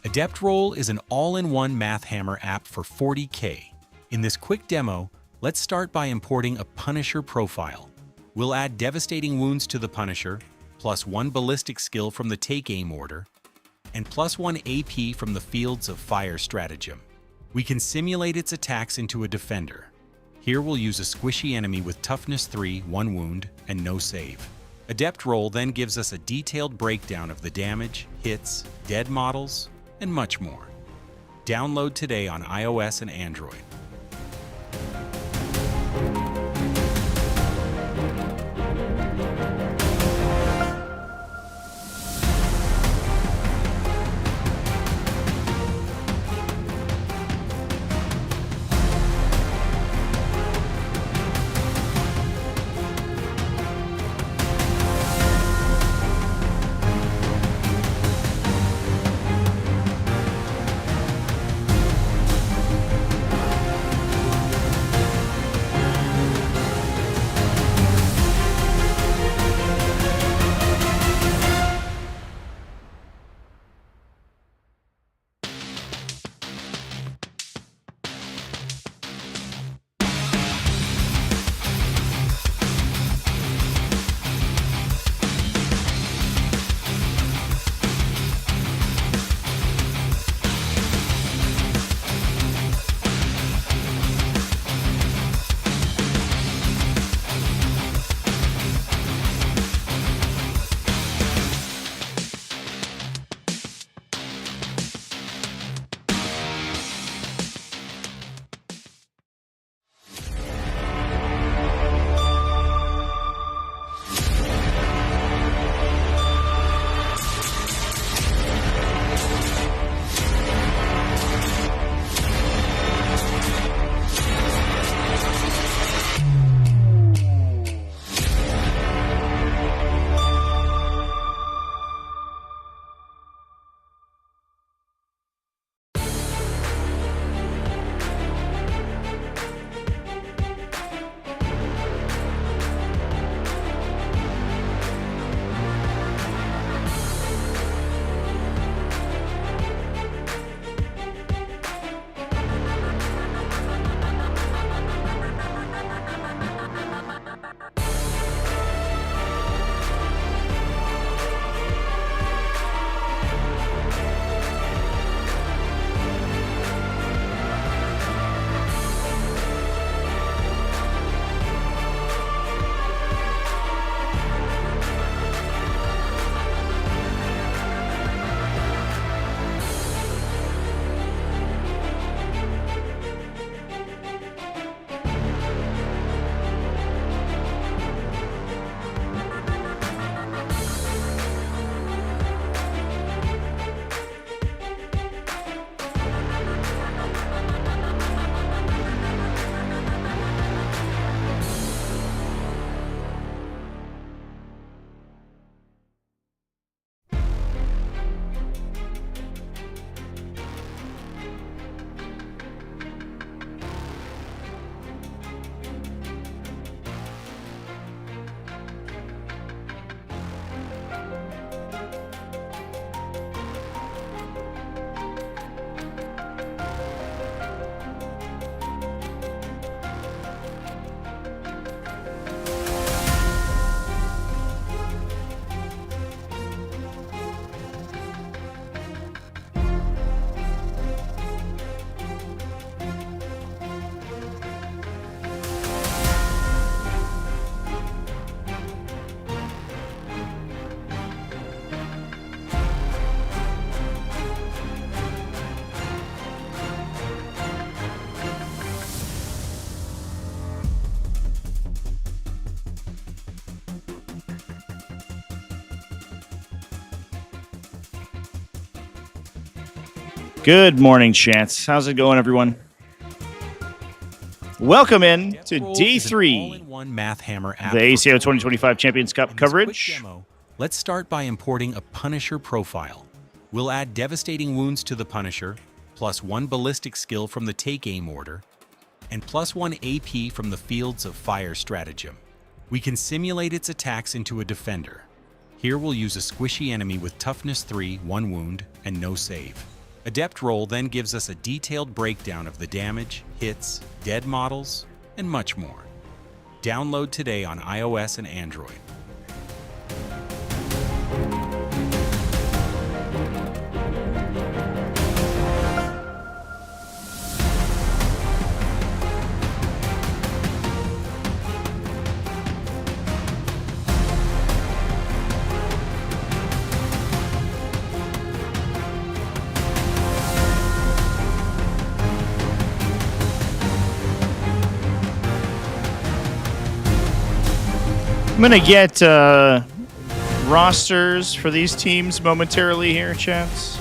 Adept Roll is an all-in-one math hammer app for 40k. In this quick demo, let's start by importing a Punisher profile. We'll add devastating wounds to the Punisher, +1 ballistic skill from the Take Aim order, and +1 AP from the Fields of Fire stratagem. We can simulate its attacks into a defender. Here we'll use a squishy enemy with toughness 3, 1 wound, and no save. Adept Roll then gives us a detailed breakdown of the damage, hits, dead models, and much more. Download today on iOS and Android. Good morning, Chance. How's it going, everyone? Welcome in to D3, the ACO 2025 Champions Cup coverage. Let's start by importing a Punisher profile. We'll add devastating wounds to the Punisher, +1 ballistic skill from the Take Aim order, and +1 AP from the Fields of Fire stratagem. We can simulate its attacks into a defender. Here we'll use a squishy enemy with toughness 3, 1 wound, and no save. Adept Roll then gives us a detailed breakdown of the damage, hits, dead models, and much more. Download today on iOS and Android. I'm going to get rosters for these teams momentarily here, chats.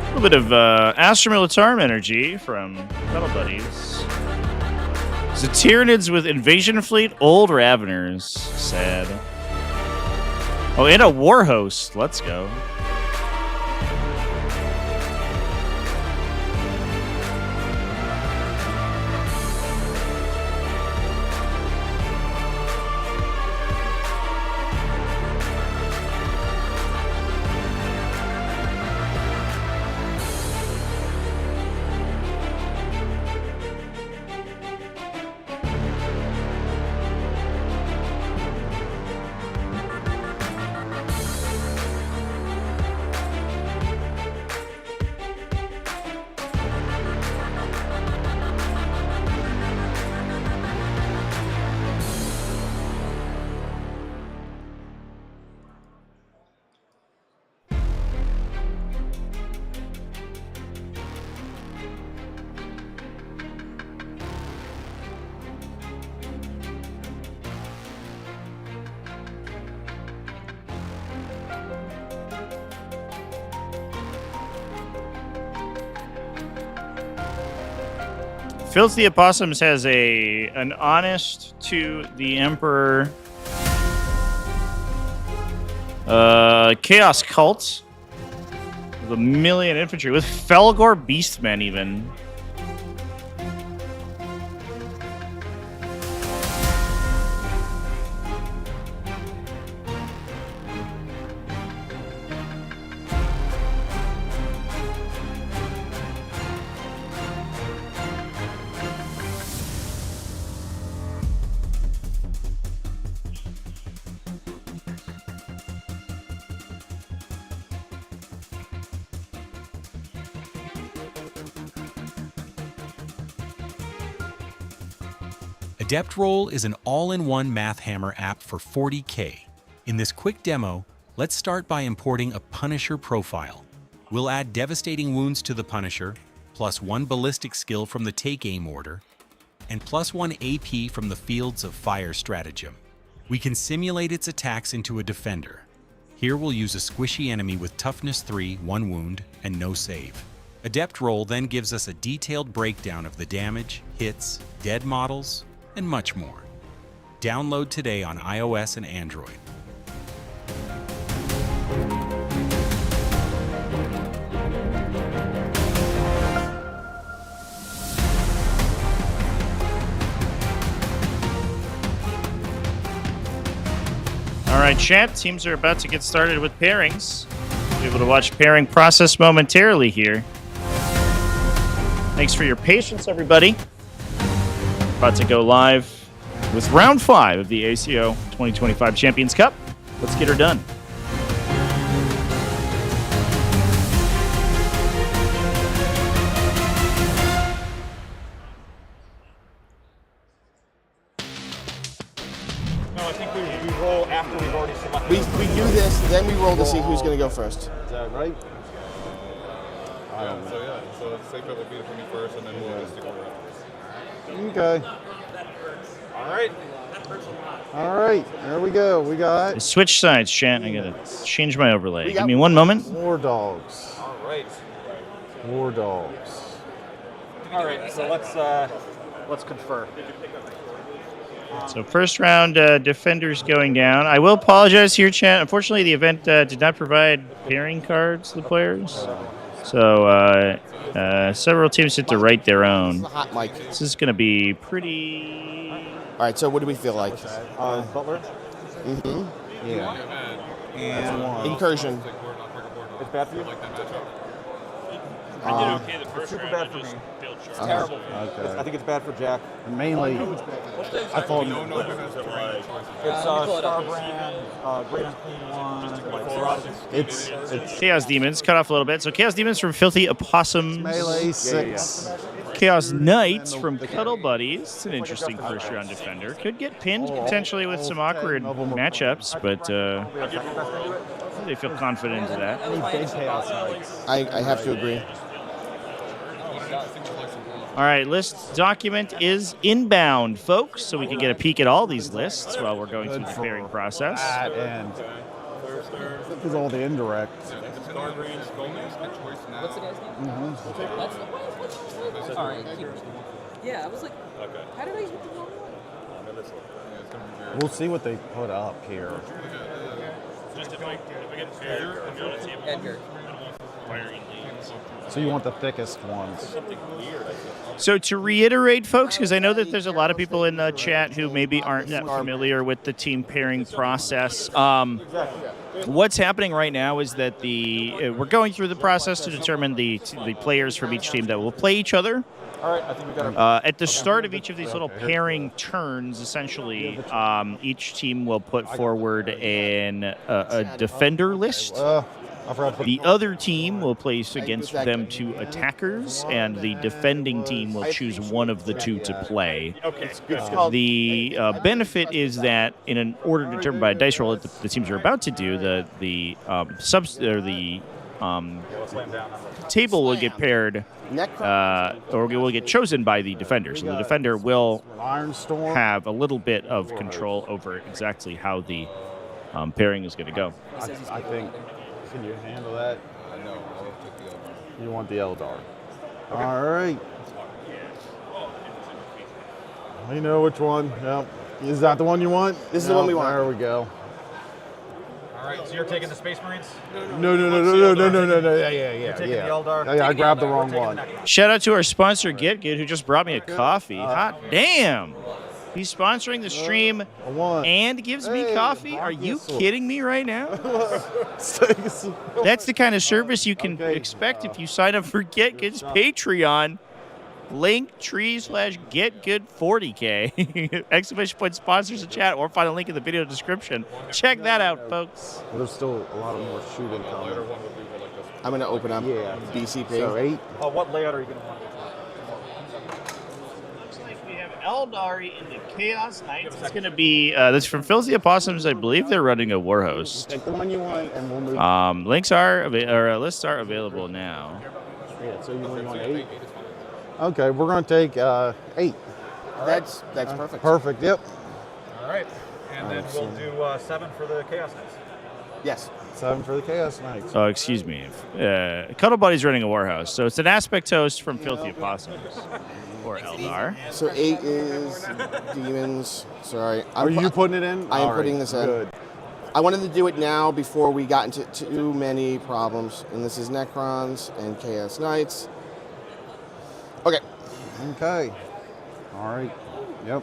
A little bit of Astra Militarum energy from Battle Buddies. The Tyranids with Invasion Fleet, Old Raveners. Sad. Oh, and a War Host. Let's go. Filthy Opossums has an honest to the Emperor Chaos Cult with 1,000,000 infantry with Felgor Beastmen even. Adept Roll is an all-in-one math hammer app for 40k. In this quick demo, let's start by importing a Punisher profile. We'll add devastating wounds to the Punisher, +1 ballistic skill from the Take Aim order, and +1 AP from the Fields of Fire stratagem. We can simulate its attacks into a defender. Here we'll use a squishy enemy with toughness 3, 1 wound, and no save. Adept Roll then gives us a detailed breakdown of the damage, hits, dead models, and much more. Download today on iOS and Android. All right, chat. Teams are about to get started with pairings. Be able to watch pairing process momentarily here. Thanks for your patience, everybody. About to go live with round 5 of the ACO 2025 Champions Cup. Let's get her done. No, I think we roll after we've already selected. We do this, then we roll to see who's going to go first. Is that right? So yeah, so it's safe bet would be for me first, and then we'll just stick order. Okay. All right, there we go. We got Switch sides, chat. I gotta change my overlay. Give me 1 moment. War Dogs. All right. War Dogs. All right, so let's confer. So first round, defenders going down. I will apologize here, chat. Unfortunately, the event did not provide pairing cards to the players. So several teams had to write their own. Hot mic. This is going to be pretty... All right, so what do we feel like? Butler. Mm-hmm. Yeah. And Incursion. it's bad for you. I did okay the first super round. bad I for just me. failed short. Terrible. Okay. I think it's bad for Jack. Mainly, I thought it's Starbrand, Great Unclean One. It's Chaos Demons, cut off a little bit. So Chaos Demons from Filthy Opossums. melee 6. Chaos Knights from Cuddle Buddies. It's an interesting first round defender. Could get pinned potentially with some awkward matchups, but they feel confident into that. I have to agree. All right, list document is inbound, folks, so we can get a peek at all these lists while we're going through the pairing process. That and this is all the indirect. What's the guy's name? All right. Yeah, I was like, how did I use the wrong one? We'll see what they put up here. Just if I get paired, I'm on a table. Edgar. So you want the thickest ones. So to reiterate, folks, because I know that there's a lot of people in the chat who maybe aren't that familiar with the team pairing process. What's happening right now is that we're going through the process to determine the players from each team that will play each other. All right, I think we got at the start of each of these little pairing turns, essentially, each team will put forward a defender list. I forgot to put The other team will place against them 2 attackers, and the defending team will choose one of the 2 to play. The benefit is that in an order determined by a dice roll that the teams are about to do, the table will get paired or will get chosen by the defender. So the defender will have a little bit of control over exactly how the pairing is going to go. I think. Can you handle that? No, I'll take the other. You want the Eldar. All right. We know which one. Yep. Is that the one you want? This is the one we want. There we go. All right, so you're taking the Space Marines? No. Yeah. You're taking the Eldar? Yeah, I grabbed the wrong one. Shout out to our sponsor, Get Good, who just brought me a coffee. Hot damn! He's sponsoring the stream and gives me coffee? Are you kidding me right now? That's the kind of service you can expect if you sign up for Get Good's Patreon. Linktree/GetGood40k. Exclamation point sponsors the chat, or find a link in the video description. Check that out, folks. Well, there's still a lot of more shooting coming. I'm going to open up BCP. So 8. What layout are you going to want? We have Eldari in the Chaos Knights. It's going to be, that's from Filthy Opossums. I believe they're running a Warhost. Take the one you want, and we'll move. Lists are available now. Yeah, so you want 8? Okay, we're going to take 8. That's perfect. Perfect, yep. All right, and then we'll do 7 for the Chaos Knights. Yes. 7 for the Chaos Knights. Oh, excuse me. Cuddle Buddy's running a Warhouse, so it's an aspect host from Filthy Opossums. Or Eldar. So 8 is demons. Sorry. Are you putting it in? I am putting this in. Good. I wanted to do it now before we got into too many problems. And this is Necrons and Chaos Knights. Okay. Okay. All right. Yep.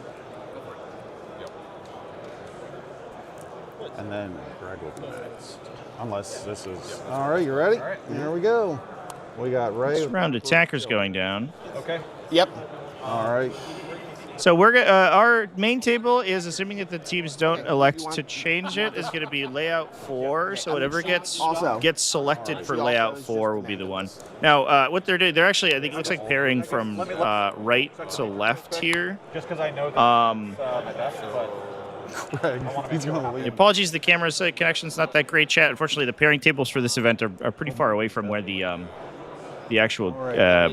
and then Greg will be next. Unless this is... All right, you ready? Here we go. We got Ray. This round attackers going down. Okay. Yep. All right. So we're our main table is, assuming that the teams don't elect to change it, is going to be layout 4. So whatever gets selected for layout 4 will be the one. Now, what they're doing, they're actually, I think it looks like pairing from right to left here. Just because I know that my best, but he's going to leave. Apologies, the camera connection's not that great, chat. Unfortunately, the pairing tables for this event are pretty far away from where the actual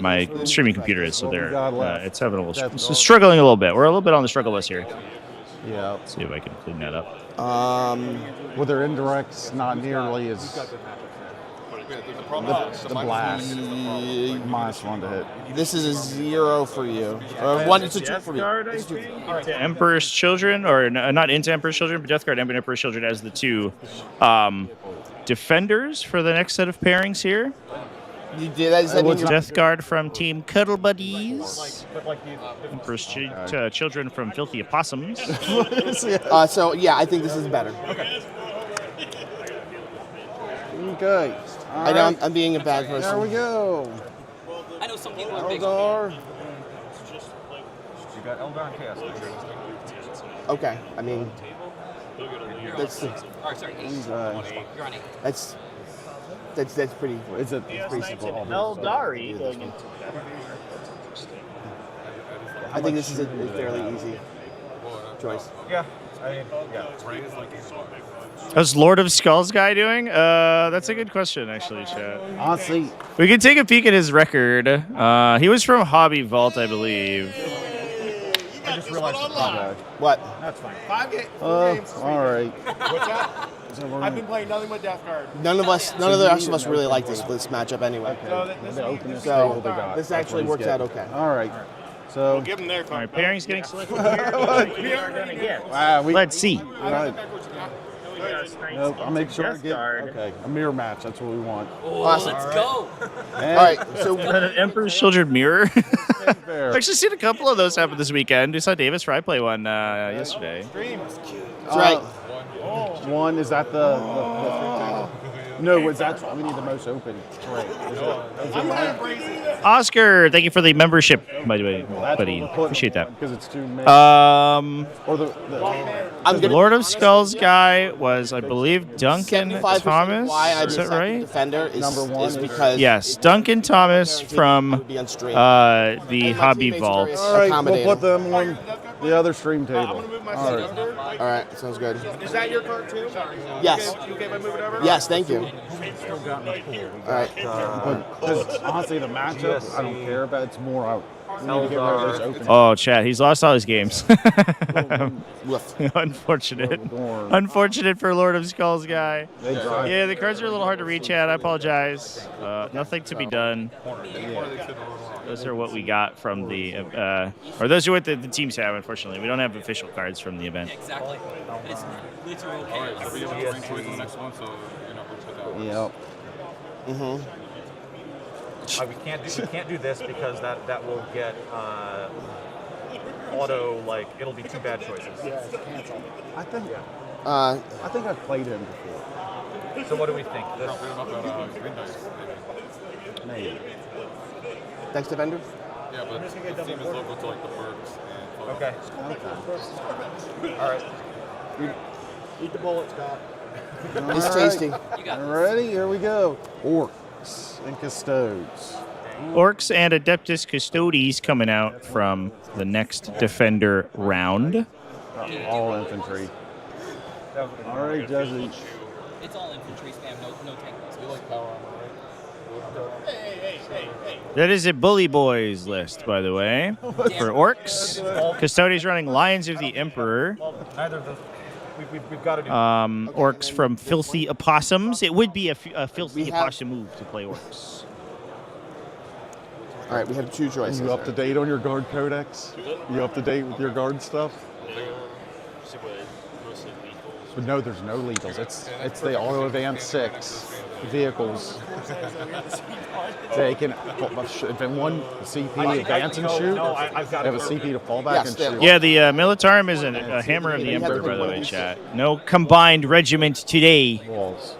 my streaming computer is, so they're it's having a little struggling a little bit. We're a little bit on the struggle bus here. Yeah. Let's see if I can clean that up. With their indirects not nearly as the blast. -1 to hit. This is a 0 for you. 1 to 2 for me. Into Emperor's Children, or not into Emperor's Children, but Death Guard and Emperor's Children as the two defenders for the next set of pairings here. You did that? Does that mean you're Death Guard from Team Cuddle Buddies. Emperor's Children from Filthy Opossums. so yeah, I think this is better. Okay. I know I'm being a bad person. There we go. I know some people are big. Eldar. You got Eldar and Chaos. Okay, I mean, that's Sorry. You're on 8. that's pretty. It's pretty simple. Eldari going into I think this is a fairly easy choice. Yeah. I mean, yeah. How's Lord of Skulls guy doing? That's a good question, actually, chat. Honestly, We can take a peek at his record. He was from Hobby Vault, I believe. I just realized the What? That's fine. 5 games. All right. What's that? I've been playing nothing but Death Guard. None of the rest of us really like this matchup anyway. So this actually works out okay. All right. So Give them there. All right, pairing's getting selected here. Let's see. right. Nope, I'll make sure I Death get Guard. a mirror match. That's what we want. Awesome. Let's go. All right, so An Emperor's Children mirror. Fair. I've actually seen a couple of those happen this weekend. We saw Davis Fry play one yesterday. that's right. One is that the no? Is that we need the most open? Right. Is it mine? Oscar, thank you for the membership, by the way, That's buddy. what we're putting Appreciate that. because it's too many. The Or the Lord of Skulls guy was, I believe, Duncan 75% Thomas. why I'm Is the that second right? defender is, Number one is is- because Yes, Duncan Thomas from be on stream. the my Hobby teammates are Vault. very all right, we'll accommodating. put them on the other stream table. I'm gonna move my All seat right. over. All right, sounds good. Is that your card too? Yes. You okay if I move it over? Yes, thank you. All right. Because honestly, the matchup I don't care about. It's more out. We need to get rid of those open. Oh, chat, he's lost all his games. Woof. Unfortunate. Dorm. Unfortunate for Lord of Skulls guy. They drive. Yeah, the cards are a little hard to read, chat. I apologize. Nothing to be done. Those are what we got from the, or those are what the teams have, unfortunately. We don't have official cards from the event. Exactly. It's literal chaos. We have a free choice on the next one, so you know we'll put that one. Yep. We can't do this because that will get auto, like it'll be 2 bad choices. I think I've played him before. So what do we think? This, We don't know about green dice, maybe. Maybe. Next defender. Yeah, but this team is local to like the Orks and okay. Okay. All right. Eat the bullet, Scott. It's All right. tasty. You got this. Ready? Here we go. Orcs and Custodes. Orcs and Adeptus Custodes coming out from the next Defender round. All infantry. All right, Jesse. It's all infantry spam, no tank. we like power armor, right? That is a Bully Boys list, by the way, for Orcs. Custodes running Lions of the Emperor. Neither of those. We've got to do. Orcs from Filthy Opossums. It would be a filthy We have- opossum move to play Orcs. All right, we have 2 choices. You up to date on your guard codex? You up to date with your guard stuff? But no, there's no lethals. It's the auto advance 6 vehicles. They can, if in one CP advance and shoot, I've got they have a CP to fall back Yes, and they have shoot. Yeah, the Militarum is a hammer of the You have to Emperor, pick by the one of way, these chat. No combined regiment today. Walls.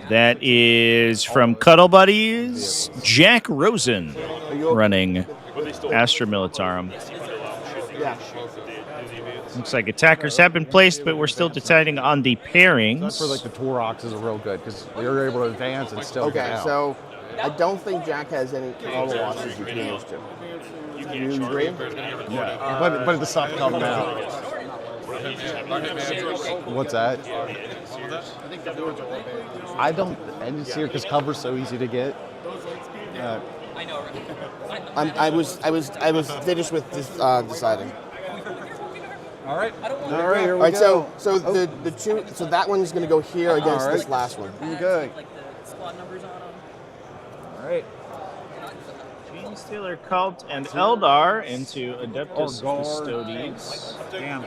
That is from Cuddle Buddies, Jack Rosen, running Astra Militarum. Yeah. Looks like attackers have been placed, but we're still deciding on the pairings. That's where like the Torks is real good because they're able to advance and still get Okay, out. so I don't think Jack has all the losses between those two. You agree? Yeah, but the stuff coming out. What's that? I don't end here because cover's so easy to get. I was finished with this, deciding. All right. All right, here All we right, go. so the two, so that one's going to go here against this last one. Okay. Like the squad numbers on them. All right. Gene Stealer Cult and Eldar into Adeptus Custodes. Damn.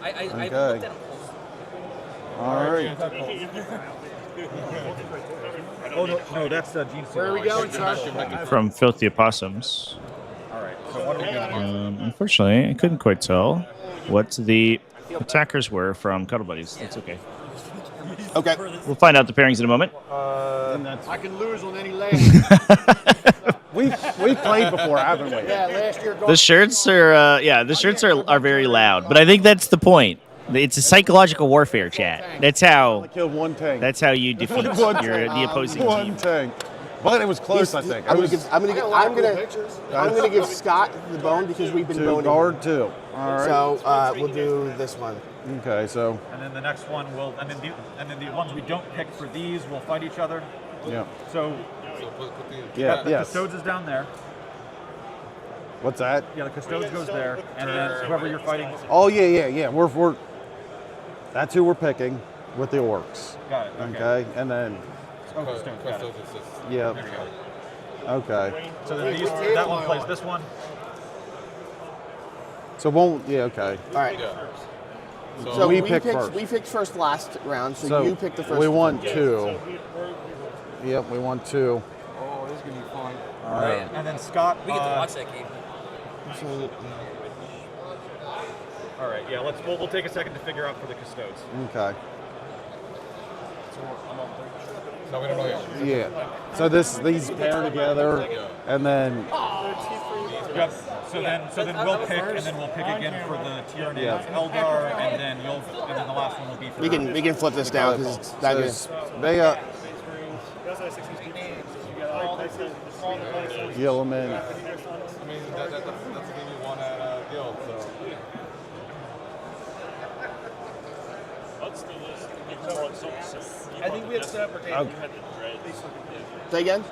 I looked at Okay. them. All right. Oh no, that's Gene. Where are we going, sir? From Filthy Opossums. All right. So what are we doing? Unfortunately, I couldn't quite tell what the attackers were from Cuddle Buddies. That's okay. Okay. We'll find out the pairings in a moment. I can lose on any land. We've played before, haven't we? Yeah, last year. The shirts are, the shirts are very loud, but I think that's the point. It's a psychological warfare, chat. That's how Killed one tank. you defeat the opposing one team. tank. But it was close, I think. I'm gonna give Scott the bone because we've been to boning. guard two. All right. So we'll do this one. Okay, so And then the next one will, and then the ones we don't pick for these will fight each other. yeah, So yeah, the yes. Custodes is down there. What's that? Yeah, the Custodes goes there, and then whoever you're fighting. Oh yeah. We're that's who we're picking with the Orks. Got it. Okay, and then Oh, Custodes. Got it. yeah. There we go. Okay. So then that one plays this one. So won't okay. All right. So we pick picked, first. We picked first last round, so you picked the first. We want two. Yep, we want two. Oh, this is gonna be fun. All right. And then Scott. We get to watch that game. All right. Yeah. We'll take a second to figure out for the Custodes. Okay. No, we don't know yet. Yeah. So these pair together, and then Yep. So then we'll pick, and then we'll pick again for the Tyranid Yeah. Eldar, and then the last one will be for. We can flip this down because it's not good. they Gilliman. I mean, that's the thing we want at Guild, so. I think we had set up our game. Say again.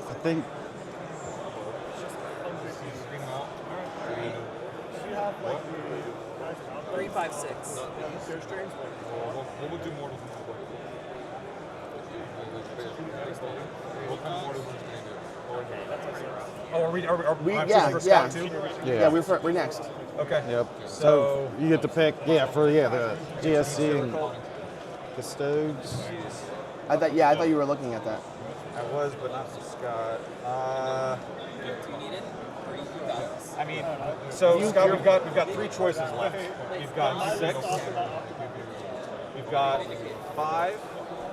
I think 356. We'll do more than Oh, are we Yeah. for Scott too? Yeah, we're next. Okay. Yep. So- So you get to pick, for the GSC and Custodes. I thought you were looking at that. I was, but not for Scott. I mean, so Scott, we've got three choices left. We've got 6. We've got 5.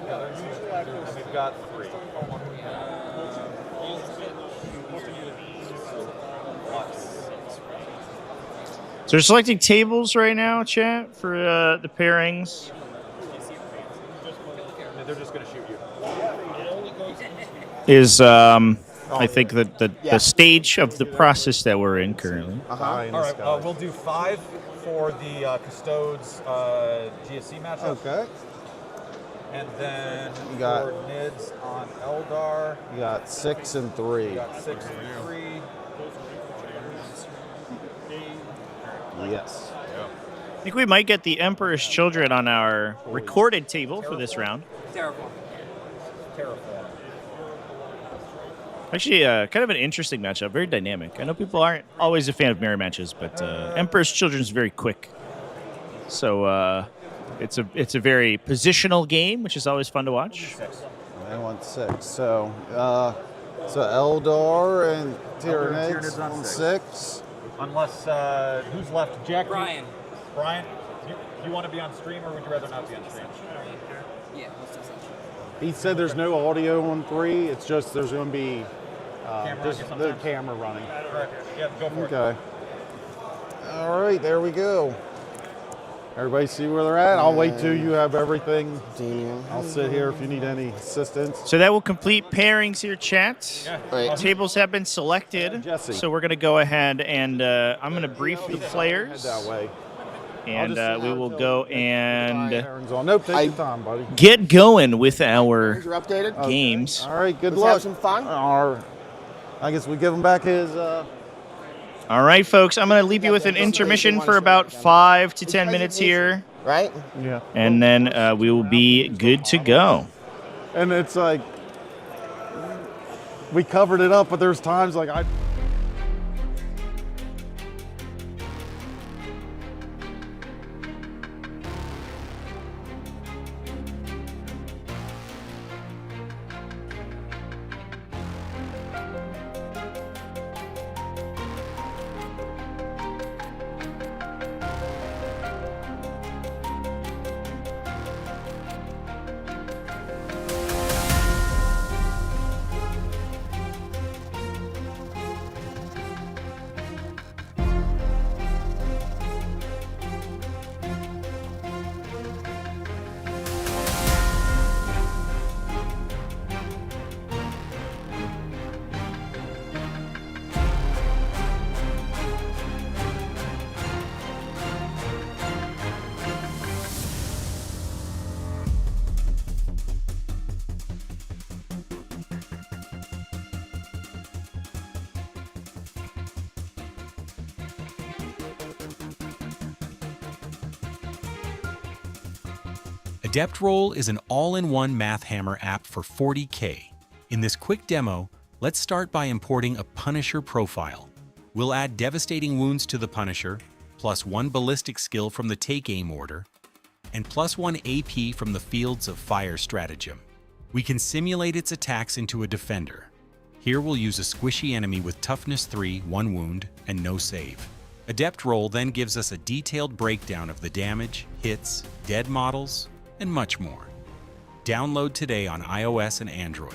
And we've got 3. So they're selecting tables right now, chat, for the pairings. They're just going to shoot you. Is I think that the stage of the process that we're in currently. All right, we'll do 5 for the Custodes GSC matchup. Okay. And then You got- for Nids on Eldar, You got 6 and 3. we got 6 and 3. Yes. I think we might get the Emperor's Children on our recorded table for this round. Terrible. Terraform. Actually, kind of an interesting matchup, very dynamic. I know people aren't always a fan of mirror matches, but Emperor's Children is very quick. So it's a very positional game, which is always fun to watch. I want 6. So Eldar and Tyranids on 6. Unless, who's left? Jack? Brian. Brian, do you want to be on stream, or would you rather not be on stream? Yeah, let's do something. He said there's no audio on 3. It's just there's going to be just the sometimes. camera running. Right. Yeah, go for it. Okay. All right, there we go. Everybody see where they're at? I'll wait till you have everything. I'll sit here if you need any assistance. So that will complete pairings here, chat. Right. Tables have been selected. Jesse. So we're going to go ahead and I'm going to brief the players. Head that way. And we will go and Pairings on. Nope, take your time, buddy. get going with our You're updated? games. All right, good Let's luck. have some fun. I guess we give him back his. All right, folks, I'm going to leave you with an intermission for about 5 to 10 minutes here, Right? Yeah. and then we will be good to go. And it's like we covered it up, but there's times like I. Adept Roll is an all-in-one math hammer app for 40k. In this quick demo, let's start by importing a Punisher profile. We'll add devastating wounds to the Punisher, +1 ballistic skill from the Take Aim order, and +1 AP from the Fields of Fire stratagem. We can simulate its attacks into a defender. Here we'll use a squishy enemy with toughness 3, 1 wound, and no save. Adept Roll then gives us a detailed breakdown of the damage, hits, dead models, and much more. Download today on iOS and Android.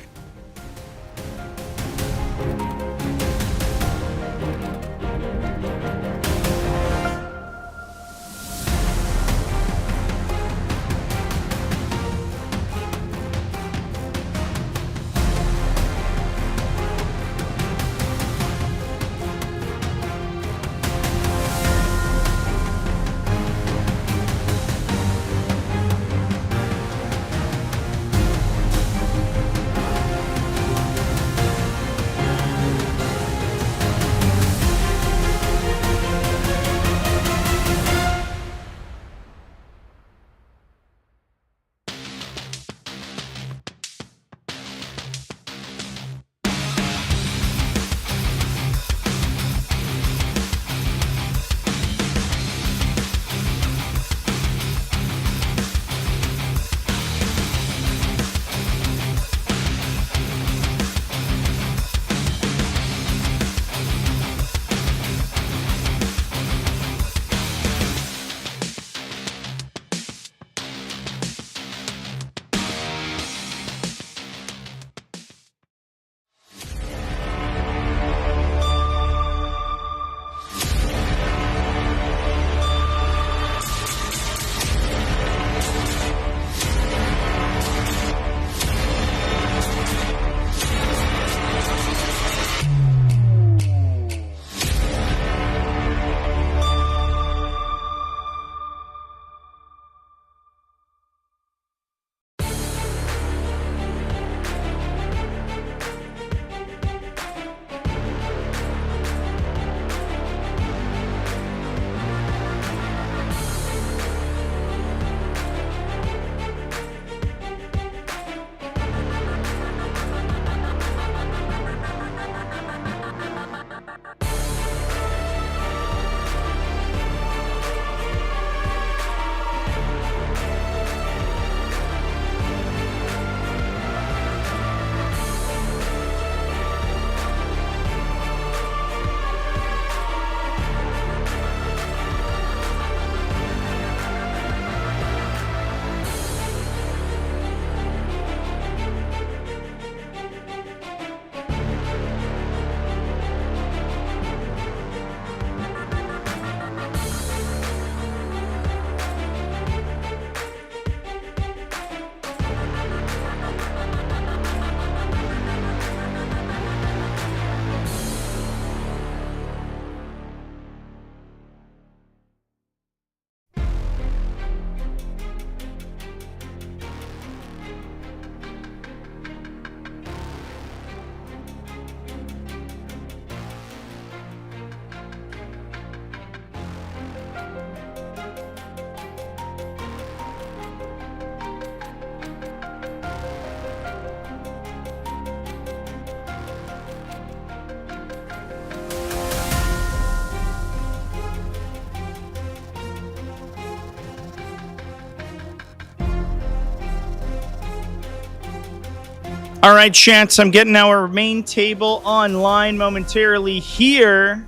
All right, chance. I'm getting our main table online momentarily here.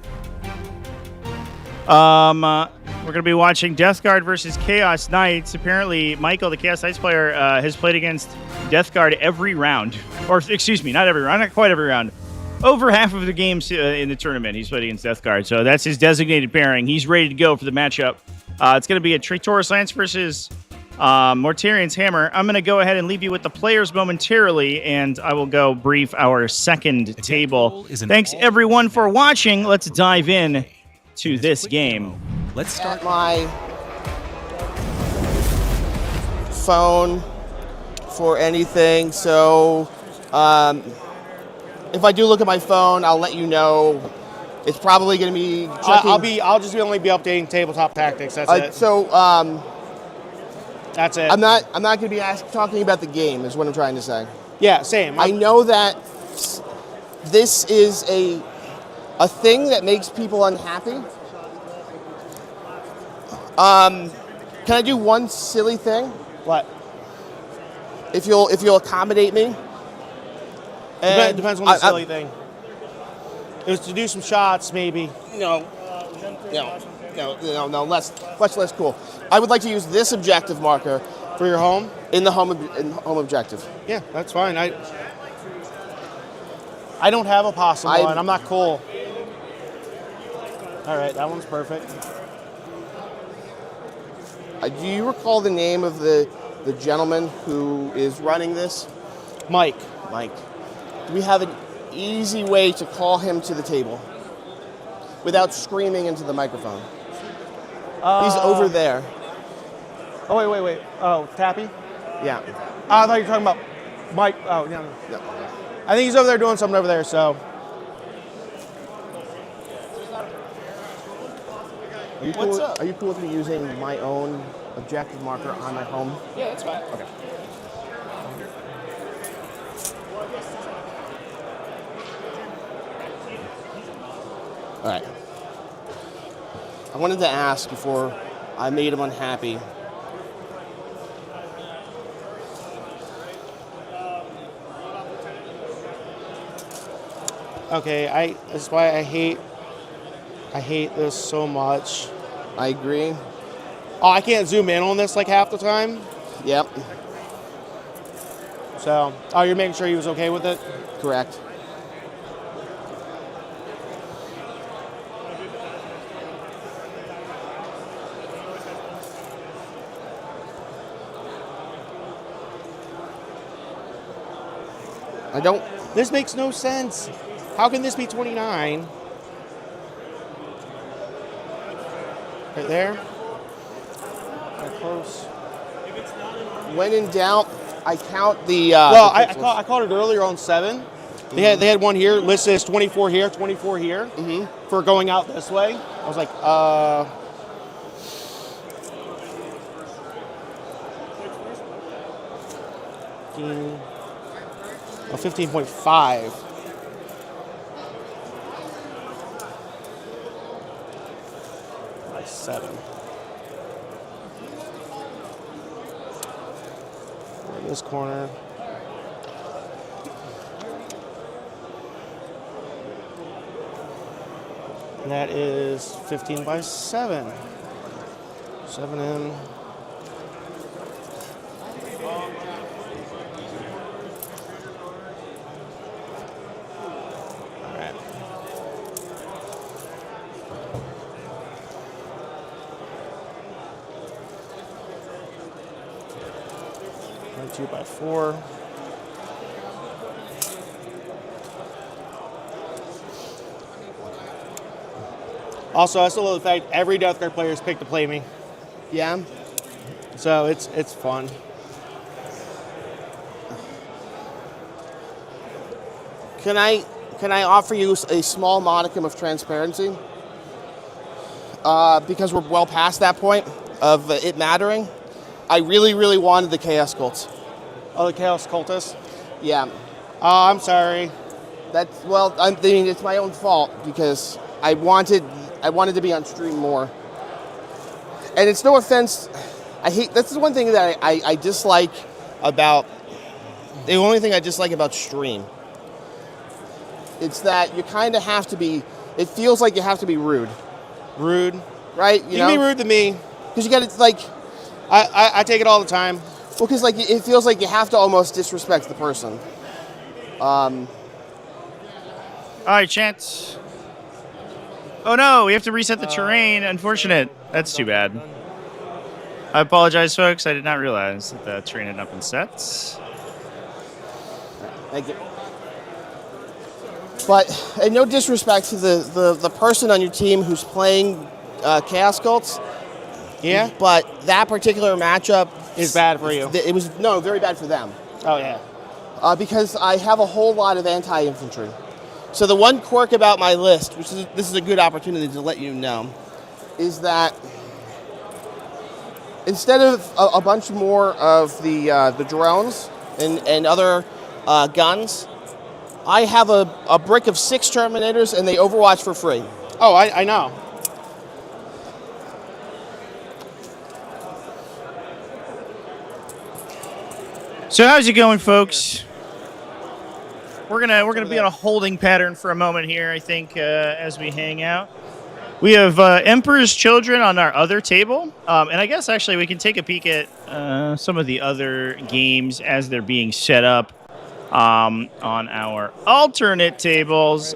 We're going to be watching Death Guard versus Chaos Knights. Apparently, Michael, the Chaos Knights player, has played against Death Guard every round. Or, excuse me, not every round, not quite every round. Over half of the games in the tournament, he's played against Death Guard. So that's his designated pairing. He's ready to go for the matchup. It's going to be a Taurus Lance versus Mortarian's Hammer. I'm going to go ahead and leave you with the players momentarily, and I will go brief our second table. Thanks, everyone, for watching. Let's dive in to this game. Let's start my phone for anything. So if I do look at my phone, I'll let you know. It's probably going to be checking. I'll just only be updating tabletop tactics. That's it. So that's it. I'm not going to be talking about the game. Is what I'm trying to say. Yeah, same. I know that this is a thing that makes people unhappy. Can I do one silly thing? What? If you'll accommodate me. Depends on the silly thing. It was to do some shots, maybe. No, less cool. I would like to use this objective marker For your home? in the home objective. Yeah, that's fine. I don't have a possum one. I'm not cool. All right, that one's perfect. Do you recall the name of the gentleman who is running this? Mike. Do we have an easy way to call him to the table without screaming into the microphone? He's over there. Oh, wait. Oh, Tappy? Yeah. I thought you were talking about Mike. Oh, no. I think he's over there doing something over there, so. Are you cool with me using my own objective marker on my home? Yeah, that's fine. Okay. All right. I wanted to ask before I made him unhappy. Okay, that's why I hate this so much. I agree. Oh, I can't zoom in on this like half the time. Yep. So, you're making sure he was okay with it? Correct. This makes no sense. How can this be 29? Right there. Right close. When in doubt, I count the. I caught it earlier on 7. They had one here listed as 24 here, 24 here for going out this way. I was like, 15.5. By 7. In this corner. And that is 15 by 7. 7 in. By 4. Also, I still love the fact every Death Guard player is picked to play me. Yeah. So it's fun. Can I offer you a small modicum of transparency? Because we're well past that point of it mattering. I really, really wanted the Chaos Cults. Oh, the Chaos Cultists? Yeah. Oh, I'm sorry. I mean, it's my own fault because I wanted to be on stream more. And it's no offense. That's the one thing that I dislike about the only thing I dislike about Stream. It's that you kind of have to be. It feels like you have to be rude. Rude. Right? You can be rude to me. Because you got to, like... I take it all the time. Well, because, like, it feels like you have to almost disrespect the person. All right, Chance. Oh, no, we have to reset the terrain. Unfortunate. That's too bad. I apologize, folks. I did not realize that the terrain had not been set. Thank you. But, and no disrespect to the person on your team who's playing Chaos Cults. Yeah? But that particular matchup is bad for you. It was, no, very bad for them. Oh, yeah. Because I have a whole lot of anti-infantry. So the one quirk about my list, which is this is a good opportunity to let you know, is that instead of a bunch more of the drones and other guns, I have a brick of 6 Terminators, and they overwatch for free. Oh, I know. So how's it going, folks? We're gonna be on a holding pattern for a moment here, I think, as we hang out. We have Emperor's Children on our other table, and I guess actually we can take a peek at some of the other games as they're being set up on our alternate tables.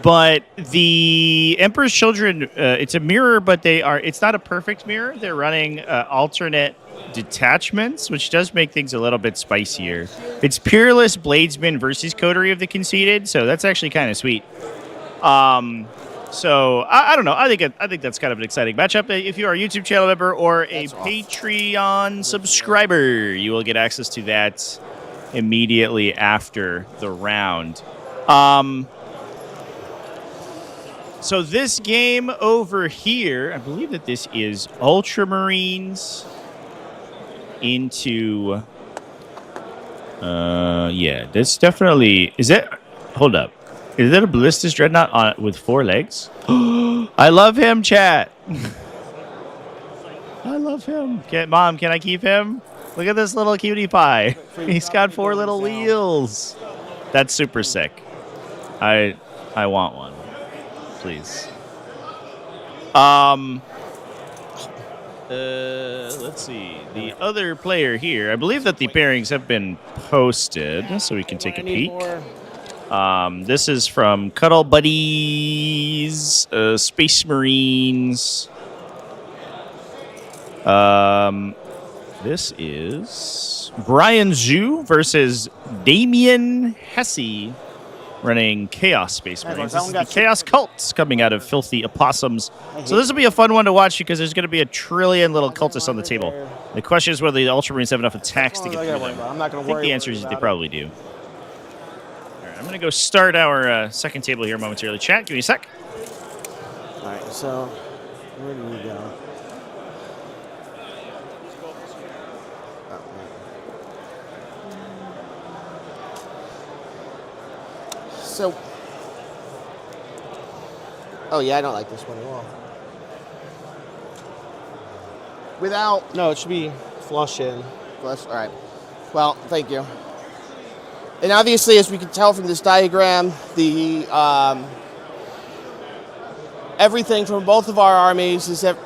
But the Emperor's Children, it's a mirror, but it's not a perfect mirror. They're running alternate detachments, which does make things a little bit spicier. It's Peerless Bladesman versus Coterie of the Conceited, so that's actually kind of sweet. So I don't know. I think that's kind of an exciting matchup. If you are a YouTube channel member or a Patreon subscriber, you will get access to that immediately after the round. So this game over here, I believe that this is Ultramarines into yeah, this definitely is it. Hold up, is that a Ballistus Dreadnought with 4 legs? I love him, chat. I love him. Mom, can I keep him? Look at this little cutie pie. He's got 4 little wheels. That's super sick. I want one, please. Let's see. The other player here, I believe that the pairings have been posted, so we can take a peek. This is from Cuddle Buddies, Space Marines. This is Brian Zhu versus Damien Hesse, running Chaos Space Marines. This is the Chaos Cults coming out of Filthy Opossums. So this will be a fun one to watch because there's going to be a trillion little cultists on the table. The question is whether the Ultramarines have enough attacks to get through them. I think the answer is they probably do. All right, I'm going to go start our second table here momentarily. Chat, give me a sec. All right, so where do we go? So, oh yeah, I don't like this one at all. Without... No, it should be flush in. Flush, all right. Well, thank you. And obviously, as we can tell from this diagram, the everything from both of our armies, except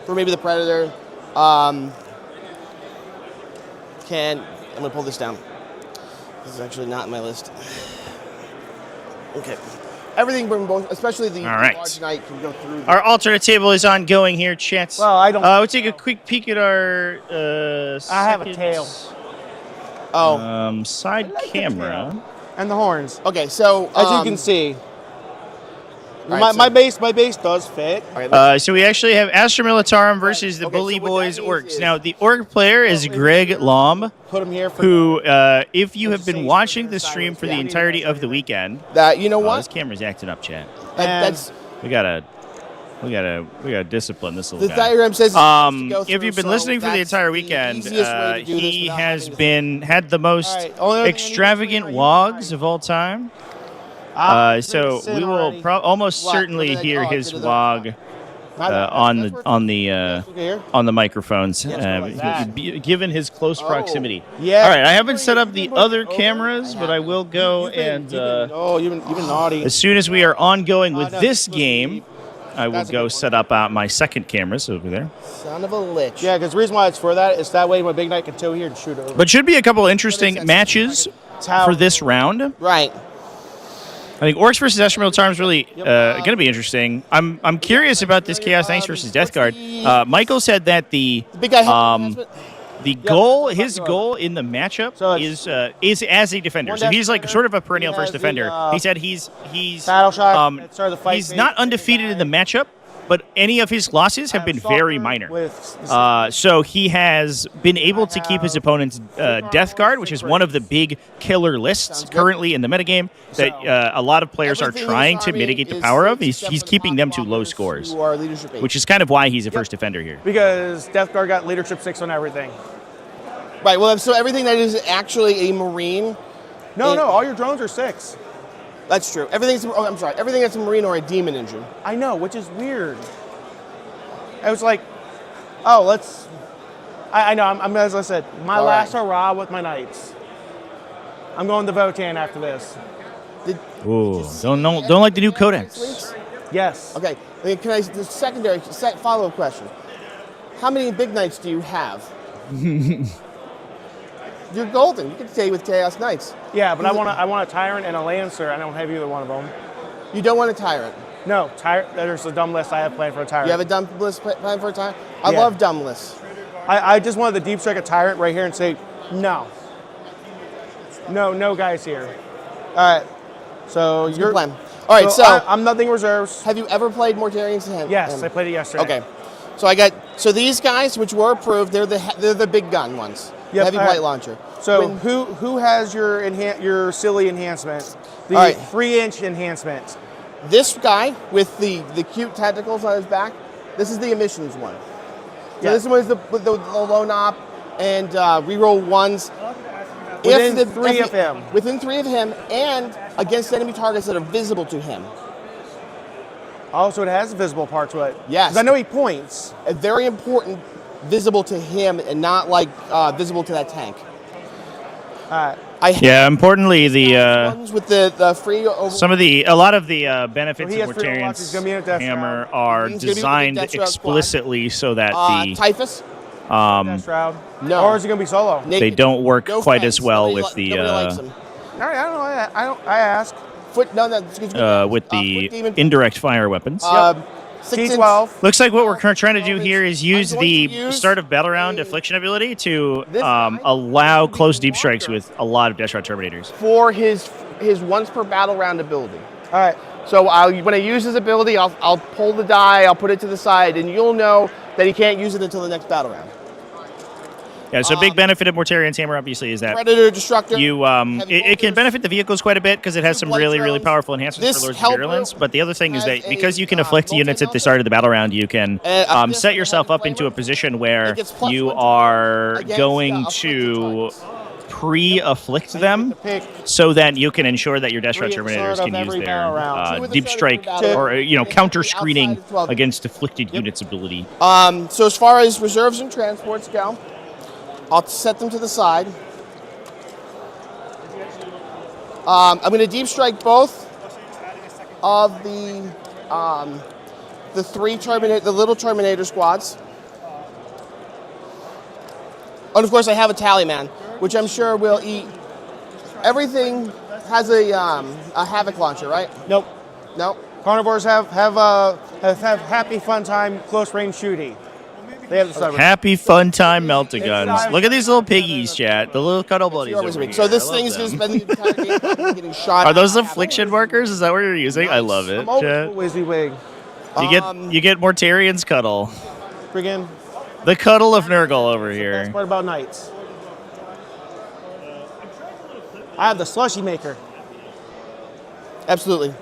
for maybe the Predator, I'm going to pull this down. This is actually not in my list. Okay. Everything from both, especially the large knight, can go through. Our alternate table is ongoing here, Chance. Well, I don't... we'll take a quick peek at our I have a tail. Side camera. And the horns. Okay, so... As you can see. Right, my base does fit. So we actually have Astra Militarum versus the Bully Boys Orks. Now, the Orc player is Greg Lomb, Put him here for who, if you have been watching the stream for the entirety of the weekend, you know what? This camera's acting up, chat. That's we gotta discipline this little the guy. diagram says. If you've been listening for the entire weekend, he has had the most extravagant wogs of all time. So we will almost certainly hear his wog on the microphones, that. given his close proximity. Yeah. All right, I haven't set up the other cameras, but I will go and you've been naughty. as soon as we are ongoing with this game, I will go set up my second cameras over there. Son of a lich. Yeah, because the reason why it's for that is that way when Big Knight can tow here and shoot over. But should be a couple interesting matches for this round. Right. I think Orks versus Astral Militar is really going to be interesting. I'm curious about this Chaos Knights versus Death Guard. Michael said that the big guy his goal in the matchup is as a defender. So he's like sort of a perennial first defender. He said he's Battle Shock, start the fight he's not undefeated in the matchup, but any of his losses have been very minor. So he has been able to keep his opponent's Death Guard, which is one of the big killer lists currently in the metagame that a lot of players are trying to mitigate the power of. He's keeping them to low scores, which is kind of why he's a first defender here. Because Death Guard got leadership 6 on everything. Right, well, so everything that is actually a Marine. No, all your drones are 6. That's true. Everything that's a Marine or a Demon engine. I know, which is weird. I was like, oh, let's. I know. I'm as I said, my last hurrah with my Knights. I'm going to Votan after this. Ooh, don't like the new codex. Yes. Okay. Can I? The secondary follow-up question: how many Big Knights do you have? You're golden. You can stay with Chaos Knights. Yeah, but I want a Tyrant and a Lancer. I don't have either one of them. You don't want a Tyrant. No, There's a dumb list I have planned for a Tyrant. You have a dumb list planned for a Tyrant? I love dumb lists. I just wanted the deep strike a Tyrant right here and say no. No guys here. All right. So you're plan. All right. So I'm nothing reserves. Have you ever played Mortarian's Hand? Yes, I played it yesterday. Okay. So these guys, which were approved, they're the big gun ones. Yep, heavy light launcher. So who has your silly enhancement? The 3-inch enhancement. This guy with the cute tentacles on his back. This is the emissions one. So this one is the low nop and reroll ones. Within 3 of him. Within 3 of him, and against enemy targets that are visible to him. Oh, so it has a visible part to it. Yes. Because I know he points. A very important, visible to him and not like visible to that tank. Importantly, the ones with the free a lot of the benefits of Mortarian's Hammer are designed explicitly so that the Typhus. No. Or is it going to be solo? They don't work quite as well with the. All right, I don't know. I ask. With the indirect fire weapons. T12. Looks like what we're trying to do here is use the start of battle round affliction ability to allow close deep strikes with a lot of Death Shot Terminators. For his once per battle round ability. All right. So when I use his ability, I'll pull the die, I'll put it to the side, and you'll know that he can't use it until the next battle round. Yeah, so a big benefit of Mortarian's Hammer, obviously, is that Predator, Destructor, it can benefit the vehicles quite a bit because it has some really powerful enhancements for Lords of Virulence. But the other thing is that because you can afflict units at the start of the battle round, you can set yourself up into a position where you are going to pre-afflict them so that you can ensure that your Death Shot Terminators can use their deep strike or counter screening against afflicted units ability. So as far as reserves and transports go, I'll set them to the side. I'm going to deep strike both of the little Terminator squads. And of course, I have a Tallyman, which I'm sure will eat. Everything has a Havoc launcher, right? Nope. Carnivores have happy fun time close range shooting. They have the happy fun time melting guns. Look at these little piggies, chat. The little cuddle buddies. So this thing is going to spend the entire game getting shot. Are those affliction markers? Is that what you're using? I love it, chat. WYSIWYG. You get Mortarian's cuddle. Friggin' the cuddle of Nurgle over here. That's part about Knights. I have the slushy maker. Absolutely.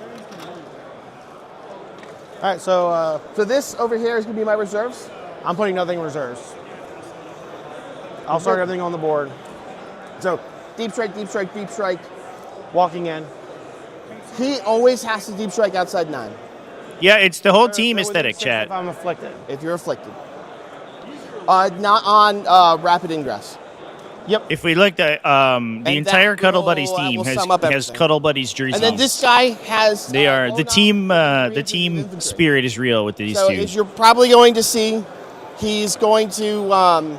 All right, so this over here is going to be my reserves. I'm putting nothing in reserves. I'll start everything on the board. So, deep strike. Walking in. He always has to deep strike outside 9. Yeah, it's the whole They're team within aesthetic, 6 chat. If I'm afflicted. If you're afflicted. Not on rapid ingress. Yep. If we looked at the that entire Cuddle will- Buddies that team will has sum up everything. Cuddle Buddies jerseys. And then this guy has. They are the loadout team. with The 3 team inches of infantry. spirit is real with these So two. as you're probably going to see, he's going to loan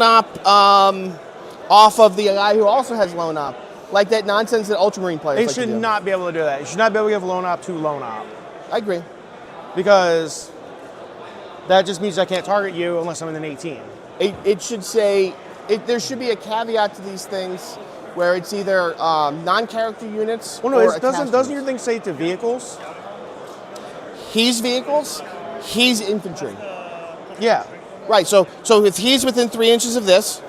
up off of the guy who also has loan up, like that nonsense that Ultramarine players. They like to should do. not be able to do that. You should not be able to give loan op to loan op. I agree. Because that just means I can't target you unless I'm in an 18. It should say there should be a caveat to these things where it's either non-character units. Well, no, or doesn't attached your units. thing say to vehicles? He's vehicles. He's infantry. Yeah. Right. So if he's within 3 inches of this,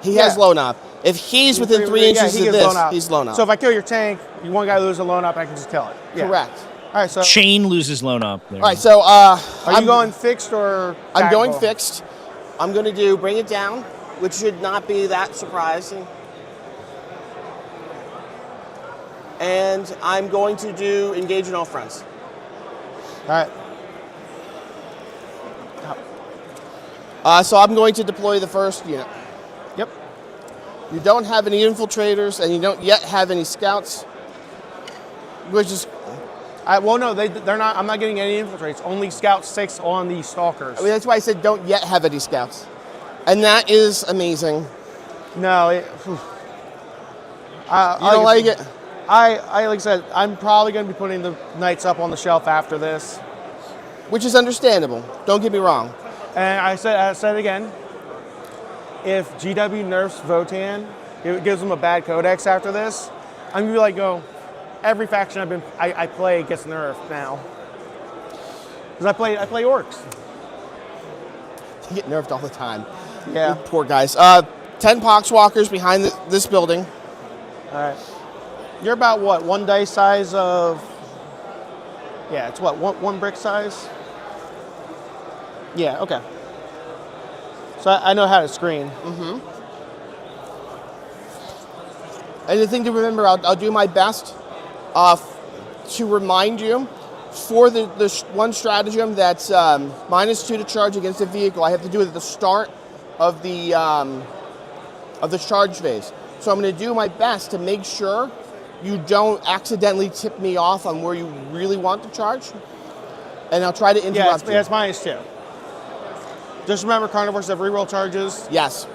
he has Yeah. loan up. If he's within 3 Yeah, inches he of gets this, loan op. he's loan up. So if I kill your tank, you one guy loses a loan op, I can just kill it. Yeah. Correct. All right. So Shane loses loan up. There. All right. So are you going fixed or? I'm going tactical? fixed. I'm going to do bring it down, which should not be that surprising. And I'm going to do engage in all fronts. All right. So I'm going to deploy the first unit. Yep. You don't have any infiltrators, and you don't yet have any scouts, which is, Well, no, they're not. I'm not getting any infiltrates. Only scout 6 on the stalkers. I mean, that's why I said don't yet have any scouts. And that is amazing. No. You You don't like it? I like I said, I'm probably going to be putting the knights up on the shelf after this. Which is understandable. Don't get me wrong. And I said again, if GW nerfs Votan, it gives them a bad codex after this, I'm gonna be like, every faction I play gets nerfed now. Because I play Orks. You get nerfed all the time. Yeah. You poor guys. 10 poxwalkers behind this building. All right. You're about what? 1 dice size of? Yeah, it's what? One brick size. Yeah. Okay. So I know how to screen. And the thing to remember, I'll do my best to remind you, for the one stratagem that's -2 to charge against a vehicle, I have to do it at the start of the charge phase. So I'm going to do my best to make sure you don't accidentally tip me off on where you really want to charge, and I'll try to interrupt you. Yeah, it's -2. Just remember, carnivores have reroll charges. Yes.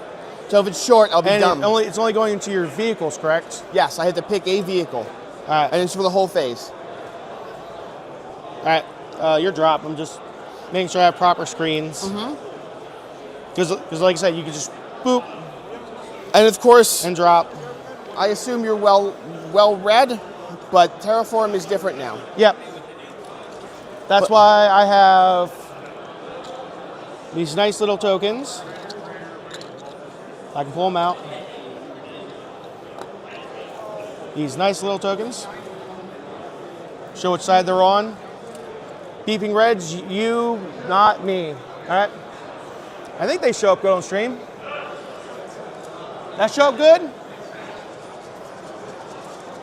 So if it's short, I'll be And dumb. it's only going into your vehicles, correct? Yes, I have to pick a vehicle, All right. and it's for the whole phase. All right. Your drop. I'm just making sure I have proper screens. Because like I said, you can just boop And of course, and drop. I assume you're well read, but Terraform is different now. Yep. That's why I have these nice little tokens. I can pull them out. These nice little tokens. Show which side they're on. Beeping reds, you, not me. All right. I think they show up good on stream. That show up good?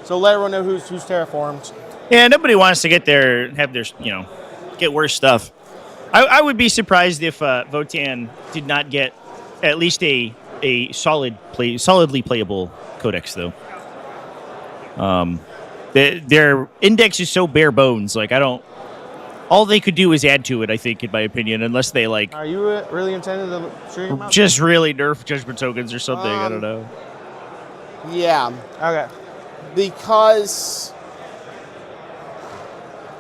So let everyone know who's terraformed. Yeah, nobody wants to get get worse stuff. I would be surprised if Votan did not get at least a solidly playable codex, though. Their index is so bare bones. Like, all they could do is add to it, I think, in my opinion, unless they Are you really intending to stream them out? just really nerf judgment tokens or something. I don't know. Yeah, Okay. because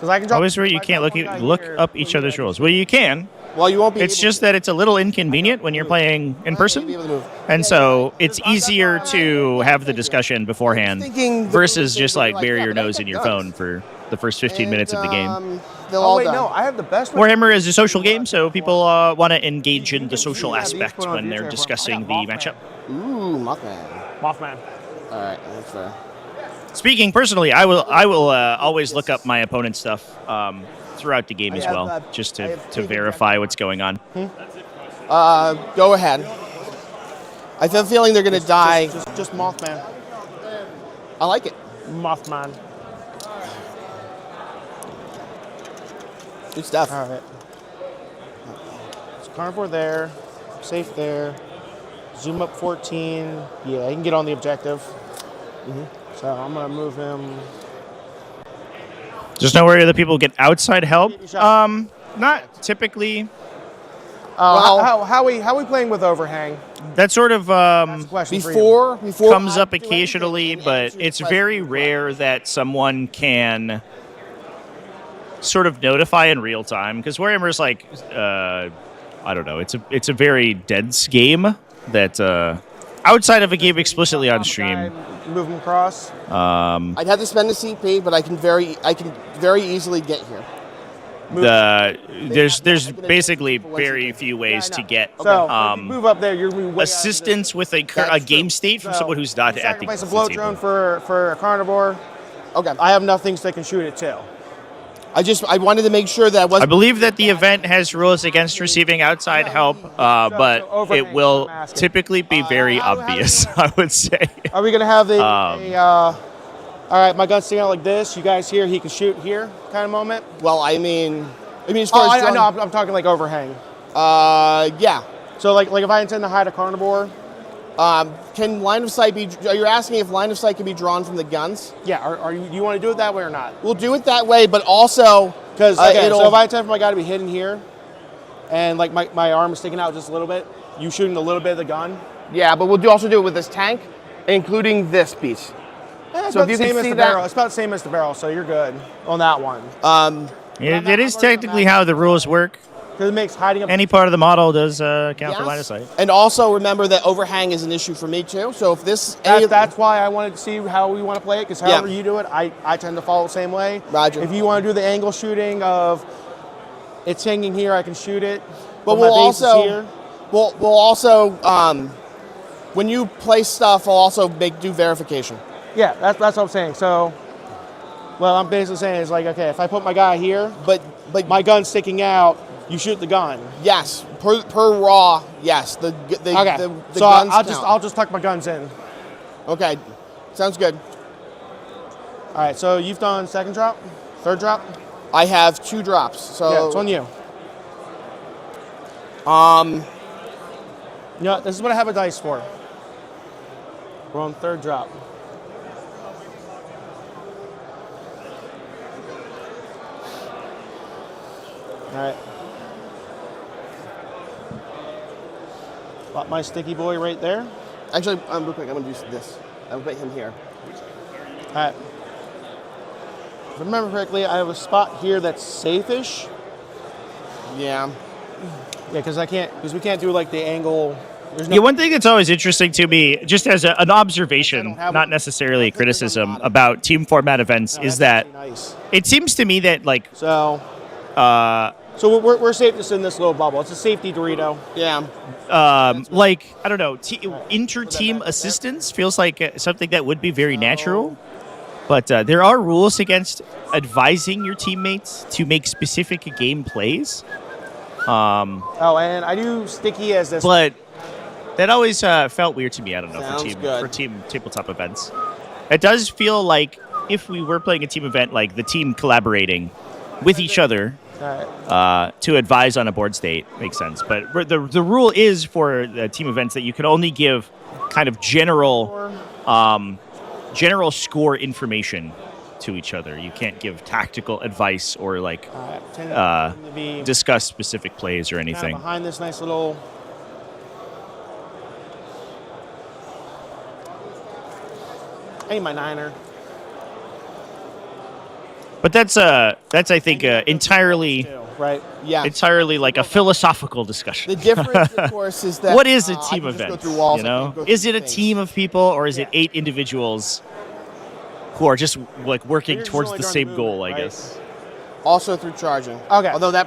I can drop. Always where you can't look up each other's rolls. Well, you can. well, you won't be. It's able just that it's a little inconvenient when you're playing in to be person. able to move. And so it's easier to have the discussion beforehand Thinking versus just like like, bury yeah, your but I nose got in your guns. phone for the first 15 minutes of the game. They'll Oh all wait, die. no, I have the best. Warhammer is a social game, so people want to engage in the social Yeah, these aspect put on when they're Future. discussing I the got matchup. Ooh, Mothman. Mothman. All right, that's fair. Speaking personally, I will always look up my opponent's stuff throughout the game as have, well, just I to have two verify what's going on. Go ahead. I have a feeling they're going to die. Just Mothman. I like it. Mothman. Good stuff. All right. So carnivore there, safe there. Zoom up 14. Yeah, he can get on the objective. So I'm gonna move him. Just know where the people get outside help. Not typically. How we playing with overhang? That sort of That's a question for you. Before comes I up do anything, occasionally, the but answer it's is very question. rare that someone can sort of notify in real time. Because Warhammer's like, I don't know, it's a very dense game that outside of a game explicitly on stream. Move him across. I'd have to spend a CP, but I can very easily get here. There's basically very few ways to get So if you move up there, you're gonna be way assistance with a game state from someone who's not at the sacrifice a blow table. drone for a carnivore. Okay. I have enough things that can shoot it too. I wanted to make sure that I I wasn't. believe that the event has rules against receiving outside help, but overhang it will is what I'm asking. typically be very obvious, I would say. Are we gonna have all right, my gun's sticking out like this. You guys here, he can shoot here, kind of moment. Well, I mean, as far as I know. I'm talking like overhang. yeah. So like if I intend to hide a carnivore. Can line of sight be? Are you asking if line of sight can be drawn from the guns? Yeah. Are you? Do you want to do it that way or not? We'll do it that way, but also Because so if I intend for my guy to be hidden here, and like my arm is sticking out just a little bit, you shooting a little bit of the gun. Yeah, but we'll also do it with this tank, including this piece. So if you can see that, it's about the same as the barrel, so you're good on that one. It is technically how the rules work. Because it makes hiding up. Any part of the model does count for line of sight. And also remember that overhang is an issue for me too. So if this, That's why I wanted to see how we want to play it. Because however you do it, I tend to follow the same way. Roger. If you want to do the angle shooting of it's hanging here, I can shoot it. But we'll also when you place stuff, I'll also do verification. Yeah, that's what I'm saying. So, well, I'm basically saying is like, okay, if I put my guy here, but my gun's sticking out, you shoot the gun. Yes, per raw. Yes, the so guns I'll just tuck my guns in. Okay, sounds good. All right, so you've done second drop, third drop. I have 2 drops. So Yeah, it's on you. You know, this is what I have a dice for. We're on third drop. All right. Got my sticky boy right there. Actually, real quick, I'm gonna do this. I'll put him here. All right. If I remember correctly, I have a spot here that's safe-ish. Yeah. Yeah, because we can't do like the angle. Yeah, one thing that's always interesting to me, just as an observation, not necessarily a criticism about team format events, is that it seems to me that like so we're safe just in this little bubble. It's a safety Dorito. Yeah. like I don't know, inter-team assistance feels like something that would be very natural. But there are rules against advising your teammates to make specific game plays. And I do sticky as this. But that always felt weird to me. I don't know, Sounds for team tabletop events. It does feel like if we were playing a team event, like the team collaborating with each other to advise on a board state makes sense. But the rule is for team events that you can only give kind of general score information to each other. You can't give tactical advice or like discuss specific plays or anything. Behind this nice little. I need my 9er. But that's I think entirely right. Yeah. Entirely like a philosophical discussion. The difference, of course, is that what is a I team can just go event? through walls, You I can know, go through is it a things. team of people or is it 8 individuals who are just like working You're just towards only the during same the goal? movement, I right? guess. Also through charging. Okay. Although that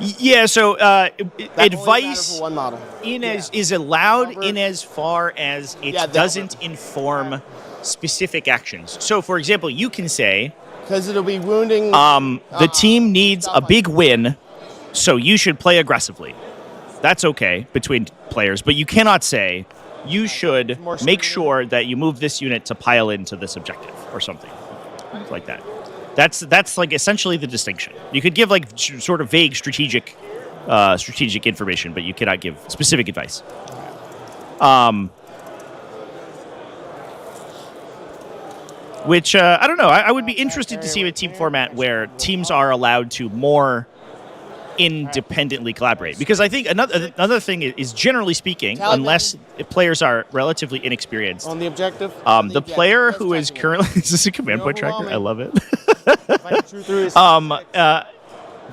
Yeah. So only matters advice for one model. is allowed in as far as it Yeah, that doesn't inform specific actions. So, for example, you can say. Because it'll be wounding. The team needs a big win, so you should play aggressively. That's okay between players, but you cannot say you should make sure that you move this unit to pile into this objective or something like that. That's like essentially the distinction. You could give like sort of vague strategic information, but you cannot give specific advice. Which I don't know. I would be interested to see a team format where teams are allowed to more independently collaborate, because I think another thing is, generally speaking, unless players are relatively inexperienced, On the objective. the player who is currently is this a command point tracker? I love it.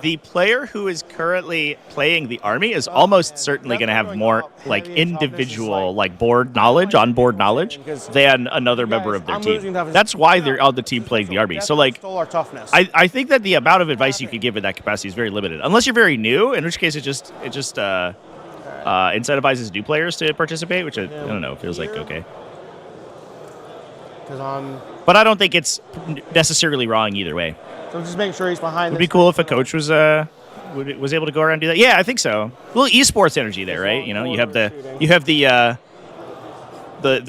The player who is currently playing the army is almost certainly going to have more like individual like onboard knowledge than another member of their team. That's why they're on the team playing the army. So like, I think that the amount of advice you could give in that capacity is very limited, unless you're very new, in which case it just incentivizes new players to participate, which I don't know, feels like okay. But I don't think it's necessarily wrong either way. So just making sure he's behind. It would be cool if a coach was able to go around and do that. Yeah, I think so. A little esports energy there, right? You know, you have the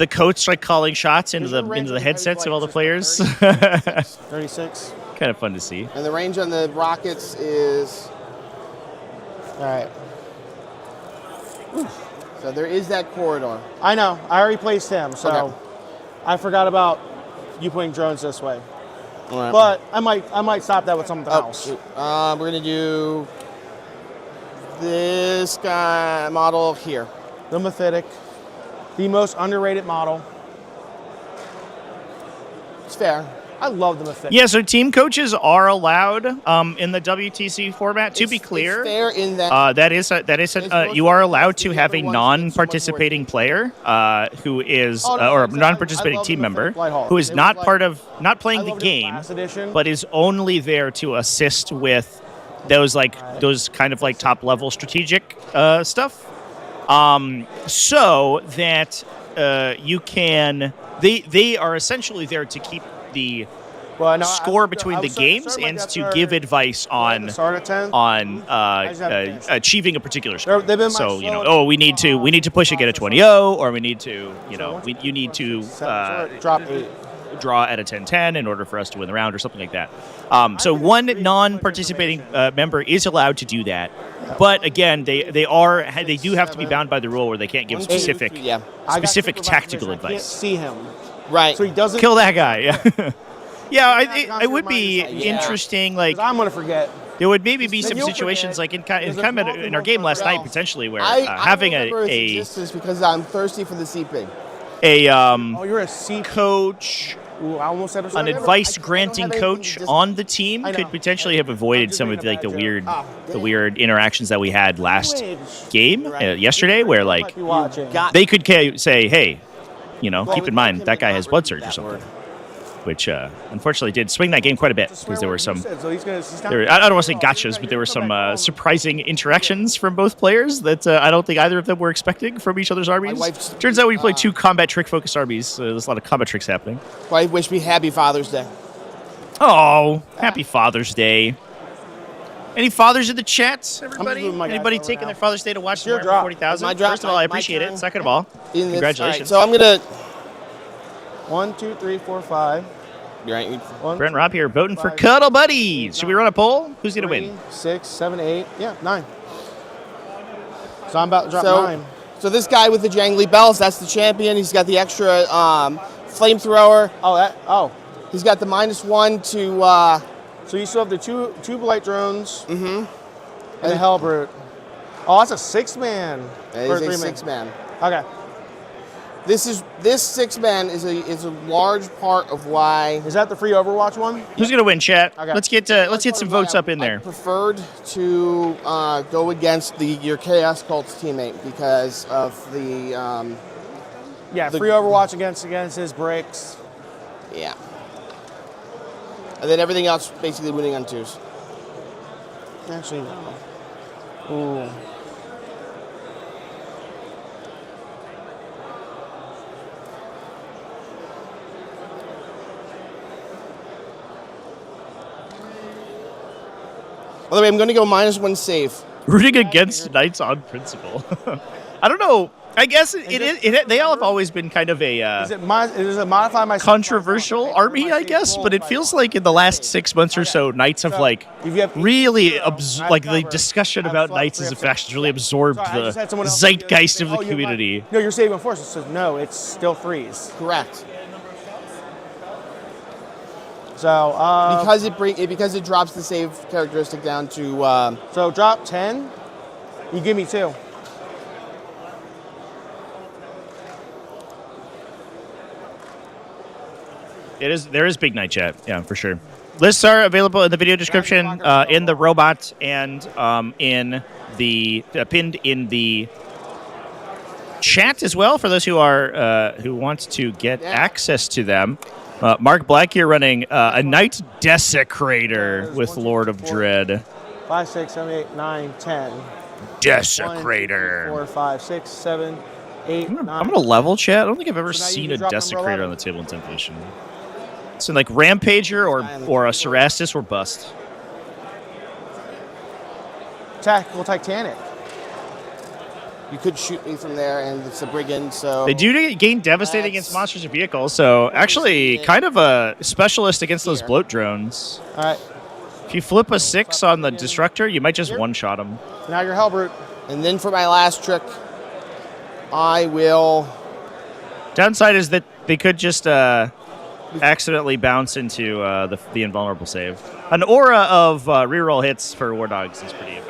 coach like calling shots into the headsets of all the players. 36. Kind of fun to see. And the range on the rockets is... All right. So there is that corridor. I know. I already placed him, so Okay. I forgot about you putting drones this way. All right. But I might stop that with something else. We're going to do this guy model here. The Mephitic, the most underrated model. It's fair. I love the Mephitic. Yeah, so team coaches are allowed in the WTC format. To be clear, it's fair in that you are allowed to have a non-participating player who is or a non-participating team member who is not playing the game, but is only there to assist with those kind of like top level strategic stuff. So that you can they are essentially there to keep the score between the games and to give advice on achieving a draw so we need to push and get a 20-0, or we need to you need to draw at a 10-10 in order for us to win the round or something like that. So one non-participating member is allowed to do that, but again they do have to be bound by the rule where they can't give specific tactical advice. I can't see him. Right. So he doesn't kill that guy. Yeah. Yeah, it would be interesting. Like I'm gonna forget. There would maybe be some situations like in our game last night potentially where having existence because I'm thirsty for the CP. You're a C coach. Ooh, I almost said an advice granting coach on the team could potentially have avoided some of the weird interactions that we had last game yesterday, where like they could say, hey, keep in mind that guy has blood surge or something, which unfortunately did swing that game quite a bit because there were some. I don't want to say gotchas, but there were some surprising interactions from both players that I don't think either of them were expecting from each other's armies. Turns out we played two combat trick focused armies, so there's a lot of combat tricks happening. Wife wished me happy Father's Day. Oh, happy Father's Day. Any fathers in the chat, everybody? Anybody taking their Father's Day to watch Warhammer 40,000? First of all, I appreciate it. Second of all, congratulations. So I'm going to... 1, 2, 3, 4, 5. You're right. Brent Robb here voting for Cuddle Buddies. Should we run a poll? Who's going to win? 6, 7, 8. Yeah, 9. So I'm about to drop 9. So this guy with the jangly bells, that's the champion. He's got the extra flamethrower. He's got the -1 to... So you still have the two blight drones. And the Hellbrute. Oh, that's a 6-man. That is a 6-man. Okay. This 6-man is a large part of why. Is that the free Overwatch one? Who's gonna win, chat? Okay. Let's get some votes up in there. I preferred to go against your Chaos Cults teammate because of the. Free Overwatch against his bricks. Yeah. And then everything else basically winning on 2s. Actually, no. Ooh. By the way, I'm going to go -1 save Rooting against knights on principle. I don't know. I guess they all have always been kind of a Does it modify my controversial army, I guess, but it feels like in the last 6 months or so, knights have like really like the discussion about knights as a faction has really absorbed the zeitgeist of the community. No, you're saving forces. So no, it's still freeze. Correct. So because it drops the save characteristic down to so drop 10. You give me 2. There is big knight chat, yeah, for sure. Lists are available in the video description, in the robot, and in the pinned in the chat as well for those who are who want to get access to them. Mark Black here running a Knight Desecrator with Lord of Dread. 5, 6, 7, 8, 9, 10. Desecrator. 1, 2, 3, 4, 5, 6, 7, 8, 9. I'm gonna level chat. I don't think I've ever So now you seen can a drop number Desecrator 11. on the table in 10th edition. So like Rampager or a Cerastus or bust. Tactical Titanic. you could shoot me from there, and it's a brigand. So They do gain devastating against monsters and vehicles, so actually kind of a specialist against those bloat drones. All right. If you flip a 6 on the destructor, you might just one-shot him. Now you're Hellbrute. And then for my last trick, I will. Downside is that they could just accidentally bounce into the invulnerable save. An aura of reroll hits for War Dogs is pretty effective.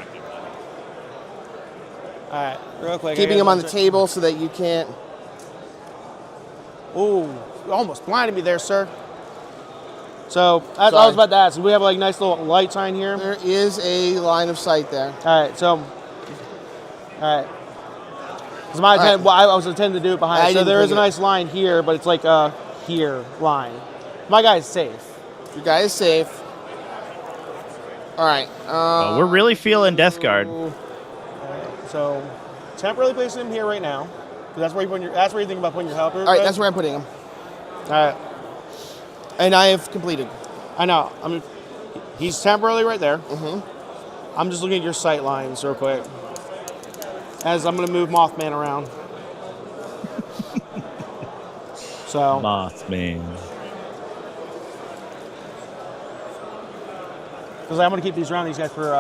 All right, real quick. Keeping them on the table so that you can't. Ooh, you almost blinded me there, sir. So as I was about to ask, we have like nice little light sign here. There is a line of sight there. All right, so. All right. It's my intent. Well, I was intending to do it behind. So there is a nice line here, but it's like a here line. My guy's safe. Your guy is safe. All right. We're really feeling Death Guard. So temporarily placing him here right now. That's where that's where you think about putting your helper. All right, that's where I'm putting him. All right. And I have completed. I know. He's temporarily right there. I'm just looking at your sight lines real quick. As I'm going to move Mothman around. So. Mothman. Because I'm going to keep these around these guys for,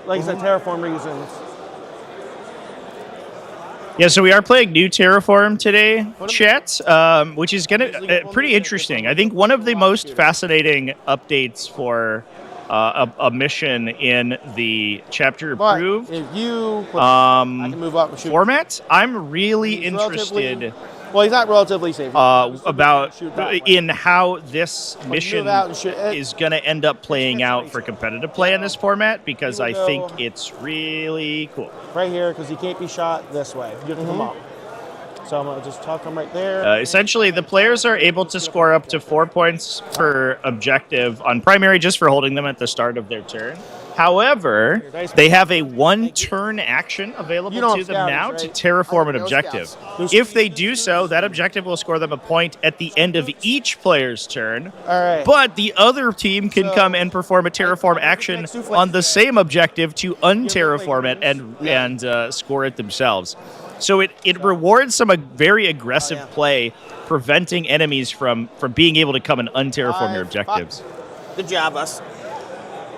like I said, terraform reasons. Yeah, so we are playing new Terraform today, chat, which is gonna pretty interesting. I think one of the most fascinating updates for a mission in the chapter approved if you, I can move up and shoot. format. I'm really interested. Well, he's not relatively safe. About in how this mission and is going to end up playing out for competitive play in this format, because I think it's really cool. Right here, because he can't be shot this way. You have to come up. So I'm going to just tuck him right there. Essentially, the players are able to score up to 4 points per objective on primary just for holding them at the start of their turn. However, they have a one-turn action available to them now to terraform an objective. If they do so, that objective will score them a point at the end of each player's turn. But the other team can come and perform a terraform action on the same objective to unterraform it and score it themselves. So it rewards some very aggressive play, preventing enemies from being able to come and unterraform your objectives. Good job, us.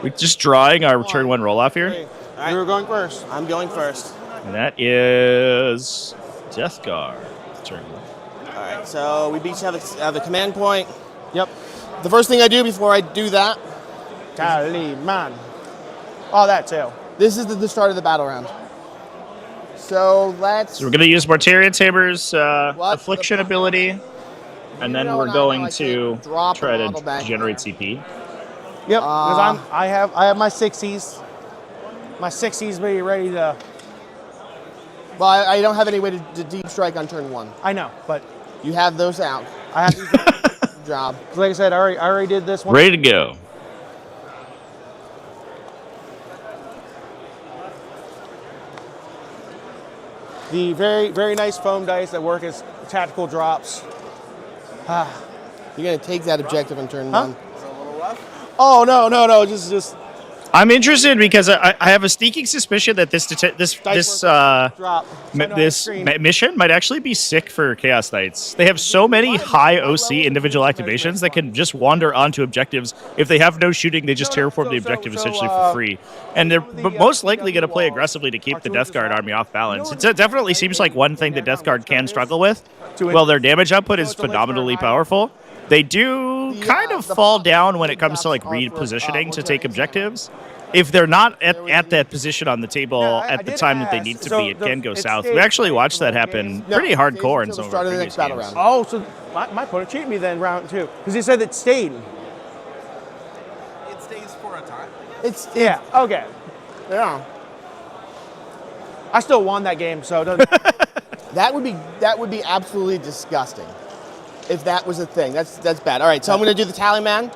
We're just drawing our turn 1 roll off here. All right. You're going first. I'm going first. And that is Death Guard. Turn 1. All right, so we each have a command point. Yep. The first thing I do before I do that. Golly, man. Oh, that too. This is the start of the battle round. So let's. So we're going to use Mortarian Saber's Affliction ability, and then we're going to try to generate CP. Yep, because I have my 60s. My 60s be ready to. Well, I don't have any way to deep strike on turn 1. I know, but you have those out. I have these job. Like I said, I already did this one. Ready to go. The very, very nice foam dice that work as tactical drops. You're gonna take that objective on turn 1. Oh no, just I'm interested because I have a sneaking suspicion that this mission might actually be sick for Chaos Knights. They have so many high OC individual activations that can just wander onto objectives. If they have no shooting, they just terraform the objective essentially for free. And they're most likely going to play aggressively to keep the Death Guard army off balance. It definitely seems like one thing the Death Guard can struggle with. Well, their damage output is phenomenally powerful. They do kind of fall down when it comes to like repositioning to take objectives. If they're not at that position on the table at the time that they need to be, it can go south. We actually watched that happen pretty hardcore in some of our previous games. Oh, so my opponent cheated me then round 2 because he said it stayed. It stays for a time. Yeah. Okay. Yeah. I still won that game, so it doesn't. That would be absolutely disgusting if that was a thing. That's bad. All right, so I'm going to do the tally man.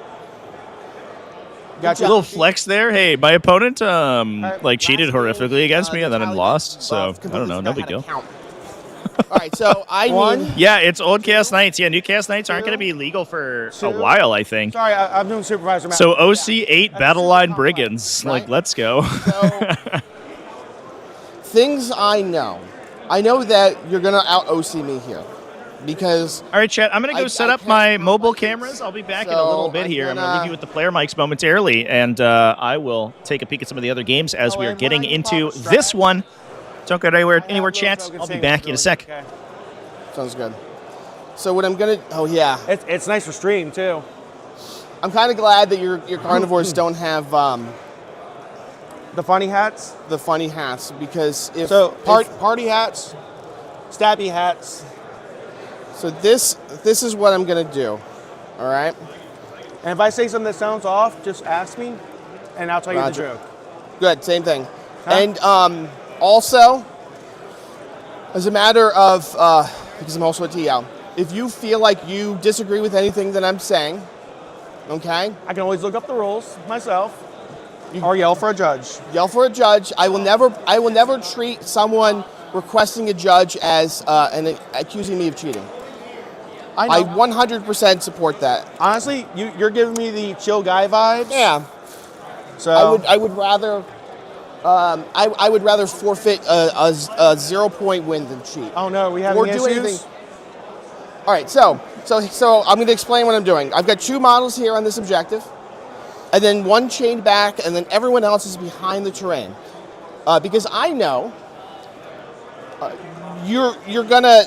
Got a little flex there. Hey, my opponent like cheated horrifically against me and then I lost. So I don't know, no big deal. All right, so I need. Yeah, it's old Chaos Knights. Yeah, new Chaos Knights aren't going to be legal for a while, I think. Sorry, I'm doing supervisor. So OC8 Battle Line Brigands. Like, let's go. So, things I know. I know that you're going to out OC me here. Because all right, chat, I'm going to go set up my mobile cameras. I'll be back in a little bit here. I'm going to leave you with the player mics momentarily, and I will take a peek at some of the other games as we are getting into this one. Don't go anywhere, chat. I'll be back in a sec. Okay. Sounds good. So what I'm going to... Oh, yeah. It's nice for stream, too. I'm kind of glad that your carnivores don't have... the funny hats? The funny hats, because if... So, party hats, stabby hats... So this is what I'm going to do, all right? And if I say something that sounds off, just ask me, and I'll tell you the joke. Good, same thing. Huh? And also, as a matter of, because I'm also a TL, if you feel like you disagree with anything that I'm saying, okay? I can always look up the rules myself, or yell for a judge. Yell for a judge. I will never treat someone requesting a judge as and accusing me of cheating. I 100% support that. Honestly, you're giving me the chill guy vibes. Yeah. So I would rather I would rather forfeit a 0-point win than cheat. Oh no, we have any issues? All right, so I'm going to explain what I'm doing. I've got 2 models here on this objective, and then 1 chained back, and then everyone else is behind the terrain, because I know you're gonna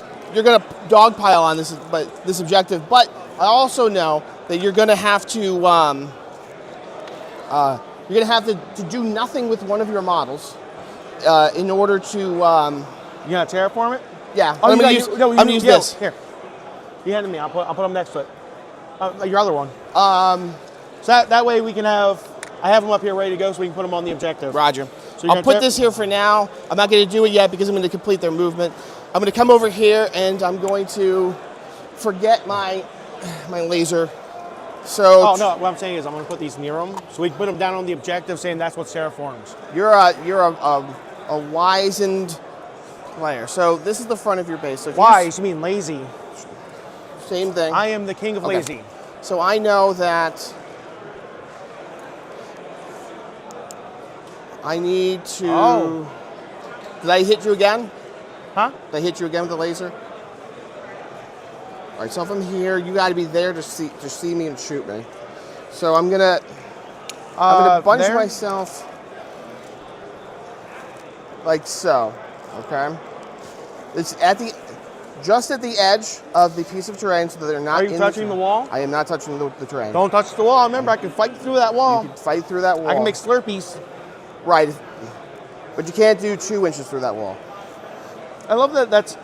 dogpile on this objective, but I also know that you're gonna have to do nothing with one of your models in order to. You gonna terraform it? Yeah. Oh, I'm gonna use this. Here, you hand it to me. I'll put them next to it. Your other one. So that way we can have. I have them up here ready to go, so we can put them on the objective. Roger. So I'll put this here for now. I'm not going to do it yet because I'm going to complete their movement. I'm going to come over here and I'm going to forget my laser. So. Oh no! What I'm saying is I'm going to put these near them, so we can put them down on the objective, saying that's what terraforms. You're a wizened player. So this is the front of your base. So wise? You mean lazy? Same thing. I am the king of lazy. So I know that. I need to... Oh. Did I hit you again? Huh? Did I hit you again with the laser? All right, so if I'm here, you got to be there to see me and shoot me. So I'm gonna bunch myself like so. Okay. It's just at the edge of the piece of terrain, so that they're not. Are you touching the wall? I am not touching the terrain. Don't touch the wall. Remember, I can fight through that wall. You can fight through that wall. I can make Slurpees. Right, but you can't do 2 inches through that wall. I love that. That's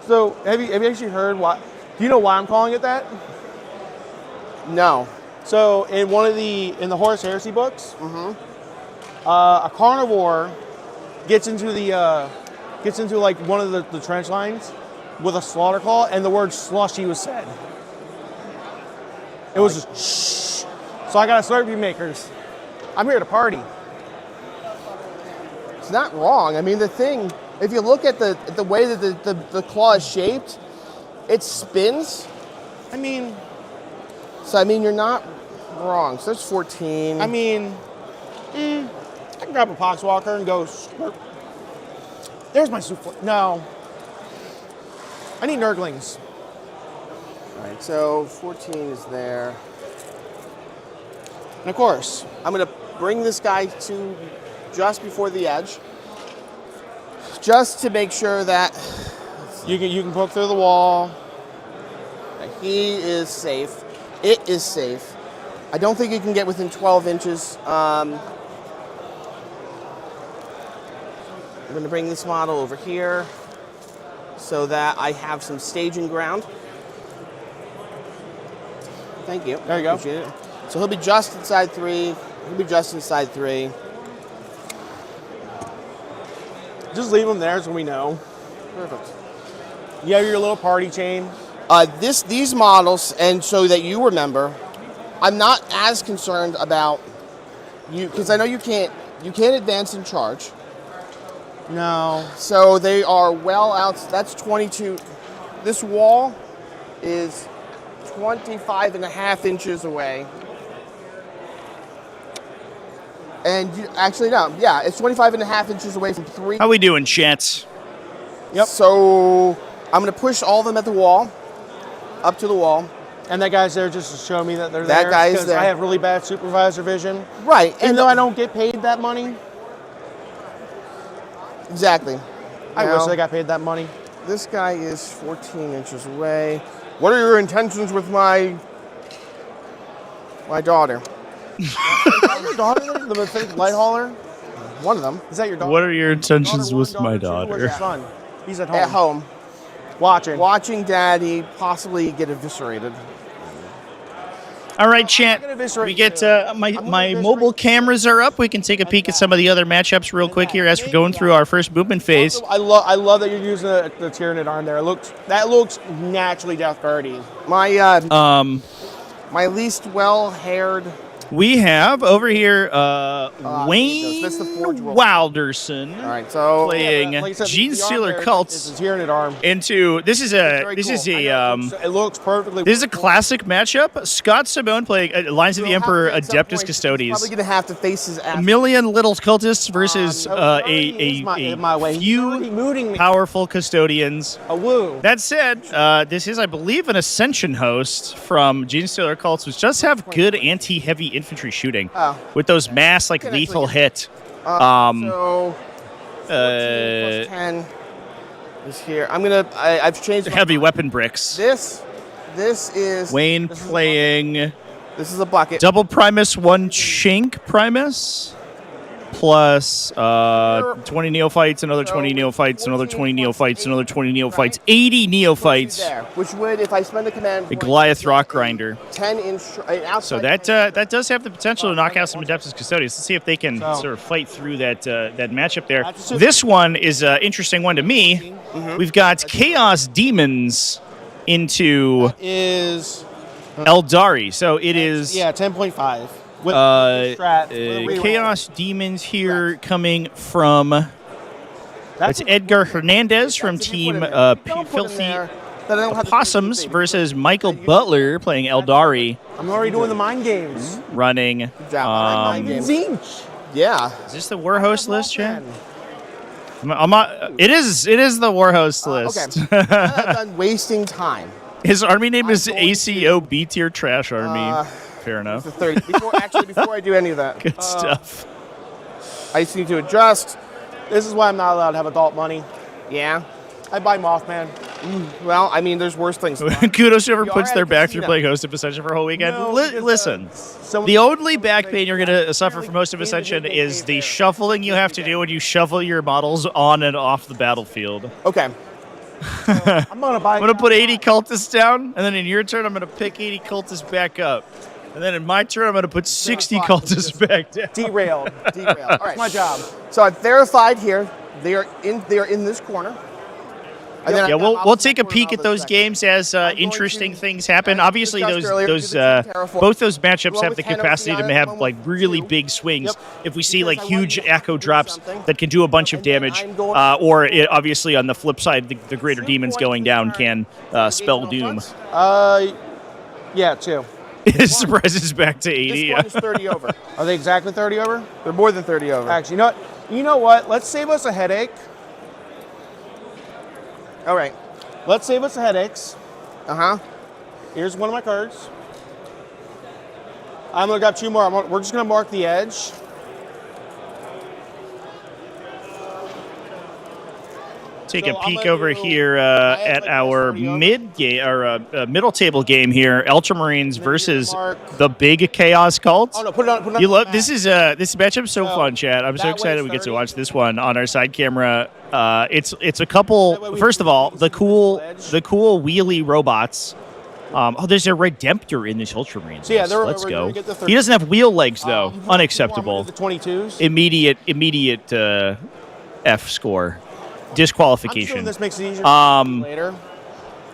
so. Have you actually heard why? Do you know why I'm calling it that? No. So in the Horus Heresy books, a carnivore gets into like one of the trench lines with a slaughter call, and the word slushy was said. It was just shh. So I got a Slurpee makers. I'm here to party. It's not wrong. I mean, the thing, if you look at the way that the claw is shaped, it spins. I mean, so I mean, you're not wrong. So there's 14. I mean, grab a Poxwalker and go. Slurp. There's my souffle. No. I need Nurglings. All right, so 14 is there. And of course, I'm going to bring this guy to just before the edge, just to make sure that you can poke through the wall. He is safe. It is safe. I don't think you can get within 12 inches. I'm going to bring this model over here so that I have some staging ground. Thank you. There you go. Appreciate it. So he'll be just inside 3. He'll be just inside 3. Just leave him there so we know. Perfect. You have your little party chain. These models, and so that you remember, I'm not as concerned about you because I know you can't advance and charge. No. So they are well out. That's 22. This wall is 25 and a half inches away. And actually, no. Yeah, it's 25 and a half inches away from 3. How we doing, chance? Yep. So I'm going to push all of them at the wall, up to the wall. And that guy's there just to show me that they're there. That guy's because there. I have really bad supervisor vision. Right. Even though I don't get paid that money. Exactly. I Now, wish I got paid that money. This guy is 14 inches away. What are your intentions with my daughter? Your daughter, the pathetic light hauler? One of them. Is that your daughter? What are your intentions Daughter one, with my daughter two? Where's daughter? your son? He's at home. At home. Watching Daddy possibly get eviscerated. All right, chat. I'm gonna eviscerate We get you. my mobile cameras are up. We can take a peek at some of the other matchups real quick here as we're going through our first movement phase. I love that you're using the Tyranid arm there. That looks naturally Death Guardy. My least well-haired. We have over here Wayne That's the Forge Roll. Wilderson All right, so playing Like I said, Gene the arm Stealer there Cults is a Tyranid arm. into this is a very this cool. is I a It looks perfectly. this is a classic matchup. Scott Simone playing Lines of the We'll have Emperor to, at some Adeptus point, he's Custodes. Probably gonna have to face his ass. A million little cultists versus my way. He's already few mooting me. powerful custodians. A woo. That said, this is, I believe, an Ascension host from Gene Stealer Cults, which does have good anti-heavy infantry shooting with those mass like Can lethal actually- hit. So 14 plus 10 is here. I've changed Heavy weapon bricks. This is Wayne playing this is a bucket. double Primus, one Chink Primus, plus 20 neophytes, another 20 neophytes, another 20 neophytes, another 20 neophytes, 80 neophytes, There, which would, if I spend a command a point, Goliath Rock Grinder. 10 inch outside. So that does have the potential to knock out some Adeptus Custodians. Let's see if they can sort of fight through that matchup there. This one is an interesting one to me. We've got Chaos Demons into Is Eldari. So it is 10.5. With strat. Chaos Demons here coming from it's Edgar Hernandez from Team Filthy Possums versus Michael Butler playing Eldari, I'm already doing the mind games. running. Zinch. Yeah. Is this the Warhost list, Chan? It is the Warhost list. Okay. I'm done wasting time. His army name is I'm going ACO B tier trash army. Fair enough. The 30. Before I do any of that, Good stuff. I just need to adjust. This is why I'm not allowed to have adult money. Yeah. I buy Mothman. Well, I mean, there's worse things. to buy. Kudos to whoever You puts are their at a back through casino. playing Host of Ascension for a whole weekend. No, because, Listen, someone- the only back pain you're going to suffer for most of Ascension is the shuffling you have to do when you shuffle your models on and off the battlefield. Okay. I'm gonna buy. I'm going to put 80 cultists down, and then in your turn, I'm going to pick 80 cultists back up. And then in my turn, I'm going to put 60 cultists back down. derailed. All right. That's my job. So I've verified here. They are in this corner. And then Yeah, I've got we'll take a opposite peek corner at those on games as going interesting to- things happen. as Obviously, discussed those earlier, those do the team Terraform. both those matchups Roll have with the 10 capacity to OCI, have one like with really 2. big swings. Yep. If we see Because like I huge want to echo do drops something. that can do a bunch of And then damage, I'm going- or obviously on the flip side, the greater demons going down can spell doom. Yeah, 2. His surprises back to 80. This Yeah. one is 30 over. Are they exactly 30 over? They're more than 30 over. Actually, you know what? Let's save us a headache. All right. Let's save us the headaches. Uh-huh. Here's one of my cards. I'm gonna grab 2 more. We're just gonna mark the edge. Take So a I'm peek gonna over do- here I have at like our this 30 over. middle table game here. Ultramarines versus mark. the big Chaos Cult. Oh no, put it on. Put it on You the love map. this matchup's so So, fun, Chad. I'm so that excited way we it's get to 30. watch this one on our side camera. It's a That way couple. we First can of all, see the cool the wheelie robots. There's a Redemptor in this Ultramarine. So yeah, list. we're Let's gonna go. get the He doesn't have wheel legs though. I'm Unacceptable. gonna get the 22s. Immediate F score. I'm Disqualification. assuming this makes it easier later.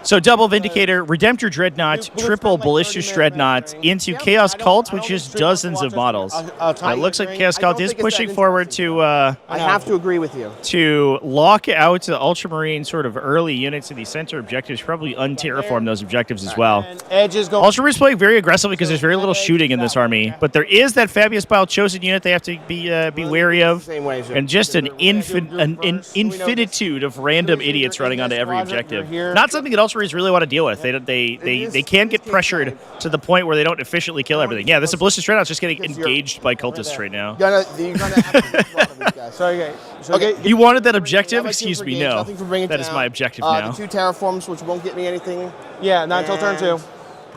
So double Vindicator, Redemptor Dreadnought, Dude, we'll triple spend like Ballistus 30 minutes Dreadnought measuring. into Yeah, Chaos I don't- Cult, I don't which think is Strict will dozens watch of this. models. I'll It looks like measuring. Chaos I Cult don't is think it's that pushing forward interesting. to I have to agree with you. lock out the Ultramarine sort of early units in the center objectives, probably unterraform those objectives as well. And edges go. Ultramarines playing very aggressively because there's very little shooting in this army, but there is that Fabius Bile chosen unit they have to be wary of, Same way as you. and just an infinitude of random idiots running onto every objective. Not something that Ultramarines really want to deal with. They can get pressured to the point where they don't efficiently kill everything. Yeah, this Ballistus Dreadnought's just getting engaged by cultists right now. You're gonna have to beat a lot of these guys. So, okay. So Okay. get- You wanted that Not objective? my team Excuse for me, games, no. nothing for bringing That is down. my objective now. The 2 terraforms, which won't get me anything. yeah, not until turn 2.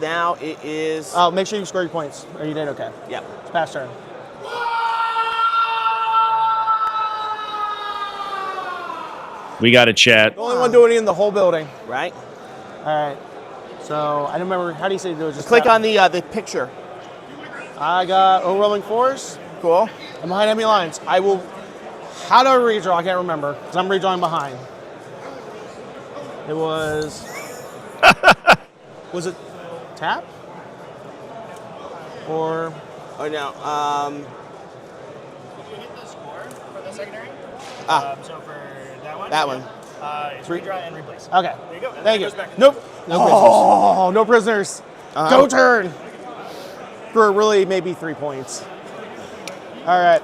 Now it is. Oh, make sure you score your points. Or you did okay. Yep. It's past turn. We got to chat. The only one doing it in the whole building. Right. All right. So I don't remember. How do you say do it? Just Click tap. on the picture. I got overwhelming force. Cool. I'm behind enemy lines. I will. How do I redraw? I can't remember because I'm redrawing behind. It was. Was it tap? Or Oh no. Did you hit the score for the secondary? So for that one? That one. It's redraw and replace. okay. There you go. Thank you. Nope. No prisoners. Go turn. For really maybe 3 points. All right.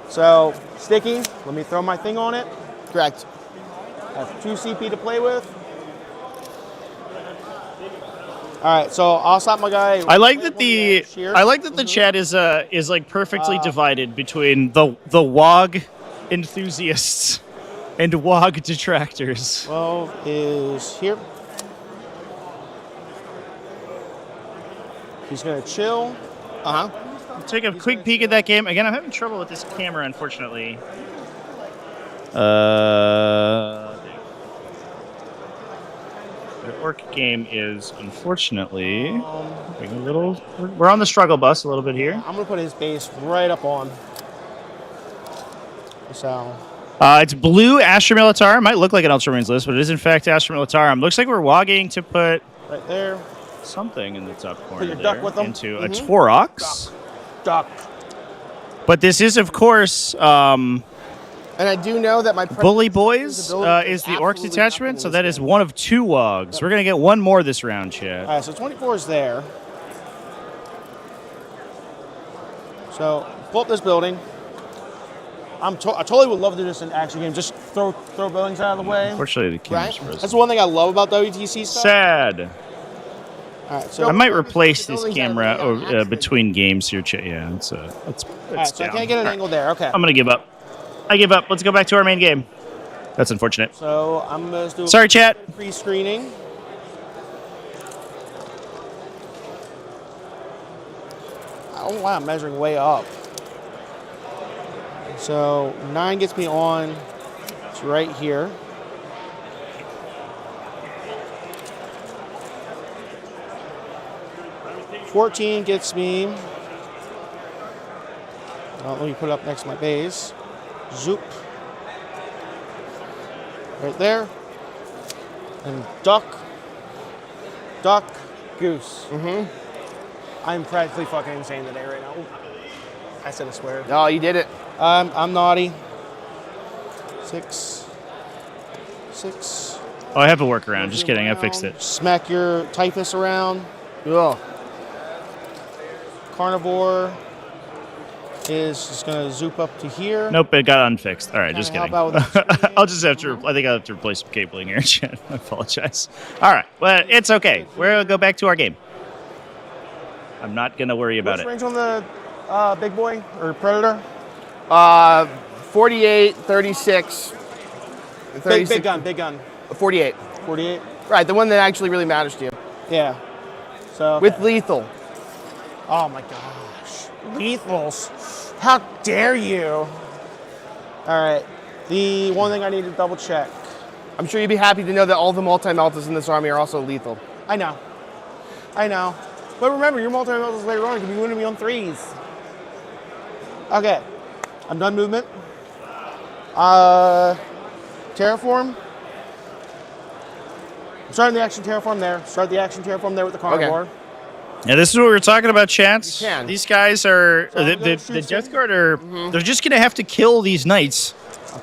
So sticky. Let me throw my thing on it. Correct. I have 2 CP to play with. All right, so I'll stop my guy. I like that the chat is like perfectly divided between the WOG enthusiasts and WOG detractors. 12 is here. He's gonna chill. Take a quick peek at that game. Again, I'm having trouble with this camera, unfortunately. The Orc game is unfortunately being a little. We're on the struggle bus a little bit here. I'm gonna put his base right up on. So It's blue Astra Militarum. Might look like an Ultramarines list, but it is in fact Astra Militarum. Looks like we're wogging to put right there. something in the top corner your duck there with them. into a Torox. Duck. But this is, of course, And I do know that my Bully Boys is the Orcs detachment, so that is one of 2 wogs. We're going to get one more this round, Chad. All right, so 24 is there. So pull up this building. I totally would love to do this in action game. Just throw buildings out of the way. Unfortunately, the camera's Right. frozen. That's the one thing I love about WTC stuff. Sad. All right, so I might replace this buildings out of camera the way on accident. between games here, Chad. Yeah, it's all right, so I down. can't get an All right. angle there. Okay. I'm going to give up. I give up. Let's go back to our main game. That's unfortunate. So I'm gonna do Sorry, chat. pre-screening. I don't know why I'm measuring way up. So 9 gets me on to right here. $14 gets me. Let me put it up next to my base. Zoop. Right there. And duck, goose. I'm practically fucking insane today right now. Ooh. I said I swear. No, you did it. I'm naughty. 6, Oh, I have a workaround. Just kidding. I fixed it. Smack your typhus around. Ugh. Carnivore is just going to zoop up to here. Nope, it got unfixed. All right, Kinda just kidding. help out with the I'll just have to. I think I'll have to replace some cabling here. I apologize. All right, well, it's okay. We'll go back to our game. I'm not going to worry about What's it. range on the big boy or predator? 48, 36. 36 Big gun. 48. 48. Right, the one that actually really matters to you. Yeah. So With lethal. oh my gosh, lethals! How dare you? All right. The one thing I need to double check. I'm sure you'd be happy to know that all the multi-meltas in this army are also lethal. I know. But remember, your multi-meltas later on can be winning me on 3s. Okay. I'm done movement. Terraform. I'm starting the action terraform there. Start the action terraform there with the carnivore. Yeah, this is what we were talking about, chats. You can. These guys are the Death Guard are. They're just gonna have to kill these knights.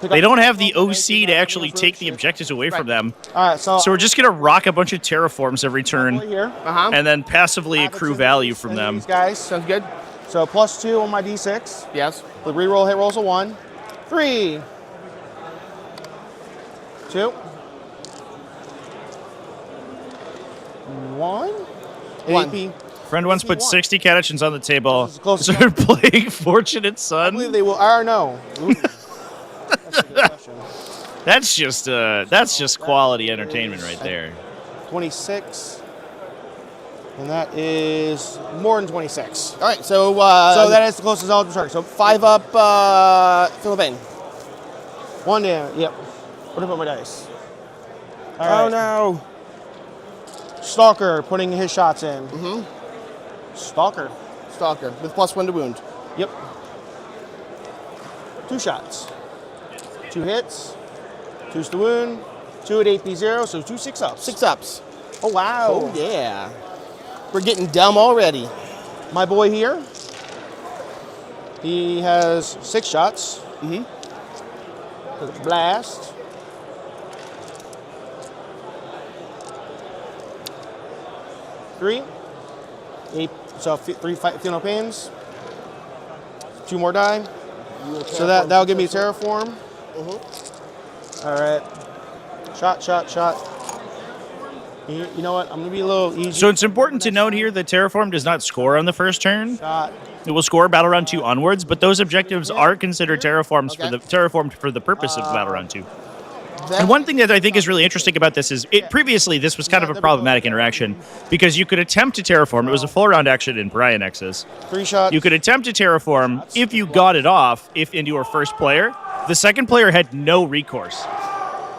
They don't have the OC to actually take the objectives away from them. All right, so So we're just gonna rock a bunch of terraforms every turn, here. and then passively accrue value from them. These guys. Sounds good? So +2 on my d6. Yes. The reroll hit rolls a 1. 3. 2. 1. One. AP. Friend once put 60 catechins on the table. This is close So they're playing Fortunate I Son. believe they will. I don't know. Ooh. That's a good question. That's just quality entertainment right there. 26. And that is more than 26. All right, so So that is the closest eligible target. So 5 up Philippine. 1 down. Yep. Where do I put my dice? All Oh right. no. Stalker putting his shots in. Stalker. Stalker with +1 to wound. Yep. 2 shots. 2 hits. 2's the wound. 2 at AP0, so 2 6-ups. 6 ups. Oh, wow. Oh yeah. We're getting dumb already. My boy here, he has 6 shots. Blast. Three. So 3 final pains. 2 more die. So that'll give me terraform. All right. Shot. You know what? I'm gonna be a little easy. So it's important to note here that Terraform does not score on the first turn. Shot. It will score Battle Round 2 onwards, but those objectives are considered terraformed for the purpose of Battle Round 2. And one thing that I think is really interesting about this is, previously this was kind of a problematic interaction because you could attempt to terraform. It was a full round action in Brian X's. 3 shots. You could attempt to terraform if you got it off, if into your first player. The second player had no recourse.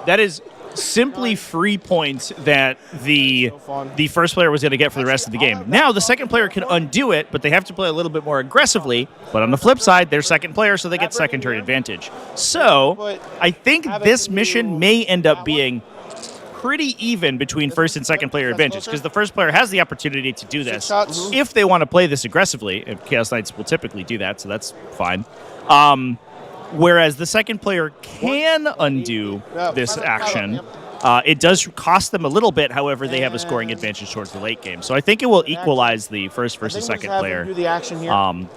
That is simply free points that the first player was going to get for the rest of the game. Now the second player can undo it, but they have to play a little bit more aggressively. But on the flip side, they're second player, so they get second turn advantage. So I think this mission may end up being pretty even between first and second player advantage, because the first player has the opportunity to do this if they want to play this aggressively. And Chaos Knights will typically do that, so that's fine. Whereas the second player can undo this action. It does cost them a little bit, however, they have a scoring advantage towards the late game. So I think it will equalize the first versus second player do the action here.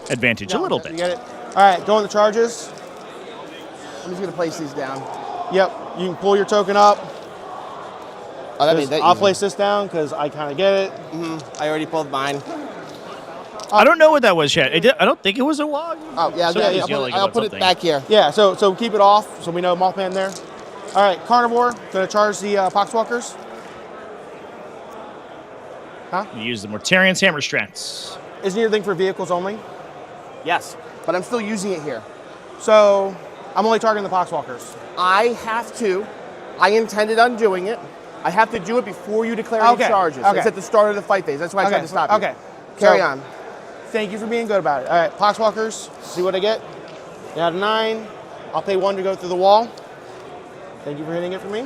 advantage a little bit. You get it? All right, go on the charges. I'm just gonna place these down. Yep, you can pull your token up. Oh, that made that I'll easy. place this down because I kind of get it. I already pulled mine. I don't know what that was yet. I don't think it was a log. Oh yeah, Somebody yeah. was yelling I'll about put it something. back here. Yeah, so keep it off so we know Mothman there. All right, Carnivore, gonna charge the Poxwalkers. You use the Mortarian's Hammer Strats. Isn't your thing for vehicles only? Yes, but I'm still using it here. So I'm only targeting the Poxwalkers. I intended on doing it. I have to do it before you declare any charges. Okay. It's at the start of the fight phase. That's why I tried to stop you. Okay. Carry So, on. Thank you for being good about it. All right, Poxwalkers, see what I get. Down to 9. I'll pay 1 to go through the wall. Thank you for hitting it for me.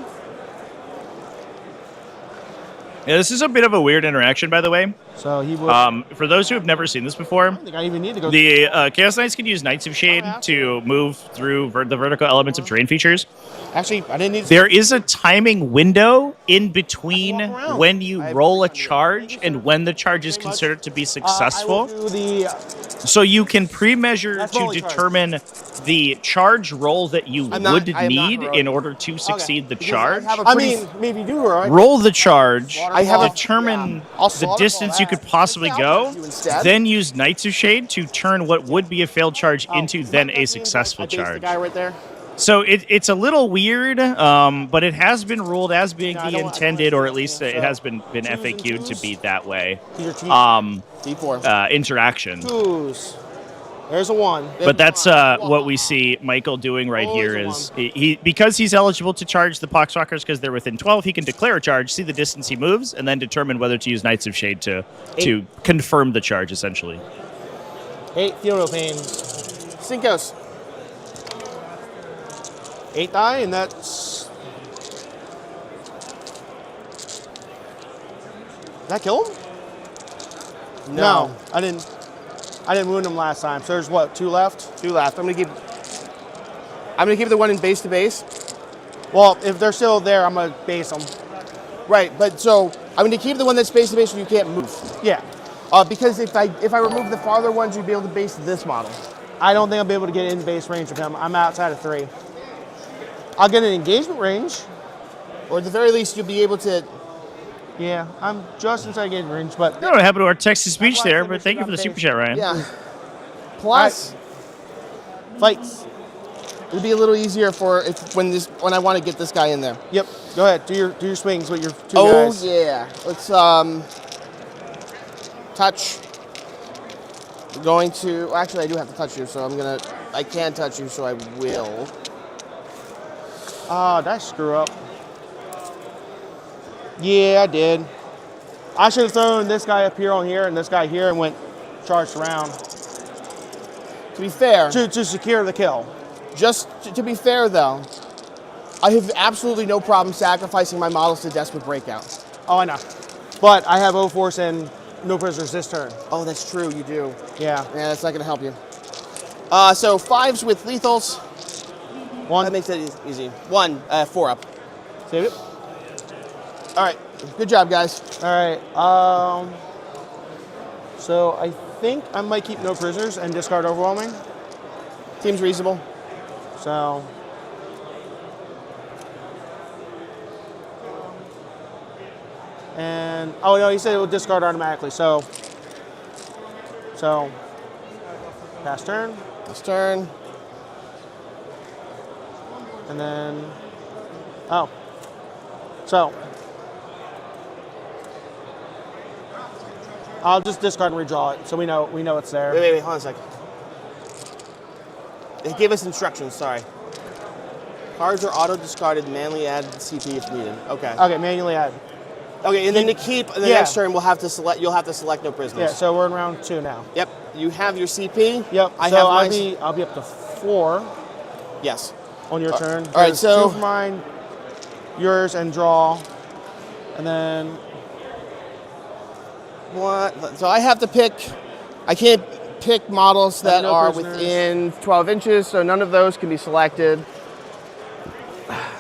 Yeah, this is a bit of a weird interaction, by the way. So he would. For those who have never seen this before, I don't think I even need to go. the Chaos Knights can use Knights of Shade to move through the vertical elements of terrain features. Actually, I didn't need. There is a timing window in between when you roll a charge and when the charge is considered to be successful. I will do So you can pre-measure That's to rolling charge. determine the charge roll that you I am not need heroic. in order to succeed the charge. I mean, maybe do right. Roll the charge, I have a- determine I'll the slaughter distance all you that. could possibly I'll go, charge you instead. then use Knights of Shade to turn what would be a failed charge into then a successful I based the charge. guy right there. So it's a little weird, but it has been ruled as being No, I the don't- intended, or at least it has been Twos and FAQ'd to twos. be that way. These are cheap. D4. Interaction. Twos. There's a 1. But that's what we see Michael doing right here is he because he's eligible to charge the Poxwalkers because they're within 12, he can declare a charge, see the distance he moves, and then determine whether to use Knights of Shade to confirm the charge, essentially. 8 field pains. Cincos. 8 die, and that's. Did that kill him? No, I didn't. I didn't wound him last time. So there's what, 2 left? 2 left. I'm gonna keep the one in base to base. Well, if they're still there, I'm gonna base them. Right, but so I'm gonna keep the one that's base to base so you can't move. Yeah. Because if I remove the farther ones, you'd be able to base this model. I don't think I'll be able to get in base range of him. I'm outside of 3. I'll get an engagement range. Or at the very least, you'll be able to. Yeah, I'm just inside engagement range, but I don't know what happened to our text-to-speech That's why I there, said but we thank you should for the update. super chat, Ryan. Yeah. Plus, fights. it'd be a little easier when I want to get this guy in there. Yep. Go ahead. Do your swings with your 2 Oh guys. yeah. Let's touch. We're going to. Actually, I do have to touch you, so I can touch you, so I will. Oh, did I screw up? Yeah, I did. I should have thrown this guy up here on here and this guy here and went charged around To be fair, to secure the kill. just to be fair though, I have absolutely no problem sacrificing my models to Desperate Breakout. Oh, I know. But I have O-Force and no prisoners this turn. Oh, that's true. You do. Yeah. Yeah, that's not going to help you. So 5s with lethals. 1. That makes it easy. 1, 4 up. Save it. All right. Good job, guys. All right. So I think I might keep no prisoners and discard overwhelming. Seems reasonable. So. And oh no, he said it would discard automatically. So pass turn, This turn. and then so I'll just discard and redraw it, so we know it's there. Wait. Hold on a second. It gave us instructions. Sorry. Cards are auto discarded. Manually add CP if needed. Okay. Okay, manually add. Okay, and then to keep the Yeah. next turn, we'll have to select. You'll have to select no prisoners. Yeah, so we're in round 2 now. Yep. You have your CP. Yep. I so have I'll be up to 4 Yes. on your turn. all right, There's so- 2 for mine, yours, and draw, and then What? So I have to pick. I can't pick models that no are prisoners. within 12 inches, so none of those can be selected.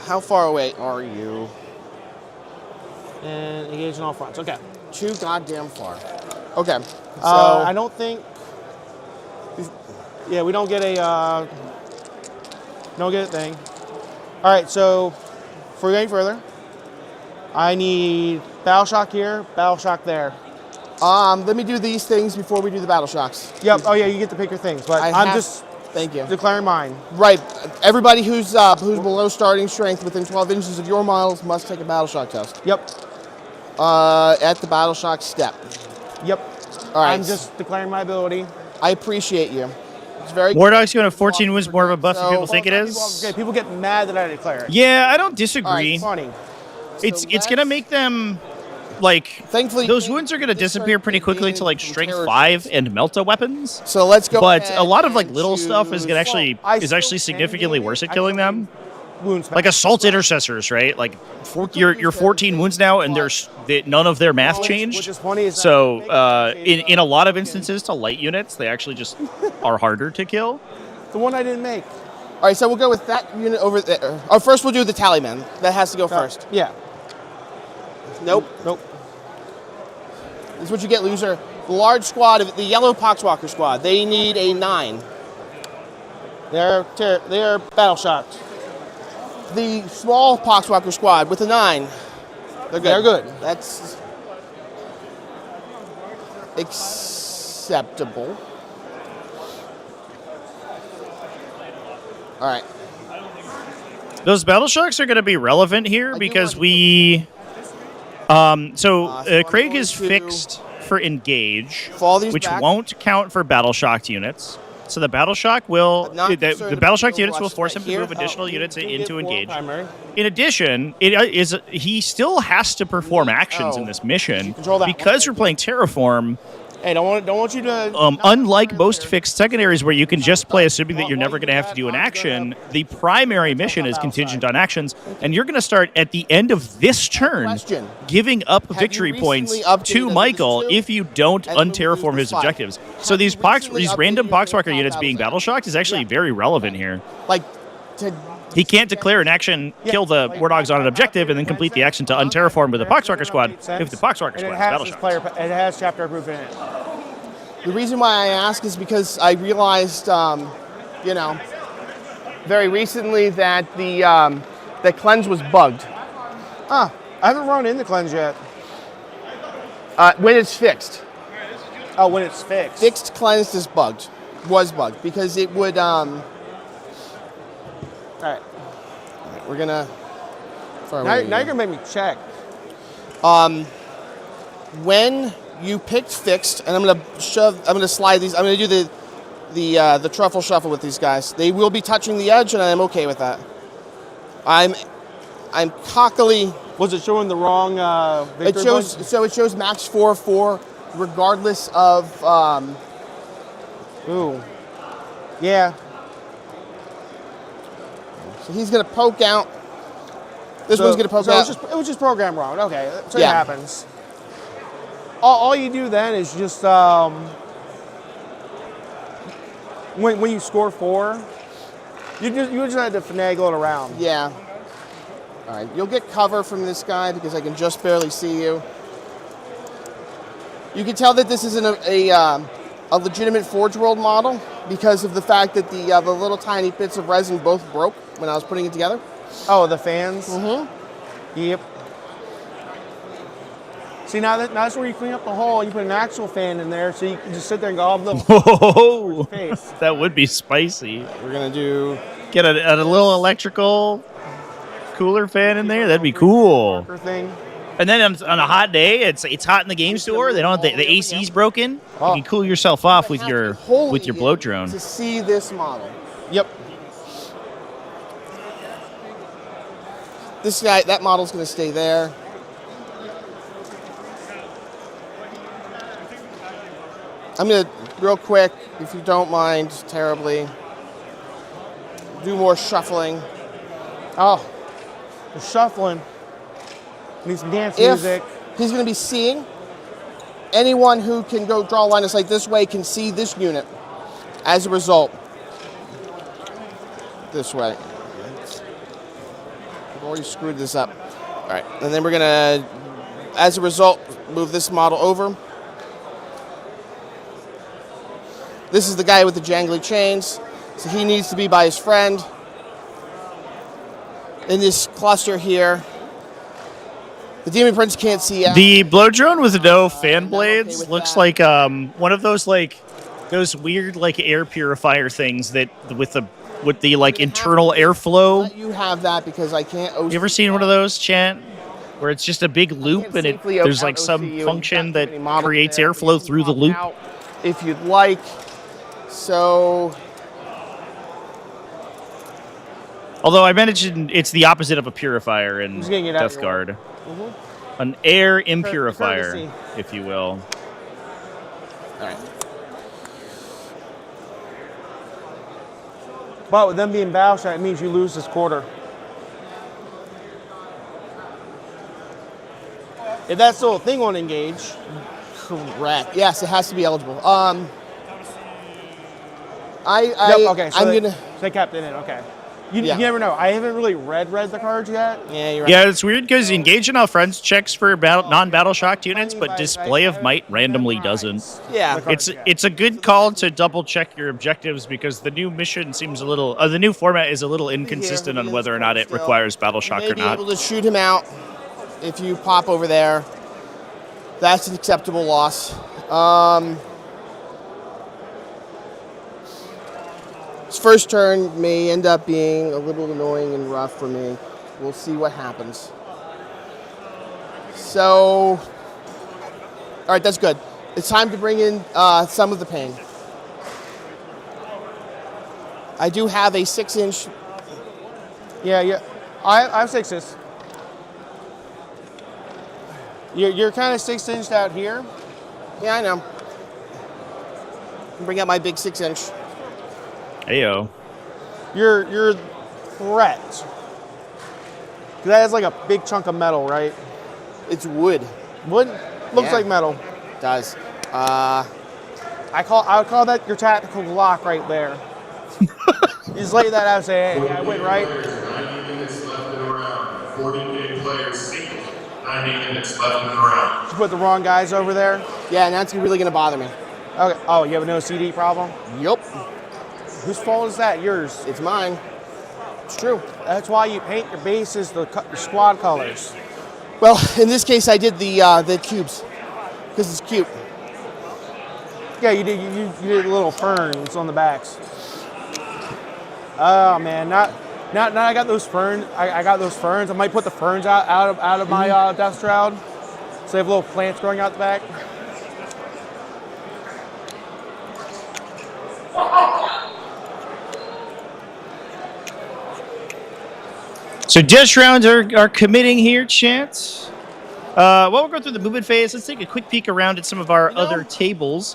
How far away are you? and engage in all fronts. Okay. Too goddamn far. Okay. So I don't think. Yeah, we don't get a thing. All right, so if we're going further, I need Battle Shock here, Battle Shock there. let me do these things before we do the battle shocks. Yep. Oh yeah, you get to pick your things, but I'm just Thank you. declaring mine. Right. Everybody who's below starting strength within 12 inches of your models must take a battle shock test. Yep. At the battle shock step. Yep. All right. I'm just declaring my ability. I appreciate you. It's very. War Dog's going to 14 wins more of a buff than So- people think it Okay, is. people get mad that I declare it. Yeah, I don't disagree. It's funny. It's going to make them like Thankfully, those wounds are going to disappear pretty quickly to like strength 5 and melta weapons. So let's go. But ahead a lot of like and little stuff is choose- actually I is still actually can significantly engage. worse at I killing still them. wounds. Like assault intercessors, right? Like you're 14 wounds now, and none of their math changed. Which is funny is So in a lot of instances, to light units, they actually just are harder to kill. the one I didn't make. All right, so we'll go with that unit over there. Oh, first we'll do the tallyman. That has to go first. Yeah. Nope. This is what you get, loser. The large squad, the yellow Poxwalker squad, they need a 9. They're battle shocked. The small Poxwalker squad with a 9, they're good. They're good. That's acceptable. All right. Those battle shocks are going to be relevant here because we. Craig is fixed for engage, which back. won't count for battle shocked units. So the battle shock will the battle shocked units will force him to move additional units into engage. In addition, he still has to perform actions in this mission because we're playing Terraform. Hey, don't want you to. Unlike most fixed secondaries where you can just play assuming that you're never going to have to do an action, the primary mission is contingent on actions, and you're going to start at the end of this turn giving up victory points to Michael if you don't unterraform his objectives. So these random Poxwalker units being battle shocked is actually very relevant here. He can't declare an action, kill the War Dogs on an objective, and then complete the action to unterraform with the Poxwalker squad if the Poxwalker squad is battle shocked. It has chapter proof in it. The reason why I ask is because I realized, very recently that the cleanse was bugged. I haven't run in the cleanse yet. When it's fixed. Oh, when it's fixed. Fixed cleansed is was bugged because it would. All right, we're gonna. Now you're gonna make me check. When you picked fixed, and I'm gonna slide these. I'm gonna do the truffle shuffle with these guys. They will be touching the edge, and I'm okay with that. I'm cockily. Was it showing the wrong? It shows max 4/4, regardless of. Ooh. Yeah. So he's going to poke out. This one's going to poke out. It was just programmed wrong. Okay, so Yeah. it happens. All you do then is just when you score 4, you just have to finagle it around. Yeah. All right, you'll get cover from this guy because I can just barely see you. You can tell that this isn't a legitimate Forge World model because of the fact that the little tiny bits of resin both broke when I was putting it together. Oh, the fans? Mm-hmm. Yep. See, now that's where you clean up the hole. You put an actual fan in there so you can just sit there and go, whoa, that would be spicy. We're going to get a little electrical cooler fan in there. That'd be cool. Thing. And then on a hot day, it's hot in the game store. They don't have the AC's broken. You can cool yourself off with your bloat drone. To see this model. Yep. This guy, that model's going to stay there. I'm going to, real quick, if you don't mind terribly, do more shuffling. Oh, the shuffling. Need some dance music. He's going to be seeing, anyone who can go draw a line of sight this way can see this unit. As a result, this way. I've already screwed this up. All right, and then we're going to, as a result, move this model over. This is the guy with the jangly chains, so he needs to be by his friend. In this cluster here, the Demon Prince can't see out. The blow drone with no fan blades looks like one of those those weird air purifier things that with the internal airflow. You have that because I can't. You ever seen one of those, chat? Where it's just a big loop and there's some function that creates airflow through the loop. If you'd like. So. Although I mentioned it's the opposite of a purifier in Death Guard. Mm-hmm. An air impurifier, if you will. All right. But with them being battle shot, it means you lose this quarter. If that's still a thing on Engage. Correct. Yes, it has to be eligible. Okay, so I'm they, gonna. they kept it in. Okay. You Yeah. never know. I haven't really read the cards yet. Yeah, you're right. Yeah, it's weird because Engage in All Friends checks for non-battle shocked units, but Display of Might randomly doesn't. Yeah. It's a good call to double check your objectives because the new mission seems a little, the new format is a little inconsistent on whether or not it requires battle shock You or may be not. able to shoot him out if you pop over there. That's an acceptable loss. His first turn may end up being a little annoying and rough for me. We'll see what happens. So, all right, that's good. It's time to bring in some of the pain. I do have a 6-inch. Yeah. I have 6s. You're kind of 6-inched out here. Yeah, I know. Bring out my big 6-inch. Heyo. You're threat. 'Cause that is like a big chunk of metal, right? It's wood. Wood looks Yeah. like metal. It does. I would call that your tactical lock right there. You just lay that out and say, hey, I win, right? 90 minutes left in the round. 40k players single. 90 minutes left in the round. Just put the wrong guys over there. Yeah, and that's really gonna bother me. Okay. Oh, you have no CD problem? Yup. Whose fault is that? Yours. It's mine. It's true. That's why you paint your bases the squad colors. Well, in this case, I did the cubes because it's cute. Yeah, you did. You did little ferns on the backs. Oh man, now I got those ferns. I got those ferns. I might put the ferns out of my Death Shroud, so they have little plants growing out the back. So Death rounds are committing here, Chance. While we're going through the movement phase, let's take a quick peek around at some of our other tables.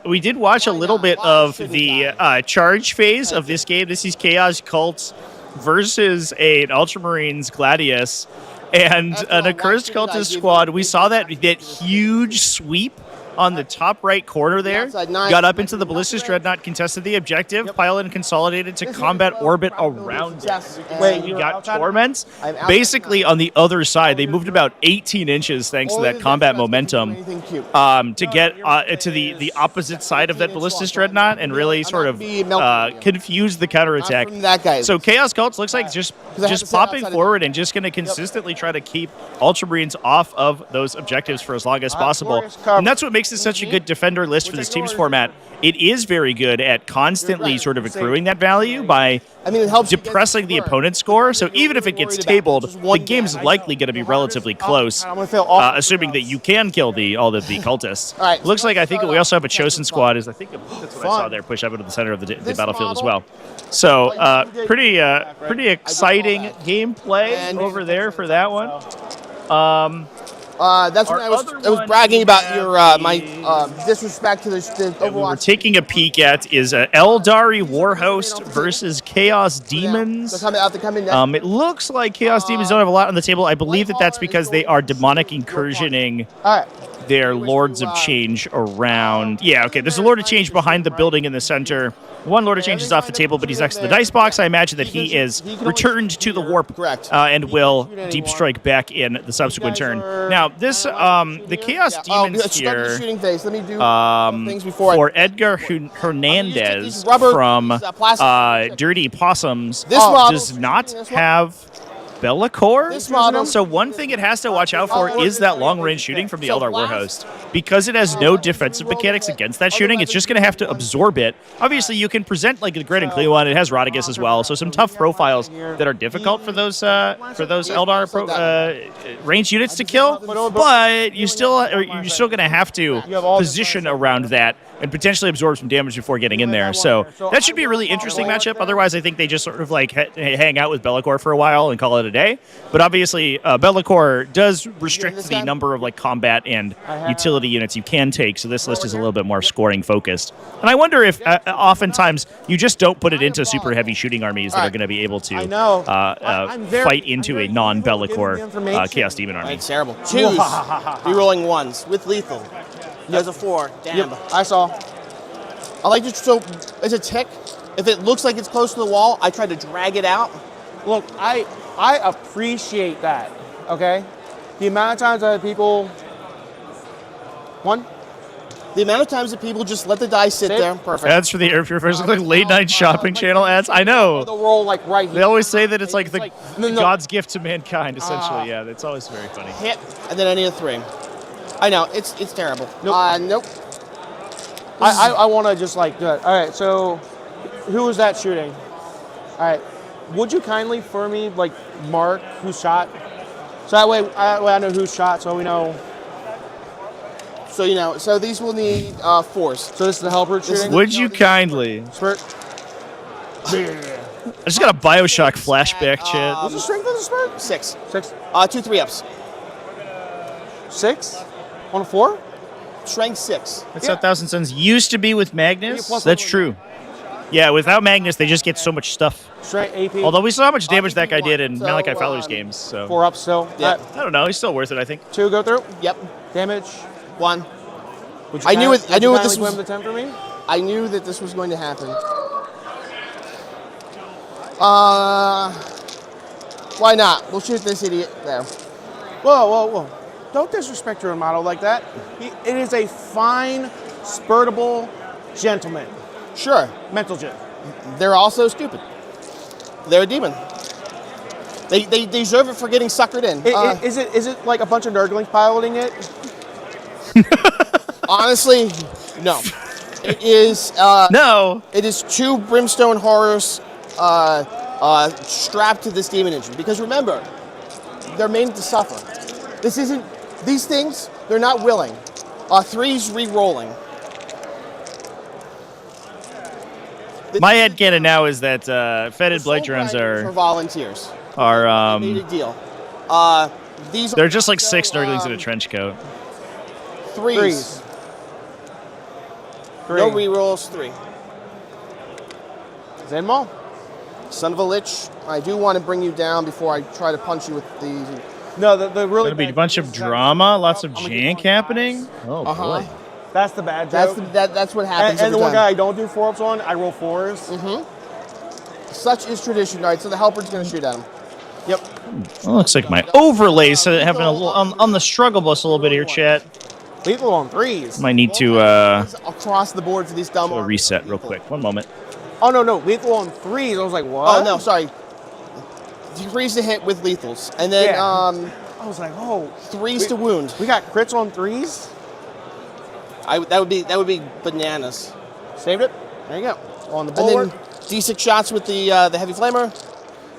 We did watch a little bit of the charge phase of this game. This is Chaos Cults versus an Ultramarines Gladius and an Accursed Cultist squad. We saw that huge sweep on the top right corner there. Got up into the Ballistic Dreadnought, contested the objective, pilot and consolidated to combat orbit around it. Wait, You got Torments. Basically, on the other side, they moved about 18 inches thanks to that combat momentum to get to the opposite side of that Ballistic Dreadnought and really sort of confuse the counterattack. That guy. So Chaos Cults looks like just popping forward and just going to consistently try to keep Ultramarines off of those objectives for as long as possible. And that's what makes this such a good defender list for this teams format. It is very good at constantly sort of accruing that value by it helps depressing the opponent's score. So even if it gets tabled, the game's likely going to be relatively close, assuming that you can kill all of the cultists. Right. Looks like I think we also have a chosen squad. I think that's what I saw there, push up into the center of the battlefield as well. So pretty exciting gameplay over there for that one. That's when I was bragging about your my disrespect to the Overwatch. We're taking a peek at is Eldari Warhost versus Chaos Demons. It looks like Chaos Demons don't have a lot on the table. I believe that's because they are demonic incursioning their Lords of Change around. Yeah, okay. There's a Lord of Change behind the building in the center. One Lord of Change is off the table, but he's next to the dice box. I imagine that he is returned to the warp, correct, and will deep strike back in the subsequent turn. Now, this the Chaos Demons here for Edgar Hernandez from Dirty Possums does not have Be'lakor. So one thing it has to watch out for is that long-range shooting from the Eldar Warhost. Because it has no defensive mechanics against that shooting, it's just going to have to absorb it. Obviously, you can present like the Great and Clean one. It has Rodigus as well, so some tough profiles that are difficult for those Eldar range units to kill. But you're still going to have to position around that and potentially absorb some damage before getting in there. So that should be a really interesting matchup. Otherwise, I think they just sort of like hang out with Be'lakor for a while and call it it a day. But obviously, Be'lakor does restrict this the guy? number of like combat and utility units you can take. So this list is a little bit more scoring focused. And I wonder if oftentimes you just don't put it into super heavy shooting armies that are going to be able to fight into a non-Be'lakor Chaos Demon army. It's terrible. 2s. Rerolling 1s with lethal. There's a 4. Damn. Yep, I saw. I like to, so as a tick, if it looks like it's close to the wall, I try to drag it out. Look, I appreciate that, okay? The amount of times that people... The amount of times that people just let the die sit there. Perfect. Ads for the Air Purifiers look like late night shopping channel ads. I know. They'll roll like right here. They always say that it's like the No. God's gift to mankind, essentially. Yeah, that's always very funny. Hit, and then I need a 3. I know, it's terrible. Nope. I want to just like do it. All right, so who was that shooting? All right, would you kindly for me like mark who shot? So that way I know who shot, so we know. So so these will need 4s. So this is the helper shooting. Would you kindly? Spurt. I just got a Bioshock flashback, chat. What's the strength of the spurt? 6. 6. 2 3-ups. 6 on a 4. Strength 6. That's how Thousand Suns used to be with Magnus. plus That's one. true. Yeah, without Magnus, they just get so much stuff. Strength AP. Although we saw how much damage that guy did in So, Malachi Fowler's games. So 4 up still. Yeah. I don't know. He's still worth it, I think. 2 go through. Yep. Damage. 1. Would you I knew kindly- it. I knew would what you this kindly was. swim the 10 for me? I knew that this was going to happen. Why not? We'll shoot this idiot there. Whoa. Don't disrespect your own model like that. It is a fine, spurtable gentleman. Sure. Mental gen. They're also stupid. They're a demon. They deserve it for getting suckered in. Is it like a bunch of nerdlings piloting it? Honestly, no. It is. No. It is 2 brimstone horrors strapped to this demon engine. Because remember, they're made to suffer. This isn't. These things, they're not willing. 3s re-rolling. My headcanon now is that Fetid Soul Blight Drones Grinders are volunteers. Made a deal. These they're just like 6 Nurglings in a trench coat. 3s. No re-rolls. 3. Zenmal? Son of a lich. I do want to bring you down before I try to punch you with the. No, the really. Gonna be a bunch of drama, lots of jank happening. Oh boy. That's the bad joke. That's what happens. And the every one time. guy I don't do 4-ups on, I roll 4s. Such is tradition. All right, so the helper's going to shoot at him. Yep. Well, looks like my overlays having a little on the struggle bus a little bit here, chat. Lethal on 3s. Might need to Across the board for these dumb. do a reset real quick. One moment. Oh no, lethal on 3s. I was like, what? Oh no, sorry. 3s to hit with lethals, and then I was like, oh, 3s to wound. we got crits on 3s. That would be bananas. Saved it. There you go. On the And bulwark. then D6 shots with the heavy flamer.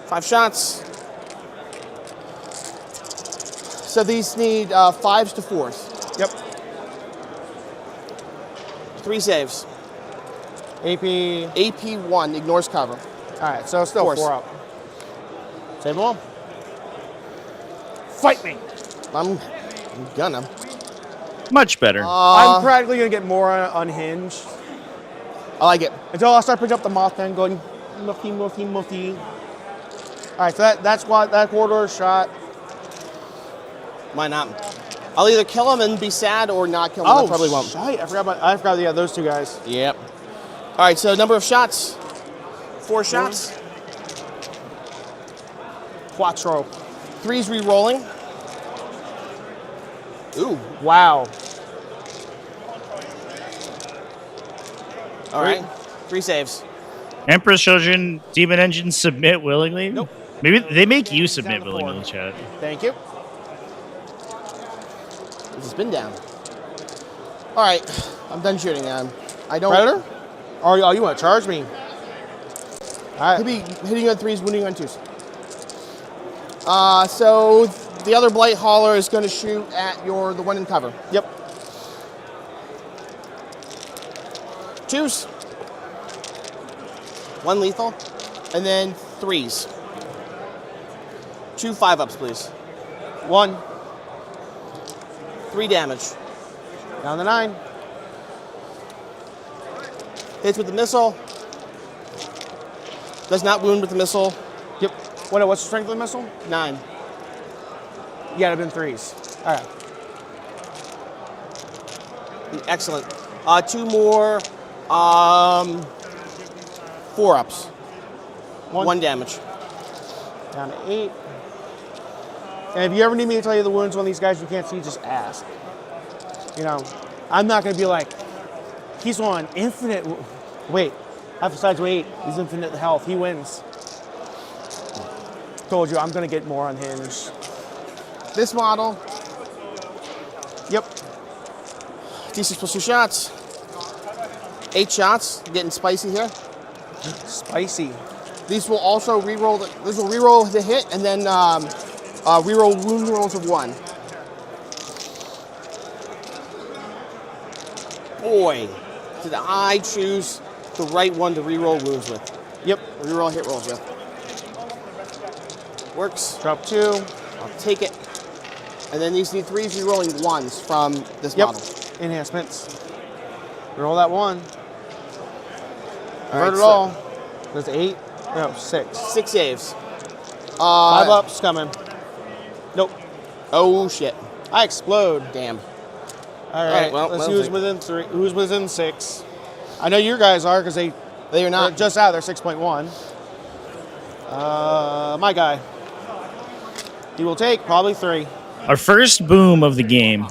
5 shots. So these need 5s to 4s. Yep. 3 saves. AP. AP 1 ignores cover. All right, so still Force. 4 up. Save them all. Fight me. I'm gonna. Much better. I'm practically gonna get more unhinged I like it. until I start picking up the Mothman, going muffy. All right, so that's what that corridor shot. Why not? I'll either kill him and be sad or not kill him. I probably won't. Shite. I forgot. Yeah, those 2 guys. Yep. All right, so number of shots. 4 shots. Quattro. 3's re-rolling. Ooh. Wow. All right. 3 saves. Empress Children, Demon Engine submit willingly. Nope. Maybe they make you submit Down to willingly, 4. chat. Thank you. This has been down. All right. I'm done shooting now. I don't. Predator? Oh, you want to charge me? All He'll right. be hitting on 3s, wounding on 2s. So the other Blight Hauler is going to shoot at the one in cover. Yep. 2s. 1 lethal. And then 3s. 2 5-ups, please. 1. 3 damage. Down to 9. Hits with the missile. Does not wound with the missile. Yep. What's the strength of the missile? 9. Yeah, it'd have been 3s. All right. Excellent. 2 more 4-ups. 1 damage. Down to 8. And if you ever need me to tell you the wounds on these guys you can't see, just ask. You know, I'm not going to be like, he's on infinite. Wait, half the side's weight. He's infinite health. He wins. Told you, I'm going to get more unhinged. This model. Yep. D6 plus 2 shots. 8 shots. Getting spicy here. Spicy. These will also reroll. These will reroll the hit and then reroll wound rolls of 1. Boy, did I choose the right one to reroll wounds with? Yep. Reroll hit rolls with. Works. Drop 2. I'll take it. And then these need 3 rerolling 1s from this model. Enhancements. Roll that 1. Convert it so all. There's 8. No, 6. 6 saves. 5 ups coming. Nope. Oh shit. I explode. Damn. All right. well, let's well, see who's take- within 3. Who's within 6? I know your guys are because they are not. they're just out. They're 6.1. My guy. He will take probably 3. Our first boom of the game.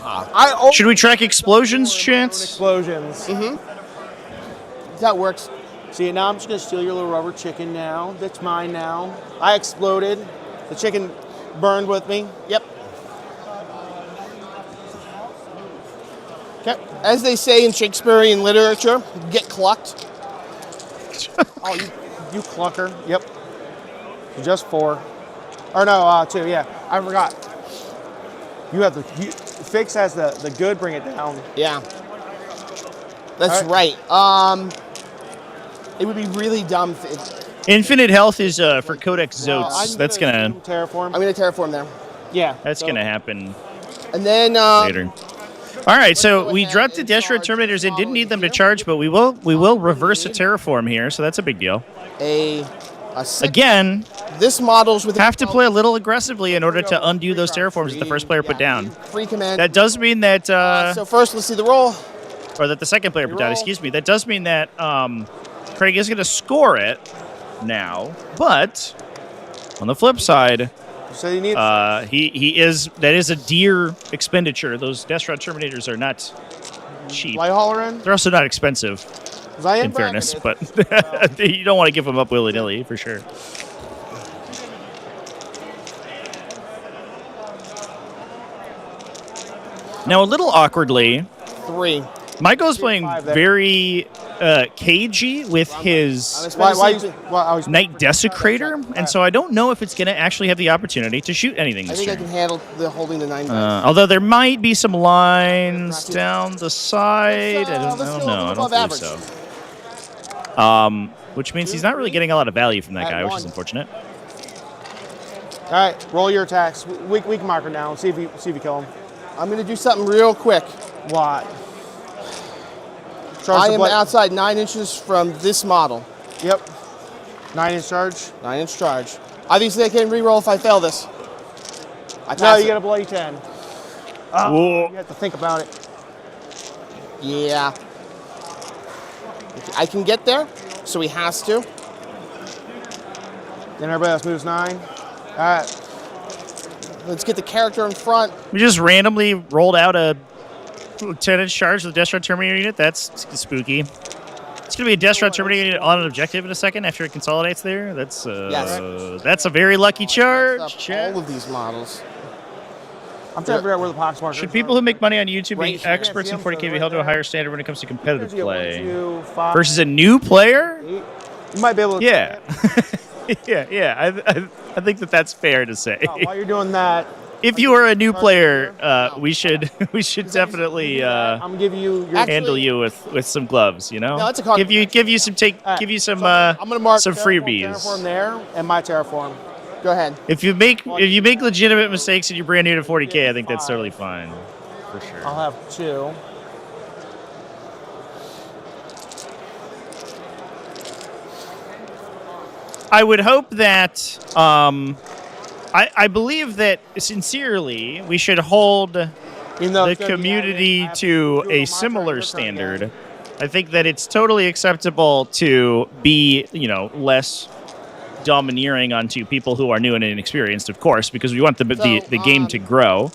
Should we track explosions, Chance? Explosions. That works. See, now I'm just gonna steal your little rubber chicken now. That's mine now. I exploded. The chicken burned with me. Yep. Okay. As they say in Shakespearean literature, get clucked. Oh, you clucker. Yep. Just 4. Or no, 2. Yeah, I forgot. You have Fix has the good. Bring it down. Yeah. That's All right. It would be really dumb if Infinite health is for Codex I'm Zotes. That's gonna terraform. I'm gonna terraform there. Yeah. that's so- gonna happen And then later. All right, so we dropped the Deshred Terminators in. Didn't need them to charge, but we will reverse a terraform here, so that's a big deal. a six. Again, This model's with have to play a little aggressively in order to undo those terraforms that the first player put down. free command. That does mean that, So first, let's see the roll. or that the second player put down, roll. excuse me. That does mean that Craig is going to score it now, but on the flip side, So you need. that is a dear expenditure. Those Deshred Terminators are not cheap. Light hauler in. They're also not expensive, in fairness, but you don't want to give them up willy-nilly, for sure. Now, a little awkwardly, 3. Michael's playing 5 there. very cagey with his Why? Knight Desecrator, and so I don't know if it's going to actually have the opportunity to shoot anything I this think I turn. can handle the holding the 9 dice. Although there might be some lines down the side. I don't let's go know. I don't above believe average. so. Which means he's not really getting a lot of value from that At guy, which is 1. unfortunate. All right, roll your attacks. Weak marker now. See if you kill him. I'm gonna do something real quick. What? Charge I the am blade. outside 9 inches from this model. Yep. 9-inch charge. 9-inch charge. Obviously, I can reroll if I fail this. I No, pass you it. get a bloody 10. Whoa. You have to think about it. Yeah. I can get there, so he has to. Then everybody else moves 9. All right. Let's get the character in front. We just randomly rolled out a 10-inch charge with the Deshred Terminator unit. That's spooky. It's going to be a Deshred Terminator unit on an objective in a second after it consolidates there. That's that's a very lucky charge. All of these models. I'm trying to figure out where the pox marker Should people who make money on YouTube Right be here. experts in 40k be held to a higher standard when it comes to competitive play? 1, 2, 5, Versus a new player? 8. You might be able to. Yeah. yeah. I think that's fair to say. While you're doing that, If you are a new player, we should definitely I'm gonna give you your. handle you with some gloves. You know, No, it's a card. give you some All right, give you some I'm gonna mark some terraform freebies. there and my terraform. Go ahead. If you make legitimate mistakes and you're brand new to 40k, I think that's totally fine, for sure. I'll have 2. I would hope that I believe that sincerely we should hold the community to a similar standard. I think that it's totally acceptable to be, less domineering onto people who are new and inexperienced, of course, because we want the game to grow.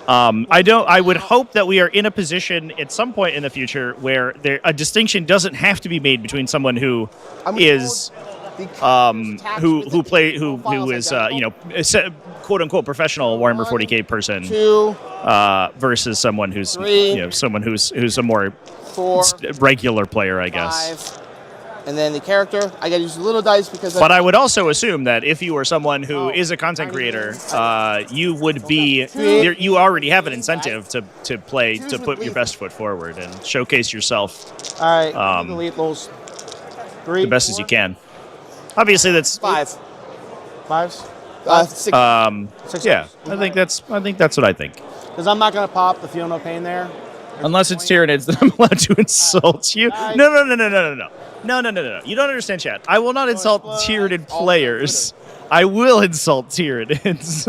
I would hope that we are in a position at some point in the future where a distinction doesn't have to be made between someone who is who is quote unquote professional Warhammer 40k person versus someone who's who's a more 4, regular player, I guess. 5, and then the character. I gotta use a little dice because. But I would also assume that if you are someone who is a content creator, you would be you already have an incentive to put your best foot forward and showcase yourself. All right, delete those 3, the best 4. as you can. Obviously, that's 5. 5s. 6. Yeah, I think that's what I think. Because I'm not gonna pop the Feel No Pain there. Unless it's Tyranids, then I'm allowed to insult you. No. You don't understand, chat. I will not insult Tyranid players. I will insult Tyranids.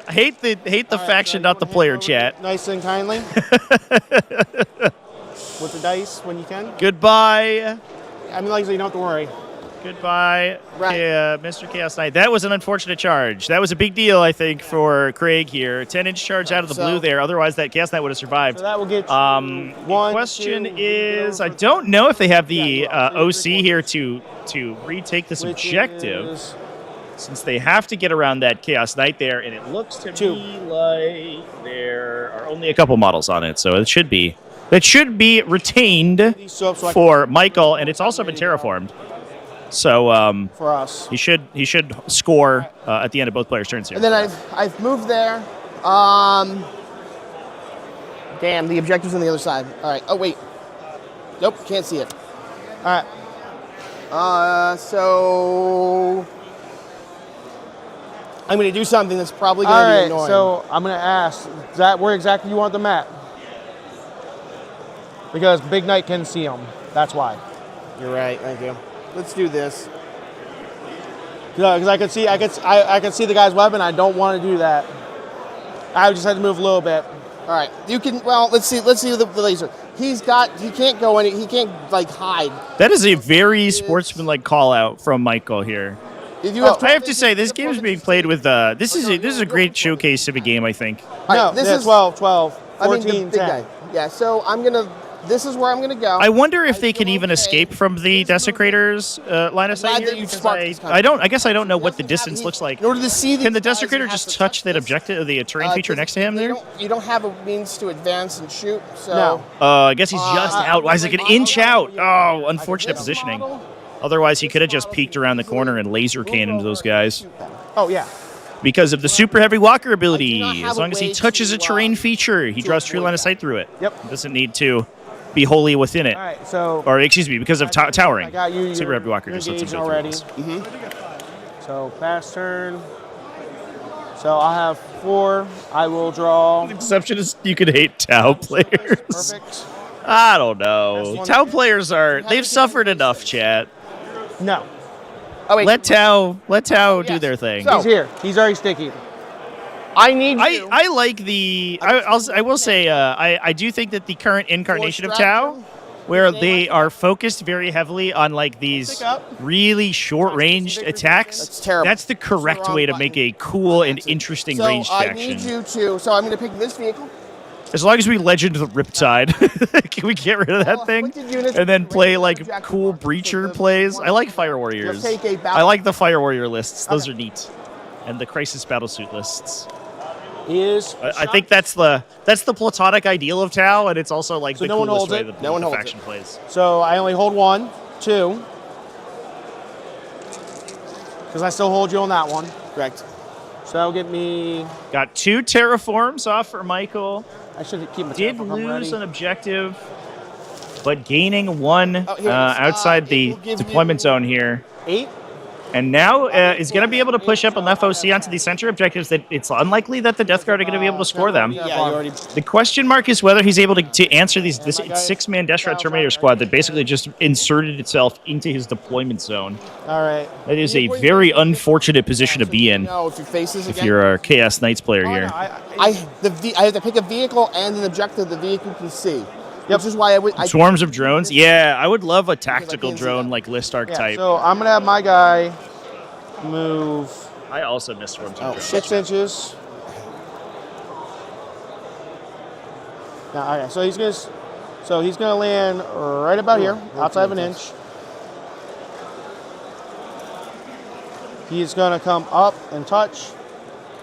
hate the faction, not the player, chat. Nice and kindly. With the dice when you can. Goodbye. I mean, like, so you don't have to worry. Goodbye, Mr. Chaos Knight. That was an unfortunate charge. That was a big deal, I think, for Craig here. 10-inch charge out of the blue there. Otherwise, that Chaos Knight would have survived. So that will get the question is, I don't know if they have the OC here to retake this objective, since they have to get around that Chaos Knight there, and it looks to me like there are only a couple models on it, so it should be. That should be retained for Michael, and it's also been terraformed. So for us, he should score at the end of both players' turns here. And then I've moved there. Damn, the objective's on the other side. All right. Oh wait. Nope, can't see it. All right. So I'm going to do something that's probably going to be annoying. So I'm going to ask, is that where exactly you want the map? Because Big Knight can see them. That's why. You're right. Thank you. Let's do this. Because I can see the guy's weapon. I don't want to do that. I just had to move a little bit. All right. You can. Well, let's see the laser. He can't go any. He can't like hide. That is a very sportsmanlike call out from Michael here. I have to say, this game is being played with. This is a great showcase of a game, I think. No, this is 12, 14, 10. Yeah. So this is where I'm gonna go. I wonder if they can even escape from the Desecrator's line of sight here. I guess I don't know what the distance looks like. In order to see can the Desecrator just touch that objective, the terrain feature next to him there? You don't have a means to advance and shoot. So. No. I guess he's just out. Why is it an inch out? Oh, unfortunate positioning. Otherwise, he could have just peeked around the corner and laser cannoned those guys. Oh yeah. Because of the super heavy walker ability, as long as he touches a terrain feature, he draws true line of sight through it. Yep. He doesn't need to be wholly within it. All right, so because of towering. I got you. Super heavy walker just lets him go already. So pass turn. So I'll have 4. I will draw. The exception is you can hate Tau players. Perfect. I don't know. Tau players they've suffered enough, chat. No. Oh, wait. Let Tau do their thing. So, he's here. He's already sticky. I need you. I like the. I will say I do think that the current incarnation of Tau, where they are focused very heavily on like these really short-ranged attacks, that's terrible. That's the correct way to make a cool and interesting ranged faction. I need you to. So I'm going to pick this vehicle. As long as we legend the Riptide, can we get rid of that thing and then play like cool breacher plays? I like Fire Warriors. I like the Fire Warrior lists; those are neat, and the Crisis Battlesuit lists. I think that's the platonic ideal of Tau, and it's also like the coolest way that the faction plays. So I only hold 1, 2, because I still hold you on that one. Correct. So that'll get me. Got 2 terraforms off for Michael. I should keep my Did lose an objective, but gaining 1 outside the deployment zone here. 8. And now is going to be able to push up an FOC onto the center objectives that it's unlikely that the Death Guard are going to be able to score them. Yeah, you already. The question mark is whether he's able to answer this 6-man Destro Terminator squad that basically just inserted itself into his deployment zone. All right. That is a very unfortunate position to be in No, if your faces if again. you're a Chaos Knights player Oh, here. no, I have to pick a vehicle and an objective the vehicle can see. Which is why I Swarms of drones? Yeah, I would love a tactical drone like List archetype. So I'm going to have my guy move I also miss Swarms of drones. 6 inches. Now, okay, so he's gonna land right about here, outside of an inch. He's gonna come up and touch,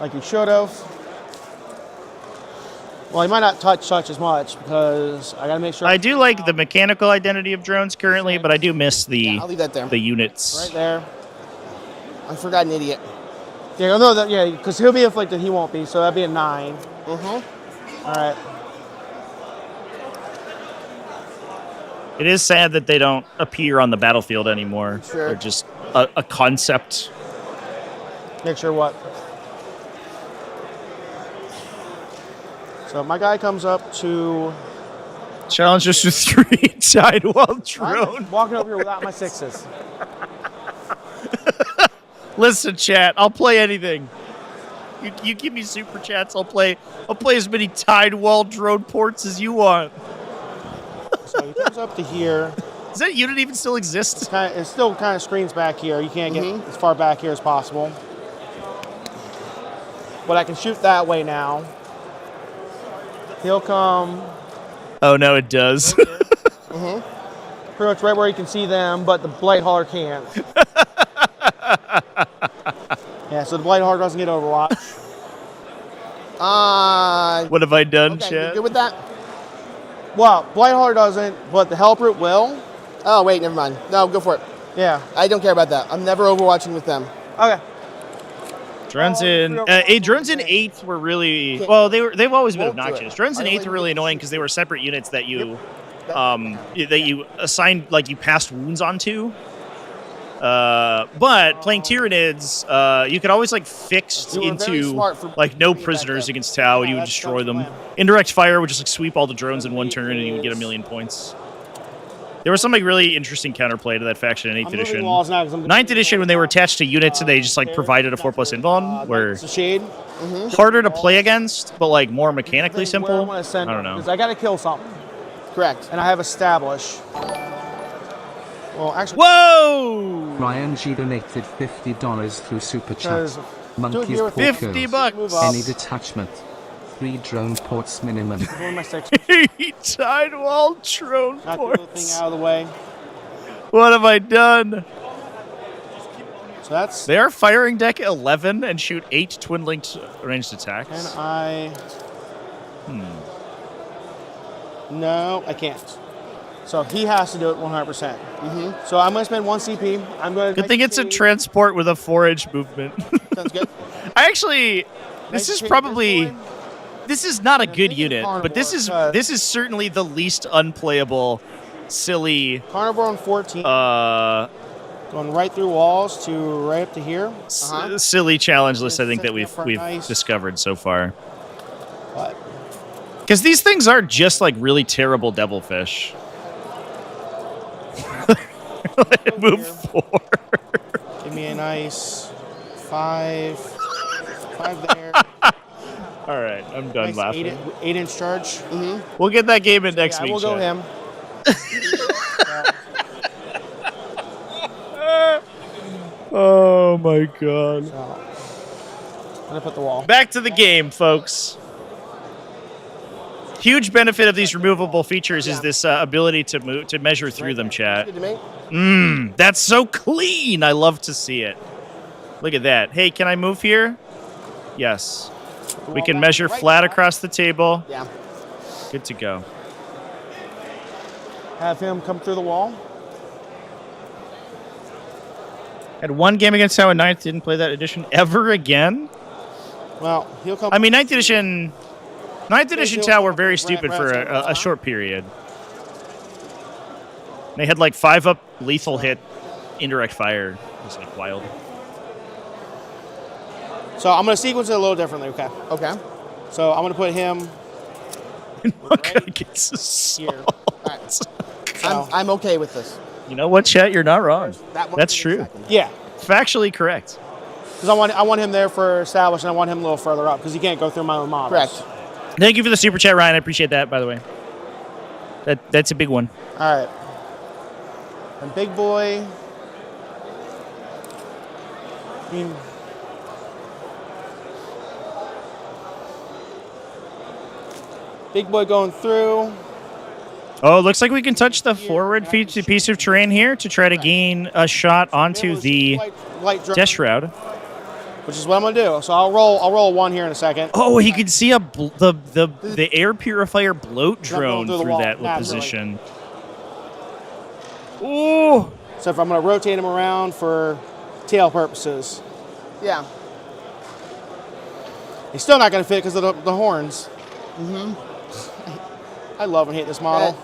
like he should have. Well, he might not touch as much because I gotta make sure. I do like the mechanical identity of drones currently, but I do miss the I'll leave that there. the units. right there. I forgot an idiot. Yeah, no, that because he'll be inflicted, he won't be, so that'd be a 9. All right. It is sad that they don't appear on the battlefield anymore. Sure. They're just a concept. Make sure what? So my guy comes up to. Challenge us to 3 sidewall drones. I'm walking over here without my 6s. Listen, chat, I'll play anything. You give me super chats, I'll play as many Tidewall drone ports as you want. So he comes up to here. Does that unit even still exist? It still kind of screens back here. You can't get as far back here as possible. But I can shoot that way now. He'll come Oh no, it does. pretty much right where you can see them, but the Blight Hauler can't. Yeah, so the Blight Hauler doesn't get Overwatch. What have I done, Okay, chat? you good with that? Well, Blight Hauler doesn't, but the Helper will. Oh, wait, never mind. No, go for it. Yeah. I don't care about that. I'm never overwatching with them. Okay. Drones in drones in 8th were really they've always been obnoxious. Drones in 8th were really annoying because they were separate units that you that you assigned, like, you passed wounds onto. But playing Tyranids, you could always, like, fix You were very into, smart for like, no being prisoners back up. against Tau, and you would that's destroy the them. plan. Indirect fire would just, like, sweep all the drones in one turn, and you would get 1,000,000 points. There was some, like, really interesting counterplay to that faction in 8th I'm moving edition. walls now 'cause I'm 9th edition, when they were attached to units, and they just, like, provided a 4+ invuln, were It's a shade. harder to play against, but, like, more mechanically Where simple. I want to send I don't know. because I got to kill something, Correct. and I have establish. Well, actually, Whoa! Ryan G donated $50 through Super Chat. because do it Monkeys here with Porkos. 50 bucks. Move up. Any detachment. 3 drone ports minimum. One of my 6. Tidewall drone Knock the little thing ports. out of the way. What have I done? So that's. They are firing deck 11 and shoot 8 twin-linked ranged attacks. And I. No, I can't. So he has to do it 100%. So I'm going to spend 1 CP. I'm going to. Good thing it's a transport with a 4-inch movement. Sounds good. I actually, this is probably, this is not a good this is unit, but this is Carnivore, certainly the least unplayable, silly, Carnivore on 14. Going right through walls to right up to here. silly challenge list. I think that we've Nice. discovered so far. But Because these things are just like really terrible devilfish. Move 4. give me a nice 5. 5 there. All right, I'm done Nice laughing. 8-inch charge. We'll get that game in next Yeah, week. we'll go chat. him. Oh my god. So, I'm gonna put the wall. Back to the game, folks. Huge benefit of these removable features is this ability to measure through them, chat. Good to me. That's so clean. I love to see it. Look at that. Hey, can I move here? Yes. We can measure flat across the table. Yeah. Good to go. Have him come through the wall. Had one game against Tau in 9th, didn't play that edition ever again. Well, he'll come. I mean, 9th edition Tau were very Right, stupid right, for right. a short period. They had like 5-up lethal hit indirect fire. It's like wild. So I'm going to sequence it a little differently, okay? Okay. So I'm going to put him Against the here. All right. So, I'm okay with this. You know what, Chet? You're not wrong. That one That's in a true. second. yeah, Factually correct. because I want him there for establish, and I want him a little further up because he can't go through my own models. Correct. Thank you for the super chat, Ryan. I appreciate that, by the way. That's a big one. All right. And big boy. I mean, big boy going through. Oh, it looks like we can touch the forward piece of terrain here to try to gain a shot onto the light drone, Death Shroud. which is what I'm gonna do. So I'll roll a 1 here in a second. Oh, he can see the air purifier bloat drone through the through wall. that Naturally. position. Ooh. So if I'm gonna rotate him around for tail purposes, Yeah. he's still not gonna fit because of the horns. Mm-hmm. I love and hate this model.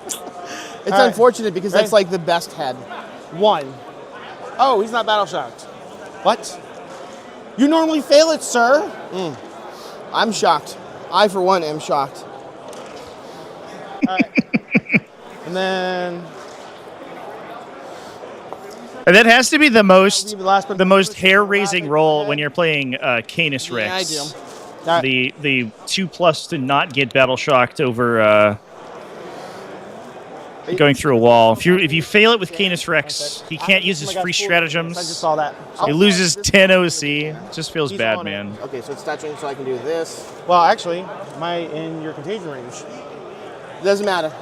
It's All right. unfortunate because that's Ready? like the best head. 1. Oh, he's not battle shocked. What? You normally fail it, sir. I'm shocked. I, for one, am shocked. All right. And then And that has to be the most last but hair-raising roll when you're playing Canis Yeah, I Rex. do. All right. The 2+ to not get battle shocked over going through a wall. If you fail it with Canis Rex, he can't use his free I just stratagems. saw that. He loses 10 OC. It just feels He's bad, on it. man. Okay, so it's touching, so I can do this. Well, actually, am I in your contagion range? It doesn't matter.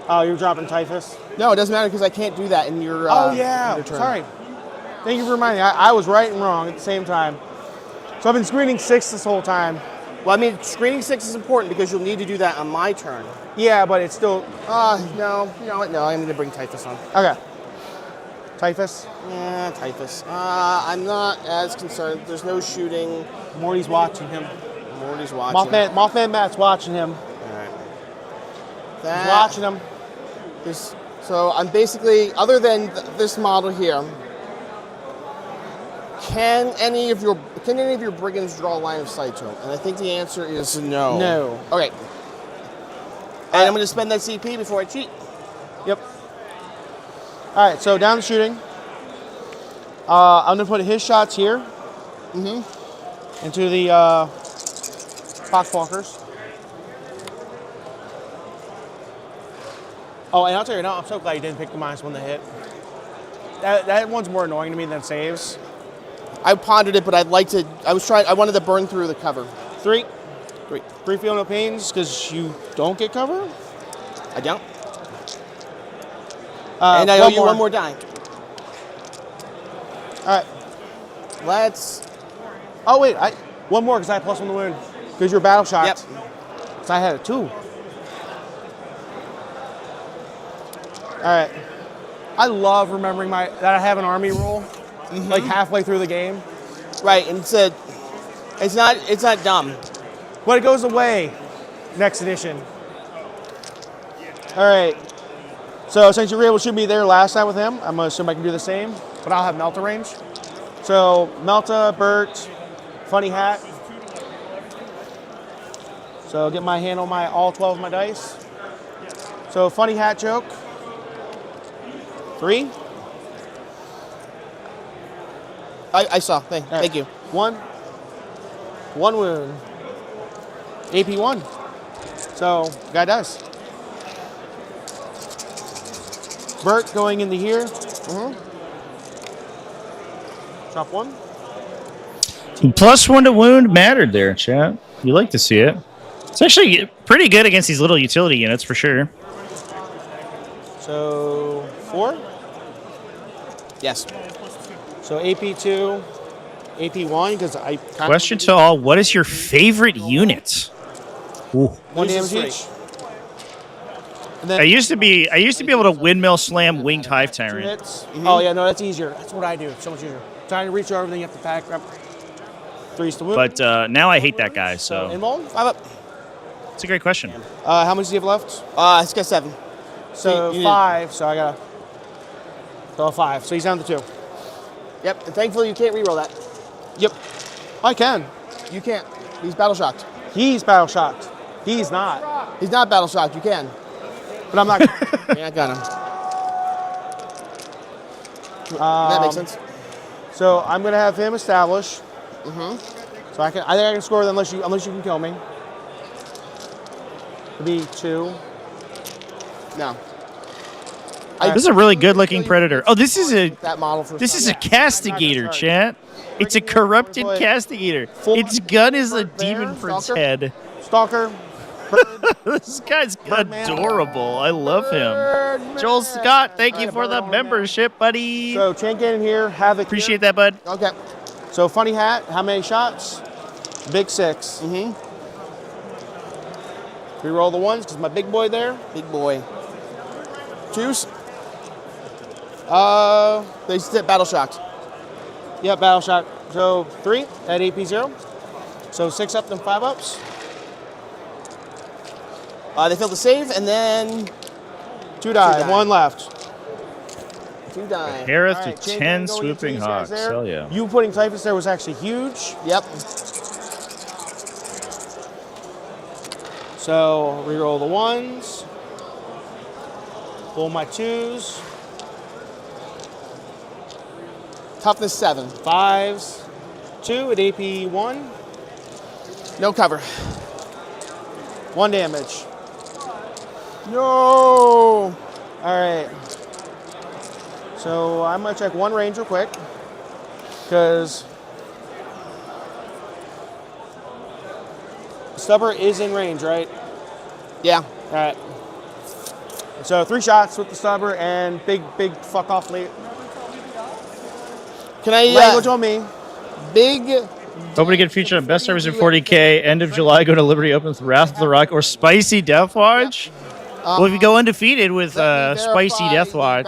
Oh, you're dropping Typhus? No, it doesn't matter because I can't do that in your. Oh, in yeah. your turn. Sorry. Thank you for reminding me. I was right and wrong at the same time. So I've been screening 6 this whole time. Well, I mean, screening 6 is important because you'll need to do that on my turn. Yeah, but it's still... No. You know what? No, I'm going to bring Typhus on. Okay. Typhus? Yeah, Typhus. I'm not as concerned. There's no shooting. Morty's watching him. Morty's watching. Mothman Matt's watching him. All right. He's watching him. So I'm basically, other than this model here, can any of your brigands draw a line of sight to him? And I think the answer is no. No. Okay. And I'm going to spend that CP before I cheat. Yep. All right, so down the shooting. I'm going to put his shots here. Into the Poxwalkers. Oh, and I'll tell you now, I'm so glad you didn't pick the -1 to hit. That one's more annoying to me than saves. I pondered it, but I wanted to burn through the cover. 3. 3 feel no pains because you don't get cover. I don't. And I owe you one more die. All right. Let's. Oh wait, one more because I had +1 to wound because you're battle shocked. Yep. So I had a 2. All right. I love remembering that I have an army roll, like halfway through the game. Right, and it's not dumb. But it goes away next edition. All right. So since you were able to shoot me there last time with him, I'm going to assume I can do the same, but I'll have Melta range. So Melta, Bert, Funny Hat. So get my hand on all 12 of my dice. So Funny Hat joke. 3. I saw. Thank you. 1 wound. AP 1. So guy dies. Bert going into here. Drop 1. +1 to wound mattered there, chat. You like to see it. It's actually pretty good against these little utility units for sure. So 4. Yes. So AP 2, AP 1 because I. Question to all: what is your favorite unit? Ooh. 1 damage each. And then I used to be able to windmill slam winged hive 2 tyrant. hits. Oh yeah, no, that's easier. That's what I do. So much easier. Trying to reach over, then you have to pack. 3's to wound. But now I hate that guy. So Invuln? 5 up. it's a great question. How much do you have left? It's got 7. So you 5, so I got a 5. So he's down to 2. Yep, and thankfully you can't reroll that. Yep. I can. You can't. He's battle shocked. He's battle shocked. He's not. He's not battle shocked. You can. But I'm not. You're not gonna. That makes sense. So I'm gonna have him establish. So I think I can score unless you can kill me. It'd be 2. No. This is a really good-looking predator. Oh, this is a That model for castigator, chat. It's a corrupted castigator. Its gun is a demon prince Stalker? head. Stalker. This guy's adorable. I love him. Joel Scott, thank you for the membership, buddy. So chain cannon here. Havoc. Appreciate that, bud. Okay. So funny hat. How many shots? Big 6. Reroll the 1s because my big boy there. Big boy. 2s. They sit battle shocked. Yep, battle shot. So 3 at AP0. So 6 up and 5 ups. They failed to save, and then 2 die. die. 1 left. 2 die. Harris All to right, chain 10 cannon going into swooping these guys hawks. there. Hell yeah. You putting Typhus there was actually huge. Yep. So reroll the 1s. Pull my 2s. Toughness 7. 5s. 2 at AP1. No cover. 1 damage. No. All right. So I'm gonna check 1 range real quick because Stubber is in range, right? Yeah. All right. So 3 shots with the Stubber and big fuck off late. Can I? Language on me. Big. Hoping to get featured on Best Service in 40k. End of July, go to Liberty Opens, Wrath of the Rock, or Spicy Death Watch. Well, if you go undefeated with Spicy Death Watch,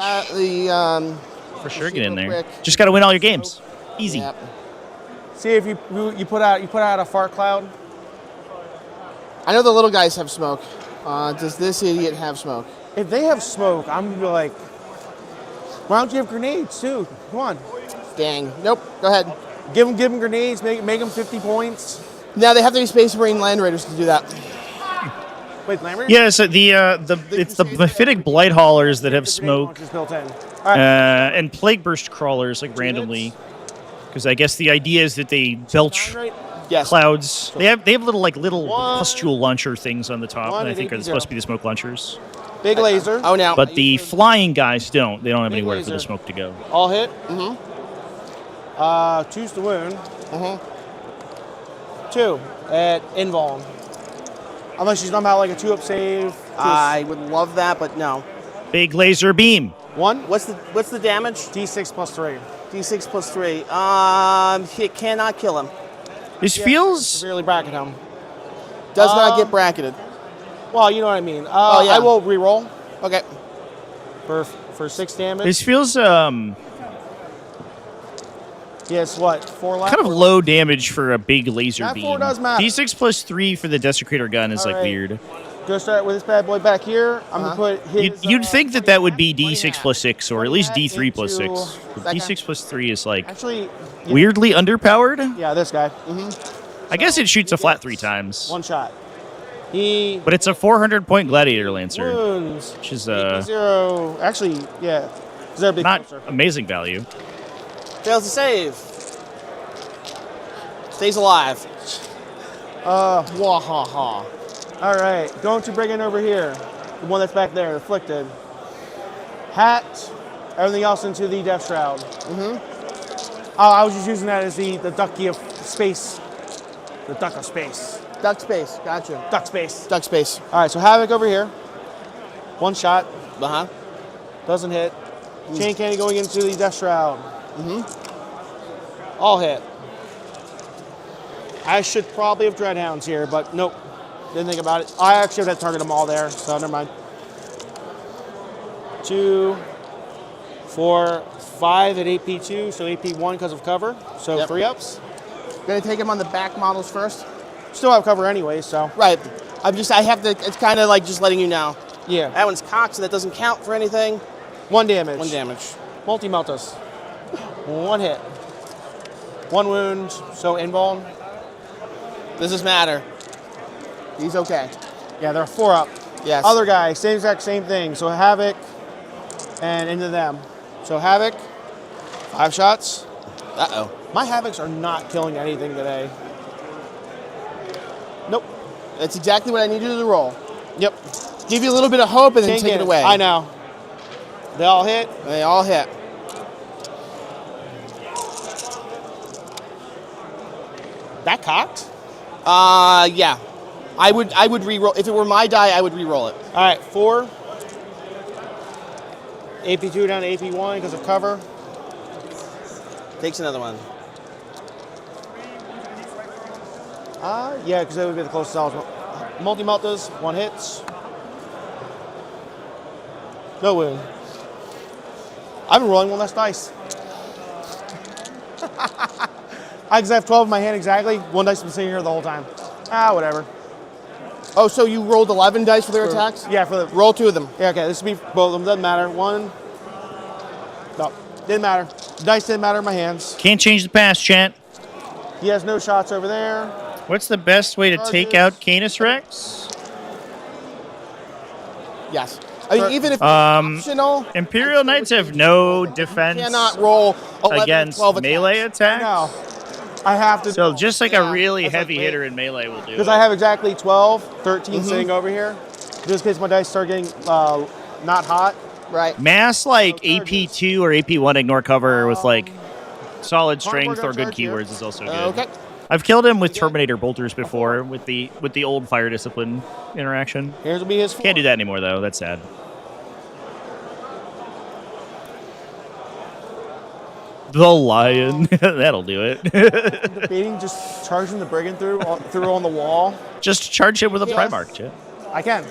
for sure get in there. quick. Just got to win all your games. Easy. Yep. See if you put out a fart cloud. I know the little guys have smoke. Does this idiot have smoke? If they have smoke, I'm gonna be like, why don't you have grenades too? Come on, Dang. Nope. Go ahead. give them grenades, make them 50 points. Now they have to be Space Marine Land Raiders to do that. Wait, Lambert? Yeah, so it's the Mephitic Blight Haulers that have smoke, Just built in. All right. and Plague Burst Crawlers, like randomly. Because I guess the idea is that they belch Yes. clouds. They have little pustule launcher things on the top, and I think are AP0. supposed to be the smoke launchers. Big laser. Oh, now. But the flying guys don't. They don't have Big anywhere for the laser. smoke to go. All hit. 2's the wound. 2 at invuln. Unless she's somehow like a 2-up save. I would love that, but no. Big laser beam. 1. What's the damage? D6 plus 3. D6 plus 3. It cannot kill him. This feels Severely bracket him. Does not get bracketed. Well, you know what I mean. yeah. I will reroll Okay. for 6 damage. this feels Yes, what? 4 left? kind of low damage for a big laser That beam. 4 does matter. D6 plus 3 for the Desecrator gun is All like right. weird. Go start with this bad boy back here. I'm gonna put his. You'd think that would be D6 plus 6 or at least that D3 plus 6. into- But D6 plus 3 is like Actually, yeah, weirdly underpowered. Yeah, this guy. I guess it shoots a flat 3 times. 1 shot. He But it's a 400-point Gladiator Lancer, wounds. which is 0. Actually, yeah. 'Cause they're a big not closer. amazing value. Fails to save. Stays alive. Wahaha. All right, going to bring in over here. The one that's back there, afflicted. Hat. Everything else into the Death Shroud. Oh, I was just using that as the ducky of space. The duck of space. Duck space. Gotcha. Duck space. Duck space. All right, so Havoc over here. 1 shot. Uh-huh. Doesn't hit. Chain cannon going into the Death Shroud. All hit. I should probably have Dreadhounds here, but nope. Didn't think about it. I actually would have targeted them all there, so never mind. 2, 4, 5 at AP2, so AP1 because of cover. So Yep. 3 ups. Gonna take him on the back models first. Still have cover anyway, so. Right. I have to, it's kind of like just letting you know. Yeah. That one's cocked, so that doesn't count for anything. 1 damage. 1 damage. Multi-meltus. 1 hit. 1 wound, so invuln. Does this matter? He's okay. Yeah, they're 4 up. Yes. Other guy, same exact same thing. So Havoc and into them. So Havoc, 5 shots. Uh-oh. My Havocs are not killing anything today. Nope. That's exactly what I needed to roll. Yep. Give you a little bit of hope and then Can't take get it away. I know. They all hit. They all hit. That cocked? Yeah. I would re-roll. If it were my die, I would re-roll it. All right, 4. AP2 down to AP1 because of cover. Takes another one. Yeah, because that would be the closest I was. Multi-meltas, 1 hits. No wound. I've been rolling 1 less dice. Because I have 12 in my hand exactly. 1 dice has been sitting here the whole time. Whatever. Oh, so you rolled 11 dice for their attacks? Yeah, for the Roll 2 of them. Yeah, okay. This would be both of them. Doesn't matter. 1. No, didn't matter. The dice didn't matter in my hands. Can't change the past, chat. He has no shots over there. What's the best way to take out Canis Rex? Yes. I mean, even if optional, Imperial Knights have no defense cannot roll 11 against 12 melee attacks. No. I have to. So just like a really That's heavy like hitter in melee will do Because it. I have exactly 12, 13 sitting over here. Just in case my dice start getting not hot. right? Mass like AP2 or AP1 ignore cover with like solid strength gonna or good charge you. keywords is also good. Okay. I've killed him with Terminator bolters before with the old fire discipline interaction. Here's will be his 4. Can't do that anymore though. That's sad. The lion. That'll do it. Debating just charging the brigand through on the wall. Just charge him with a Yes. Primarch, Chet. I can.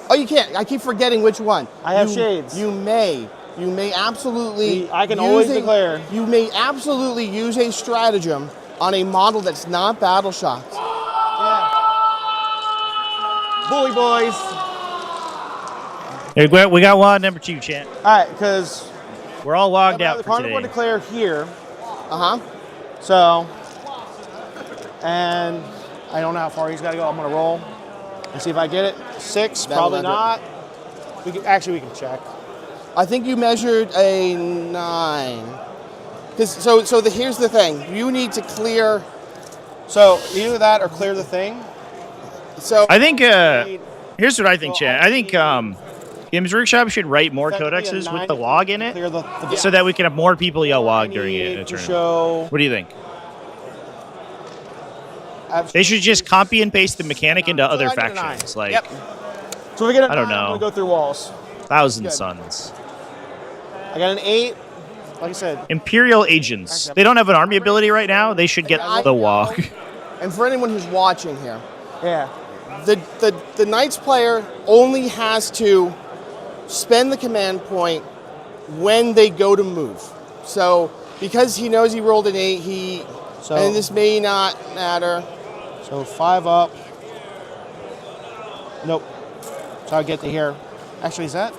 Oh, you can't. I keep forgetting which one. I have You- shades. You may absolutely. I can use always declare. You may absolutely use a stratagem on a model that's not battle shocked. Bully boys. Hey, we got WOD number 2, Chet. All right, because We're all logged the out for carnivore today. declare here. Uh huh. So, and I don't know how far he's got to go. I'm gonna roll and see if I get it. 6, That'll probably end not. We can check. I think you measured a 9. Here's the thing. You need to clear. So either that or clear the thing. So I think, here's what I think, Chet. I think Games Workshop should write more Technically a codexes with 9 the log in it Clear the so that we can have more people yell WOG during need a to tournament. show. What do you think? They should just copy and paste the mechanic into other I did a 9. factions, like Yep. So we get a I don't 9, I'm know. gonna go through walls. Thousand Good. Suns. I got an 8. Like I said, Imperial Agents. They don't have an army ability right now. They should get the WOG. And for anyone who's watching here, yeah. the Knights player only has to spend the command point when they go to move. So because he knows he rolled an 8, and this may not matter. So 5 up. Nope. So I'll get to here. Actually, is that?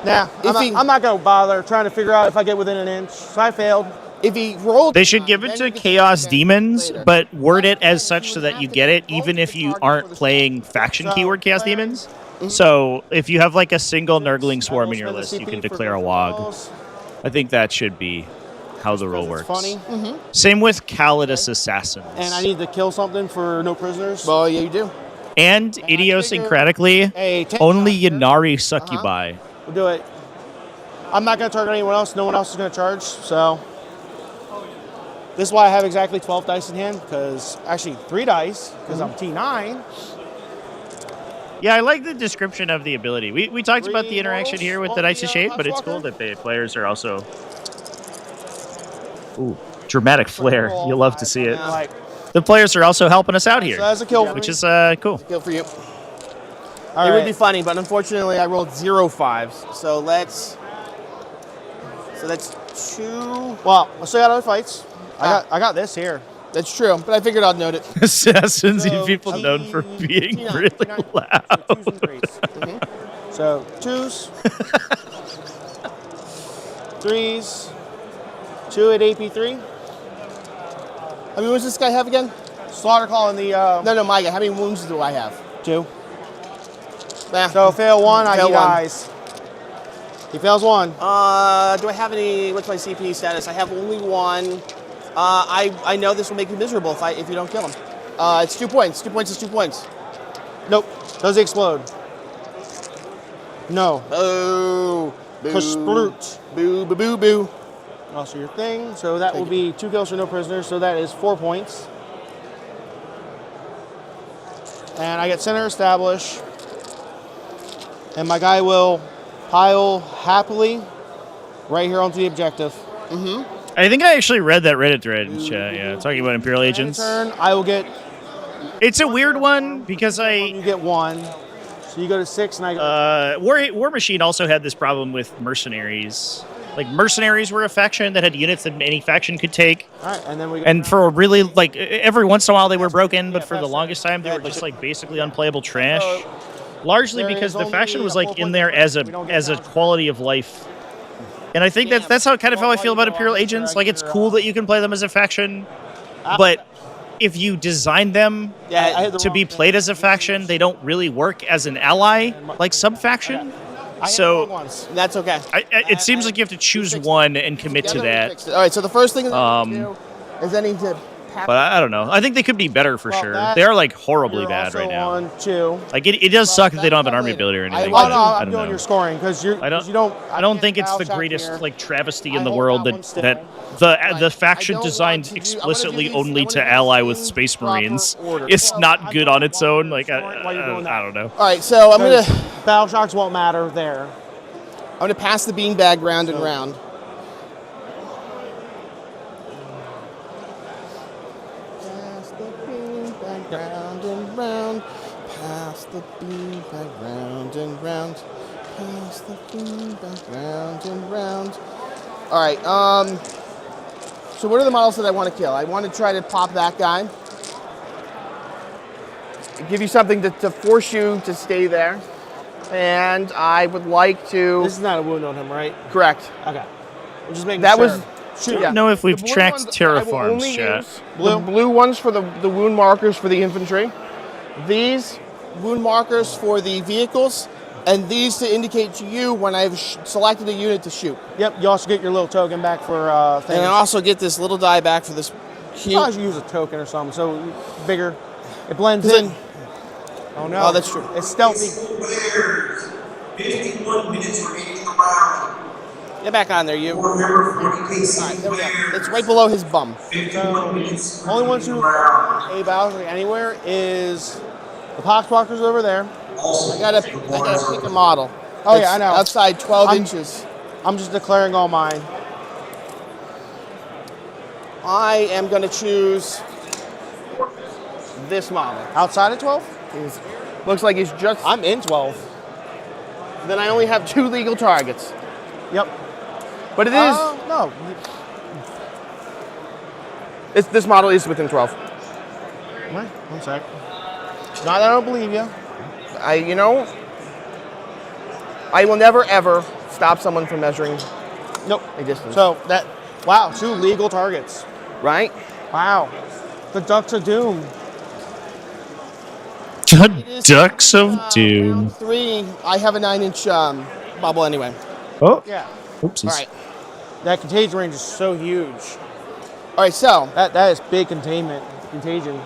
Nah, I'm not going to bother trying to figure out if I get within an inch. So I failed. If he rolled, They should give it to Chaos Demons, but word it as such so that you get it, even if you aren't playing faction keyword Chaos Demons. So if you have like a single Nurgling Swarm in your list, you can declare a WOG. I think that should be how the rule works. Funny. Same with Calidus Assassins. And I need to kill something for no prisoners. Well, yeah, you do. And idiosyncratically, Hey, only Yannari Succubi. We'll do it. I'm not going to target anyone else. No one else is going to charge. So this is why I have exactly 12 dice in hand, because actually 3 dice, because I'm T9. Yeah, I like the description of the ability. We talked about the interaction here with the Knights of Shape, but it's cool that the players are also... Ooh, dramatic flair. You'll love to see it. Like, The players are also helping us out here, so that's a kill for which me. is cool. Kill for you. All It right. would be funny, but unfortunately, I rolled 0 5s. So that's 2. Well, I still got other fights. I got this here. That's true, but I figured I'd note it. Assassins, So, people known for being T9, really T9. loud. So 2s and 3s. So 2s. 3s. 2 at AP3. How many wounds does this guy have again? Slaughter Call in the... No, my guy. How many wounds do I have? 2. Nah. So fail 1, Fail he one. dies. He fails 1. Do I have any? What's my CP status? I have only 1. I know this will make you miserable if you don't kill him. It's 2 points. 2 points is 2 points. Nope. Does he explode? No. Oh. Kasplurt. Boo, boo, boo, boo. Also your thing. So that will be 2 kills for no prisoners. So that is 4 points. And I get center establish. And my guy will pile happily right here onto the objective. I think I actually read that Reddit thread in chat. Yeah, talking about Imperial agents. Turn, I will get. It's a weird one because You get 1. So you go to 6, and I go. War Machine also had this problem with mercenaries. Like mercenaries were a faction that had units that any faction could take. All right, and then we. And for a really every once in a while they were broken, but for the longest time they were just like basically unplayable trash. Largely because the faction was like in there as a quality of life. And I think that's how I feel about Imperial agents. Like it's cool that you can play them as a faction, but if you design them to be played as a faction, they don't really work as an ally like sub-faction. So That's okay. it seems like you have to choose one and commit to that. All right, so the first thing that I need to do is I need to. But I don't know. I think they could be better for sure. They are like horribly bad right now. On 2. Like it does suck that they don't have an army ability or anything. Oh, no, I I'm don't doing know. your scoring because you don't. I don't think it's the greatest like travesty in the world that the faction designed explicitly only to ally with Space Marines is not good on its own. Like I don't know. All right, so I'm gonna Battle shocks won't matter there. I'm gonna pass the beanbag round and round. Pass the beanbag round and round. Pass the beanbag round and round. Pass the beanbag round and round. All right. So what are the models that I want to kill? I want to try to pop that guy. Give you something to force you to stay there. And I would like to. This is not a wound on him, right? Correct. Okay. I'm just making that sure. was. I don't know if we've tracked terraforms yet. The blue ones for the wound markers for the infantry. These wound markers for the vehicles. And these to indicate to you when I've selected a unit to shoot. Yep. You also get your little token back for things. And I also get this little die back for this cute. You should use a token or something. So bigger. It blends in. Oh no. Oh, that's true. It's stealthy. 51 minutes remaining in the round. Get back on there, you. Warhammer 40k All right, single there we go. player. It's right below his bum. 51 minutes Only ones who a battle anywhere is the poxwalkers over there. I gotta pick a model. Oh It's yeah, I know. Outside 12 inches. I'm just declaring all mine. I am gonna choose this model. Outside of 12? Looks like he's just. I'm in 12. Then I only have 2 legal targets. Yep. But it is. No. This model is within 12. Wait, 1 sec. Not that I don't believe you. I will never ever stop someone from measuring Nope. a distance. So that, wow, 2 legal targets. Right? Wow. The Ducks of Doom. Ducks of Doom. Round 3, I have a 9-inch bubble anyway. Oh. Yeah. Oopsies. All right. That contagion range is so huge. All right, so. That is big containment. Contagion.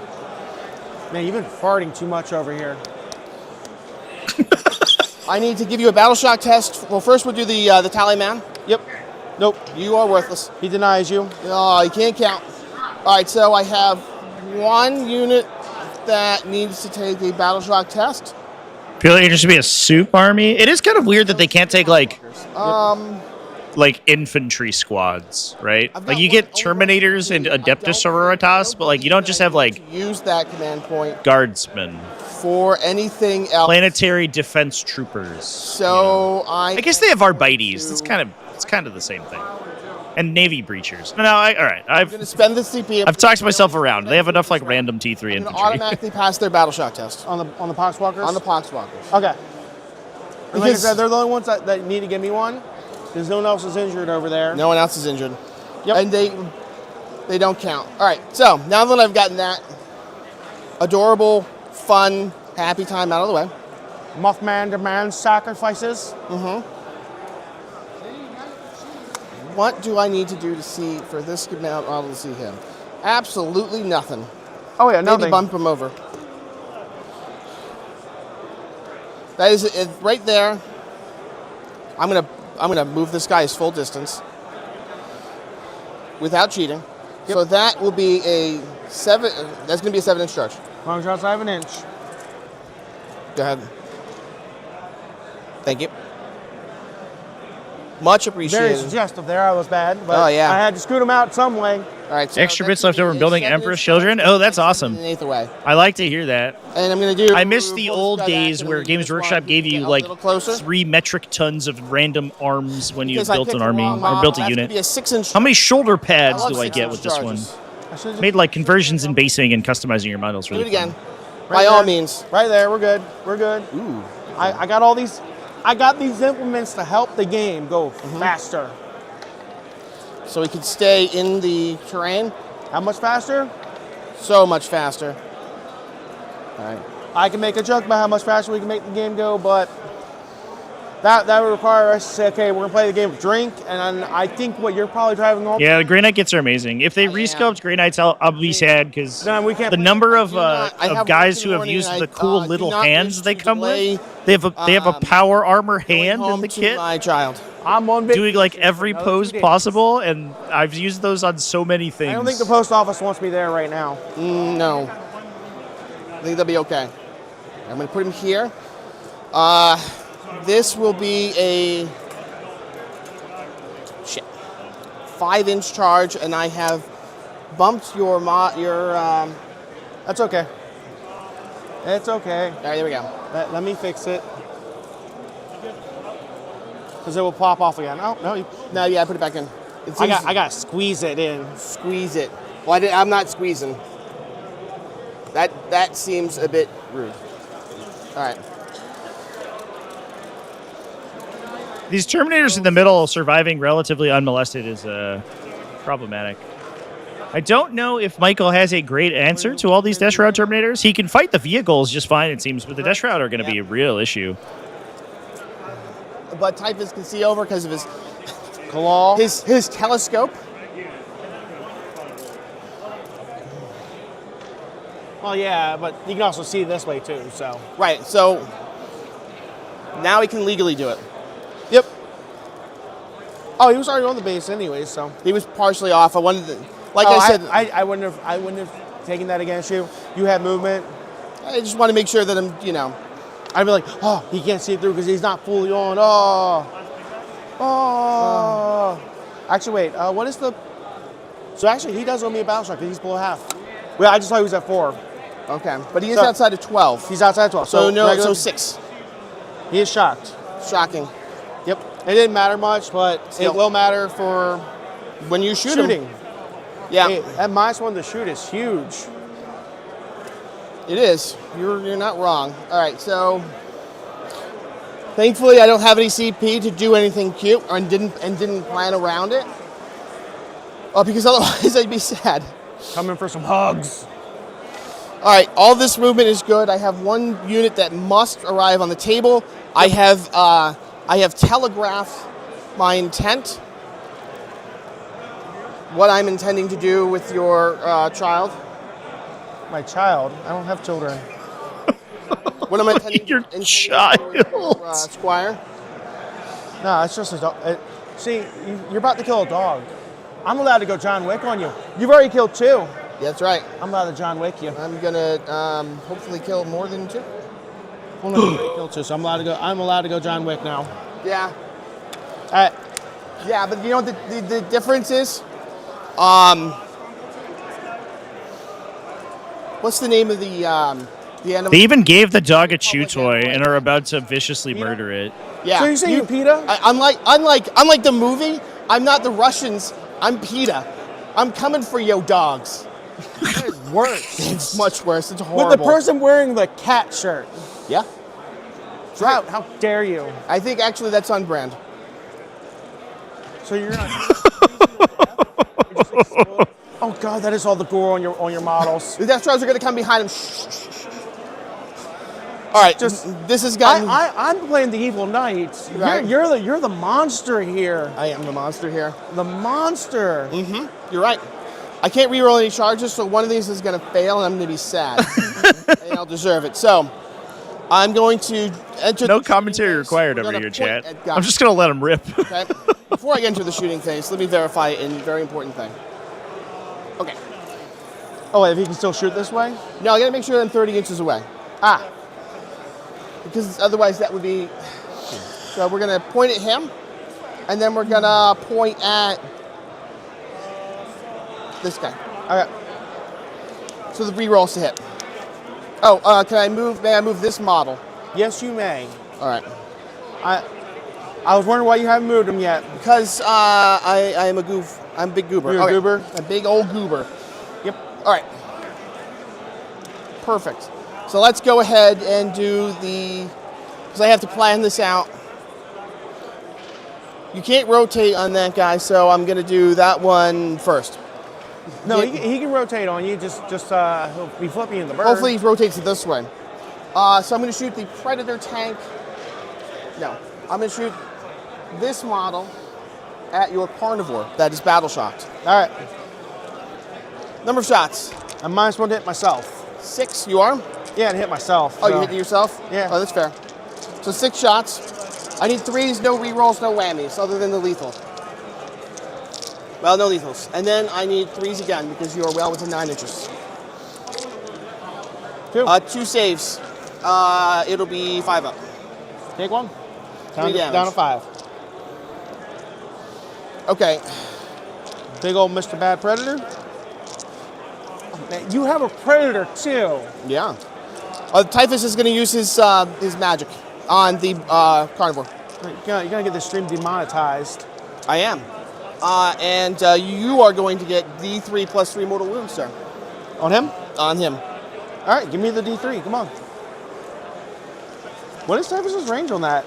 Man, you've been farting too much over here. I need to give you a battle shock test. Well, first we'll do the tally man. Yep. Nope. You are worthless. He denies you. Oh, you can't count. All right, so I have 1 unit that needs to take a battle shock test. Feel like it should be a soup army. It is kind of weird that they can't take like infantry squads, right? Like you get Terminators and Adeptus Sororitas, but like you don't just have like use that command point guardsmen for anything else. Planetary defense troopers. So I guess they have Arbites. It's kind of the same thing. And Navy breachers. No, all right. I'm going to spend the CP. I've talked myself around. They have enough like random T3 I'm going to infantry. automatically pass their battle shock test. On the Poxwalkers? On the Poxwalkers. Okay. And like I said, they're the only ones that need to give me one. Because no one else is injured over there. No one else is injured. Yep. And they don't count. All right, so now that I've gotten that adorable, fun, happy time out of the way. Mothman demands sacrifices. What do I need to do to see for this model to see him? Absolutely nothing. Oh yeah, nothing. Maybe bump him over. That is it right there. I'm gonna move this guy his full distance without cheating. Yep. So that will be a 7. That's gonna be a 7-inch charge. Long shots, 7 inch. Go ahead. Thank you. Much appreciated. Very suggestive there. I was bad, but oh, yeah. I had to scoot him out some way. All right. So extra bits left over from building Emperor's Children. Oh, that's awesome. I like to hear that. And I'm going to do. I miss the old days where Games Workshop gave you like 3 metric tons of random arms when you built an army or built a unit. Be a 6-inch. How many shoulder pads do I get with this one? Made like conversions and basing and customizing your models. Really do it again. Right By all means. Right there. We're good. We're good. Ooh. I got all these. I got these implements to help the game go faster. So we can stay in the terrain. How much faster? So much faster. All right. I can make a joke about how much faster we can make the game go, but that would require us to say, okay, we're going to play the game with drink, and I think what you're probably driving home. Yeah, the Grey Knight kits are amazing. If they resculpt Grey Knights, I'll be sad because the number of guys who have used the cool little hands they come with. They have a power armor hand in the kit. My child. I'm on doing like every pose possible, and I've used those on so many things. I don't think the post office wants me there right now. No. I think they'll be okay. I'm going to put him here. This will be a 5-inch charge, and I have bumped your That's okay. It's okay. All right, there we go. Let me fix it. Because it will pop off again. Oh, no. No, yeah, put it back in. I got to squeeze it in. Squeeze it. Well, I'm not squeezing. That seems a bit rude. All right. These Terminators in the middle surviving relatively unmolested is problematic. I don't know if Michael has a great answer to all these Death Shroud Terminators. He can fight the vehicles just fine, it seems, but the Death Shroud are going to be a real issue. But Typhus can see over because of his claw, his telescope. Well, yeah, but you can also see this way too. So right. So now he can legally do it. Yep. Oh, he was already on the base anyway, so he was partially off. I wanted to, I said, I wouldn't have taken that against you. You had movement. I just want to make sure that I'm, I'd be like, oh, he can't see it through because he's not fully on. Actually, wait. What is the? So actually, he does owe me a battle shock because he's below half. Well, I just thought he was at 4. Okay, but he is outside of 12. He's outside of 12. So 6. He is shocked. Shocking. Yep. It didn't matter much, but it will matter for when you shooting. Yeah. Hey, that -1 to shoot is huge. It is. You're not wrong. All right, so thankfully I don't have any CP to do anything cute, and didn't plan around it. Oh, because otherwise I'd be sad. Coming for some hugs. All right, all this movement is good. I have one unit that must arrive on the table. Yep. I have telegraphed my intent. What I'm intending to do with your child. My child? I don't have children. What am I intending your to child? Do with your, squire? No, it's just a dog. See, you're about to kill a dog. I'm allowed to go John Wick on you. You've already killed 2. Yeah, that's right. I'm allowed to John Wick you. I'm gonna hopefully kill more than 2. Well, no, you already killed 2, so I'm allowed to go John Wick now. Yeah. All right. Yeah, but you know what the difference is? What's the name of the animal? They even gave the dog a chew toy and are about to viciously murder it. Yeah. So you're saying PETA? Unlike the movie, I'm not the Russians I'm PETA. I'm coming for yo dogs. It's worse. It's much worse. It's horrible. With the person wearing the cat shirt. Yeah. How dare you? I think actually that's on brand. So you're not. Oh God, that is all the gore on your models. The Death Strikers are going to come behind him. All right, this has gotten. I'm playing the evil knights. Right. You're the monster here. I am the monster here. The monster. You're right. I can't reroll any charges, so one of these is going to fail, and I'm going to be sad. And I'll deserve it. So I'm going to enter. No commentary required over here, chat. I'm just going to let him rip. Okay. Before I get into the shooting phase, let me verify a very important thing. Okay. Oh, if he can still shoot this way? No, I got to make sure I'm 30 inches away. Ah. Because otherwise that would be. So we're going to point at him, and then we're going to point at this guy. Okay. So the rerolls to hit. Oh, can I move? May I move this model? Yes, you may. All right. I was wondering why you haven't moved him yet. Because I am a goof. I'm a big goober. You're a goober? A big old goober. Yep. All right. Perfect. So let's go ahead and do the, because I have to plan this out. You can't rotate on that guy, so I'm going to do that one first. No, he can rotate on you. Just he'll be flipping in the bird. Hopefully he rotates it this way. So I'm going to shoot the Predator tank. No, I'm going to shoot this model at your Carnivore that is battle shocked. All right. Number of shots. I'm -1 to hit myself. 6, you are? Yeah, to hit myself. Oh, so. you hit yourself? Yeah. Oh, that's fair. So 6 shots. I need 3s, no rerolls, no whammies, other than the lethal. Well, no lethals. And then I need 3s again because you are well within 9 inches. 2. 2 saves. It'll be 5 up. Take 1. 3 damage. Down to 5. Okay. Big old Mr. Bad Predator. Oh, man, you have a Predator too. Yeah. Typhus is going to use his magic on the Carnivore. You're gonna get this stream demonetized. I am. And you are going to get D3 plus 3 mortal wounds, sir. On him? On him. All right, give me the D3. Come on. What is Typhus's range on that?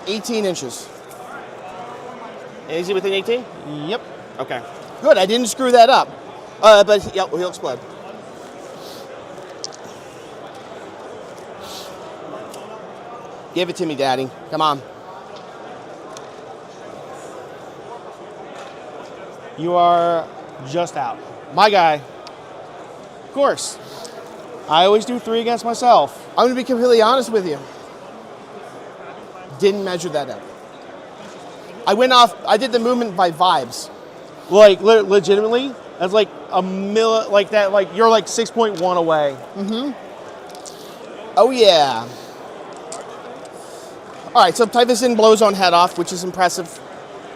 18 inches. Is he within 18? Yep. Okay. Good. I didn't screw that up. But he'll explode. Give it to me, Daddy. Come on. You are just out. My guy. Of course. I always do 3 against myself. I'm going to be completely honest with you. Didn't measure that out. I did the movement by vibes. Like, legitimately, that's like a like that, like you're like 6.1 away. Oh, yeah. All right, so Typhus blows on head off, which is impressive.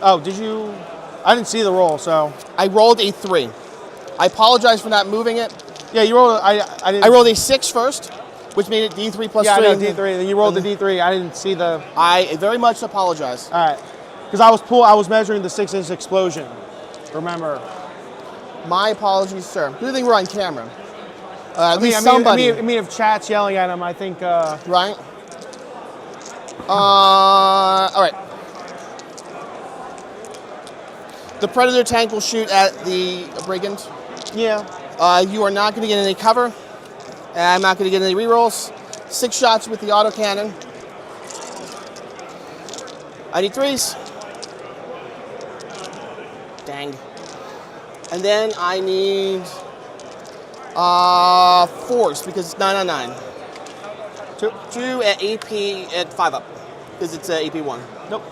Oh, did you? I didn't see the roll, so. I rolled a 3. I apologize for not moving it. Yeah, you rolled. I didn't. I rolled a 6 first, which made it D3 plus 3. Yeah, I know, D3. Then you rolled the D3. I didn't see the. I very much apologize. All right, because I was measuring the 6-inch explosion. Remember. My apologies, sir. Good thing we're on camera. At least somebody. I mean, if chat's yelling at him, I think. Right. All right. The Predator tank will shoot at the Brigand. Yeah. You are not going to get any cover. And I'm not going to get any rerolls. 6 shots with the autocannon. I need 3s. Dang. And then I need 4s because it's 9 on 9. 2 at AP at 5 up because it's AP 1. Nope.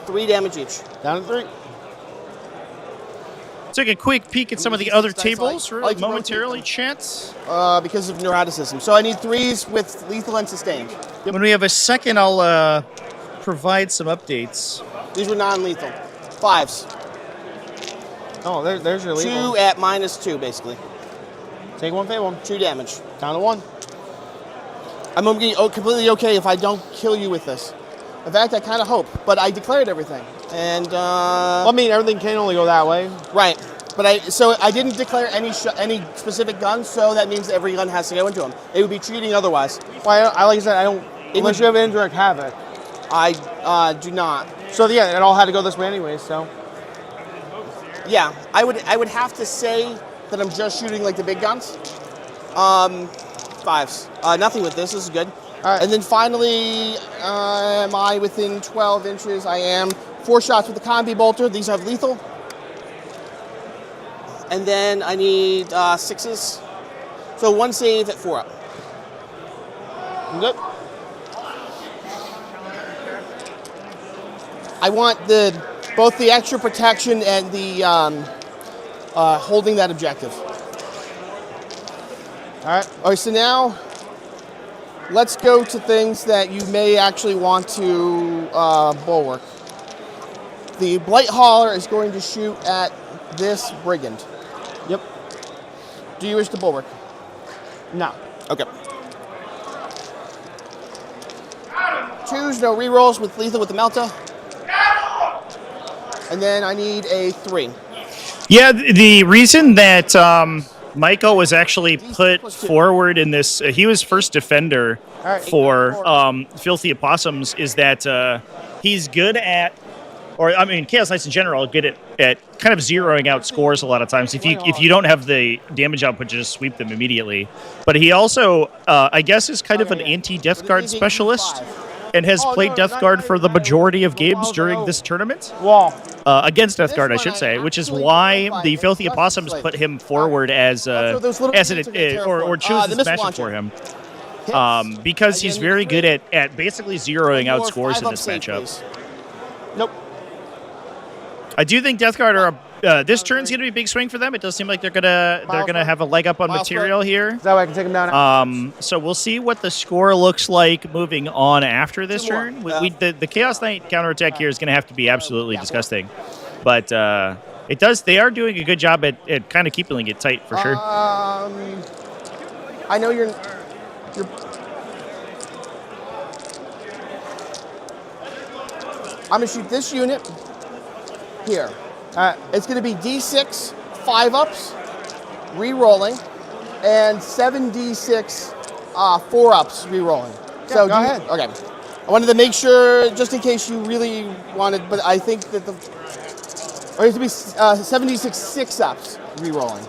3 damage each. Down to 3. Take a quick peek at some of the other tables momentarily, chat. Because of neuroticism. So I need 3s with lethal and sustained. When we have a second, I'll provide some updates. These were non-lethal. 5s. Oh, there's your lethal. 2 at -2, basically. Take 1, fail 1. 2 damage. Down to 1. I'm going to be completely okay if I don't kill you with this. In fact, I kind of hope, but I declared everything. And Well, I mean, everything can only go that way. right, but I didn't declare any specific guns, so that means every gun has to go into them. It would be cheating otherwise. Well, like I said, I don't. Unless you have indirect havoc. I do not. So yeah, it all had to go this way anyway. So Yeah, I would have to say that I'm just shooting like the big guns. 5s. Nothing with this. This is good. all right. And then finally, am I within 12 inches? I am. 4 shots with the combi bolter. These have lethal. And then I need 6s. So 1 save at 4 up. Good. I want both the extra protection and the holding that objective. All right. All right, so now let's go to things that you may actually want to bulwark. The Blight Hauler is going to shoot at this Brigand. Yep. Do you wish to bulwark? No. Okay. 2s, no rerolls with lethal with the Melta. And then I need a 3. Yeah, the reason that Michael was actually put forward in this, he was first defender for Filthy Opossums, is that he's good at, or I mean, Chaos Knights in general are good at kind of zeroing out scores a lot of times. If you don't have the damage output, you just sweep them immediately. But he also, I guess, is kind of an anti-Death Guard specialist, and has played Death Guard for the majority of games during this tournament. Wall. Against Death Guard, I should say, which is why the Filthy Opossums put him or choose this matchup for him. Because he's very good at basically zeroing out scores in this matchup. Nope. I do think Death Guard are this turn's going to be a big swing for them. It does seem like they're gonna have a leg up on material here. That way I can take him down. So we'll see what the score looks like moving on after this turn. The Chaos Knight counterattack here is going to have to be absolutely disgusting, but it does. They are doing a good job at kind of keeping it tight for sure. I know you're. I'm gonna shoot this unit here. It's going to be D6 5-ups, re-rolling, and 7D6 4-ups re-rolling. So go ahead. Okay. I wanted to make sure, just in case you really wanted, but I think that or it has to be 7D6 6-ups re-rolling.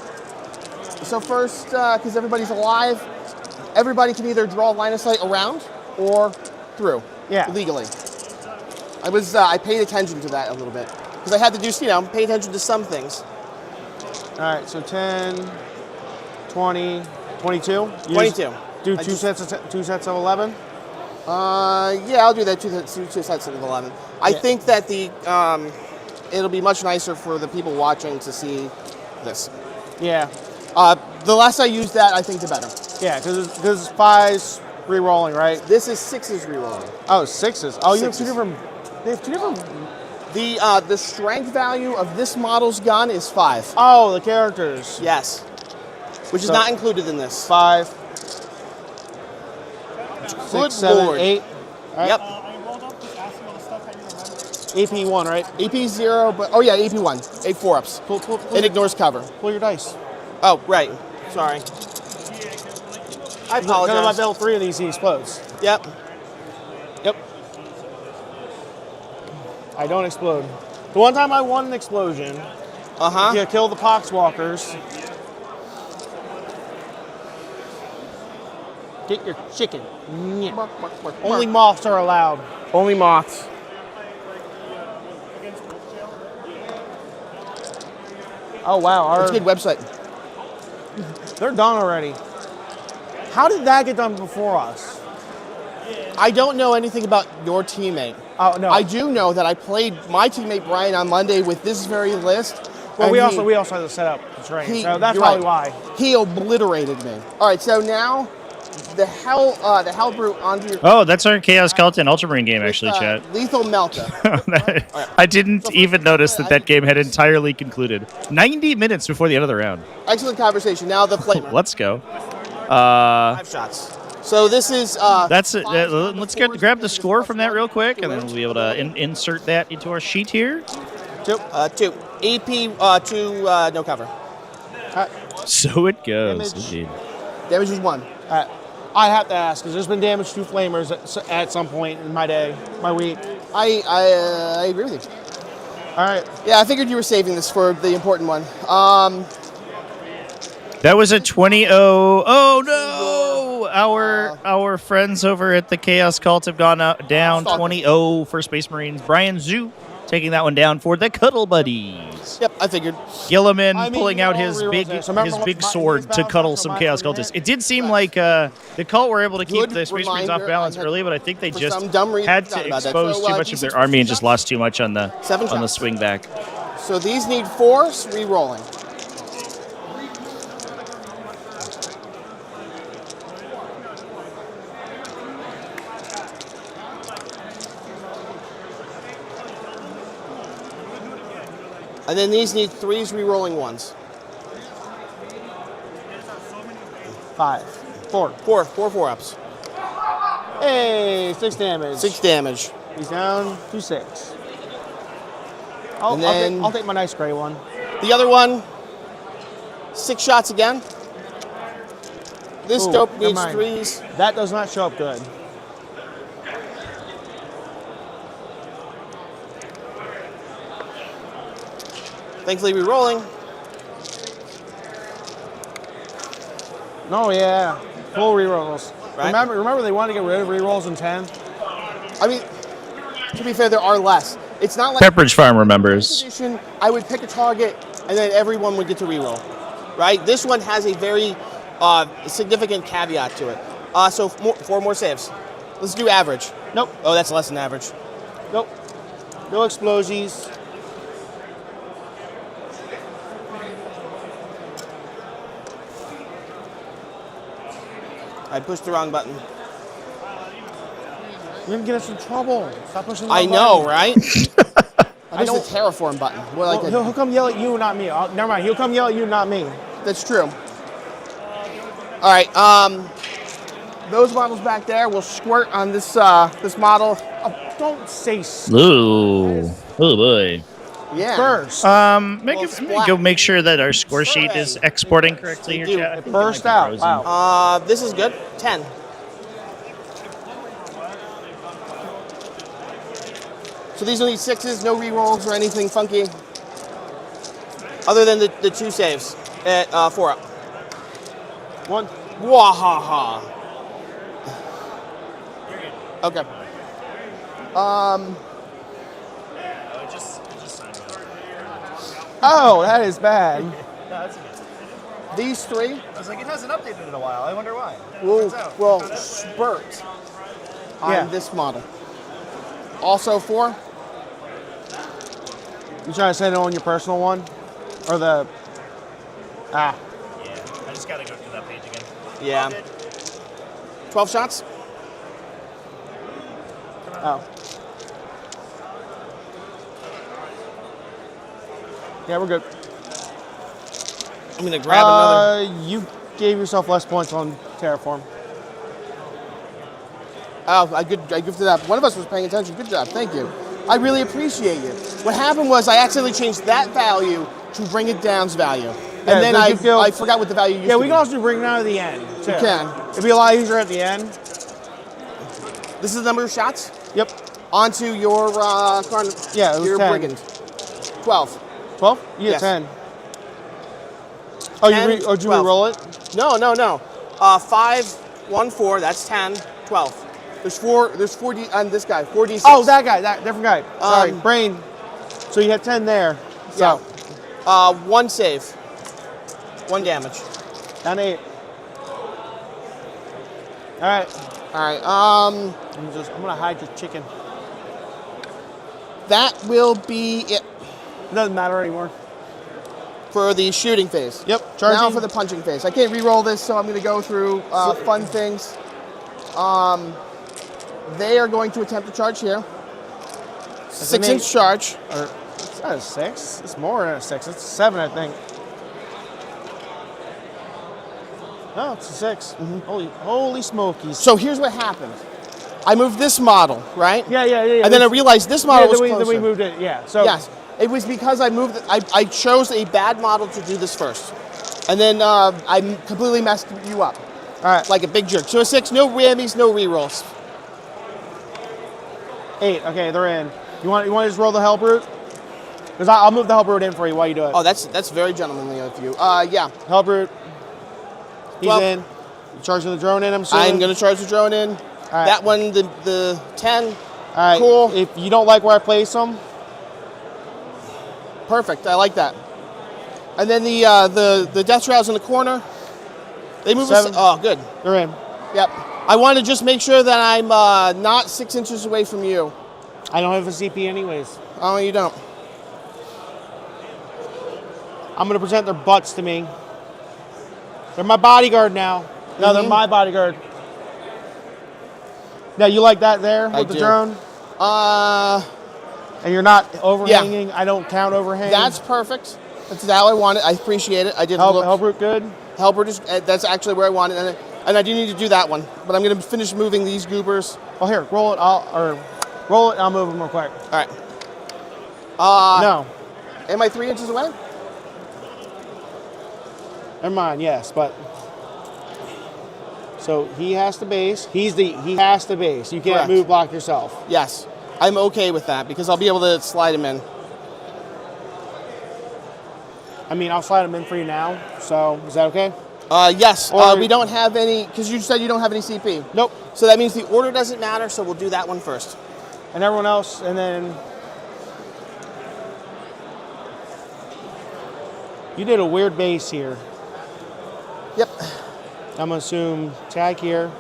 So first, because everybody's alive, everybody can either draw a line of sight around or through. Yeah. Legally. I paid attention to that a little bit. Because I had to do, pay attention to some things. All right, so 10, 20, 22? 22. Do two sets of 11? Yeah, I'll do that, two sets of 11. I think that it'll be much nicer for the people watching to see this. Yeah. The less I use that, I think the better. Yeah, because 5s re-rolling, right? This is 6s re-rolling. Oh, 6s. Oh, you have 2 6s. different... They have 2 different... The strength value of this model's gun is 5. Oh, the characters. Yes. Which is not included in this. 5. Good 6, 7, Lord. 8. Right. Yep. AP 1, right? AP 0, but oh yeah, AP 1. 8 4-ups. Pull It ignores cover. Pull your dice. Oh, right. Sorry. I apologize. Because if I build 3 of these, he explodes. Yep. Yep. I don't explode. The one time I won an explosion, you kill the poxwalkers. Get your chicken. Only moths are allowed. Only moths. Oh wow, It's a good website. They're done already. How did that get done before us? I don't know anything about your teammate. Oh no. I do know that I played my teammate Brian on Monday with this very list. Well, we also had to set up the train, so that's you're probably right. why. He obliterated me. All right, so now the hell brute onto your. Oh, that's our Chaos Skeleton Ultramarine game, actually, chat. Lethal Melta. I didn't even notice that game had entirely concluded. 90 minutes before the end of the round. Excellent conversation. Now the flamer. Let's go. 5 shots. So this is. That's it. Let's grab the score from that real quick, and then we'll be able to insert that into our sheet here. Two. AP, 2, no cover. So it goes. Damage. Indeed. Damage is 1. I have to ask, because there's been damage to flamers at some point in my day, my week. I agree with you. All right. Yeah, I figured you were saving this for the important one. That was a 20-0. Oh no! Our friends over at the Chaos Cult have gone down 20-0 for Space Marines. Brian Zhu taking that one down for the Cuddle Buddies. Yep, I figured. Gilliman pulling out his big sword to cuddle some Chaos Cultists. It did seem like the cult were able to keep the Space Marines off balance early, but I think they just had to expose too much of their army and just lost too much on the swing back. So these need 4 re-rolling. And then these need 3s re-rolling 1s. 5. 4. 4-ups. Hey, 6 damage. 6 damage. He's down to 6. And then I'll take my nice gray one. The other one, 6 shots again. This dope needs 3s. That does not show up good. Thankfully, re-rolling. Oh yeah, full rerolls. Right. Remember they wanted to get rid of rerolls in 10. I mean, to be fair, there are less. It's not like Pepperidge Farm remembers. Edition, I would pick a target, and then everyone would get to re-roll. Right? This one has a very significant caveat to it. So 4 more saves. Let's do average. Nope. Oh, that's less than average. Nope. No explosives. I pushed the wrong button. You're gonna get us in trouble. Stop pushing the I wrong know, button. right? I pushed the terraform button. He'll come yell at you, not me. Never mind. He'll come yell at you, not me. That's true. All right. Those models back there will squirt on this this model. Oh, don't say. Ooh. Oh boy. Yeah. First. Make sure that our score sheet is exporting correctly here, chat. It burst out. Wow. This is good. 10. So these will need 6s, no re-rolls or anything funky. Other than the 2 saves at 4-up. 1. Wahaha. Okay. Oh, that is bad. These 3 I was like, it hasn't updated in a while. I wonder why. will spurt on this model. Also 4. You trying to send it on your personal one? Or the... Yeah, I just got to go through that page again. Yeah. 12 shots? Oh. Yeah, we're good. I'm going to grab another. You gave yourself less points on Terraform. Oh, I gifted that. One of us was paying attention. Good job. Thank you. I really appreciate you. What happened was I accidentally changed that value to bring it down's value. And then I forgot what the value used to be. Yeah, we can also bring it down to the end, too. You can. It'd be a lot easier at the end. This is the number of shots? Yep. Onto your yeah, it was your 10. brigand. 12. 12? You get 10. Oh, 10, did you re-roll it? No. 5, 1, 4, that's 10, 12. There's 4D on this guy, 4D6. Oh, that guy, different guy. Sorry, brain. So you had 10 there. So. Yeah. 1 save. 1 damage. Down 8. All right. I'm gonna hide your chicken. That will be it. It doesn't matter anymore. For the shooting phase. Yep. Charging. Now for the punching phase. I can't re-roll this, so I'm going to go through fun things. They are going to attempt to charge here. 6-inch charge. It's not a 6. It's more than a 6. It's a 7, I think. Oh, it's a 6. Holy smokies. So here's what happened. I moved this model, right? Yeah. And then I realized this model was closer. Then we moved it, yeah. So yes, it was because I moved. I chose a bad model to do this first, and then I completely messed you up. All right. Like a big jerk. So a 6, no whammies, no rerolls. 8. Okay, they're in. You want to just roll the Hell Brute? Because I'll move the Hell Brute in for you while you do it. Oh, that's very gentlemanly of you. Yeah. Hell Brute. He's 12. in. You charging the drone in, I'm assuming? I'm going to charge the drone in. All right. That one, the 10. All right. Cool. If you don't like where I place them. Perfect. I like that. And then the Death Shrouds in the corner. They move 7. Oh, good. They're in. Yep. I want to just make sure that I'm not 6 inches away from you. I don't have a CP anyways. Oh, you don't. I'm going to present their butts to me. They're my bodyguard now. No, they're my bodyguard. Now, you like that there with the drone? And you're not overhanging? Yeah. I don't count overhang? That's perfect. That's how I want it. I appreciate it. I did look. Hellbrute good? Hellbrute is, that's actually where I want it. And I do need to do that one. But I'm going to finish moving these goobers. Oh, here, roll it. Roll it and I'll move them real quick. All right. No. Am I 3 inches away? Never mind, yes, but... So he has to base. He has to base. You can't move block yourself. Yes. I'm okay with that because I'll be able to slide him in. I mean, I'll slide him in for you now. So, is that okay? Yes. We don't have any, because you said you don't have any CP. Nope. So that means the order doesn't matter, so we'll do that one first. And everyone else, and then... You did a weird base here. Yep. I'm going to assume tag here.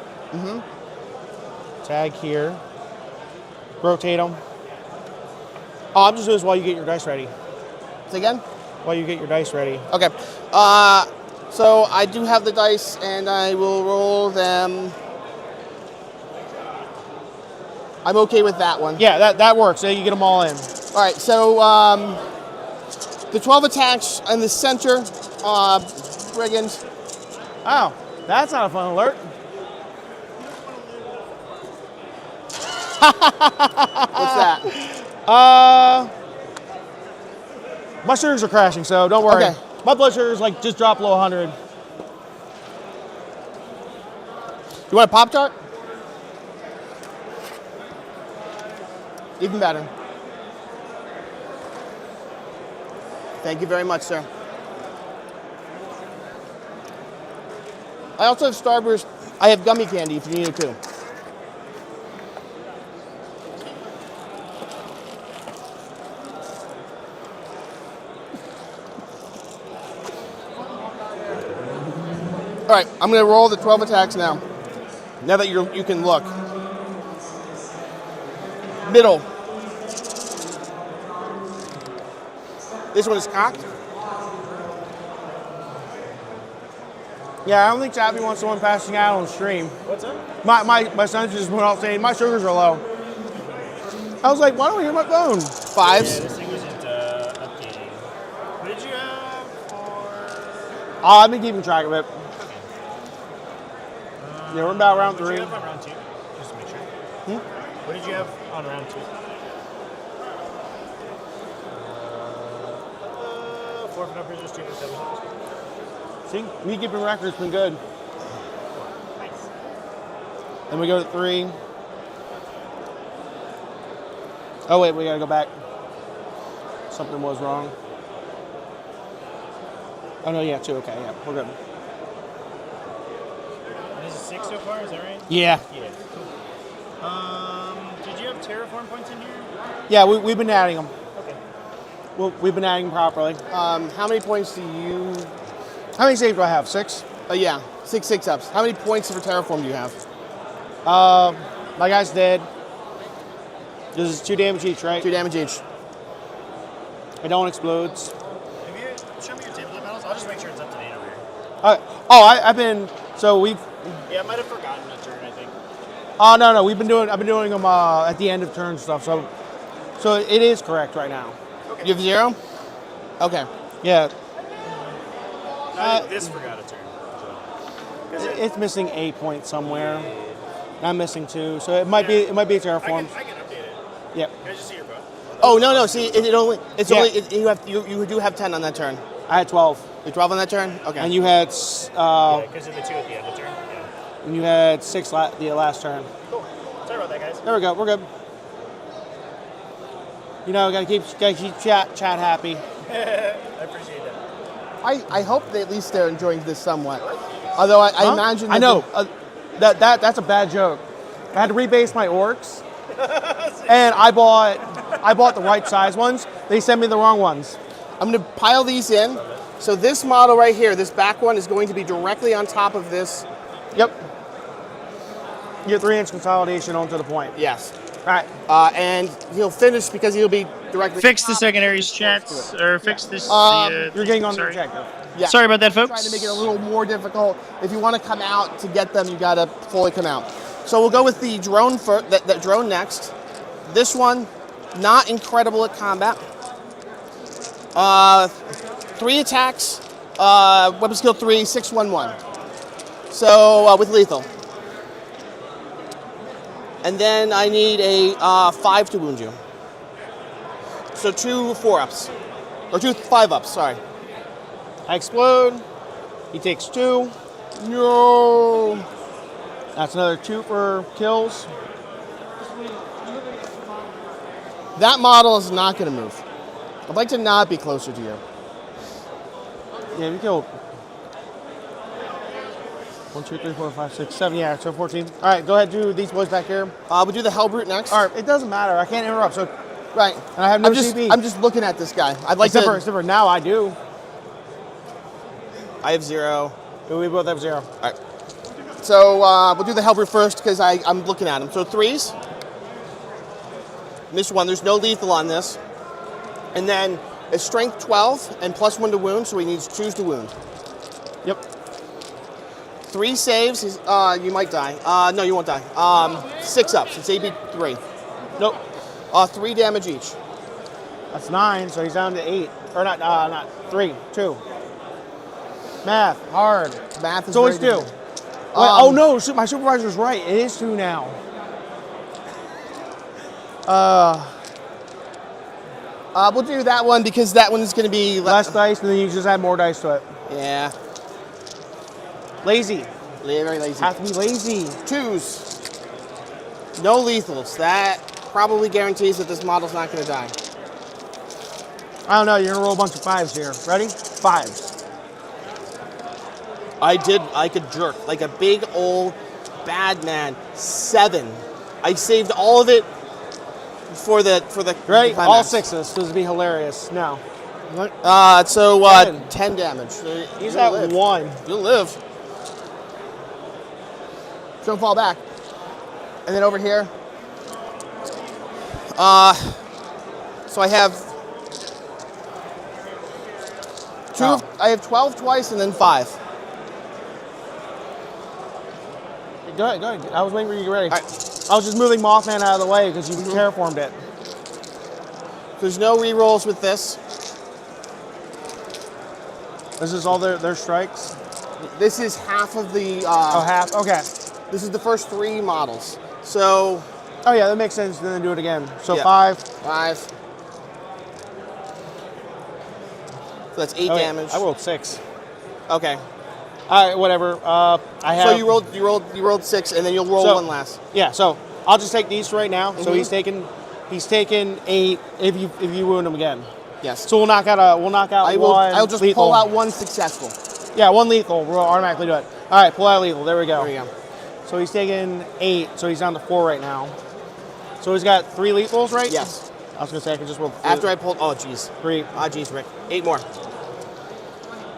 Tag here. Rotate them. Oh, I'm just doing this while you get your dice ready. Say again? While you get your dice ready. Okay. So I do have the dice, and I will roll them. I'm okay with that one. Yeah, that works. So you get them all in. All right, so the 12 attacks in the center, brigands. Oh, that's not a fun alert. What's that? My sugars are crashing, so don't worry. Okay. My blood sugar's like just dropped below 100. You want a Pop-Tart? Even better. Thank you very much, sir. I also have Starburst. I have gummy candy if you need it too. All right, I'm going to roll the 12 attacks now. Now that you can look. Middle. This one is cocked. Yeah, I don't think Chappie wants someone passing out on stream. What's up? My son just went off saying my sugars are low. I was like, why don't I hear my phone? 5s. Yeah, this thing wasn't updating. What did you have for... Oh, I've been keeping track of it. Okay. Yeah, we're about round What did 3. you have on round 2? Just to make sure. What did you have on round 2? 4 for numbers, 2 for 7. See, me keeping records been good. Nice. Then we go to 3. Oh wait, we gotta go back. Something was wrong. Oh no, yeah, 2. Okay, yeah, we're good. This is 6 so far, is that right? Yeah. Yeah. Did you have terraform points in here? Yeah, we've been adding them. Okay. Well, we've been adding properly. How many points do you... How many saves do I have? 6? Yeah, 6 6-ups. How many points for terraform do you have? My guy's dead. This is 2 damage each, right? 2 damage each. It don't explodes. Have you show me your table of medals? I'll just make sure it's up to date over here. I've been, so we've... Yeah, I might have forgotten a turn, I think. Oh, no, I've been doing them at the end of turn stuff, so it is correct right now. Okay. You have 0? Okay. Yeah. I think this forgot a turn. It's missing a point somewhere. I'm missing 2, so it might be terraformed. I can update it. Yep. Can I just see your bow? Oh no, see, Yeah. you do have 10 on that turn. I had 12. You're 12 on that turn. Okay. And you had Because of the 2 at the end of the turn. Yeah. and you had 6 the last turn. Cool. Sorry about that, guys. There we go. We're good. You know, gotta keep chat happy. I appreciate that. I hope that at least they're enjoying this somewhat. Although I imagine. I know that's a bad joke. I had to rebase my orcs, and I bought the right size ones. They sent me the wrong ones. I'm going to pile these in. So this model right here, this back one, is going to be directly on top of this. Yep. Your 3-inch consolidation onto the point. Yes. All right. And he'll finish because he'll be directly. Fix the secondaries chats, or fix this. You're getting on the objective. Yeah. Sorry about that, folks. Trying to make it a little more difficult. If you want to come out to get them, you got to fully come out. So we'll go with the drone first. That drone next. This one, not incredible at combat. 3 attacks, weapon skill 3, 6-1-1. So with lethal. And then I need a 5 to wound you. So 2 4-ups. Or 2 5-ups, sorry. I explode. He takes 2. No. That's another 2 for kills. That model is not going to move. I'd like to not be closer to you. Yeah, we killed 1, 2, 3, 4, 5, 6, 7. Yeah, so 14. All right, go ahead, do these boys back here. We'll do the Hellbrute next. All right, it doesn't matter. I can't interrupt. So, right. And I have no CP. I'm just looking at this guy. I'd like except for now, I do. I have 0. We both have 0. All right. So we'll do the Hellbrute first because I'm looking at him. So 3s. Missed 1. There's no lethal on this. And then a strength 12 and +1 to wound, so he needs 2s to wound. Yep. 3 saves. You might die. No, you won't die. 6 ups. It's AB 3. Nope. 3 damage each. That's 9, so he's down to 8. Or not 3, 2. Math, hard. Math is it's always very 2. difficult. Oh no, my supervisor's right. It is 2 now. We'll do that one because that one is going to be less dice, and then you just add more dice to it. Yeah. Lazy. Very lazy. Have to be lazy. 2s. No lethals. That probably guarantees that this model's not going to die. I don't know. You're gonna roll a bunch of 5s here. Ready? 5s. I could jerk like a big old bad man. 7. I saved all of it for the Ready? climax. All 6s. This would be hilarious. No. 10 damage. He's at live. 1. You'll live. Don't fall back. And then over here. So I have 2. I have 12 twice and then 5. Go ahead. I was waiting for you to get ready. Right. I was just moving Mothman out of the way because you terraformed it. There's no rerolls with this. This is all their strikes? This is half of the... half? Okay. This is the first 3 models. So... Oh yeah, that makes sense. Then do it again. So yeah. 5. 5. So that's 8 damage. I rolled 6. Okay. All right, whatever. I have. So you rolled 6, and then you'll roll 1 last. Yeah. So I'll just take these right now. So he's taken 8 if you wound him again. Yes. So we'll knock out one. I'll just lethal. pull out 1 successful. Yeah, 1 lethal. We'll automatically do it. All right, pull out lethal. There we go. There we go. So he's taken 8. So he's down to 4 right now. So he's got 3 lethals, right? Yes. I was gonna say I can just roll. After I pulled. Oh, jeez. 3. Ah, jeez, Rick. 8 more.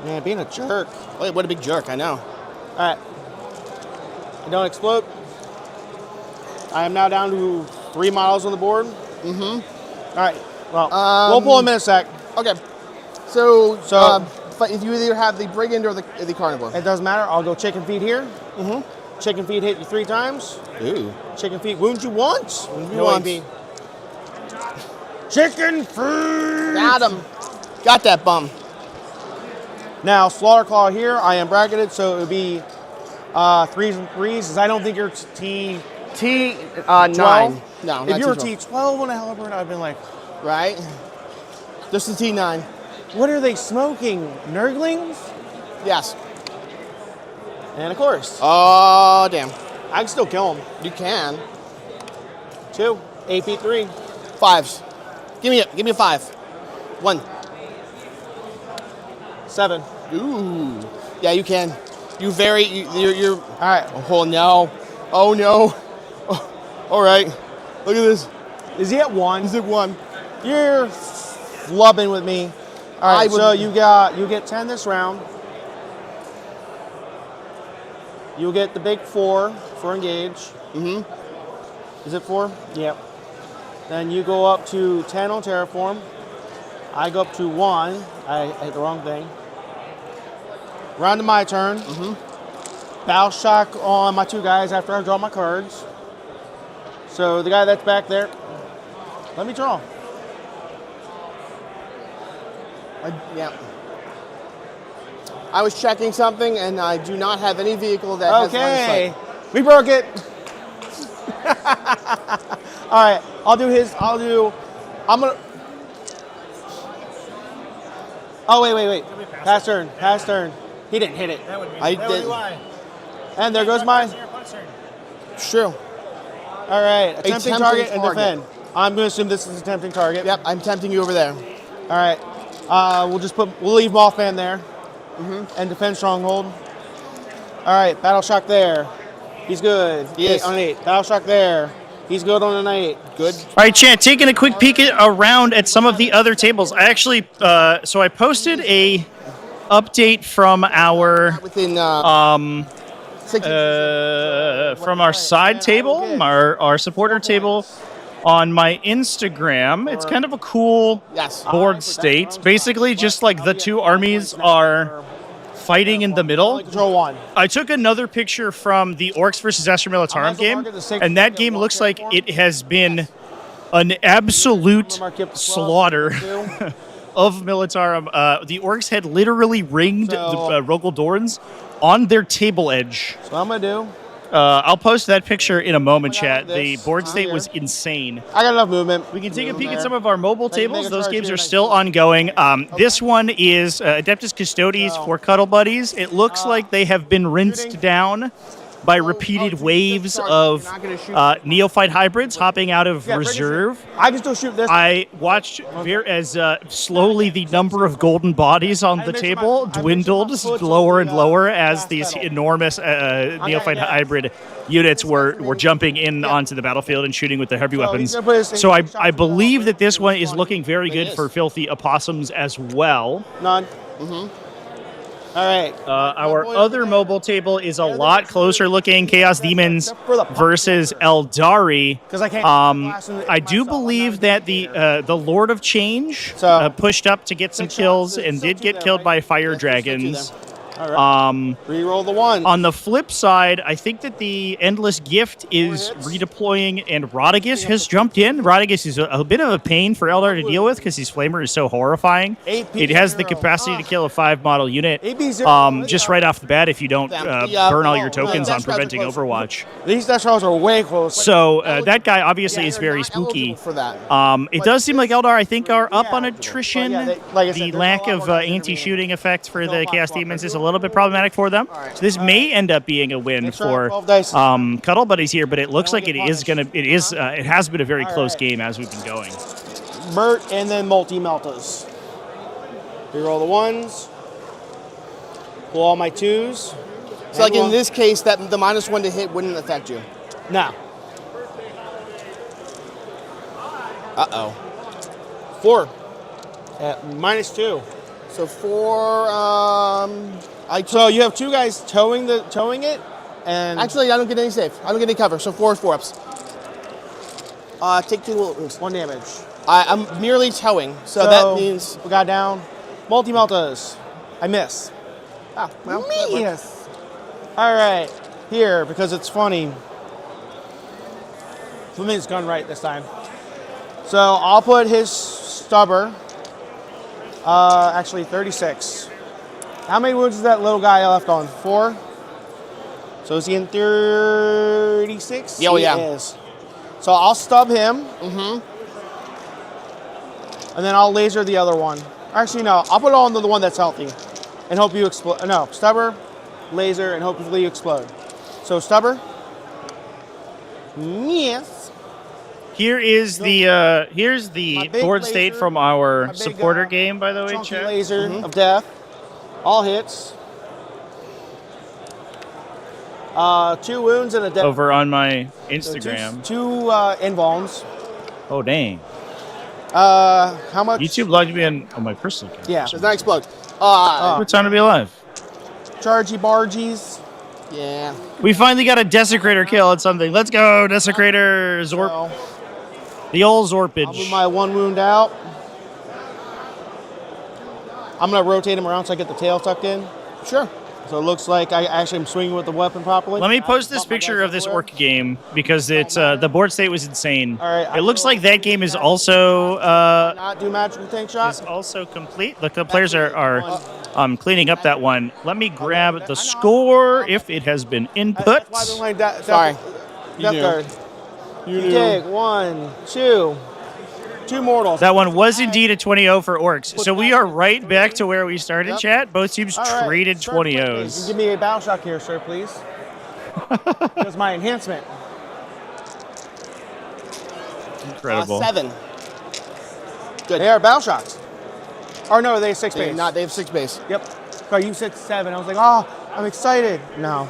Man, being a jerk. Wait, what a big jerk! I know. All right. I don't explode. I am now down to 3 models on the board. Mm-hmm. All right. Well, we'll pull him in a sec. Okay. So but if you either have the brigand or the carnivore. It doesn't matter. I'll go chicken feed here. Mm-hmm. Chicken feed hit you 3 times. Ooh. Chicken feed wound you once. No AP. Chicken feed. Got him. Got that bum. Now, Slaughter Claw here, I am bracketed, so it would be Threes and threes, because I don't think you're T. T9. 12? No, If not you were T12. T12 on a halberd, I'd been like, Right? Just the T9. what are they smoking? Nurglings? Yes. And of course, Oh, damn. I can still kill them. You can. 2, AP3. Fives. Give me a 5. 1. 7. Ooh. Yeah, you can. You're. All right. Oh no. Oh no. Oh, all right. Look at this. Is he at 1? He's at 1. You're flubbing with me. All right, so you get 10 this round. You'll get the big 4 for engage. Mm-hmm. Is it 4? Yep. Then you go up to 10 on terraform. I go up to 1. I hit the wrong thing. Round to my turn. Battle shock on my 2 guys after I draw my cards. So the guy that's back there, let me draw. Yeah. I was checking something, and I do not have any vehicle that has line Okay, of sight. we broke it. All right, I'm gonna. Oh wait. Pass turn. He didn't hit it. I did. And there goes my. It's true. All right, attempting target and target. defend. I'm gonna assume this is a tempting target. Yep, I'm tempting you over there. All right, we'll leave Mothman there, and defend stronghold. All right, battle shock there. He's good. Yes. 8 on 8. Battle shock there. He's good on an 8. Good. All right, chat, taking a quick peek around at some of the other tables. I actually, so I posted a update from our Within from our side table, our supporter table on my Instagram. It's kind of a cool board state. Basically, just like the 2 armies are fighting in the middle. Control 1. I took another picture from the Orks versus Astra Militarum game, and that game looks like it has been an absolute slaughter of Militarum. The Orks had literally ringed the Rogel Dorns on their table edge. So I'm gonna do. I'll post that picture in a moment, chat. The board state was insane. I got enough movement. We can take a peek at some of our mobile tables. Those games are still ongoing. This one is Adeptus Custodes for Cuddle Buddies. It looks like they have been rinsed down by repeated waves of neophyte hybrids hopping out of reserve. I can still shoot this. I watched as slowly the number of golden bodies on the table dwindled lower and lower as these enormous neophyte hybrid units were jumping in onto the battlefield and shooting with the heavy weapons. So I believe that this one is looking very good for filthy opossums as well. None. All right. Our other mobile table is a lot closer looking. Chaos Demons versus Eldari. I do believe that the Lord of Change pushed up to get some kills and did get killed by fire dragons. Reroll the 1. On the flip side, I think that the Endless Gift is redeploying, and Rodigus has jumped in. Rodigus is a bit of a pain for Eldar to deal with because his flamer is so horrifying. It has the capacity to kill a 5-model unit just right off the bat if you don't burn all your tokens on preventing Overwatch. These Death Trials are way close. So that guy obviously is very spooky. It does seem like Eldar, I think, are up on attrition. The lack of anti-shooting effect for the Chaos Demons is a little bit problematic for them. So this may end up being a win for Cuddle Buddies here, but it looks like it has been a very close game as we've been going. Mert and then multi-meltas. Reroll the 1s. Pull all my 2s. So like in this case, that the -1 to hit wouldn't affect you. No. Uh-oh. 4. At -2. So 4, so you have 2 guys towing it, and actually I don't get any save. I don't get any cover. So 4 4-ups. Take 2 wounds. 1 damage. I'm merely towing, so that means we got down. Multi-meltas. I miss. Ah, well, yes. All right, here because it's funny. Flamingo's gone right this time. So I'll put his stubber. Actually 36. How many wounds is that little guy left on? 4? So is he in 36? Yeah, oh, He yeah. is. So I'll stub him. Mm-hmm. And then I'll laser the other one. Actually, no. I'll put it on the one that's healthy. And hope you explode. No, stubber, laser, and hopefully you explode. So stubber. Yes. Here is the here's the My big board laser, state from our my big, supporter game, by the way, Chunky chat. laser of death. All hits. 2 wounds and a death. Over on my So Instagram. two invulns. Oh dang! How much? YouTube logged me in on my personal account. Yeah. Does not explode. What time to be alive? Chargy bargies. Yeah. We finally got a Desecrator kill at something. Let's go, Desecrator Zorp. So, The old I'll move Zorpage. my 1 wound out. I'm going to rotate him around so I get the tail tucked in. Sure. So it looks like I actually am swinging with the weapon properly. Let me post this picture of this Orc game because it's the board state was insane. All right, It looks like that game is also Not do magical tank shots. is also complete. Look, the players are cleaning up that one. Let me grab the score if it has been input. That's why I've been playing Sorry. Death knew. Guard. You take 1, 2. 2 mortals. That one was indeed a 20-0 for Orcs. So we are right back to where we started, Yep. chat. Both teams All right, traded start playing. 20-0s. Give me a battle shock here, sir, please. That's my enhancement. Incredible. 7. Good. They are battle shocks. Or no, they have 6 They base. not. They have 6 base. Yep. Oh, you said 7. I was like, oh, I'm excited. No.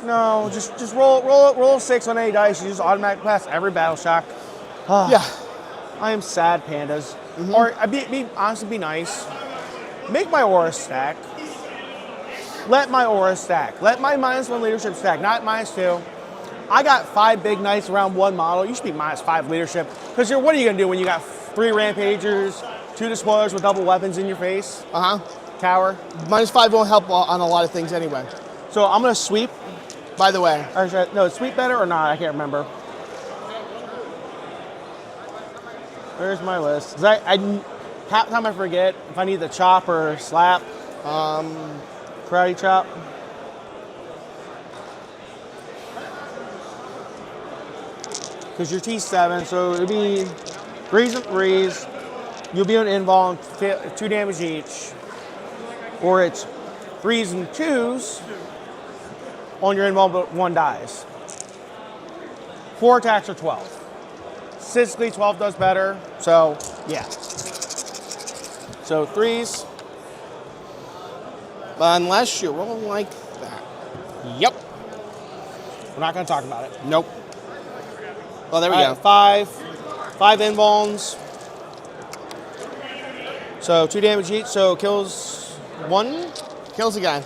No, just roll 6 on any dice. You just automatic pass every battle shock. Ah, Yeah. I am sad, pandas. Or honestly, be nice. Make my aura stack. Let my aura stack. Let my -1 leadership stack, not -2. I got 5 big knights around 1 model. You should be -5 leadership. Because what are you gonna do when you got 3 rampagers, 2 despoilers with double weapons in your face? Cower. -5 won't help on a lot of things anyway. So I'm gonna sweep. By the way. Or no, sweep better or not? I can't remember. Where's my list? 'Cause half the time I forget if I need the chop or slap. Karate chop. Because you're T7, so it'd be 3s and 3s. You'll be on invuln, 2 damage each. Or it's 3s and 2s on your invuln, but 1 dies. 4 attacks are 12. Statistically, 12 does better, so yeah. So 3s. Unless you roll like that. Yep. We're not going to talk about it. Nope. Well, there we go. 5 invulns. So 2 damage each, so kills 1. Kills the guy.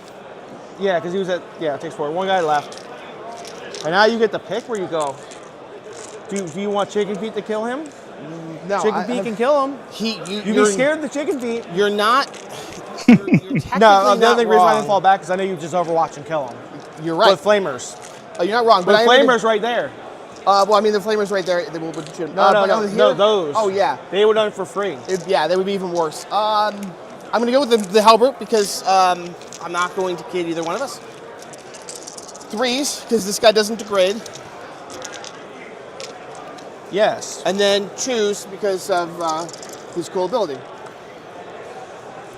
Yeah, because he was it takes 4. 1 guy left. And now you get to pick where you go. Do you want chicken feet to kill him? No. Chicken feet can kill him. You be scared of the chicken feet. You're not. You're No, the other not reason why I didn't wrong. fall back is I know you just overwatch and kill him. You're right. With flamers. Oh, you're not wrong. But I am flamers right there. well, I mean, the flamers right there. They will shoot. No, those. Oh yeah. They would done it for free. Yeah, they would be even worse. I'm gonna go with the halberd because I'm not going to kid either one of us. 3s because this guy doesn't degrade. Yes. And then 2s because of his cool ability.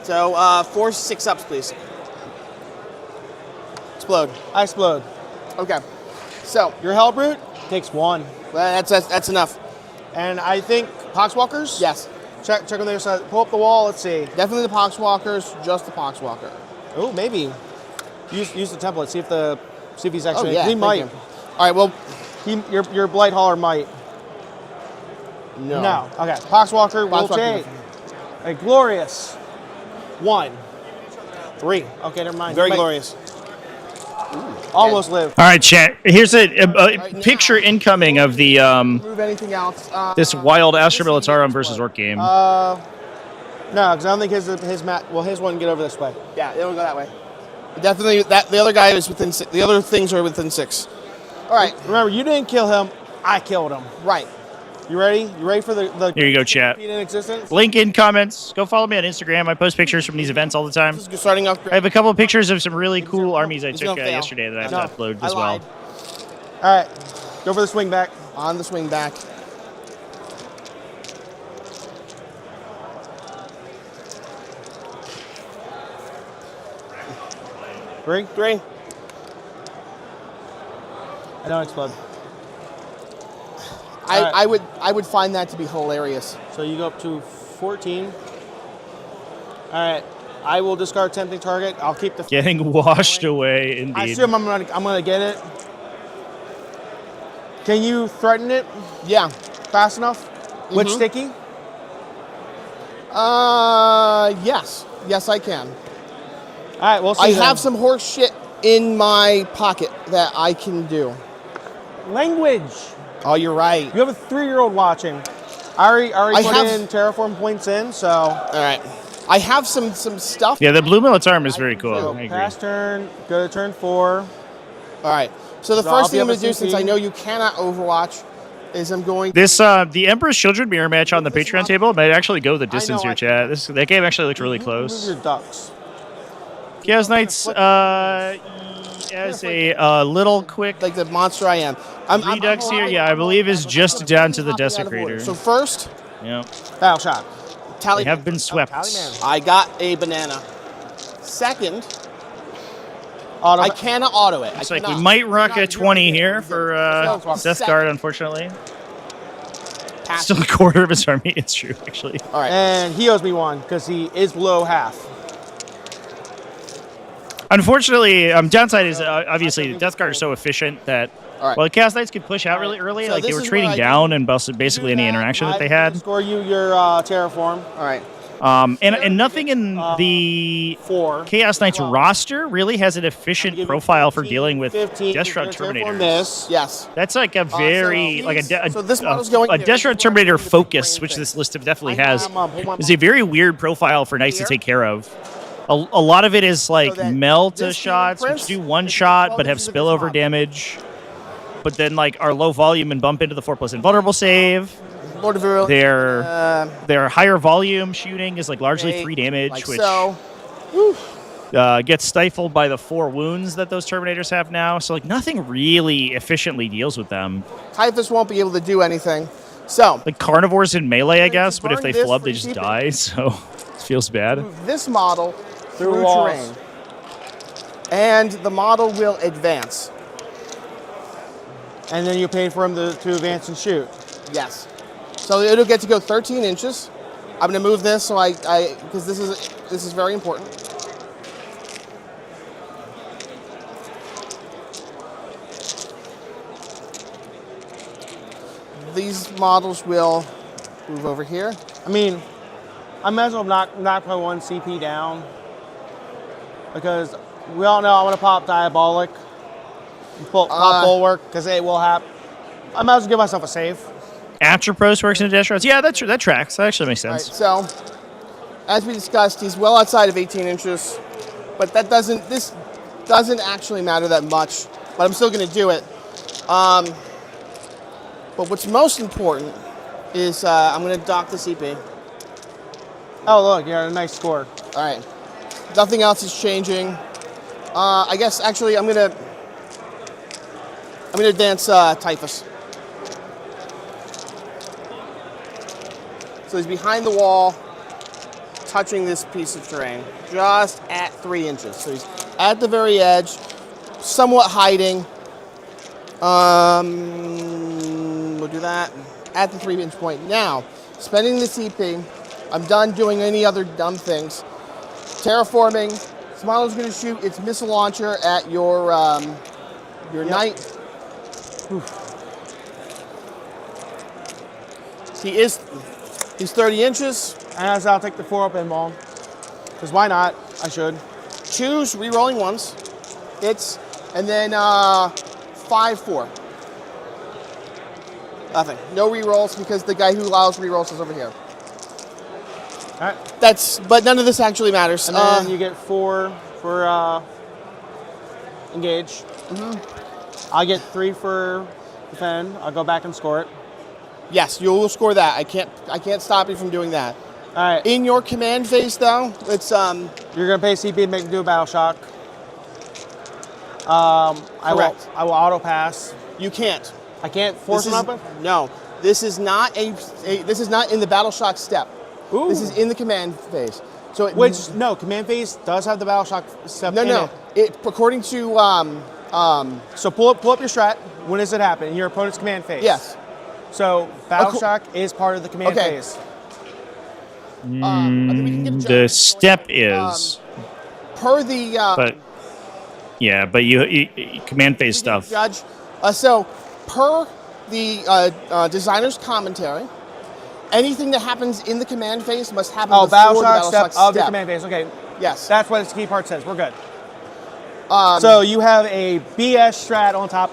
So 4 6-ups, please. Explode. I explode. Okay. So your Hellbrute takes 1. Well, that's enough. And I think Poxwalkers? Yes. Check on the other side. Pull up the wall. Let's see. Definitely the Poxwalkers. Just the Poxwalker. Oh, maybe. Use the template. See if he's actually. Oh, yeah, he thank might. you. All right. Well, your Blight Hauler might. No. Okay. Poxwalker will Poxwalker. take a glorious 1. 3. Okay, never mind. Very Might glorious. Almost live. All right, chat. Here's a picture incoming of the Move anything else. this wild Astra Militarum versus Orc game. No, because I don't think his one can get over this way. Yeah, it'll go that way. Definitely, the other guy is within 6. The other things are within 6. All right. Remember, you didn't kill him. I killed him. Right. You ready? You ready for the Here you go, chat. in existence? Link in comments. Go follow me on Instagram. I post pictures from these events all the time. Starting off. I have a couple of pictures of some really cool armies I He's took gonna fail. yesterday that I have to upload as well. All right, go for the swing back. On the swing back. Three. I don't explode. I would find that to be hilarious. So you go up to 14. All right. I will discard tempting target. I'll keep the Getting washed away, indeed. I assume I'm gonna get it. Can you threaten it? Yeah. Fast enough? With sticky? Yes. Yes, I can. All right, we'll see. I have some horse shit in my pocket that I can do. Language. Oh, you're right. You have a 3-year-old watching. I already put in terraform points in, so. All right. I have some stuff. Yeah, the blue Militarm is very cool. I agree. Pass turn, go to turn 4. All right. So the So first I'll thing I'm be going to do, up a since CP. I know you cannot Overwatch, is I'm going This the Emperor's Children mirror match on the Patreon table might actually go the distance know, here, chat. That game actually looked really Move close. your ducks. Chaos Knights as a little quick like the monster I am. redux here. Yeah, I believe is just down to the Desecrator. So first, Yeah, Battle shot. Tally. they have been swept. I got a banana. Second, Auto. I cannot auto it. Looks like we might rock a 20 here for Death Guard, unfortunately. Still a quarter of his army. It's true, actually. All right. And he owes me 1 because he is below half. Unfortunately, downside is obviously the Death Guard is so efficient that right. while the Chaos Knights could push out really early, So like they this were is trading what I down and basically any interaction that they had. Score you your terraform. All right. And nothing in the 4. Chaos Knights roster really has an efficient profile for dealing with 15, Deathshot terraform Terminators. this. Yes. That's like a very so this model's going a here. Deathshot Terminator focus, which this list definitely has, is a very weird profile for Knights to take care of. A lot of it is like Melta shots, which do 1 shot but have spillover damage, but then like are low volume and bump into the 4+ invulnerable save. Their higher volume shooting is like largely 3 damage, like which so. gets stifled by the 4 wounds that those Terminators have now. So like nothing really efficiently deals with them. Typhus won't be able to do anything. So like carnivores in melee, I guess, but if they burn this flub, for they just keeping. die. So it feels bad. Move this model through walls. terrain, and the model will advance. And then you pay for him to advance and shoot. Yes. So it'll get to go 13 inches. I'm going to move this so because this is very important. These models will move over here. I mean, I might as well knock my 1 CP down because we all know I want to pop Diabolic, pop Bulwark because it will happen. I might as well give myself a save. Atropos works in Death Shots. Yeah, that tracks. That actually makes All right, sense. so as we discussed, he's well outside of 18 inches, but this doesn't actually matter that much, but I'm still going to do it. But what's most important is I'm going to dock the CP. Oh, look, you got a nice score. All right. Nothing else is changing. I guess actually I'm going to advance Typhus. So he's behind the wall, touching this piece of terrain, just at 3 inches. So he's at the very edge, somewhat hiding. We'll do that at the 3-inch point. Now, spending the CP, I'm done doing any other dumb things. Terraforming, this model's going to shoot its missile launcher at your knight. He's 30 inches. And I'll take the 4-up ball. Because why not? I should. Choose re-rolling ones. And then 5-4. Nothing. No re-rolls because the guy who allows re-rolls is over here. All right. But none of this actually matters. And then you get 4 for engage. I get 3 for defend. I'll go back and score it. Yes, you will score that. I can't stop you from doing that. All right. In your command phase, though, it's You're gonna pay CP to make me do a battle shock. I will auto pass. You can't. I can't force an open. No, this is not this is not in the battle shock step. Ooh. This is in the command phase. So command phase does have the battle shock step. No. It according to So pull up your strat. When does it happen? In your opponent's command phase. Yes. So battle shock is part of the command phase. The step is per the. But you command phase stuff. Judge. So per the designer's commentary, anything that happens in the command phase must happen before battle the shock battle step shock of the command phase. Okay. Yes. That's what its key part says. We're good. So you have a BS strat on top.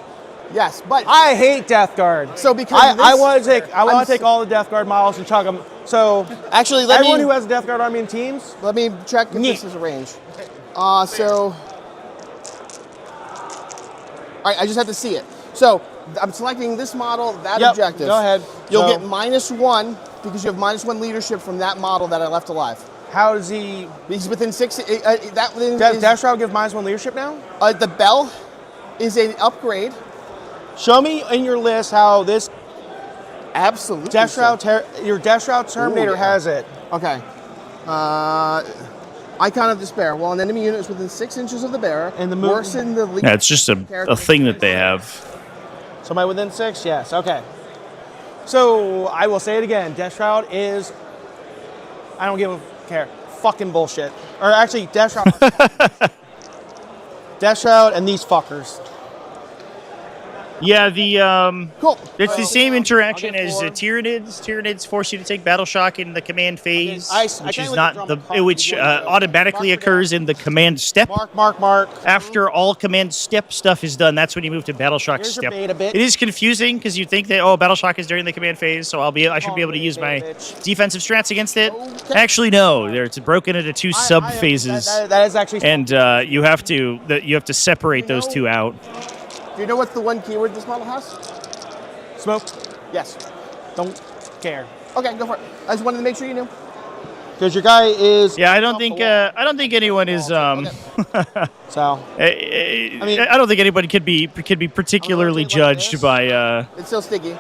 Yes, but I hate Death Guard. So because I want to take all the Death Guard models and chug them. So actually, everyone who has a Death Guard army in teams. Let me check if this is a range. So. All right, I just have to see it. So I'm selecting this model, that objective. Go ahead. You'll get -1 because you have -1 leadership from that model that I left alive. How does he? He's within 6. Death Shroud give -1 leadership now? The bell is an upgrade. Show me in your list how this. Absolutely. Death Shroud, your Death Shroud Terminator has it. Okay. Icon of Despair. Well, an enemy unit is within 6 inches of the bearer. And the worsen the lead. Yeah, it's just a thing that they have. Somebody within 6? Yes. Okay. So I will say it again. Death Shroud is. I don't give a care. Fucking bullshit. Or actually, Death Shroud. Death Shroud and these fuckers. Yeah, cool. It's the same interaction as Tyranids. Tyranids force you to take battle shock in the command phase, which is not which automatically occurs in the command step. Mark. After all command step stuff is done, that's when you move to battle shock Here's your step. beta bit. It is confusing because you think that battle shock is during the command phase, so I should be able to use my defensive strats against it. Actually, no, it's broken into 2 sub phases. That is actually. And you have to separate those 2 out. Do you know what the one keyword this model has? Smoke. Yes. Don't care. Okay, go for it. I just wanted to make sure you knew. Because your guy is. Yeah, I don't think anyone is. So. I don't think anybody could be particularly judged by. It's still sticky.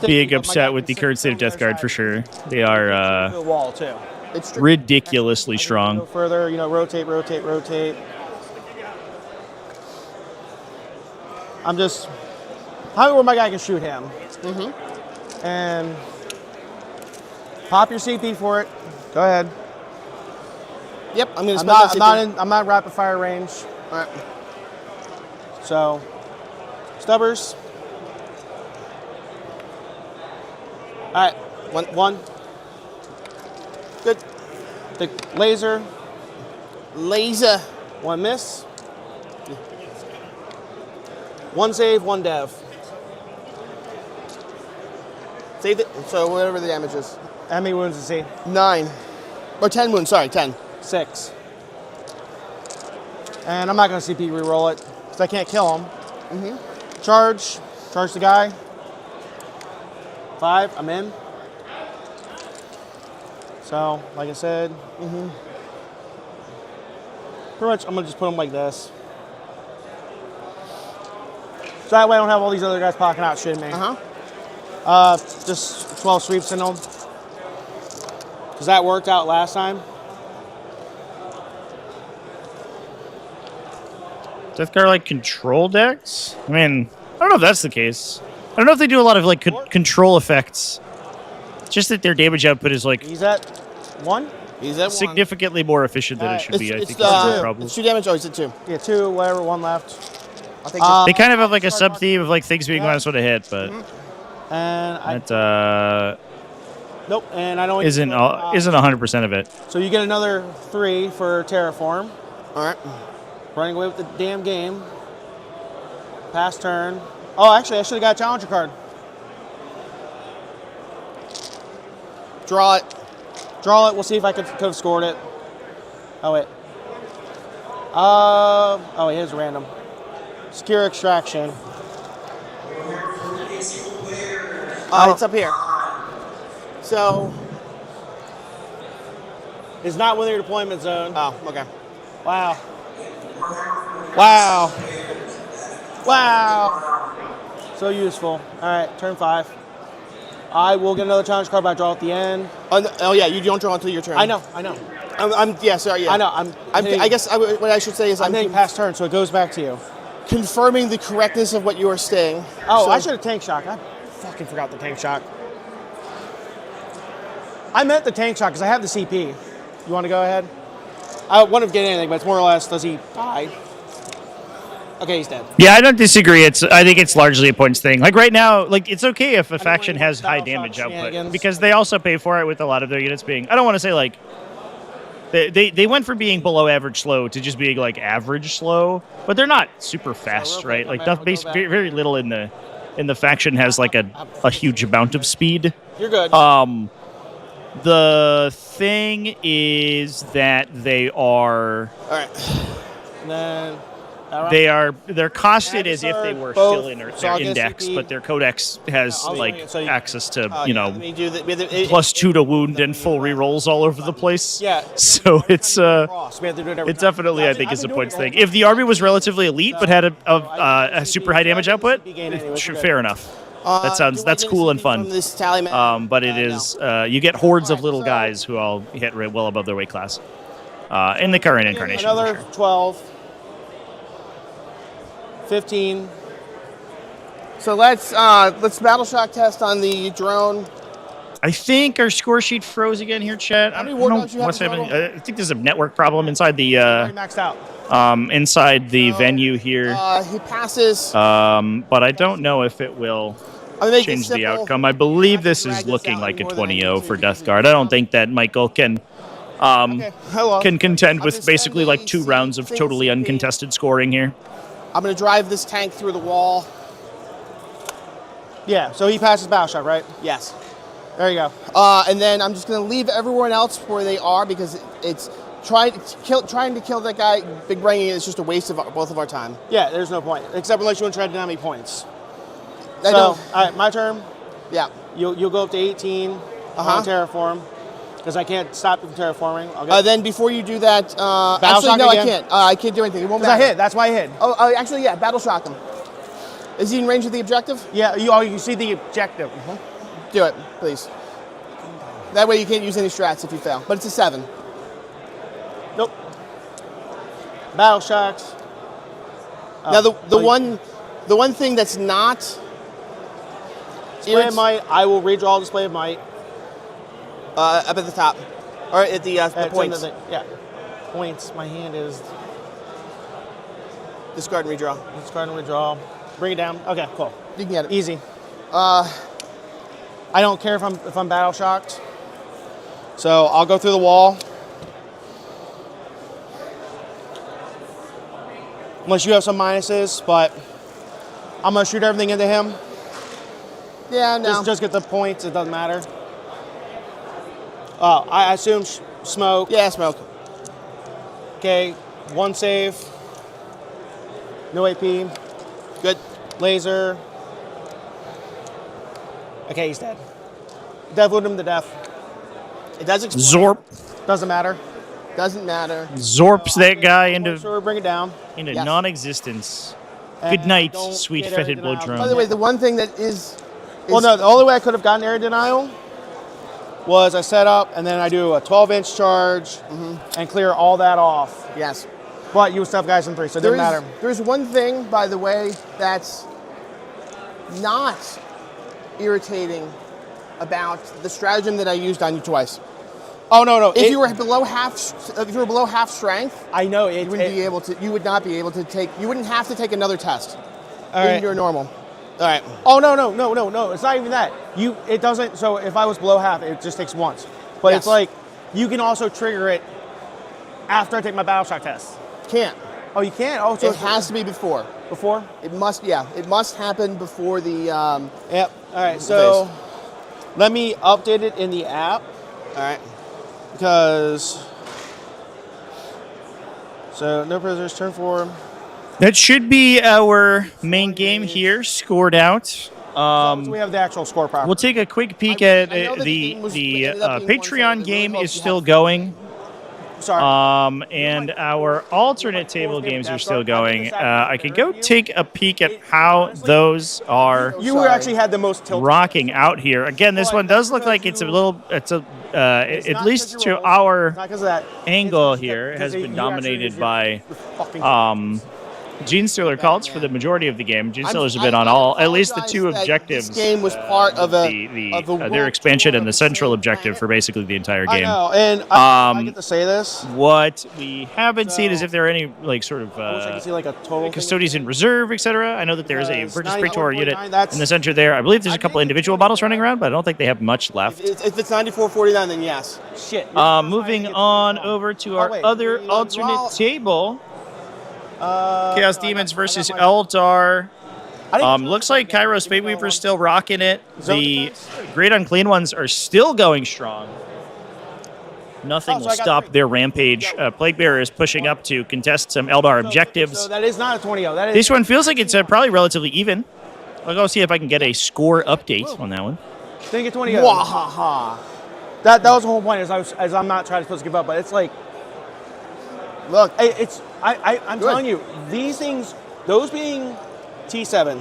Being upset with the current state of Death Guard for sure. They are. The wall too. It's ridiculously strong. Go further, rotate. I'm just. How where my guy can shoot him. Mm-hmm. And pop your CP for it. Go ahead. Yep, I'm gonna. I'm not rapid fire range. All right. So, stubbers. All right, one. Good. The laser. One miss. 1 save, 1 dev. Save it. So whatever the damage is. How many wounds is he? 9. Or 10 wounds, sorry, 10. 6. And I'm not going to CP reroll it, because I can't kill him. Mm-hmm. Charge the guy. 5, I'm in. So, like I said, pretty much I'm going to just put him like this. So that way I don't have all these other guys poking out shooting me. Just 12 sweeps in them. Because that worked out last time. Death Guard like control decks? I mean, I don't know if that's the case. I don't know if they do a lot of like control effects. It's just that their damage output is like. He's at 1? He's at 1. Significantly more efficient than it should be. I think that's the problem. It's 2 damage. Oh, he's at 2. Yeah, 2, whatever, 1 left. They kind of have like a sub theme of like things being one sort of hit, but and nope, and I don't isn't 100% of it. So you get another 3 for Terraform. All right, running away with the damn game. Pass turn. Oh, actually, I should have got a challenger card. Draw it. We'll see if I could have scored it. Oh wait. Oh, here's random. Secure extraction. It's up here. So. It's not within your deployment zone. Oh, okay. Wow. Wow. Wow. So useful. All right, turn 5. I will get another challenge card, but I draw at the end. Oh yeah, you don't draw until your turn. I know. Yeah, sorry. Yeah. I know. I guess what I should say is I'm hitting past turn, so it goes back to you. Confirming the correctness of what you are saying. Oh, So- I should have tank shock. I fucking forgot the tank shock. I meant the tank shock because I have the CP. You want to go ahead? I wouldn't have get anything, but it's more or less, does he die? Okay, he's dead. Yeah, I don't disagree. I think it's largely a points thing. Like right now, like it's okay if a faction has high damage output because they also pay for it with a lot of their units being. I don't want to say like they went from being below average slow to just being like average slow, but they're not super fast, right? Like very little in the faction has like a huge amount of speed. You're good. The thing is that they are. All right. And then they're costed as if they were still in their index, CP. but their codex has access to let me do the +2 to wound and full rerolls all over the place. Yeah. So it's We have to do it every it time. definitely I think is a points thing. If the army was relatively elite but had a super high damage output, fair enough. That's cool and fun. This tally map. But it is you get hordes of little guys who all hit well above their weight class. In the current incarnation. for Another sure. 12. 15. So let's battle shock test on the drone. I think our score sheet froze again here, chat. How many I war don't dogs know you have what's total? happening. I think there's a network problem inside the Maxed out. venue here. He passes. But I don't know if it will I'm gonna make it change the simple. outcome. I believe this drag is this looking out like a more than I 20-0 need for to. Death Guard. I don't think that Michael can Hello. can contend I'm with gonna basically spend like the 2 rounds of single totally CP. uncontested scoring here. I'm gonna drive this tank through the wall. Yeah, so he passes battle shock, right? Yes. There you go. And then I'm just gonna leave everyone else where they are because it's trying to kill that guy. Big brain is just a waste of both of our time. Yeah, there's no point. Except unless you want to try to deny me points. I So, don't- all right, my turn. Yeah. You'll go up to 18 on terraform because I can't stop you from terraforming. Then before you do that, Battle actually shock no, again? I can't. I can't do anything. It won't Because I matter. hit. That's why I hit. Oh, actually, yeah. Battle shock him. Is he in range of the objective? Yeah, you see the objective. Do it, please. That way you can't use any strats if you fail. But it's a 7. Nope. Battle shocks. Now the one thing that's not Display of might. I will redraw display of might. up at the top, or at the It's in points. yeah. Points. My hand is Discard and redraw. discard and redraw. Bring it down. Okay, cool. You can get it. Easy. I don't care if I'm battle shocked. So I'll go through the wall. Unless you have some minuses, but I'm gonna shoot everything into him. Yeah, no. Just get the points. It doesn't matter. Oh, I assume smoke. Yeah, smoke. Okay, 1 save. No AP. Good. Laser. Okay, he's dead. Dev wound him to death. It does explode. Zorp. Doesn't matter. Doesn't matter. Zorps that guy into So bring it down. Yes. non-existence. And Good night, don't sweet get fetid area blow denial. drone. By the way, the one thing that is Well, no, the only way I could have gotten area denial was I set up and then I do a 12-inch charge and clear all that off. yes. But you would still have guys in 3, so it doesn't matter. There's one thing, by the way, that's not irritating about the stratagem that I used on you twice. Oh no! If you were below half strength, I know it. you wouldn't be able to. You would not be able to take. You wouldn't have to take another test. All right. In your normal. All right. Oh no! It's not even that. It doesn't. So if I was below half, it just takes once. But Yes. it's like you can also trigger it after I take my battle shock test. Can't. Oh, you can't. Oh, so It has to be before. before. It must. Yeah. It must happen before the. Yep. All right. So let me update it in the app. All right. Because so no prisoners, turn 4. That should be our main game here, scored out. So we have the actual score proper. We'll take a quick peek at I know that the game ended up being Patreon one-sided, but game really is hope you still had fun. going. Sorry. And our alternate table games are still going. I could go take a peek at how those are You actually had the most tilt. rocking out here. Again, this one does look like it's at least to our angle here has been dominated by Gene Stealer cults for the majority of the game. Gene Stealers have been on at least the two objectives. This game was part of their expansion and the central objective for basically the entire game. I know, and I get to say this. What we haven't seen is if there are any sort of I wish I could see like a total custodians in reserve, etc. I know that there is a British Praetor unit 94.9, in the center there. I believe there's a couple individual models running around, but I don't think they have much left. If it's 94.49, then yes. Shit. Moving on over to our other alternate table. Chaos Demons versus Eldar. Looks like Kairos Spadeweaver's still rocking it. The Great Unclean Ones are still going strong. Nothing will stop their rampage. Plague Bearer is pushing up to contest some Eldar objectives. So that is not a 20-0. That is This one feels like it's probably relatively even. I'll go see if I can get a score update on that one. I think it's 20-0. Wahaha. That was the whole point. As I'm not trying to supposed to give up, but it's like, look, I'm telling you, these things, those being T7,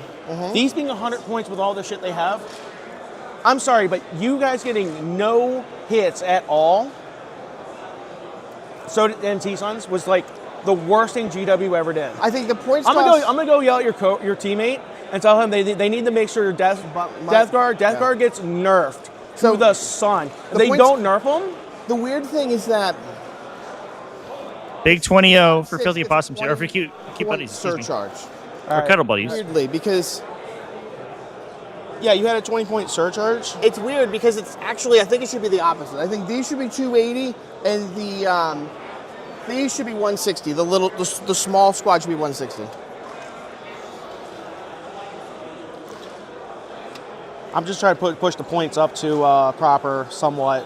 these being 100 points with all the shit they have. I'm sorry, but you guys getting no hits at all. So and T-Sons was like the worst thing GW ever did. I think the points. I'm gonna go yell at your teammate and tell him they need to make sure Death Guard gets nerfed to the sun. If they don't nerf them. The weird thing is that big 20-0 for Filthy Opossums, or for Cute Buddies. Surcharge. Or Cuddle Buddies. Weirdly, because yeah, you had a 20-point surcharge. It's weird because it's actually, I think it should be the opposite. I think these should be 280 and these should be 160. The small squad should be 160. I'm just trying to push the points up to proper somewhat.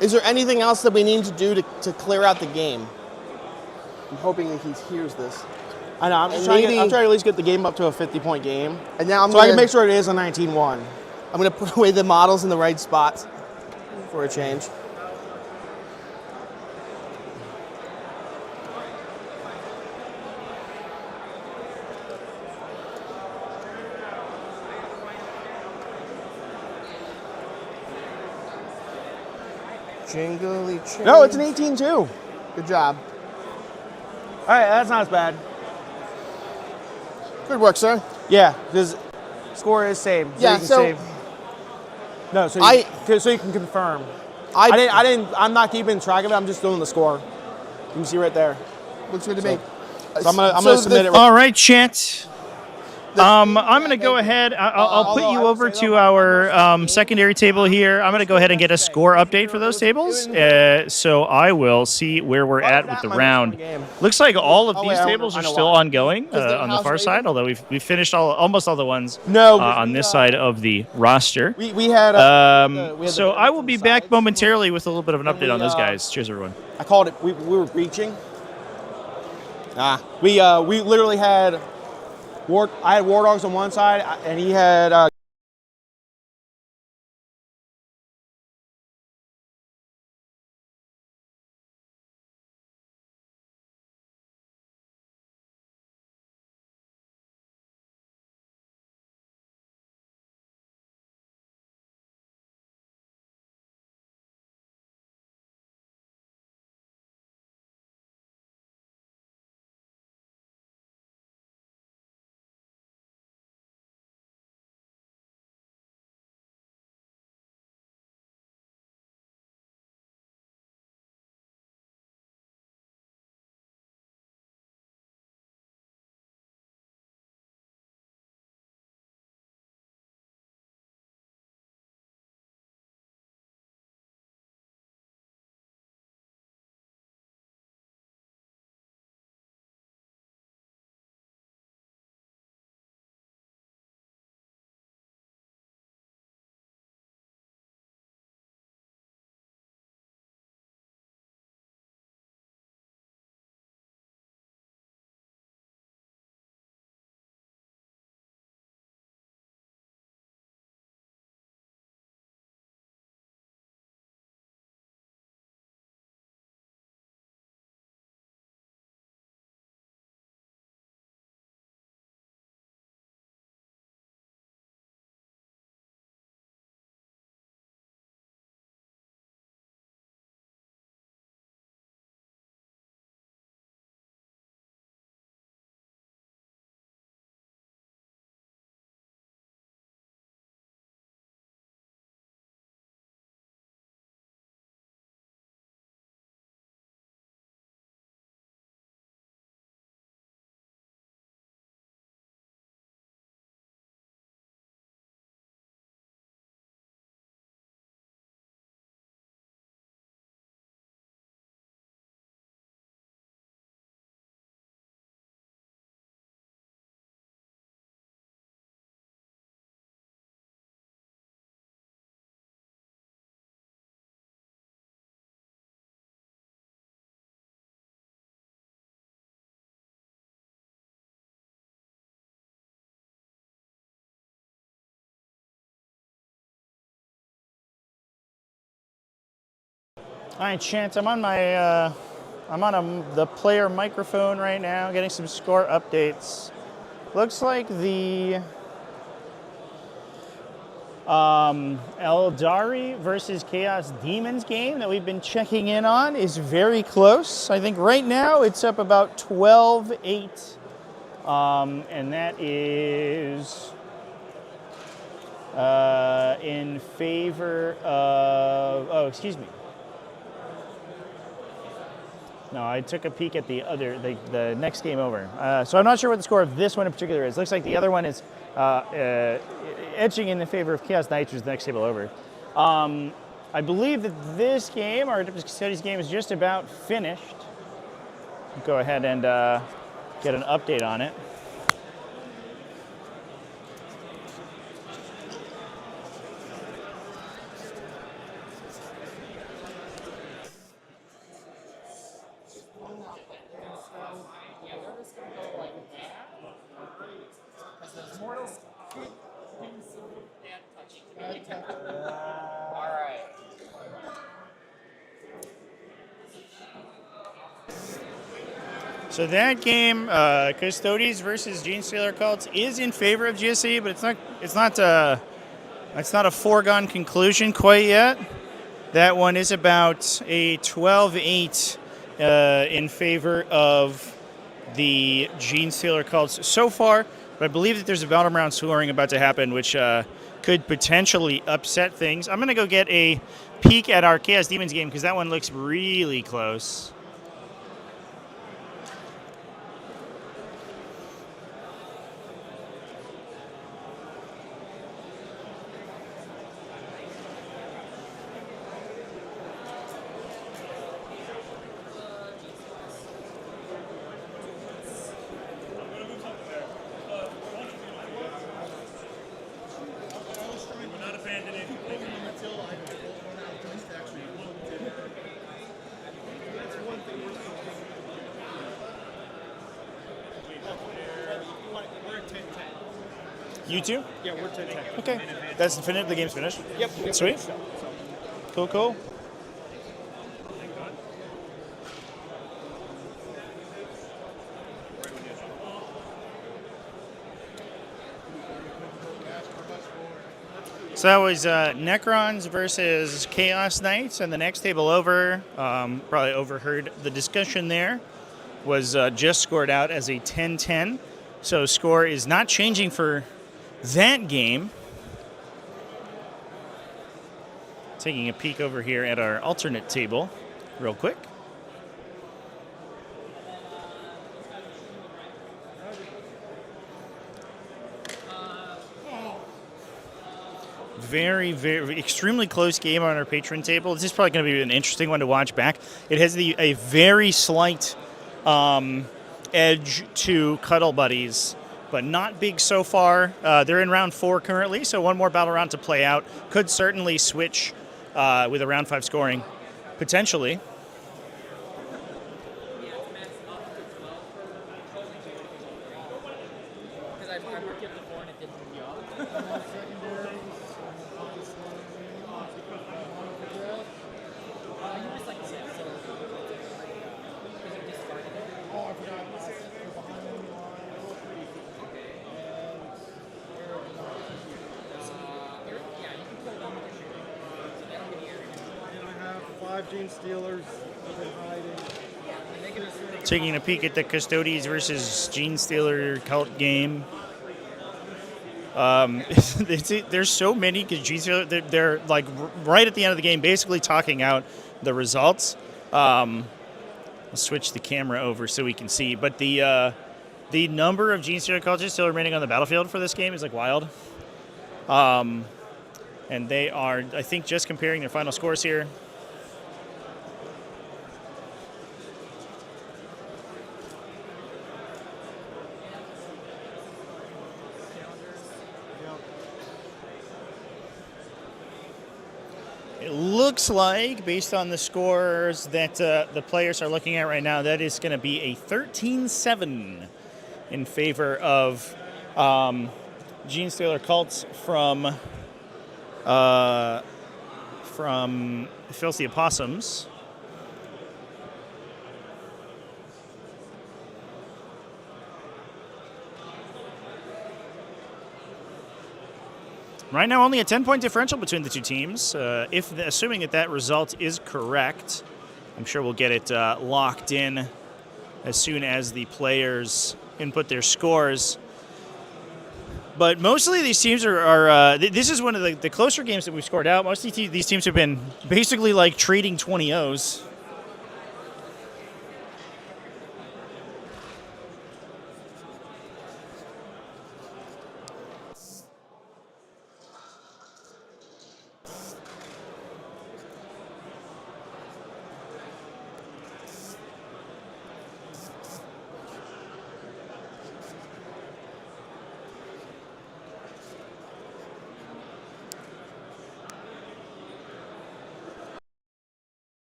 Is there anything else that we need to do to clear out the game? I'm hoping that he hears this. I know. I'm trying to at least get the game up to a 50-point game, and now I can make sure it is a 19-1. I'm going to put away the models in the right spots for a change. Jingly change. No, it's an 18-2. Good job. All right, that's not as bad. Good work, sir. Yeah, because score is same. Yeah, so you can confirm. I'm not keeping track of it. I'm just doing the score. You can see right there. Looks good to me. So I'm gonna submit it. All right, chat. I'm going to go ahead. I'll put you over to our secondary table here. I'm going to go ahead and get a score update for those tables. So I will see where we're at with the round. Looks like all of these tables are still ongoing on the far side, although we've finished almost all the ones on this side of the roster. We had. So I will be back momentarily with a little bit of an update on those guys. Cheers, everyone. I called it. We were breaching. We literally had. I had War Dogs on one side, and he had right, Chance. I'm on my the player microphone right now, getting some score updates. Looks like the Eldari versus Chaos Demons game that we've been checking in on is very close. I think right now it's up about 12-8, and that is in favor of. Oh, excuse me. No, I took a peek at the next game over. So I'm not sure what the score of this one in particular is. Looks like the other one is edging in the favor of Chaos Knights, which is the next table over. I believe that this game, our Studies game, is just about finished. Go ahead and get an update on it. So that game, Custodes versus Genestealer Cults, is in favor of GSE, but it's not a foregone conclusion quite yet. That one is about a 12-8 in favor of the Genestealer Cults so far. But I believe that there's a bottom round scoring about to happen, which could potentially upset things. I'm going to go get a peek at our Chaos Demons game because that one looks really close. You too? Yeah, we're 10-10. Okay. That's infinite. The game's finished? Yep. Sweet. Cool, cool. So that was Necrons versus Chaos Knights, and the next table over, probably overheard the discussion there, was just scored out as a 10-10. So score is not changing for that game. Taking a peek over here at our alternate table real quick. Very, extremely close game on our patron table. This is probably going to be an interesting one to watch back. It has a very slight edge to Cuddle Buddies, but not big so far. They're in round 4 currently, so one more battle round to play out. Could certainly switch with a round 5 scoring, potentially. Genestealers Taking a peek at the Custodes versus Genestealer cult game. There's so many because Genestealer, they're like right at the end of the game, basically talking out the results. I'll switch the camera over so we can see, but the number of Genestealer cultists still remaining on the battlefield for this game is like wild. And they are, I think, just comparing their final scores here. It looks like, based on the scores that the players are looking at right now, that is going to be a 13-7 in favor of Genestealer cults from Filthy Opossums. Right now, only a 10-point differential between the two teams. Assuming that result is correct, I'm sure we'll get it locked in as soon as the players input their scores. But mostly these teams are this is one of the closer games that we've scored out. Most of these teams have been basically like trading 20-0s.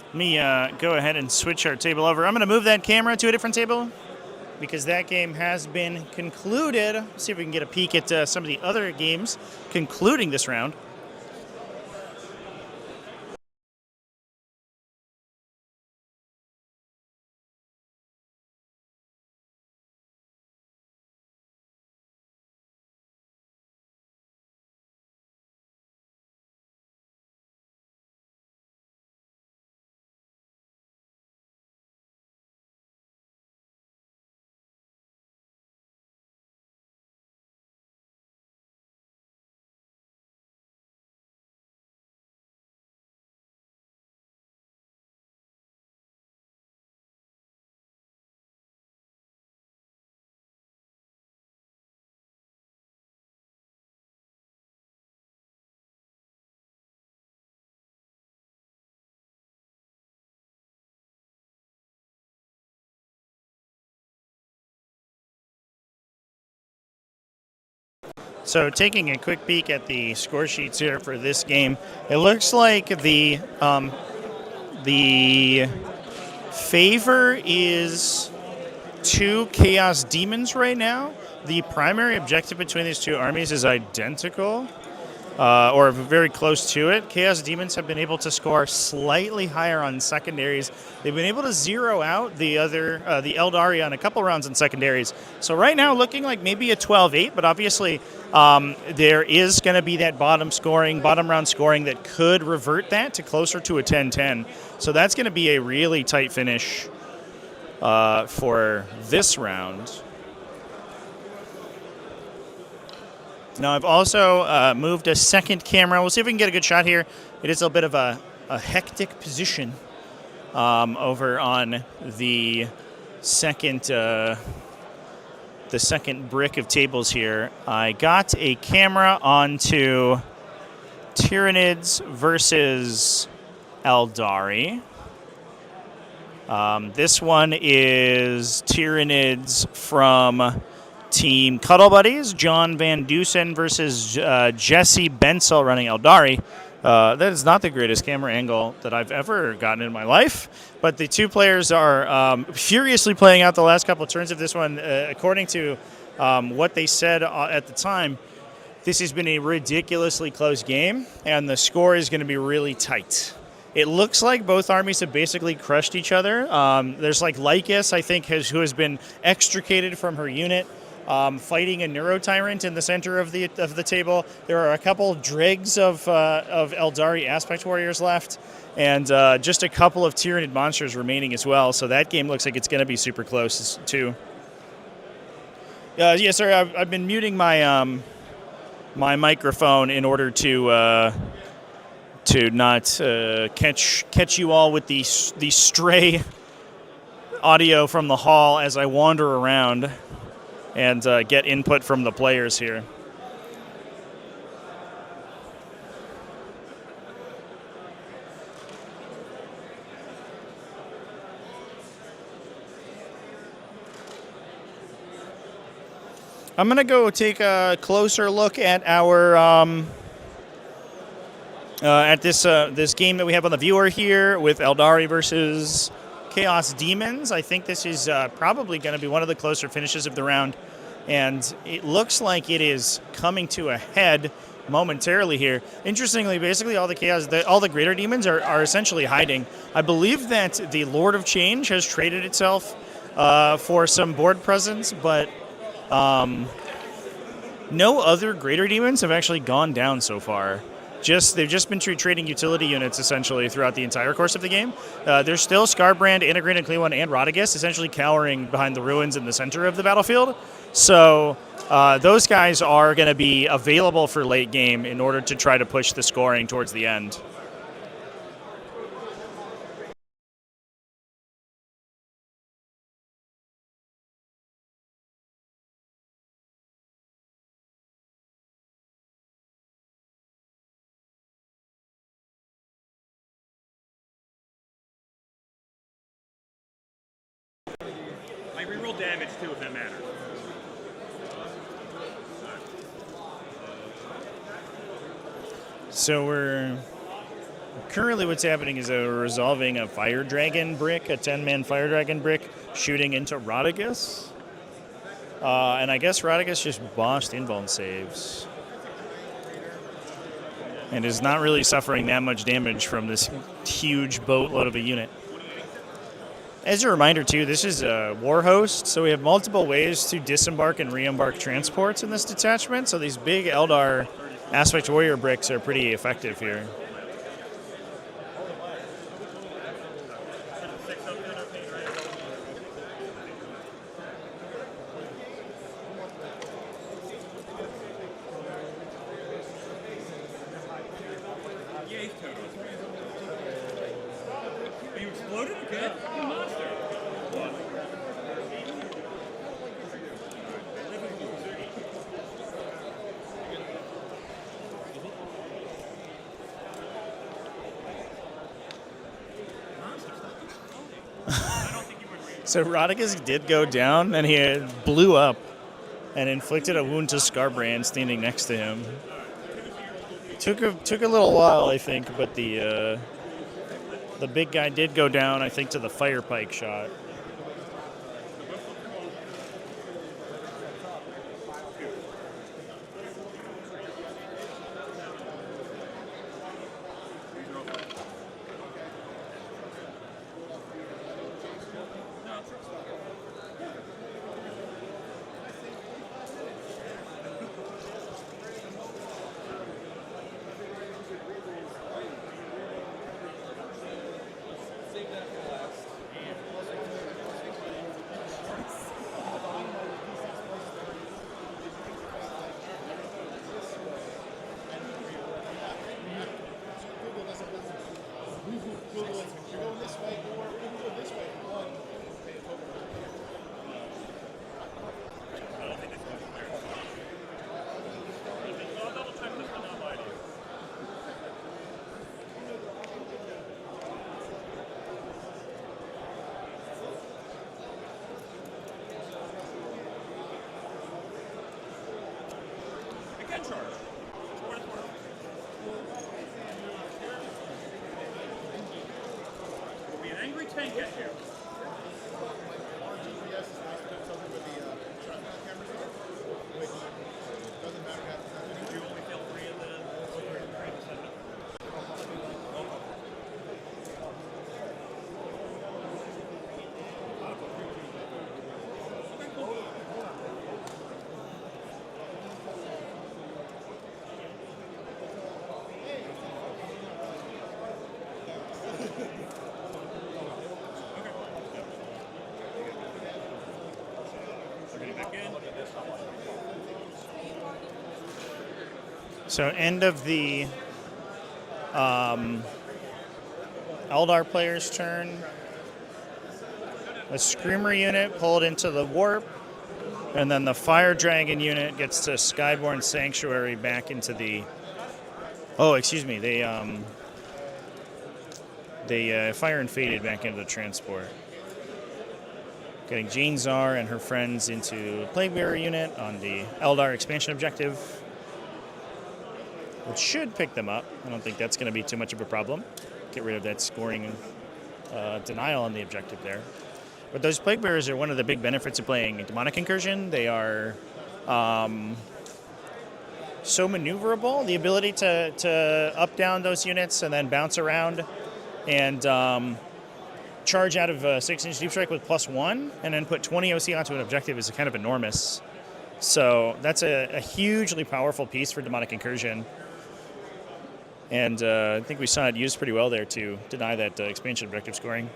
Let me go ahead and switch our table over. I'm going to move that camera to a different table because that game has been concluded. Let's see if we can get a peek at some of the other games concluding this round. So taking a quick peek at the score sheets here for this game, it looks like the favor is 2 Chaos Demons right now. The primary objective between these two armies is identical, or very close to it. Chaos Demons have been able to score slightly higher on secondaries. They've been able to zero out the Eldari on a couple rounds in secondaries. So right now looking like maybe a 12-8, but obviously there is going to be that bottom round scoring that could revert that to closer to a 10-10. So that's going to be a really tight finish for this round. Now I've also moved a second camera. We'll see if we can get a good shot here. It is a bit of a hectic position over on the second brick of tables here. I got a camera onto Tyranids versus Eldari. This one is Tyranids from Team Cuddle Buddies, John Van Dusen versus Jesse Bensel running Eldari. That is not the greatest camera angle that I've ever gotten in my life, but the two players are furiously playing out the last couple of turns of this one. According to what they said at the time, this has been a ridiculously close game, and the score is going to be really tight. It looks like both armies have basically crushed each other. There's like Lycus, I think, who has been extricated from her unit. Fighting a Neurotyrant in the center of the table. There are a couple dregs of Eldari Aspect Warriors left, and just a couple of Tyranid monsters remaining as well. So that game looks like it's going to be super close too. Yes, sir. I've been muting my my microphone in order to not catch you all with the stray audio from the hall as I wander around and get input from the players here. I'm going to go take a closer look at our at this game that we have on the viewer here with Eldari versus Chaos Demons. I think this is probably going to be one of the closer finishes of the round, and it looks like it is coming to a head momentarily here. Interestingly, basically all the greater demons are essentially hiding. I believe that the Lord of Change has traded itself for some board presence, but no other greater demons have actually gone down so far. They've just been trading utility units essentially throughout the entire course of the game. There's still Scarbrand, Integrated Cleone, and Radagast essentially cowering behind the ruins in the center of the battlefield. So those guys are going to be available for late game in order to try to push the scoring towards the end. I reroll damage too, if that matters. So currently what's happening is we're resolving a Fire Dragon brick, a 10-man Fire Dragon brick, shooting into Radagast. And I guess Radagast just botched invuln saves. And is not really suffering that much damage from this huge boatload of a unit. As a reminder, too, this is a war host, so we have multiple ways to disembark and re-embark transports in this detachment, so these big Eldar Aspect Warrior bricks are pretty effective here. You exploded again? You monster. So Radagast did go down, and he blew up and inflicted a wound to Scarbrand standing next to him. Took a little while, I think, but the big guy did go down, I think, to the fire pike shot. So end of the Eldar player's turn. A Screamer unit pulled into the warp, and then the Fire Dragon unit gets to Skyborn Sanctuary back into the... Oh, excuse me. They Fire and Faded back into the transport. Getting Jane Czar and her friends into Plaguebearer unit on the Eldar expansion objective. which should pick them up. I don't think that's going to be too much of a problem. Get rid of that scoring denial on the objective there. But those Plague Bearers are one of the big benefits of playing Demonic Incursion. They are so maneuverable. The ability to up down those units and then bounce around and charge out of 6-inch deep strike with +1 and then put 20 OC onto an objective is kind of enormous. So that's a hugely powerful piece for Demonic Incursion. And I think we saw it used pretty well there to deny that expansion objective scoring.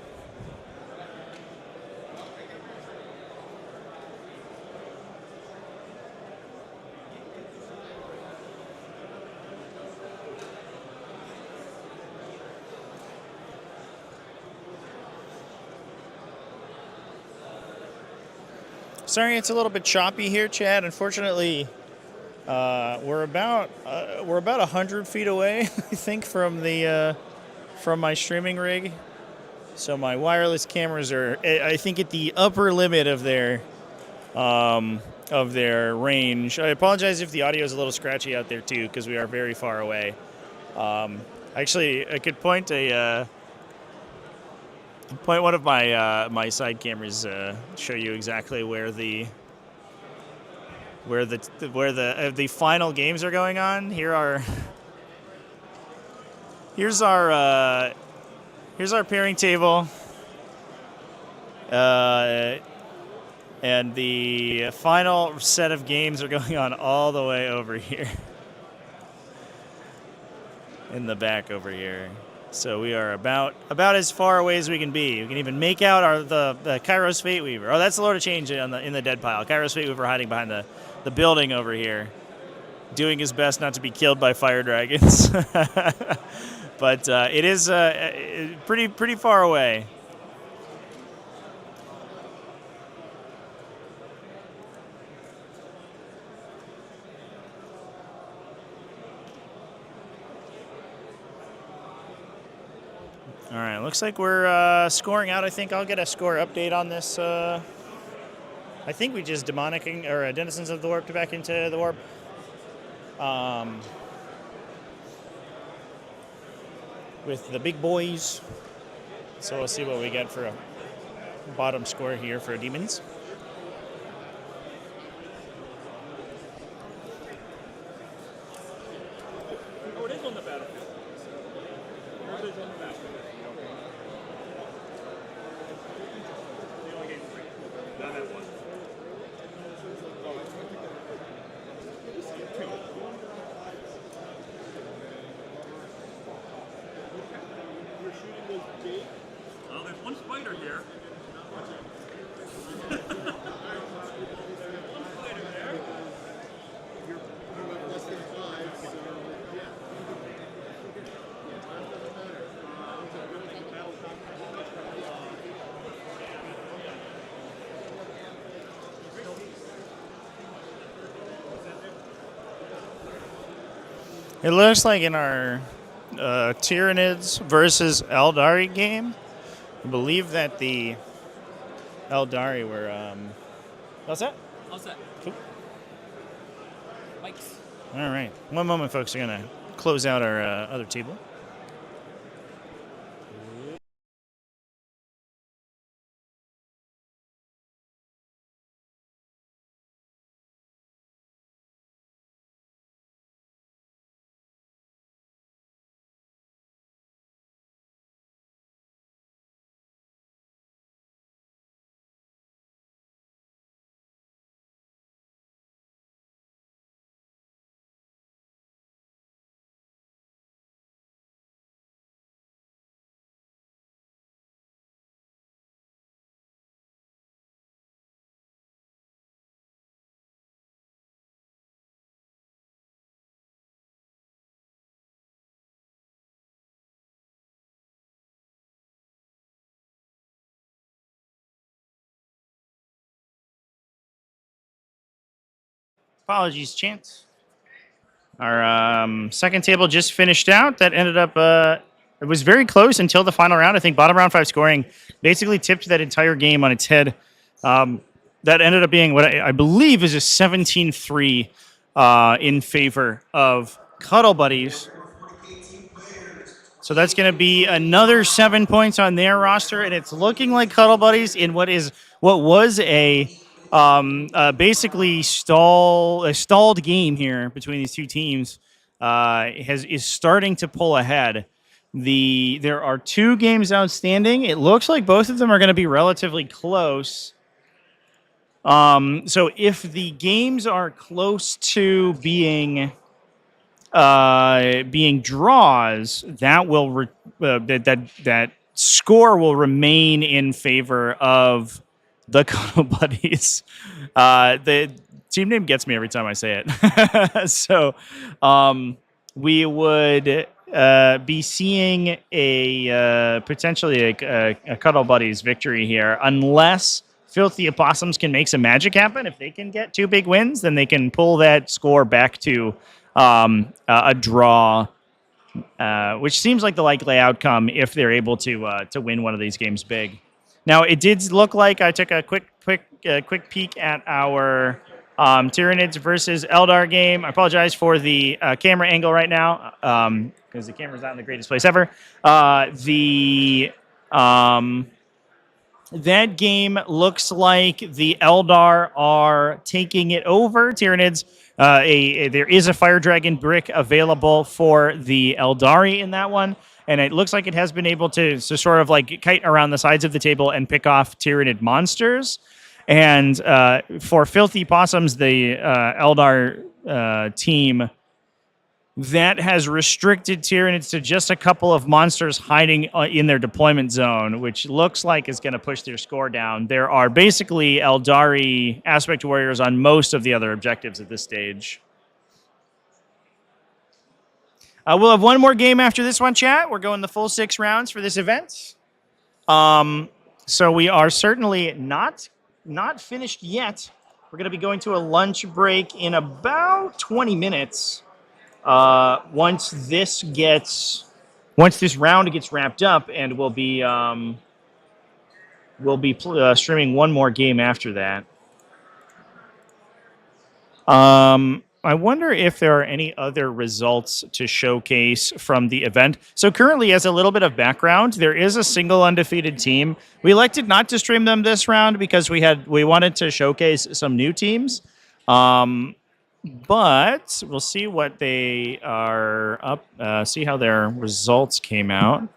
Sorry, it's a little bit choppy here, Chad. Unfortunately, we're about 100 feet away, I think, from my streaming rig. So my wireless cameras are, I think, at the upper limit of their range. I apologize if the audio is a little scratchy out there too, because we are very far away. Actually, I could point one of my side cameras, show you exactly where the final games are going on. Here's our pairing table, and the final set of games are going on all the way over here in the back over here. So we are about as far away as we can be. We can even make out the Kairos Fate Weaver. Oh, that's the Lord of Change in the dead pile. Kairos Fate Weaver hiding behind the building over here, doing his best not to be killed by fire dragons. But it is pretty far away. All right, looks like we're scoring out. I think I'll get a score update on this. I think we just denizens of the warp back into the warp. With the big boys. So we'll see what we get for a bottom score here for demons. Oh, it is on the battlefield. It is on the battlefield. They only gave 3. Not that one. Oh, there's one spider here. It looks like in our Tyranids versus Eldari game, I believe that the Eldari were. What's that? How's that? Cool. Mike's. All right. One moment, folks. We're going to close out our other table. Apologies, Chance. Our second table just finished out. That ended up, it was very close until the final round. I think bottom round 5 scoring basically tipped that entire game on its head. That ended up being what I believe is a 17-3 in favor of Cuddle Buddies. So that's going to be another 7 points on their roster, and it's looking like Cuddle Buddies in what was a basically stalled game here between these two teams is starting to pull ahead. There are 2 games outstanding. It looks like both of them are going to be relatively close. So if the games are close to being draws, that will that score will remain in favor of the Cuddle Buddies. The team name gets me every time I say it. So we would be seeing a potentially a Cuddle Buddies victory here, unless Filthy Opossums can make some magic happen. If they can get 2 big wins, then they can pull that score back to a draw, which seems like the likely outcome if they're able to win one of these games big. Now, it did look like I took a quick peek at our Tyranids versus Eldar game. I apologize for the camera angle right now because the camera's not in the greatest place ever. That game looks like the Eldar are taking it over. Tyranids, there is a Fire Dragon brick available for the Eldari in that one, and it looks like it has been able to sort of like kite around the sides of the table and pick off Tyranid monsters. And for Filthy Possums, the Eldar team, that has restricted Tyranids to just a couple of monsters hiding in their deployment zone, which looks like is going to push their score down. There are basically Eldari Aspect Warriors on most of the other objectives at this stage. We'll have one more game after this one, chat. We're going the full 6 rounds for this event. So we are certainly not finished yet. We're going to be going to a lunch break in about 20 minutes. Once this round gets wrapped up, and we'll be streaming one more game after that. I wonder if there are any other results to showcase from the event. So currently, as a little bit of background, there is a single undefeated team. We elected not to stream them this round because we wanted to showcase some new teams. But we'll see what they are up. See how their results came out.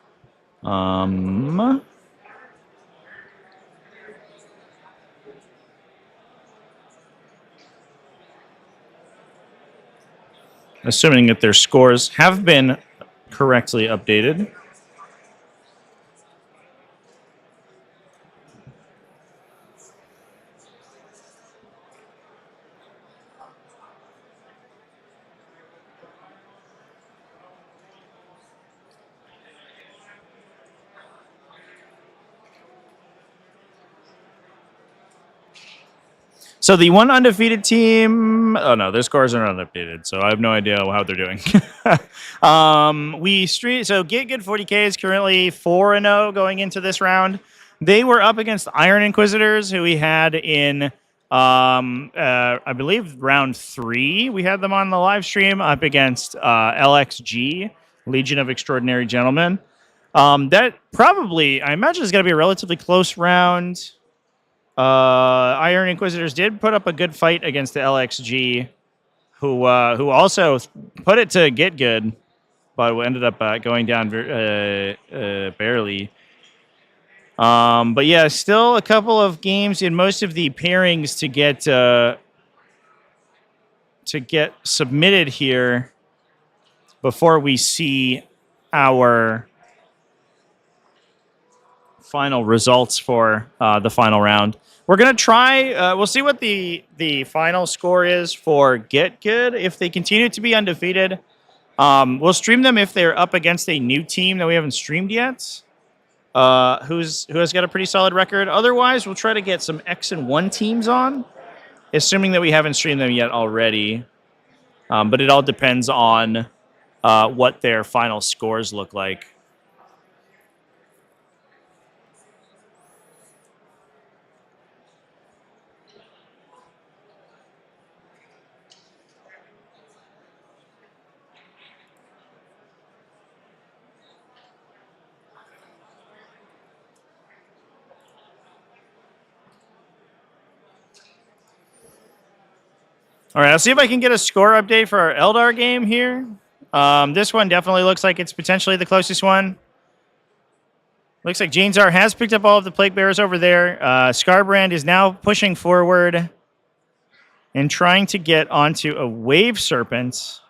Assuming that their scores have been correctly updated. So the one undefeated team, oh no, their scores are not updated, so I have no idea how they're doing. So Get Good 40k is currently 4-0 going into this round. They were up against Iron Inquisitors, who we had in, I believe, round 3. We had them on the live stream up against LXG, Legion of Extraordinary Gentlemen. That probably, I imagine, is going to be a relatively close round. Iron Inquisitors did put up a good fight against the LXG, who also put it to Get Good, but ended up going down barely. But yeah, still a couple of games in most of the pairings to get submitted here before we see our final results for the final round. We're going to try, we'll see what the final score is for Get Good. If they continue to be undefeated, we'll stream them if they're up against a new team that we haven't streamed yet, who has got a pretty solid record. Otherwise, we'll try to get some X and 1 teams on, assuming that we haven't streamed them yet already. But it all depends on what their final scores look like. All right, I'll see if I can get a score update for our Eldar game here. This one definitely looks like it's potentially the closest one. Looks like Janezar has picked up all of the Plague Bearers over there. Scarbrand is now pushing forward and trying to get onto a Wave Serpent.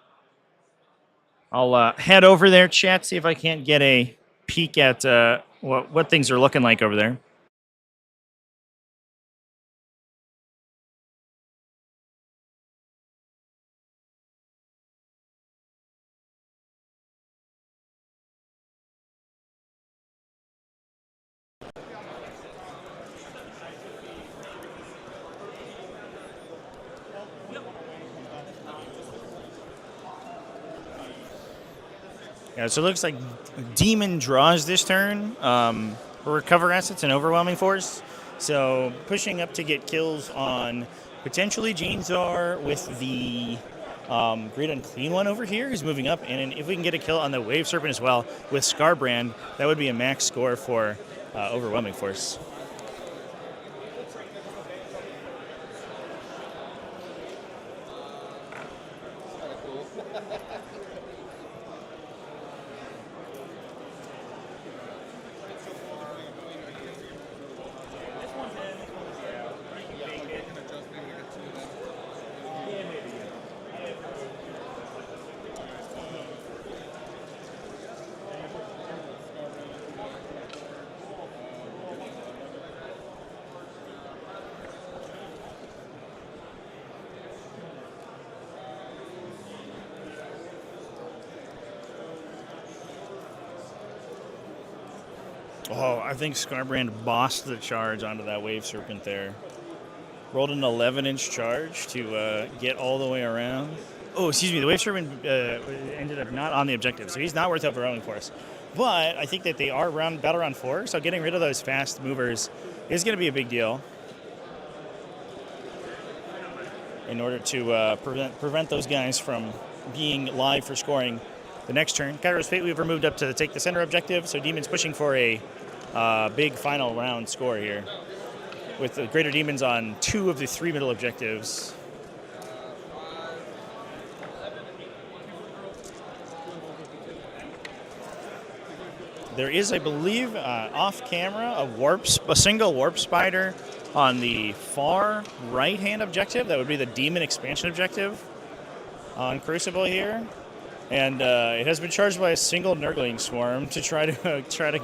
I'll head over there, chat, see if I can't get a peek at what things are looking like over there. Yeah, so it looks like Demon draws this turn. Recover assets and overwhelming force. So pushing up to get kills on potentially Janezar with the Great Unclean One over here who's moving up. And if we can get a kill on the Wave Serpent as well with Scarbrand, that would be a max score for overwhelming force. Oh, I think Scarbrand bossed the charge onto that Wave Serpent there. Rolled an 11-inch charge to get all the way around. Oh, excuse me, the Wave Serpent ended up not on the objective, so he's not worth overwhelming for us. But I think that they are battle round 4, so getting rid of those fast movers is going to be a big deal in order to prevent those guys from being live for scoring the next turn. Kairos Fate Weaver moved up to take the center objective, so Demon's pushing for a big final round score here with the Greater Demons on 2 of the 3 middle objectives. There is, I believe, off camera, a single warp spider on the far right-hand objective. That would be the Demon expansion objective on Crucible here. And it has been charged by a single Nurgling Swarm to try to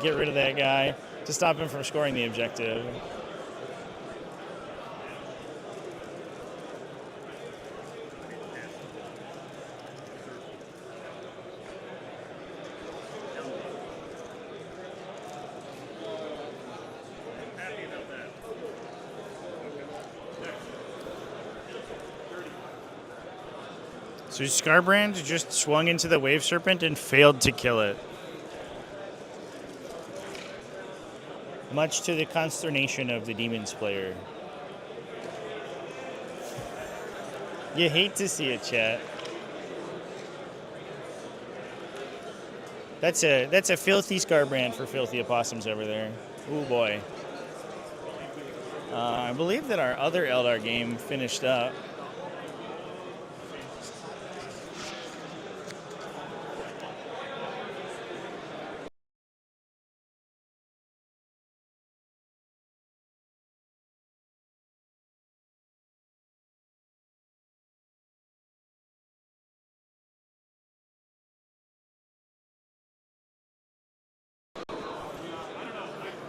get rid of that guy to stop him from scoring the objective. So Scarbrand just swung into the Wave Serpent and failed to kill it. Much to the consternation of the Demons player. You hate to see it, chat. That's a filthy Scarbrand for filthy opossums over there. Ooh boy. I believe that our other Eldar game finished up.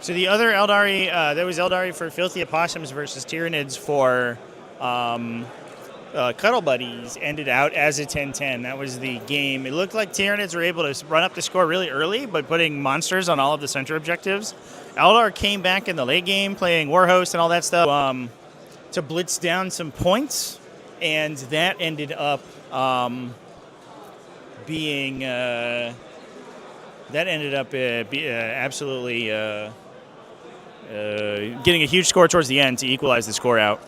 So the other Eldari, that was Eldari for Filthy Opossums versus Tyranids for Cuddle Buddies, ended out as a 10-10. That was the game. It looked like Tyranids were able to run up the score really early by putting monsters on all of the center objectives. Eldar came back in the late game playing Warhost and all that stuff to blitz down some points, and that ended up being... absolutely getting a huge score towards the end to equalize the score out.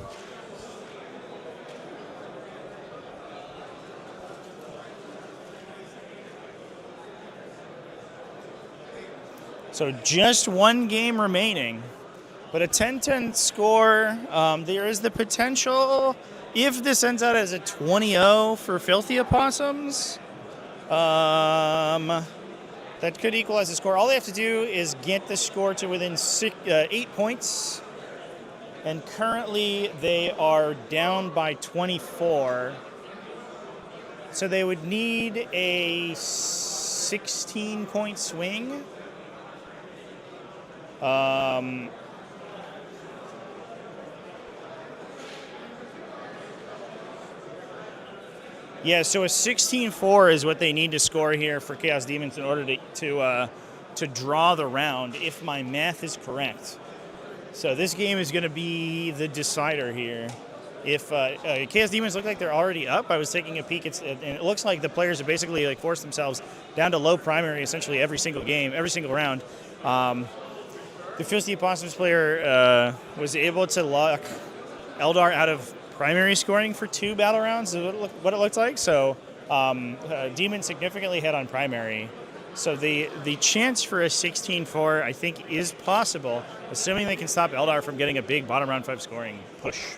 So just one game remaining, but a 10-10 score. There is the potential If this ends out as a 20-0 for Filthy Opossums, that could equalize the score. All they have to do is get the score to within 8 points. And currently they are down by 24. So they would need a 16-point swing. Yeah, so a 16-4 is what they need to score here for Chaos Demons in order to draw the round, if my math is correct. So this game is going to be the decider here. If Chaos Demons look like they're already up, I was taking a peek, and it looks like the players have basically like forced themselves down to low primary essentially every single game, every single round. The Filthy Opossums player was able to lock Eldar out of primary scoring for 2 battle rounds, is what it looked like. So Demon significantly ahead on primary. So the chance for a 16-4, I think, is possible, assuming they can stop Eldar from getting a big bottom round 5 scoring push.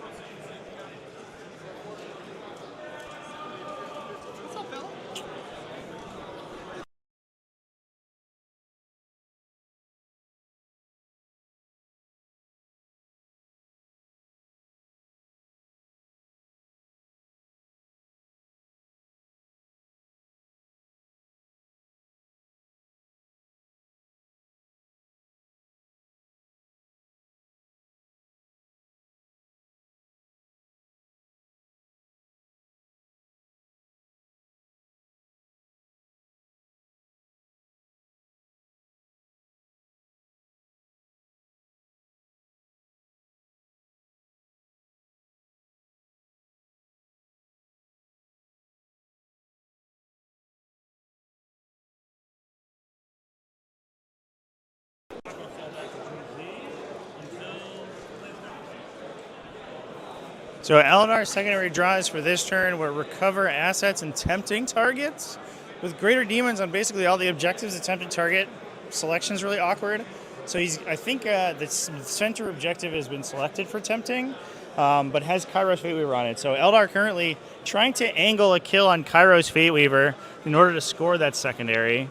So Eldar's secondary draws for this turn will recover assets and tempting targets. With Greater Demons on basically all the objectives, the tempting target selection is really awkward. So I think the center objective has been selected for tempting, but has Kairos Fateweaver on it. So Eldar currently trying to angle a kill on Kairos Fateweaver in order to score that secondary.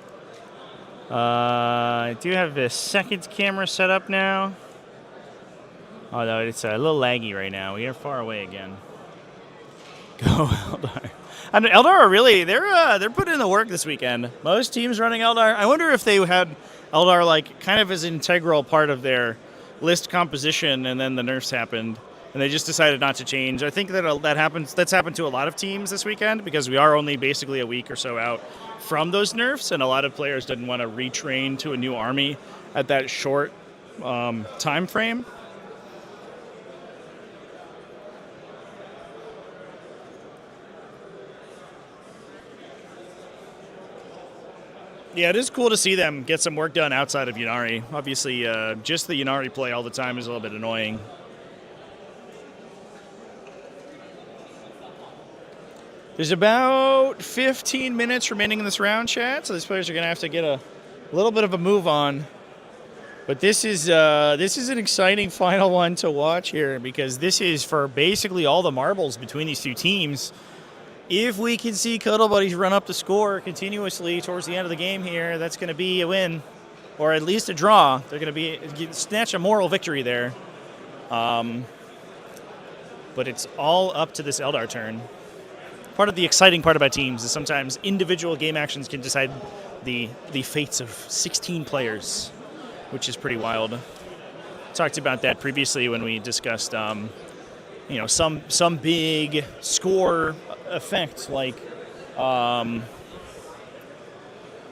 I do have the second camera set up now. Although it's a little laggy right now. We are far away again. Go Eldar. And Eldar are really, they're putting in the work this weekend. Most teams running Eldar. I wonder if they had Eldar like kind of as an integral part of their list composition, and then the nerfs happened and they just decided not to change. I think that's happened to a lot of teams this weekend because we are only basically a week or so out from those nerfs, and a lot of players didn't want to retrain to a new army at that short time frame. Yeah, it is cool to see them get some work done outside of Ynnari. Obviously, just the Ynnari play all the time is a little bit annoying. There's about 15 minutes remaining in this round, chat, so these players are going to have to get a little bit of a move on. But this is an exciting final one to watch here, because this is for basically all the marbles between these two teams. If we can see Cuddle Buddies run up the score continuously towards the end of the game here, that's going to be a win, or at least a draw. They're going to snatch a moral victory there. But it's all up to this Eldar turn. Part of the exciting part about teams is sometimes individual game actions can decide the fates of 16 players, which is pretty wild. Talked about that previously when we discussed, some big score effect like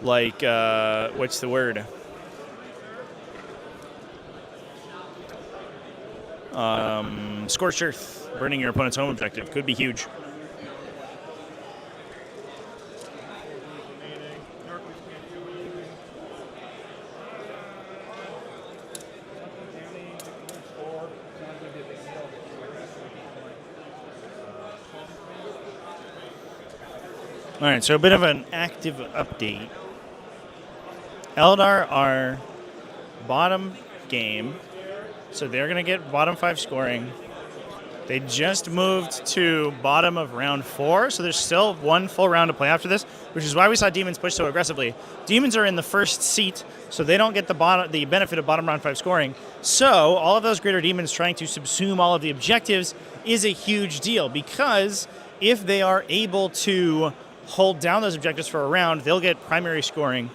what's the word? Scorched Earth, burning your opponent's home objective could be huge. All right, so a bit of an active update. Eldar are bottom game, so they're going to get bottom 5 scoring. They just moved to bottom of round 4, so there's still one full round to play after this, which is why we saw Demons push so aggressively. Demons are in the first seat, so they don't get the benefit of bottom round 5 scoring. So all of those Greater Demons trying to subsume all of the objectives is a huge deal, because if they are able to hold down those objectives for a round, they'll get primary scoring.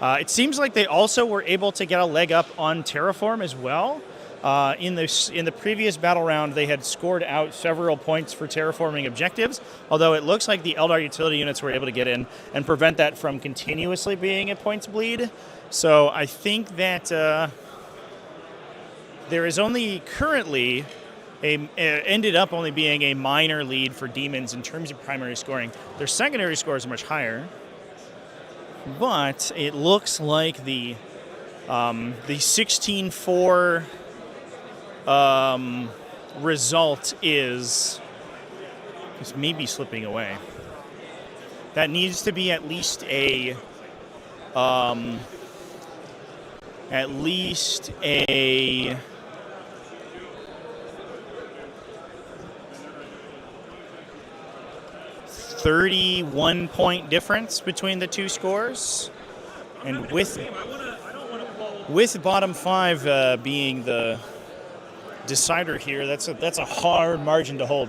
It seems like they also were able to get a leg up on Terraform as well. In the previous battle round, they had scored out several points for terraforming objectives, although it looks like the Eldar utility units were able to get in and prevent that from continuously being a points bleed. So I think that there is only currently ended up only being a minor lead for Demons in terms of primary scoring. Their secondary scores are much higher, but it looks like the 16-4 result is maybe slipping away. That needs to be at least a 31-point difference between the two scores, and with bottom 5 being the decider here, that's a hard margin to hold.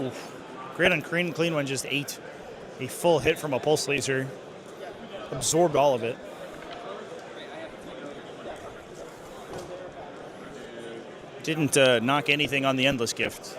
Oof. Great on clean one, just ate a full hit from a pulse laser. Absorbed all of it. Didn't knock anything on the Endless Gift.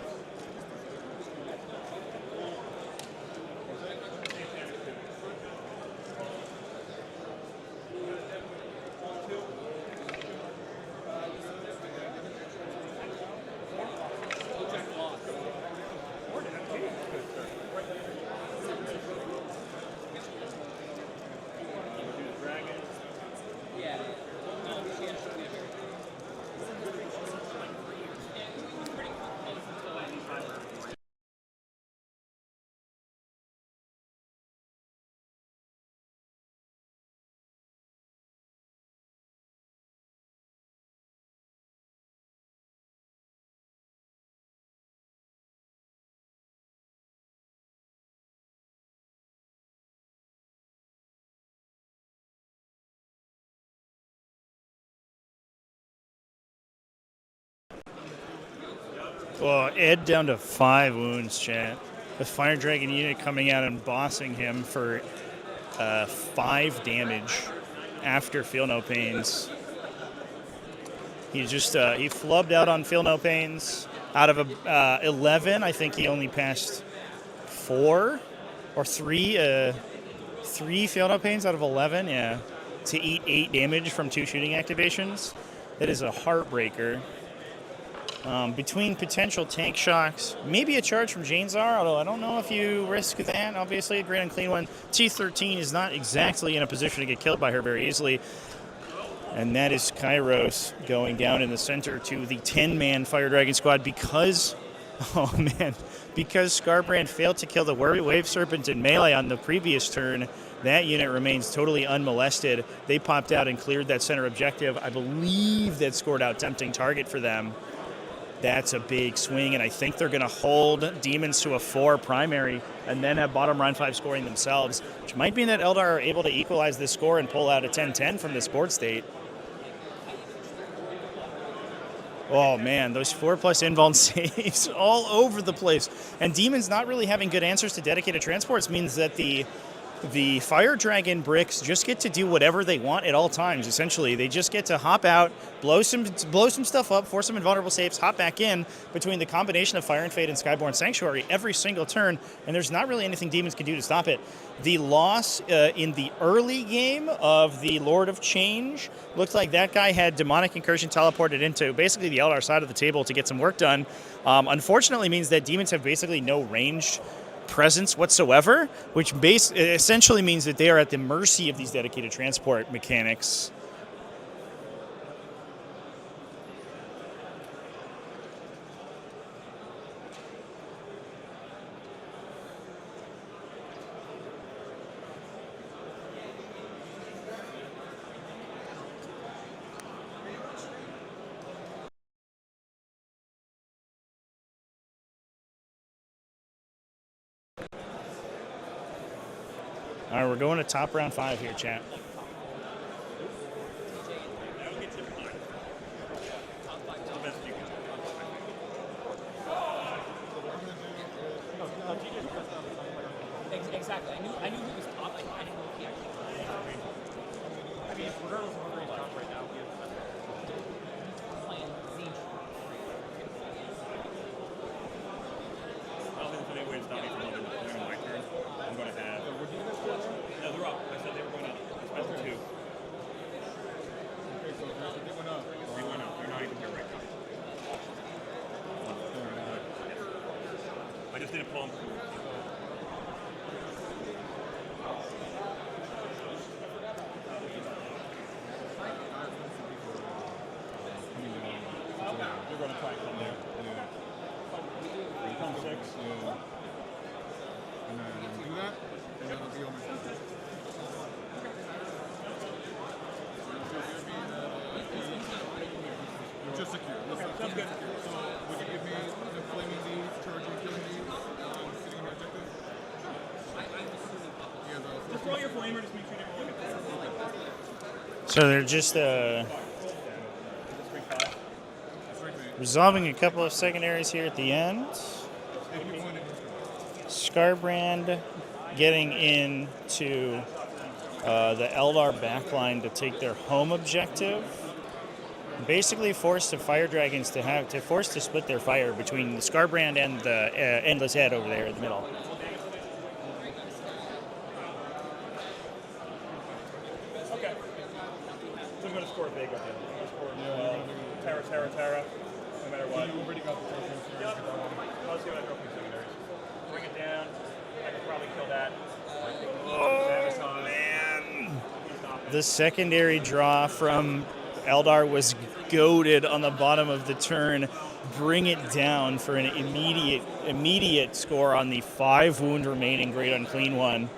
Well, Ed down to 5 wounds, chat. The Fire Dragon unit coming out and bossing him for 5 damage after Feel No Pains. He just he flubbed out on Feel No Pains. Out of 11, I think he only passed 4 or 3 Feel No Pains out of 11, yeah, to eat 8 damage from 2 shooting activations. That is a heartbreaker. Between potential tank shocks, maybe a charge from Janezar, although I don't know if you risk that. Obviously, a great and clean one. T13 is not exactly in a position to get killed by her very easily. And that is Kairos going down in the center to the 10-man Fire Dragon squad because, oh man, because Scarbrand failed to kill the Wave Serpent in melee on the previous turn. That unit remains totally unmolested. They popped out and cleared that center objective. I believe that scored out Tempting Target for them. That's a big swing, and I think they're going to hold Demons to a 4 primary and then have bottom round 5 scoring themselves, which might mean that Eldar are able to equalize this score and pull out a 10-10 from this board state. Oh man, those 4+ invuln saves all over the place. And Demons not really having good answers to dedicated transports means that the Fire Dragon bricks just get to do whatever they want at all times, essentially. They just get to hop out, blow some stuff up, force some invulnerable saves, hop back in between the combination of Fire and Fade and Skyborn Sanctuary every single turn, and there's not really anything Demons can do to stop it. The loss in the early game of the Lord of Change looked like that guy had Demonic Incursion teleported into basically the Eldar side of the table to get some work done. Unfortunately means that Demons have basically no ranged presence whatsoever, which essentially means that they are at the mercy of these dedicated transport mechanics. All right, we're going to top round 5 here, chat. Exactly. I knew he was top. I didn't know if he actually was. I mean, regardless of where he's top right now, he is playing Zinch. I don't think there's any way to stop me from doing my turn. I'm going to have. No, they're up. I said they were going up. It's best of 2. Okay, so they went up. They went up. They're not even here right now. I just didn't pull them through. You're going to try and come there. Yeah. You come 6. Yeah. And then do that, and then it'll be on my system. Just secure. Okay, sounds good. So, would you give me the flaming leads, charging, killing leads, sitting on my objective? Sure. Just roll your flamer, just make sure you don't look at this. So they're just resolving a couple of secondaries here at the end. Scarbrand getting into the Eldar backline to take their home objective. Basically forced the Fire Dragons to force to split their fire between the Scarbrand and the Endless Head over there in the middle. Okay. So I'm going to score big up here. I'm going to score Terra. No matter what. You already got the tokens. Yep. I'll see what I throw from secondaries. Bring it down. I can probably kill that. Oh, man. The secondary draw from Eldar was goaded on the bottom of the turn. Bring it down for an immediate score on the 5 wound remaining Great Unclean One.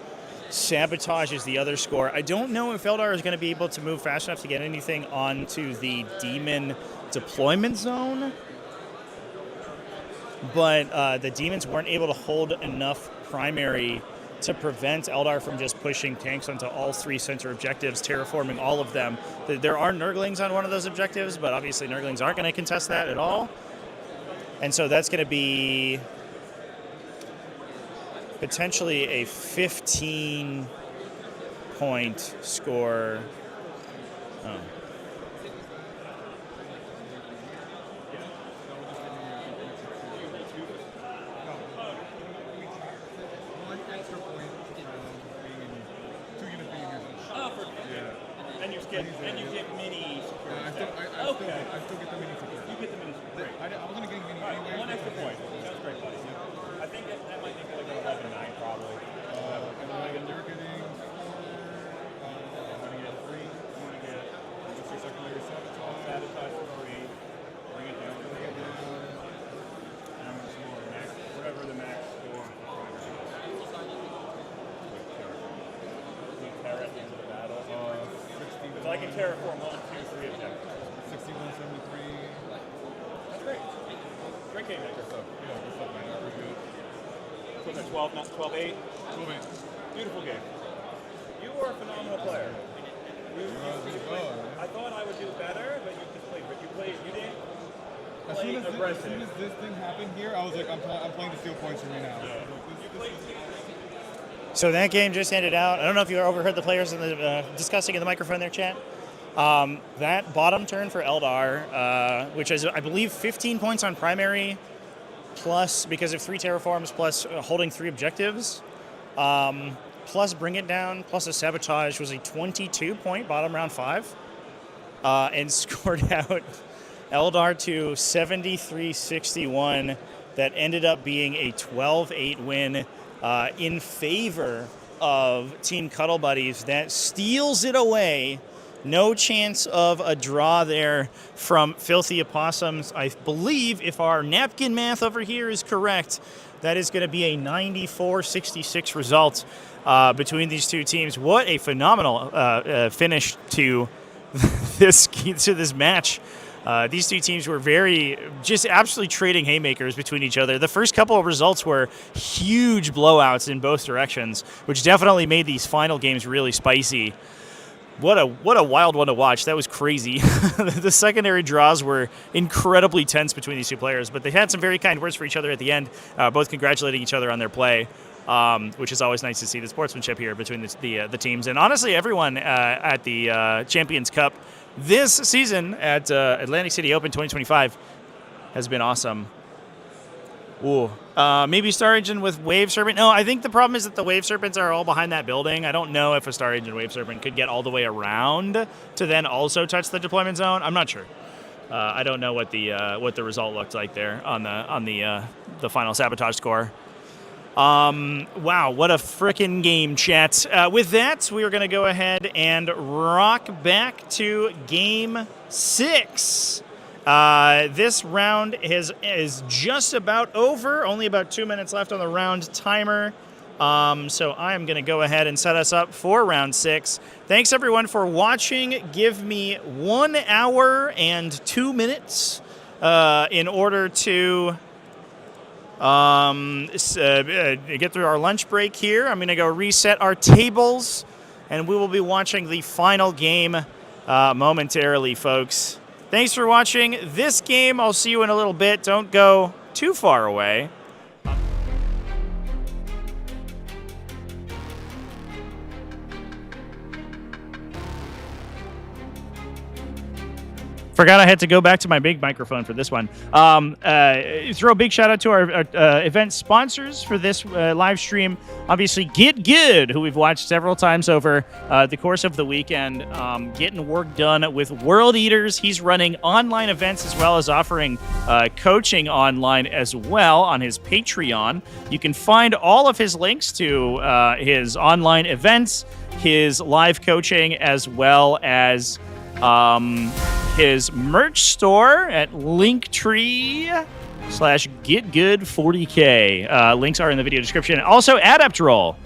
Sabotage is the other score. I don't know if Eldar is going to be able to move fast enough to get anything onto the Demon deployment zone, but the Demons weren't able to hold enough primary to prevent Eldar from just pushing tanks onto all 3 center objectives, terraforming all of them. There are Nurglings on one of those objectives, but obviously Nurglings aren't going to contest that at all. And so that's going to be potentially a 15-point score. Oh. And you get mini security. I still get the mini security. You get the mini security. Great. I wasn't getting mini anyway. 1 extra point. Sounds great, buddy. I think that might make it like 11-9 probably. And then you're getting 4. I'm going to get 3. I'm going to get what's your secondary sabotage for 3. Bring it down. Bring it down. And I'm going to score max, whatever the max score. Terra at the end of the battle. So I can terraform 1, 2, 3 objectives. 6173. That's great. Great game maker. So, yeah, good stuff, man. That was good. So that's 12, not 12-8? 12-8. Beautiful game. You are a phenomenal player. I thought I would do better, but you just played. But you didn't play aggressive. As soon as this thing happened here, I was like, I'm playing to steal points from you now. Yeah. So that game just ended out. I don't know if you overheard the players in the discussing in the microphone there, chat. That bottom turn for Eldar, which is, I believe, 15 points on primary, plus, because of 3 terraforms, plus holding 3 objectives, plus Bring It Down, plus a Sabotage, was a 22-point bottom round 5, and scored out Eldar to 73-61. That ended up being a 12-8 win in favor of Team Cuddle Buddies. That steals it away. No chance of a draw there from Filthy Opossums. I believe, if our napkin math over here is correct, that is going to be a 94-66 result between these two teams. What a phenomenal finish to this match. These two teams were just absolutely trading haymakers between each other. The first couple of results were huge blowouts in both directions, which definitely made these final games really spicy. What a wild one to watch. That was crazy. The secondary draws were incredibly tense between these two players, but they had some very kind words for each other at the end, both congratulating each other on their play, which is always nice to see the sportsmanship here between the teams. And honestly, everyone at the Champions Cup this season at Atlantic City Open 2025 has been awesome. Ooh. Maybe Star Engine with Wave Serpent. No, I think the problem is that the Wave Serpents are all behind that building. I don't know if a Star Engine Wave Serpent could get all the way around to then also touch the deployment zone. I'm not sure. I don't know what the result looked like there on the final sabotage score. Wow, what a frickin' game, chat. With that, we are going to go ahead and rock back to Game 6. This round is just about over. Only about 2 minutes left on the round timer. So I'm going to go ahead and set us up for round 6. Thanks, everyone, for watching. Give me 1 hour and 2 minutes in order to get through our lunch break here. I'm going to go reset our tables, and we will be watching the final game momentarily, folks. Thanks for watching this game. I'll see you in a little bit. Don't go too far away. Forgot I had to go back to my big microphone for this one. Throw a big shout out to our event sponsors for this live stream. Obviously, Get Good, who we've watched several times over the course of the weekend, getting work done with World Eaters. He's running online events as well as offering coaching online as well on his Patreon. You can find all of his links to his online events, his live coaching, as well as his merch store at linktree/getgood40k. Links are in the video description. Also, Adept Roll.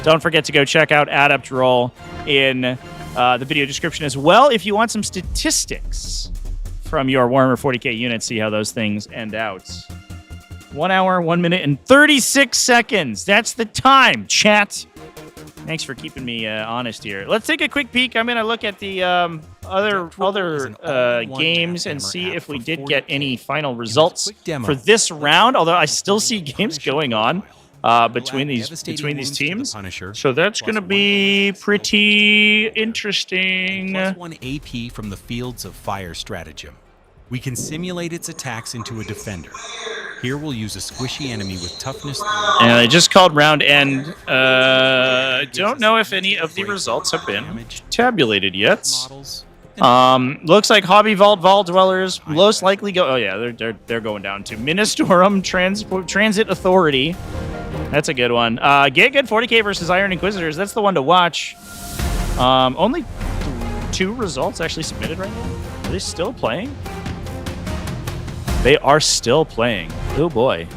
Don't forget to go check out Adept Roll in the video description as well if you want some statistics from your Warhammer 40k units, see how those things end out. 1 hour, 1 minute, and 36 seconds. That's the time, chat. Thanks for keeping me honest here. Let's take a quick peek. I'm going to look at the other games and see if we did get any final results for this round. Although I still see games going on between these teams, so that's going to be pretty interesting. +1 AP from the Fields of Fire stratagem. We can simulate its attacks into a defender. Here we'll use a squishy enemy with toughness 3. And I just called round end. Don't know if any of the results have been tabulated yet. Looks like Hobby Vault Dwellers most likely go. Oh yeah, they're going down to Ministorum Transit Authority. That's a good one. Get Good 40k versus Iron Inquisitors. That's the one to watch. Only 2 results actually submitted right now. Are they still playing? They are still playing. Oh boy.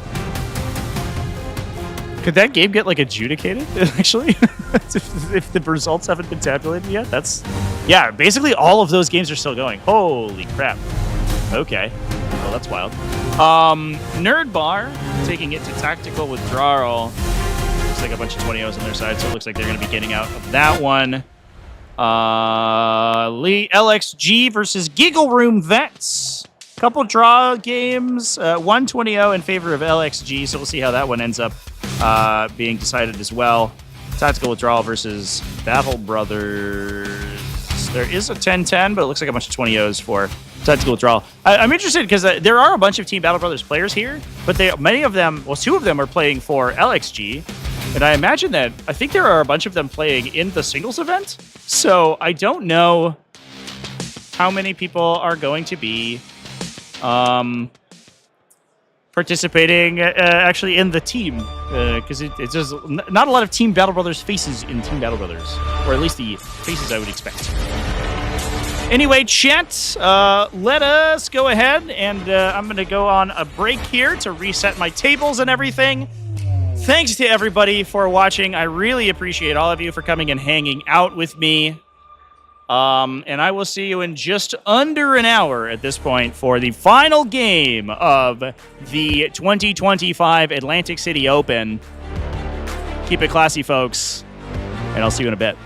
Could that game get like adjudicated actually? if the results haven't been tabulated yet? Yeah, basically all of those games are still going. Holy crap. Okay. Well, that's wild. Nerd Bar taking it to tactical withdrawal. Looks like a bunch of 20-0s on their side, so it looks like they're going to be getting out of that one. LXG versus Giggle Room Vets. Couple draw games, 120-0 in favor of LXG, so we'll see how that one ends up being decided as well. Tactical Withdrawal versus Battle Brothers. There is a 10-10, but it looks like a bunch of 20-0s for Tactical Withdrawal. I'm interested because there are a bunch of Team Battle Brothers players here, but 2 of them are playing for LXG, and I think there are a bunch of them playing in the singles event, so I don't know how many people are going to be participating actually in the team, because it's just not a lot of Team Battle Brothers faces in Team Battle Brothers, or at least the faces I would expect. Anyway, chat, let us go ahead, and I'm going to go on a break here to reset my tables and everything. Thanks to everybody for watching. I really appreciate all of you for coming and hanging out with me. And I will see you in just under an hour at this point for the final game of the 2025 Atlantic City Open. Keep it classy, folks, and I'll see you in a bit.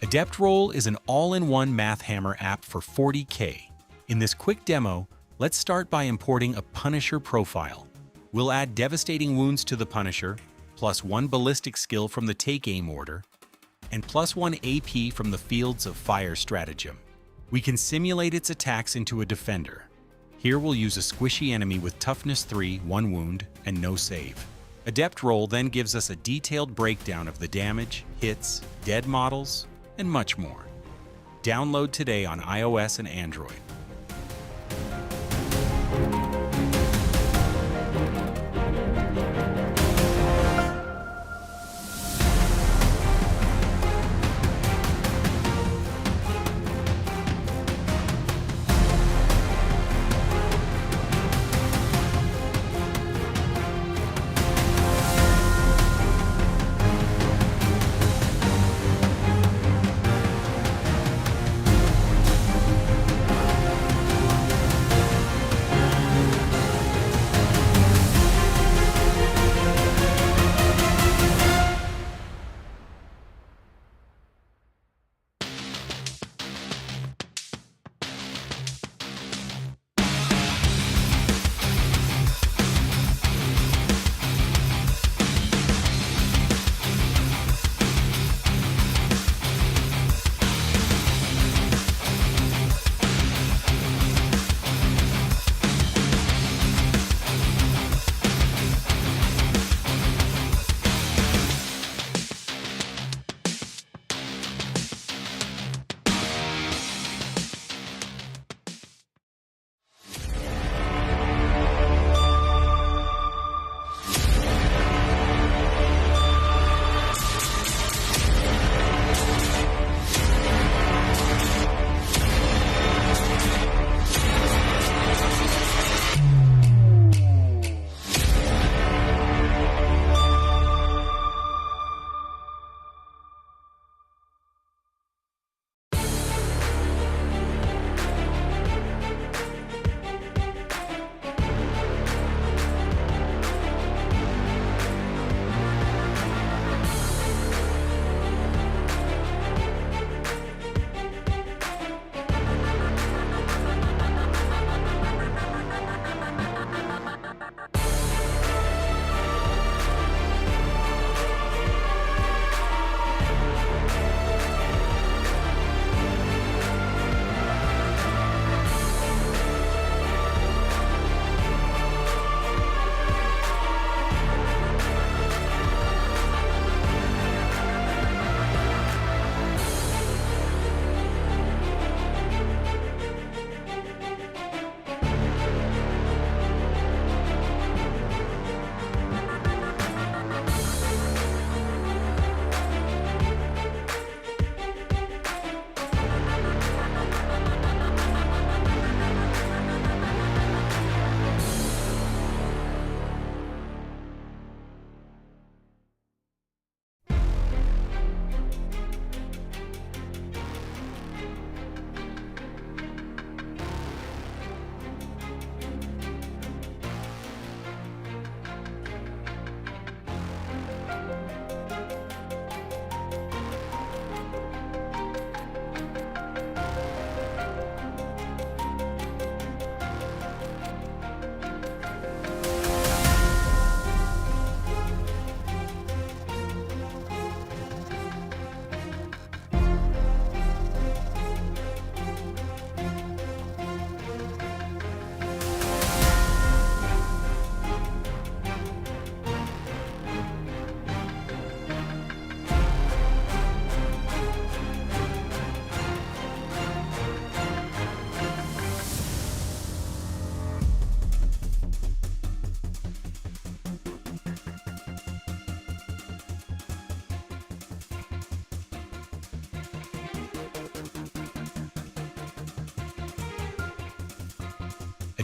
Adept Roll is an all-in-one Math Hammer app for 40k. In this quick demo, let's start by importing a Punisher profile. We'll add devastating wounds to the Punisher, +1 ballistic skill from the Take Aim order, and +1 AP from the Fields of Fire stratagem. We can simulate its attacks into a defender. Here we'll use a squishy enemy with Toughness 3, 1 wound, and no save. Adept Roll then gives us a detailed breakdown of the damage, hits, dead models, and much more. Download today on iOS and Android.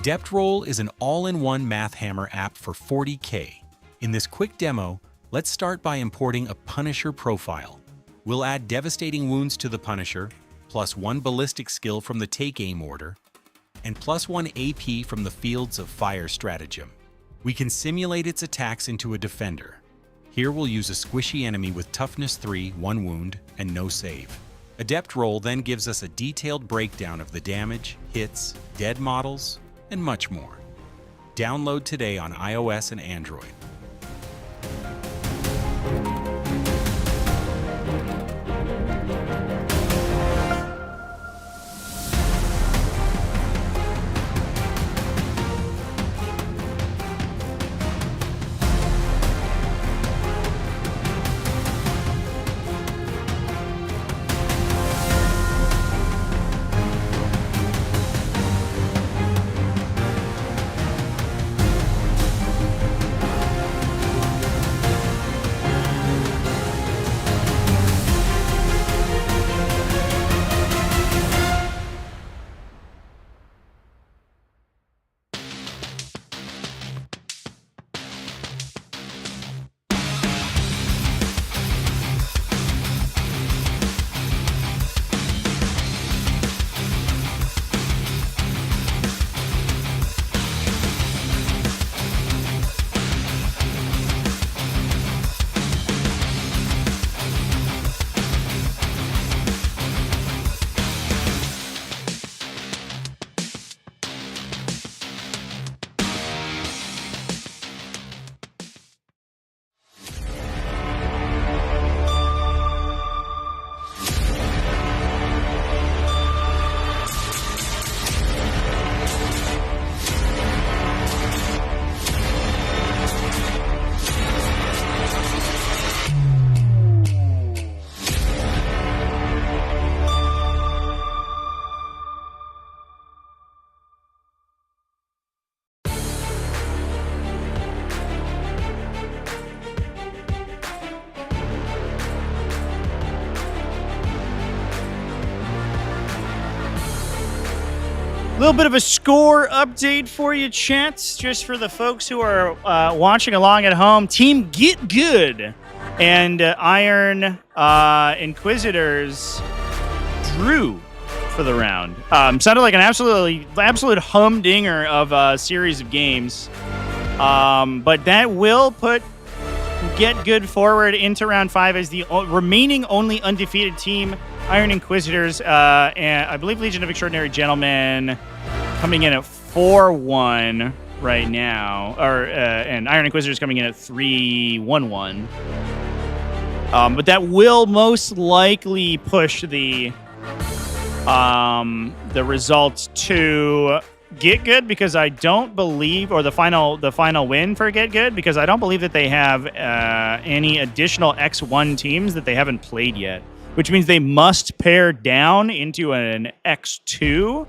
Adept Roll is an all-in-one math hammer app for 40k. In this quick demo, let's start by importing a Punisher profile. We'll add devastating wounds to the Punisher, +1 ballistic skill from the take aim order, and +1 AP from the Fields of Fire stratagem. We can simulate its attacks into a defender. Here we'll use a squishy enemy with toughness 3, 1 wound, and no save. Adept Roll then gives us a detailed breakdown of the damage, hits, dead models, and much more. Download today on iOS and Android. A little bit of a score update for you, chats, just for the folks who are watching along at home. Team Get Good and Iron Inquisitors drew for the round. Sounded like an absolute humdinger of a series of games. But that will put Get Good forward into round 5 as the remaining only undefeated team. Iron Inquisitors and I believe Legion of Extraordinary Gentlemen coming in at 4-1 right now, and Iron Inquisitors coming in at 3-1-1. But that will most likely push the results to Get Good, because I don't believe, or the final win for Get Good, because I don't believe that they have any additional X1 teams that they haven't played yet, which means they must pair down into an X2,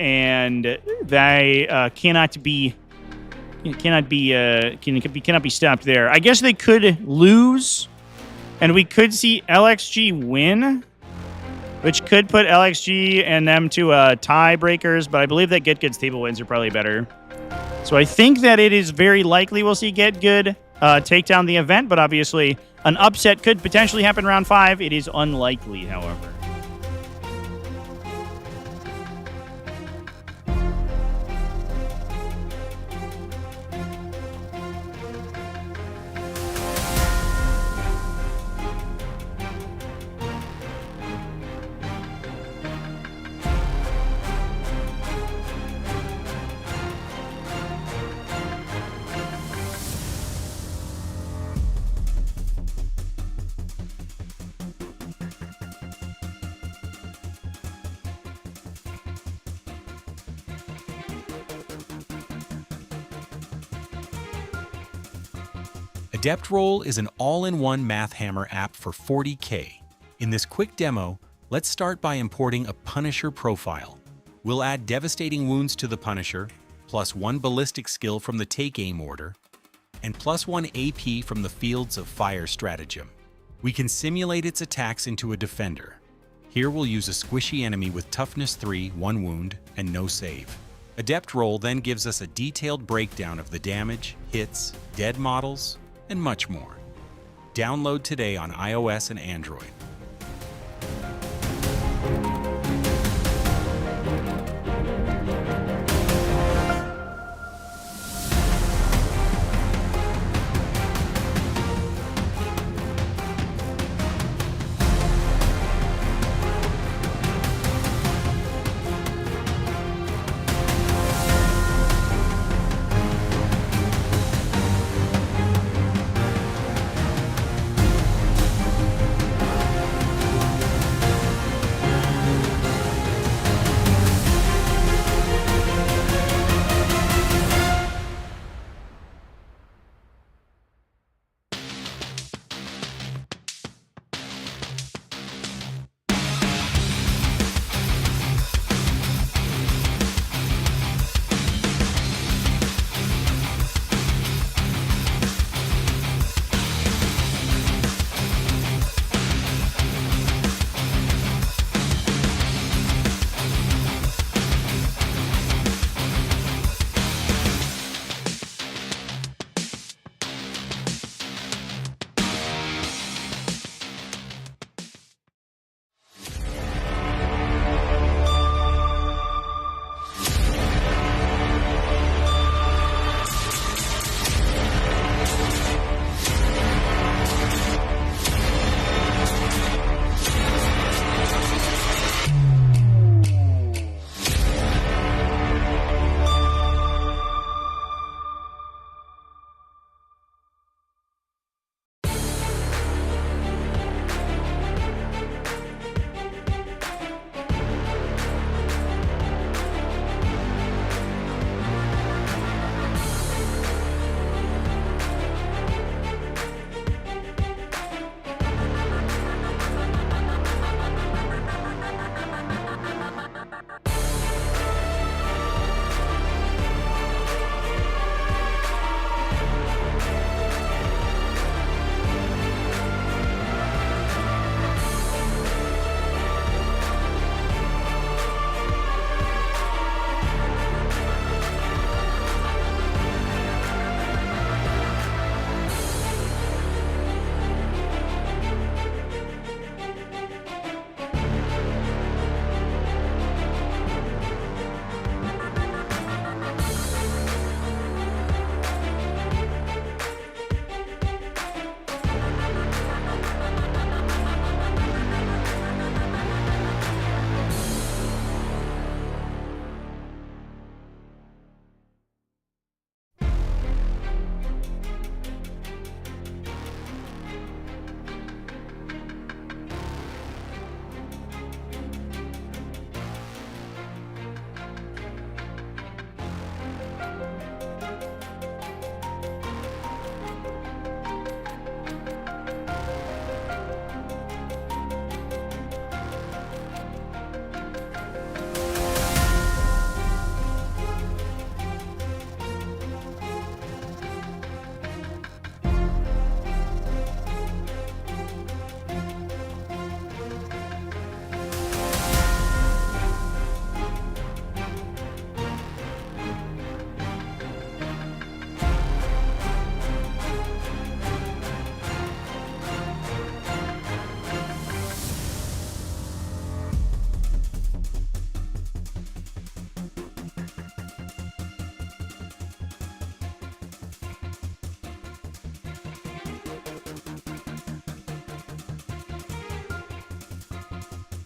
and they cannot be stopped there. I guess they could lose, and we could see LXG win, which could put LXG and them to tiebreakers, but I believe that Get Good's table wins are probably better. So I think that it is very likely we'll see Get Good take down the event, but obviously an upset could potentially happen round 5. It is unlikely, however. Adept Roll is an all-in-one math hammer app for 40k. In this quick demo, let's start by importing a Punisher profile. We'll add devastating wounds to the Punisher, +1 ballistic skill from the take aim order, and +1 AP from the Fields of Fire stratagem. We can simulate its attacks into a defender. Here we'll use a squishy enemy with toughness 3, 1 wound, and no save. Adept Roll then gives us a detailed breakdown of the damage, hits, dead models, and much more. Download today on iOS and Android.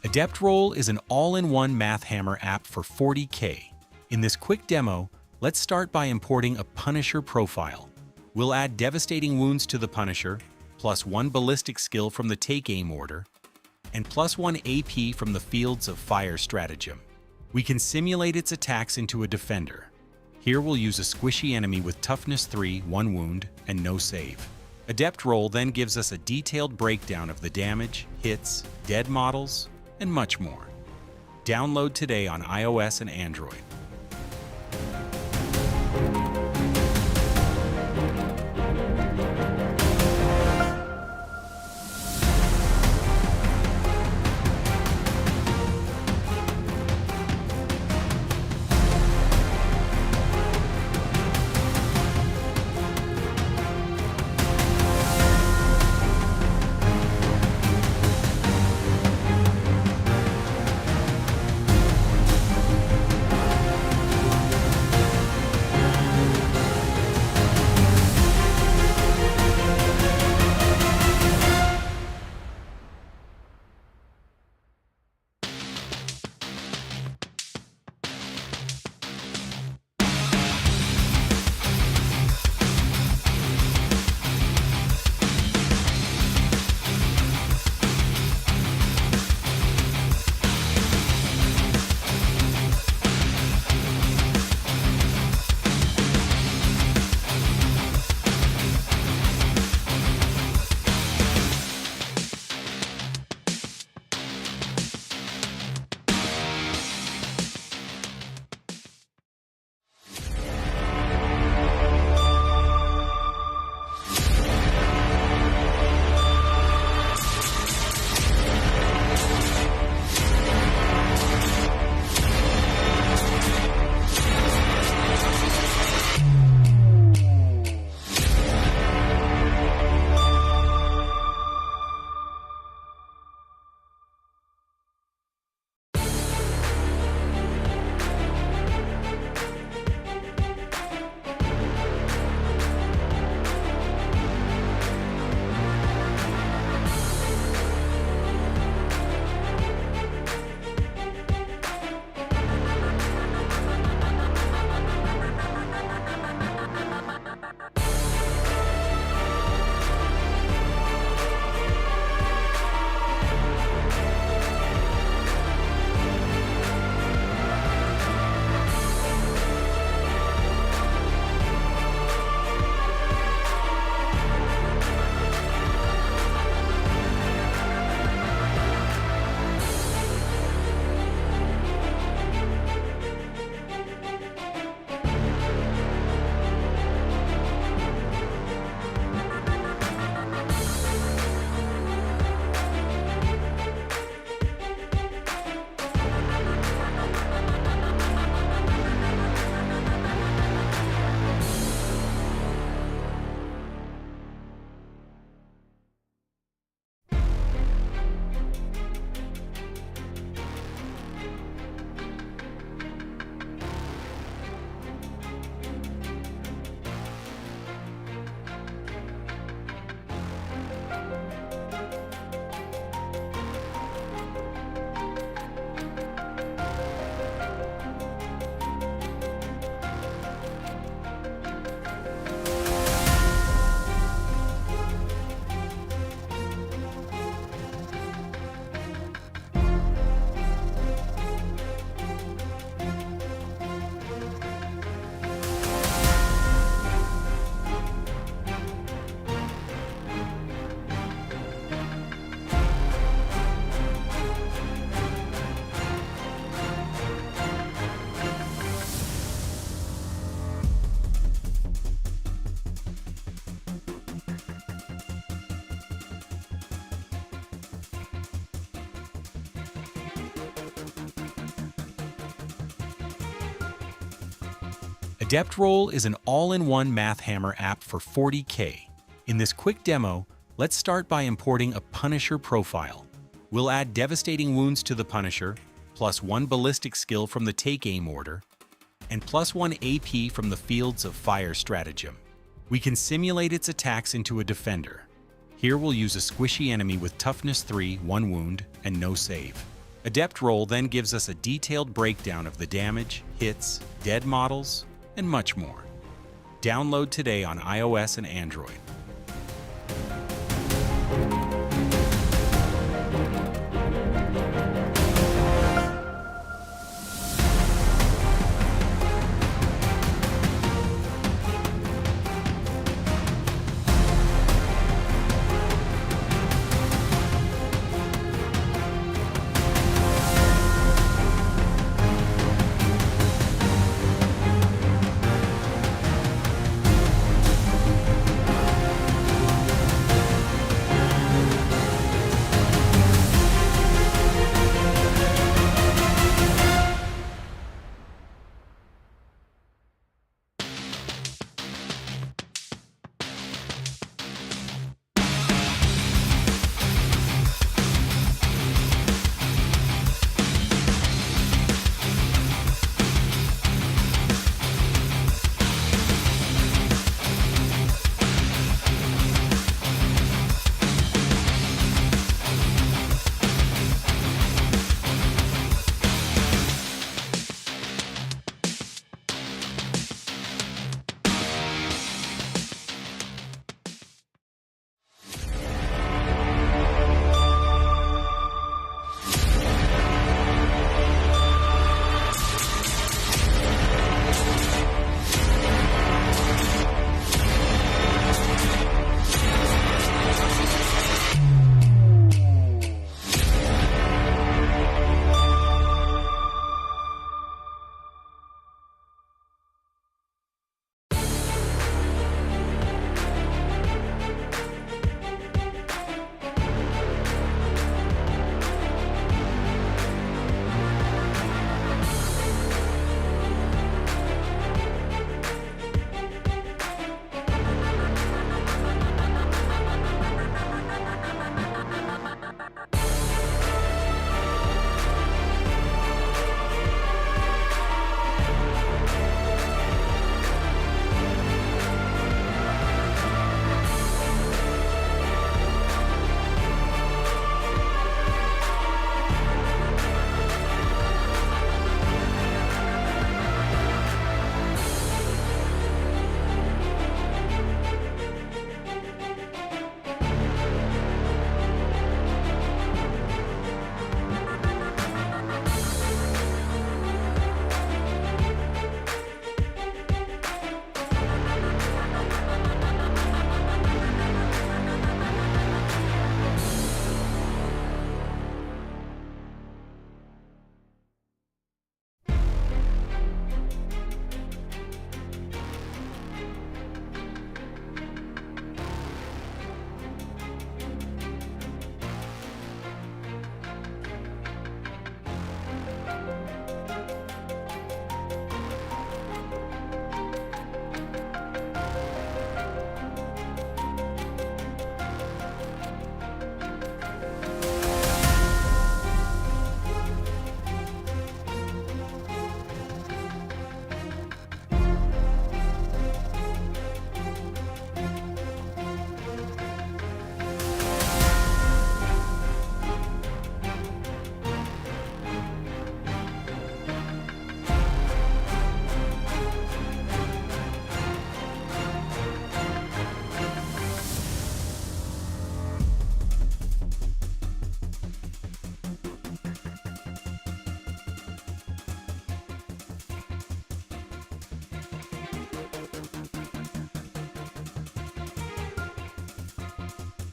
Adept Roll is an all-in-one math hammer app for 40k. In this quick demo, let's start by importing a Punisher profile. We'll add devastating wounds to the Punisher, +1 ballistic skill from the take aim order, and +1 AP from the Fields of Fire stratagem. We can simulate its attacks into a defender. Here we'll use a squishy enemy with toughness 3, 1 wound, and no save. Adept Roll then gives us a detailed breakdown of the damage, hits, dead models, and much more. Download today on iOS and Android. Adept Roll is an all-in-one math hammer app for 40k. In this quick demo, let's start by importing a Punisher profile. We'll add devastating wounds to the Punisher, +1 ballistic skill from the take aim order, and +1 AP from the Fields of Fire stratagem. We can simulate its attacks into a defender. Here we'll use a squishy enemy with toughness 3, 1 wound, and no save. Adept Roll then gives us a detailed breakdown of the damage, hits, dead models, and much more. Download today on iOS and Android.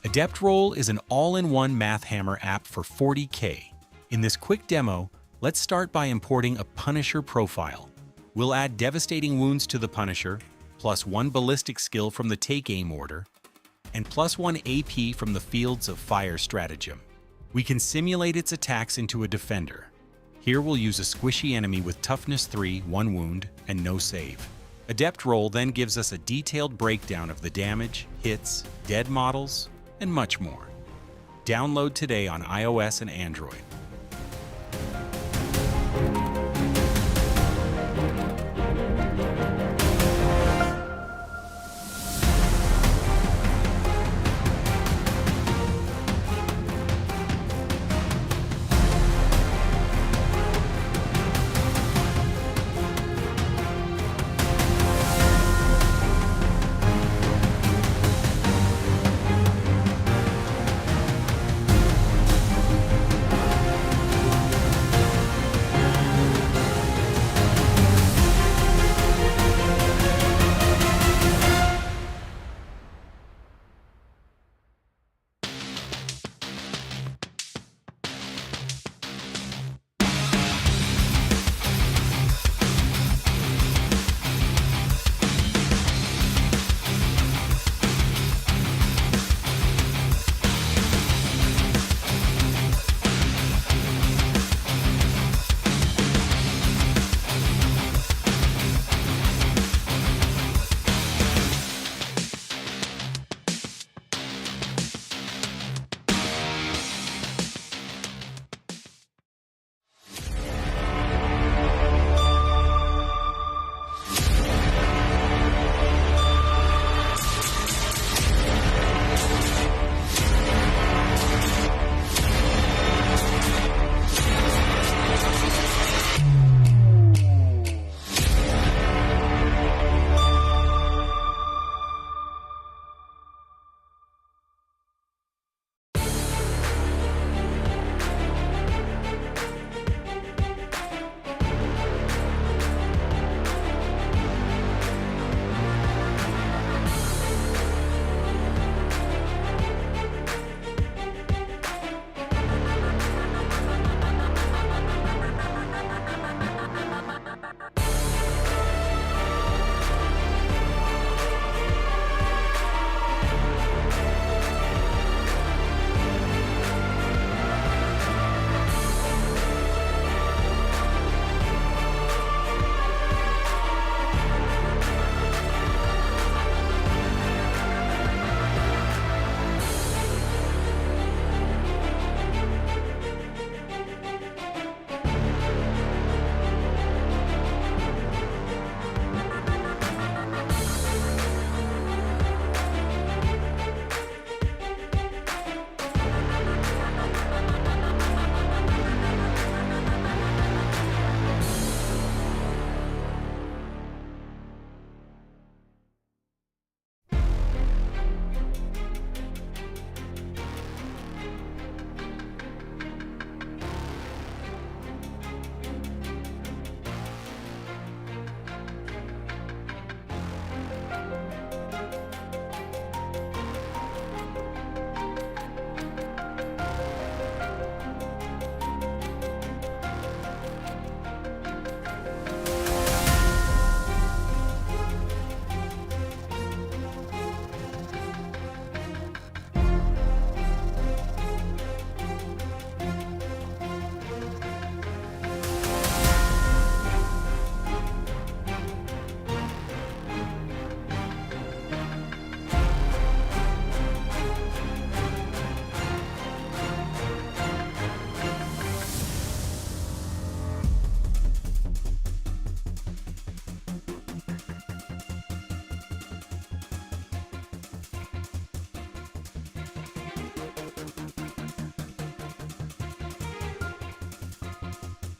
Adept Roll is an all-in-one math hammer app for 40k. In this quick demo, let's start by importing a Punisher profile. We'll add devastating wounds to the Punisher, +1 ballistic skill from the take aim order, and +1 AP from the Fields of Fire stratagem. We can simulate its attacks into a defender. Here we'll use a squishy enemy with toughness 3, 1 wound, and no save. Adept Roll then gives us a detailed breakdown of the damage, hits, dead models, and much more. Download today on iOS and Android.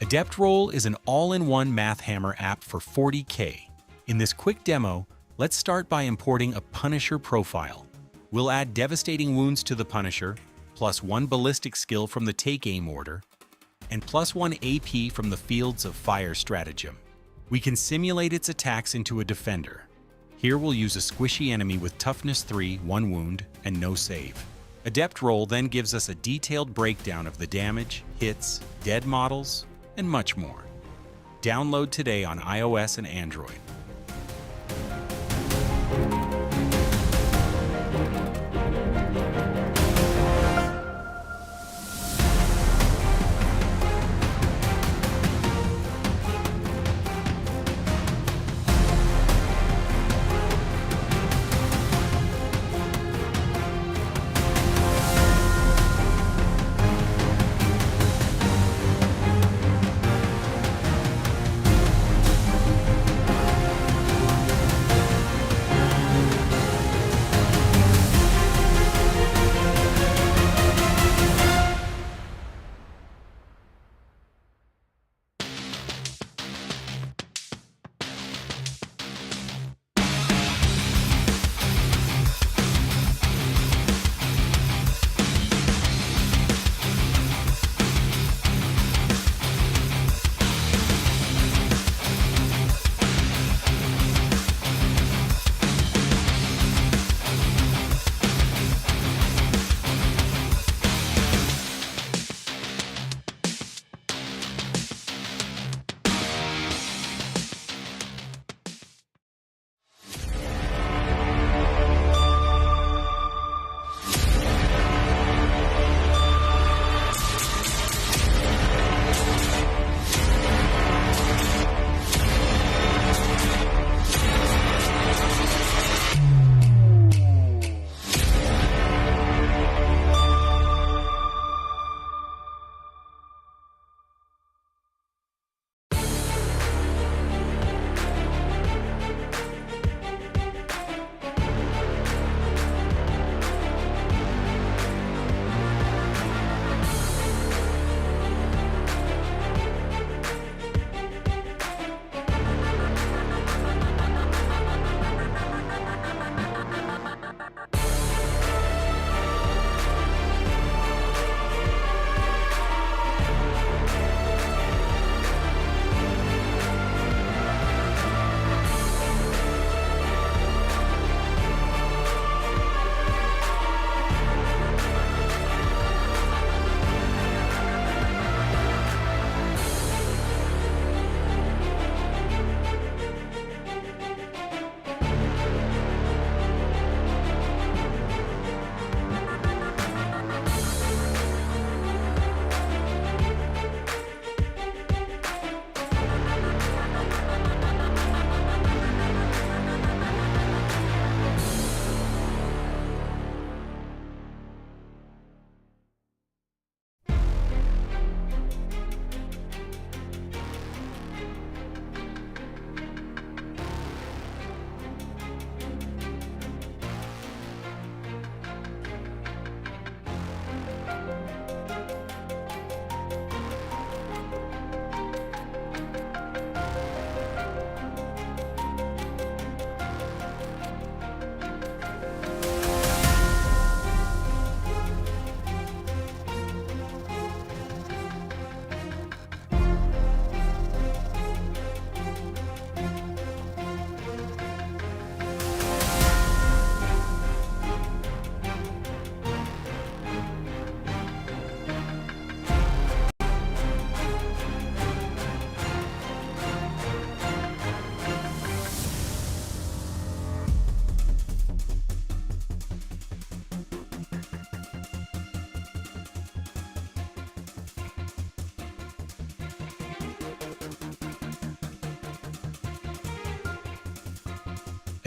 Adept Roll is an all-in-one math hammer app for 40k. In this quick demo, let's start by importing a Punisher profile. We'll add devastating wounds to the Punisher, +1 ballistic skill from the take aim order, and +1 AP from the Fields of Fire stratagem. We can simulate its attacks into a defender. Here we'll use a squishy enemy with toughness 3, 1 wound, and no save. Adept Roll then gives us a detailed breakdown of the damage, hits, dead models, and much more. Download today on iOS and Android.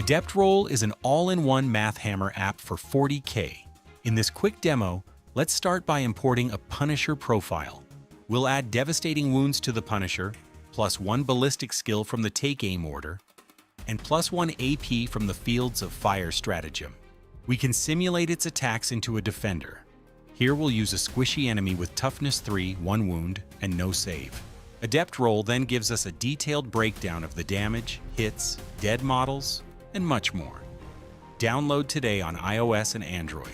Adept Roll is an all-in-one math hammer app for 40k. In this quick demo, let's start by importing a Punisher profile. We'll add devastating wounds to the Punisher, +1 ballistic skill from the Take Aim order, and +1 AP from the Fields of Fire stratagem. We can simulate its attacks into a defender. Here we'll use a squishy enemy with toughness 3, 1 wound, and no save. Adept Roll then gives us a detailed breakdown of the damage, hits, dead models, and much more. Download today on iOS and Android.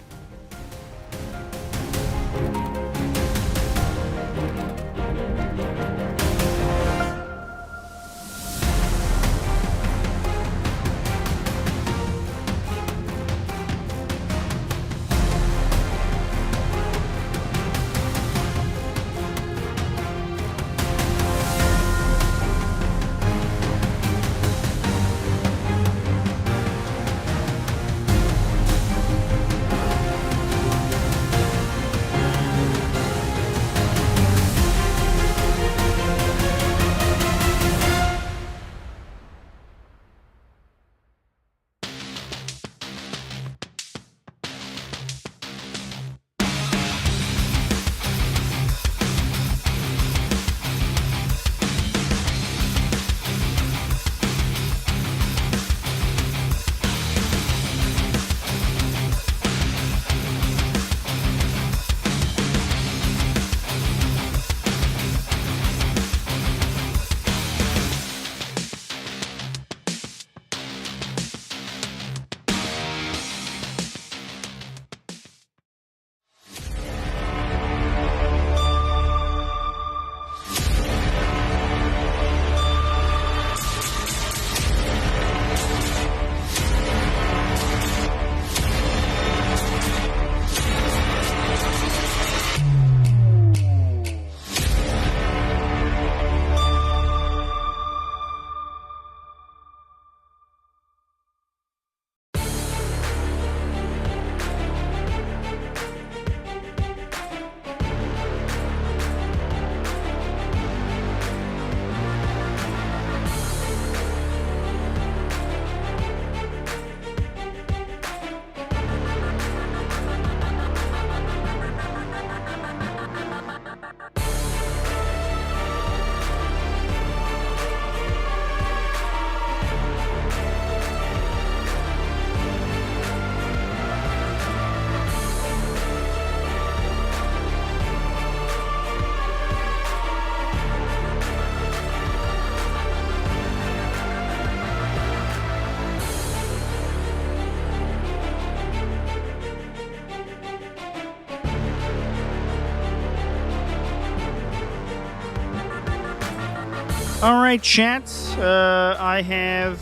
All right, chat. I have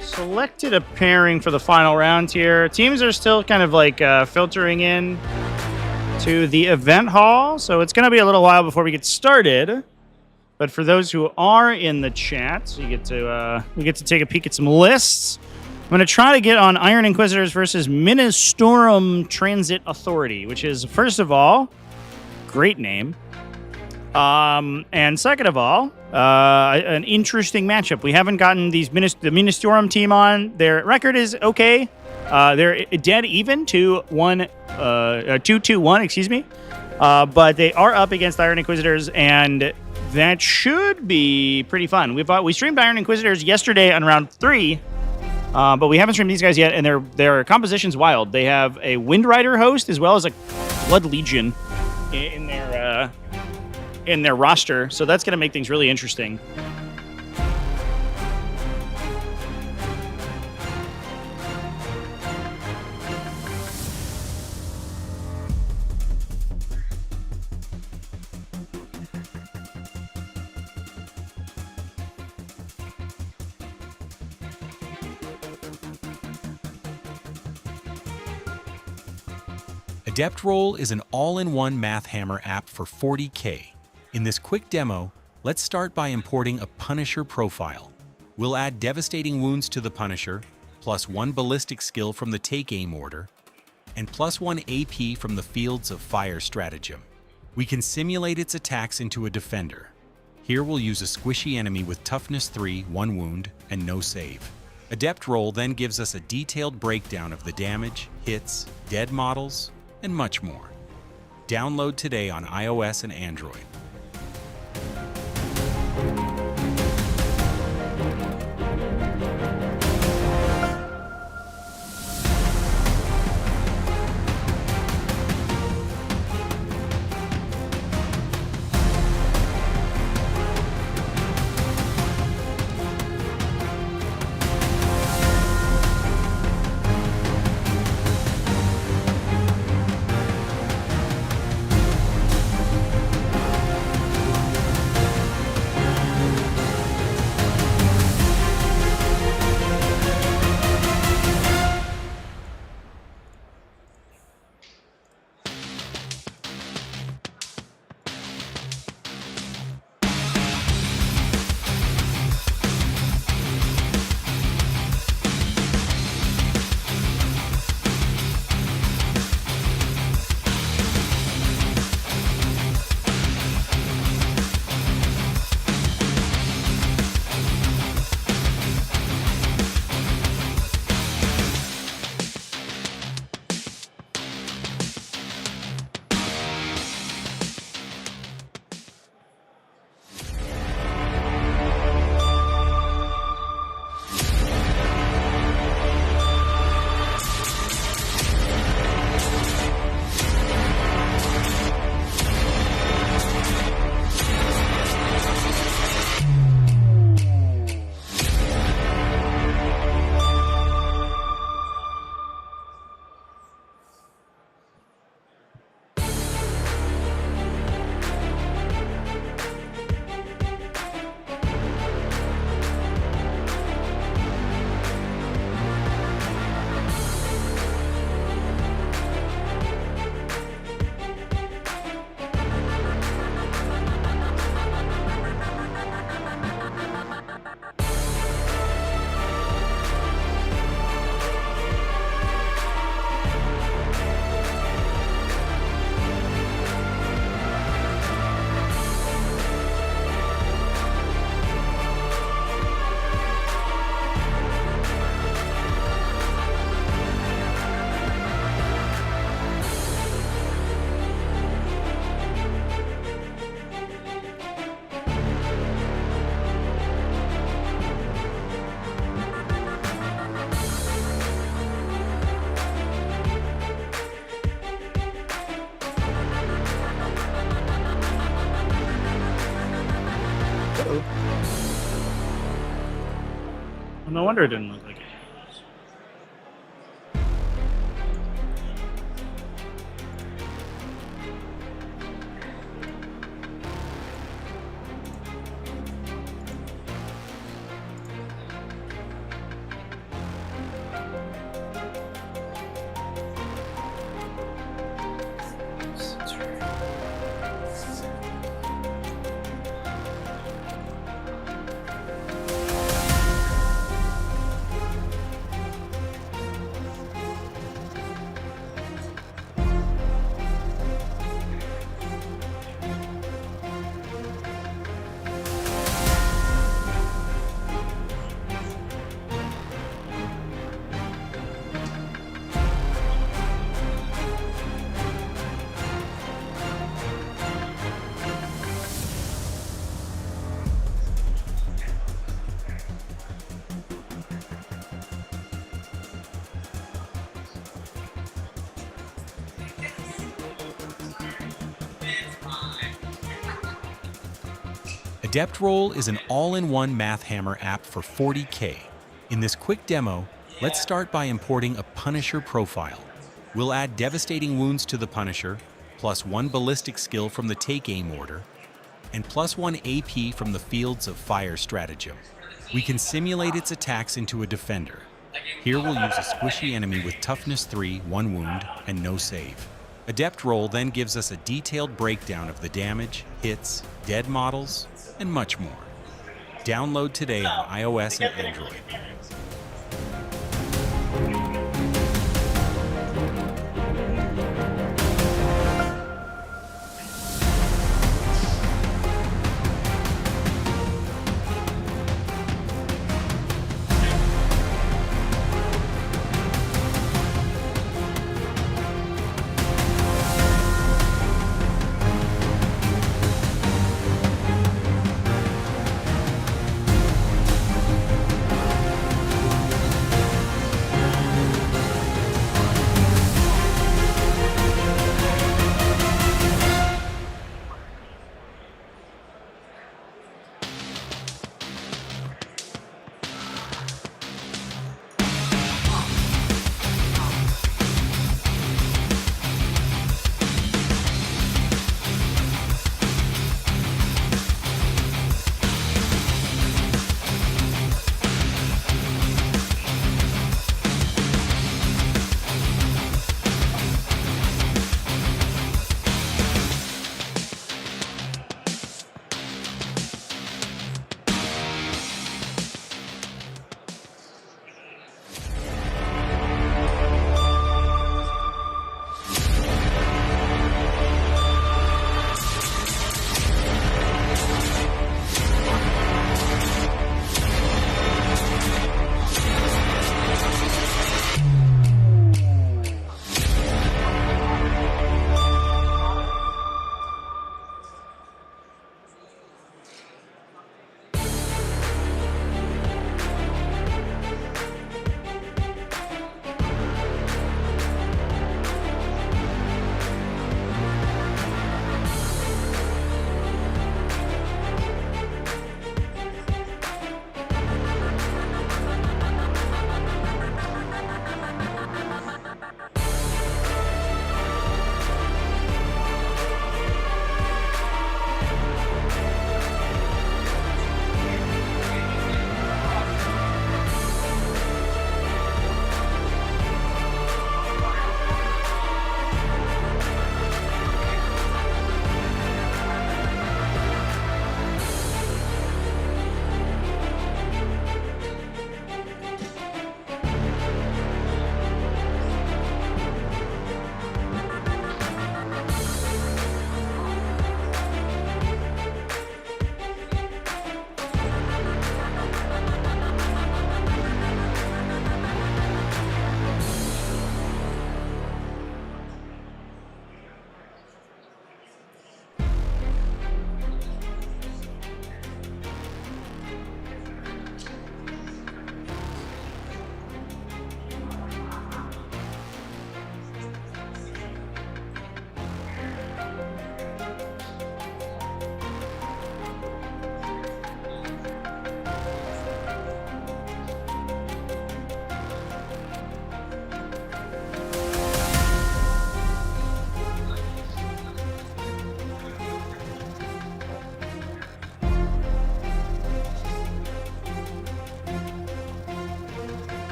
selected a pairing for the final round here. Teams are still kind of like filtering in to the event hall, so it's going to be a little while before we get started. But for those who are in the chat, we get to take a peek at some lists. I'm going to try to get on Iron Inquisitors versus Ministorum Transit Authority, which is, first of all, great name. And second of all, an interesting matchup. We haven't gotten the Ministorum team on. Their record is okay. They're dead even to 2-1, excuse me. But they are up against Iron Inquisitors, and that should be pretty fun. We streamed Iron Inquisitors yesterday on round 3, but we haven't streamed these guys yet, and their composition's wild. They have a Wind Rider host as well as a Blood Legion in their roster, so that's going to make things really interesting. Adept Roll is an all-in-one math hammer app for 40k. In this quick demo, let's start by importing a Punisher profile. We'll add devastating wounds to the Punisher, +1 ballistic skill from the Take Aim order, and +1 AP from the Fields of Fire stratagem. We can simulate its attacks into a defender. Here we'll use a squishy enemy with toughness 3, 1 wound, and no save. Adept Roll then gives us a detailed breakdown of the damage, hits, dead models, and much more. Download today on iOS and Android. No wonder it didn't look like it. Adept Roll is an all-in-one math hammer app for 40k. In this quick demo, let's start by importing a Punisher profile. We'll add devastating wounds to the Punisher, +1 ballistic skill from the Take Aim order, and +1 AP from the Fields of Fire stratagem. We can simulate its attacks into a defender. Here we'll use a squishy enemy with toughness 3, 1 wound, and no save. Adept Roll then gives us a detailed breakdown of the damage, hits, dead models, and much more. Download today on iOS and Android.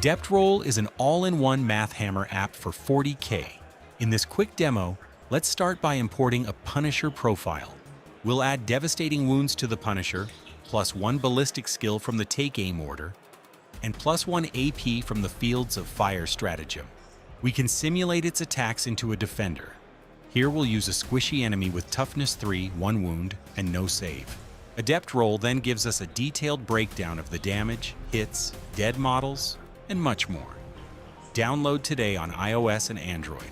Adept Roll is an all-in-one math hammer app for 40k. In this quick demo, let's start by importing a Punisher profile. We'll add devastating wounds to the Punisher, +1 ballistic skill from the take aim order, and +1 AP from the Fields of Fire stratagem. We can simulate its attacks into a defender. Here we'll use a squishy enemy with toughness 3, 1 wound, and no save. Adept Roll then gives us a detailed breakdown of the damage, hits, dead models, and much more. Download today on iOS and Android.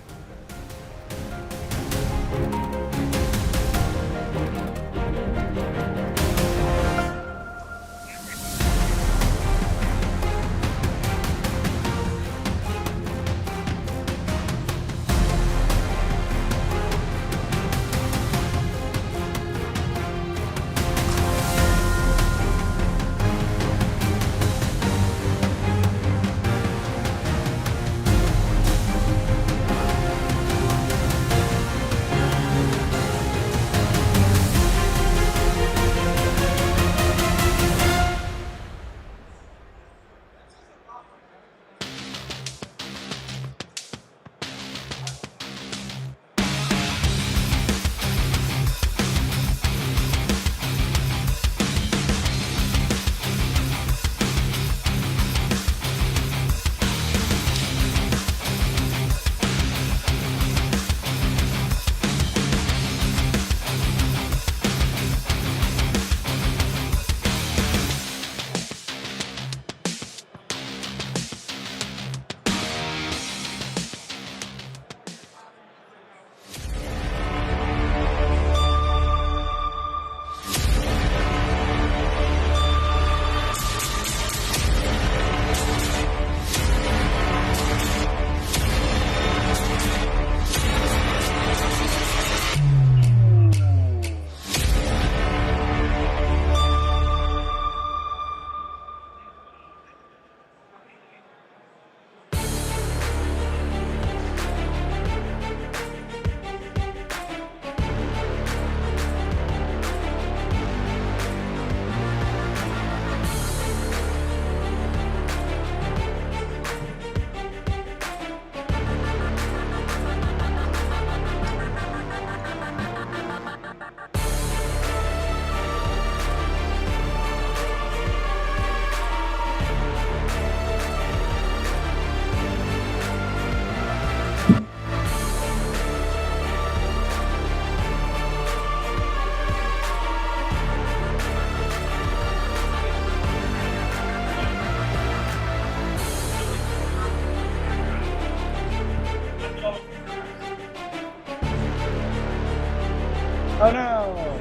Oh no!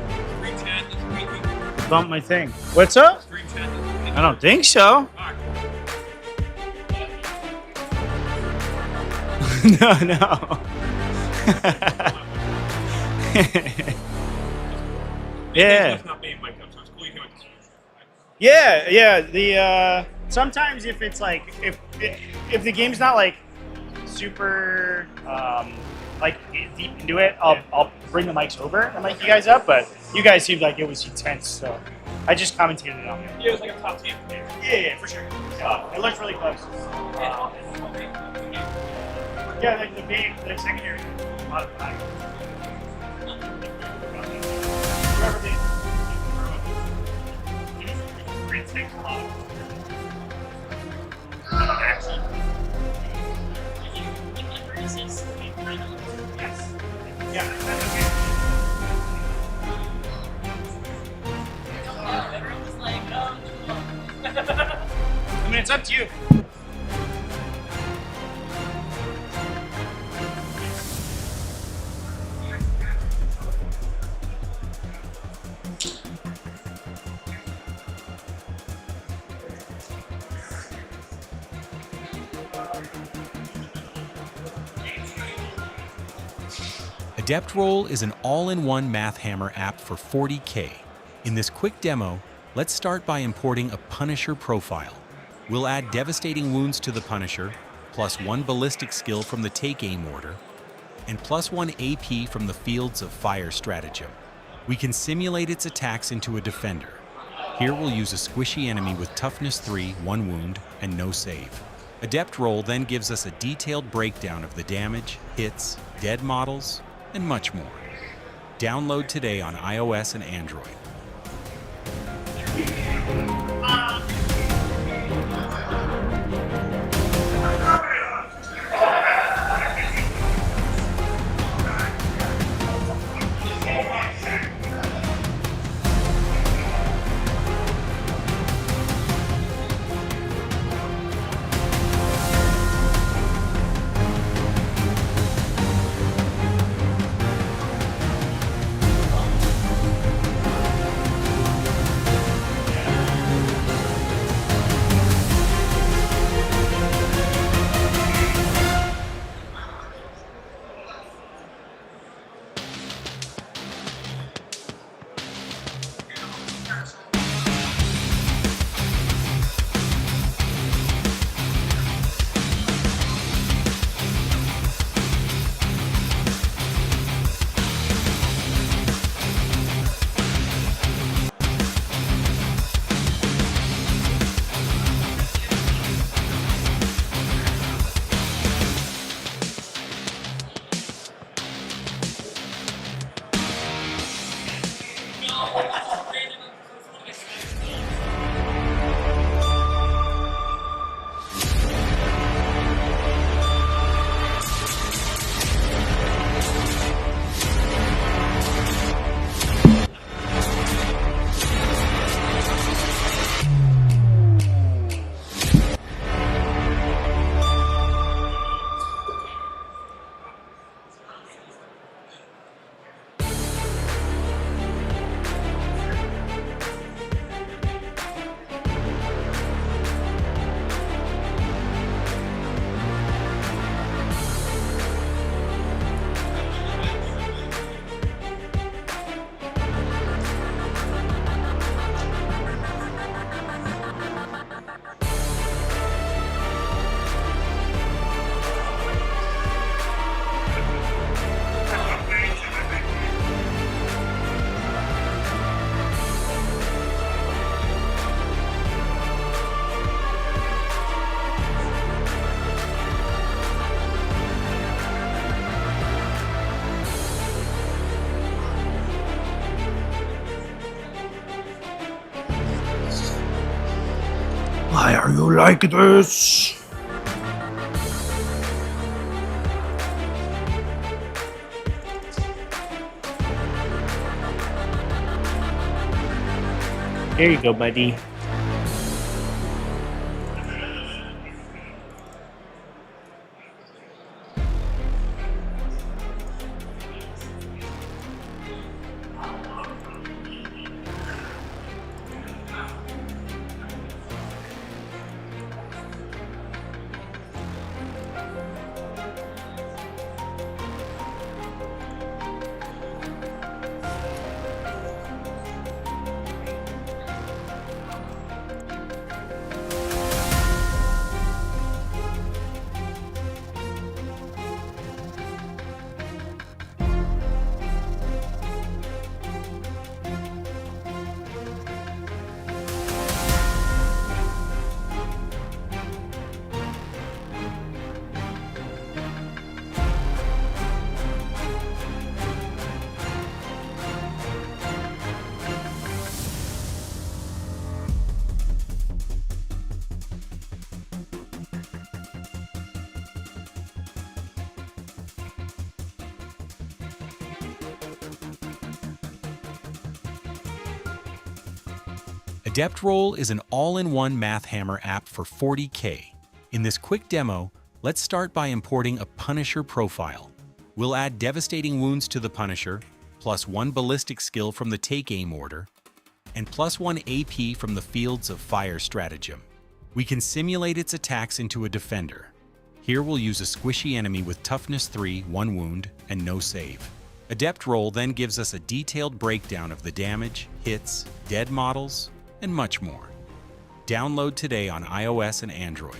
Bump my thing. What's up? I don't think so. No. Yeah. Yeah. The sometimes if it's like if the game's not like super like deep into it, I'll bring the mics over and mic you guys up. But you guys seemed like it was intense, so I just commentated on it. Yeah, it was like a top 10 player. Yeah, for sure. It looked really close. Yeah, like the secondary, a lot of time. Whoever did. It takes a lot of action. Yes. Yeah, that's okay. Everyone was like, oh. I mean, it's up to you. Adept Roll is an all-in-one math hammer app for 40k. In this quick demo, let's start by importing a Punisher profile. We'll add devastating wounds to the Punisher, +1 ballistic skill from the take aim order, and +1 AP from the Fields of Fire stratagem. We can simulate its attacks into a defender. Here we'll use a squishy enemy with toughness 3, 1 wound, and no save. Adept Roll then gives us a detailed breakdown of the damage, hits, dead models, and much more. Download today on iOS and Android. Why are you like this? There you go, buddy. Adept Roll is an all-in-one math hammer app for 40k. In this quick demo, let's start by importing a Punisher profile. We'll add devastating wounds to the Punisher, +1 ballistic skill from the Take Aim order, and +1 AP from the Fields of Fire stratagem. We can simulate its attacks into a defender. Here we'll use a squishy enemy with toughness 3, 1 wound, and no save. Adept Roll then gives us a detailed breakdown of the damage, hits, dead models, and much more. Download today on iOS and Android.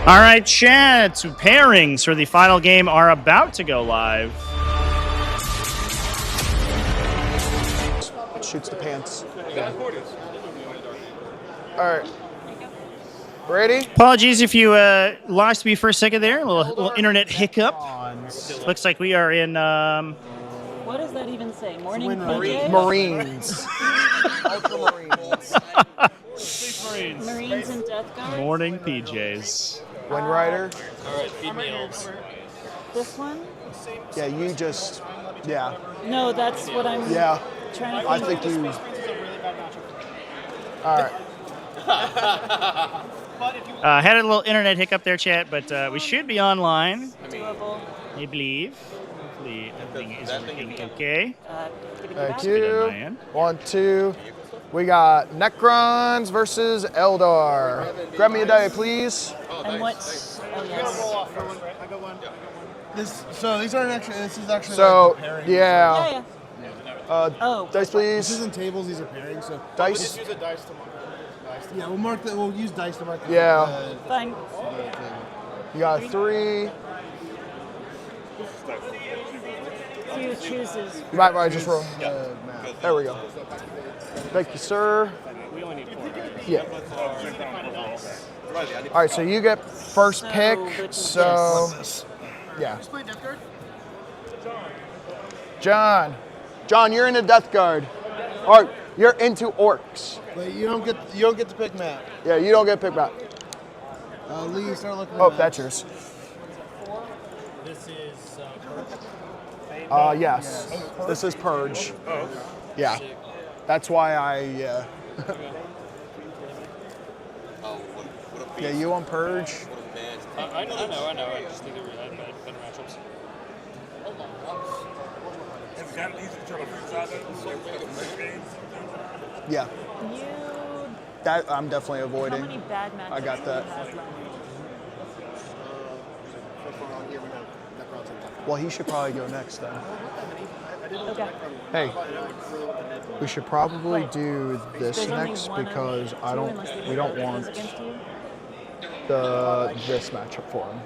All right, chat. Pairings for the final game are about to go live. Shoots the pants. All right. Ready? Apologies if you lost me for a second there. A little internet hiccup. Looks like we are in. What does that even say? Morning PJ? Marines. Marines and Death Guard? Morning PJs. Wind Rider. All right, feed me elves. This one? Yeah, you just. Yeah. No, that's what I'm trying to I think you. All right. Had a little internet hiccup there, chat, but we should be online. Doable. I believe. Hopefully everything is working okay. Thank you. 1, 2. We got Necrons versus Eldar. Grab me a die, please. And what's... Oh, yes. So these aren't actually. This is actually. So, like the pairings. yeah. Oh. Dice, please. This isn't tables. These are pairings. So Dice. Just use a dice to mark. Yeah, we'll mark that. We'll use dice to mark. Yeah. Fine. You got 3. Who chooses? Right, just roll. There we go. Thank you, sir. Yeah. All right, so you get first pick. So, yeah. John, you're in a Death Guard. Or you're into Orks. But you don't get to pick Matt. Yeah, you don't get picked back. Lee, start looking. Oh, that's yours. This is. Yes. This is Purge. Yeah. That's why I. Yeah, you on Purge? I know. I just think they had better matchups. Yeah. That I'm definitely avoiding. How many bad matchups I got that. do you have left? Well, he should probably go next then. Okay. Hey, we should probably do this There's only next one of because two I don't. unless they We don't vote want those against you. this matchup for him.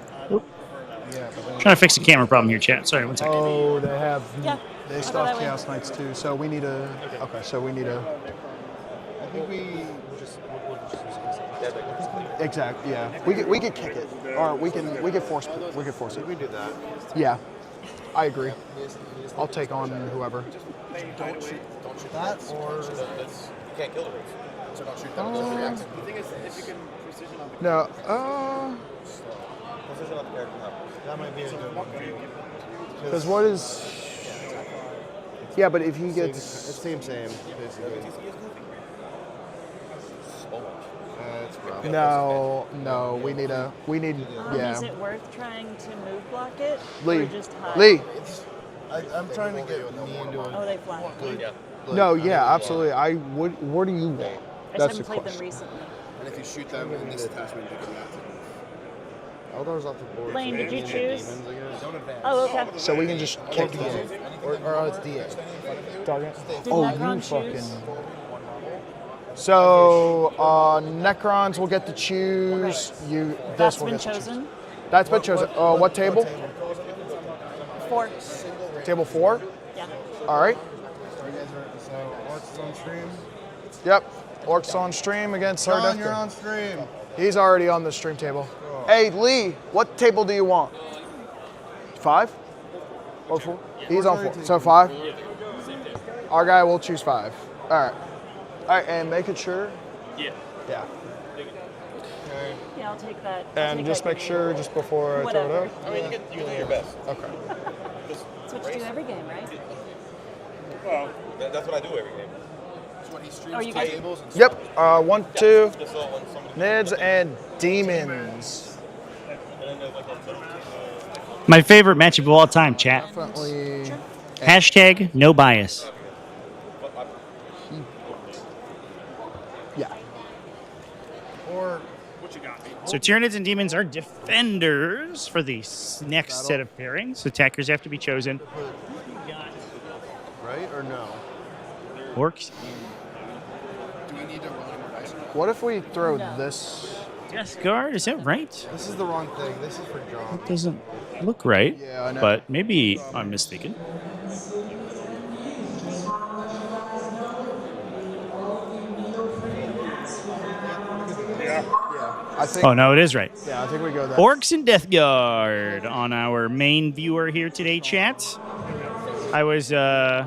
Trying to fix the camera problem here, chat. Sorry, one second. Oh, they have. Yeah. They still have Chaos Knights too, so we need a. Okay, so we need a. I think we just. Exactly. Yeah. We could kick it, or we can force it. We can do that. Yeah. I agree. I'll take on whoever. Don't shoot that, or you can't kill the roof. So don't shoot that. The thing is, if you can precision on the. No. Precision on the character. That might be a good one. Because what is? Yeah, but if he gets. It's same, basically. No, we need, yeah. Is it worth trying to move block it? Lee, Or just hide? Lee. I'm trying to get me into Oh, they fly. No, yeah, absolutely. What do you want? I That's just the haven't played them question. recently. And if you shoot them in this attachment, you can move. Eldar's off the board. Lane, did you choose? Don't advance. Oh, okay. So we can just kick again. Or it's DA. Target. Did Oh, Necron you choose? fucking. So Necrons will get to choose. That's This will been get to choose. chosen. That's been chosen. What table? 4. Table 4. Yeah. All right. So Orks on stream. Yep. Orks on stream against John, Sardector. you're on stream. He's already on the stream table. Hey, Lee, what table do you want? 5? Or 4? He's on 4. So 5? Our guy will choose 5. All right. All right, and making sure. Yeah. Yeah. Yeah, I'll take that. And just make sure just before I throw it out. I mean, you can do your best. Okay. That's what you do every game, right? Well, that's what I do every game. Oh, you guys. Yep. 1, 2. Nids and Demons. My favorite matchup of all time, chat. Definitely. Hashtag no bias. Yeah. Or what you got? So Tyranids and Demons are defenders for the next set of pairings. Attackers have to be chosen. Right or no? Orks. Do we need to roll more dice? What if we throw this? Death Guard, is that right? This is the wrong thing. This is for John. It doesn't look right. Yeah, I know. But maybe I'm mistaken. I think. Oh, no, it is right. Yeah, I think we go that. Orks and Death Guard on our main viewer here today, chat. I was I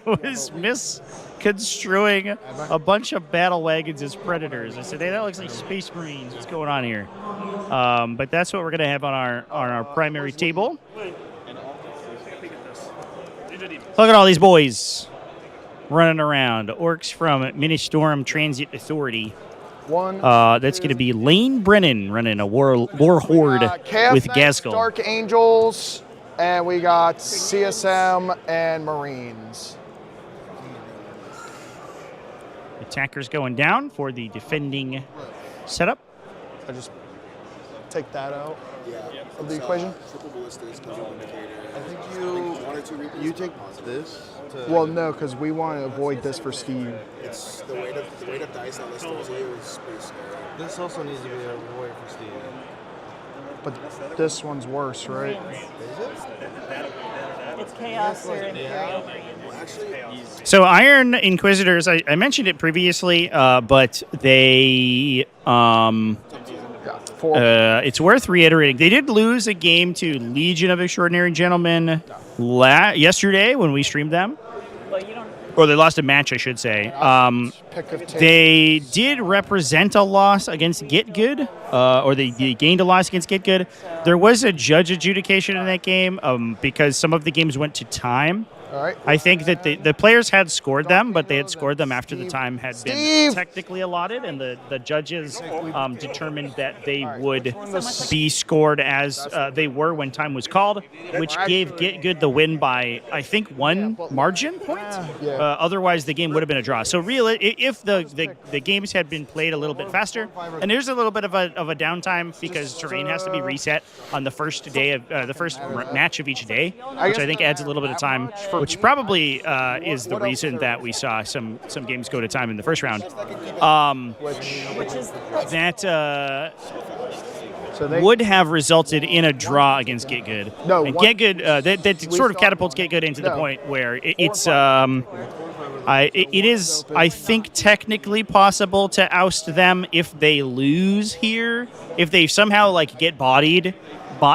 was misconstruing a bunch of battle wagons as predators. I said, hey, that looks like Space Marines. What's going on here? But that's what we're gonna have on our primary table. Look at all these boys running around. Orks from Ministorum Transit Authority. That's going to be Lane Brennan running a war horde with Gaskell. Dark Angels, and we got CSM and Marines. Attackers going down for the defending setup. I just take that out of the equation. I think you take this. Well, no, because we want to avoid this for Steve. It's the weight of dice on this Thursday is pretty scary. This also needs to be avoided for Steve. But this one's worse, right? It's chaos or Imperial. So Iron Inquisitors, I mentioned it previously, but they it's worth reiterating. They did lose a game to Legion of Extraordinary Gentlemen yesterday when we streamed them. Or they lost a match, I should say. They did represent a loss against Get Good, or they gained a loss against Get Good. There was a judge adjudication in that game because some of the games went to time. All right. I think that the players had scored them, but they had scored them after the time had been technically allotted, and the judges determined that they would be scored as they were when time was called, which gave Get Good the win by, I think, 1 margin point. Otherwise, the game would have been a draw. So, really, if the games had been played a little bit faster, and there's a little bit of a downtime because terrain has to be reset on the first day of the first match of each day, which I think adds a little bit of time. Which probably is the reason that we saw some games go to time in the first round. Would have resulted in a draw against Get Good. And Get Good, that sort of catapults Get Good into the point where it is, I think, technically possible to oust them if they lose here. If they somehow get bodied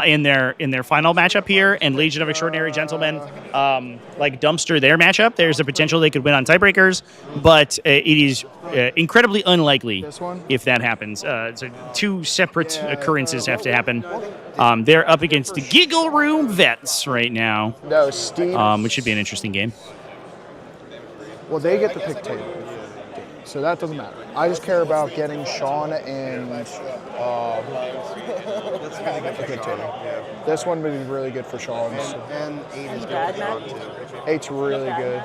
in their final matchup here, and Legion of Extraordinary Gentlemen dumpster their matchup, there's a potential they could win on tiebreakers, but it is incredibly unlikely if that happens. So 2 separate occurrences have to happen. They're up against the Giggle Room Vets right now, which should be an interesting game. Well, they get to pick table, so that doesn't matter. I just care about getting Sean and this one would be really good for Sean. And 8 is good for Sean, too. 8's really good.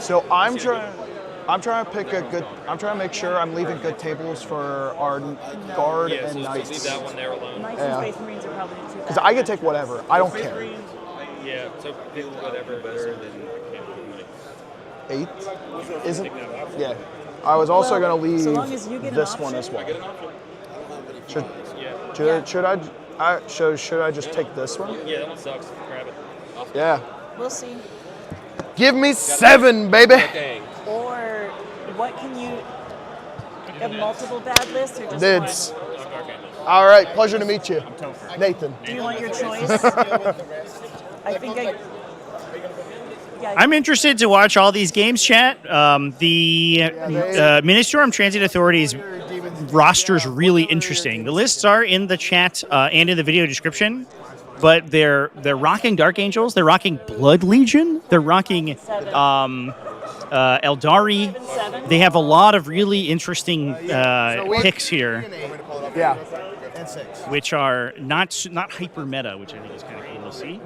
So I'm trying to pick a good. I'm trying to make sure I'm leaving good tables for our guard and knights. Leave that one there alone. Knights and Space Marines are probably the 2 Because I can take whatever. I don't care. Yeah, so pick whatever better than 8 isn't. Yeah. I was also going to leave so long as you get this one as well. Should I just take this one? Yeah, that one sucks. Grab it. Yeah. We'll see. Give me 7, baby. Or what can you have multiple bad lists or just Nids. one? All right, pleasure to meet you, Nathan. Do you want your choice? I think I'm interested to watch all these games, chat. The Ministorum Transit Authority's roster is really interesting. The lists are in the chat and in the video description, but they're rocking Dark Angels, they're rocking Blood Legion, they're rocking Eldari. They have a lot of really interesting picks here. Yeah. Which are not hyper meta, which I think is kind of cool to see.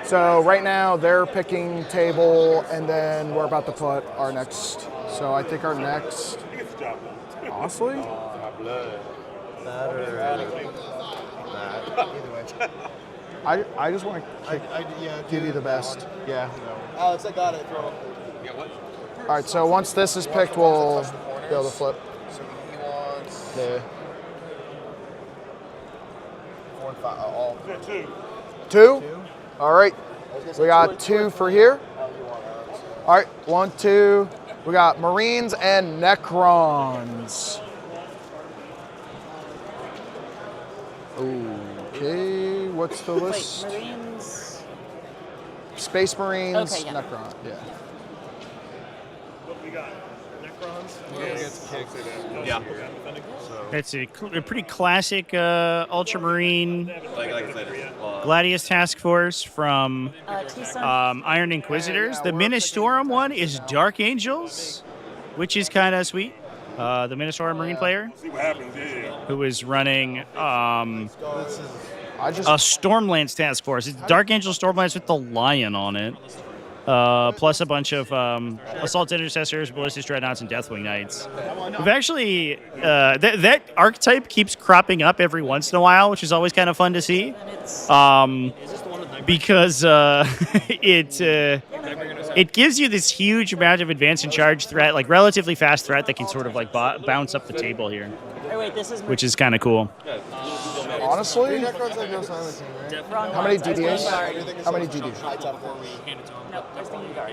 So right now they're picking table, and then we're about to put our next. So I think our next, honestly, I just want to give you the best. Yeah. Alex, I got it. Yeah, what? All right, so once this is picked, we'll be able to flip. So he wants Yeah. 4 and 5. All. Two? All right. We got 2 for here. All right, 1, 2. We got Marines and Necrons. Okay, what's the list? Wait, Marines. Space Marines, Okay, yeah. Necron. Yeah. What we got? Necrons? Yeah. It's a pretty classic Ultramarine Like I said, Gladius Task Force from T-Sun. Iron Inquisitors. The Ministorum one is Dark Angels, which is kind of sweet. The Ministorum Marine player who is running a Stormlance Task Force. It's Dark Angel Stormlance with the lion on it. Plus a bunch of Assault Intercessors, Ballistic Dreadnoughts, and Deathwing Knights. We've actually, that archetype keeps cropping up every once in a while, which is always kind of fun to see. Because it gives you this huge amount of advance and charge threat, like relatively fast threat that can sort of like bounce up the table here, Oh, wait, this is which is kind of cool. Honestly, Necrons have no silencing, right? wrong how many ones. I was thinking DDs? guard. How many DDs? Nope, I was thinking guard.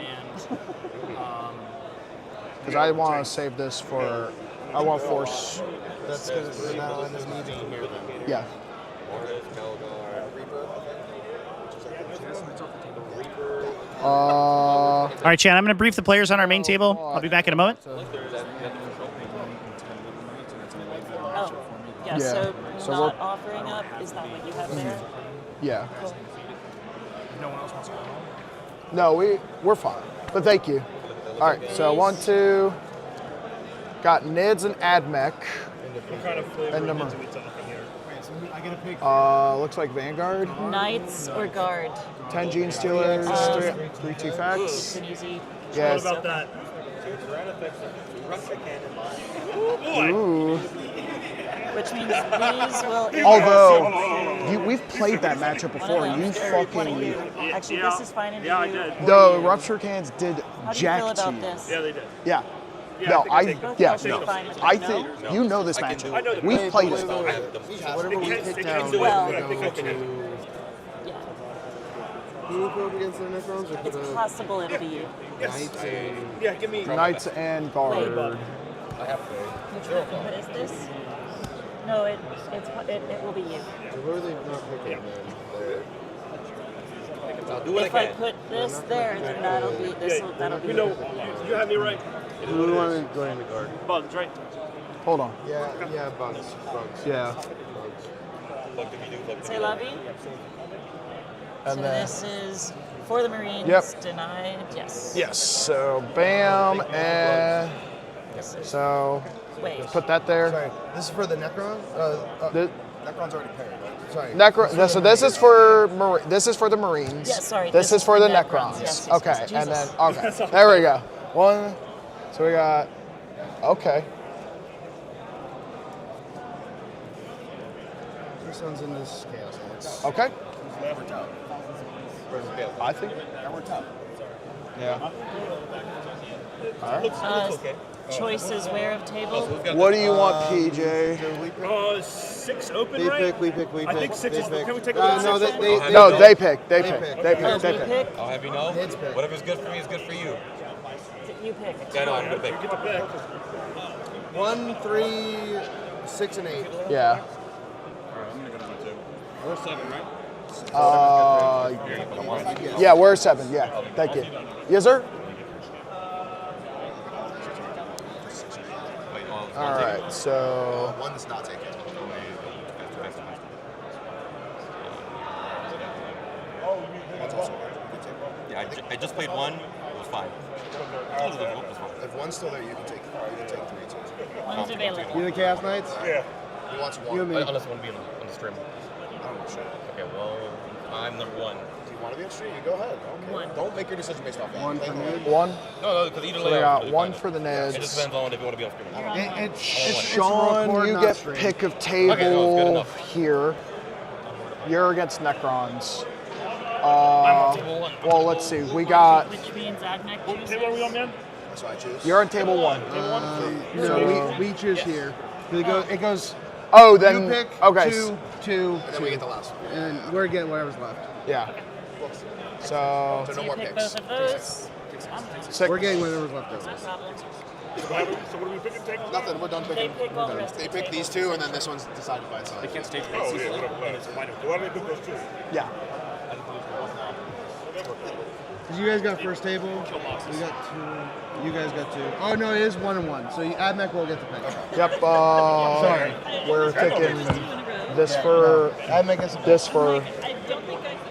Because I want to save this for. I want force. That's because we're not on this meeting here. Yeah. All right, Chan, I'm going to brief the players on our main table. I'll be back in a moment. Oh, Yeah, yeah, so so not we're- offering up, is that what you have there? Yeah. Cool. No one else wants to go home? No, we're fine. But thank you. All right, so 1, 2. Got Nids and Admech. What kind of flavor And are number. we talking here? I get a pick. Looks like Vanguard. Knights or guard? 10 Gene Stealers. 3 It's T-Facts. an easy Yes. What about that? Ooh. Which means these will. Although, we've played that matchup before. You fucking. Actually, this is fine. Yeah, I did. The Rupture Cans did How do you jack feel to about you. this? Yeah, they did. Yeah. Yeah, No, I think Both yeah, y'all should no. be fine with I that, think no? you know this I know matchup. that. We've played it. Whatever we pick down, Well, we go to. Yeah. Who will go up against the Necrons? Or It's put a possible it'll be you. Knights and. Yeah, give me. Knights and Guard. Which one is this? No, it will be you. So who are they not picking then? If I put this there, then that'll be that'll be. You know, you have me right. Who do we want to go into guard? Bugs, right? Hold on. Yeah, bugs. Yeah. Say lovey. So And then. this is for the Marines. Yep. Denied. Yes. Yes. So bam and. So. Wait. Put that there. Sorry, this is for the Necron? The- Necron's already paired, right? Sorry. So this is for this is for the Marines. Yeah, sorry, This is for the Necrons. Yes, Okay, yes, and then Jesus. okay, there we go. One. So we got. Okay. This one's in this chaos. It's Okay. we're top. I think. Yeah, we're top. Yeah. All right. Choices where of table. What do you want, PJ? 6 open, They right? pick, we pick. I think 6 is. They pick. Can we take a look at No, 6? No, they pick. They They pick. pick. They pick. Oh, They you pick. pick. I'll have you know, Heads pick. whatever's good for me is good for you. You pick. Yeah, no, I'm gonna pick. You get to pick. 1, 3, 6, and 8. Yeah. We're 7, right? Yeah, we're 7. Yeah. Thank you. Yes, sir. All right. So. One's not taken. Yeah, I just played one. It was fine. If one's still there, you can take 3 too. One's available. You the Chaos Knights? Yeah. He wants 1. You and me. Unless you want to be on the stream. I don't know. Sure. Okay, well, I'm number 1. Do you want to be on stream? You go ahead. Okay. One. Don't make your decision based off that. One Play for the Ned. way. One. No, because either So we layout got is really one fine. for the It just Neds. depends on if you want to be on stream. It's Sean, record, you not get stream. pick of Okay, no, it's good table enough. here. You're against Necrons. I'm on table 1. Well, let's see. We got. Which means Admech chooses. Table are we on, man? So I choose. You're on table 1. So we choose here. It goes. Oh, then You pick okay. 2, 2, And then we get the last one. and we're getting whatever's left. Yeah. So So no more Pick picks. both of those. 6. We're getting whatever's left over. No problem. So what are we picking? Take Nothing. We're done picking. They pick all the rest They of pick them. these 2, and then this one's decided by itself. They can't stay Oh, yeah, whatever. Why don't they pick those two? Yeah. Because you guys got first table. We got 2. You guys got 2. Oh no, it is 1 and 1. So Admech will get the pick. Yep. Sorry. We're taking this for Admech gets the pick. this for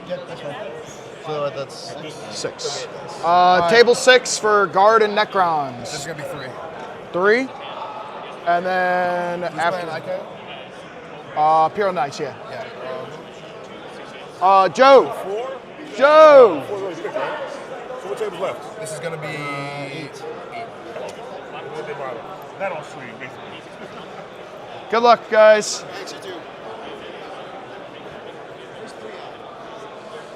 Get this one. So that's 6. Table 6 for guard and Necrons. This is gonna be 3. 3. And then Who's after playing ICO? Pure Knights, yeah. Yeah. Joe. 4? Joe. 4 already picked, right? So what tables left? This is gonna be 8. That all swing, basically. Good luck, guys. Thanks, you too.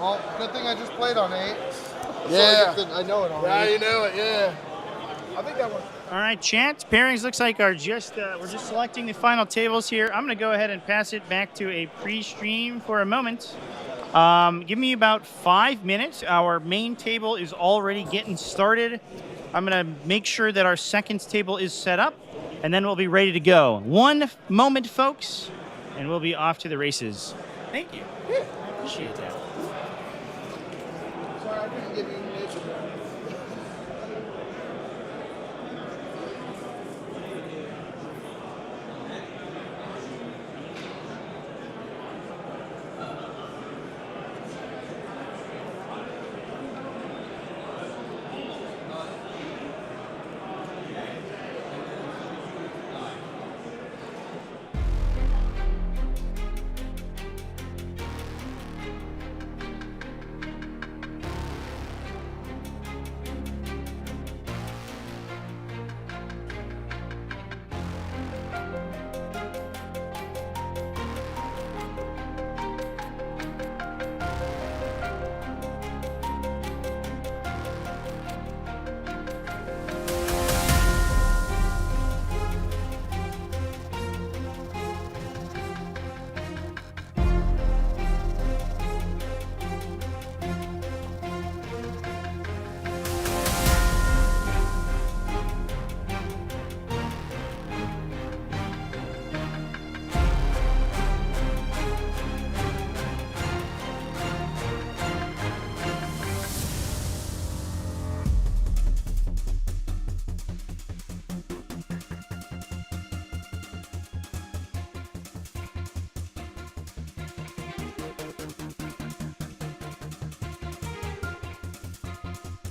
Well, good thing I just played on 8. Yeah. I know it already. Yeah, you know it. Yeah. I think that one. All right, chat. Pairings looks like we're just selecting the final tables here. I'm going to go ahead and pass it back to a pre-stream for a moment. Give me about 5 minutes. Our main table is already getting started. I'm going to make sure that our second table is set up, and then we'll be ready to go. 1 moment, folks, and we'll be off to the races. Thank you. Yeah. Appreciate that. Sorry, I couldn't give you information.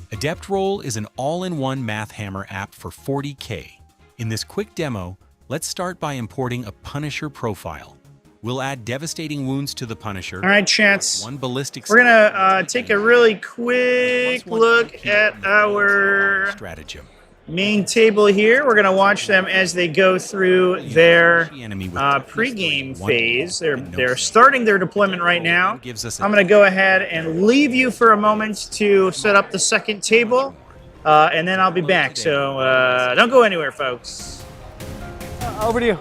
Adept Roll is an all-in-one math hammer app for 40k. In this quick demo, let's start by importing a Punisher profile. We'll add devastating wounds to the Punisher. All right, chats. 1 ballistic. We're gonna take a really quick look at our stratagem. main table here. We're gonna watch them as they go through their pregame phase. They're starting their deployment right now. I'm gonna go ahead and leave you for a moment to set up the second table, and then I'll be back. So don't go anywhere, folks. Over to you.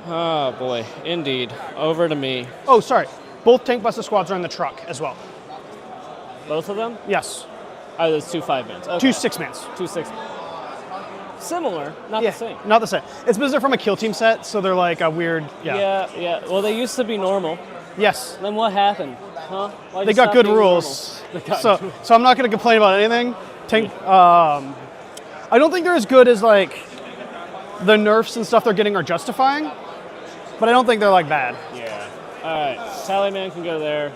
Oh boy, indeed. Over to me. Oh, sorry. Both tank buster squads are in the truck as well. Both of them? Yes. Oh, there's 2 5-mans. Okay. 2 6-mans. 2 6. Similar, not the same. Not the same. It's because they're from a kill team set, so they're like a weird. Yeah. Well, they used to be normal. Yes. Then what happened? Huh? Why'd They you got stop good being rules. normal? So I'm not going to complain about anything. Tank. I don't think they're as good as like the nerfs and stuff they're getting are justifying, but I don't think they're like bad. Yeah. All right. Tallyman can go there.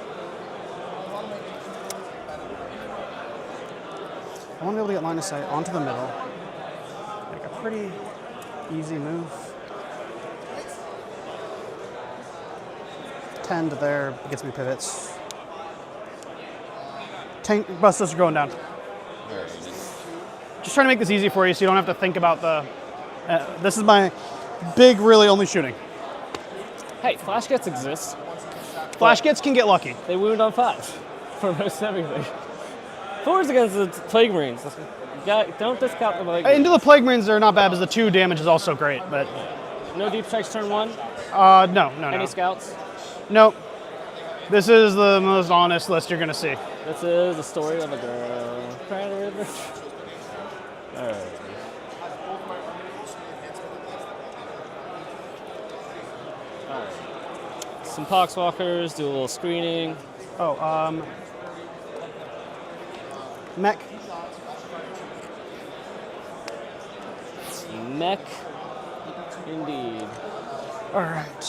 I want to be able to get line of sight onto the middle. Like a pretty easy move. 10 to there gets me pivots. Tank busters are going down. Just trying to make this easy for you so you don't have to think about the... this is my big, really only shooting. Hey, flash gets exist. Flash gets can get lucky. They wound on 5 for most everything. 4s against the Plague Marines. Don't discount the Plague Into the Plague Marines, they're not bad because the 2 damage is also great, but... No deep strikes turn 1? No. Any scouts? Nope. This is the most honest list you're going to see. This is the story of a girl. Crying a river. Alright. Some Poxwalkers, do a little screening. Mech. Mech, indeed. All right.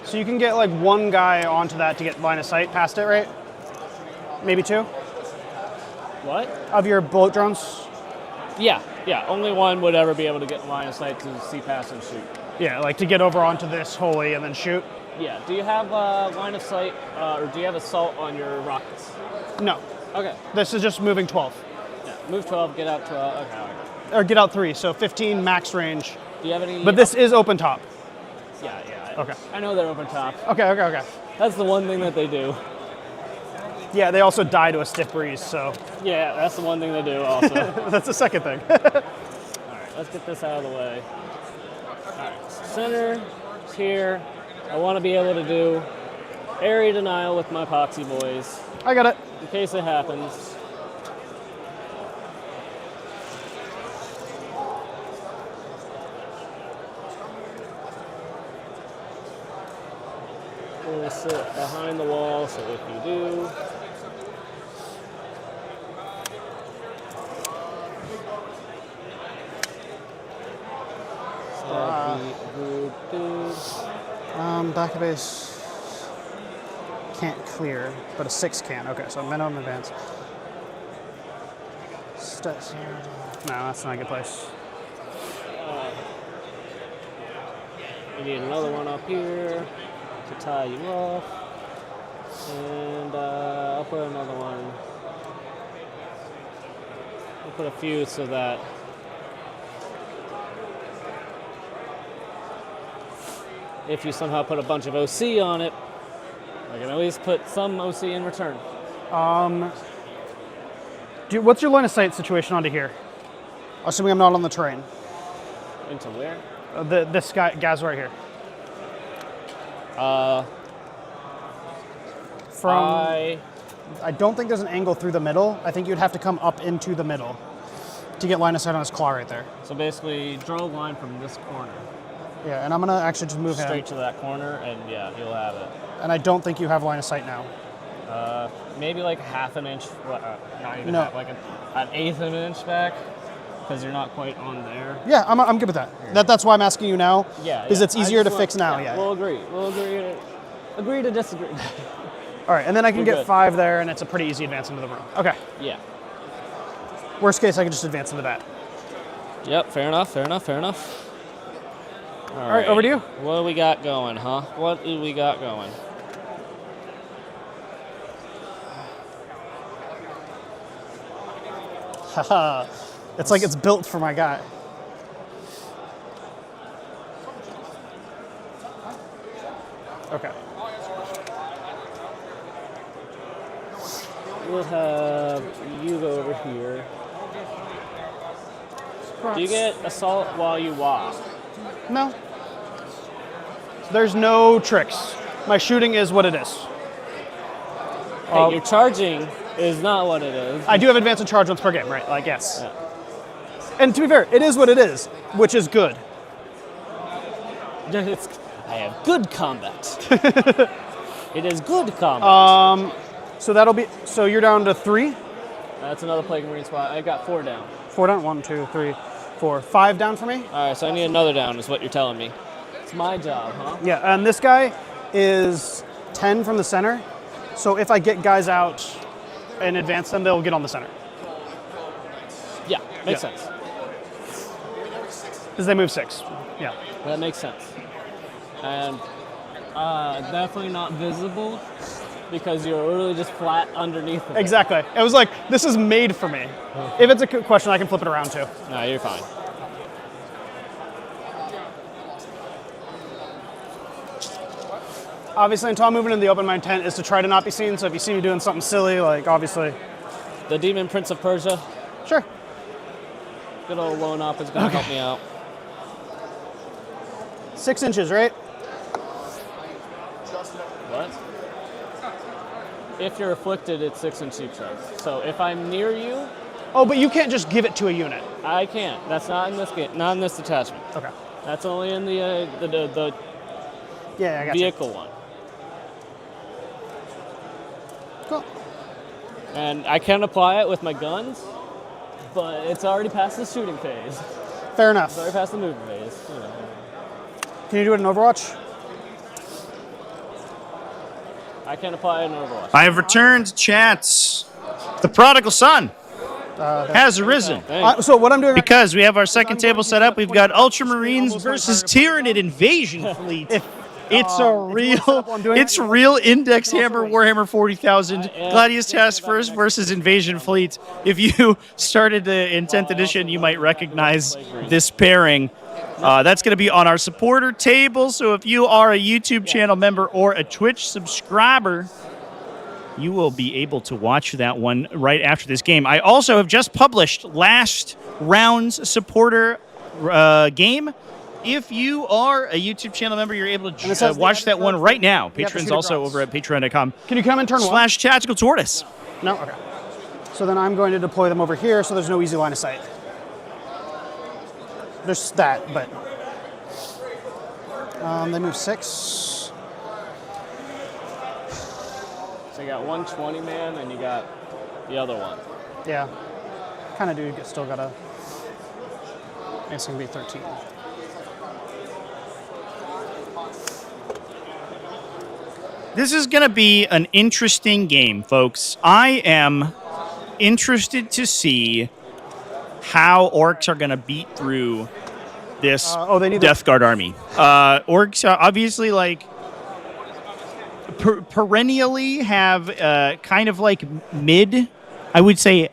So you can get like 1 guy onto that to get line of sight past it, right? Maybe 2? What? Of your bullet drones? Yeah. Only 1 would ever be able to get line of sight to see past and shoot. Yeah, like to get over onto this holy and then shoot? Yeah. Do you have line of sight, or do you have assault on your rockets? No. Okay. This is just moving 12. Yeah. Move 12, get out 12. Okay. Or get out 3, so 15 max range. Do you have any? But this is open top. Yeah. Okay. I know they're open top. Okay. That's the one thing that they do. Yeah, they also die to a stiff breeze, so. Yeah, that's the one thing they do also. That's the second thing. All right, let's get this out of the way. All right, center is here. I want to be able to do area denial with my epoxy boys. I got it. In case it happens. We'll sit behind the wall, so if you do, back of base can't clear, but a 6 can. Okay, so minimum advance. Stats. No, that's not a good place. we need another one up here to tie you off, and I'll put another one. I'll put a few so that if you somehow put a bunch of OC on it, I can always put some OC in return. What's your line of sight situation onto here? Assuming I'm not on the terrain. Into where? This guy's right here. I don't think there's an angle through the middle. I think you'd have to come up into the middle to get line of sight on his claw right there. So basically, draw a line from this corner. Yeah, and I'm gonna actually just move him straight to that corner, and yeah, he'll have it. And I don't think you have line of sight now. Maybe like half an inch, not even No. half, like an eighth of an inch back, because you're not quite on there. Yeah, I'm good with that. That's why I'm asking you now. Yeah, because it's easier to fix now. Yeah. We'll agree. Agree to disagree. All right, and then I can We're get good. 5 there, and it's a pretty easy advance into the room. Okay. Yeah. Worst case, I can just advance into that. Yep. Fair enough. All right, over to you. What do we got going, huh? What do we got going? Haha. It's like it's built for my guy. Okay. We'll have you go over here. Do you get assault while you walk? No. There's no tricks. My shooting is what it is. Hey, your charging is not what it is. I do have advance and charge once per game, right? Like, yes. Yeah. And to be fair, it is what it is, which is good. I have good combat. It is good combat. So that'll be, so you're down to 3? That's another Plague Marine spot. I got 4 down. 4 down? 1, 2, 3, 4, 5 down for me? All right, so I need another down is what you're telling me. It's my job, huh? Yeah, and this guy is 10 from the center. So if I get guys out and advance them, they'll get on the center. Yeah, makes sense. Because they move 6. Yeah. That makes sense. And definitely not visible because you're literally just flat underneath of it. Exactly. It was like, this is made for me. If it's a question, I can flip it around too. No, you're fine. Obviously, until I'm moving in the open, my intent is to try to not be seen. So if you see me doing something silly, like obviously. The Demon Prince of Persia. Sure. Good old lone op is going to help me out. 6 inches, right? What? If you're afflicted, it's 6-inch deep strike. So if I'm near you. Oh, but you can't just give it to a unit. I can't. That's not in this game. Not in this detachment. Okay. That's only in the I got vehicle one. Cool. And I can apply it with my guns, but it's already past the shooting phase. Fair enough. It's already past the moving phase. You know. Can you do it in Overwatch? I can apply it in Overwatch. I have returned, chats. The prodigal son has arisen. So what I'm doing because we have our second table set up. We've got Ultramarines versus Tyranid Invasion Fleet. It's it's real Index Hammer Warhammer 40,000 Gladius Task Force versus Invasion Fleet. If you started in 10th edition, you might recognize this pairing. That's going to be on our supporter table. So if you are a YouTube channel member or a Twitch subscriber, you will be able to watch that one right after this game. I also have just published last round's supporter game. If you are a YouTube channel member, you're able to watch that one right now. Patrons also over at patreon.com. Can you come and turn one? /TacticalTortoise. No? Okay. So then I'm going to deploy them over here so there's no easy line of sight. There's that, but they move 6. So you got 120 man and you got the other one. Yeah. Kind of do still got a. I guess it can be 13. This is going to be an interesting game, folks. I am interested to see how Orks are going to beat through this Death Guard army. Orks obviously perennially have kind of like mid, I would say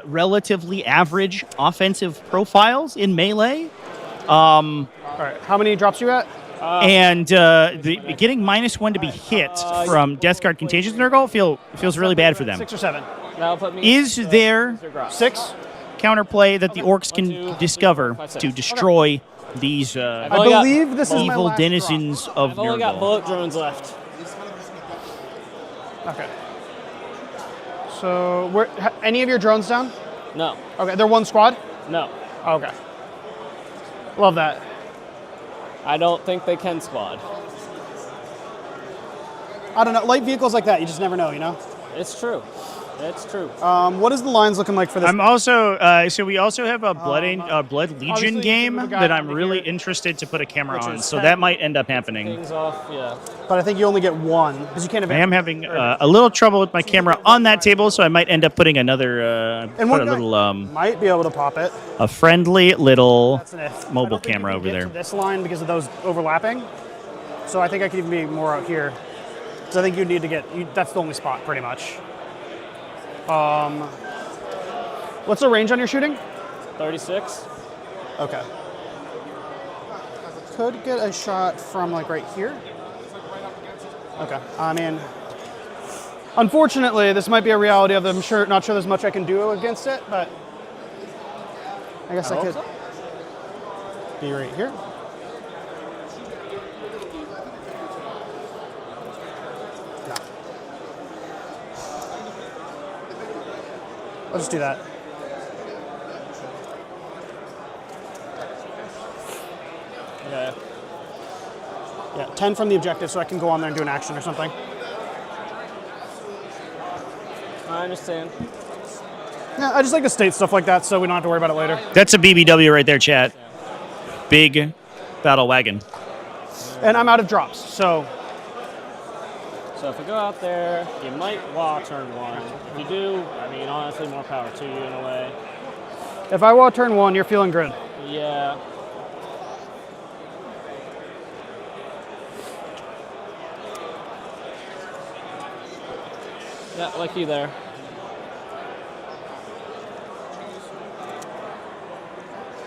relatively average offensive profiles in melee. All right, how many drops you at? And getting -1 to be hit from Death Guard Contagious in their goal feels really bad for them. 6 or 7. Is there 6 counterplay that the Orks can discover to destroy these I believe this is my evil last denizens of I've only got Nurgle? bullet drones left. Okay. So, any of your drones down? No. Okay, they're one squad? No. Okay. Love that. I don't think they can squad. I don't know. Light vehicles like that, you just never know, you know? It's true. It's true. What is the lines looking like for this? I'm also so we also have a Blood Legion game that I'm really interested to put a camera on, so that might end up happening. Things off, yeah. But I think you only get one because you can't have. I am having a little trouble with my camera on that table, so I might end up putting another put a little might be able to pop it. A friendly little That's an if. mobile camera over there. This line because of those overlapping. So I think I could even be more out here. So I think you need to get. That's the only spot, pretty much. What's the range on your shooting? 36. Okay. Could get a shot from like right here. Okay. I mean, unfortunately, this might be a reality of them. Not sure there's much I can do against it, but I guess I could be right here. I'll just do that. Okay. Yeah, 10 from the objective so I can go on there and do an action or something. I understand. Yeah, I just like to state stuff like that so we don't have to worry about it later. That's a BBW right there, chat. Big battle wagon. And I'm out of drops, so. So if we go out there, you might wall turn 1. If you do, I mean, honestly, more power to you in a way. If I wall turn 1, you're feeling good. Yeah. Yeah, like you there.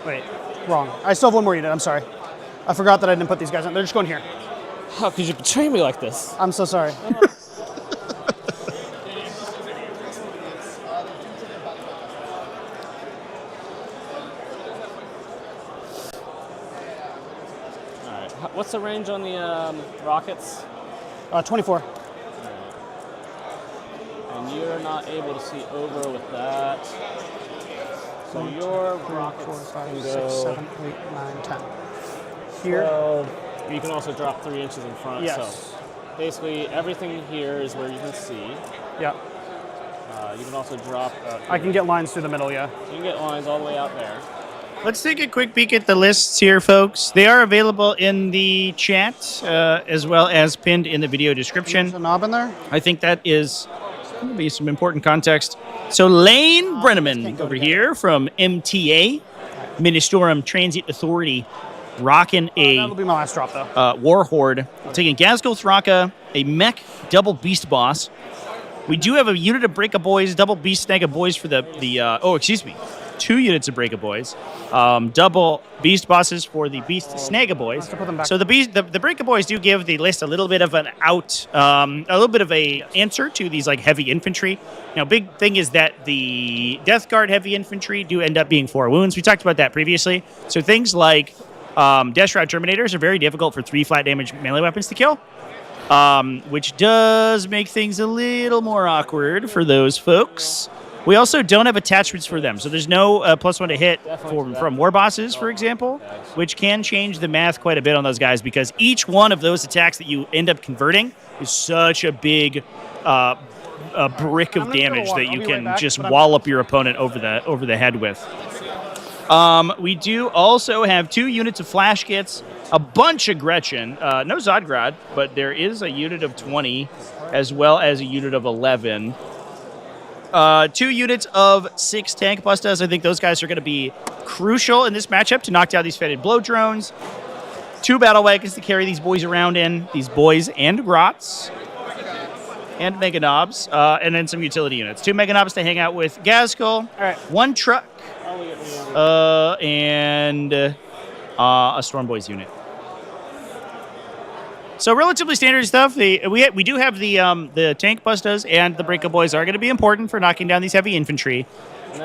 Wait, wrong. I still have one more unit, I'm sorry. I forgot that I didn't put these guys in. They're just going here. How could you betray me like this? I'm so sorry. Alright, what's the range on the rockets? 24. And you're not able to see over with that. So your rockets 4, 5, can 6, go 7, 8, 9, 10. Here. 12. You can also drop 3 inches in front. Yes. So basically, everything here is where you can see. Yeah. You can also drop. I can get lines through the middle, yeah. So you can get lines all the way out there. Let's take a quick peek at the lists here, folks. They are available in the chat as well as pinned in the video description. There's a knob in there? I think that is going to be some important context. So Lane Brenneman over here from MTA, Ministorum Transit Authority, rocking That'll be my last drop, though. Warhorde. Taking Gazgul Thraka, a mech double beast boss. We do have a unit of Breaka Boys, double beast snag of boys for the 2 units of Breaka Boys. Double beast bosses for the beast snag of boys. So the Breaka Boys do give the list a little bit of an out, a little bit of a answer to these like heavy infantry. Now, big thing is that the Death Guard heavy infantry do end up being 4 wounds. We talked about that previously. So things like Death Shroud Terminators are very difficult for 3 flat damage melee weapons to kill. Which does make things a little more awkward for those folks. We also don't have attachments for them, so there's no +1 to hit from war bosses, for example, which can change the math quite a bit on those guys because each one of those attacks that you end up converting is such a big brick of damage that you can just wallop your opponent over the head with. We do also have 2 units of Flash Kits, a bunch of Gretchen, no Zodgrad, but there is a unit of 20 as well as a unit of 11. 2 units of 6 Tank Bustas. I think those guys are going to be crucial in this matchup to knock down these Fetid Blow Drones. 2 Battle Wagons to carry these boys around in, these boys and Grots. And Mega Knobs, and then some utility units. 2 Mega Knobs to hang out with Gazgul. All right. 1 truck, and a Storm Boys unit. So relatively standard stuff. We do have the Tank Bustas and the Breaka Boys are going to be important for knocking down these heavy infantry.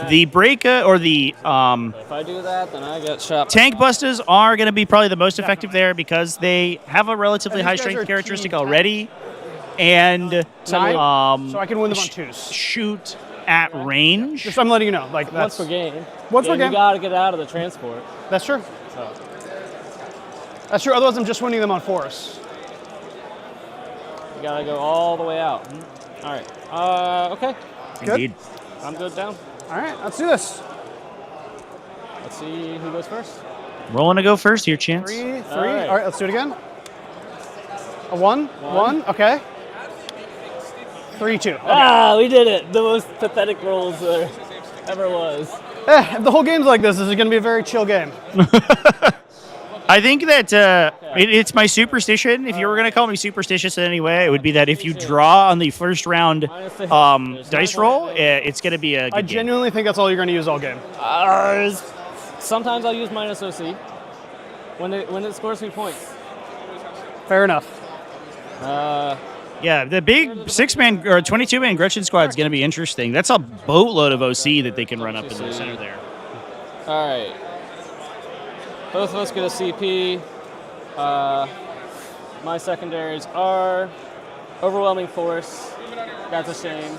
The Breaka or the if I do that, then I get shot. Tank Bustas are going to be probably the most effective there because they have a relatively high strength characteristic already, and so I can win them on 2s. Shoot at range. Just I'm letting you know, like once per game. Once per game. You got to get out of the transport. That's true. So. That's true. Otherwise, I'm just winning them on force. You gotta go all the way out. All right. Okay. Indeed. I'm good down. All right. Let's do this. Let's see who goes first. Rolling to go first here, Chance. 3, 3. All right. Let's do it again. A 1. Okay. 3, 2. Okay. Ah, we did it. The most pathetic rolls there ever was. If the whole game's like this is going to be a very chill game. I think that it's my superstition. If you were going to call me superstitious in any way, it would be that if you draw on the first round dice roll, it's going to be a good I genuinely think that's all you're going to use all game. Sometimes I'll use minus OC when it scores 3 points. Fair enough. Yeah, the big 6-man or 22-man Gretchen squad is going to be interesting. That's a boatload of OC that they can run up in the center there. All right. Both of us get a CP. My secondaries are overwhelming force. That's a shame.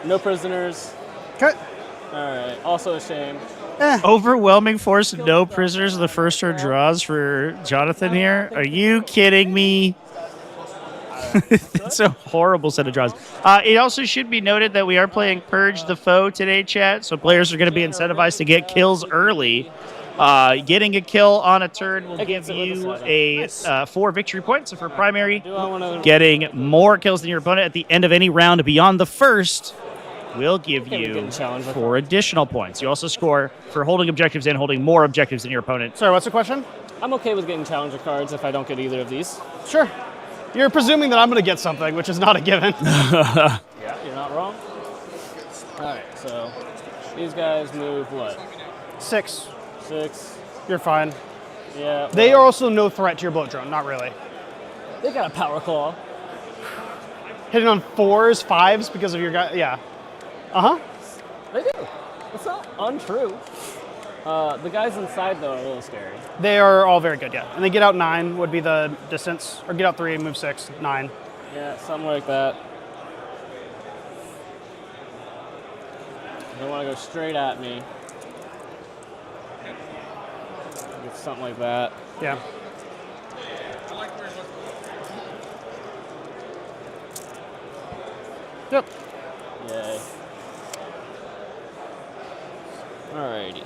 No prisoners. Okay. All right. Also a shame. Overwhelming force, no prisoners. The first turn draws for Jonathan here. Are you kidding me? It's a horrible set of draws. It also should be noted that we are playing Purge the Foe today, chat. So players are going to be incentivized to get kills early. Getting a kill on a turn will give you a 4 victory points. So for primary, getting more kills than your opponent at the end of any round beyond the first will give you 4 additional points. You also score for holding objectives and holding more objectives than your opponent. Sorry, what's the question? I'm okay with getting challenger cards if I don't get either of these. Sure. You're presuming that I'm going to get something, which is not a given. Yeah, you're not wrong. All right, so these guys move what? 6. 6. You're fine. Yeah. They are also no threat to your bloat drone, not really. They got a power claw. Hitting on 4s, 5s because of your guy. Yeah. They do. It's not untrue. The guys inside, though, are a little scary. They are all very good, yeah. And they get out 9 would be the distance, or get out 3, move 6, 9. Yeah, something like that. They want to go straight at me. Get something like that. Yeah. Yep. Yay. Alrighty.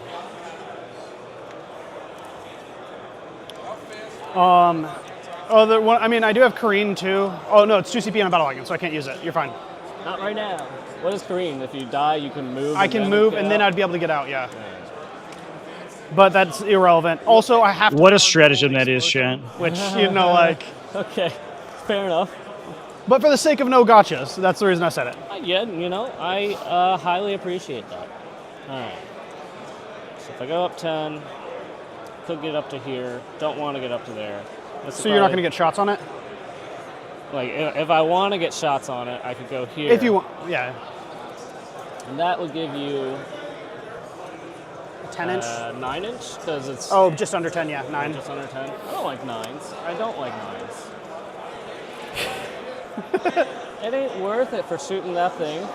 Oh, the one. I mean, I do have Kareen too. Oh no, it's 2 CP on a battle icon, so I can't use it. You're fine. Not right now. What is Kareen? If you die, you can move. I can move, and then I'd be able to get out. Yeah. But that's irrelevant. Also, I have to. What a stratagem that is, Shan. Which like. Okay, fair enough. But for the sake of no gotchas, that's the reason I said it. Yeah, I highly appreciate that. All right. So if I go up 10, could get up to here. Don't want to get up to there. So you're not going to get shots on it? Like, if I want to get shots on it, I could go here. If you want, yeah. And that would give you... A 10-inch? 9-inch? Because it's... Oh, just under 10, yeah, 9. Just under 10. I don't like 9s. I don't like 9s. It ain't worth it for shooting that thing.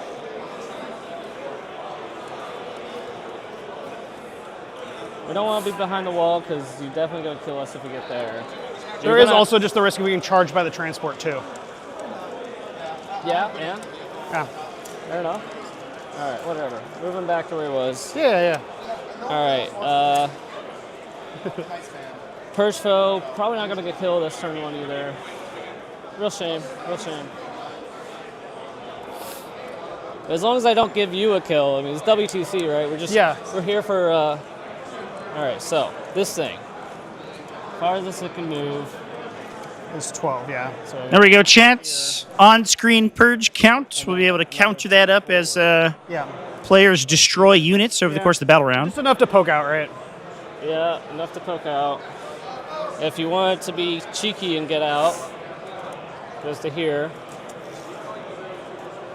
We don't want to be behind the wall because you're definitely going to kill us if we get there. There is also just the risk of being charged by the transport too. Yeah. Yeah. Fair enough. All right, whatever. Moving back to where he was. Yeah. All right. Purge foe, probably not going to get killed this turn 1 either. Real shame. As long as I don't give you a kill, I mean, it's WTC, right? We're here for, all right, so this thing, farthest it can move. It's 12, yeah. So There we go, chat. On-screen purge count. We'll be able to counter that up as players destroy units over the course of the battle round. Just enough to poke out, right? Yeah, enough to poke out. If you want it to be cheeky and get out, goes to here.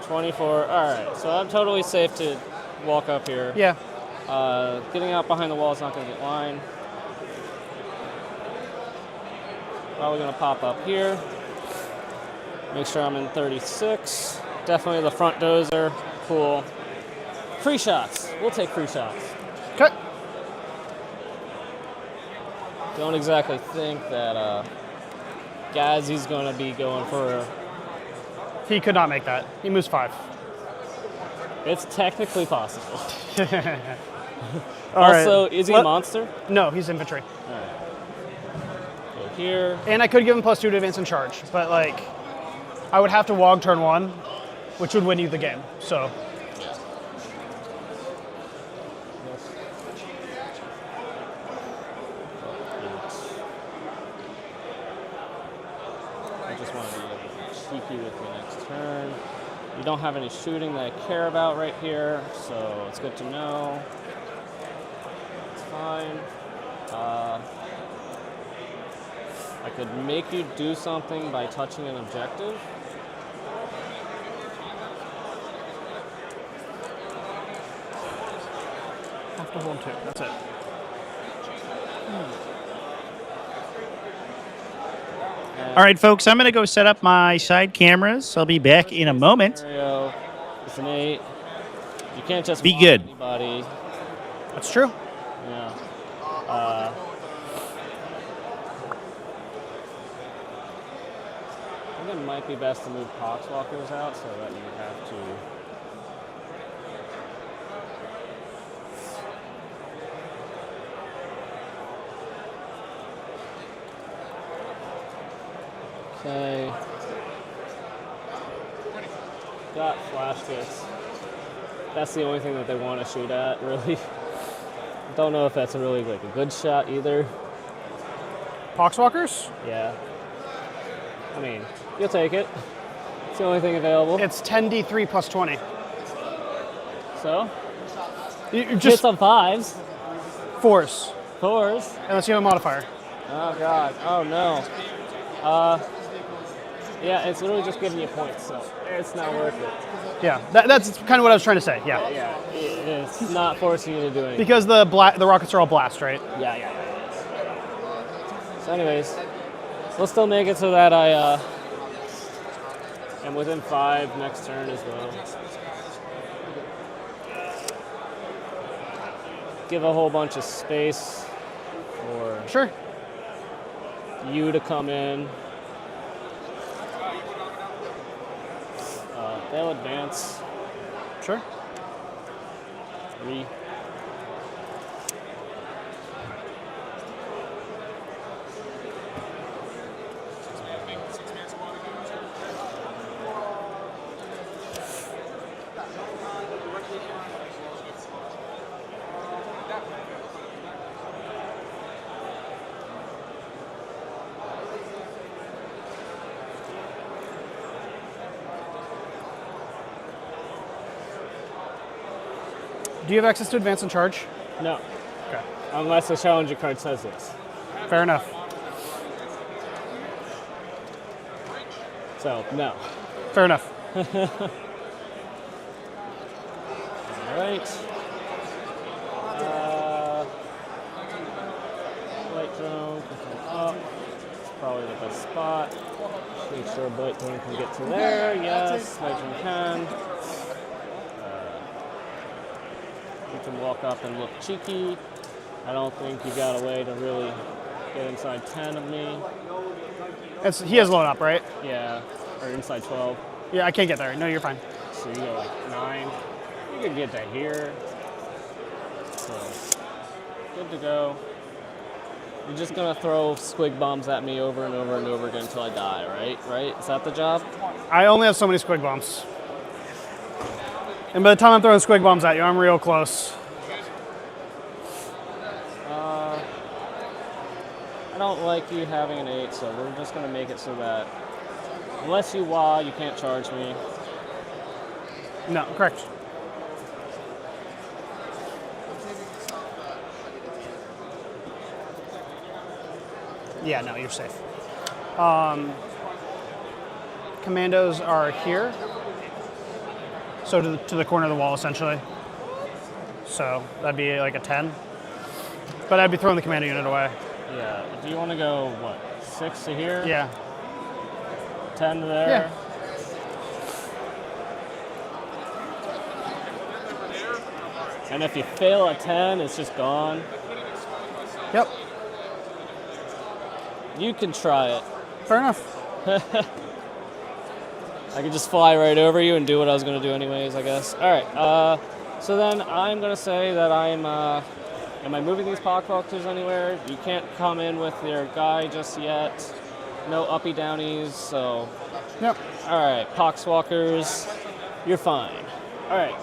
24. All right, so I'm totally safe to walk up here. Yeah. Getting out behind the wall is not going to get line. Probably going to pop up here. Make sure I'm in 36. Definitely the front dozer. Cool. Free shots. We'll take free shots. Okay. Don't exactly think that Gazzy's going to be going for... He could not make that. He moves 5. It's technically possible. All also, right. is he a monster? No, he's infantry. All right. Go here. And I could give him +2 to advance and charge, but like, I would have to wog turn 1, which would win you the game. So. I just want to be cheeky with you next turn. You don't have any shooting that I care about right here, so it's good to know. It's fine. I could make you do something by touching an objective. Have to hold 2. That's it. All right, folks, I'm going to go set up my side cameras. I'll be back in a moment. It's an 8. You can't just Be good. Anybody. That's true. Yeah. I think it might be best to move Poxwalkers out so that you have to. Okay. Got flash kits. That's the only thing that they want to shoot at, really. Don't know if that's really like a good shot either. Poxwalkers? Yeah. I mean, you'll take it. It's the only thing available. It's 10d3 plus 20. So? You Hits just on 5s. 4s. 4s. Unless you have a modifier. Oh god. Oh no. Yeah, it's literally just giving you points, so it's not worth it. Yeah, that's kind of what I was trying to say. Yeah. Yeah, it's not forcing you to do anything. Because the rockets are all blast, right? Yeah. So anyways, we'll still make it so that I am within 5 next turn as well. Give a whole bunch of space for you to come in. They'll advance. Sure. 3. Do you have access to advance and charge? No. Okay. Unless the challenger card says this. Fair enough. So, no. Fair enough. Alright. Light drone, come up. It's probably the best spot. Make sure light drone can get to there. Yes, light drone can. You can walk up and look cheeky. I don't think you got a way to really get inside 10 of me. He has load up, right? Yeah, or inside 12. Yeah, I can't get there. No, you're fine. So you go like 9. You can get to here. So, good to go. You're just gonna throw squig bombs at me over and over and over again until I die, right? Right? Is that the job? I only have so many squig bombs. And by the time I'm throwing squig bombs at you, I'm real close. I don't like you having an 8, so we're just gonna make it so that unless you wah, you can't charge me. No, correct. Yeah, no, you're safe. Commandos are here. So to the corner of the wall, essentially. So that'd be like a 10. But I'd be throwing the commando unit away. Yeah. Do you want to go, what, 6 to here? Yeah. 10 to there? Yeah. And if you fail at 10, it's just gone. Yep. You can try it. Fair enough. I could just fly right over you and do what I was going to do anyways, I guess. All right. So then I'm going to say that am I moving these pockboxers anywhere? You can't come in with your guy just yet. No uppy downies, so. Yep. All right, poxwalkers, you're fine. All right.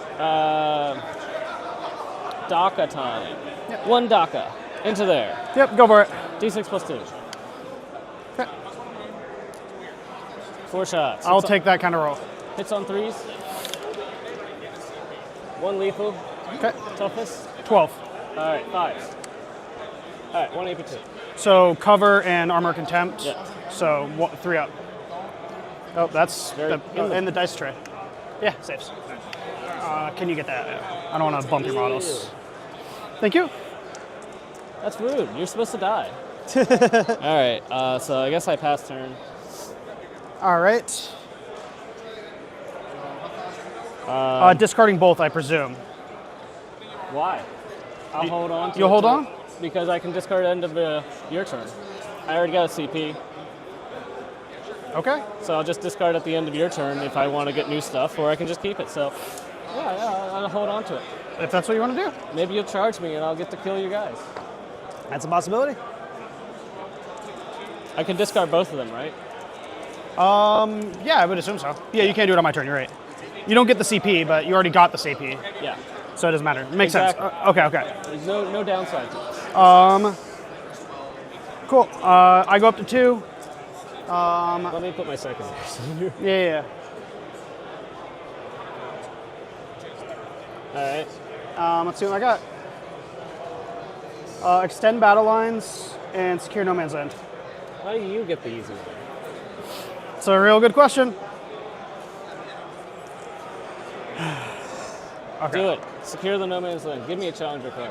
DACA time. Yep. 1 DACA into there. Yep, go for it. D6 plus 2. Okay. 4 shots. I'll take that kind of roll. Hits on 3s. 1 lethal. Okay. Toughness. 12. All right, 5s. All right, 1 AP2. So cover and armor contempt. Yeah. So 3 up. Oh, that's in the dice tray. Yeah, saves. Can you get that? I don't want to bump your models. Thank you. That's rude. You're supposed to die. All right, so I guess I pass turn. All right. Discarding both, I presume. Why? I'll hold on to You'll hold on? Because I can discard end of your turn. I already got a CP. Okay. So I'll just discard at the end of your turn if I want to get new stuff, or I can just keep it. So, yeah, I'll hold on to it. If that's what you want to do. Maybe you'll charge me and I'll get to kill you guys. That's a possibility. I can discard both of them, right? Yeah, I would assume so. Yeah, you can't do it on my turn, you're right. You don't get the CP, but you already got the CP. Yeah. So it doesn't matter. It makes Exactly. sense. Okay. There's no downside to this. Cool. I go up to 2. Let me put my secondaries in here. Yeah. All right. Let's see what I got. Extend battle lines and secure no man's land. How do you get the easy one? It's a real good question. Do it. Secure the no man's land. Give me a challenger card.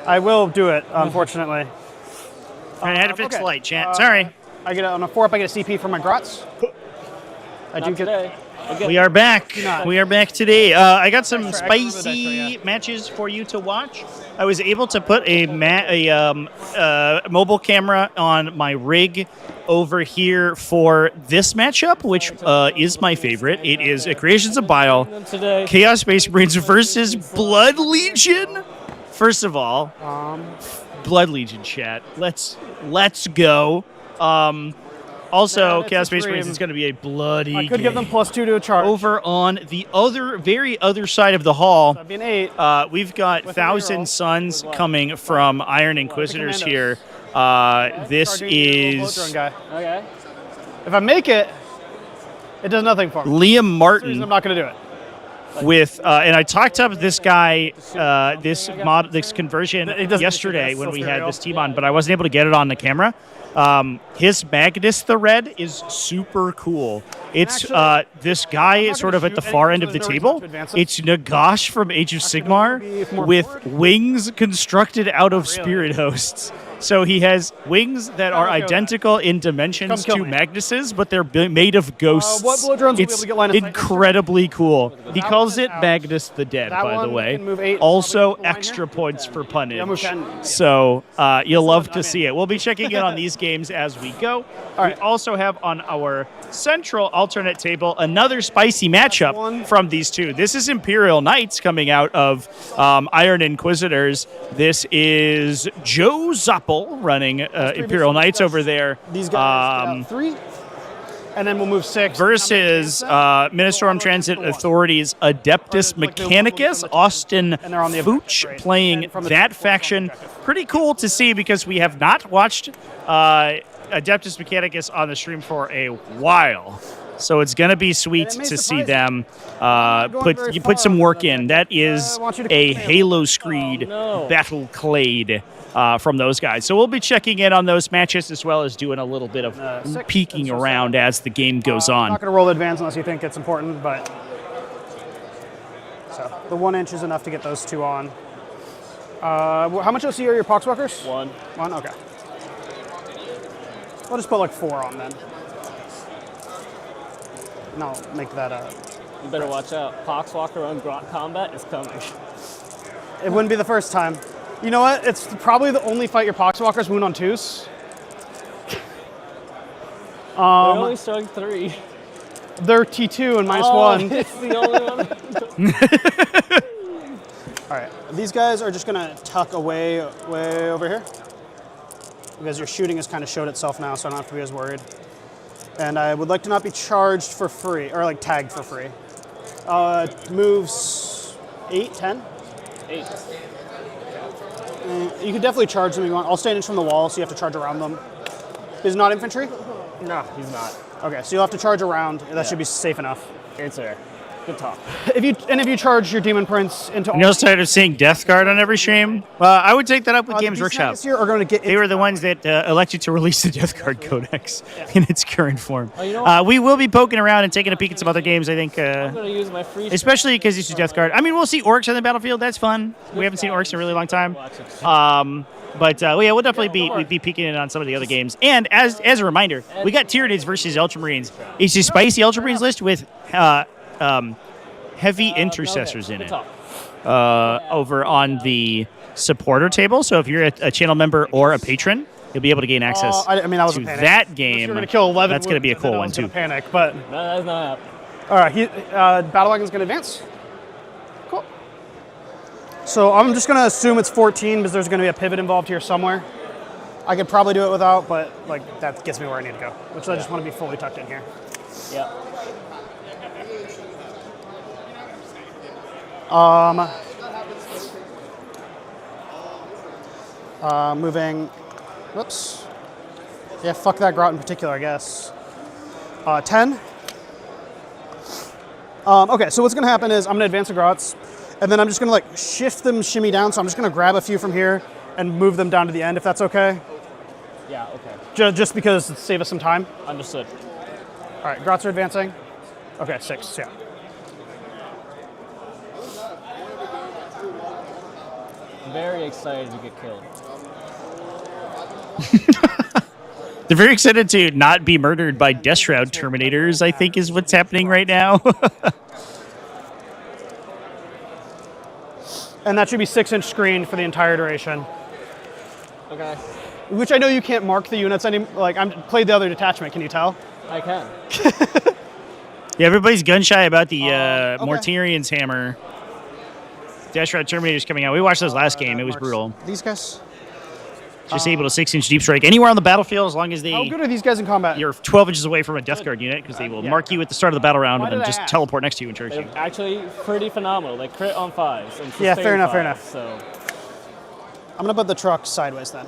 I will do it, unfortunately. I had to fix the light, chat. Sorry. I get on a 4-up, I get a CP for my Grots. I Not do get. today. We are back. Not. We are back today. I got some That's right. I can remember spicy that, matches for you to watch. I was able to put a mobile camera on my rig over here for this matchup, which is my favorite. It is a Creations of Bile, Chaos Space Marines versus Blood Legion. First of all, Blood Legion chat. Let's go. Also, Chaos Space Marines is going to be a bloody I could give them +2 to a charge. Over on the very other side of the hall, That'd be an 8. we've got Thousand Suns coming from Iron Inquisitors here. This is Okay. If I make it, it does nothing for me. Liam Martin. I'm not going to do it. With and I talked up this guy, this conversion yesterday when we had this team on, but I wasn't able to get it on the camera. His Magnus the Red is super cool. It's this guy is sort of at the far end of the table. It's Nagash from Age of Sigmar with wings constructed out of spirit hosts. So he has wings that are identical in dimensions to Magnus's, but they're made of ghosts. What blow drones will be able It's to get line of sight? incredibly cool. He calls it Magnus the Dead, by the way. Also, extra points for punnage. So you'll love to see it. We'll be checking in on these games as we go. We also have on our central alternate table another spicy matchup from these two. This is Imperial Knights coming out of Iron Inquisitors. This is Joe Zoppel running Imperial Knights over there. These guys 3. And then we'll move 6. Versus Ministorum Transit Authority's Adeptus Mechanicus, Austin Fooch playing that faction. Pretty cool to see because we have not watched Adeptus Mechanicus on the stream for a while. So it's going to be sweet to see them put some work in. That is a Halo Screed Battle Clade from those guys. So we'll be checking in on those matches as well as doing a little bit of peeking around as the game goes on. I'm not going to roll advance unless you think it's important, but so the 1 inch is enough to get those 2 on. How much OC are your Poxwalkers? 1. 1? Okay. We'll just put like 4 on then. And I'll make that You better watch out. Poxwalker on Grot Combat is coming. It wouldn't be the first time. You know what? It's probably the only fight your Poxwalkers wound on 2s. They're only showing 3. They're T2 and -1. It's the only one. All right. These guys are just going to tuck away way over here. Because your shooting has kind of showed itself now, so I don't have to be as worried. And I would like to not be charged for free, or like tagged for free. Moves 8, 10? 8. You could definitely charge them if you want. I'll stand in from the wall, so you have to charge around them. Is it not infantry? No, he's not. Okay, so you'll have to charge around. That should be safe enough. Answer. Good talk. If you charge your Demon Prince into all... You know, tired of seeing Death Guard on every stream? I would take that up with Games Workshop. Here are going to get they were the ones that elected to release the Death Guard Codex in its current form. Oh, you know what? We will be poking around and taking a peek at some other games, I think. I'm going to use my free... Especially because it's Death Guard. I mean, we'll see Orks on the battlefield. That's fun. We haven't seen Orks in a really long time. But yeah, we'll definitely be peeking in on some of the other games. And as a reminder, we got Tyranids versus Ultramarines. It's a spicy Ultramarines list with heavy intercessors in it over on the supporter table. So if you're a channel member or a patron, you'll be able to gain access I mean, that was to a panic. that game. You're going to kill 11. That's going to be a cool one too. Panic, but No, that's not happening. all right. Battle Wagon's going to advance. Cool. So I'm just going to assume it's 14 because there's going to be a pivot involved here somewhere. I could probably do it without, but like that gets me where I need to go, which I just want to be fully tucked in here. Yeah. Moving, whoops. Yeah, fuck that Grot in particular, I guess. 10. Okay, so what's gonna happen is I'm gonna advance the Grots, and then I'm just gonna like shift them, shimmy down, so I'm just gonna grab a few from here and move them down to the end, if that's okay. Yeah, okay. Just because to save us some time. Understood. All right, Grots are advancing. Okay, 6, yeah. Very excited to get killed. They're very excited to not be murdered by Death Shroud Terminators, I think is what's happening right now. And that should be 6-inch screen for the entire duration. Okay. Which I know you can't mark the units like I'm played the other detachment, can you tell? I can. Yeah, everybody's gun shy about the Mortarian's hammer. Death Shroud Terminator's coming out. We watched those last game. It was brutal. These guys? Just able to 6-inch deep strike anywhere on the battlefield as long as they. How good are these guys in combat? You're 12 inches away from a Death Guard unit because they will mark you at the start of the battle round and then just teleport next to you and charge you. They're actually pretty phenomenal. They crit on 5s. And Yeah, fair enough, 5s, fair enough. So. I'm gonna put the truck sideways then.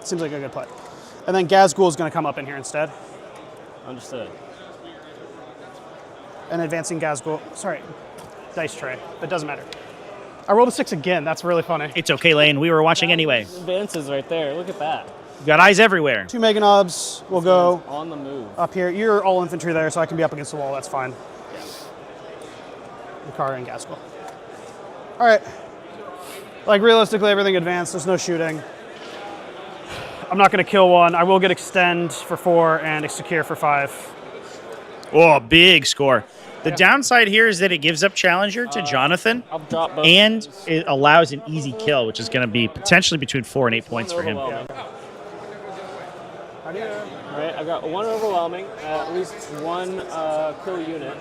Seems like a good play. And then Gazgul is gonna come up in here instead. Understood. And advancing Gazgul. Sorry, dice tray, but doesn't matter. I rolled a 6 again. That's really funny. It's okay, Lane. We were watching anyway. Advances right there. Look at that. We've got eyes everywhere. 2 Mega Knobs will go on the move up here. You're all infantry there, so I can be up against the wall. That's fine. Yeah. Makara and Gazgul. All right. Like realistically, everything advanced. There's no shooting. I'm not going to kill one. I will get extend for 4 and a secure for 5. Oh, big score. The downside here is that it gives up Challenger to Jonathan, I'll drop both and it allows an easy kill, which is going to be potentially between 4 and 8 points for him. All right, I got 1 overwhelming, at least 1 kill unit.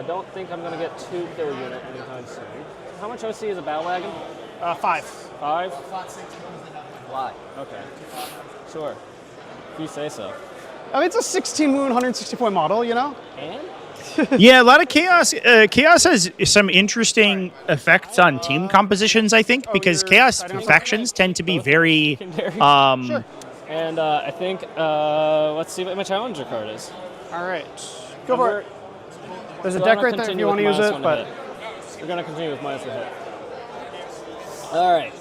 Don't think I'm going to get 2 kill unit anytime soon. How much OC is a battle wagon? 5. 5? Why? Okay. Sure. If you say so. I mean, it's a 16 wound, 160 point model, you know? And? Yeah, a lot of chaos. Chaos has some interesting effects on team compositions, I think, because chaos factions tend to be very. Sure. And I think let's see what my challenger card is. All right, go for it. There's a deck right there if you want to use it, but we're gonna continue with minus 1 hit. All right.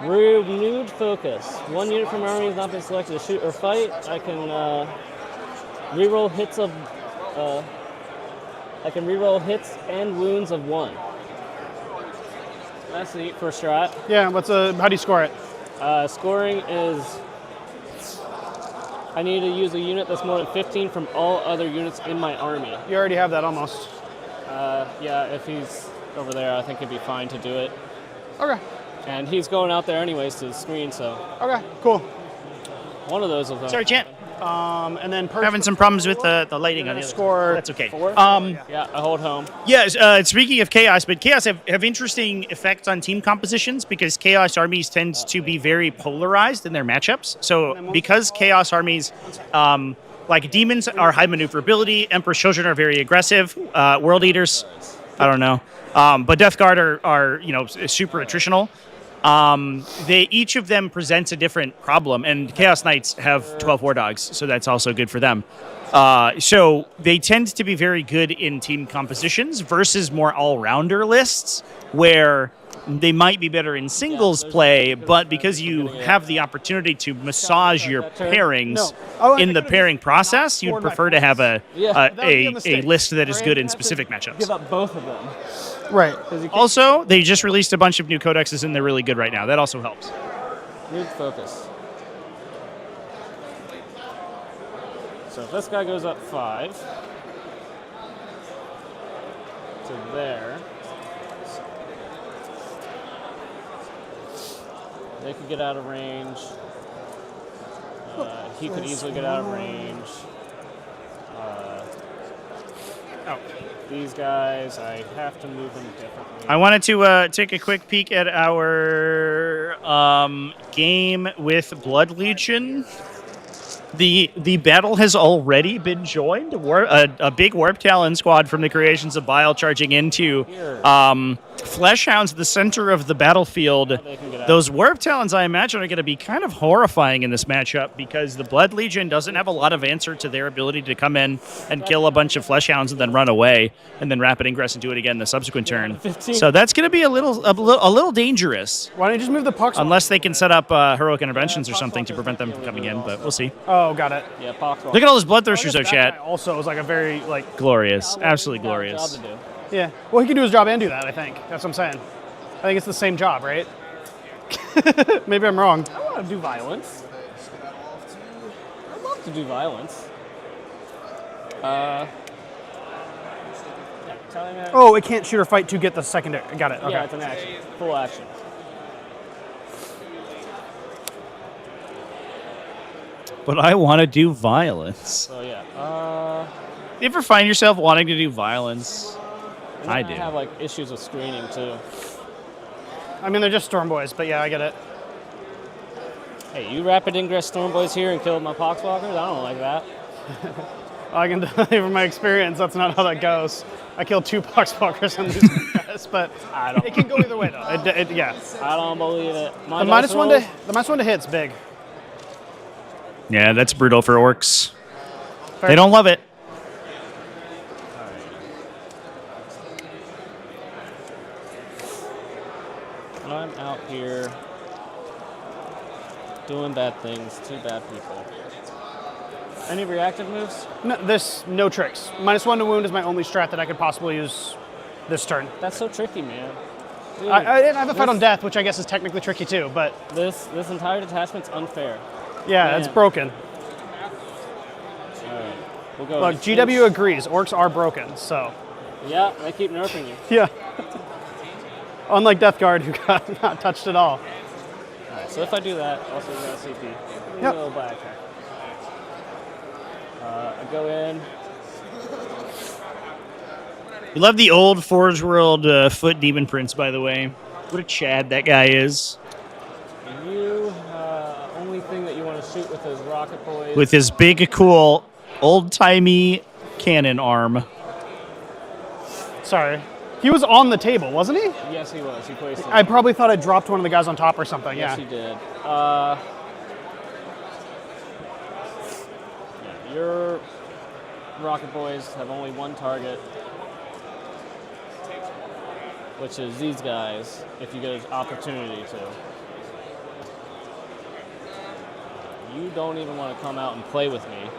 Renewed focus. 1 unit from army has not been selected to shoot or fight. I can reroll hits of. I can reroll hits and wounds of 1. That's neat for a strat. Yeah. How do you score it? Scoring is. I need to use a unit that's more than 15 from all other units in my army. You already have that almost. Yeah, if he's over there, I think it'd be fine to do it. Okay. And he's going out there anyways to the screen, so. Okay, cool. One of those will go. Sorry, Chant. And then having some problems with the lighting on the score. That's okay. 4? Yeah, I hold home. Yes, speaking of chaos, but chaos have interesting effects on team compositions because chaos armies tend to be very polarized in their matchups. So because chaos armies, like demons are high maneuverability, Emperor's Children are very aggressive, World Eaters, I don't know, but Death Guard are super attritional. Each of them presents a different problem, and Chaos Knights have 12 War Dogs, so that's also good for them. So they tend to be very good in team compositions versus more all-rounder lists, where they might be better in singles play, but because you have the opportunity to massage your pairings in the pairing process, you'd prefer to have a list that is good in specific matchups. Give up both of them. Right. Also, they just released a bunch of new codexes, and they're really good right now. That also helps. Need focus. So if this guy goes up 5 to there, they could get out of range. He could easily get out of range. These guys, I have to move them differently. I wanted to take a quick peek at our game with Blood Legion. The battle has already been joined. A big Warp Talon squad from the Creations of Bile charging into Flesh Hounds at the center of the battlefield. Those Warp Talons, I imagine, are going to be kind of horrifying in this matchup because the Blood Legion doesn't have a lot of answer to their ability to come in and kill a bunch of Flesh Hounds and then run away and then rapid ingress and do it again the subsequent turn. So that's going to be a little dangerous. Why don't you just move the Pox? Unless they can set up heroic interventions or something to prevent them from coming in, but we'll see. Oh, got it. Yeah, Pox. Look at all those Bloodthirsters, though, chat. Also, is like a very like glorious, absolutely glorious. Yeah. Well, he can do his job and do that. I think that's what I'm saying. I think it's the same job, right? Maybe I'm wrong. I want to do violence. I'd love to do violence. Yeah, Oh, it can't shoot or fight to get the secondary. Got it. Okay. Yeah, it's an action. Full action. But I want to do violence. So yeah. You ever find yourself wanting to do violence? I do. I have like issues with screening too. I mean, they're just Storm Boys, but yeah, I get it. Hey, you rapid ingress Storm Boys here and kill my Poxwalkers? I don't like that. I can tell you from my experience, that's not how that goes. I killed 2 Poxwalkers on these guys, but it can go either way though. Yeah. I don't believe it. The minus one to hit's big. Yeah, that's brutal for Orks. Fair. They don't love it. I'm out here doing bad things to bad people. Any reactive moves? No, no tricks. -1 to wound is my only strat that I could possibly use this turn. That's so tricky, man. Dude, I have a fight on death, which I guess is technically tricky too, but this entire detachment's unfair. Yeah, Man. it's broken. All right, we'll go. Look, GW agrees. Orcs are broken, so. Yeah, they keep nerfing you. Yeah. Unlike Death Guard, who got not touched at all. All right, so if I do that, also you got a CP. Yep. A little back. I go in. We love the old Forge World foot demon prince, by the way. What a Chad that guy is. You, only thing that you want to shoot with those rocket boys. With his big, cool, old-timey cannon arm. Sorry. He was on the table, wasn't he? Yes, he was. He placed it. I probably thought I dropped one of the guys on top or something. Yes, yeah. he did. Your rocket boys have only one target, which is these guys, if you get an opportunity to. You don't even want to come out and play with me.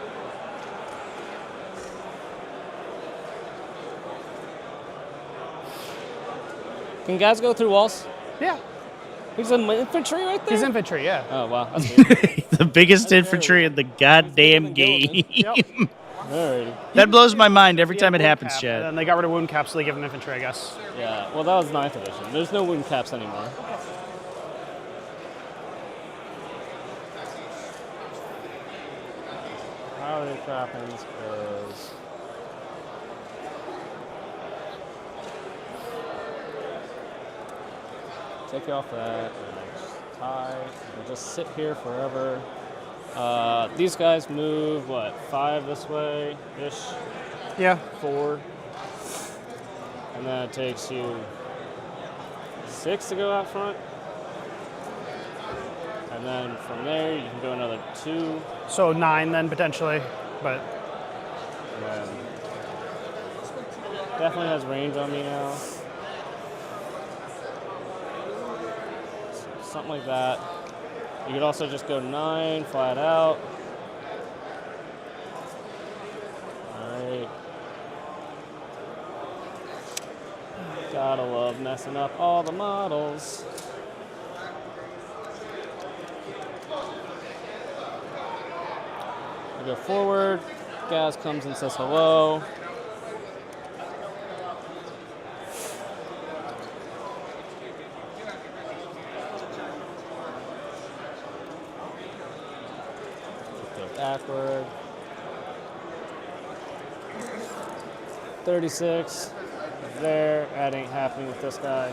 Can guys go through walls? Yeah. He's an infantry right there? He's infantry, yeah. Oh, wow. That's weird. The biggest infantry in the goddamn game. Alrighty. That blows my mind every time it happens, And Chad. then they got rid of wound caps, so they give him infantry, I guess. Yeah, well, that was 9th edition. There's no wound caps anymore. How it happens is... Take you off that, and just tie, and just sit here forever. These guys move, what, 5 this way-ish? Yeah. 4. And then it takes you 6 to go out front. And then from there, you can go another 2. So 9 then, potentially, but... And then definitely has range on me now. Something like that. You could also just go 9, flat out. Alright. Gotta love messing up all the models. You go forward, Gaz comes and says hello. Backward. 36. There. That ain't happening with this guy.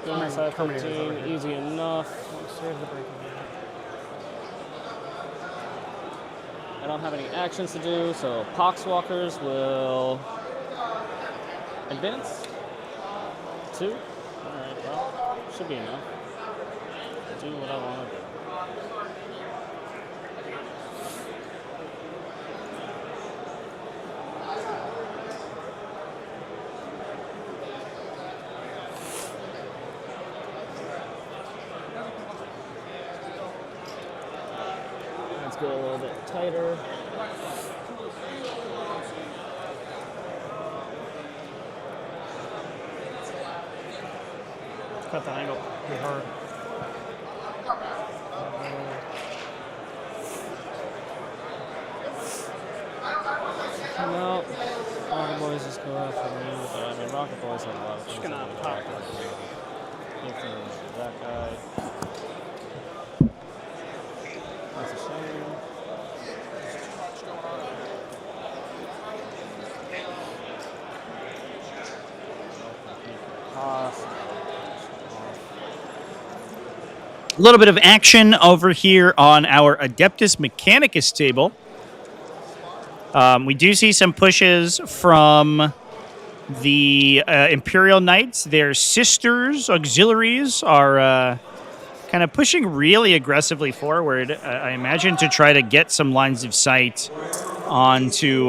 Go inside 13. Easy enough. I don't have any actions to do, so Poxwalkers will advance. 2. Alright, well, should be enough. Do what I want to do. Let's go a little bit tighter. Cut that angle pretty hard. Come out. Rocket Boys just go after me. But I mean, Rocket Boys have a lot of things. Just gonna pop. That guy. That's a shame. A little bit of action over here on our Adeptus Mechanicus table. We do see some pushes from the Imperial Knights. Their sisters, auxiliaries, are kind of pushing really aggressively forward, I imagine, to try to get some lines of sight onto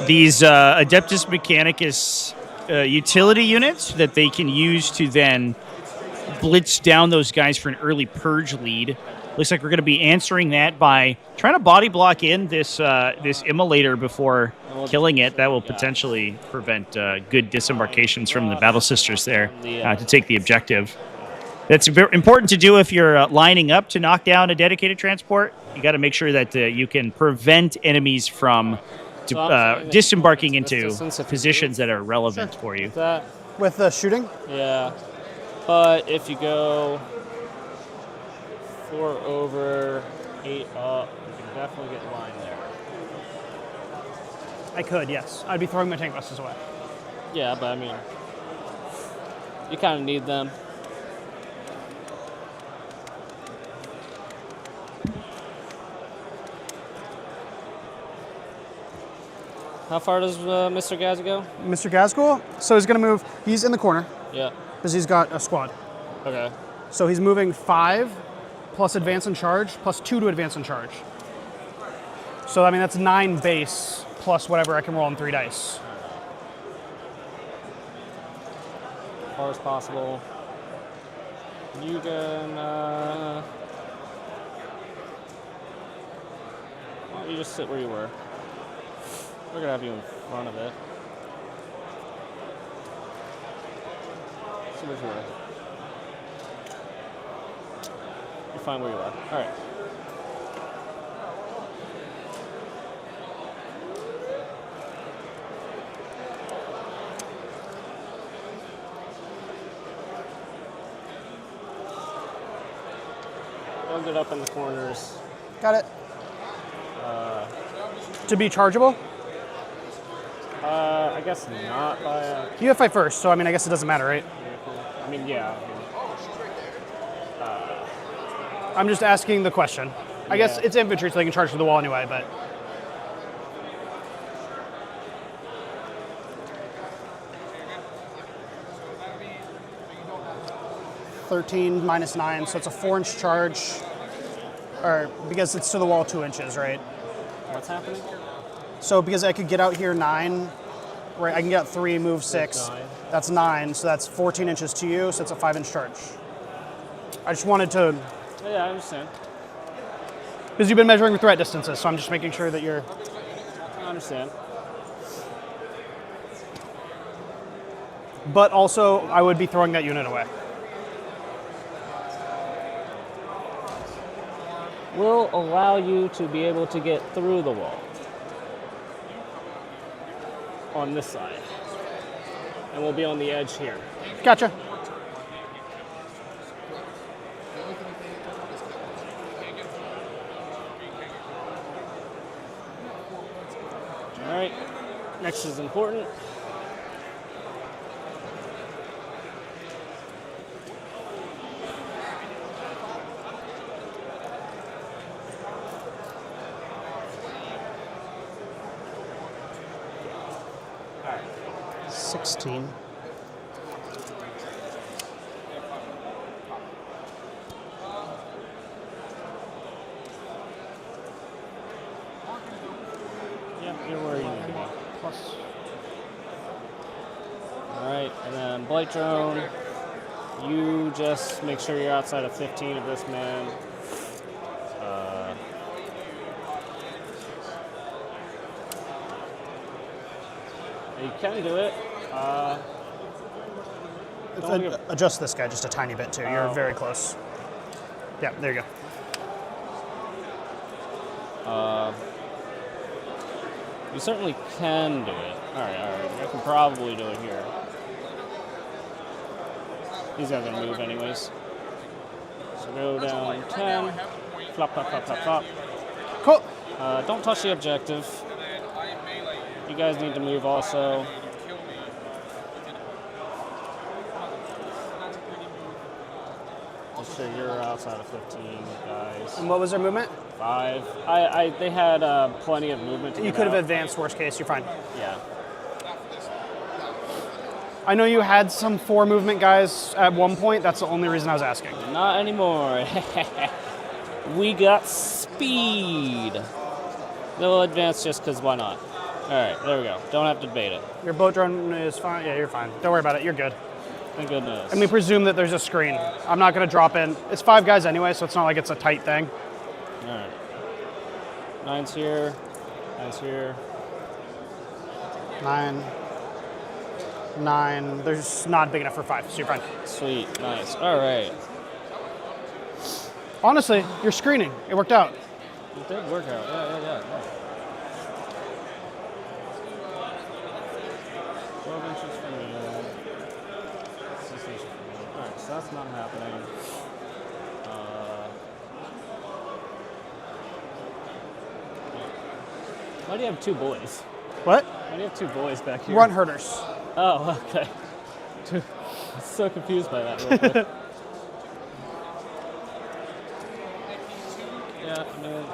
these Adeptus Mechanicus utility units that they can use to then blitz down those guys for an early purge lead. Looks like we're going to be answering that by trying to body block in this this immolator before killing it. That will potentially prevent good disembarkations from the Battle Sisters there to take the objective. That's very important to do if you're lining up to knock down a dedicated transport. You got to make sure that you can prevent enemies from disembarking into positions that are relevant for you. With the shooting? Yeah. But if you go 4 over, 8 up, you can definitely get line there. I could, yes. I'd be throwing my tank busters away. Yeah, but I mean, you kind of need them. How far does Mr. Gazzy go? Mr. Gazgul? So he's going to move. He's in the corner. Yeah. Because he's got a squad. Okay. So he's moving 5 plus advance and charge plus 2 to advance and charge. So, I mean, that's 9 base plus whatever I can roll on 3 dice. As far as possible. You can. Why don't you just sit where you were? We're gonna have you in front of it. Sit where you were. You're fine where you are. All right. Build it up in the corners. Got it. To be chargeable? I guess not by a... You have fight first, so I mean, I guess it doesn't matter, right? I mean, yeah. I'm just asking the question. I guess it's infantry, so they can charge through the wall anyway, but... $13 minus 9, so it's a 4-inch charge. Or, because it's to the wall 2 inches, right? What's happening? So because I could get out here 9, right? I can get out 3, move 6. That's 9, so that's 14 inches to you, so it's a 5-inch charge. I just wanted to... Yeah, I understand. Because you've been measuring with threat distances, so I'm just making sure that you're... I understand. But also, I would be throwing that unit away. Will allow you to be able to get through the wall on this side, and we'll be on the edge here. Gotcha. All right, next is important. 16. Yep, you're where you need to be. Alright, and then Blight Drone. You just make sure you're outside of 15 of this man. You can do it. Adjust this guy just a tiny bit too. You're very close. Yeah, there you go. You certainly can do it. Alright. I can probably do it here. These guys are going to move anyways. So go down 10. Flop, flop, flop, flop, flop. Cool. Don't touch the objective. You guys need to move also. Make sure you're outside of 15, guys. And what was their movement? 5. They had plenty of movement to You get could have out. advanced, worst case, you're fine. Yeah. I know you had some 4 movement guys at one point. That's the only reason I was asking. Not anymore. We got speed. They'll advance just because why not? All right, there we go. Don't have to debate it. Your boat drone is fine. Yeah, you're fine. Don't worry about it. You're good. Thank goodness. And we presume that there's a screen. I'm not going to drop in. It's 5 guys anyway, so it's not like it's a tight thing. All right. 9's here. 9's here. 9. There's not big enough for 5, so you're fine. Sweet. Nice. All right. Honestly, you're screening. It worked out. It did work out. Yeah. 12 inches from me. 6 inches from me. All right, so that's not happening. Why do you have 2 boys? What? Why do you have 2 boys back here? Run herders. Oh, okay. I'm so confused by that real quick. Yeah, man,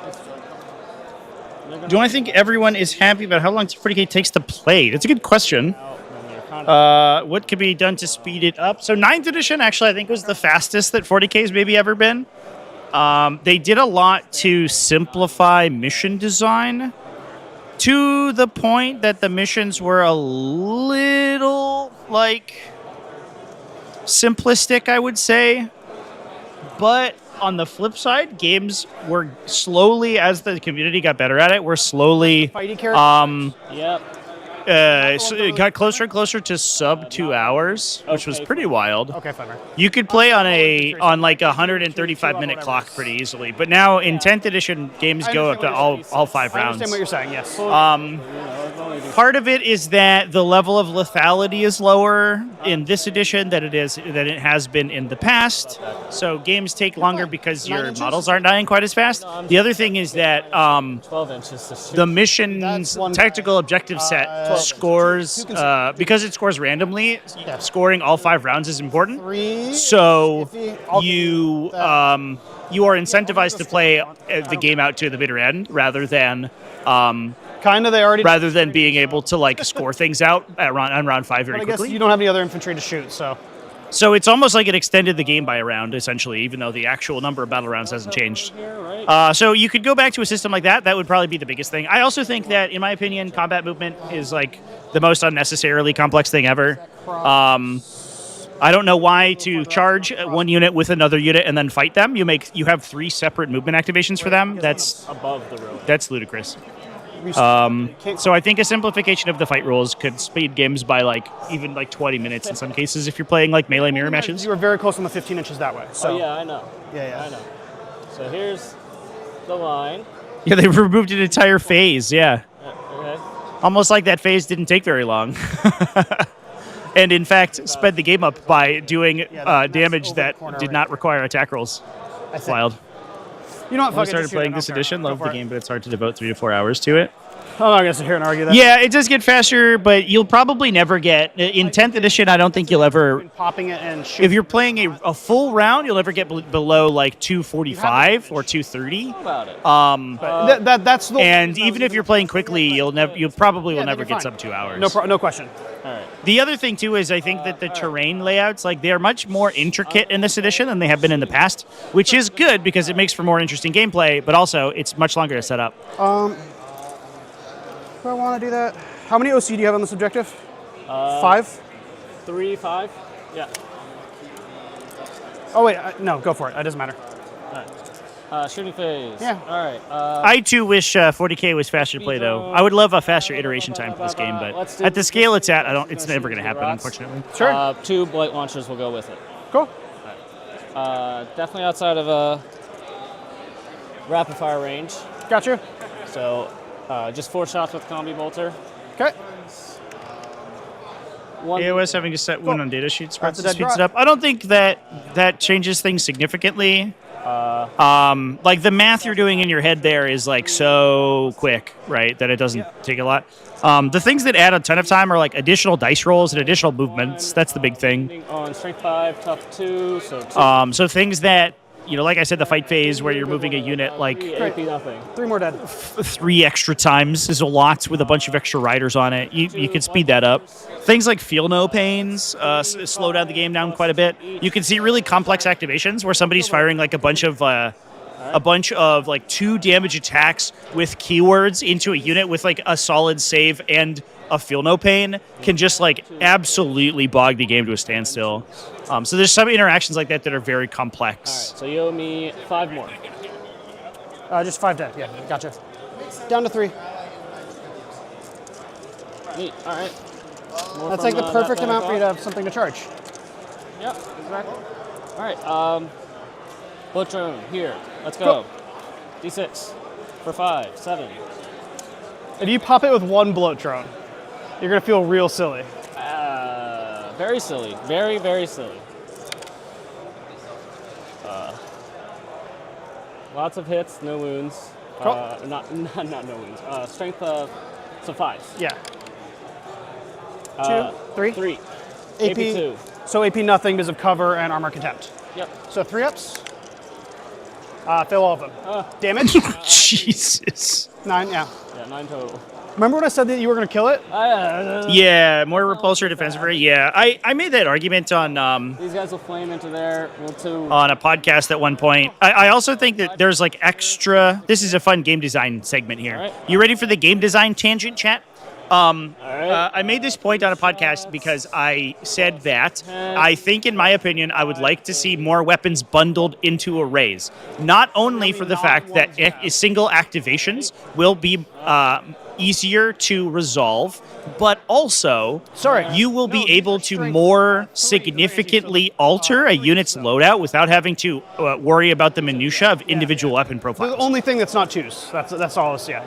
Do I think everyone is happy about how long 40k takes to play? That's a good question. What could be done to speed it up? So 9th edition actually I think was the fastest that 40k's maybe ever been. They did a lot to simplify mission design to the point that the missions were a little like simplistic, I would say. But on the flip side, games were slowly, as the community got better at it, were slowly Yep. So it got closer and closer to sub 2 hours, which was pretty wild. Okay, fine. You could play on like a 135-minute clock pretty easily, but now in 10th edition, games go up to all 5 rounds. I understand what you're saying, yes. Part of it is that the level of lethality is lower in this edition than it has been in the past. So games take longer because your models aren't dying quite as fast. The other thing is that 12 inches to shoot. the mission's tactical objective set scores because it scores randomly. Scoring all 5 rounds is important. So you are incentivized to play the game out to the bitter end rather than rather than being able to like score things out on round 5 very I guess quickly. you don't have any other infantry to shoot, so. So it's almost like it extended the game by a round, essentially, even though the actual number of battle rounds hasn't changed. So you could go back to a system like that. That would probably be the biggest thing. I also think that, in my opinion, combat movement is like the most unnecessarily complex thing ever. I don't know why to charge one unit with another unit and then fight them. You have 3 separate movement activations for them. That's above the road. That's ludicrous. So I think a simplification of the fight rules could speed games by even 20 minutes in some cases if you're playing like melee mirror matches. You were very close on the 15 inches that way. So. Oh, yeah, I know. Yeah. I know. So here's the line. Yeah, they removed an entire phase, yeah. Okay. Almost like that phase didn't take very long. And in fact, sped the game up by doing damage that did not require attack rolls. Wild. You know what? When I started playing this edition, loved the game, but it's hard to devote 3 to 4 hours to it. I'm not going to sit here and argue that. Yeah, it does get faster, but you'll probably never get in 10th edition. I don't think you'll ever popping it and shooting. If you're playing a full round, you'll never get below like 245 or 230. How about it? That's the. And even if you're playing quickly, you probably will never get sub 2 hours. No question. All right. The other thing too is I think that the terrain layouts, like, they're much more intricate in this edition than they have been in the past, which is good because it makes for more interesting gameplay. But also, it's much longer to set up. Do I want to do that? How many OC do you have on this objective? 5? 3, 5. Yeah. Oh wait, no, go for it. It doesn't matter. All right. Shooting phase. Yeah. All right. I too wish 40k was faster to play though. I would love a faster iteration time for this game, but at the scale it's at, it's never going to happen, unfortunately. Sure. 2 blight launchers will go with it. Cool. Definitely outside of rapid fire range. Gotcha. So just 4 shots with combi bolter. Okay. AOS having a set wound on data sheet speeds That's a dead it up. I don't think that changes things significantly. Like the math you're doing in your head there is like so quick, right, that it doesn't take a lot. The things that add a ton of time are like additional dice rolls and additional movements. That's the big thing. On strength 5, tough 2, so 2. So things that, like I said, the fight phase where you're moving a unit like 3 nothing. 3 more dead. 3 extra times is a lot with a bunch of extra riders on it. You can speed that up. Things like feel no pains slow down the game down quite a bit. You can see really complex activations where somebody's firing like a bunch of like 2 damage attacks with keywords into a unit with like a solid save and a feel no pain can just like absolutely bog the game to a standstill. So there's some interactions like that are very complex. All right, so you owe me 5 more. Just 5 dead. Yeah, gotcha. Down to 3. Neat. All right. More That's from, like the perfect that amount for you to have something to charge. Yep, exactly. All right. Bullet drone here. Let's go. D6 for 5, 7. If you pop it with 1 bloat drone, you're gonna feel real silly. Very silly. Very, very silly. Lots of hits, no wounds. Cool. Not no wounds. Strength of 5. Yeah. 2, 3. 3. AP 2. So AP nothing because of cover and armor contempt. Yep. So 3 ups. Fill all of them. Damage? Jesus. 9, yeah. Yeah, 9 total. Remember when I said that you were going to kill it? Yeah, more repulsor defensive rate. Yeah, I made that argument on These guys will flame into there. on a podcast at one point. I also think that there's like extra. This is a fun game design segment here. Right. You ready for the game design tangent, chat? Right. I made this point on a podcast because I said that I think, in my opinion, I would like to see more weapons bundled into arrays. Not only for the fact that single activations will be easier to resolve, but also you will be able to more significantly alter a unit's loadout without having to worry about the minutia of individual weapon profiles. The only thing that's not choose. That's all. Yeah.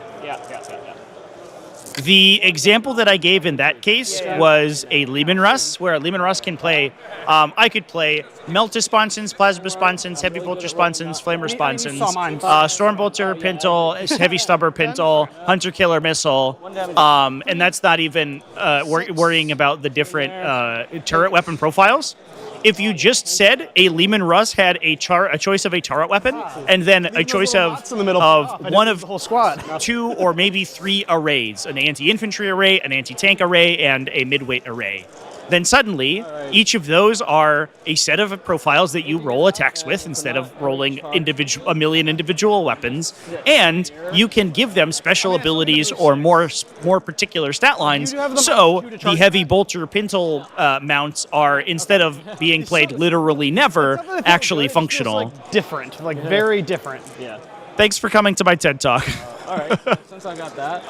The example that I gave in that case was a Lehman Russ, where a Lehman Russ can play. I could play Melta Sponsons, Plasma Sponsons, Heavy Bolter Sponsons, Flamer Sponsons, Stormbolter Pintle, Heavy Stubber Pintle, Hunter Killer Missile, and that's not even worrying about the different turret weapon profiles. If you just said a Lehman Russ had a choice of a turret weapon, and then a choice of one of the whole squad, 2 or maybe 3 arrays, an anti-infantry array, an anti-tank array, and a midweight array, then suddenly each of those are a set of profiles that you roll attacks with instead of rolling a million individual weapons, and you can give them special abilities or more particular stat lines. So the heavy bolter pintle mounts are, instead of being played literally never, actually functional. Different, very different. Yeah. Thanks for coming to my TED Talk. All right. Since I got that,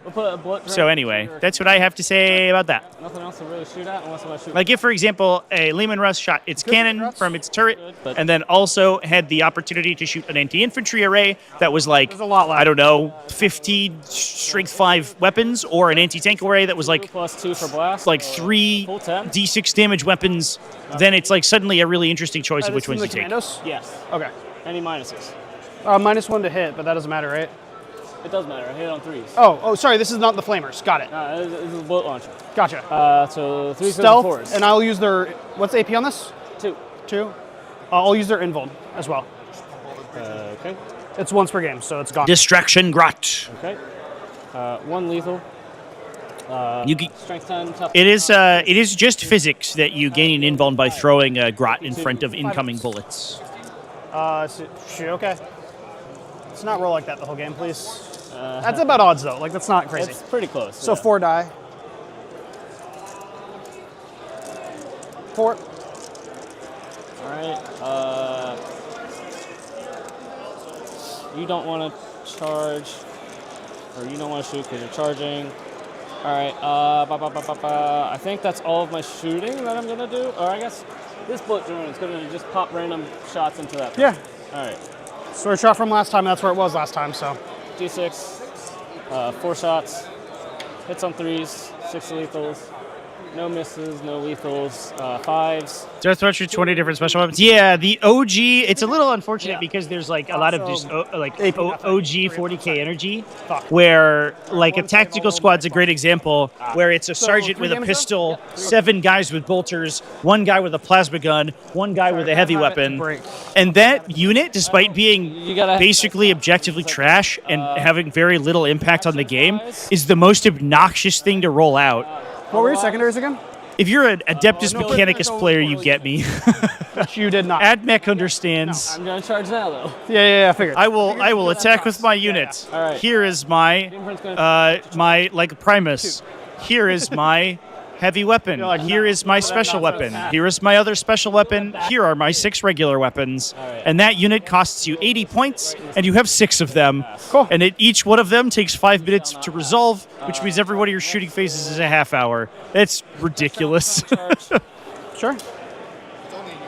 we'll put a bullet so anyway, that's what I have to say about that. Nothing else to really shoot at unless I shoot. Like if, for example, a Lehman Russ shot its cannon from its turret, and then also had the opportunity to shoot an anti-infantry array that was like, I don't know, 50 strength 5 weapons, or an anti-tank array that was like +2 for blast, like 3 D6 damage weapons, then it's like suddenly a really interesting choice of which ones you take. Commandos? Yes. Okay. Any minuses? -1 to hit, but that doesn't matter, right? It does matter. I hit on 3s. Oh, sorry. This is not the flamers. Got it. This is a bolt launcher. Gotcha. So 3 stealth, 4s. and I'll use their. What's the AP on this? 2. 2. I'll use their invuln as well. Okay. It's once per game, so it's gone. Distraction grot. Okay. 1 lethal. Strength 10. Tough. It is just physics that you gain an invuln by throwing a grot in front of incoming bullets. Okay. Let's not roll like that the whole game, please. That's about odds, though. Like, that's not crazy. It's pretty close. So 4 die. 4. All right. You don't want to charge, or you don't want to shoot because you're charging. All right. I think that's all of my shooting that I'm gonna do. Or I guess this bullet drone is gonna just pop random shots into that. Yeah. All right. So our shot from last time, that's where it was last time, so. D6, 4 shots, hits on 3s, 6 lethals, no misses, no lethals, 5s. Death Thresher, 20 different special weapons. Yeah, the OG, it's a little unfortunate because there's like a lot of just OG 40k energy where like a tactical squad's a great example where it's a sergeant with a pistol, 7 guys with bolters, 1 guy with a plasma gun, 1 guy with a heavy weapon. And that unit, despite being basically objectively trash and having very little impact on the game, is the most obnoxious thing to roll out. What were your secondaries again? If you're an Adeptus Mechanicus player, you get me. You did not. AdMech understands. I'm gonna charge now though. Yeah, I figured. I will attack with my unit. All right. Here is my like Primus. Here is my heavy weapon. Here is my special weapon. Here is my other special weapon. Here are my 6 regular weapons. And that unit costs you 80 points, and you have 6 of them. Cool. And each one of them takes 5 minutes to resolve, which means every one of your shooting phases is a half hour. That's ridiculous. Sure.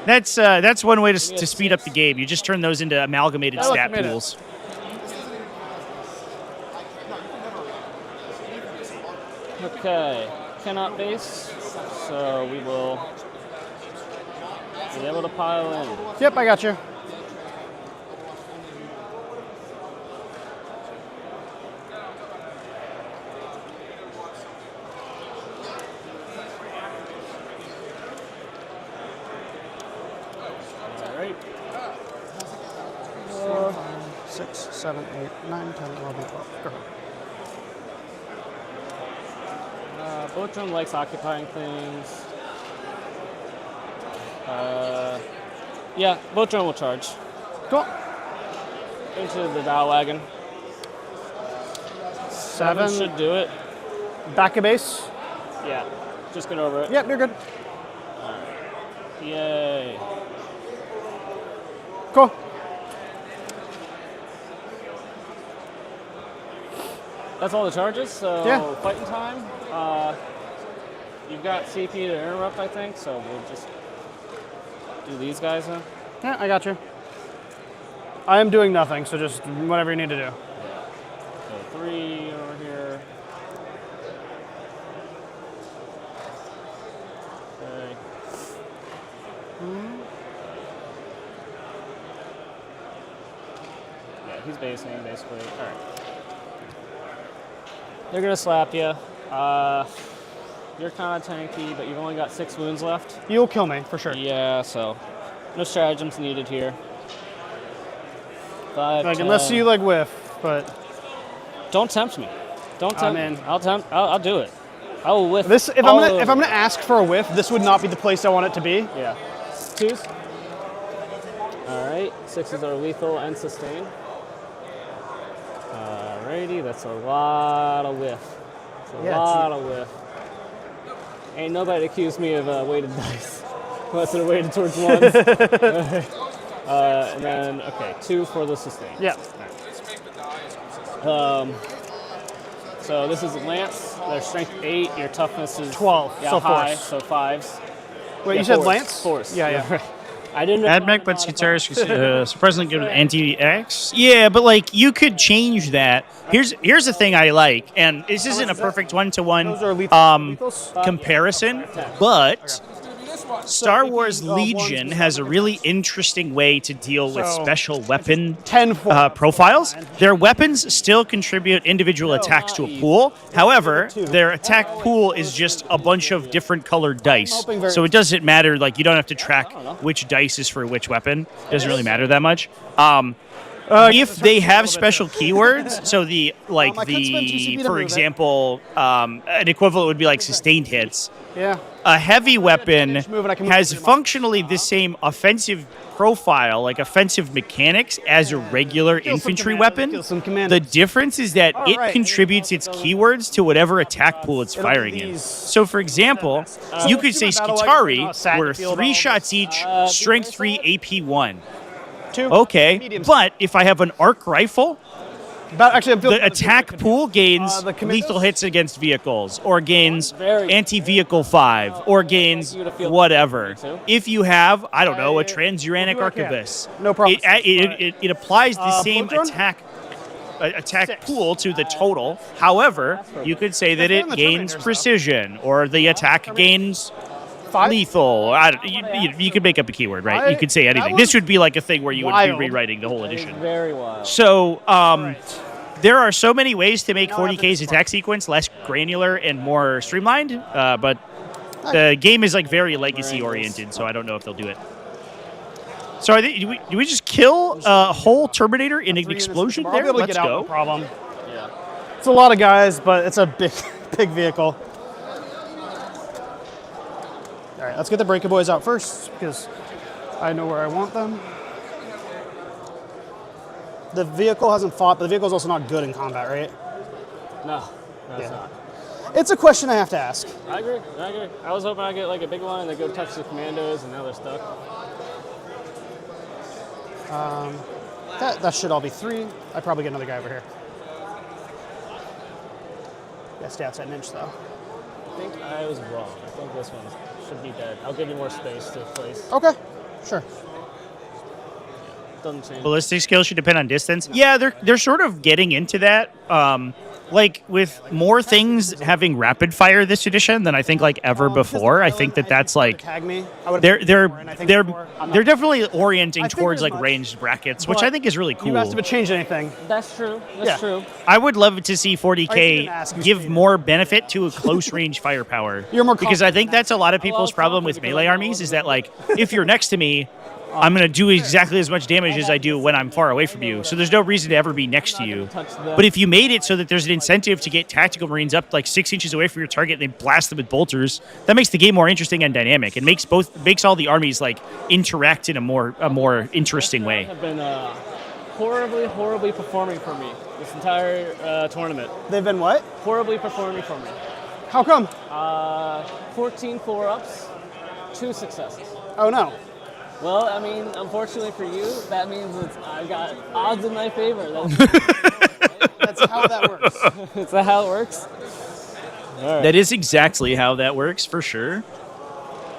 That's one way to speed up the game. You just turn those into amalgamated stat pools. Okay. Cannot base, so we will be able to pile in. Yep, I got you. All right. 4, 5, 6, 7, 8, 9, 10, 11, 12. Go ahead. Bullet drone likes occupying things. Yeah, bullet drone will charge. Cool. Into the bow wagon. 7 should do it. Back of base? Yeah, just get over it. Yep, you're good. Yay. Cool. That's all the charges, so yeah. Fighting time. You've got CP to interrupt, I think, so we'll just do these guys then. Yeah, I got you. I am doing nothing, so just whatever you need to do. So 3 over here. Okay. Yeah, he's basing, basically. All right. They're going to slap you. You're kind of tanky, but you've only got 6 wounds left. You'll kill me, for sure. Yeah, so no stratagems needed here. 5, like, 10. unless you, like, whiff, but... Don't tempt me. Don't tempt me. I'll do it. I will whiff. This, if I'm gonna ask for a whiff, this would not be the place I want it to be. Yeah. 2s. All right. 6s are lethal and sustain. Alrighty, that's a lot of whiff. It's a lot of whiff. Ain't nobody accused me of weighted dice. Unless they're weighted towards 1s. And then, okay, 2 for the sustain. Yeah. So this is Lance. Their strength 8. Your toughness is 12. Yeah, so high. force. So 5s. Wait, you said Lance? Force. Yeah. I didn't. AdMech, but guitarist surprisingly good with anti-X. Yeah, but like you could change that. Here's the thing I like, and this isn't a perfect one-to-one comparison, but Star Wars Legion has a really interesting way to deal with special weapon profiles. Their weapons still contribute individual attacks to a pool. However, their attack pool is just a bunch of different colored dice. So it doesn't matter, like, you don't have to track which dice is for which weapon. It doesn't really matter that much. If they have special keywords, so for example, an equivalent would be like sustained hits. Yeah. A heavy weapon has functionally the same offensive profile, like offensive mechanics, as a regular infantry weapon. The difference is that it contributes its keywords to whatever attack pool it's firing in. So, for example, you could say Skitari were 3 shots each, strength 3, AP 1. Okay, but if I have an arc rifle, the attack pool gains lethal hits against vehicles, or gains anti-vehicle 5, or gains whatever. If you have, I don't know, a transuranic arquebus, no problem. It applies the same attack pool to the total. However, you could say that it gains precision, or the attack gains lethal. You could make up a keyword, right? You could say anything. This would be like a thing where you would be rewriting the whole edition. Very wild. So, there are so many ways to make 40k's attack sequence less granular and more streamlined, but the game is like very legacy oriented, so I don't know if they'll do it. So do we just kill a whole Terminator in an explosion there? Let's go. No problem. Yeah. It's a lot of guys, but it's a big vehicle. All right, let's get the Breaker Boys out first, because I know where I want them. The vehicle hasn't fought, but the vehicle is also not good in combat, right? No, it's not. It's a question I have to ask. I agree. I was hoping I'd get like a big one and they go touch the commandos, and now they're stuck. That should all be 3. I'd probably get another guy over here. Yeah, stay outside an inch, though. I think I was wrong. I think this one should be dead. I'll give you more space to place. Okay, sure. Doesn't change. Ballistic skills should depend on distance. Yeah, they're sort of getting into that. Like with more things having rapid fire this edition than I think like ever before. I think that's like they're definitely orienting towards like ranged brackets, which I think is really cool. You asked if it changed anything. That's true. That's true. I would love to see 40k give more benefit to a close range firepower. Because I think that's a lot of people's problem with melee armies is that like if you're next to me, I'm going to do exactly as much damage as I do when I'm far away from you. So there's no reason to ever be next to you. But if you made it so that there's an incentive to get tactical marines up like 6 inches away from your target and they blast them with bolters, that makes the game more interesting and dynamic. It makes all the armies like interact in a more interesting way. Have been horribly performing for me this entire tournament. They've been what? Horribly performing for me. How come? 14 4-ups, 2 successes. Oh no. Well, I mean, unfortunately for you, that means I got odds in my favor. That's how that works. That's how it works? All right. That is exactly how that works, for sure.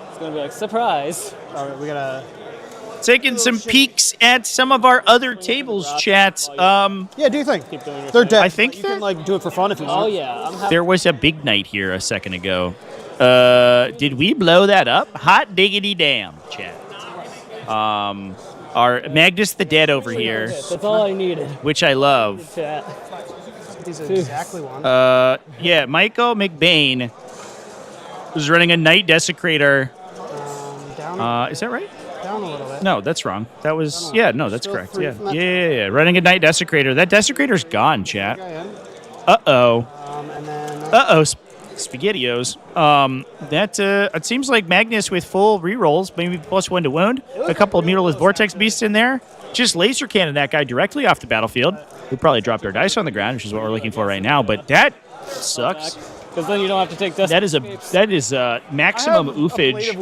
It's going to be like, surprise. All right, we got to... Taking some peeks at some of our other tables, chat. Yeah, do you think? They're dead. I think you can like do it for fun if you want. Oh, yeah. There was a big night here a second ago. Did we blow that up? Hot diggity damn, chat. Our Magnus the Dead over here. That's all I needed. Which I love. These are exactly one. Yeah, Michael McBain was running a Night Desecrator. Is that right? Down a little bit. No, that's wrong. That was, no, that's correct. Yeah. Running a Night Desecrator. That Desecrator's gone, chat. Uh-oh. SpaghettiOs. It seems like Magnus with full rerolls, maybe +1 to wound. A couple of Mutalised Vortex Beasts in there. Just laser cannon that guy directly off the battlefield. We probably dropped our dice on the ground, which is what we're looking for right now, but that sucks. Because then you don't have to take that is a maximum oofage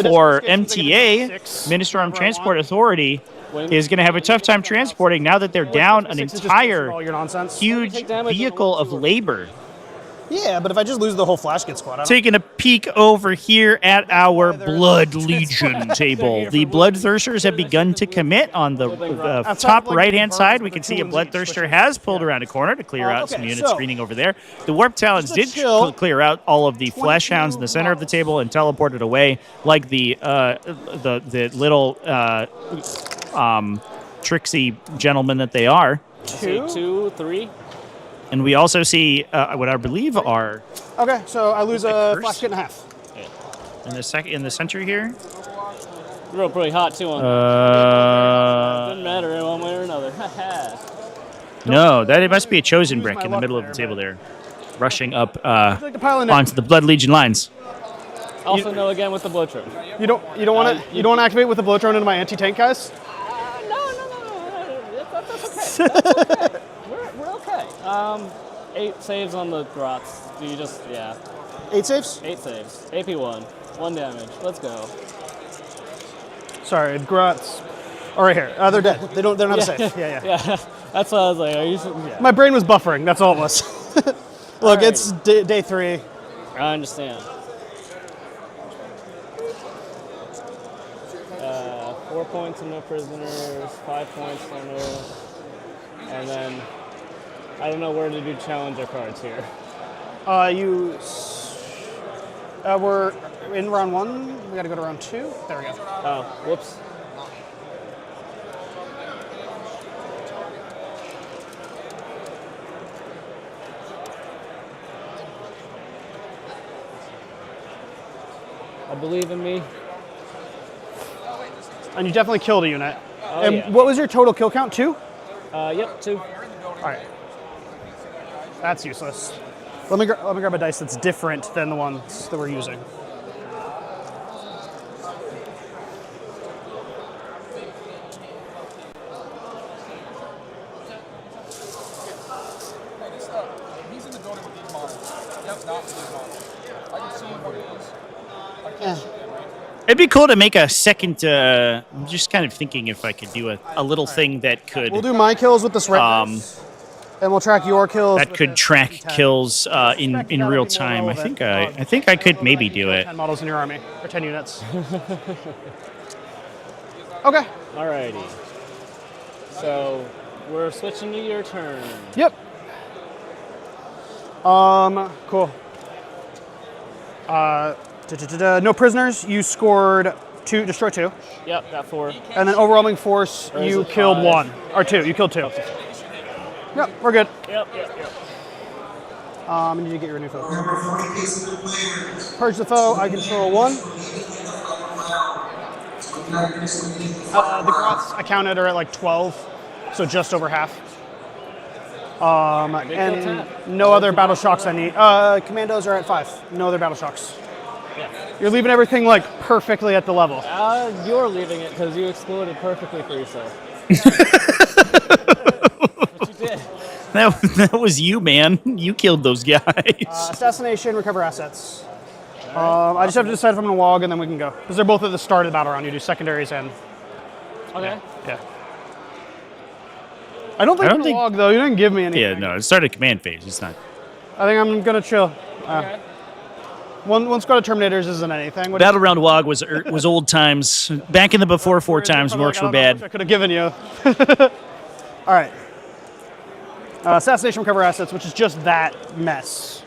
for MTA. Ministorm Transport Authority is going to have a tough time transporting now that they're down an entire huge vehicle of labor. Yeah, but if I just lose the whole flash kit squad, I don't Taking a peek over here at our Blood Legion table. The Bloodthirsters have begun to commit on the top right-hand side. We can see a Bloodthirster has pulled around a corner to clear out some unit screening over there. The Warp Talons did clear out all of the Flesh Hounds in the center of the table and teleported away like the little tricksy gentlemen that they are. 2, 3. And we also see what I believe are Okay, so I lose a flash kit and a half. in the center here. Real pretty hot too on Doesn't matter in one way or another. No, it must be a chosen brick in the middle of the table there, rushing up onto the Blood Legion lines. Also, no again with the blow drone. You don't want to activate with the blow drone into my anti-tank guys. No. That's okay. We're okay. 8 saves on the Grots. Do you just 8 saves? 8 saves. AP1. 1 damage. Let's go. Sorry, Grots. Oh, right here. They're dead. They're not safe. Yeah. That's what I was like. Are you? Yeah. My brain was buffering. That's all it was. Look, it's day 3. I understand. 4 points and no prisoners. 5 points for no. And then I don't know where to do challenger cards here. We're in round 1. We got to go to round 2. There we go. Oh, whoops. I believe in me. And you definitely killed a unit. Oh, and yeah. what was your total kill count? 2? Yep, 2. All right. That's useless. Let me grab a dice that's different than the ones that we're using. He's in the building with these models. Yep, not with these models. I can see what it is. I can't shoot them, right? It'd be cool to make a second. I'm just kind of thinking if I could do a little thing that could. We'll do my kills with this red dice, and we'll track your kills. That could track kills in real time. I think I could maybe do it. 10 models in your army, or 10 units. Okay. Alrighty. So we're switching to your turn. Yep. Cool. No prisoners. You scored 2, destroy 2. Yep, got 4. And then overwhelming force, you killed 1 or 2. You killed 2. Yep, we're good. Yep. I need to get your new foe. Purge the foe. I control 1. The Grots I counted are at like 12, so just over half. And no other battle shocks I need. Commandos are at 5. No other battle shocks. Yeah. You're leaving everything like perfectly at the level. You're leaving it because you exploded perfectly for yourself. But you did. That was you, man. You killed those guys. Assassination, recover assets. I just have to decide if I'm going to log and then we can go. Because they're both at the start of the battle round. You do secondaries and... Okay. Yeah. I don't think I'm going to log, though. You didn't give me anything. Yeah, no, it started command phase. It's not. I think I'm going to chill. Okay. One squad of Terminators isn't anything. Battle round WOG was old times. Back in the before 4 times, Orks were bad. I could have given you. All right. Assassination, recover assets, which is just that mess.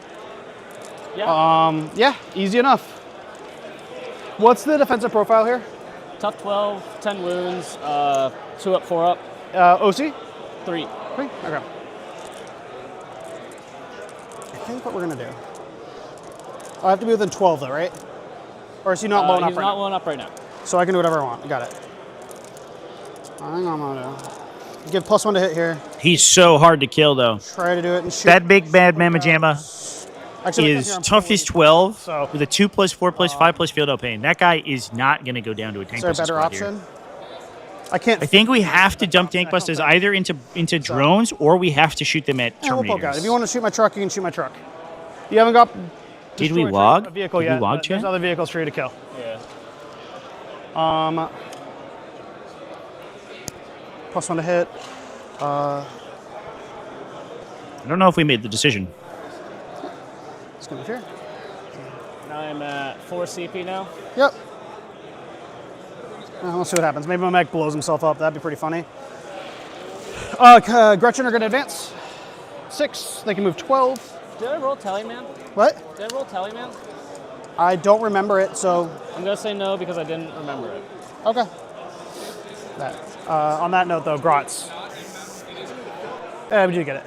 Yeah. Yeah, easy enough. What's the defensive profile here? Tough 12, 10 wounds, 2 up, 4 up. OC? 3. 3? Okay. I think what we're going to do. I have to be within 12 though, right? Or is he not blown up right now? He's not blown up right now. So I can do whatever I want. I got it. I think I'm going to give +1 to hit here. He's so hard to kill, though. Try to do it and shoot. That big bad Mamma Jamma is tough as 12 with a 2+4+5+ field out pain. That guy is not going to go down to a tank. Is there a better option? Here. I can't. I think we have to dump tank busters either into drones or we have to shoot them at Terminators. We'll poke out. If you want to shoot my truck, you can shoot my truck. You haven't got. Did we log? A vehicle yet. There's other vehicles for you to kill. Yeah. +1 to hit. I don't know if we made the decision. Just gonna move here. Now I'm at 4 CP now. Yep. We'll see what happens. Maybe my mech blows himself up. That'd be pretty funny. Gretchen are going to advance. 6. They can move 12. Did I roll Tallyman? What? Did I roll Tallyman? I don't remember it, so... I'm going to say no because I didn't remember it. Okay. On that note, though, Grotz. We did get it.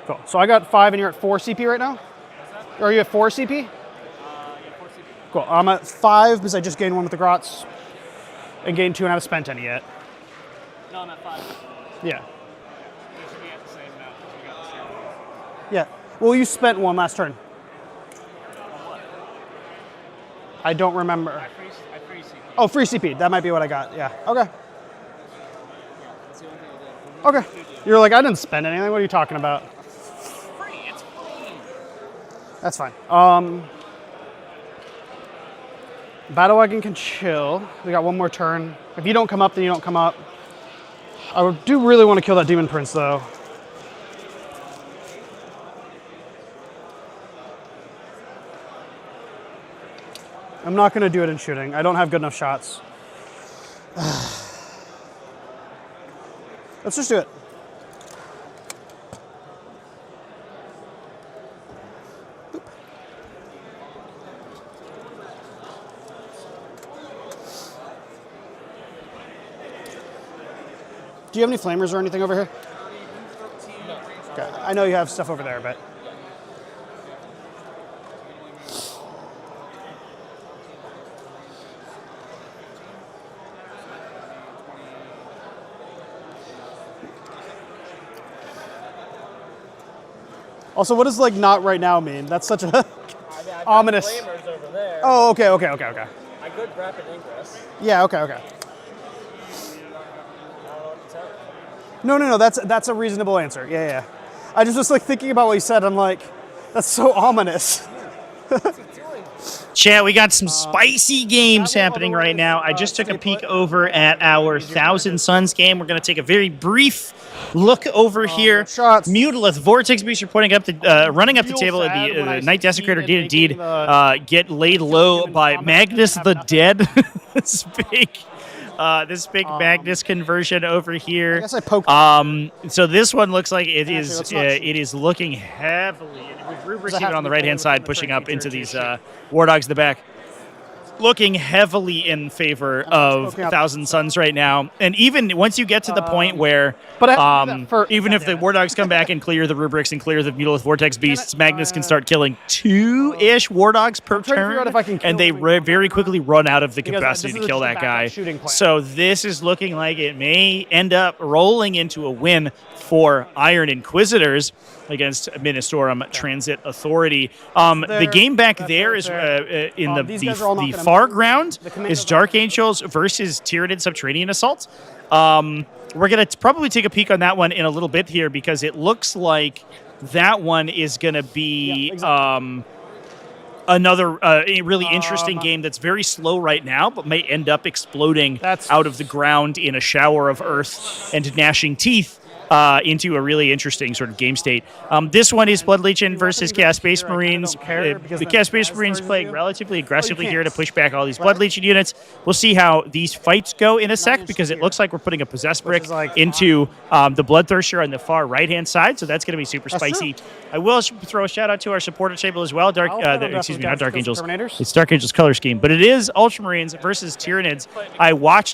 Cool. So I got 5 and you're at 4 CP right now? Or are you at 4 CP? Yeah, 4 CP. Cool. I'm at 5 because I just gained 1 with the Grotz. And gained 2 and I haven't spent any yet. No, I'm at 5. Yeah. We should be at the same amount because we got the same ones. Yeah. Well, you spent 1 last turn. I don't remember. I free CP. Oh, free CP. That might be what I got. Yeah. Okay. Yeah, that's the only thing I did. Okay. You're like, I didn't spend anything. What are you talking about? Free, it's free. That's fine. Battle Wagon can chill. We got 1 more turn. If you don't come up, then you don't come up. I do really want to kill that Demon Prince, though. I'm not going to do it in shooting. I don't have good enough shots. Let's just do it. Do you have any flamers or anything over here? Okay. I know you have stuff over there, but... Also, what does like not right now mean? That's such a ominous. Flamers over there. Oh, okay. I could rapid ingress. Yeah, okay. No. That's a reasonable answer. Yeah. I just was like thinking about what you said. I'm like, that's so ominous. Chat, we got some spicy games happening right now. I just took a peek over at our Thousand Suns game. We're going to take a very brief look over here. Mutilith, Vortex Beast are running up the table. The Night Desecrator did indeed get laid low by Magnus the Dead. This big Magnus conversion over here. I guess I poked. So this one looks like it is looking heavily. Rubric's even on the right-hand side, pushing up into these War Dogs in the back. Looking heavily in favor of Thousand Suns right now. And even once you get to the point where, even if the War Dogs come back and clear the Rubrics and clear the Mutilith Vortex Beasts, Magnus can start killing 2-ish War Dogs per turn, and they very quickly run out of the capacity to kill that guy. So this is looking like it may end up rolling into a win for Iron Inquisitors against Ministorum Transit Authority. The game back there is in the far ground is Dark Angels versus Tyranid Subterranean Assault. We're going to probably take a peek on that one in a little bit here because it looks like that one is going to be another really interesting game that's very slow right now, but may end up exploding out of the ground in a shower of earth and gnashing teeth. Into a really interesting sort of game state. This one is Blood Legion versus Chaos Space Marines. The Chaos Space Marines playing relatively aggressively here to push back all these Blood Legion units. We'll see how these fights go in a sec because it looks like we're putting a Possessed Brick into the Bloodthirster on the far right-hand side, so that's going to be super spicy. I will throw a shout-out to our supporter table as well. Not Dark Angels. It's Dark Angels color scheme, but it is Ultramarines versus Tyranids.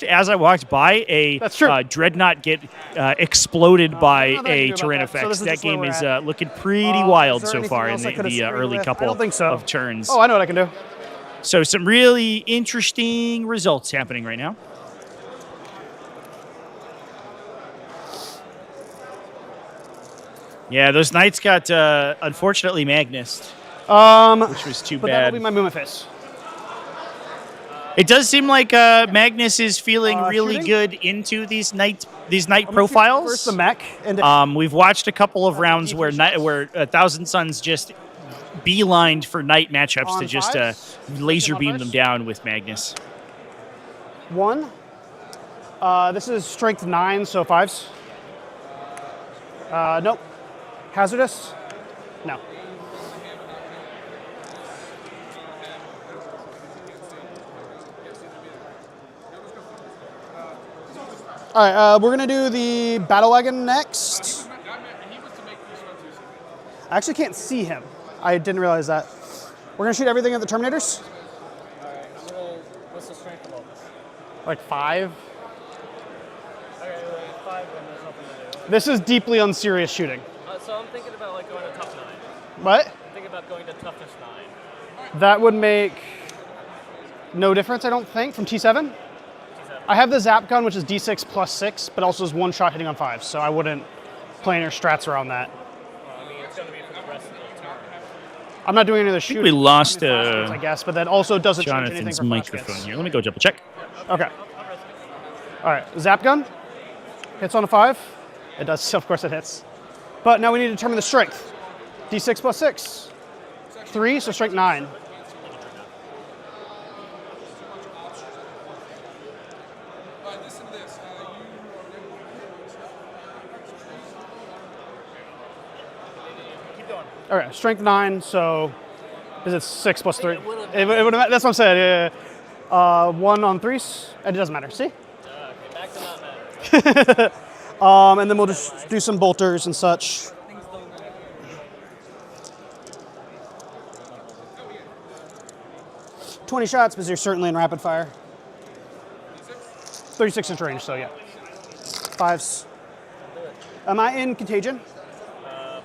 As I walked by a Dreadnought get exploded by a Tyrannofex. That game is looking pretty wild so far in the early couple of turns. Oh, I know what I can do. So some really interesting results happening right now. Yeah, those Knights got unfortunately Magnused, which was too bad. That'll be my movement phase. It does seem like Magnus is feeling really good into these Knight profiles. First the mech. We've watched a couple of rounds where Thousand Suns just beelined for Knight matchups to just laser beam them down with Magnus. 1, This is strength 9, so 5s. Nope. Hazardous? No. All right, we're gonna do the battle wagon next. I actually can't see him. I didn't realize that. We're gonna shoot everything at the Terminators. All right, what's the strength of all this? Like 5. Okay, like 5 when there's nothing to do. This is deeply unserious shooting. So I'm thinking about like going to tough 9. What? I'm thinking about going to toughness 9. That would make no difference, I don't think, from T7. I have the Zap gun, which is D6 plus 6, but also is one shot hitting on 5, so I wouldn't plan your strats around that. Well, I mean, it's going to be for the rest of the turn. I'm not doing any of the I think shooting. we lost I guess, but that also doesn't change anything Jonathan's for flash microphone hits. here. Let me go double check. Okay. All right, Zap gun. Hits on a 5. It does, of course it hits. But now we need to determine the strength. D6 plus 6. 3, so strength 9. All right, strength 9, so is it 6 plus 3? It would have, that's what I'm saying. Yeah. 1 on 3s, and it doesn't matter. See? Okay, back to not matter. And then we'll just do some bolters and such. "20 shots, because you're certainly in rapid fire. 36 inch range, so yeah. 5s. Am I in contagion? Are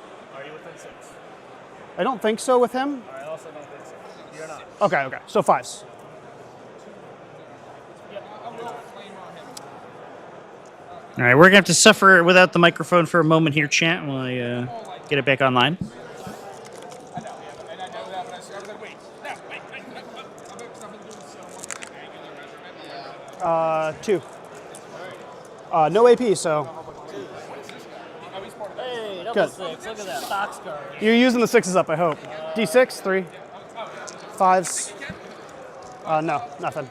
you within 6? I don't think so with him. I also don't think so. You're not. Okay, so 5s. All right, we're going to have to suffer without the microphone for a moment here, chat, while I get it back online. 2. No AP, so. Hey, double Good. 6. Look at that. Boxcar. You're using the 6s up, I hope. D6, 3. 5s. No, nothing.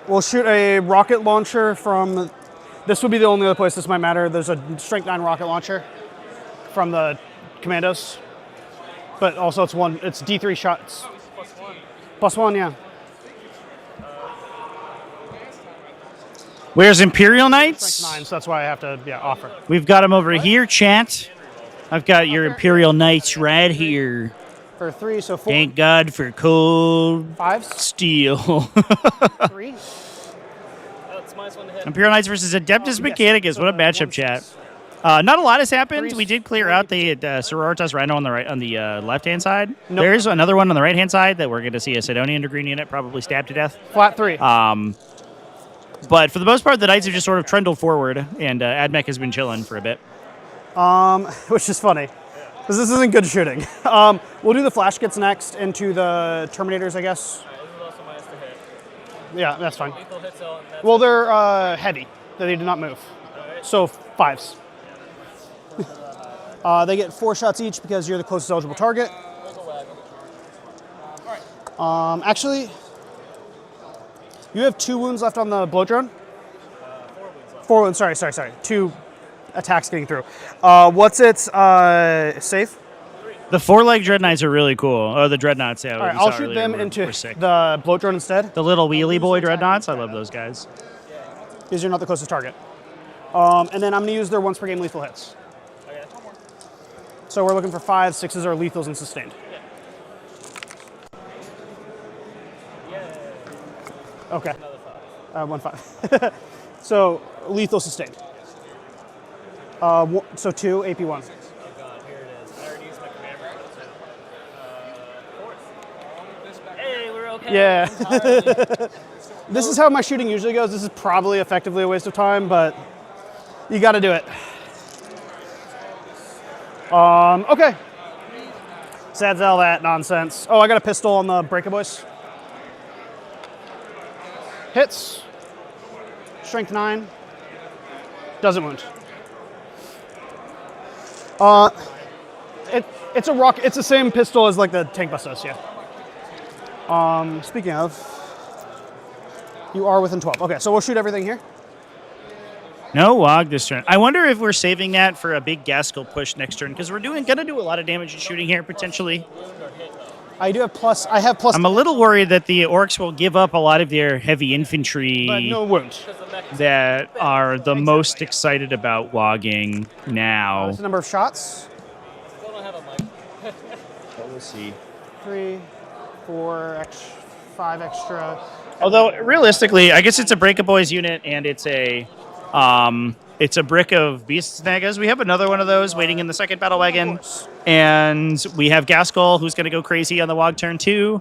We'll shoot a rocket launcher from. This would be the only other place this might matter. There's a strength 9 rocket launcher from the commandos, but also it's D3 shots. Plus 1, yeah. Where's Imperial Knights? Strength 9, so that's why I have to offer. We've got them over here, chat. I've got your Imperial Knights right here. For 3, so 4. Thank God for cold 5s. steel. 3. That's my one to hit. Imperial Knights versus Adeptus Mechanicus. What a matchup, chat. Not a lot has happened. We did clear out the Sororitas Rhino on the left-hand side. Nope. There's another one on the right-hand side that we're going to see a Sidonian Undergreen unit probably stabbed to death. Flat 3. But for the most part, the Knights have just sort of trundled forward, and Admech has been chilling for a bit. Which is funny, because this isn't good shooting. We'll do the flash kits next into the Terminators, I guess. This is also minus to hit. Yeah, that's fine. Lethal hit cell, and that's Well, they're heavy. They do not move. So 5s. They get 4 shots each because you're the closest eligible target. Actually, you have 2 wounds left on the blow drone. 4 wounds. Sorry. 2 attacks getting through. What's its save? The 4-leg Dreadnoughts are really cool. Oh, the Dreadnoughts, yeah. All right, I'll shoot them into the blow drone instead. The little wheelie boy Dreadnoughts. I love those guys. Because you're not the closest target. And then I'm going to use their once per game lethal hits. Okay. So we're looking for 5s, 6s are lethals and sustained. Okay. 1 5. So lethal sustained. So 2 AP 1. Oh god, here it is. I already used my command marker. Hey, we're okay. Yeah. This is how my shooting usually goes. This is probably effectively a waste of time, but you got to do it. Okay. That's all that nonsense. Oh, I got a pistol on the Breaker Boys. Hits. Strength 9. Doesn't wound. It's a rock. It's the same pistol as like the tank bus does. Yeah. Speaking of, you are within 12. Okay, so we'll shoot everything here. No Wog this turn. I wonder if we're saving that for a big Gaskell push next turn, because we're gonna do a lot of damage and shooting here, potentially. I do have plus. I have plus. I'm a little worried that the Orks will give up a lot of their heavy infantry But no wounds. that are the most excited about Wogging now. What's the number of shots? Still don't have a mic. We'll see. 3, 4, 5 extra. Although, realistically, I guess it's a Break a Boys unit, and it's a brick of Beast Snagas. We have another one of those waiting in the second battle wagon. And we have Gaskell, who's going to go crazy on the Wog turn 2.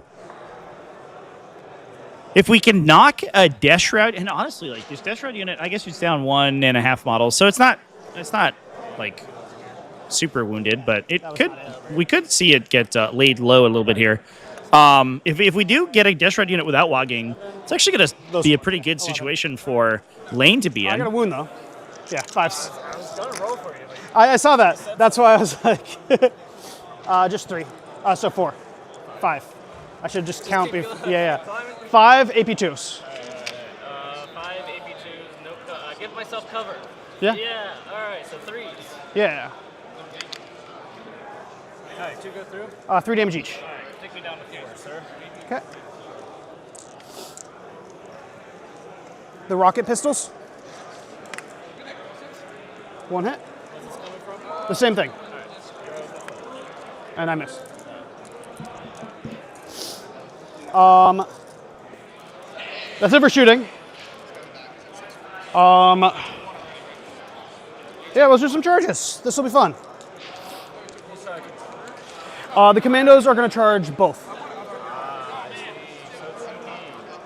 If we can knock a Death Shroud, and honestly, like this Death Shroud unit, I guess it's down 1.5 models, so it's not like super wounded, but we could see it get laid low a little bit here. If we do get a Death Shroud unit without Wogging, it's actually going to be a pretty good situation for Lane to be in. I got a wound though. Yeah, 5. I saw that. That's why I was like, just 3. So 4, 5. I should just count. Yeah. 5 AP2s. 5 AP2s. No, give myself cover. Yeah. Yeah. All right. So 3s. Yeah. All right. 2 go through. 3 damage each. All right. Take me down to 4, sir. Okay. The rocket pistols. 1 hit. The same thing. And I miss. That's it for shooting. Yeah, let's do some charges. This will be fun. The commandos are going to charge both.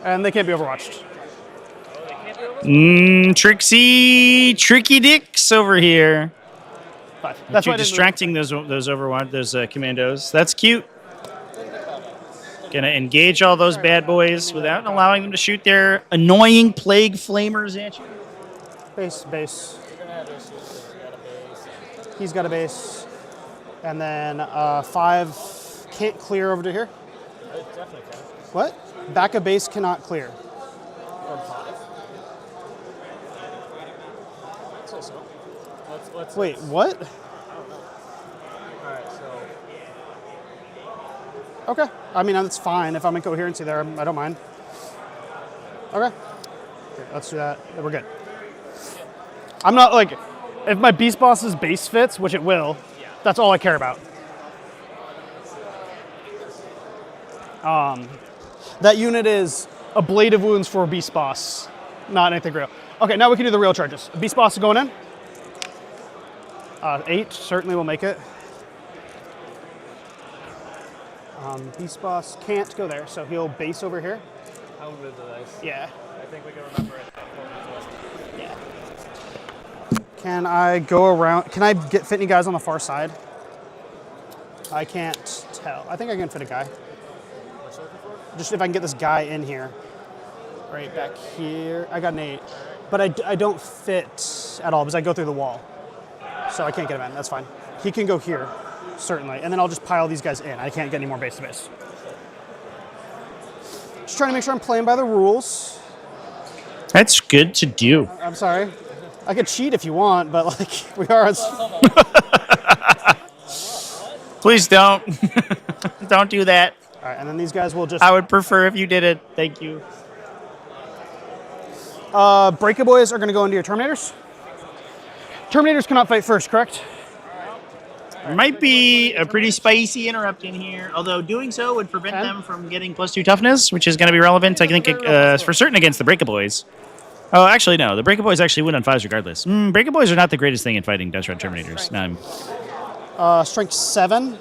And they can't be overwatched. Tricky dicks over here. 5. That's you're why distracting those commandos. That's cute. Gonna engage all those bad boys without allowing them to shoot their annoying plague flamers at you. Base. He's got a base. And then 5 can't clear over to here. It definitely can. What? Back of base cannot clear. From 5. So. Let's Wait, what? I don't know. All right, so. Okay. I mean, that's fine. If I'm in coherency there, I don't mind. Okay. Let's do that. We're good. I'm not like, if my Beast Boss's base fits, which it will, that's all I care about. That unit is a Blade of Wounds for Beast Boss, not anything real. Okay, now we can do the real charges. Beast Boss is going in. 8 certainly will make it. Beast Boss can't go there, so he'll base over here. How good the dice? Yeah. I think we can remember it. Yeah. Can I go around? Can I fit any guys on the far side? I can't tell. I think I can fit a guy. Just if I can get this guy in here. Right back here. I got an 8. But I don't fit at all because I go through the wall. So I can't get him in. That's fine. He can go here, certainly. And then I'll just pile these guys in. I can't get any more base to base. Just trying to make sure I'm playing by the rules. That's good to do. I'm sorry. I could cheat if you want, but like we are. Please don't. Don't do that. All right, and then these guys will just. I would prefer if you did it. Thank you. Breaka boys are going to go into your Terminators. Terminators cannot fight first, correct? There might be a pretty spicy interrupt in here, although doing so would prevent them from getting +2 toughness, which is going to be relevant, I think, for certain against the Breaka boys. Oh, actually, no. The Breaka boys actually win on 5s regardless. Breaka boys are not the greatest thing in fighting Death Shroud Terminators. No. Strength 7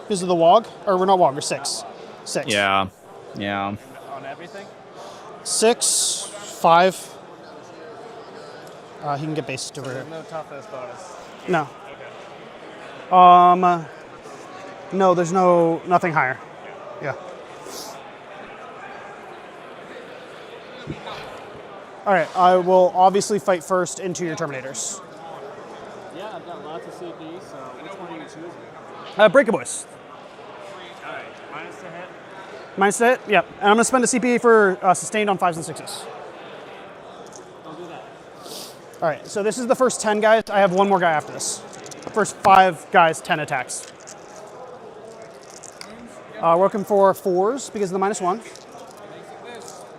because of the Wog. Or we're not Wog, we're 6. 6. Yeah. On everything? 6, 5. He can get based over here. No toughness bonus. No. No, there's nothing higher. Yeah. All right, I will obviously fight first into your Terminators. Yeah, I've got lots of CP, so which one are you choosing? Breaker Boys. All right, minus to hit. Minus to hit, yep. And I'm going to spend a CP for sustained on 5s and 6s. I'll do that. All right, so this is the first 10 guys. I have one more guy after this. First 5 guys, 10 attacks. We're looking for 4s because of the -1.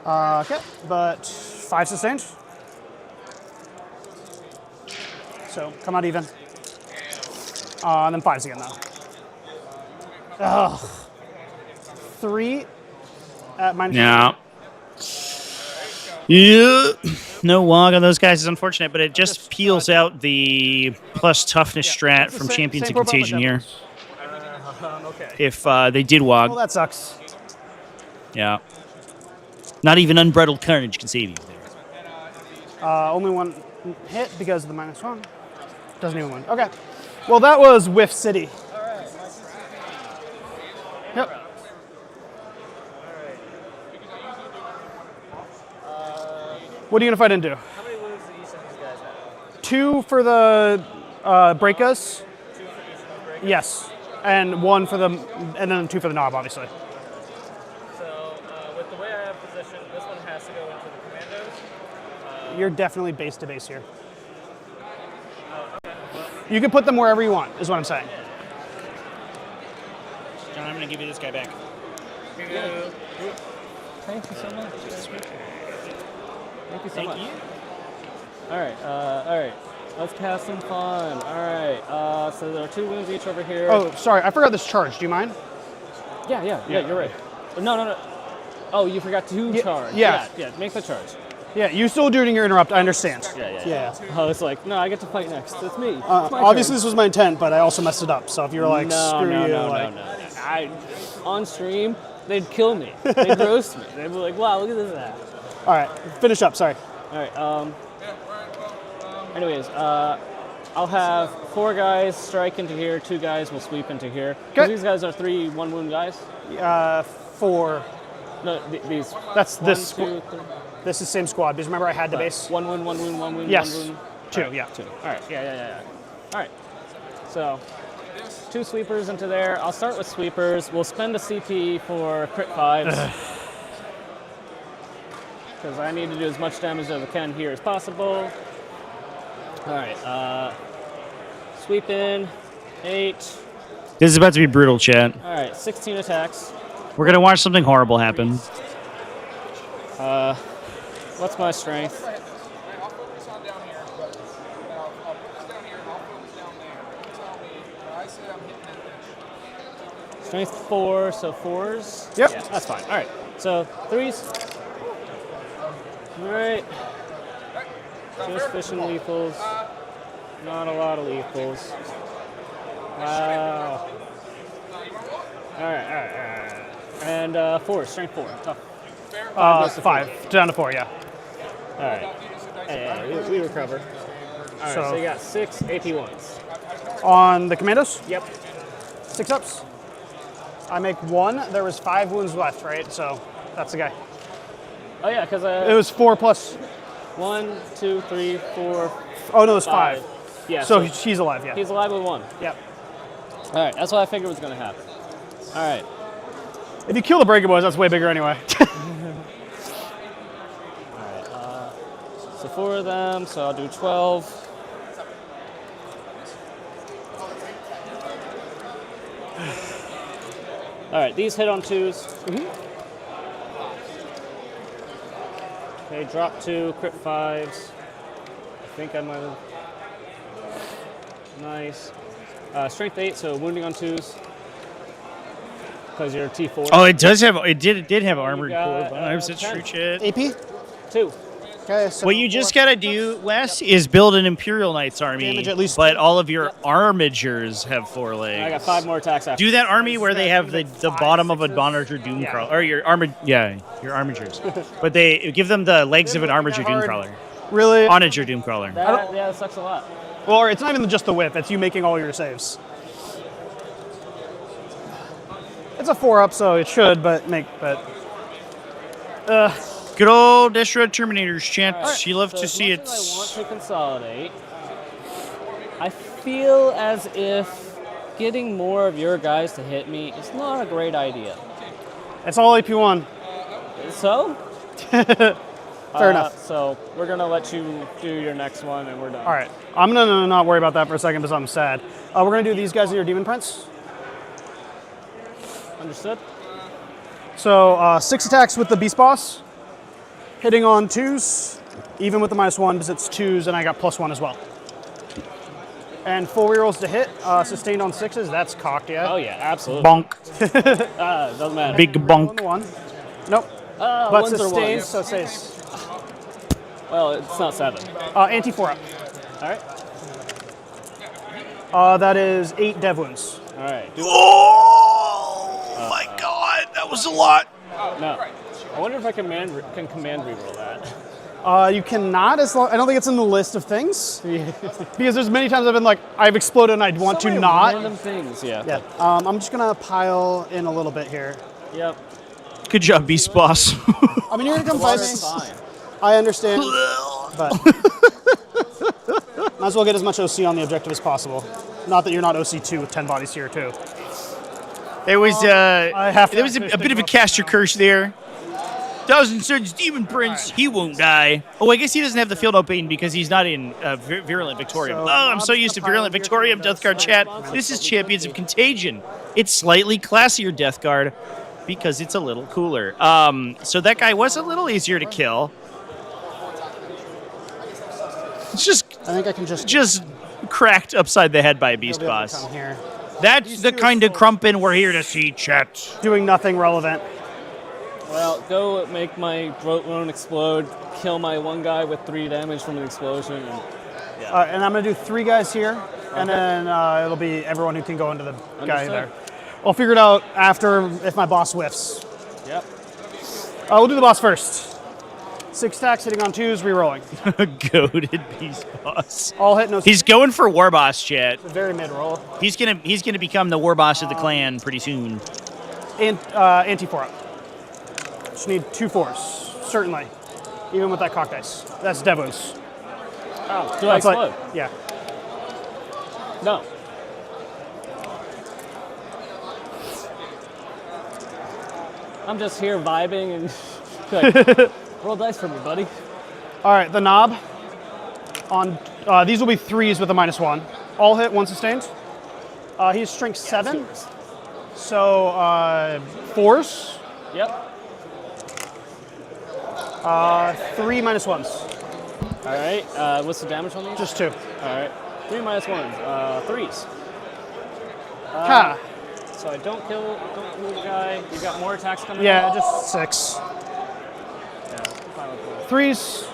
Okay, but 5 sustained. So come out even. And then 5s again, though. Ugh. 3 at -1. Yeah. Yeah. No log on those guys is unfortunate, but it just peels out the plus toughness strat from Champions of Contagion here. Okay. If they did wog. Well, that sucks. Yeah. Not even Unbridled Carnage can save you there. Only 1 hit because of the -1. Doesn't even win. Okay. Well, that was Whiff City. Yep. What are you going to fight into? How many wounds do each of these guys have? 2 for the Breakas. 2 for each of the breakers? Yes. And 1 for the, and then 2 for the knob, obviously. So, with the way I have positioned, this one has to go into the commandos. You're definitely base to base here. Okay. You can put them wherever you want, is what I'm saying. John, I'm going to give you this guy back. Here you go. Thank you so much. Thank you so much. All right. Let's have some fun. All right. So there are 2 wounds each over here. Oh, sorry. I forgot this charge. Do you mind? Yeah, you're right. No. Oh, you forgot to charge. Yeah. Yeah, make the charge. Yeah, you still do it in your interrupt. I understand. Yeah. I was like, no, I get to fight next. It's me. It's my Obviously, turn. this was my intent, but I also messed it up. So if you were like, screw you. No. On stream, they'd kill me. They'd roast me. They'd be like, wow, look at this ass. All right, finish up. Sorry. All right. Anyways, I'll have 4 guys strike into here. 2 guys will sweep into here. Okay. These guys are 3 1-wound guys. 4. No, these. That's 1, this. 2, 3. This is same squad. Because remember, I had the base. 1 wound, 1 wound, 1 wound. Yes. 1 wound. 2. All right, Yeah. 2. All right. Yeah. All right. So, 2 sweepers into there. I'll start with sweepers. We'll spend a CP for crit 5s. Because I need to do as much damage as I can here as possible. All right. Sweep in. 8. This is about to be brutal, chat. All right. 16 attacks. We're going to watch something horrible happen. What's my strength? I'll focus on down here. I'll focus down here and I'll focus down there. Tell me when I say I'm hitting that bitch. Strength 4, so 4s? Yep. Yeah, that's fine. All right. So 3s. All right. Just fishing lethals. Not a lot of lethals. Wow. All right. And 4, strength 4. Tough. 5. Down to 4, yeah. All right. Yeah, we recover. All right, so you got 6 AP1s. On the commandos? Yep. 6 ups. I make 1. There was 5 wounds left, right? So that's the guy. Oh, yeah, because it was 4 plus. 1, 2, 3, 4. Oh, no, it was 5. Yeah. So he's alive, yeah. He's alive with 1. Yep. All right, that's what I figured was going to happen. All right. If you kill the Breaker Boys, that's way bigger anyway. All right. So 4 of them, so I'll do 12. All right, these hit on 2s. Okay, drop 2, crit 5s. I think I might have. Nice. Strength 8, so wounding on 2s. Because you're T4. Oh, it does have. It did have armored got, core vibes. That's true, shit. AP? 2. Okay, so what you just gotta do, Wes, is build an Imperial Knights army, Damage at least but all of your armigers have 4 legs. I got 5 more attacks after. Do that army where they have the bottom of a Bonarger Doomcrawler, or your armored, your armigers, but they give them the legs of an Armiger Doomcrawler. Really? Onager Doomcrawler. Yeah, that sucks a lot. Well, it's not even just the whip. It's you making all your saves. It's a 4-up, so it should, Good old Destroyed Terminators, chant. Right, She loves so to as see much it. as I want to consolidate. I feel as if getting more of your guys to hit me is not a great idea. It's all AP1. So? Fair enough. So we're gonna let you do your next one, and we're done. All right. I'm gonna not worry about that for a second because I'm sad. We're gonna do these guys in your Demon Prince. Understood. So 6 attacks with the Beast Boss, hitting on 2s, even with the -1 because it's 2s, and I got +1 as well. And 4 rerolls to hit, sustained on 6s. That's cocked, yeah. Oh yeah, absolutely. Bonk. Doesn't matter. Big bonk. One. Nope. But But sustained, so it stays. Well, it's not 7. Anti 4 up. All right. That is 8 dev wounds. All right. Oh my god, that was a lot. No. I wonder if I can command reroll that. You cannot, as long, I don't think it's in the list of things. Because there's many times I've been like, I've exploded and I want So to many not. random things, yeah. Yeah. I'm just gonna pile in a little bit here. Yep. Good job, Beast Boss. I mean, you're gonna come fight me. Fine. I understand, but might as well get as much OC on the objective as possible. Not that you're not OC2 with 10 bodies here too. There was have to there was a bit of a caster curse there. Thousand Suns Demon Prince, he won't die. Oh, I guess he doesn't have the Field Open because he's not in Virulent Victorium. So, I'm so used to Virulent Victorium, Death Guard chat. This is Champions of Contagion. It's slightly classier Death Guard because it's a little cooler. So that guy was a little easier to kill. It's just, I think I can just cracked upside the head by a Beast Boss. Come here. That's the kind of crumpin' we're here to see, chat. Doing nothing relevant. Well, go make my throat wound explode, kill my one guy with 3 damage from an explosion. And, yeah. And I'm gonna do 3 guys here, and then it'll be everyone who can go into the guy there. I'll figure it out after if my boss whiffs. Yep. We'll do the boss first. 6 attacks, hitting on 2s, rerolling. Goated Beast Boss. All hit, no. He's going for War Boss, chat. Very mid roll. He's gonna become the War Boss of the clan pretty soon. And anti 4 up. Just need 2 4s, certainly. Even with that cock dice. That's dev wounds. Oh, do I explode? Yeah. No. I'm just here vibing and like, roll dice for me, buddy. All right, the knob. On these will be 3s with a -1. All hit, 1 sustained. He's strength 7. So 4s. Yep. 3 -1s. All right. What's the damage on these? Just 2. All right. 3 -1s. 3s. Ha. So I don't move the guy. You got more attacks coming. Yeah, up? just 6. Yeah, fine with 3s.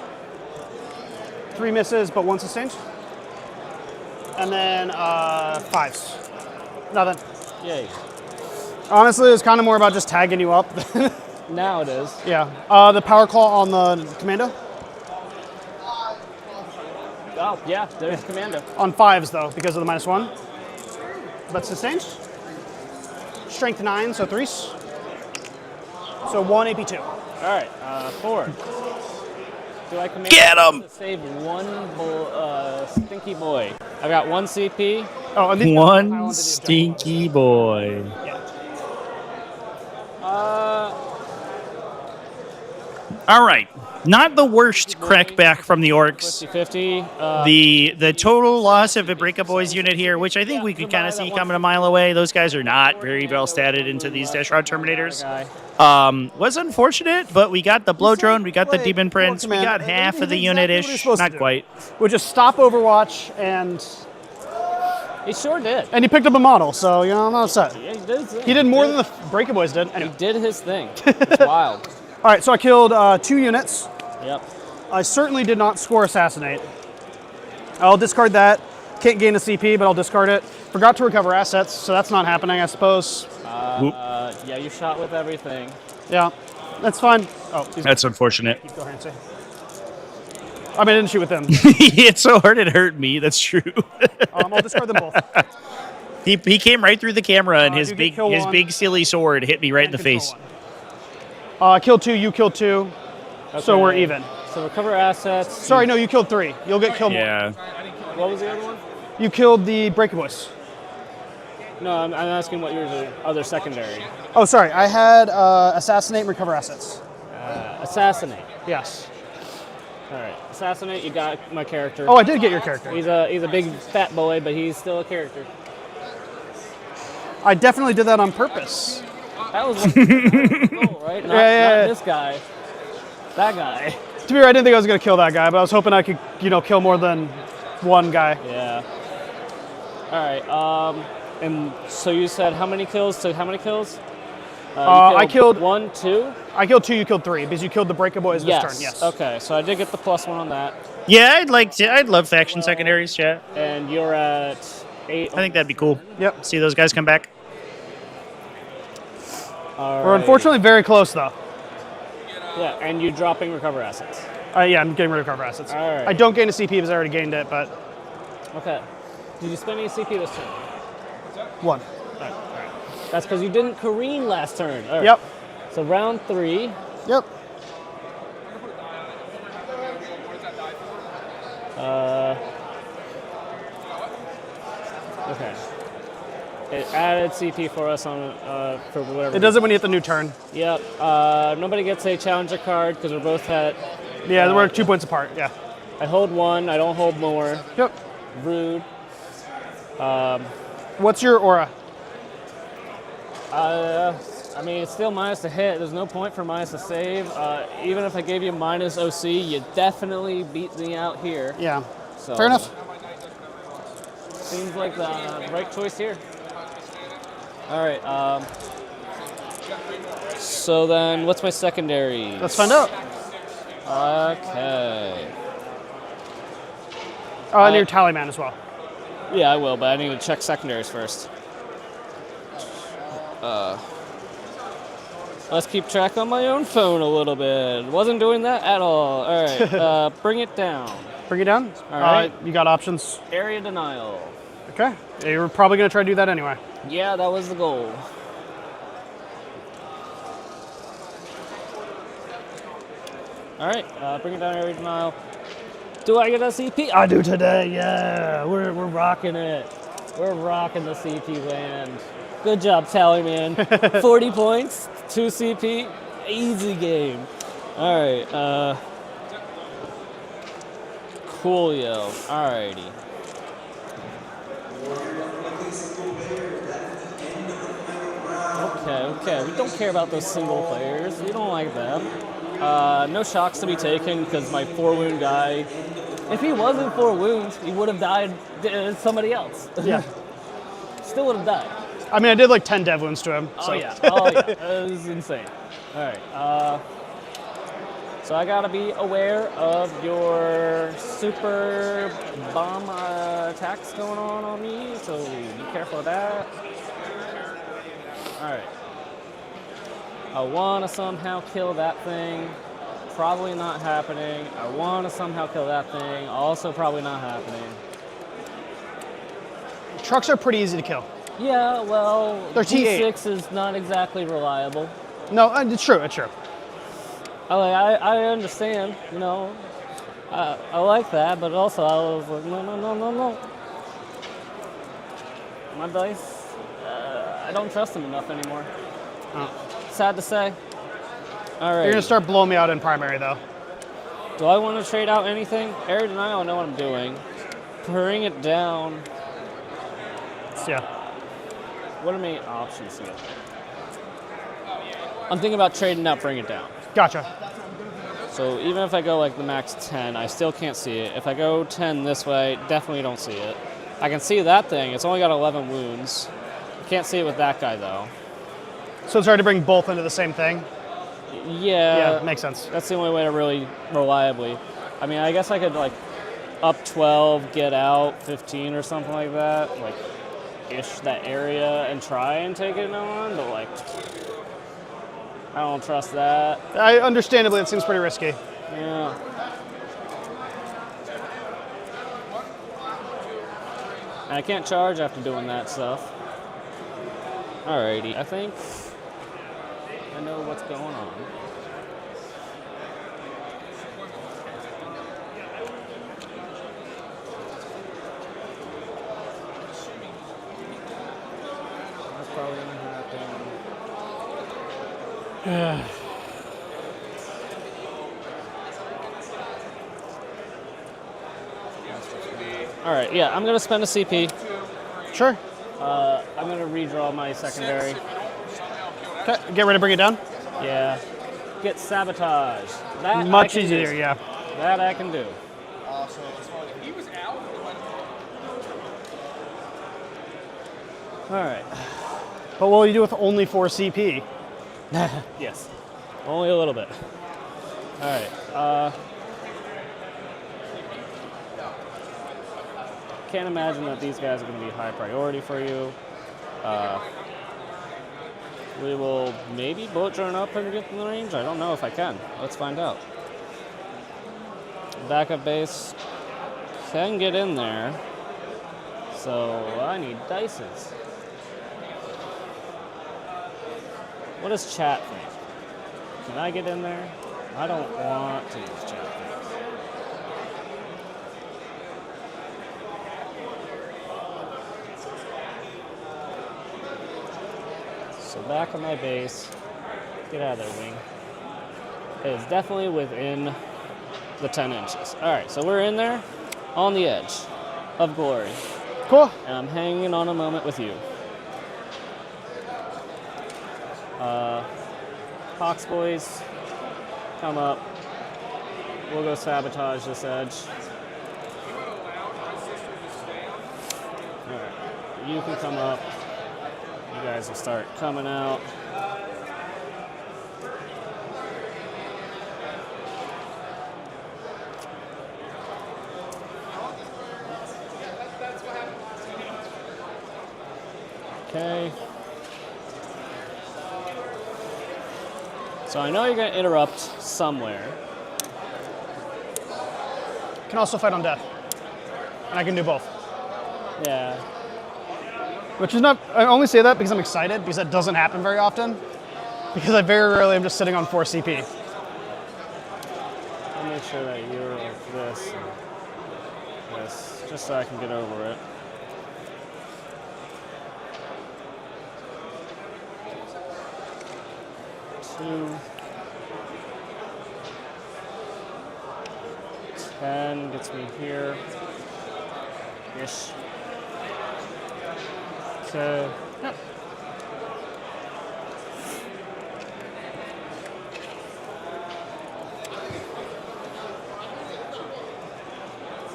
3 misses, but 1 sustained. And then 5s. Nothing. Yay. Honestly, it's kind of more about just tagging you up. Now it is. Yeah. The power claw on the commando. Oh, yeah, there's Commando. On 5s, though, because of the -1. But sustained. Strength 9, so 3s. So 1 AP2. All right, 4. Do I command Get him! to save one stinky boy? I've got 1 CP. Oh, and these One stinky boy. All right. Not the worst crackback from the Orks. 50-50. The total loss of a Breakup Boys unit here, which I think we could kind of see coming a mile away. Those guys are not very well statted into these Dash Rod Terminators. Was unfortunate, but we got the Blow Drone, we got the Demon Prince, we got half of the unit-ish. Not quite. We'll just stop Overwatch and... He sure did. And he picked up a model, so, you know, I'm not upset. Yeah, he did his thing. He did more than the Breakup Boys did. He did his thing. It's wild. All right, so I killed 2 units. Yep. I certainly did not score Assassinate. I'll discard that. Can't gain a CP, but I'll discard it. Forgot to recover assets, so that's not happening, I suppose. Yeah, you shot with everything. Yeah, that's fine. Oh, That's unfortunate. Go ahead and say. I mean, I didn't shoot with them. It's so hard it hurt me. That's true. I'll discard them both. He came right through the camera, and his you get kill one. big silly sword hit me right in the face. Killed 2, you killed 2. So we're even. So recover assets. Sorry, no, you killed 3. You'll get killed Yeah. What was the other one? more. You killed the Breaker Boys. No, I'm asking what your other secondary. Oh, sorry. I had assassinate and recover assets. Assassinate. Yes. All right, assassinate. You got my character. Oh, I did get your character. He's a big fat boy, but he's still a character. I definitely did that on purpose. That was cool, right? Not this guy. That guy. To be fair, I didn't think I was going to kill that guy, but I was hoping I could, kill more than one guy. Yeah. All right. And so you said how many kills to how many kills? I killed 1, 2. I killed 2. You killed 3 because you killed the Breaker Boys this turn. Yes. Okay. So I did get the +1 on that. Yeah, I'd love faction secondaries, chat. And you're at 8. I think that'd be cool. Yep. See those guys come back. We're unfortunately very close though. Yeah, and you dropping recover assets. Yeah, I'm getting rid of recover assets. All right. I don't gain a CP because I already gained it, but. Okay. Did you spend any CP this turn? 1. All right. That's because you didn't careen last turn. All right. Yep. So round 3. Yep. Okay. It added CP for us on for whatever. It does it when you hit the new turn. Yep. Nobody gets a challenger card because we're both at. Yeah, we're 2 points apart. Yeah. I hold 1. I don't hold more. Yep. Rude. What's your aura? I mean, it's still minus to hit. There's no point for minus to save. Even if I gave you minus OC, you definitely beat me out here. Yeah. So, fair enough. Seems like the right choice here. All right. So then, what's my secondary? Let's find out. Okay. Oh, and your tally man as well. Yeah, I will, but I need to check secondaries first. Let's keep track on my own phone a little bit. Wasn't doing that at all. All right, bring it down. Bring it down? All right. You got options? Area denial. Okay. Yeah, you were probably going to try to do that anyway. Yeah, that was the goal. All right, bring it down, area denial. Do I get a CP? I do today, yeah. We're rocking it. We're rocking the CP land. Good job, Tallyman. 40 points, 2 CP, easy game. All right, coolio. All righty. Okay. We don't care about those single players. We don't like them. No shocks to be taken because my 4-wound guy, if he wasn't 4 wounds, he would have died somebody else. Yeah. Still would have died. I mean, I did like 10 dev wounds to him. Oh, so. yeah. That was insane. All right. So I got to be aware of your super bomb attacks going on me, so be careful of that. All right. I want to somehow kill that thing. Probably not happening. I want to somehow kill that thing. Also probably not happening. Trucks are pretty easy to kill. Yeah, well, They're T8. T6 is not exactly reliable. No, it's true. It's true. I understand, you know. I like that, but also I was like, no. My dice, I don't trust them enough anymore. Oh. Sad to say. All right. You're going to start blowing me out in primary, though. Do I want to trade out anything? Area denial, I know what I'm doing. Bring it down. Yeah. What are my options here? I'm thinking about trading out, bring it down. Gotcha. So even if I go like the max 10, I still can't see it. If I go 10 this way, definitely don't see it. I can see that thing. It's only got 11 wounds. Can't see it with that guy, though. So it's hard to bring both into the same thing? Yeah. Yeah, makes sense. That's the only way to really reliably. I mean, I guess I could, like, up 12, get out 15 or something like that. Like, ish that area and try and take it on, but, like, I don't trust that. Understandably, it seems pretty risky. Yeah. And I can't charge after doing that stuff. Alrighty, I think I know what's going on. probably going to happen. All right, yeah, I'm going to spend a CP. Sure. I'm going to redraw my secondary. Okay, get ready to bring it down. Yeah. Get sabotage. That Much I can easier, do. yeah. That I can do. He was out. All right. But what will you do with only 4 CP? Yes. Only a little bit. All right. Can't imagine that these guys are going to be high priority for you. We will maybe boat drone up and get in the range. I don't know if I can. Let's find out. Backup base can get in there. So I need dices. What does chat think? Can I get in there? I don't want to use chat. So back on my base, get out of there, wing. It's definitely within the 10 inches. All right, so we're in there on the edge of glory. Cool. And I'm hanging on a moment with you. Hawks boys, come up. We'll go sabotage this edge. All right, you can come up. You guys will start coming out. Okay. So I know you're going to interrupt somewhere. Can also fight on death. And I can do both. Yeah. Which is not, I only say that because I'm excited, because that doesn't happen very often. Because I very rarely am just sitting on 4 CP. I'll make sure that you're like this and this, just so I can get over it. Two. 10 gets me here. Ish. Okay. Yep.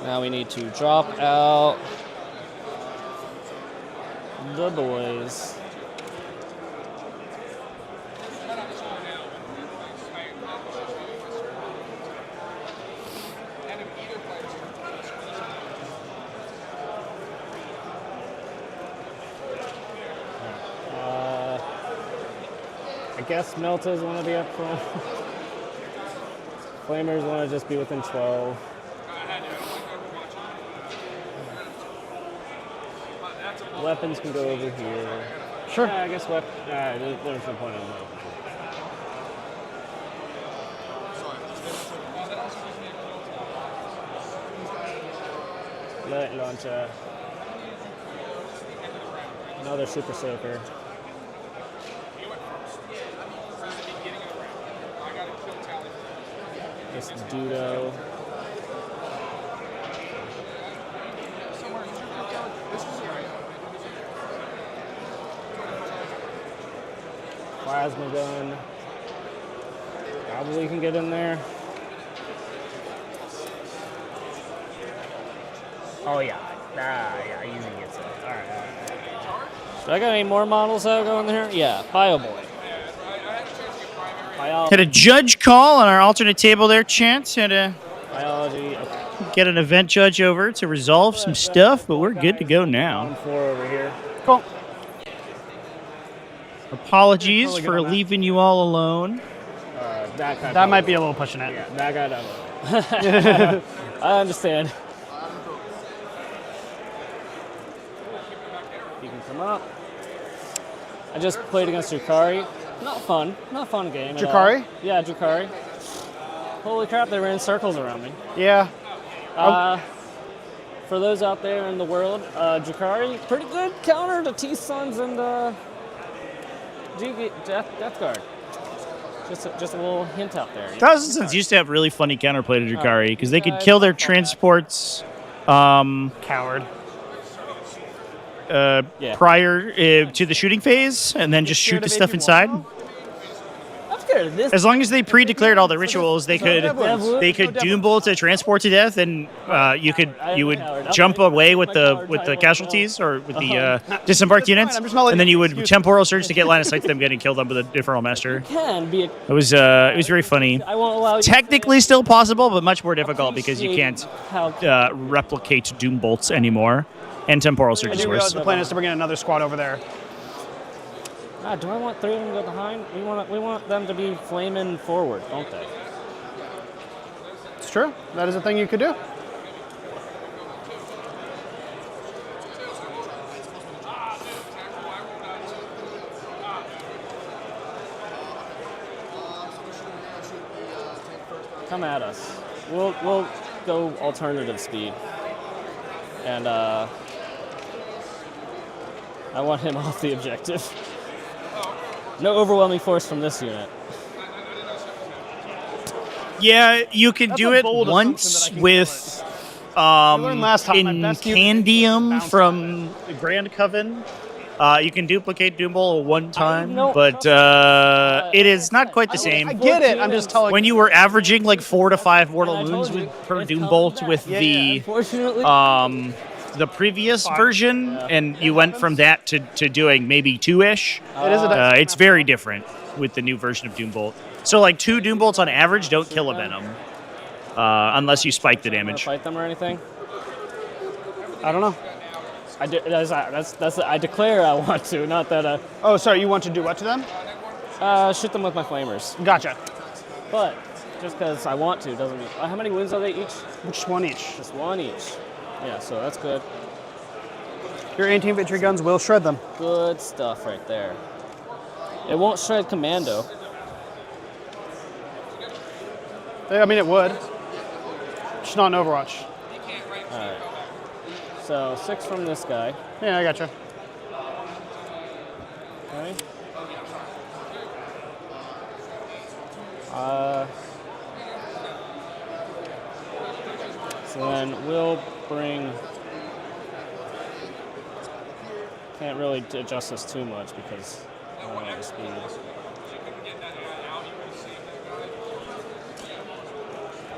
Now we need to drop out the boys. I guess Meltas want to be up front. Flamers want to just be within 12. Weapons can go over here. Sure. Yeah, I guess there's no point in that. Light launcher. Another super soaker. This Dudo. Plasma gun. Probably can get in there. Oh yeah. Yeah, easy gets it. Alright. Do I got any more models out going there? Yeah, Bio Boy. Had a judge call on our alternate table there, Chance. Had to Biology. get an event judge over to resolve some stuff, but we're good to go now. 4 over here. Cool. Apologies for leaving you all alone. That might be a little pushing it. Yeah, that guy doesn't. I understand. You can come up. I just played against Drukari. Not fun game at all. Drukari? Yeah, Drukari. Holy crap, they were in circles around me. Yeah. For those out there in the world, Drukari, pretty good counter to T-Suns and Death Guard. Just a little hint out there. Thousand Suns used to have really funny counterplay to Drukhari because they could kill their transports. Coward. Prior to the shooting phase, and then just shoot the stuff inside. I'm scared of this. As long as they pre-declared all the rituals, they could doom bolt a transport to death, and you would jump away with the casualties or with the disembarked units, and then you would temporal surge to get line of sight to them getting killed up with a Infernal Master. It was very funny. I won't allow you Technically still possible, but much more difficult because you can't replicate doom bolts anymore. And temporal surge is worse. The plan is to bring in another squad over there. Do I want 3 of them to go behind? We want them to be flaming forward, don't they? It's true. That is a thing you could do. Come at us. We'll go alternative speed. And I want him off the objective. No overwhelming force from this unit. Yeah, you can do it once with Incandium from the Grand Coven. You can duplicate Doom Bolt one time, but it is not quite the same. I get it. I'm just telling you. When you were averaging like 4 to 5 mortal wounds per Doom Bolt with the previous version, and you went from that to doing maybe 2-ish. It's very different with the new version of Doom Bolt. So like 2 Doom Bolts on average don't kill a Venom, unless you spike the damage. Fight them or anything? I don't know. I declare I want to, not that. Oh, sorry. You want to do what to them? Shoot them with my flamers. Gotcha. But just because I want to doesn't mean. How many wounds are they each? Just 1 each. Just 1 each. Yeah, so that's good. Your anti-infantry guns will shred them. Good stuff right there. It won't shred commando. I mean, it would. Just not in Overwatch. All right. So 6 from this guy. Yeah, I gotcha. Okay. So then we'll bring. Can't really adjust this too much because I don't know the speed.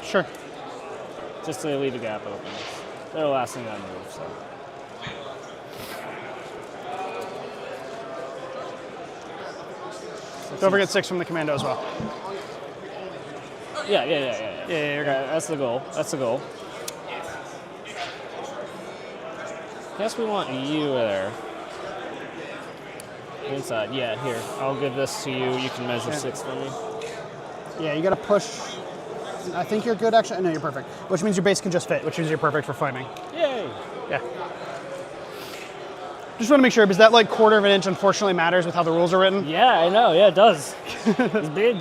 Sure. Just to leave a gap open. They're the last thing I move, so. Don't forget 6 from the commando as well. Yeah, you're good. That's the goal. Guess we want you there. Inside, yeah, here. I'll give this to you. You can measure 6 for me. Yeah, you gotta push. I think you're good, actually. No, you're perfect. Which means your base can just fit, which means you're perfect for flaming. Yay! Yeah. Just want to make sure, because that like 1/4 of an inch unfortunately matters with how the rules are written. Yeah, I know. Yeah, it does. It's big.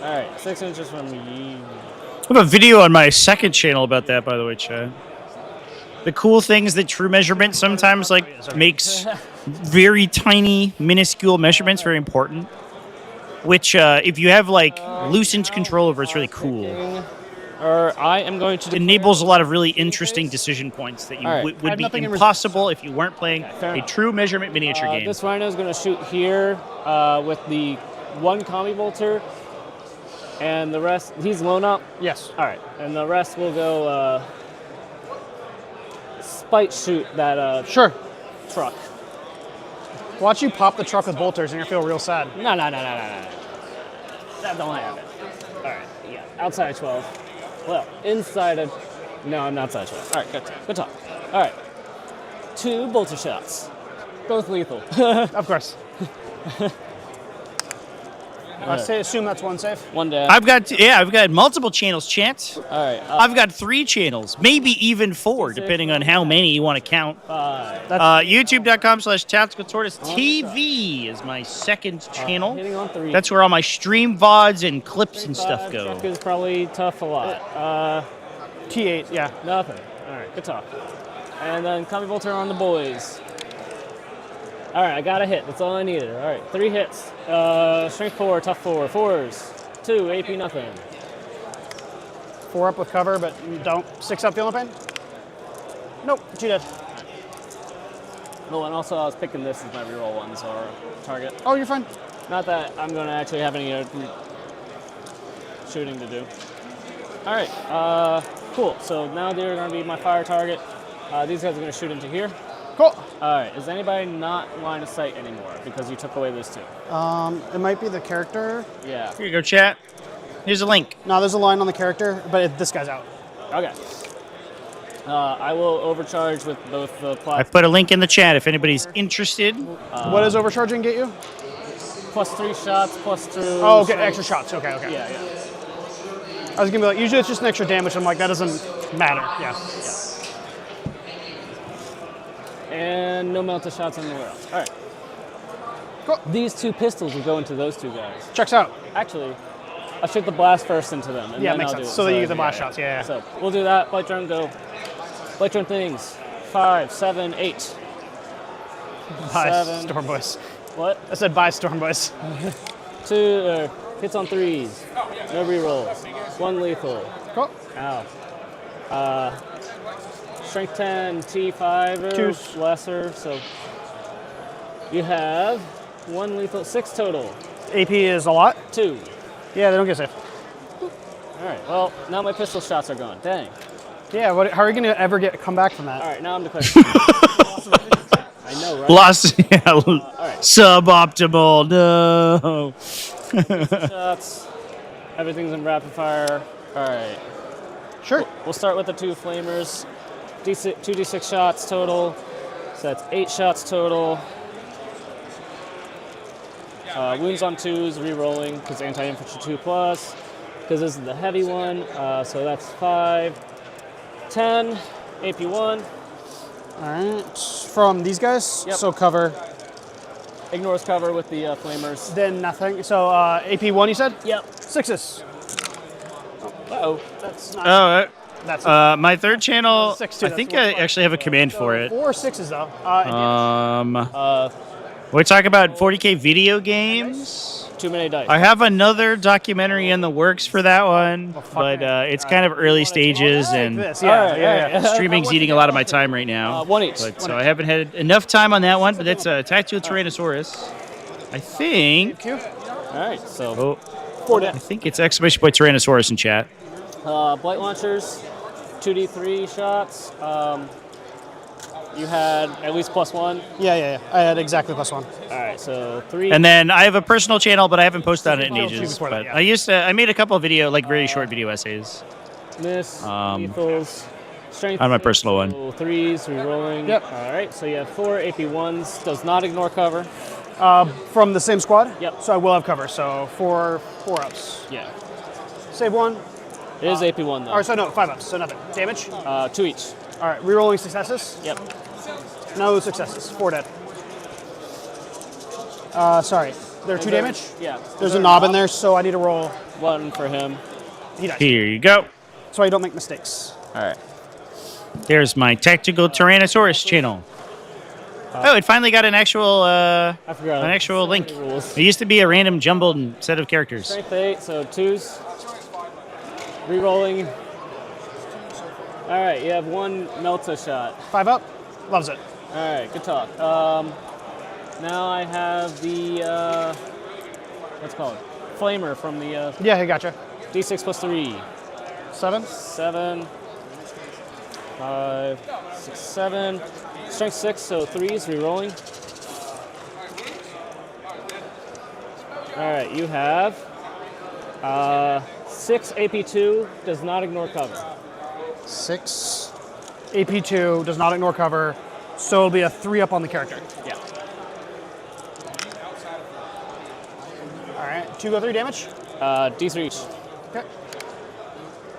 All right, 6 inches from you. I have a video on my second channel about that, by the way, Chad. The cool thing is that true measurement sometimes makes very tiny, minuscule measurements very important. Which, if you have loosened control over, it's really cool. Or I am going to enables a lot of really interesting decision points that you would be impossible if you weren't playing a true measurement miniature game. This Rhino is going to shoot here with the 1 Combi Bolter, and the rest. He's blown up. Yes. All right, and the rest will go spite shoot that truck. Watch you pop the truck with bolters, and you'll feel real sad. No. That don't happen. All right, yeah, outside of 12. Well, inside of. No, I'm not outside of 12. All right, good talk. All right, 2 bolter shots, both lethal. Of course. Assume that's 1 save. 1 down. I've got multiple channels, Chance. All right. I've got 3 channels, maybe even 4, depending on how many you want to count. 5. YouTube.com/TacticalTortoise TV is my second channel. Hitting on 3. That's where all my stream VODs and clips and stuff go. Truck is probably tough a lot. T8, yeah. Nothing. All right, good talk. And then Combi Bolter on the boys. All right, I got a hit. That's all I needed. All right, 3 hits. Strength 4, tough 4, 4s. 2, AP nothing. 4 up with cover, but you don't. 6 up feeling pain? Nope, 2 dead. Oh, and also I was picking this as my reroll one, so target. Oh, you're fine. Not that I'm going to actually have any shooting to do. All right, cool. So now they're going to be my fire target. These guys are going to shoot into here. Cool. All right, is anybody not line of sight anymore because you took away those 2? It might be the character. Yeah. Here you go, chat. Here's a link. No, there's a line on the character, but this guy's out. Okay. I will overcharge with both the I plasma. put a link in the chat if anybody's interested. What does overcharging get you? +3 shots, +2. Oh, okay, extra shots. Okay, okay. Yeah, yeah. I was gonna be like, usually it's just an extra damage. I'm like, that doesn't matter. Yeah. And no melted shots anywhere else. All right. Cool. These 2 pistols will go into those 2 guys. Checks out. Actually, I'll shoot the blast first into them. And Yeah, then makes I'll sense. do it. So that you get the blast shots. Yeah. So we'll do that. Blight drone, go. Blight drone things. 5, 7, 8. Bye, 7. Storm Boys. What? I said bye, Storm Boys. 2 hits on 3s. No rerolls. 1 lethal. Cool. Ow. Strength 10, T5 or 2s. lesser. So you have 1 lethal, 6 total. AP is a lot. 2. Yeah, they don't get safe. All right. Well, now my pistol shots are gone. Dang. Yeah. How are you gonna ever come back from that? All right. Now I'm declaring. I know, right? Lost. Yeah, right. Suboptimal. No. Shots. Everything's in rapid fire. All right. Sure. We'll start with the 2 flamers. 2d6 shots total. So that's 8 shots total. Wounds on 2s, re-rolling because anti-infantry 2+. Because this is the heavy one. So that's 5, 10, AP 1. All right. From these guys. Yep. So cover. Ignores cover with the flamers. Then nothing. So AP 1, you said? Yep. 6s. Uh-oh. That's not. That's my third channel, 6-2, I think I actually have a command for it. 4 6s though. We talk about 40k video games. Too many dice. I have another documentary in the works for that one, but it's kind of early stages, and streaming's eating a lot of my time right now. 1 each. But, so I haven't had enough time on that one, but that's a TacticalTortoise. I think. All right, so 4 dead. I think it's exclamation point Tyrannosaurus in chat. Blight launchers, 2d3 shots. You had at least +1. Yeah. I had exactly +1. All right, so 3. And then I have a personal channel, but I haven't posted on it in Oh, ages. before But that, yeah. I made a couple of very short video essays. Miss, lethals, strength. On my personal one. So 3s, re-rolling. Yep. All right, so you have 4 AP 1s. Does not ignore cover. From the same squad? Yep. So I will have cover. So 4 ups. Yeah. Save 1. It is AP 1 though. Or so no, 5 ups. So nothing. Damage. 2 each. All right. Rerolling successes. Yep. No successes. 4 dead. Sorry. There are 2 damage. Yeah. There's a knob in there, so I need to roll 1 for him. He dies. Here you go. So I don't make mistakes. All right. There's my Tactical Tyrannosaurus channel. Oh, it finally got an actual link. Rules. It used to be a random jumbled set of characters. Strength 8, so 2s. Re-rolling. All right, you have 1 Melta shot. 5 up. Loves it. All right, good talk. Now I have the what's it called? Flamer from the Yeah, I gotcha. D6 +3. 7. 7. 5, 6, 7. Strength 6, so 3s, re-rolling. All right, you have 6 AP2, does not ignore cover. 6. AP2 does not ignore cover, so it'll be a 3 up on the character. Yeah. All right, 2 go 3 damage. D3 each. Okay.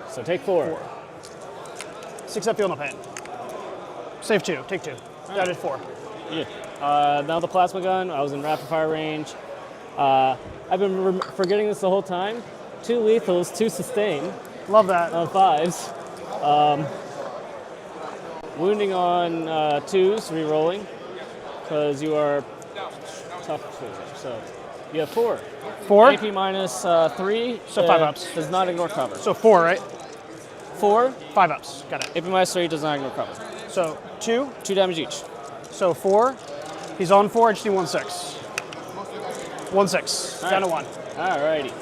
So take 4. 6 up, feel no pain. Save 2, take 2. That is 4. Yeah. Now the plasma gun, I was in rapid fire range. I've been forgetting this the whole time. 2 lethals, 2 sustain. Love that. On 5s. Wounding on 2s, re-rolling. Because you are Tough choice. So you have 4. 4? AP minus 3. So 5 ups. Does not ignore cover. So 4, right? 4. 5 ups. Got it. AP minus 3 does not ignore cover. So 2? 2 damage each. So 4. He's on 4. I just need 1/6. 1/6. Down to 1. Alrighty.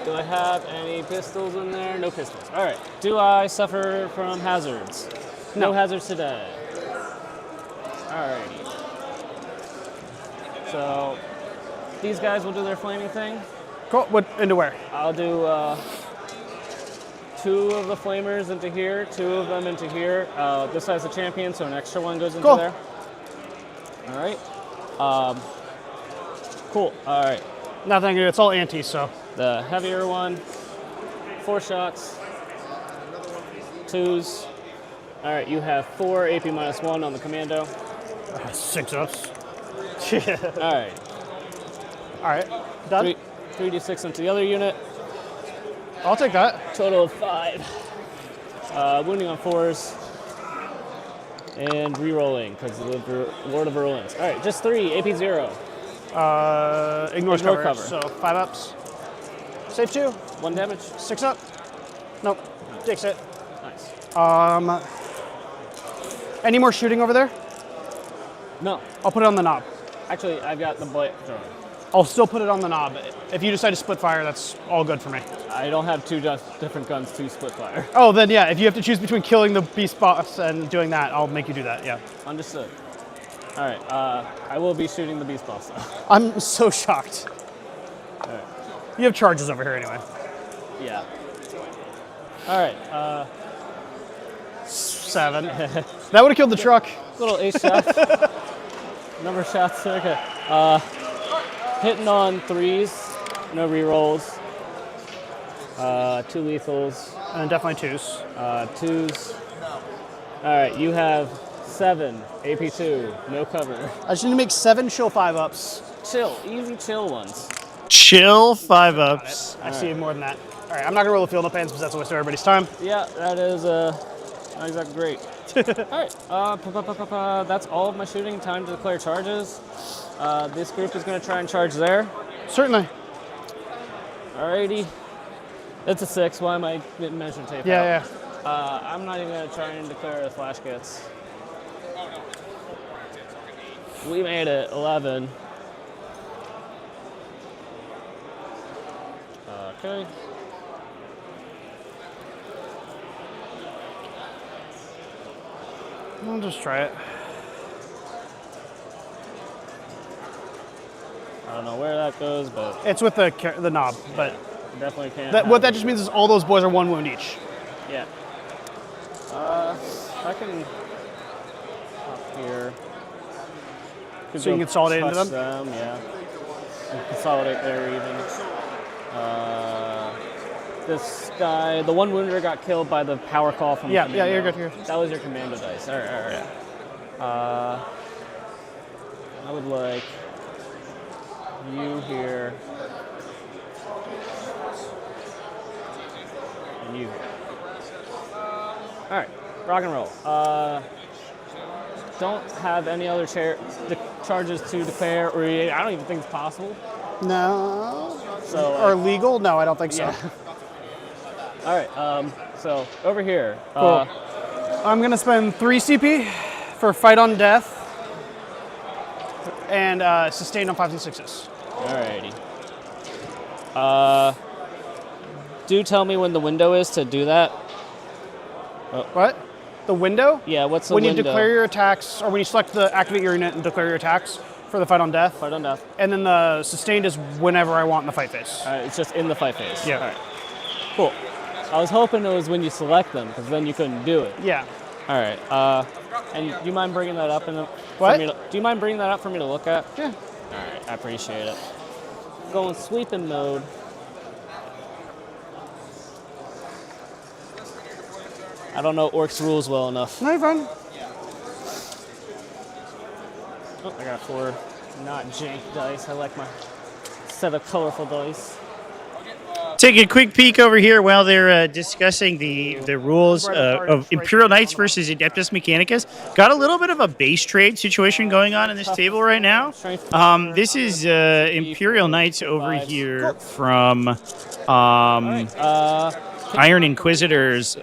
Do I have any pistols in there? No pistols. Alright. Do I suffer from hazards? No hazards today. Alrighty. So these guys will do their flaming thing. Cool. What into where? I'll do 2 of the flamers into here, 2 of them into here. This side's a champion, so an extra one goes into there. All right. Cool. All right. Nothing to do. It's all anti, so. The heavier one, 4 shots, 2s. All right, you have 4 AP minus 1 on the commando. 6 ups. All right. All right. Done. 3d6 into the other unit. I'll take that. Total of 5. Wounding on 4s. And re-rolling because of the Lord of Virulence. All right, just 3. AP 0. Ignores cover. So 5 ups. Save 2. 1 damage. 6 up. Nope. Takes it. Nice. Any more shooting over there? No. I'll put it on the knob. Actually, I've got the butt thrown. I'll still put it on the knob. If you decide to split fire, that's all good for me. I don't have 2 different guns to split fire. Oh, then yeah. If you have to choose between killing the beast boss and doing that, I'll make you do that. Yeah. Understood. All right. I will be shooting the beast boss though. I'm so shocked. All right. You have charges over here anyway. Yeah. All right. 7. That would have killed the truck. Little ace shots. Number of shots. Okay. Hitting on 3s. No rerolls. 2 lethals. And definitely 2s. 2s. All right. You have 7 AP2. No cover. I just need to make 7 chill 5 ups. Chill. Easy chill ones. Chill 5 ups. I see more than that. All right, I'm not gonna roll the field no pans because that's a waste of everybody's time. Yeah, that is not exactly great. All right, that's all of my shooting. Time to declare charges. This group is gonna try and charge there. Certainly. Alrighty. It's a 6. Why am I getting measuring tape out? Yeah. I'm not even gonna try and declare the flash kits. We made it 11. Okay. I'll just try it. I don't know where that goes, but It's with the knob, but definitely can't. what that just means is all those boys are 1 wound each. Yeah. I can up here. Could So you go can consolidate into touch them? Yeah. And consolidate there even. This guy, the 1 wounder got killed by the power call from Yeah, commando. yeah, you're good here. That was your commando dice. All right. I would like you here. And you here. All right, rock and roll. Don't have any other charges to declare, or I don't even think it's possible. No. So, or legal? No, I don't think so. Yeah. All right, so over here. Cool. I'm gonna spend 3 CP for fight on death and sustain on 5s and 6s. Alrighty. Do tell me when the window is to do that. What? The window? Yeah, what's the when window? When you declare your attacks, or when you select the activate your unit and declare your attacks for the fight on death. Fight on death. And then the sustained is whenever I want in the fight phase. It's just in the fight phase. Yeah. All right. Cool. I was hoping it was when you select them, because then you couldn't do it. Yeah. All right. And do you mind bringing that up? Do you mind bringing that up for me to look at? Yeah. All right. I appreciate it. Going sweeping mode. I don't know Orks rules well enough. No, you're fine. Oh, I got 4 not jank dice. I like my set of colorful dice. I'll get Take a quick peek over here while they're discussing the rules of Imperial Knights versus Adeptus Mechanicus. Got a little bit of a base trade situation going on in this table right now. This is Imperial Knights over here from Iron Inquisitors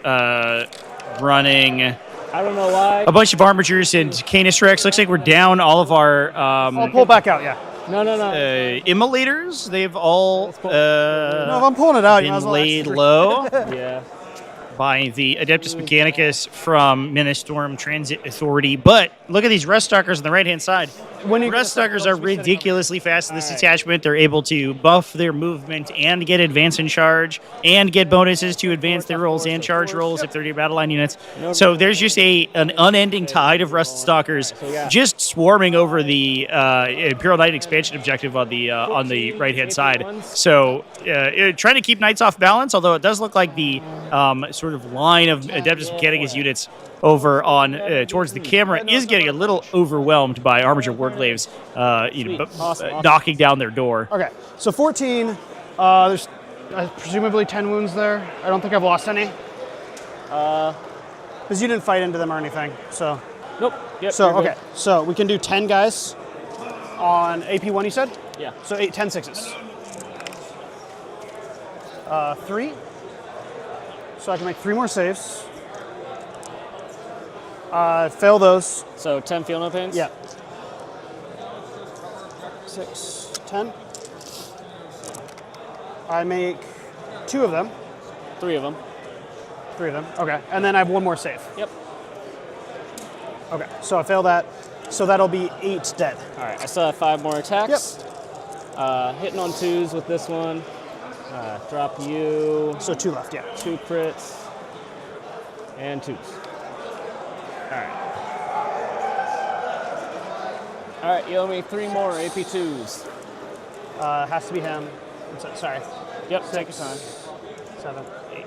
running I don't know why. a bunch of armatures and Canis Rex. Looks like we're down all of our I'll pull back out, yeah. No. immolators. They've all No, if I'm pulling it out, you might been as well laid extra. low Yeah. by the Adeptus Mechanicus from Ministorum Transit Authority. But look at these Ruststalkers on the right-hand side. Ruststalkers are ridiculously fast in this detachment. They're able to buff their movement and get advance and charge and get bonuses to advance their rolls and charge rolls if they're near battle line units. So there's just an unending tide of Ruststalkers just swarming over the Imperial Knight expansion objective on the right-hand side. So trying to keep Knights off balance, although it does look like the sort of line of Adeptus Mechanicus units over on towards the camera is getting a little overwhelmed by Armature Warglaves, knocking down their door. Okay, so 14. There's presumably 10 wounds there. I don't think I've lost any. Because you didn't fight into them or anything. So. Nope. Yep, So you're good. okay, so we can do 10 guys on AP1. You said? Yeah. So 10 sixes. 3. So I can make 3 more saves. Fail those. So 10 feel no pains? Yeah. 6, 10. I make 2 of them. 3 of them. 3 of them. Okay. And then I have 1 more save. Yep. Okay. So I fail that. So that'll be 8 dead. All right. I still have 5 more attacks. Hitting on 2s with this one. Drop you. So 2 left. Yeah. 2 crits. And 2s. All right, you owe me 3 more AP2s. Has to be him. Sorry. Yep, take your time. 7, 8.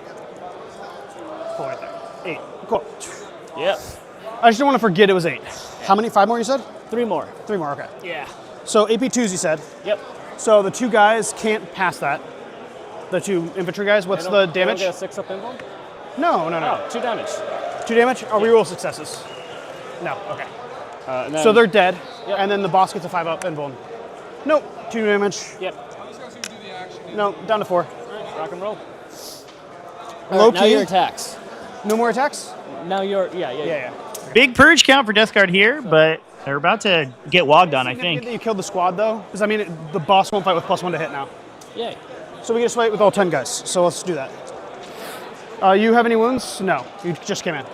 Cool, right there. 8. Cool. Yep. I just don't want to forget it was 8. How many? 5 more you said? 3 more. 3 more, okay. Yeah. So AP2s you said? Yep. So the 2 guys can't pass that. The 2 infantry guys, what's the damage? Get a 6-up invuln? No. Oh, 2 damage. 2 damage? Oh, we roll successes. No, okay. And then, So they're dead, Yep. and then the boss gets a 5-up invuln. Nope, 2 damage. Yep. No, down to 4. All right, rock and roll. Low All right, now key. your attacks. No more attacks? Now you're, yeah. Big purge count for Death Guard here, but they're about to get wogged on, I think. That you killed the squad, though? Because, I mean, the boss won't fight with +1 to hit now. Yay. So we get to fight with all 10 guys, so let's do that. You have any wounds? No, you just came in.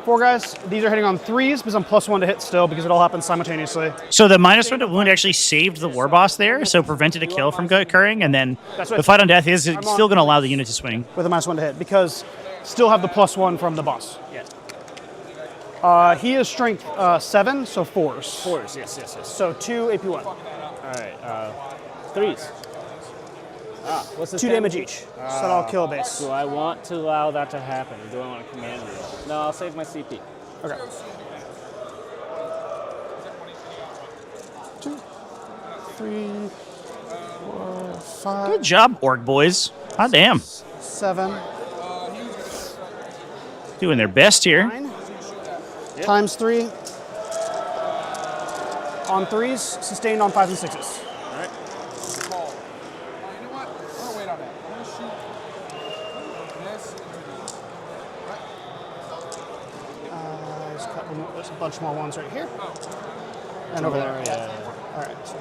4 guys, these are hitting on 3s because I'm +1 to hit still because it all happens simultaneously. So the -1 to wound actually saved the war boss there, so prevented a kill from occurring, and then That's right. the fight on death is still going to allow the unit to swing. With a -1 to hit because still have the +1 from the boss. Yeah. He is strength 7, so 4s. 4s, yes. So 2 AP1. All right, 3s. What's the 2 damage each. So that'll kill a base. Do I want to allow that to happen, or do I want to command it? No, I'll save my CP. Okay. 2, 3, 4, 5. Good job, Orc boys. Hot damn. 7. Doing their best here. 9. Times 3. On 3s, sustained on 5s and 6s. All right. You know what? I'm gonna wait on that. I'm gonna shoot this into these. There's a bunch more ones right here. And over there. Yeah. All right. So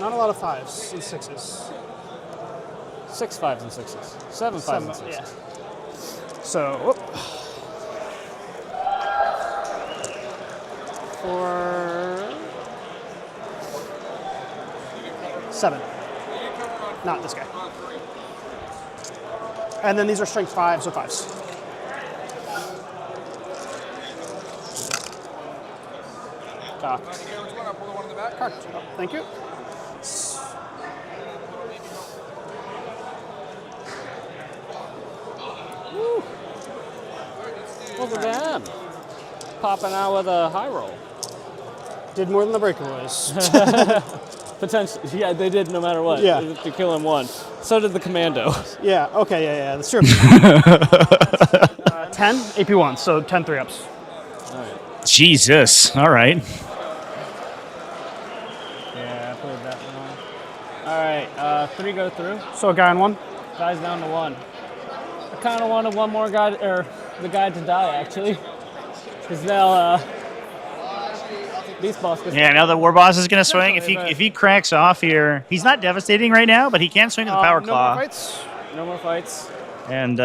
not a lot of 5s and 6s. 6 5s and 6s. 7 5s and 6s. Yeah. So, whoop. 4, 7. Not this guy. And then these are strength 5, so 5s. Cocked. Cocked. Oh, thank you. Look at them. Popping out with a high roll. Did more than the breakaways. Potentially, yeah, they did no matter what. Yeah. To kill him one. So did the commando. Yeah, okay, yeah, that's true. 10, AP1, so 10 3-ups. Jesus. All right. Yeah, I played that one. All right, 3 go through. So a guy on 1? Guy's down to 1. I kind of wanted one more guy, or the guy to die, actually. Because now, Beast Boss gets Yeah, now the War Boss is going to swing. If he cracks off here, he's not devastating right now, but he can swing with the Power Claw. No more fights? No more fights. And,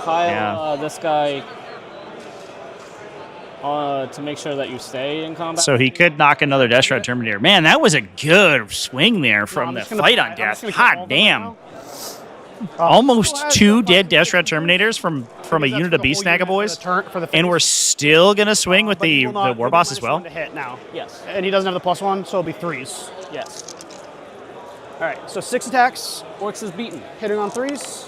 Pile this guy to make sure that you stay in combat. so he could knock another Death Shroud Terminator. Man, that was a good swing there from the fight on death. Hot damn. Almost 2 dead Death Shroud Terminators from a unit of Beast Snagga Boys. And we're still going to swing with the War Boss as well. To hit now. Yes. And he doesn't have the +1, so it'll be 3s. Yes. All right, so 6 attacks. Orks is beaten. Hitting on 3s.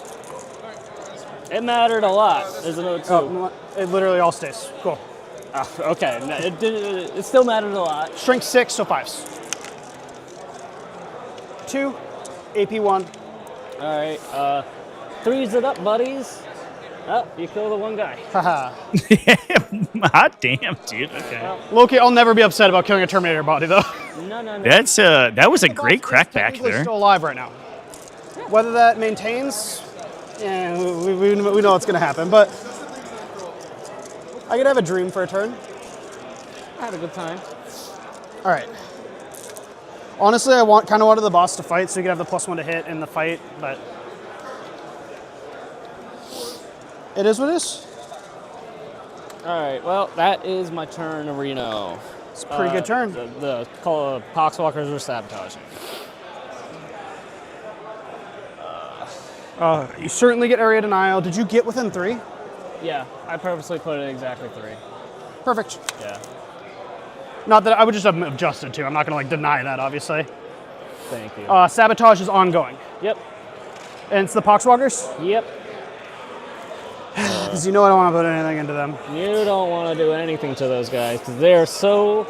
It mattered a lot. There's another 2. Oh, it literally all stays. Cool. Okay, it still mattered a lot. Shrink 6, so 5s. 2, AP1. All right, 3s it up, buddies. Oh, you kill the one guy. Haha. Hot damn, dude. Okay. Loki, I'll never be upset about killing a Terminator body, though. No. That was a great crackback He's there. still alive right now. Whether that maintains, yeah, we know what's going to happen, but I could have a dream for a turn. I had a good time. All right. Honestly, I kind of wanted the boss to fight so you could have the +1 to hit in the fight, but it is what it is. All right, well, that is my turn, Reno. It's a pretty good turn. The Poxwalkers were sabotaging. You certainly get area denial. Did you get within 3? Yeah, I purposely put it exactly 3. Perfect. Yeah. Not that I would just have adjusted to. I'm not going to deny that, obviously. Thank you. Sabotage is ongoing. Yep. And it's the Poxwalkers? Yep. Because you know I don't want to put anything into them. You don't want to do anything to those guys because they're so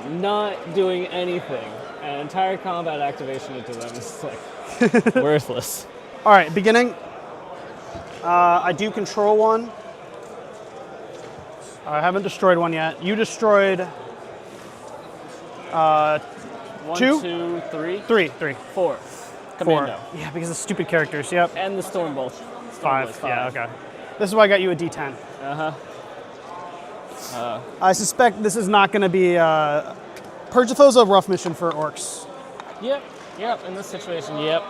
not doing anything. An entire combat activation into them is like worthless. All right, beginning. I do control 1. I haven't destroyed 1 yet. You destroyed 1, 2? 2, 3? 3. 4. Commando. 4. Yeah, because of stupid characters. Yep. And the Stormbolt. 5. Yeah, okay. This is why I got you a D10. I suspect this is not going to be... Purge the Foe's a rough mission for Orks. Yep. In this situation, yep.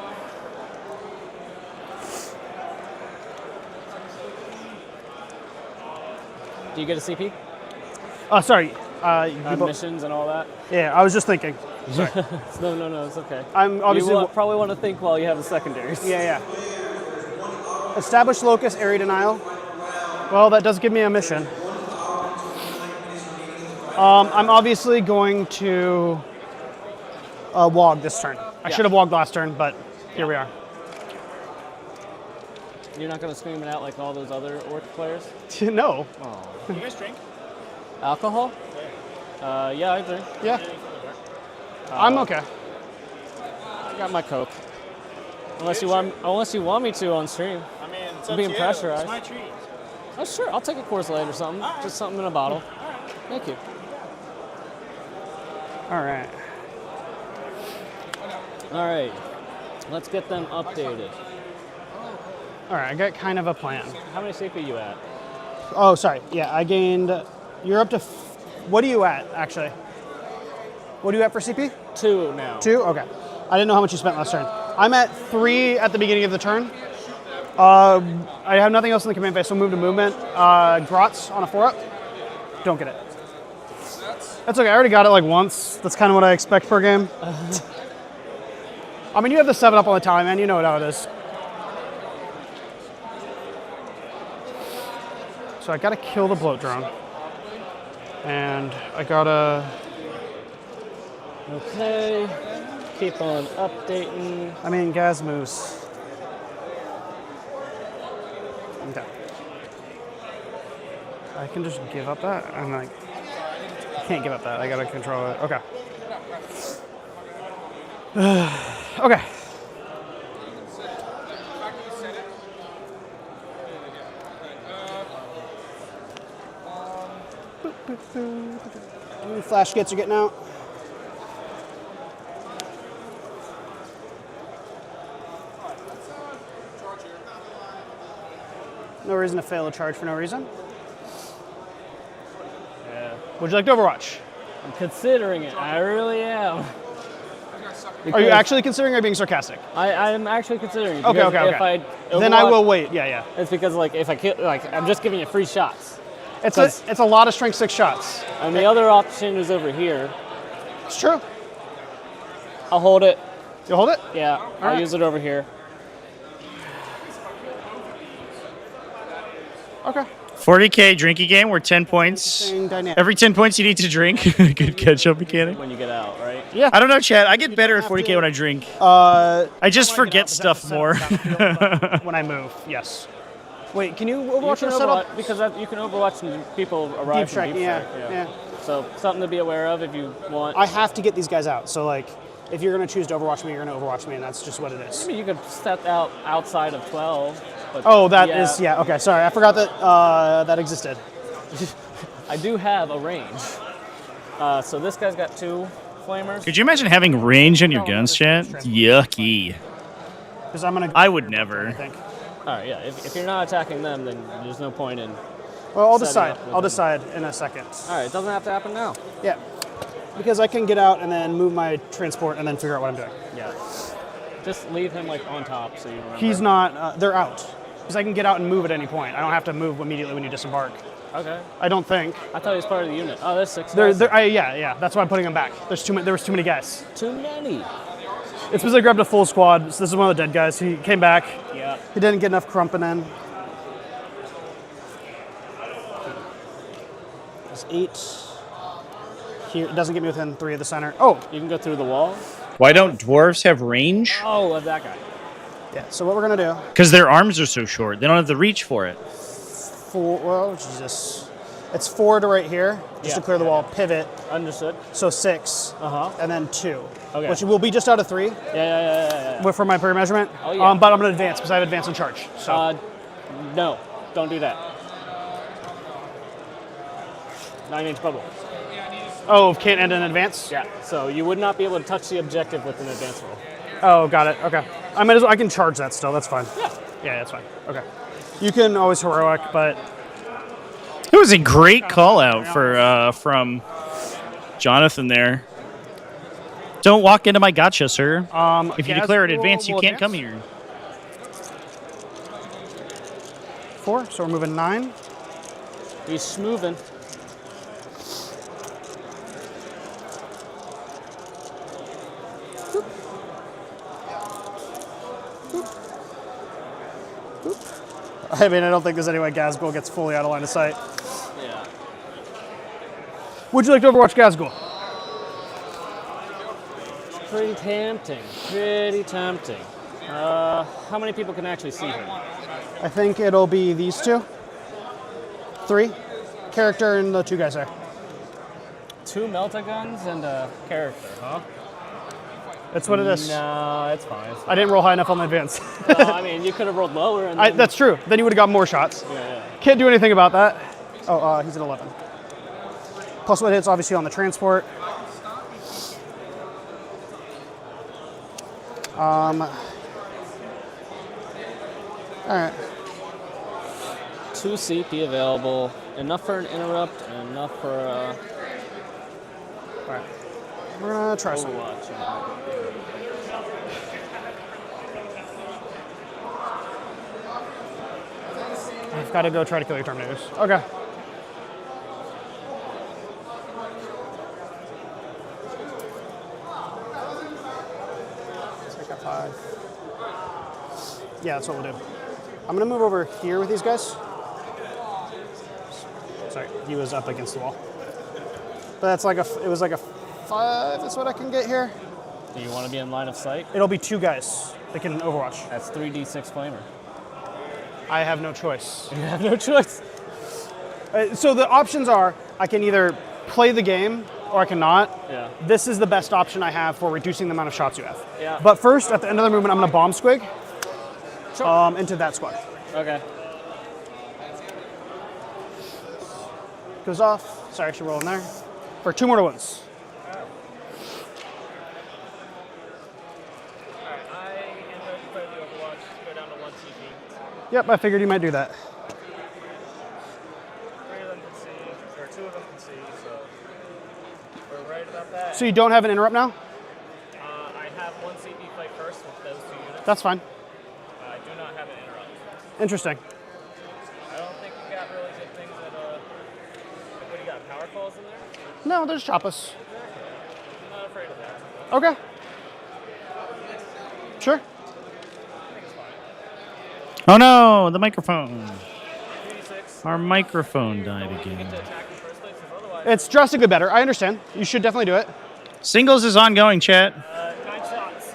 Do you get a CP? Sorry. Missions and all that? Yeah, I was just thinking. Sorry. No, it's okay. I'm obviously... You probably want to think while you have the secondaries. Yeah. Establish locus area denial. Well, that does give me a mission. I'm obviously going to wog this turn. I should have wogged last turn, but here we are. You're not going to scream it out like all those other Orc players? No. Oh. You guys drink? Alcohol? Yeah, I drink. Yeah. I'm okay. I got my Coke. Unless you want me to on stream. I mean, it's I'm up being to you. pressurized. It's my treat. Oh, sure. I'll take a Coors Light or something. Just something in a bottle. Thank you. All right. All right. Let's get them updated. All right, I got kind of a plan. How many CP you at? Oh, sorry. Yeah, I gained... You're up to... What are you at, actually? What are you at for CP? 2 now. 2? Okay. I didn't know how much you spent last turn. I'm at 3 at the beginning of the turn. I have nothing else in the command phase, so move to movement. Grots on a 4-up. Don't get it. That's okay. I already got it once. That's kind of what I expect per game. I mean, you have the 7-up all the time, man. You know how it is. So I gotta kill the bloat drone. And I gotta... Okay. Keep on updating. I mean, Gaz moves. Okay. I can just give up that. I'm like... can't give up that. I gotta control it. Okay. Okay. Any flash kits are getting out. No reason to fail a charge for no reason. Yeah. Would you like to Overwatch? I'm considering it. I really am. Are you actually considering or are you being sarcastic? I'm actually considering it. Okay, because okay, if okay. I Then I Overwatch- will wait. Yeah, yeah. It's because like if I kill, like I'm just giving you free shots. It's a lot of strength 6 shots. And the other option is over here. It's true. I'll hold it. You'll hold it? Yeah, I'll right. use it over here. Okay. 40k drinking game where 10 points. Interesting dynamic. Every 10 points you need to drink. Good catch-up mechanic. When you get out, right? Yeah. I don't know, Chad. I get better at 40k when I drink. I just forget stuff more. When I move, yes. Wait, can you You Overwatch can your setup? Overwatch, because you can Overwatch when people arrive Deep from strike, deep yeah, strike. yeah. So something to be aware of if you want. I have to get these guys out. So like, if you're gonna choose to Overwatch me, you're gonna Overwatch me, and that's just what it is. I mean, you could step out outside of 12. But Oh, that is yeah. Okay, sorry, I forgot that that existed. I do have a range. So this guy's got 2 flamers. Could you imagine having range on your guns, Chad? Yucky. Because I'm gonna. I would never. I think. All right, yeah. If you're not attacking them, then there's no point in. Well, I'll setting decide. up with I'll them. decide in a second. All right, it doesn't have to happen now. Yeah. Because I can get out and then move my transport and then figure out what I'm doing. Yeah. Just leave him like on top so you remember. He's not. They're out. Because I can get out and move at any point. I don't have to move immediately when you disembark. Okay. I don't think. I thought he was part of the unit. Oh, there's 6 They're, guys. yeah. That's why I'm putting them back. There was too many guys. Too many. It's because I grabbed a full squad. So this is one of the dead guys. He came back. Yeah. He didn't get enough crumping in. There's 8. Here, it doesn't get me within 3 of the center. Oh! You can go through the wall. Why don't dwarves have range? Oh, of that guy. Yeah, so what we're gonna do. Because their arms are so short. They don't have the reach for it. 4, well, Jesus. It's 4 to right here, just to clear the wall. Pivot. Understood. So 6. And then 2. Okay. Which will be just out of 3. Yeah. For my prayer measurement. Oh, yeah. But I'm gonna advance because I have advance and charge. So. No, don't do that. 9-inch bubble. Oh, can't end in advance? Yeah. So you would not be able to touch the objective with an advance roll. Oh, got it. Okay. I might as well, I can charge that still. That's fine. Yeah. Yeah, that's fine. Okay. You can always heroic, but It was a great call out for from Jonathan there. Don't walk into my gotcha, sir. If you declare it advance, you can't come here. 4, so we're moving 9. He's moving. I mean, I don't think there's any way Gazgul gets fully out of line of sight. Yeah. Would you like to Overwatch Gazgul? Pretty tempting. Pretty tempting. How many people can actually see him? I think it'll be these 2. 3. Character and the 2 guys there. 2 Melta guns and a character, huh? That's what it is. No, it's fine. I didn't roll high enough on the advance. No, I mean, you could have rolled lower. And then... That's true. Then you would have got more shots. Yeah. Can't do anything about that. Oh, he's at 11. Plus what hits obviously on the transport. All right. 2 CP available. Enough for an interrupt and enough for All right. We're gonna try some. I've got to go try to kill your Terminators. Okay. Take out 5. Yeah, that's what we'll do. I'm gonna move over here with these guys. Sorry, he was up against the wall. But that's like it was like a 5 is what I can get here. Do you want to be in line of sight? It'll be 2 guys that can Overwatch. That's 3d6 flamer. I have no choice. You have no choice. So the options are I can either play the game or I cannot, Yeah. this is the best option I have for reducing the amount of shots you have. Yeah. But first, at the end of the movement, I'm going to bomb squig into that squad. Okay. Goes off. Sorry, I should roll in there. For 2 mortal wounds. Yep, I figured you might do that. 3 of them can see, or 2 of them can see, so we're right about that. So you don't have an interrupt now? I have 1 CP fight first with those 2 units. That's fine. I do not have an interrupt. Interesting. I don't think we got really good things that, what do you got, power calls in there? No, there's Choppas. I'm not afraid of that. Okay. Sure. Oh no, the microphone. Our microphone died again. It's drastically better. I understand. You should definitely do it. Singles is ongoing, chat. 9 shots.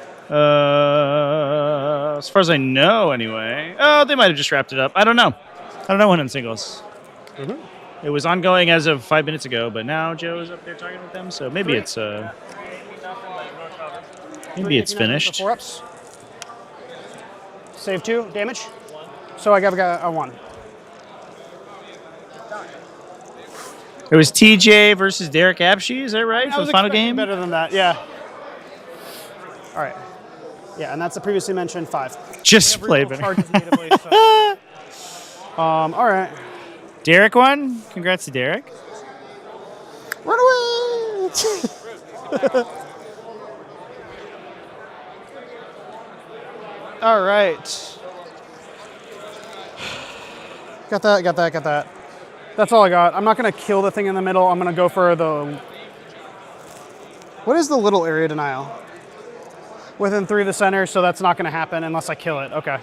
As far as I know, anyway. Oh, they might have just wrapped it up. I don't know. I don't know when in singles. Mm-hmm. It was ongoing as of 5 minutes ago, but now Joe is up there talking with them, so maybe it's maybe it's finished. 4 ups. Save 2 damage. So I got a 1. It was TJ versus Derek Apshe, is that right, for the final game? Better than that, yeah. All right. Yeah, and that's the previously mentioned 5. Just play better. All right. Derek won. Congrats to Derek. Run away! All right. Got that. That's all I got. I'm not going to kill the thing in the middle. I'm going to go for the... What is the little area denial? Within 3 of the center, so that's not going to happen unless I kill it. Okay.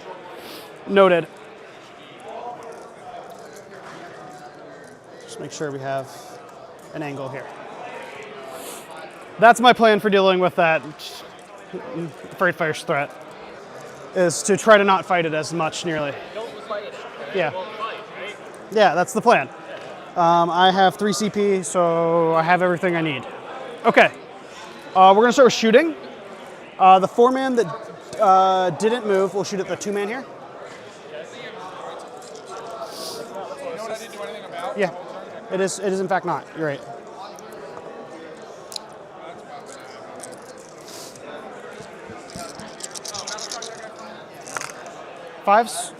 Noted. Just make sure we have an angle here. That's my plan for dealing with that Freight Fire's threat, is to try to not fight it as much nearly. Don't fight it. Yeah. Won't fight, right? Yeah, that's the plan. I have 3 CP, so I have everything I need. Okay. We're going to start with shooting. The 4-man that didn't move, we'll shoot at the 2-man here. Yeah, it is in fact not. You're right. Fives.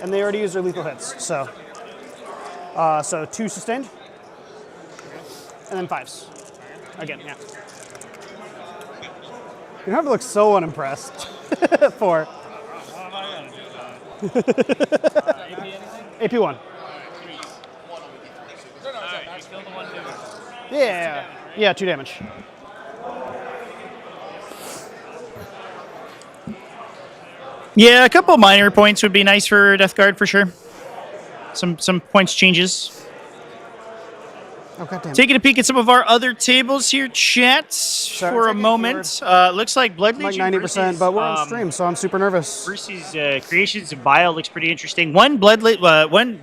And they already used their lethal hits, so 2 sustained, and then 5s. Again, yeah. You have to look so unimpressed. 4. AP 1. Yeah, 2 damage. Yeah, a couple minor points would be nice for Death Guard for sure. Some points changes. Oh, goddamn. Taking a peek at some of our other tables here, chat, for a moment. Looks like Blood Like Legion 90%, versus, but we're on stream, so I'm super nervous. versus Creations of Bile looks pretty interesting. One Bloodletter, one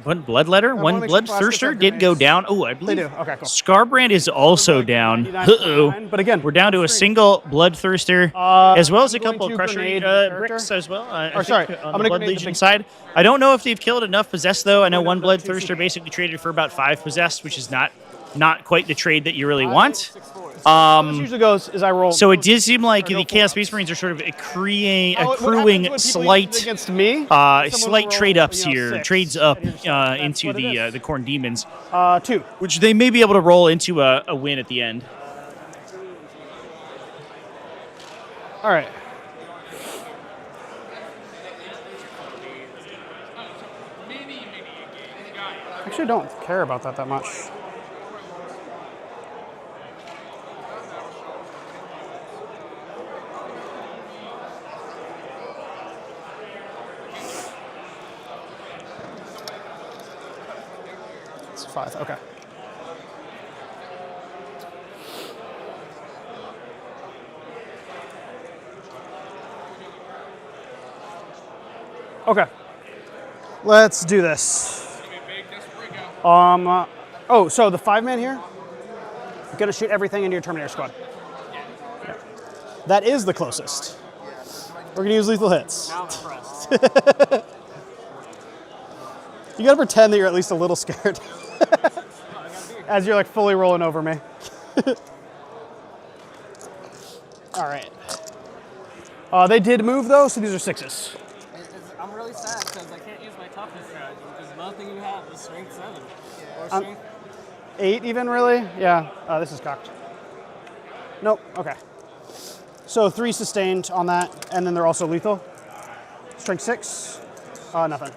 Bloodthirster did go down. Oh, I believe They do. Okay, cool. Scarbrand is also down. Uh-oh. But again, We're down to a single Bloodthirster, as well as a couple of Crushing bricks as well. I think sorry, on I'm the gonna Blood grenade the Legion big- side. I don't know if they've killed enough Possessed, though. I know one Bloodthirster basically traded for about 5 Possessed, which is not quite the trade that you really want. This usually goes is I roll. So it did seem like the Chaos Space Marines are sort of accruing slight against me, slight trade ups here, trades up into the Khorne Demons. 2, which they may be able to roll into a win at the end. All right. Actually, I don't care about that much. It's 5. Okay. Okay. Let's do this. Oh, so the 5-man here, gonna shoot everything into your Terminator squad. Yeah. That is the closest. We're gonna use lethal hits. Now I'm impressed. You gotta pretend that you're at least a little scared. As you're like fully rolling over me. All right. They did move though, so these are 6s. I'm really sad because I can't use my toughness strategy because nothing you have is strength 7. Or strength 8 even, really? Yeah, this is cocked. Nope, okay. So 3 sustained on that, and then they're also lethal. Strength 6, nothing.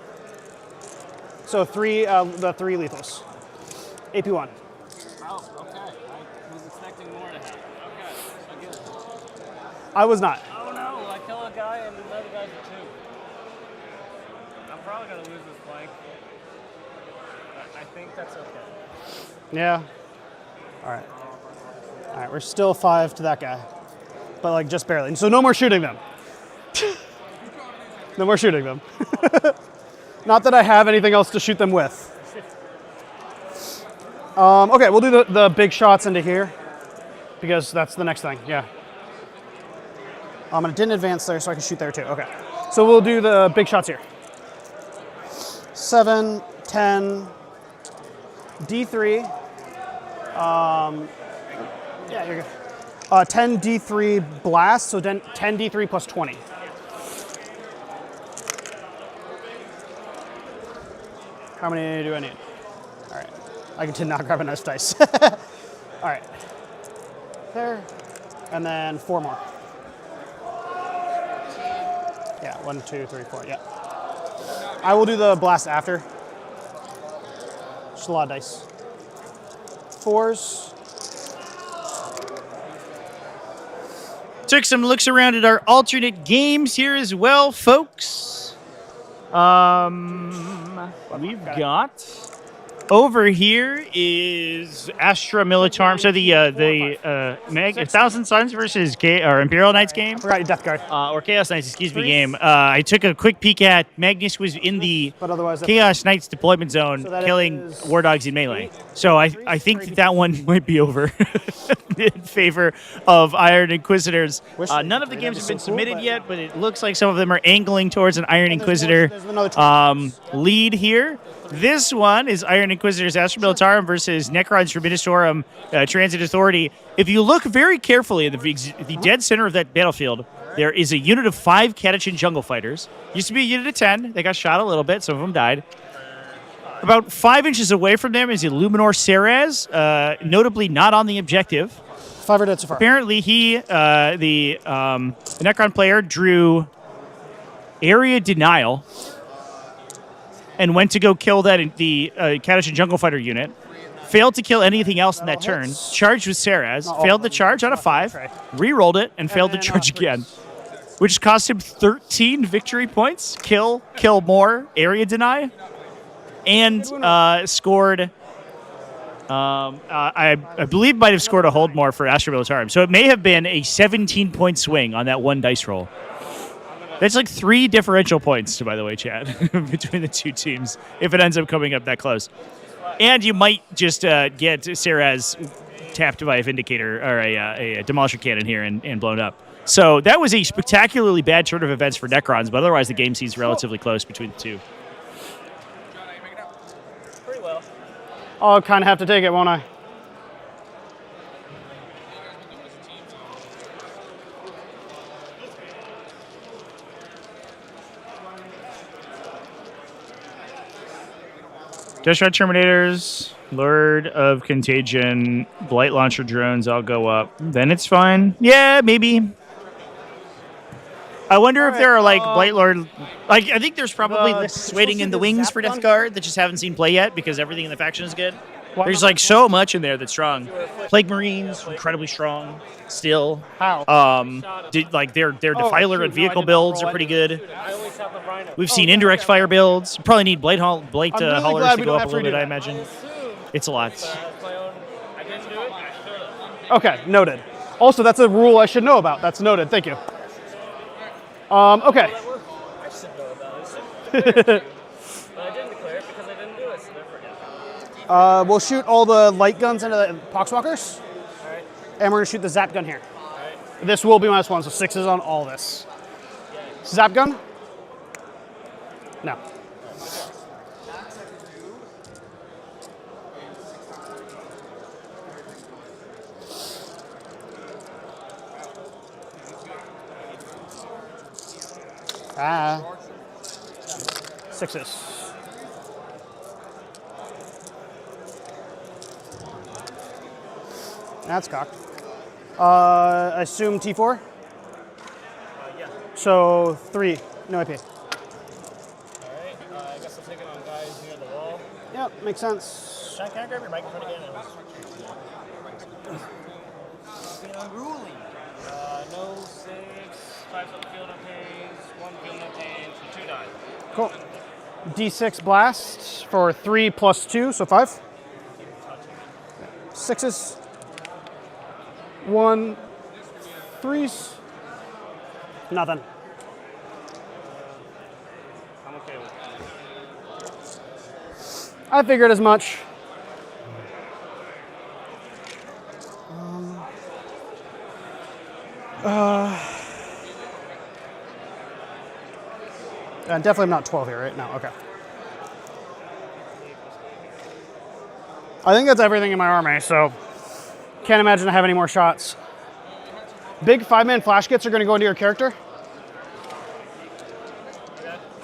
So 3, the 3 lethals. AP 1. Oh, okay. I was expecting more to happen. Okay, so good. I was not. Oh no, I kill a guy and the other guy's a 2. I'm probably gonna lose this flank. I think that's okay. Yeah. All right. All right, we're still 5 to that guy. But like just barely. So no more shooting them. No more shooting them. Not that I have anything else to shoot them with. Okay, we'll do the big shots into here because that's the next thing, yeah. It didn't advance there, so I can shoot there too, okay. So we'll do the big shots here. 7, 10, D3. Yeah, you're good. 10 D3 blast, so 10 D3 plus 20. How many do I need? All right, I did not grab a nice dice. All right, there, and then 4 more. Yeah, 1, 2, 3, 4, yeah. I will do the blast after. Just a lot of dice. 4s. Took some looks around at our alternate games here as well, folks. We've got over here is Astra Militarum. So the Meg 1,000 Suns versus Imperial Knights game. I forgot your Death Guard. Or Chaos Knights, excuse me, game. I took a quick peek at Magnus was in the Chaos Knights deployment zone, killing War Dogs in melee. So I think that one might be over in favor of Iron Inquisitors. None of the games have been submitted yet, but it looks like some of them are angling towards an Iron Inquisitor lead here. This one is Iron Inquisitors Astra Militarum versus Necrons Ministorum Transit Authority. If you look very carefully in the dead center of that battlefield, there is a unit of 5 Catachin Jungle Fighters. Used to be a unit of 10. They got shot a little bit. Some of them died. About 5 inches away from them is Illuminor Ceres, notably not on the objective. 5 are dead so far. Apparently he, the Necron player, drew Area Denial and went to go kill the Catachin Jungle Fighter unit. Failed to kill anything else in that turn. Charged with Ceres. Failed the charge out of 5. Re-rolled it and failed to charge again. Which cost him 13 victory points. Kill more, area deny. And scored... I believe might have scored a hold more for Astra Militarum. So it may have been a 17-point swing on that one dice roll. That's like 3 differential points, by the way, Chad, between the two teams, if it ends up coming up that close. And you might just get Ceres tapped by a Vindicator or a Demolisher Cannon here and blown up. So that was a spectacularly bad turn of events for Necrons, but otherwise the game seems relatively close between the two. Pretty well. I'll kind of have to take it, won't I? Deathshot Terminators, Lord of Contagion, Blight Launcher drones all go up. Then it's fine. Yeah, maybe. I wonder if there are like Blight Lord. Like I think there's probably lists waiting in the wings for Death Guard that just haven't seen play yet because everything in the faction is good. There's like so much in there that's strong. Plague Marines, incredibly strong. Still, how? Their Defiler and vehicle builds are pretty good. We've seen indirect fire builds. You probably need Blight haulers to go up a little bit, I imagine. It's a lot. Okay, noted. Also, that's a rule I should know about. That's noted. Thank you. Okay. I should know about it. But I didn't declare it because I didn't do it, so therefore, yeah. We'll shoot all the light guns into the poxwalkers. Alright. And we're gonna shoot the zap gun here. Alright. This will be -1, so 6s on all this. Zap gun? No. Ah. 6s. That's cocked. I assume T4? Yeah. So 3, no AP. Alright, I guess I'll take it on guys near the wall. Yep, makes sense. Sean, can I grab your microphone again? Being unruly. No 6, 5 on the field no pains, 1 field no pains, and 2 die. Cool. D6 blast for 3 plus 2, so 5. 6s. 1, 3s. Nothing. I'm okay with it. I figured as much. Definitely I'm not 12 here, right? No, okay. I think that's everything in my army, so can't imagine I have any more shots. Big 5-man flash kits are going to go into your character.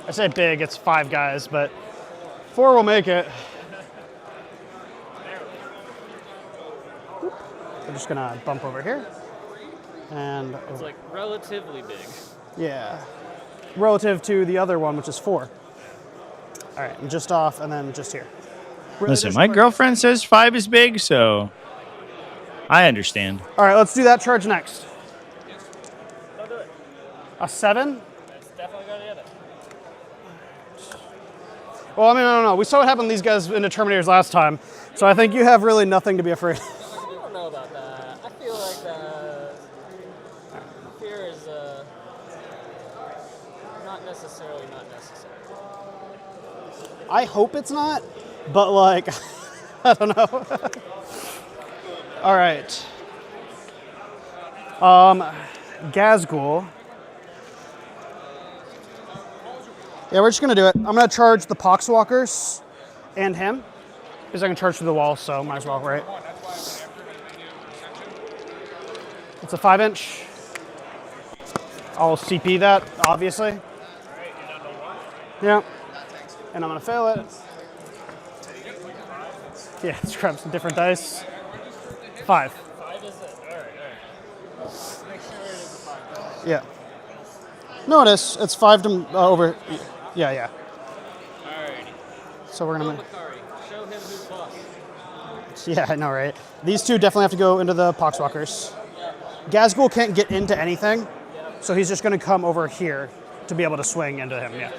I say big, it's 5 guys, but 4 will make it. I'm just going to bump over here. And It's like relatively big. yeah. Relative to the other one, which is 4. All right, and just off, and then just here. Listen, my girlfriend says 5 is big, so I understand. All right, let's do that charge next. A 7? That's definitely going to get it. Well, I mean, I don't know. We saw what happened to these guys into Terminators last time, so I think you have really nothing to be afraid of. I don't know about that. I feel like fear is not necessarily not necessary. I hope it's not, but like, I don't know. All right. Gazgul. Yeah, we're just gonna do it. I'm gonna charge the Poxwalkers and him, because I can charge through the wall, so might as well, right? It's a 5-inch. I'll CP that, obviously. Yeah. And I'm gonna fail it. Yeah, let's grab some different dice. 5. 5 is it? All right. Make sure it is a 5. Yeah. No, it is. It's 5 to over. Yeah. Alrighty. So we're gonna. Show him who's boss. Yeah, I know, right? These two definitely have to go into the Poxwalkers. Gazgul can't get into anything, so he's just gonna come over here to be able to swing into him. Yeah.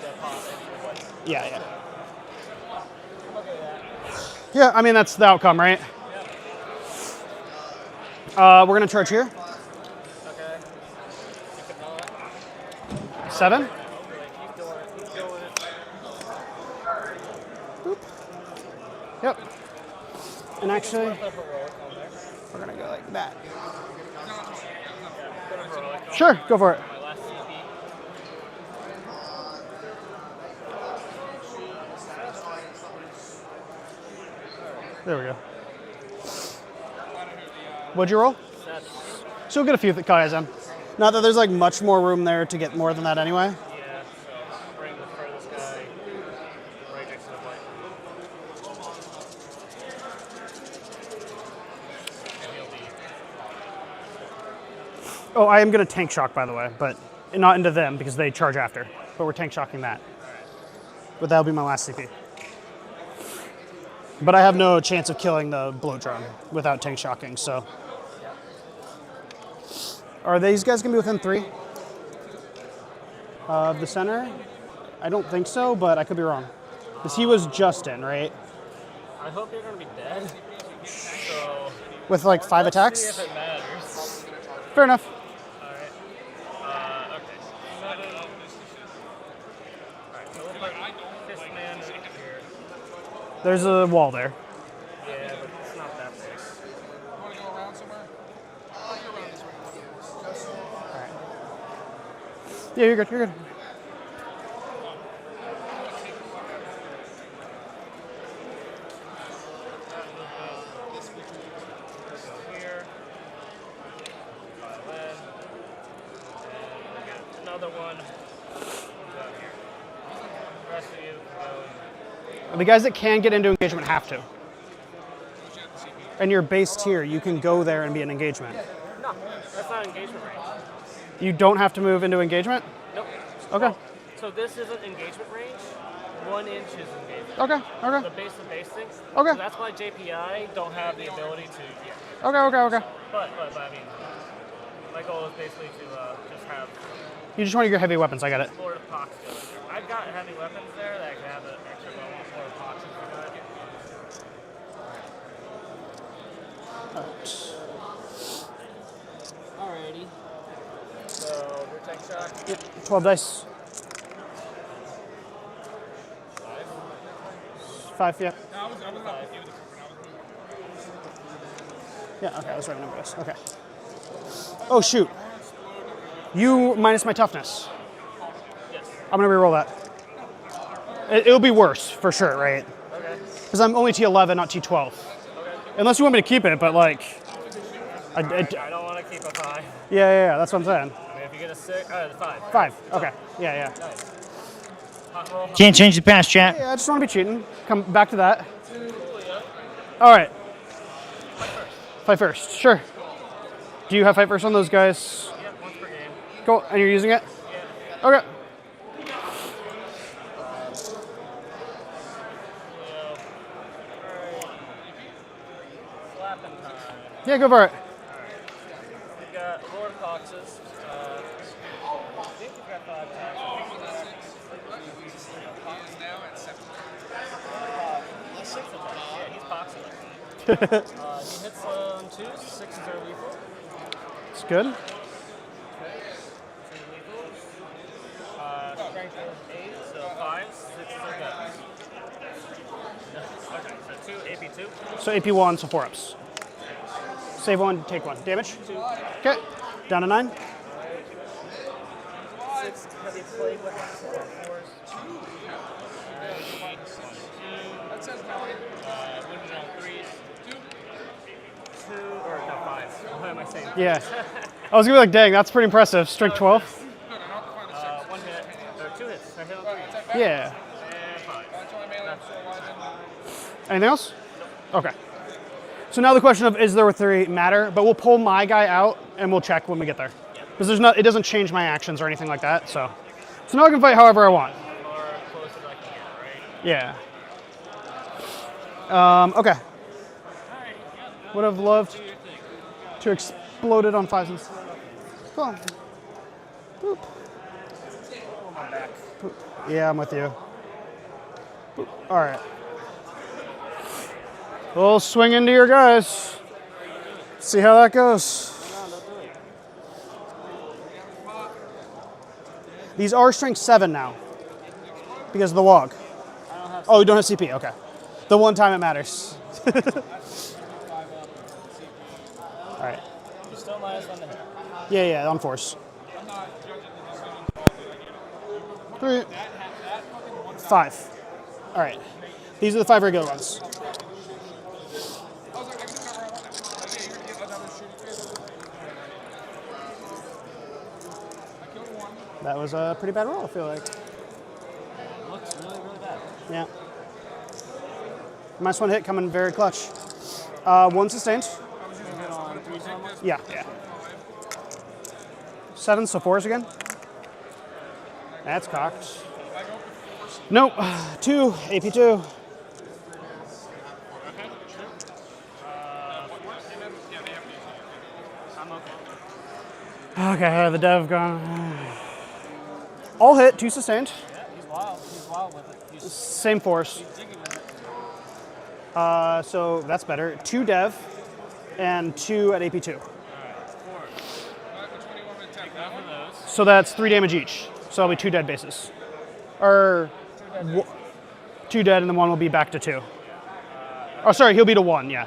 Yeah, I mean, that's the outcome, right? We're gonna charge here. Okay. 7. Boop. Yep. And actually, we're gonna go like that. Sure, go for it. There we go. What'd you roll? So we'll get a few guys in. Not that there's like much more room there to get more than that anyway. Yeah, so bring the furthest guy right next to the plate. And he'll be... Oh, I am going to tank shock, by the way, but not into them because they charge after. But we're tank shocking that. But that'll be my last CP. But I have no chance of killing the blow drone without tank shocking, so. Are these guys going to be within 3 of the center? I don't think so, but I could be wrong. Because he was just in, right? I hope you're going to be dead. So... With like 5 attacks? See if it matters. Fair enough. Alright. Okay. Alright, so it looks like this man is here. There's a wall there. Yeah, you're good. You're good. Here. And another one. Down here. The rest of you go. The guys that can get into engagement have to. And your base tier, you can go there and be in engagement. No, that's not engagement range. You don't have to move into engagement? Nope. Okay. So this isn't engagement range. 1 inch is engagement. Okay, okay. The base of base things. Okay. So that's why JPI don't have the ability to. Yeah. Okay. But I mean, my goal is basically to just have. You just want your heavy weapons, I got it. Florida Pox going. I've got heavy weapons there that can have an extra level of Florida Pox if you got it. Alrighty. So, your tank shot? Yep, 12 dice. 5, yeah. Yeah, okay, I was right number dice. Okay. Oh, shoot. You minus my toughness. Yes. I'm gonna reroll that. It'll be worse, for sure, right? Okay. Because I'm only T11, not T12. Okay. Unless you want me to keep it, but like... I don't want to keep a 5. Yeah, that's what I'm saying. I mean, if you get a 6, 5. 5, okay. Yeah. Nice. Hot roll. Can't change the past, chat. Yeah, I just want to be cheating. Come back to that. All right. Fight first, sure. Do you have fight first on those guys? Yeah, once per game. Cool, and you're using it? Yeah. Okay. Slapping time. Yeah, go for it. We've got Lord Foxes. I think we've got 5 times. He is now at 7. 6 of them. Yeah, he's boxing. He hits 2, 6s are lethal. It's good. 2 lethals. Strength is 8, so 5s, 6s are guns. Okay, so 2, AP2. So AP1, so 4-ups. Save 1, take 1. Damage? 2. Okay, down to 9. 6 heavy plate weapons, 4s. That says 9. Wounded on 3s. 2, or no, 5s. What am I saying? Yeah. I was gonna be like, dang, that's pretty impressive. Strength 12. 1 hit, or 2 hits. I hit on 3. Yeah. And 5. Anything else? Okay. So now the question of is there a 3 matter, but we'll pull my guy out and we'll check when we get there. Because there's not, it doesn't change my actions or anything like that, so. So now I can fight however I want. Or close as I can get, right? Yeah. Okay. Would have loved to explode it on 5s and 6s. Cool. Boop. Boop. Yeah, I'm with you. Boop. All right. We'll swing into your guys. See how that goes. These are strength 7 now because of the log. Oh, you don't have CP. Okay. The one time it matters. All right. You still minus 1 to hit. Yeah, on force. 3, 5. All right. These are the 5 regular ones. That was a pretty bad roll, I feel like. Looks really, really bad. Yeah. Minus 1 hit coming very clutch. 1 sustained. Yeah. 7, so 4s again. That's cocked. Nope. 2, AP2. I'm okay. Okay, the dev gone. All hit, 2 sustained. Yeah, he's wild. He's wild with it. He's Same force. digging with it. So that's better. 2 dev and 2 at AP2. So that's 3 damage each. So that'll be 2 dead bases. Or 2 dead and then 1 will be back to 2. Oh, sorry, he'll be to 1, yeah.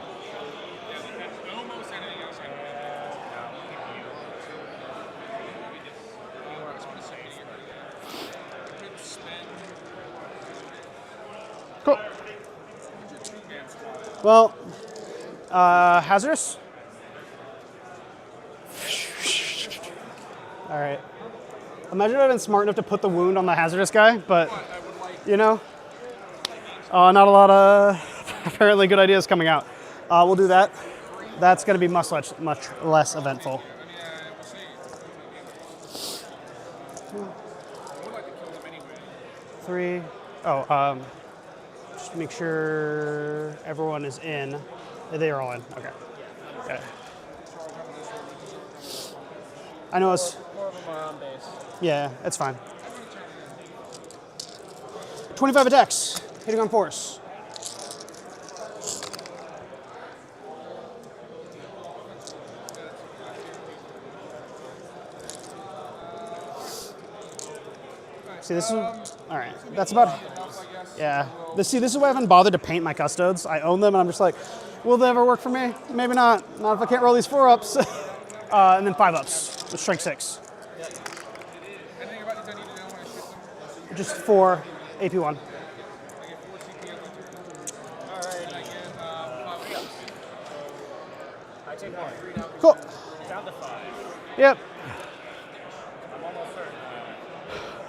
Cool. Well, hazardous. All right. Imagine if I'd been smart enough to put the wound on the hazardous guy, but you know, not a lot of apparently good ideas coming out. We'll do that. That's going to be much less eventful. Three. Oh, just make sure everyone is in. They are all in. Okay. Okay. I know it's. More of them are on base. Yeah, it's fine. 25 attacks, hitting on force. See, this is, all right, that's about, yeah. This is why I haven't bothered to paint my custodes. I own them, and I'm just like, will they ever work for me? Maybe not. Not if I can't roll these 4-ups. And then 5-ups, with strength 6. Just 4, AP1. Cool. Down to 5. Yep. I'm almost certain.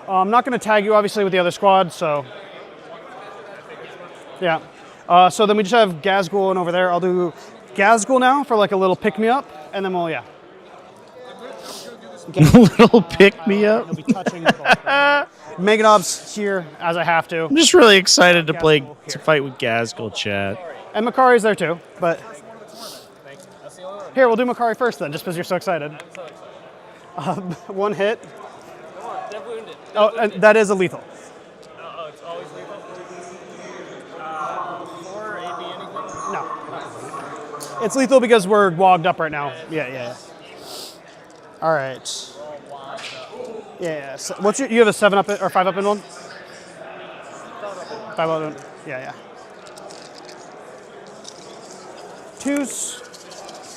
I'm not going to tag you, obviously, with the other squad, so. Yeah. So then we just have Gazgul and over there. I'll do Gazgul now for like a little pick-me-up, and then we'll, yeah. A little pick-me-up. He'll be touching Meganob's here, as I have to. I'm just really excited to fight with Gazgul, chat. And Makari's there too, but. Here, we'll do Makari first then, just because you're so excited. One hit. Come on, they're wounded. Oh, and that is a lethal. Oh, it's always lethal? 4 AP anything? No. It's lethal because we're wogged up right now. Yeah. All right. Yeah. So what's you have a 7-up or 5-up in one? 5-up in. Yeah. 2s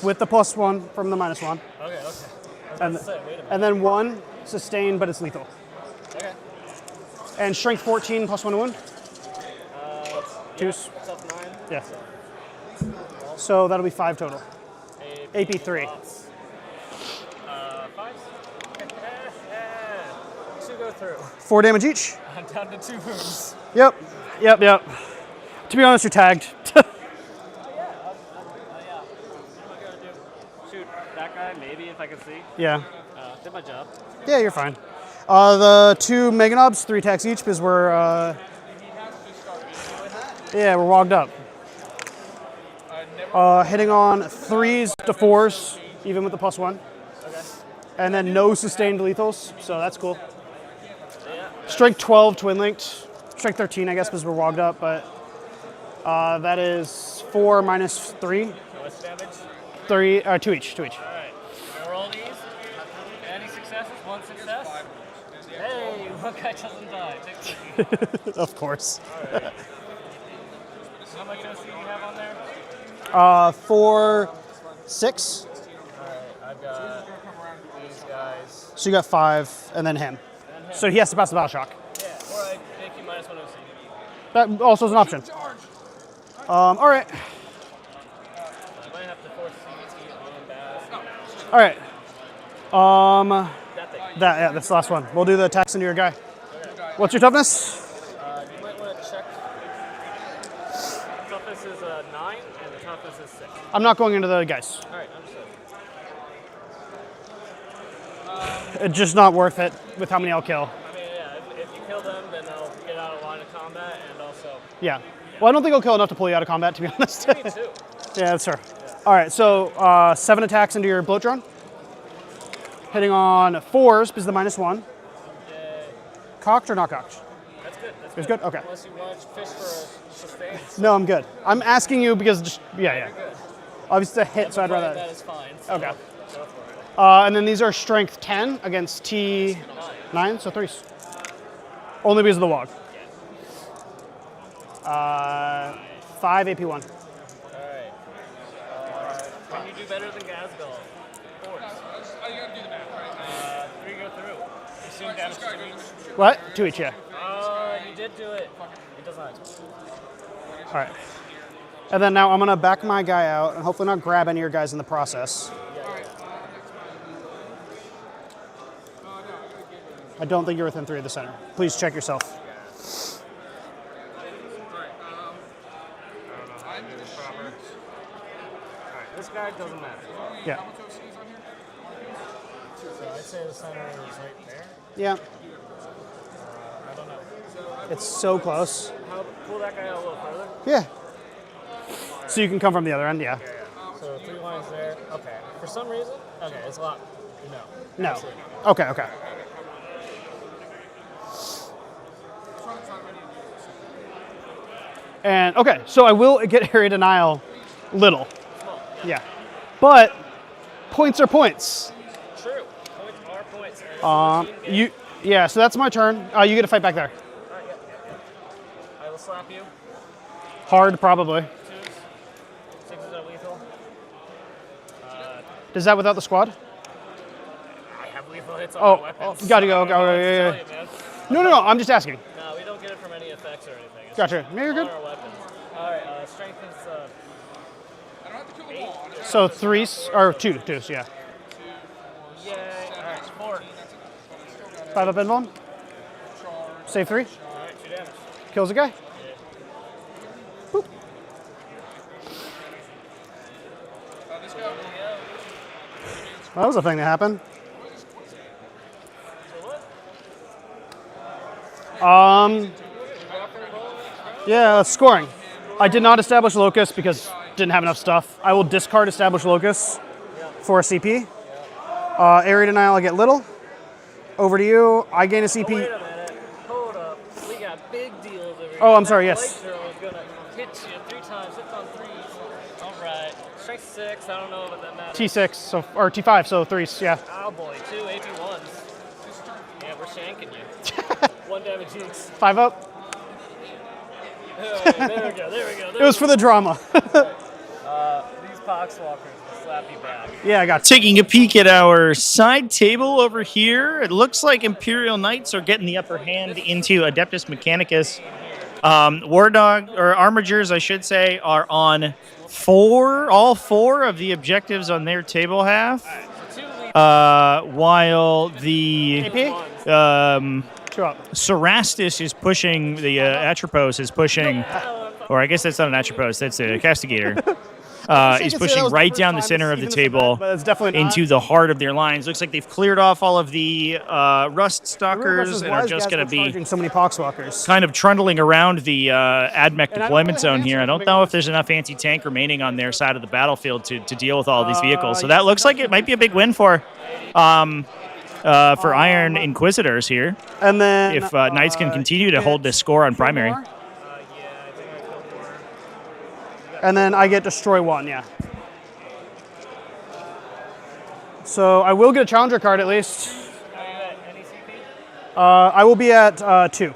with the +1 from the -1. Okay. And then 1 sustained, but it's lethal. Okay. And strength 14 +1 wound. 2s. Tough 9. Yeah. So that'll be 5 total. AP3. 5. 2 go through. 4 damage each. I'm down to 2 wounds. Yep. To be honest, you're tagged. Shoot that guy, maybe, if I can see. Yeah. Did my job. Yeah, you're fine. The 2 Meganobs, 3 attacks each because we're, we're wogged up. Hitting on 3s to 4s, even with the +1. Okay. And then no sustained lethals, so that's cool. Strength 12, twin linked. Strength 13, I guess, because we're wogged up, but that is 4 minus 3. What's damage? 3, 2 each. All right. Gonna roll these. Any successes? 1 success. Hey, one guy doesn't die. Take 3. Of course. All right. How much OC do you have on there? 4, 6. All right, I've got these guys. So you got 5, and then him. So he has to pass the battle shock. Yeah, or I make you -1 OC. That also is an option. All right. I might have to force CBT on Bass. All right. That's the last one. We'll do the attacks into your guy. Okay. What's your toughness? You might want to check. Toughness is 9, and the toughness is 6. I'm not going into the guys. All right, understood. It's just not worth it with how many I'll kill. I mean, yeah, if you kill them, then they'll get out of line of combat, and also... Yeah. Well, I don't think I'll kill enough to pull you out of combat, to be honest. Me too. Yeah, that's fair. All right, so 7 attacks into your bloat drone. Hitting on 4s because the -1. Cocked or not cocked? That's good. It's good? Okay. Unless you want to fish for a sustain. No, I'm good. I'm asking you because just, yeah. Obviously it's a hit, so I'd rather... That is fine. So Okay. go for it. And then these are strength 10 against T9, so 3s. Only because of the wog. 5 AP1. All right. Can you do better than Gazgul? 4s. You gotta do the math, right? 3 go through. Assume damage to each. What? 2 each, yeah. You did do it. It does not. All right. And then now I'm going to back my guy out and hopefully not grab any of your guys in the process. I don't think you're within 3 of the center. Please check yourself. This guy doesn't matter. Yeah. So I'd say the center is right there. Yeah. I don't know. It's so close. Pull that guy out a little further. Yeah. So you can come from the other end, yeah. So 3 lines there. Okay. For some reason, okay, it's a lot. No. No. Absolutely. Okay, okay. And okay, so I will get area denial little. Yeah. But points are points. True. Points are points. Yeah, so that's my turn. You get to fight back there. Alright, yeah. I will slap you. Hard, probably. 2s. 6s are lethal. Is that without the squad? I have lethal hits on Oh, my weapons. gotta go. I don't know what to Yeah. tell you, man. No, I'm just asking. No, we don't get it from any effects or anything. It's Gotcha. just Yeah, you're good. on our weapons. Alright, strength is 8. So 3s, or 2s, yeah. Yay. Alright, 4. 5 up invuln. Save 3. Alright, 2 damage. Kills a guy. Boop. That was a thing that happened. Yeah, scoring. I did not establish locus because didn't have enough stuff. I will discard establish locus for a CP. Area denial, I get little. Over to you. I gain a CP. Wait a minute. Hold up. We got big deals over here. Oh, I'm sorry, That yes. light girl is gonna hit you 3 times. Hits on 3s. Alright. Strength 6. I don't know if that matters. T6, so or T5, so 3s, yeah. Oh boy. 2 AP1s. Yeah, we're shanking you. 1 damage each. 5 up. There we go. It was for the drama. These poxwalkers will slap you back. Yeah, I got Taking a peek at our side table over here, it looks like Imperial Knights are getting the upper hand into Adeptus Mechanicus. War Dog, or Armigers, I should say, are on all 4 of the objectives on their table half. While the Cerastus is pushing, the Atropos is pushing, or I guess that's not an Atropos, that's a Castigator. Is pushing right down the center of the table into the heart of their lines. Looks like they've cleared off all of the Rust Stalkers and are just going to be so many poxwalkers. kind of trundling around the AdMech deployment zone here. I don't know if there's enough anti-tank remaining on their side of the battlefield to deal with all of these vehicles. So that looks like it might be a big win for Iron Inquisitors here. And then if Knights can continue to hold this score on primary. And then I get destroy 1, yeah. So I will get a challenger card at least. I will be at 2.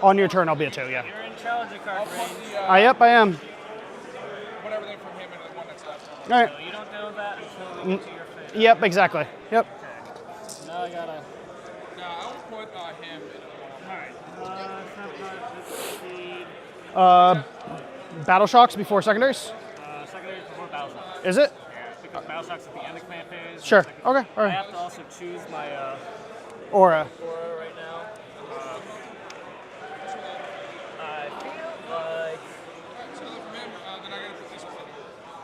On your turn, I'll be at 2, yeah. You're in challenger card range. Yep, I am. Whatever they from him and the one that's left. All right. So you don't know that until we get to your phase. Yep, exactly. Yep. Okay. So now I gotta. No, I will put him in. Alright. Battle shocks before secondaries? Secondaries before battle shocks. Is it? Yeah, because battle shocks at the end of clan phase. Sure. Okay. All I right. have to also choose my Aura. aura right now. I feel like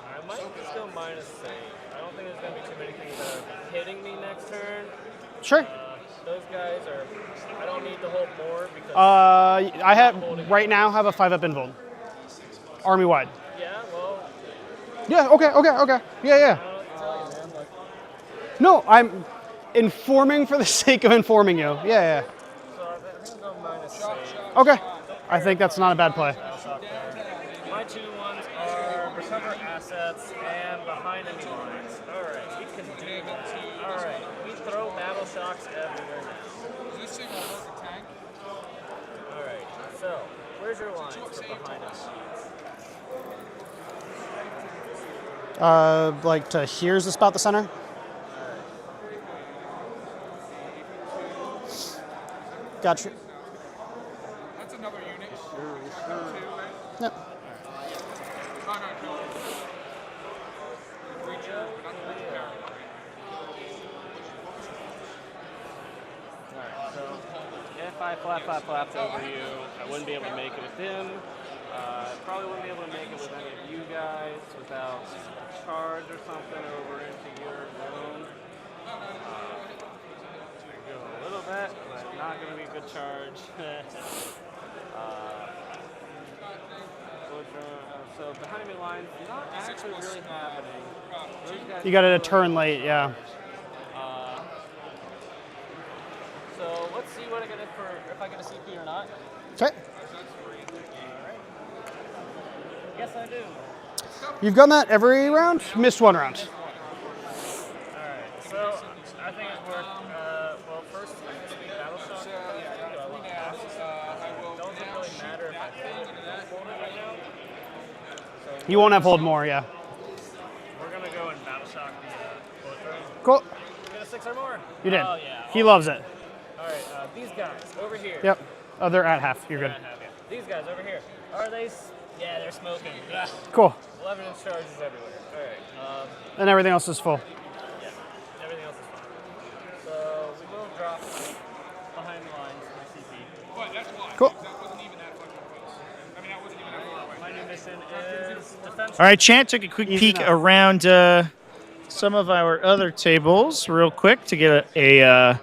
I might just go minus save. I don't think there's gonna be too many things that are hitting me next turn. Sure. Those guys are. I don't need to hold more because. I have right now have a 5 up invuln. Army wide. Yeah. Well. Yeah. Okay. Yeah. No, I'm informing for the sake of informing you. Yeah. So I think I'll go minus save. Okay. I think that's not a bad play. My 2 ones are recover assets and behind enemy lines. Alright, we can do that. Alright, we throw battle shocks everywhere now. Is this thing will work a tank? Alright, so where's your lines for behind us? Like to here's the spot the center. Gotcha. That's another unit. Yep. Alright, so if I flapped over you, I wouldn't be able to make it with him. Probably wouldn't be able to make it with any of you guys without a charge or something over into your zone. Go a little bit, but not going to be a good charge. So behind me lines, not actually really happening. Those guys You got it a turn late, yeah. So let's see what I get for if I get a CP or not. Okay. Yes, I do. You've done that every round? Missed one round. Alright, so I think it's worth, well, first, I guess we battle shock. Doesn't really matter if I think right now. You won't have hold more, yeah. We're going to go and battle shock the both rows. Cool. Get a 6 or more? You did. Oh, yeah. He loves it. Alright, these guys over here. Yep. Oh, they're at half. You're good. At half, yeah. These guys over here. Are they? Yeah, they're smoking. Yeah. Cool. 11 inch charges everywhere. Alright. And everything else is full. Yeah, everything else is fine. So we will drop behind the lines my CP. But that's why. Cool. That wasn't even that fucking close. I mean, that wasn't even that far away. My new mission is defense. All right, Chant took a quick peek around some of our other tables real quick to get a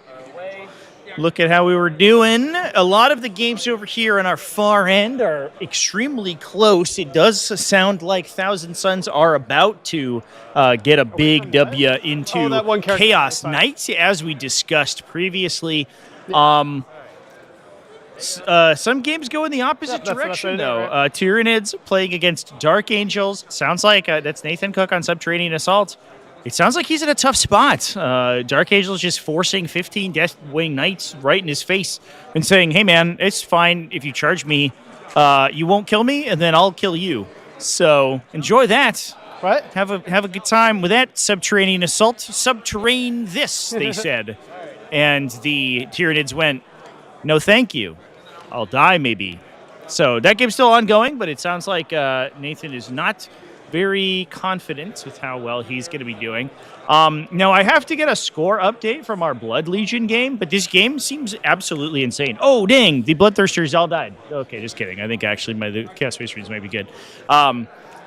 look at how we were doing. A lot of the games over here on our far end are extremely close. It does sound like Thousand Suns are about to get a big W into Chaos Knights, as we discussed previously. Some games go in the opposite direction, though. Tyranids playing against Dark Angels. Sounds like that's Nathan Cook on Subterranean Assault. It sounds like he's in a tough spot. Dark Angel's just forcing 15 Deathwing Knights right in his face and saying, hey, man, it's fine if you charge me. You won't kill me, and then I'll kill you. So enjoy that. Right. Have a good time with that Subterranean Assault. Subterrane this, they said. And the Tyranids went, no, thank you. I'll die, maybe. So that game's still ongoing, but it sounds like Nathan is not very confident with how well he's going to be doing. Now, I have to get a score update from our Blood Legion game, but this game seems absolutely insane. Oh, dang, the Bloodthirsters all died. Okay, just kidding. I think actually the Chaos Space Marines might be good.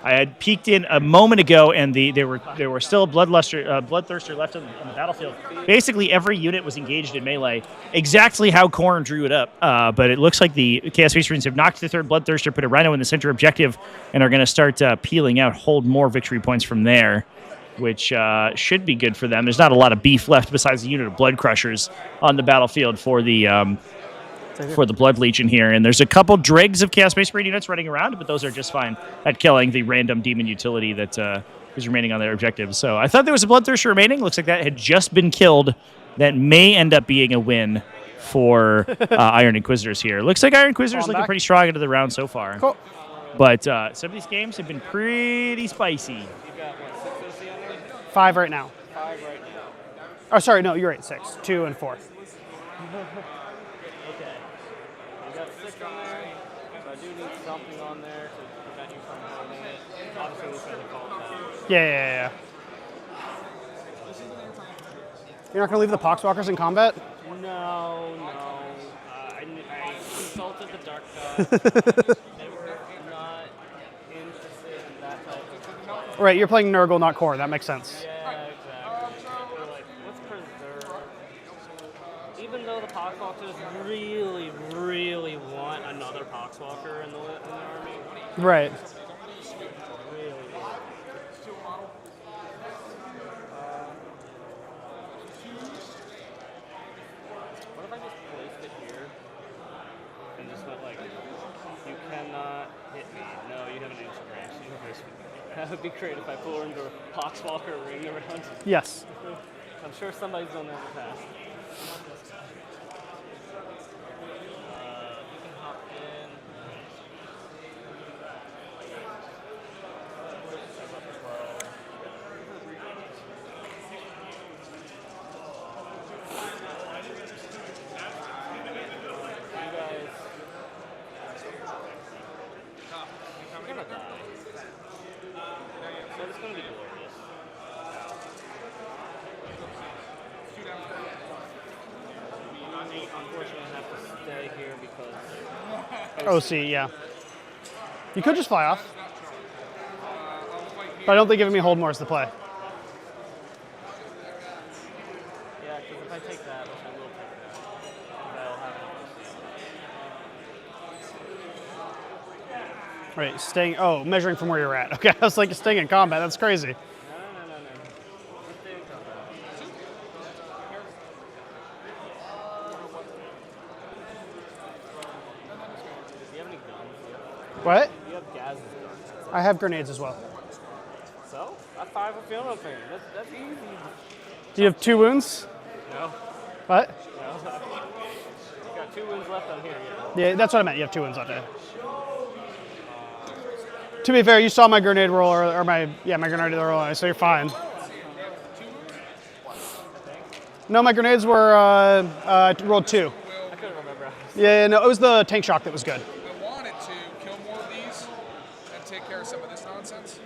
I had peeked in a moment ago, and there were still Bloodthirster left on the battlefield. Basically, every unit was engaged in melee, exactly how Khorne drew it up. But it looks like the Chaos Space Marines have knocked the third Bloodthirster, put a Rhino in the center objective, and are going to start peeling out, hold more victory points from there, which should be good for them. There's not a lot of beef left besides the unit of Blood Crushers on the battlefield for the Blood Legion here, and there's a couple dregs of Chaos Space Marine units running around, but those are just fine at killing the random demon utility that is remaining on their objective. So I thought there was a Bloodthirster remaining. Looks like that had just been killed. That may end up being a win for Iron Inquisitors here. Looks like Iron Inquisitors looking pretty strong into the round so far. Cool. But some of these games have been pretty spicy. 5 right now. 5 right now. Oh, sorry, no, you're right. 6, 2, and 4. Okay. You got 6 on there, so I do need something on there to prevent you from holding it. Obviously, we're going to call it down. Yeah. You're not going to leave the Poxwalkers in combat? No. I consulted the Dark Gods. They were not interested in that type of... Right, you're playing Nurgle, not Core. That makes sense. Yeah, exactly. They're like, let's preserve. Even though the Poxwalkers really, really want another Poxwalker in the army. Right. Really. What if I just placed it here and just went like, you cannot hit me. No, you have an ancient range. That would be great if I pull into a Poxwalker ring around. Yes. I'm sure somebody's done that in the past. You can hop in. stay here because. OC, yeah. You could just fly off. But I don't think giving me hold more is the play. Yeah, because if I take that, which I will take that, that'll have Right, staying. Oh, measuring from where you're at. Okay, I was like staying in combat. That's crazy. No. Just stay in combat. Do you have any guns? What? You have Gaz's guns. I have grenades as well. So, that's 5 with field opening. That's easy. Do you have 2 wounds? No. What? No. You got 2 wounds left on here. Yeah, that's what I meant. You have 2 wounds left there. To be fair, you saw my grenade roll or my grenade roll, so you're fine. No, my grenades were rolled 2. I couldn't remember. Yeah, no, it was the tank shock that was good. I wanted to kill more of these and take care of some of this nonsense.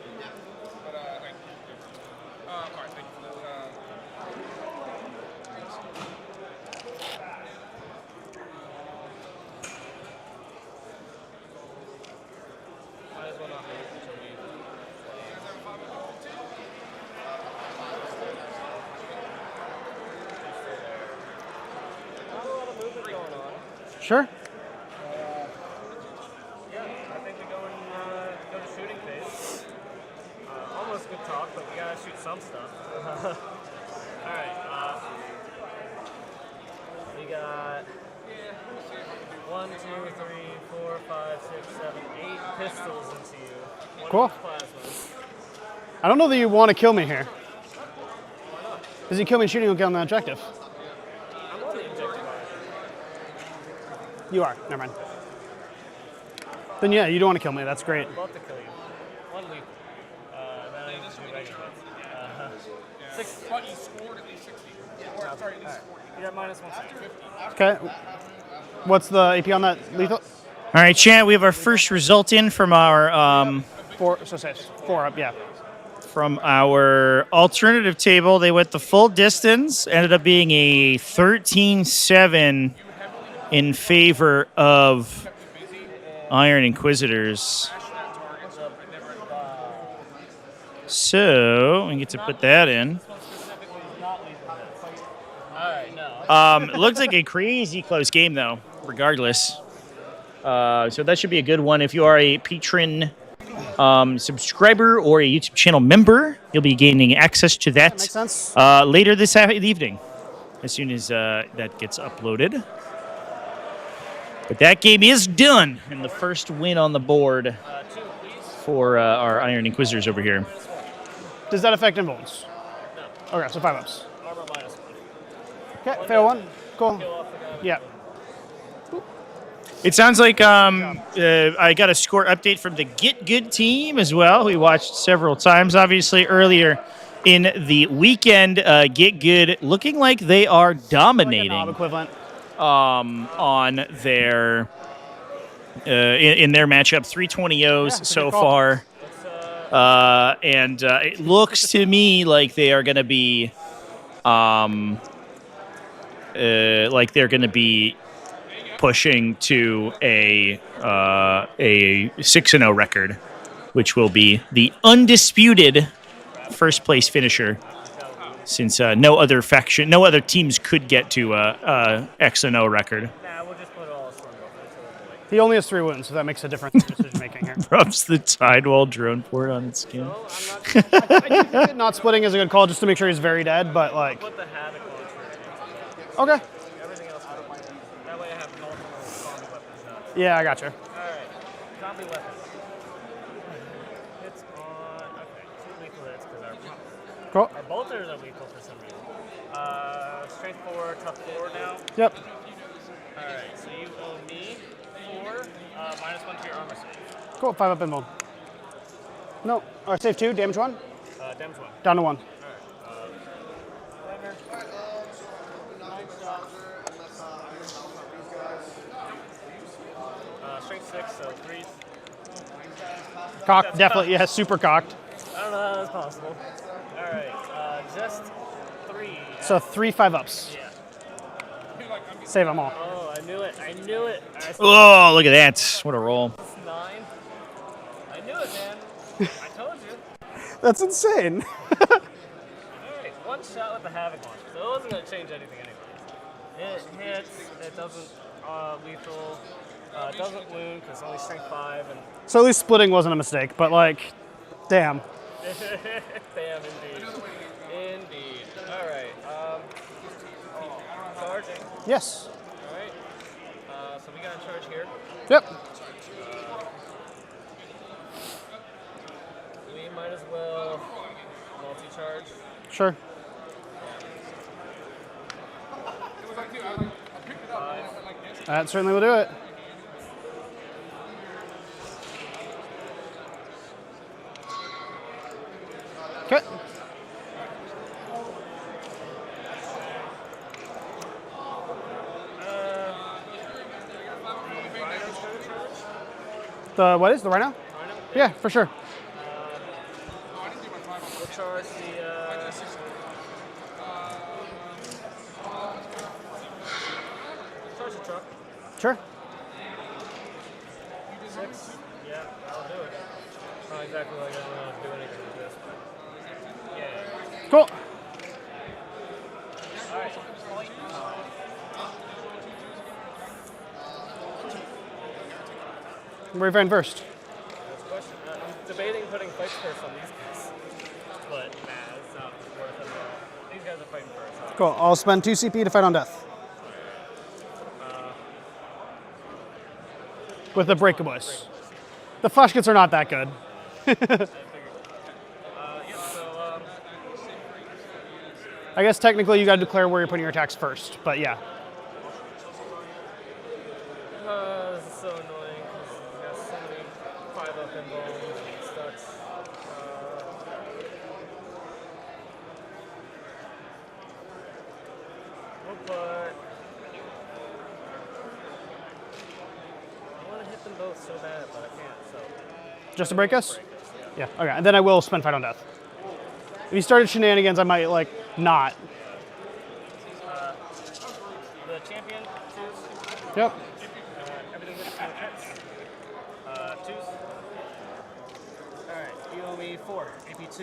But, all right, thank you for that. Might as well not move until we. Not a lot of movement going on. Sure. Yeah, I think we go to shooting phase. Almost good talk, but we gotta shoot some stuff. All right. We got 1, 2, 3, 4, 5, 6, 7, 8 pistols into you. 1 Cool. plasmas. I don't know that you want to kill me here. Because you kill me shooting, you'll get on the objective. I'm on the objective. You are. Never mind. Then yeah, you don't want to kill me. That's great. I'm about to kill you. 1 lethal. Then I just regular. 6. But you scored at least 60. Or, sorry, at least 40. You got minus 150. Okay. What's the AP on that lethal? All right, chat. We have our first result in from our 4. So say 4 up. Yeah. from our alternative table. They went the full distance. Ended up being a 13-7 in favor of Iron Inquisitors. So we get to put that in. It looks like a crazy close game, though, regardless. So that should be a good one. If you are a patron subscriber or a YouTube channel member, you'll be gaining access to that makes sense. later this evening, as soon as that gets uploaded. But that game is done, and the first win on the board for our Iron Inquisitors over here. Does that affect invulns? No. Okay, so 5 ups. Armor minus 1. Okay, fail 1. Cool. Yeah. It sounds like I got a score update from the Get Good team as well. We watched several times, obviously, earlier in the weekend. Get Good looking like they are dominating Like a knob equivalent. On their in their matchup. 320-0s so far. And it looks to me like they are going to be pushing to a 6-0 record, which will be the undisputed first place finisher, since no other teams could get to a X-0 record. Nah, we'll just put it all as He only has 3 wounds, so that makes a difference in decision making here. Rubs the Tidewall drone port on its skin. I do think not splitting is a good call just to make sure he's very dead, but like. Put the Havoc Okay. Everything else. That way I have multiple zombie weapons now. Yeah, I gotcha. Alright. Zombie weapons. Hits on. Okay, 2 lethal hits because Cool. our bolters are lethal for some reason. Strength 4, tough 4 now. Yep. Alright, so you owe me 4, minus 1 to your armor save. Cool, 5 up invuln. No, or save 2, damage 1? Damage 1. Down to 1. Strength 6, so 3s. Cocked, definitely, yeah, super cocked. I don't know how that's possible. Alright, just 3. So 3 5 ups. Yeah. Save them all. Oh, I knew it. I knew it. Oh, look at that. What a roll. Plus 9. I knew it, man. I told you. That's insane. Alright, one shot with the Havoc launcher. So it wasn't going to change anything anyway. It hits. It doesn't lethal. It doesn't wound because it's only strength 5. And So at least splitting wasn't a mistake, but like, damn. Damn, indeed. Indeed. Alright. Charging. Yes. Alright. So we got to charge here. Yep. We might as well multi-charge. Sure. That certainly will do it. Okay. The what is the rhino? Yeah, for sure. We'll charge the charge the truck. Sure. 6. Yeah, I'll do it. Not exactly like I don't want to do anything with this, but yeah. Cool. Alright. Where are you fighting first? That's a question. I'm debating putting fights first on these guys. But nah, it's not worth it at all. These guys are fighting first. Cool. I'll spend 2 CP to fight on death. With the breakables. The flash kits are not that good. I guess technically you got to declare where you're putting your attacks first, but yeah. This is so annoying because we got so many 5-up involved and such. We'll put. I want to hit them both so bad, but I can't, so. Just to break us? Yeah, okay. And then I will spend fight on death. If you started shenanigans, I might, like, not. The champion, 2s. Yep. Everything hits 2 hits. 2s. Alright, you owe me 4. AP2.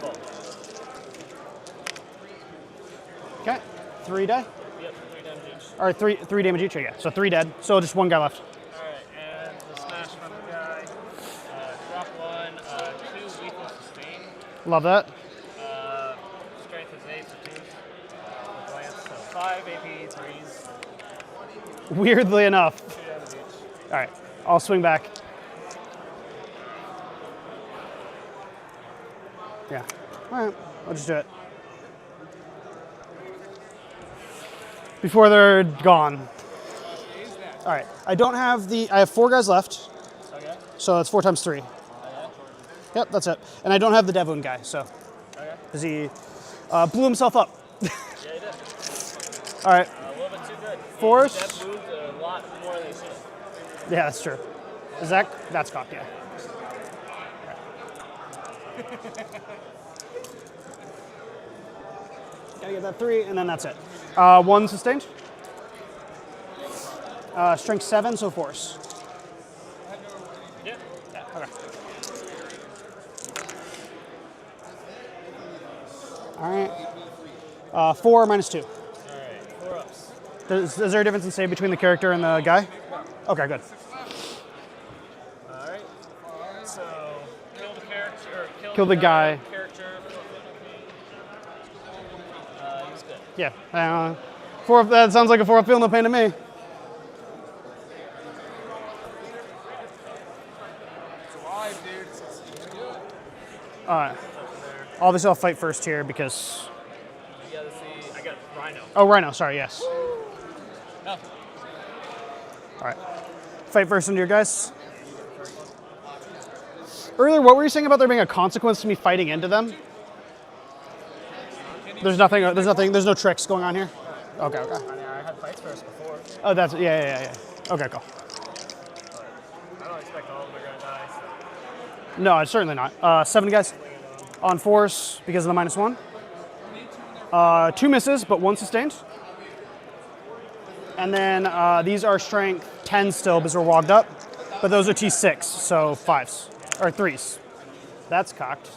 Ball. Okay. 3 dead? Yep, 3 damage each. Or 3 damage each, yeah. So 3 dead. So just 1 guy left. Alright, and the smash from the guy. Drop 1, 2 lethal sustain. Love that. Strength is 8, so 2s. Glance, so 5 AP 3s. Weirdly enough. 2 damage each. All right. I'll swing back. Yeah. All right. I'll just do it. Before they're gone. All right. I don't have I have 4 guys left. Okay. So that's 4 times 3. Okay. Yep, that's it. And I don't have the Devon guy, so. Okay. Because he blew himself up. Yeah, he did. All right. A little bit too good. Force. That moved a lot more than he should. Yeah, that's true. Is that's cocked, yeah. Gotta get that 3, and then that's it. 1 sustained. Strength 7, so force. Yeah. Okay. All right. 4 minus 2. All right, 4 ups. Is there a difference in save between the character and the guy? Okay, good. All right. So kill the character. Or Kill the guy. Character. He's good. Yeah. 4 that sounds like a 4-up feel, no pain to me. Obviously, I'll fight first here because. You gotta see. I got Rhino. Oh, Rhino. Sorry. Yes. No. All right. Fight first into your guys. Earlier, what were you saying about there being a consequence to me fighting into them? There's nothing. There's no tricks going on here. Okay. Okay. I had fights first before. Oh, that's yeah. Okay, cool. I don't expect all of them are gonna die. So. No, certainly not. 7 guys on force because of the -1. 2 misses, but 1 sustained. And then these are strength 10 still because we're wogged up. But those are T6, so 5s. Or 3s. That's cocked.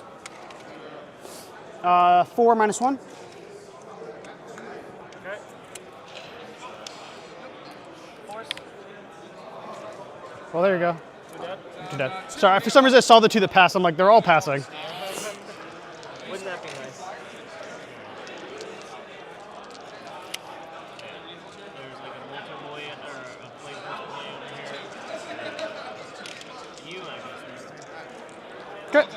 4 -1. Okay. Well, there you go. You're dead. Sorry, for some reason I saw the 2 that passed. I'm like, they're all passing. Wouldn't that be nice? There's like a multi-voyant or a flavor over here. You, I guess. Good.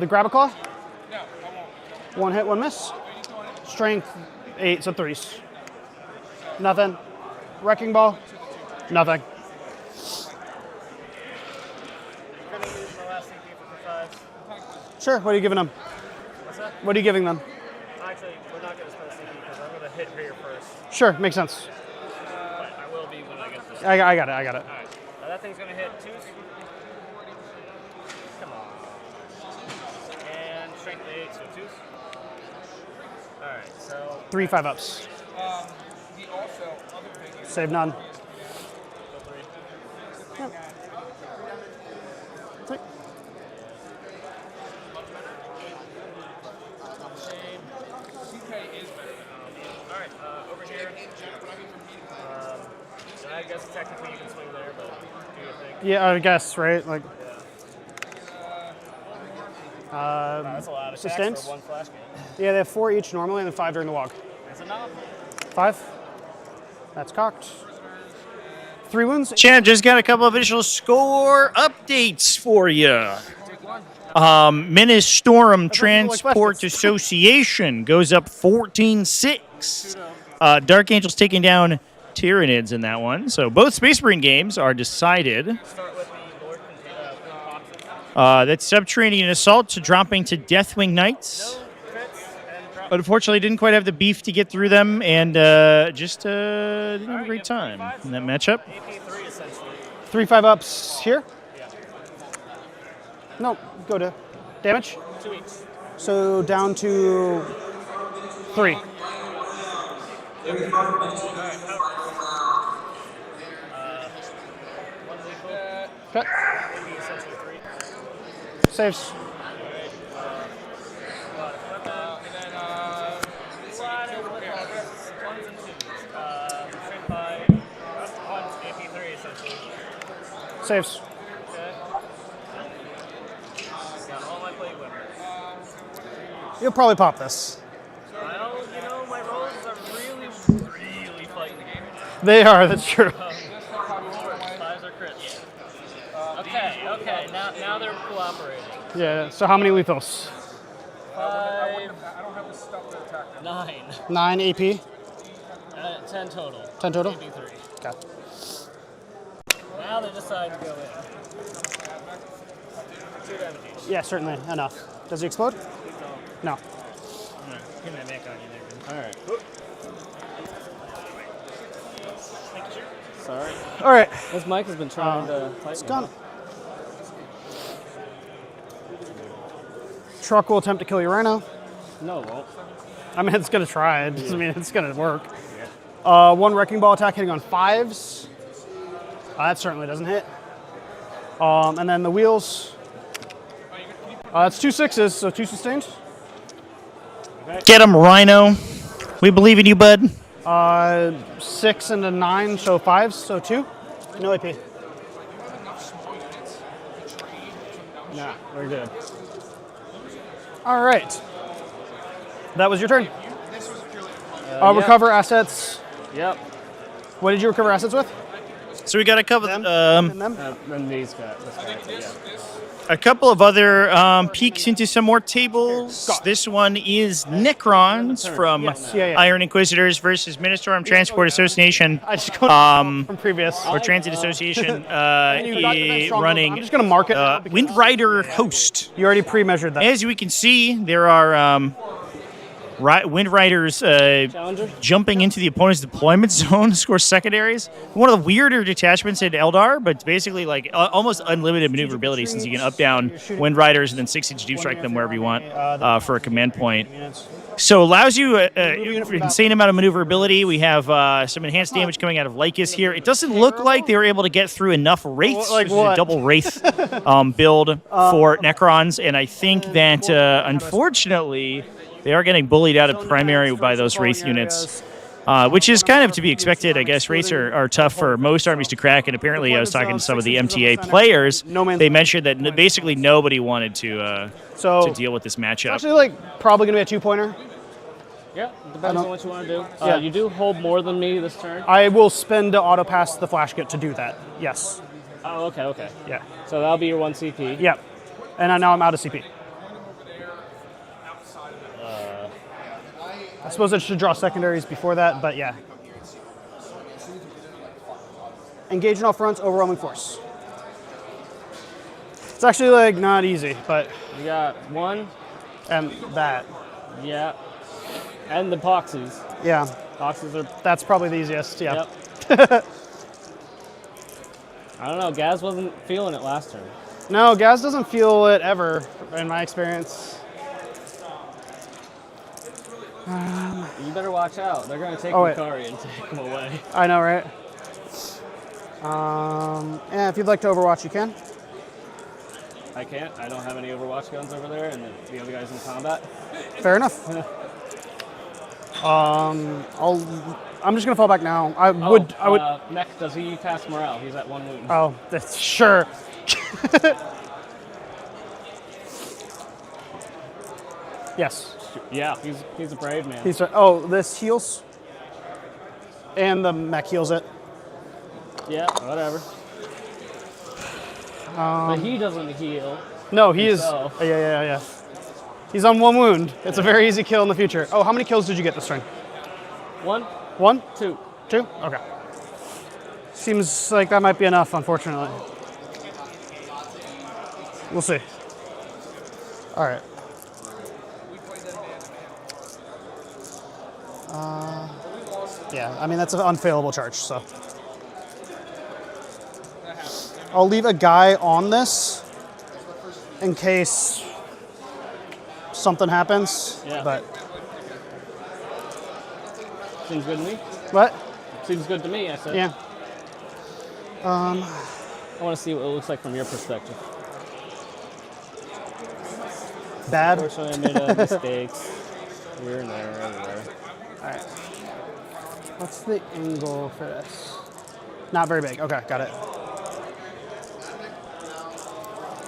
The grab a claw? One hit, one miss. Strength 8, so 3s. Nothing. Wrecking ball? Nothing. Sure, what are you giving them? What's that? What are you giving them? Actually, we're not going to spend a CP because I'm going to hit here first. Sure, makes sense. But I will be when I get this. I got it. All right. Now that thing's going to hit 2s. Come on. And strength 8, so 2s. All right, so 3 5-ups. Save none. Yep. 3. Alright, over here. I guess technically you can swing there, but do you think? Yeah, I guess, right? Like. That's a lot of attacks sustains? for one flash game. Yeah, they have 4 each normally, and then 5 during the walk. That's enough. 5. That's cocked. 3 wounds. Chad just got a couple of additional score updates for you. Menace Storm Transport Association goes up 14-6. Dark Angels taking down Tyranids in that one. So both Space Marine games are decided. That's Subterranean Assault dropping to Deathwing Knights. Unfortunately, didn't quite have the beef to get through them, and just didn't have a great time in that matchup. 3 5-ups here? No, go to damage. 2 each. So down to 3. Okay. Saves. Saves. You'll probably pop this. Well, you know, my rolls are really fighting the game. They are, that's true. 5s are crits. Okay, now they're cooperating. Yeah, so how many lethals? 5, 9. 9 AP? 10 total. 10 total? Maybe 3. Okay. Now they decide to go in. 2 damage each. Yeah, certainly, enough. Does he explode? No. Get my mech on you there. All right. Sorry. All right. This mic has been trying to fight It's me. gone. Truck will attempt to kill your rhino. No, it won't. I mean, it's going to try. It doesn't mean it's going to work. 1 Wrecking Ball attack hitting on 5s. That certainly doesn't hit. And then the wheels. That's 2 6s, so 2 sustained. Get him, Rhino. We believe in you, bud. 6 and a 9, so 5s, so 2. No AP. Nah, we're good. All right. That was your turn. Yep. Recover assets. Yep. What did you recover assets with? So we got a couple. Then these guys. A couple of other peeks into some more tables. This one is Necrons from Iron Inquisitors versus Ministorum Transport Association. From previous. Or Transit Association running I'm just going to mark it. Wind Rider Host. You already pre-measured that. As we can see, there are Wind Riders jumping into the opponent's deployment zone to score secondaries. One of the weirder detachments in Eldar, but basically like almost unlimited maneuverability since you can up down Wind Riders and then 6-inch deep strike them wherever you want for a command point. So allows you an insane amount of maneuverability. We have some enhanced damage coming out of Lycus here. It doesn't look like they were able to get through enough Wraiths, which is a double Wraith build for Necrons, and I think that unfortunately they are getting bullied out of primary by those Wraith units, which is kind of to be expected. I guess Wraiths are tough for most armies to crack, and apparently I was talking to some of the MTA players. They mentioned that basically nobody wanted to deal with this matchup. Actually, like, probably going to be a 2-pointer. Yeah, depends on what you want to do. You do hold more than me this turn. I will spend to auto pass the flash kit to do that. Yes. Oh, okay. Yeah. So that'll be your 1 CP. Yep. And now I'm out of CP. I suppose I should draw secondaries before that, but yeah. Engage in all fronts, overwhelming force. It's actually like not easy, but you got 1 and that. Yeah. And the boxes. Yeah. Boxes are. That's probably the easiest. Yeah. Yep. I don't know. Gaz wasn't feeling it last turn. No, Gaz doesn't feel it ever, in my experience. You better watch out. They're going to take Makari and take him away. I know, right? Yeah, if you'd like to Overwatch, you can. I can't. I don't have any Overwatch guns over there, and the other guys in combat. Fair enough. I'm just gonna fall back now. I would. Mech, does he pass morale? He's at 1 wound. Oh, that's sure. Yes. Yeah, he's a brave man. This heals, and the mech heals it. Yeah, whatever. But he doesn't heal. No, he is. Yeah. He's on 1 wound. It's a very easy kill in the future. Oh, how many kills did you get this turn? 1. 1? 2. 2? Okay. Seems like that might be enough, unfortunately. We'll see. All right. Yeah, I mean, that's an unfailable charge, so. I'll leave a guy on this in case something happens. Yeah. But seems good to me. What? Seems good to me, I said. Yeah. I want to see what it looks like from your perspective. Bad? Unfortunately, I made mistakes. Here and there, everywhere. All right. What's the angle for this? Not very big. Okay, got it.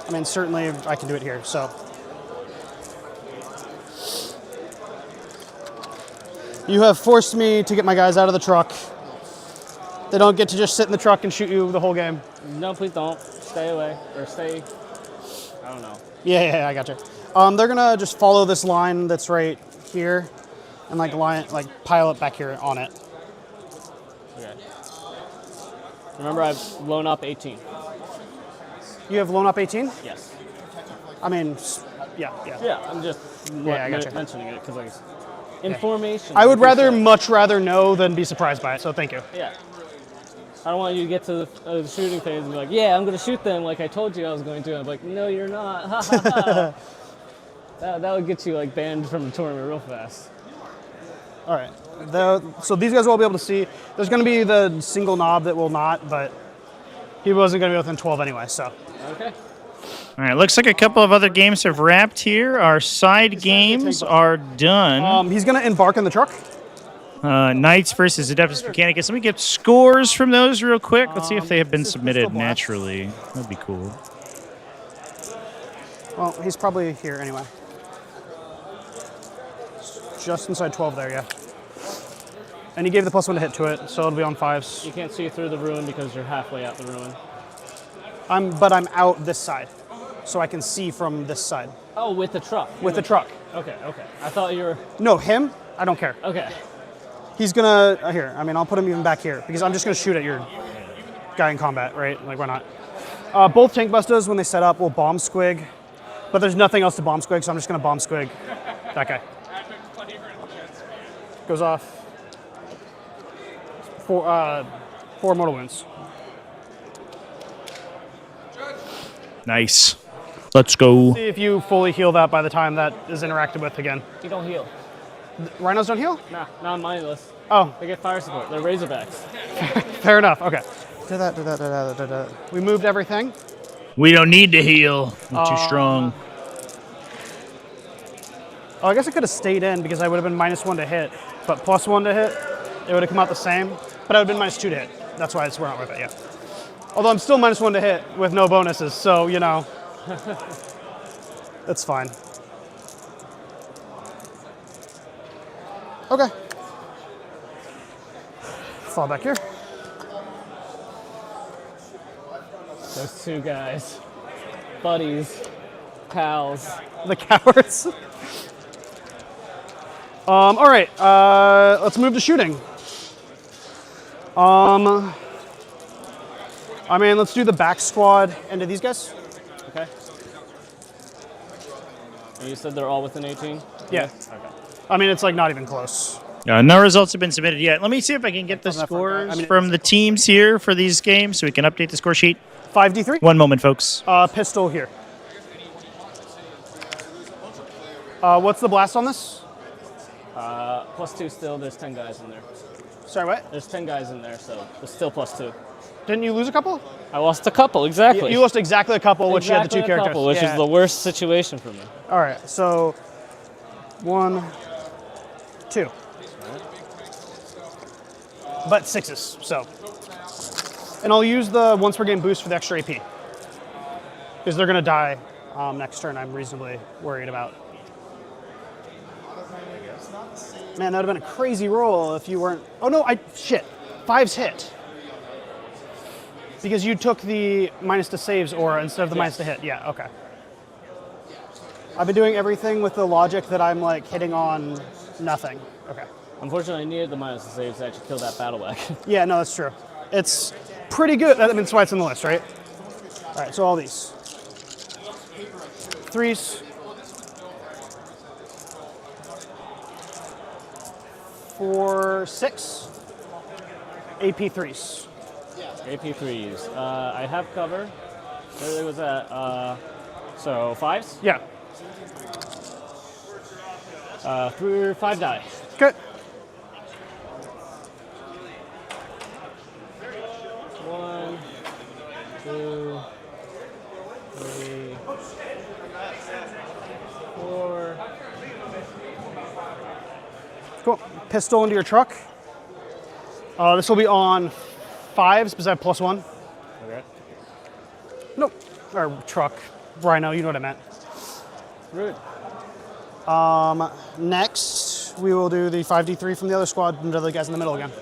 I mean, certainly I can do it here, so. You have forced me to get my guys out of the truck. They don't get to just sit in the truck and shoot you the whole game. No, please don't. Stay away. Or stay, I don't know. Yeah, I got you. They're gonna just follow this line that's right here and pile it back here on it. Okay. Remember, I've blown up 18. You have blown up 18? Yes. I mean, yeah. Yeah, I'm just I got you. mentioning it because information. I would much rather know than be surprised by it, so thank you. Yeah. I don't want you to get to the shooting phase and be like, yeah, I'm going to shoot them like I told you I was going to. I'm like, no, you're not. Ha, ha, ha. That would get you banned from the tournament real fast. All right. So these guys will be able to see. There's going to be the single knob that will not, but he wasn't going to be within 12 anyway, so. Okay. All right, looks like a couple of other games have wrapped here. Our side games are done. He's going to embark in the truck. Knights versus Adeptus Mechanicus. Let me get scores from those real quick. Let's see if they have been submitted naturally. That'd be cool. Well, he's probably here anyway. Just inside 12 there, yeah. And he gave the +1 to hit to it, so it'll be on 5s. You can't see through the ruin because you're halfway out the ruin. But I'm out this side, so I can see from this side. Oh, with the truck? With the truck. Okay. I thought you were... No, him? I don't care. Okay. He's gonna, I'll put him even back here, because I'm just gonna shoot at your guy in combat, right? Why not? Both tank busters, when they set up, will bomb squig, but there's nothing else to bomb squig, so I'm just gonna bomb squig that guy. goes off. 4 mortal wounds. Nice. Let's go. See if you fully heal that by the time that is interacted with again. You don't heal. Rhinos don't heal? Nah, not on my list. Oh. They get fire support. They're Razorbacks. Fair enough. Okay. Do that. We moved everything. We don't need to heal. I'm too strong. Oh, I guess I could have stayed in because I would have been -1 to hit, but +1 to hit, it would have come out the same. But I would have been -2 to hit. That's why we're not worth it, yeah. Although I'm still -1 to hit with no bonuses, so, you know, it's fine. Okay. Fall back here. Those two guys. Buddies. Pals. The cowards. All right, let's move to shooting. I mean, let's do the back squad into these guys. Okay. And you said they're all within 18? Yeah. Okay. I mean, it's like not even close. No results have been submitted yet. Let me see if I can get the scores from the teams here for these games so we can update the score sheet. 5d3? 1 moment, folks. Pistol here. What's the blast on this? +2 still. There's 10 guys in there. Sorry, what? There's 10 guys in there, so there's still +2. Didn't you lose a couple? I lost a couple, exactly. You lost exactly a couple, which you had the 2 characters. Couple, which is the worst situation for me. All right, so 1, 2. But 6s, so. And I'll use the once per game boost for the extra AP. Because they're going to die next turn, I'm reasonably worried about. Man, that would have been a crazy roll if you weren't... Oh, no, shit. 5s hit. Because you took the minus to saves aura instead of the minus to hit. Yeah, okay. I've been doing everything with the logic that I'm, like, hitting on nothing. Okay. Unfortunately, I needed the minus to saves to actually kill that battle wagon. Yeah, no, that's true. It's pretty good. I mean, that's why it's in the list, right? All right, so all these. 3s. 4, 6. AP 3s. AP 3s. I have cover. There was that. So 5s? Yeah. Through 5 die. Good. 1, 2, 3, 4. Cool. Pistol into your truck. This will be on 5s because I have +1. Okay. Nope. Or truck. Rhino, you know what I meant. Rude. Next, we will do the 5d3 from the other squad into the guys in the middle again.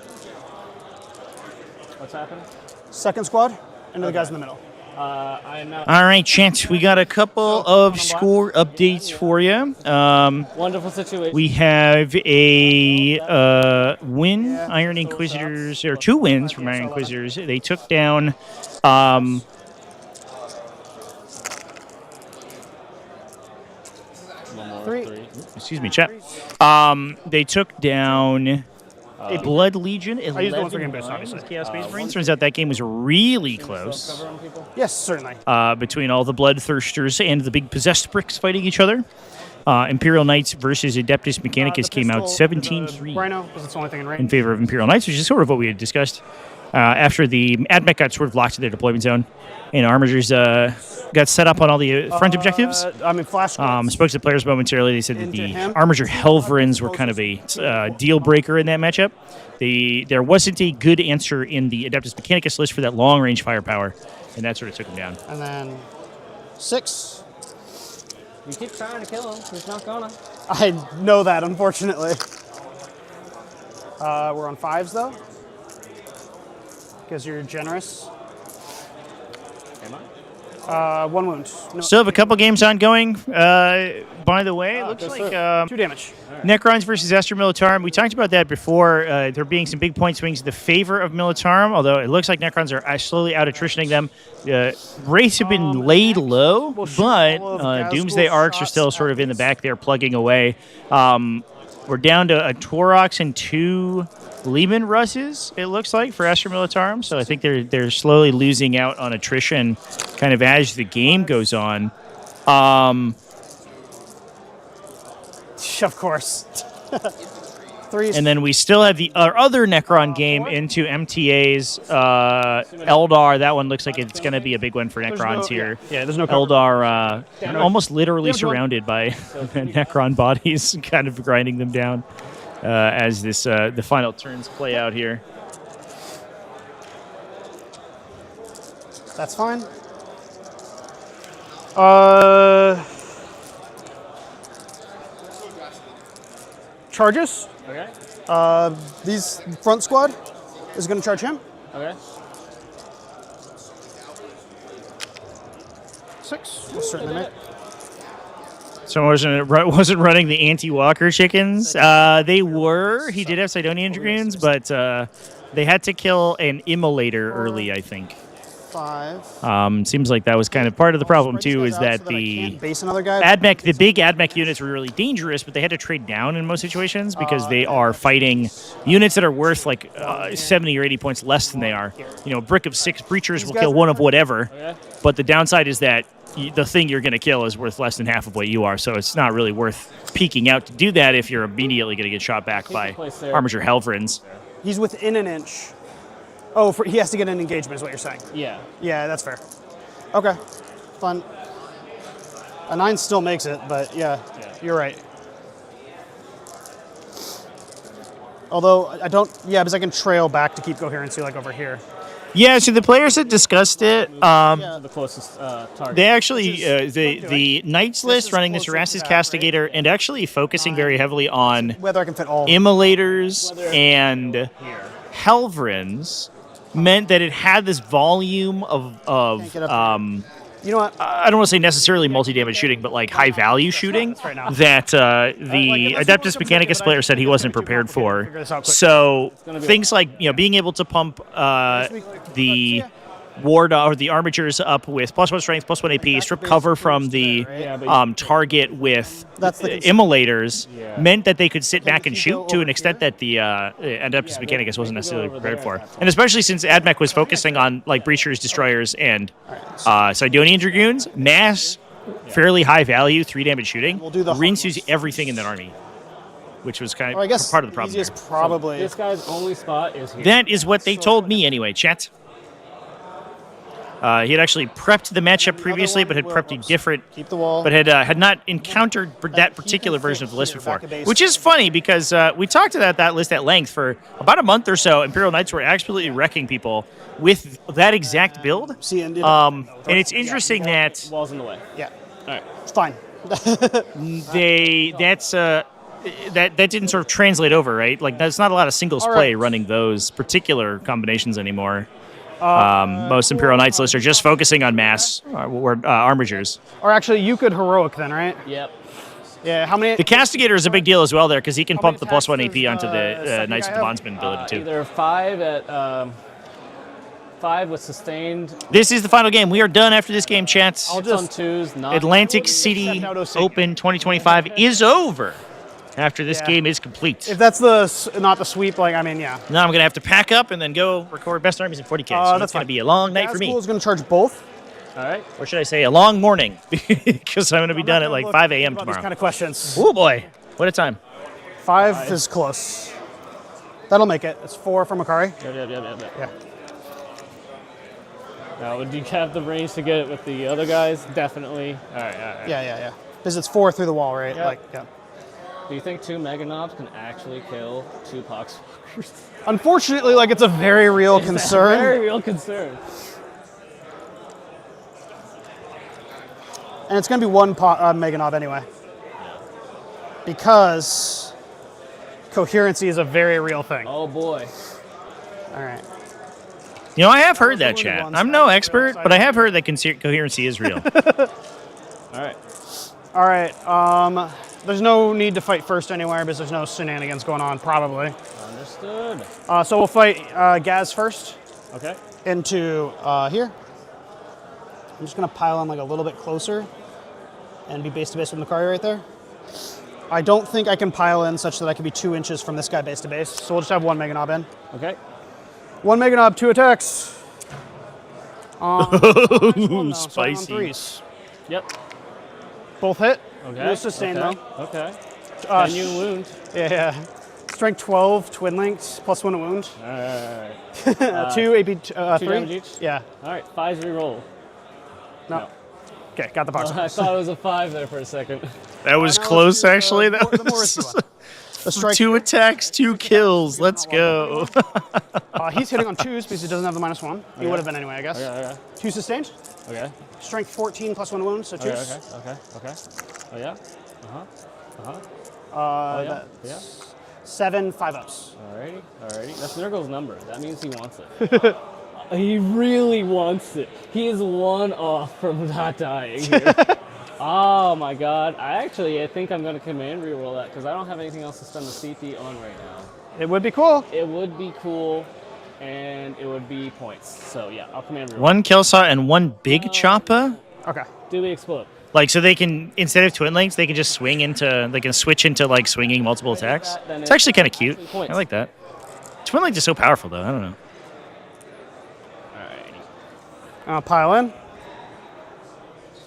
What's happening? Second squad into the guys in the middle. I am now. All right, Chance, we got a couple of score updates for you. Wonderful situation. We have a win, Iron Inquisitors, or 2 wins from Iron Inquisitors. They took down... Excuse me, chat. They took down Blood Legion. I used the ones for game boost, obviously. Chaos Space Marines. Turns out that game was really close. Yes, certainly. Between all the Bloodthirsters and the big possessed bricks fighting each other. Imperial Knights versus Adeptus Mechanicus came out 17-3 Rhino, because it's the only thing in range. in favor of Imperial Knights, which is sort of what we had discussed. After the AdMech got sort of locked to their deployment zone, and Armigers got set up on all the front objectives. I mean, flash. Spoke to the players momentarily. They said that the Armiger Helverins were kind of a deal breaker in that matchup. There wasn't a good answer in the Adeptus Mechanicus list for that long range firepower, and that sort of took them down. And then 6. You keep trying to kill him. He's not gonna. I know that, unfortunately. We're on 5s, though. Because you're generous. Am I? 1 wound. No. Still have a couple games ongoing. By the way, it looks like 2 damage. Necrons versus Astra Militarum. We talked about that before. There being some big point swings in the favor of Militarum, although it looks like Necrons are slowly out attritioning them. Rates have been laid low, but Doomsday Arcs are still sort of in the back there plugging away. We're down to a Torox and 2 Lehman Russes, it looks like, for Astra Militarum. So I think they're slowly losing out on attrition kind of as the game goes on. Of course. 3. And then we still have our other Necron game into MTA's Eldar. That one looks like it's going to be a big one for Necrons here. Yeah, there's no cover. Eldar almost literally surrounded by Necron bodies, kind of grinding them down as this the final turns play out here. That's fine. Charges. Okay. These front squad is going to charge him. Okay. 6. We'll certainly make. Someone wasn't running the anti-walker chickens. They were. He did have Sidonian Dragoons, but they had to kill an immolator early, I think. 5. Seems like that was kind of part of the problem too, is that the base another guy. AdMech, the big AdMech units were really dangerous, but they had to trade down in most situations because they are fighting units that are worth like 70 or 80 points less than they are. You know, a brick of 6 breachers will kill one of whatever, but the downside is that the thing you're going to kill is worth less than half of what you are, so it's not really worth peeking out to do that if you're immediately going to get shot back by Armature Helvrins. He's within an inch. Oh, he has to get an engagement is what you're saying. Yeah. Yeah, that's fair. Okay, fun. A 9 still makes it, but yeah. You're right. Although I don't, because I can trail back to keep coherency like over here. Yeah, so the players had discussed it. The closest target. They actually, the Knights list running this Erastus Castigator and actually focusing very heavily on whether I can fit all Immolators and Helvrins meant that it had this volume of you know what? I don't want to say necessarily multi-damage shooting, but like high-value shooting that the Adeptus Mechanicus player said he wasn't prepared for. So things like being able to pump the ward or the armatures up with +1 strength, +1 AP, strip cover from the target with immolators meant that they could sit back and shoot to an extent that the Adeptus Mechanicus wasn't necessarily prepared for. And especially since AdMech was focusing on like breachers, destroyers, and Sidonian Dragoons, mass, fairly high value, 3 damage shooting, rinses everything in that army. Which was kind of part of the problem. Probably. So this guy's only spot is here. That is what they told me anyway, chat. He had actually prepped the matchup previously, but had prepped a different, but had not encountered that particular version of the list before. Which is funny because we talked about that list at length for about a month or so. Imperial Knights were absolutely wrecking people with that exact build. And it's interesting that walls in the way. Yeah. All right. It's fine. That didn't sort of translate over, right? Like there's not a lot of singles play running those particular combinations anymore. Most Imperial Knights lists are just focusing on mass armatures. Or actually, you could heroic then, right? Yep. Yeah. How many? The Castigator is a big deal as well there because he can pump the +1 AP onto the Knights of the Bondsman ability too. Either 5 at 5 with sustained. This is the final game. We are done after this game, chats. I'll just on 2s. Atlantic City Open 2025 is over. After this game is complete. If that's not the sweep, yeah. Now I'm going to have to pack up and then go record Best Armies in 40k. So that's going to be a long night for me. School is going to charge both. All right. Or should I say a long morning? Because I'm going to be done at like 5 a.m. tomorrow. These kind of questions. Oh boy. What a time. 5 is close. That'll make it. It's 4 for Makari. Yep. Yeah. Now, would you have the range to get it with the other guys? Definitely. All right. Yeah. Because it's 4 through the wall, right? Yeah. Do you think 2 Mega Knobs can actually kill 2 Poxwalkers? Unfortunately, it's a very real concern. A very real concern. And it's going to be 1 Mega Knob anyway. Because coherency is a very real thing. Oh boy. All right. I have heard that, chat. I'm no expert, but I have heard that coherency is real. All right. There's no need to fight first anywhere because there's no shenanigans going on, probably. Understood. So we'll fight Gaz first. Okay. Into here. I'm just going to pile on a little bit closer and be base to base with Makari right there. I don't think I can pile in such that I can be 2 inches from this guy base to base. So we'll just have 1 Mega Knob in. Okay. 1 Mega Knob, 2 attacks. Ooh, Sorry, on spicy. 3s. Yep. Both hit. Okay. No sustain okay. though. Okay. Uh, Can you wound? Yeah. Strength 12, twin links, +1 a wound. All right. 2 AP, 2 3. damage each? Yeah. All right, 5s reroll. No. Okay, got the box. I thought it was a 5 there for a second. That was close, actually. That the more risky one. The strike. 2 attacks, 2 kills. Let's go. He's hitting on 2s because he doesn't have the -1. He would have been anyway, I guess. Okay. 2 sustained. Okay. Strength 14 +1 wound, so 2s. Okay. Oh yeah. That's Yeah. 7 5-ups. Alrighty. That's Nurgle's number. That means he wants it. He really wants it. He is 1 off from not dying here. Oh my god. I think I'm going to command reroll that because I don't have anything else to spend the CP on right now. It would be cool. It would be cool, and it would be points. So yeah, I'll command reroll. 1 kill saw and 1 big choppa. Okay. Do we explode? Like, so they can, instead of twin links, they can just they can switch into, like, swinging multiple attacks. It's actually kind of cute. I like that. Twin links is so powerful, though. I don't know. Alrighty. Pile in.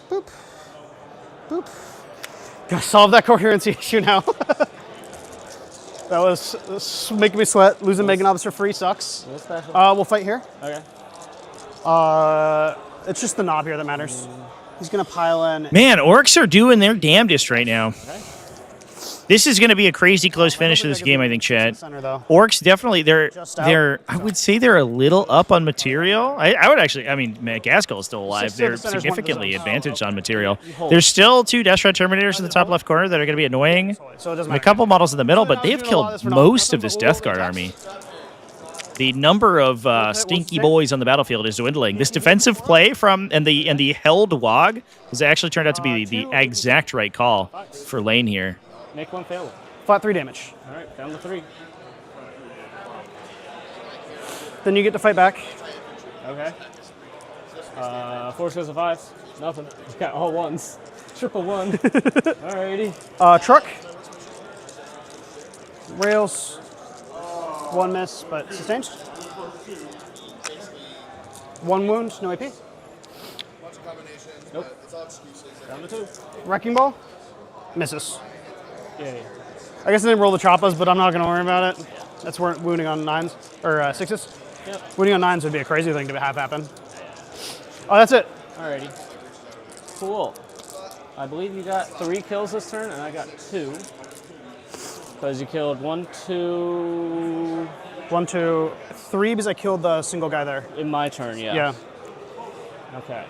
Boop. Boop. Gotta solve that coherency issue now. That was making me sweat. Losing Mega Knobs for free sucks. We'll fight here. Okay. It's just the knob here that matters. He's gonna pile in. Man, Orks are doing their damnedest right now. Okay. This is going to be a crazy close finish to this game, I think, Chad. Orks definitely, I would say they're a little up on material. I would actually, I mean, Gaskell is still alive. They're significantly advantaged on material. There's still 2 Death Shroud Terminators in the top left corner that are going to be annoying. And a couple models in the middle, but they've killed most of this Death Guard army. The number of stinky boys on the battlefield is dwindling. This defensive play and the held Wog has actually turned out to be the exact right call for lane here. Make 1 fail. Flat 3 damage. All right, down to 3. Then you get to fight back. Okay. 4 goes to 5s. Nothing. Got all 1s. Triple 1. Alrighty. Truck. Rails. 1 miss, but sustained. 1 wound, no AP. Nope. Down to 2. Wrecking Ball. Misses. Yeah. I guess I didn't roll the choppas, but I'm not going to worry about it. That's where wounding on 9s, or 6s. Yep. Wounding on 9s would be a crazy thing to have happen. Oh, that's it. Alrighty. Cool. I believe you got 3 kills this turn, and I got 2. Because you killed 1, 2... 1, 2, 3 because I killed the single guy there. In my turn, yeah. Yeah. Okay.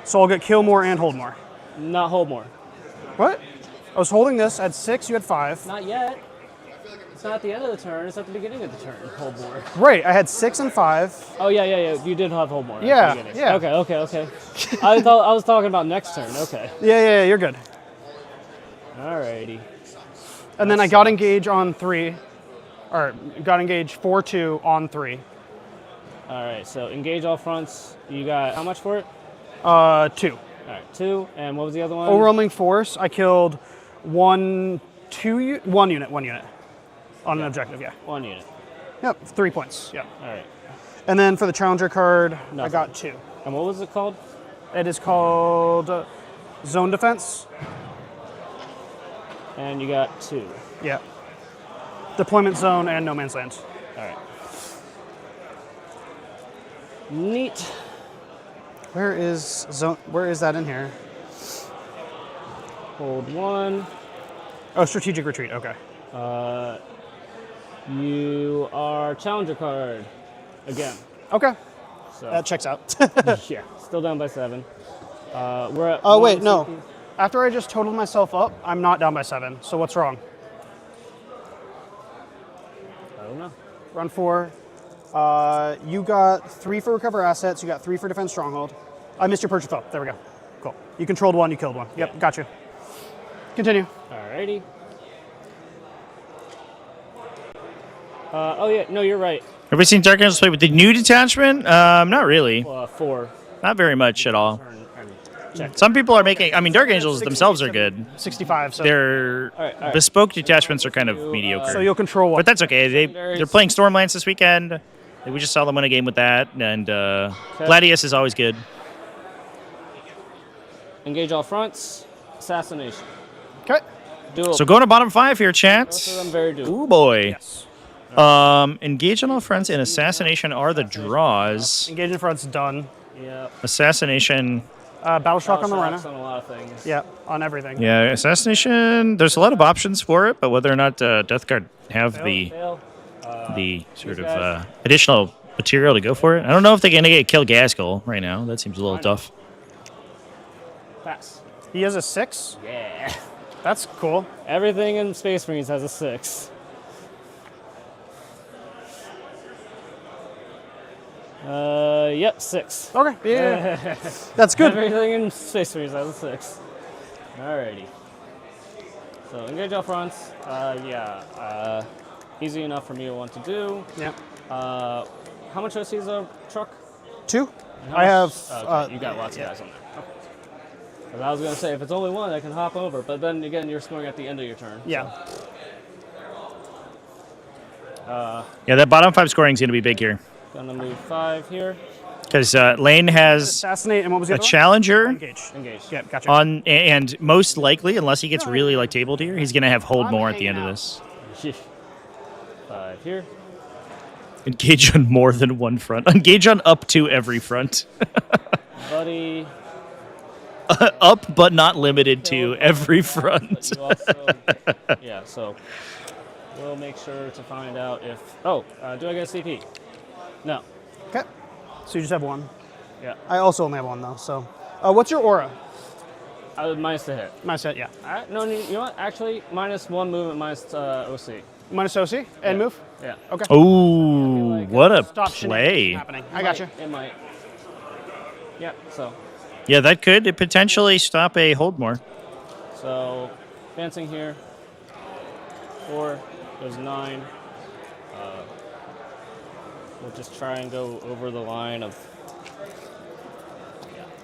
So I'll get kill more and hold more. Not hold more. What? I was holding this. I had 6, you had 5. Not yet. It's not at the end of the turn, it's at the beginning of the turn. Hold more. Right, I had 6 and 5. Oh, yeah. You did have hold more. Yeah, at the yeah. Okay. I thought I was talking about next turn. Okay. Yeah, you're good. Alrighty. And then I got engage on 3. Or got engage 4-2 on 3. Alright, so engage all fronts. You got how much for it? 2. Alright, 2. And what was the other one? Overwhelming force. I killed 1 unit on an objective, yeah. 1 unit. Yep, 3 points, yeah. Alright. And then for the challenger card, Nothing. I got 2. And what was it called? It is called Zone Defense. And you got 2. Yeah. Deployment zone and no man's land. Alright. Neat. Where is that in here? Hold 1. Oh, strategic retreat, okay. You are challenger card again. Okay. So that checks out. yeah, still down by 7. We're at oh, wait, no. After I just totaled myself up, I'm not down by 7. So what's wrong? I don't know. Run 4. You got 3 for recover assets. You got 3 for defense stronghold. I missed your purchase. Oh, there we go. Cool. You controlled 1. You killed 1. Yep, got you. Continue. Alrighty. Oh yeah, no, you're right. Have we seen Dark Angels play with the new detachment? Not really. 4. Not very much at all. Some people are making. I mean, Dark Angels themselves are good. 65. So Their bespoke detachments are kind of mediocre. So you'll control what? But that's okay. They're playing Stormlance this weekend. We just saw them win a game with that, and Gladius is always good. Engage all fronts. Assassination. Okay. Doable. So going to bottom 5 here, chat. Both of them very doable. Ooh boy. Engage on all fronts and assassination are the draws. Engage in front's done. Yep. Assassination. Battle shock on the Shocks Rhino. on a lot of things. Yeah, on everything. Yeah, assassination. There's a lot of options for it, but whether or not Death Guard have Fail. the sort of additional material to go for it. I don't know if they're going to get kill Gaskell right now. That seems a little tough. Pass. He has a 6? Yeah. That's cool. Everything in Space Marines has a 6. Yep, 6. Okay, yeah. That's good. Everything in Space Marines has a 6. Alrighty. So engage all fronts. Easy enough for me to want to do. Yeah. How much OC is a truck? 2. And how I have. much- okay, you got lots of guys on there. Okay. 'Cause I was gonna say if it's only one, I can hop over. But then again, you're scoring at the end of your turn. Yeah. Yeah, that bottom 5 scoring is going to be big here. Gonna move 5 here. Because Lane has Assassinate, and what was the a other one? challenger Engage. Engage. Yeah, gotcha. on, and most likely, unless he gets really like tabled here, he's going to have hold more at the end of this. 5 here. Engage on more than one front. Engage on up to every front. Buddy. Up, but not limited to every front. You also, yeah, so we'll make sure to find out if. Oh, do I get a CP? No. Okay. So you just have 1. Yeah. I also only have 1 though. So, what's your aura? Minus the hit. Minus it, yeah. No, you know what? Actually, minus 1 movement, minus OC. Minus OC and move. Yeah. Okay. Oh, what a Stop play! happening. I got you. It might. Yeah. So. Yeah, that could potentially stop a hold more. So, advancing here. 4 goes 9. We'll just try and go over the line of.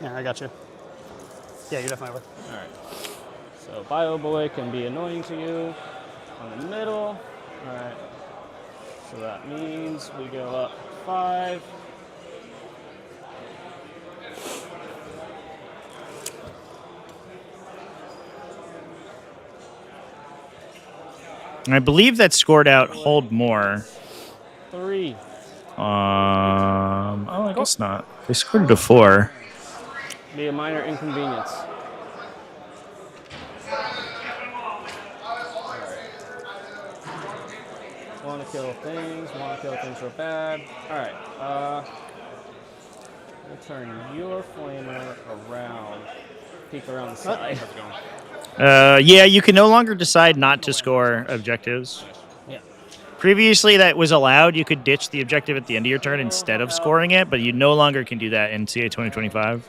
Yeah, I got you. Yeah, you're definitely over. All right. So, Bio Boy can be annoying to you on the middle. All right. So that means we go up 5. And I believe that scored out hold more. 3. Oh, I guess not. They scored it to 4. Be a minor inconvenience. Want to kill things real bad. Alright, we'll turn your flamer around. Peek around the side. Yeah, you can no longer decide not to score objectives. Yeah. Previously, that was allowed. You could ditch the objective at the end of your turn instead of scoring it, but you no longer can do that in CA 2025.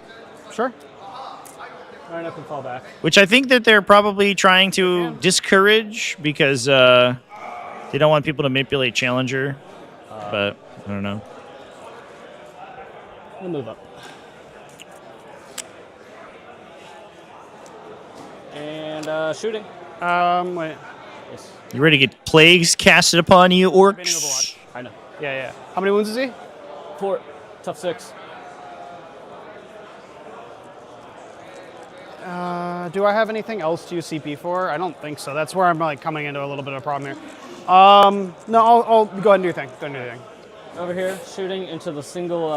Sure. Alright, I can fall back. Which I think that they're probably trying to discourage because they don't want people to manipulate Challenger. But I don't know. We'll move up. And shooting. Wait. Yes. You ready to get plagues casted upon you, Orks? I know. Yeah. How many wounds is he? 4. Tough 6. Do I have anything else to use CP for? I don't think so. That's where I'm like coming into a little bit of a problem here. No, I'll go ahead and do your thing. Go ahead and do your thing. Over here, shooting into the single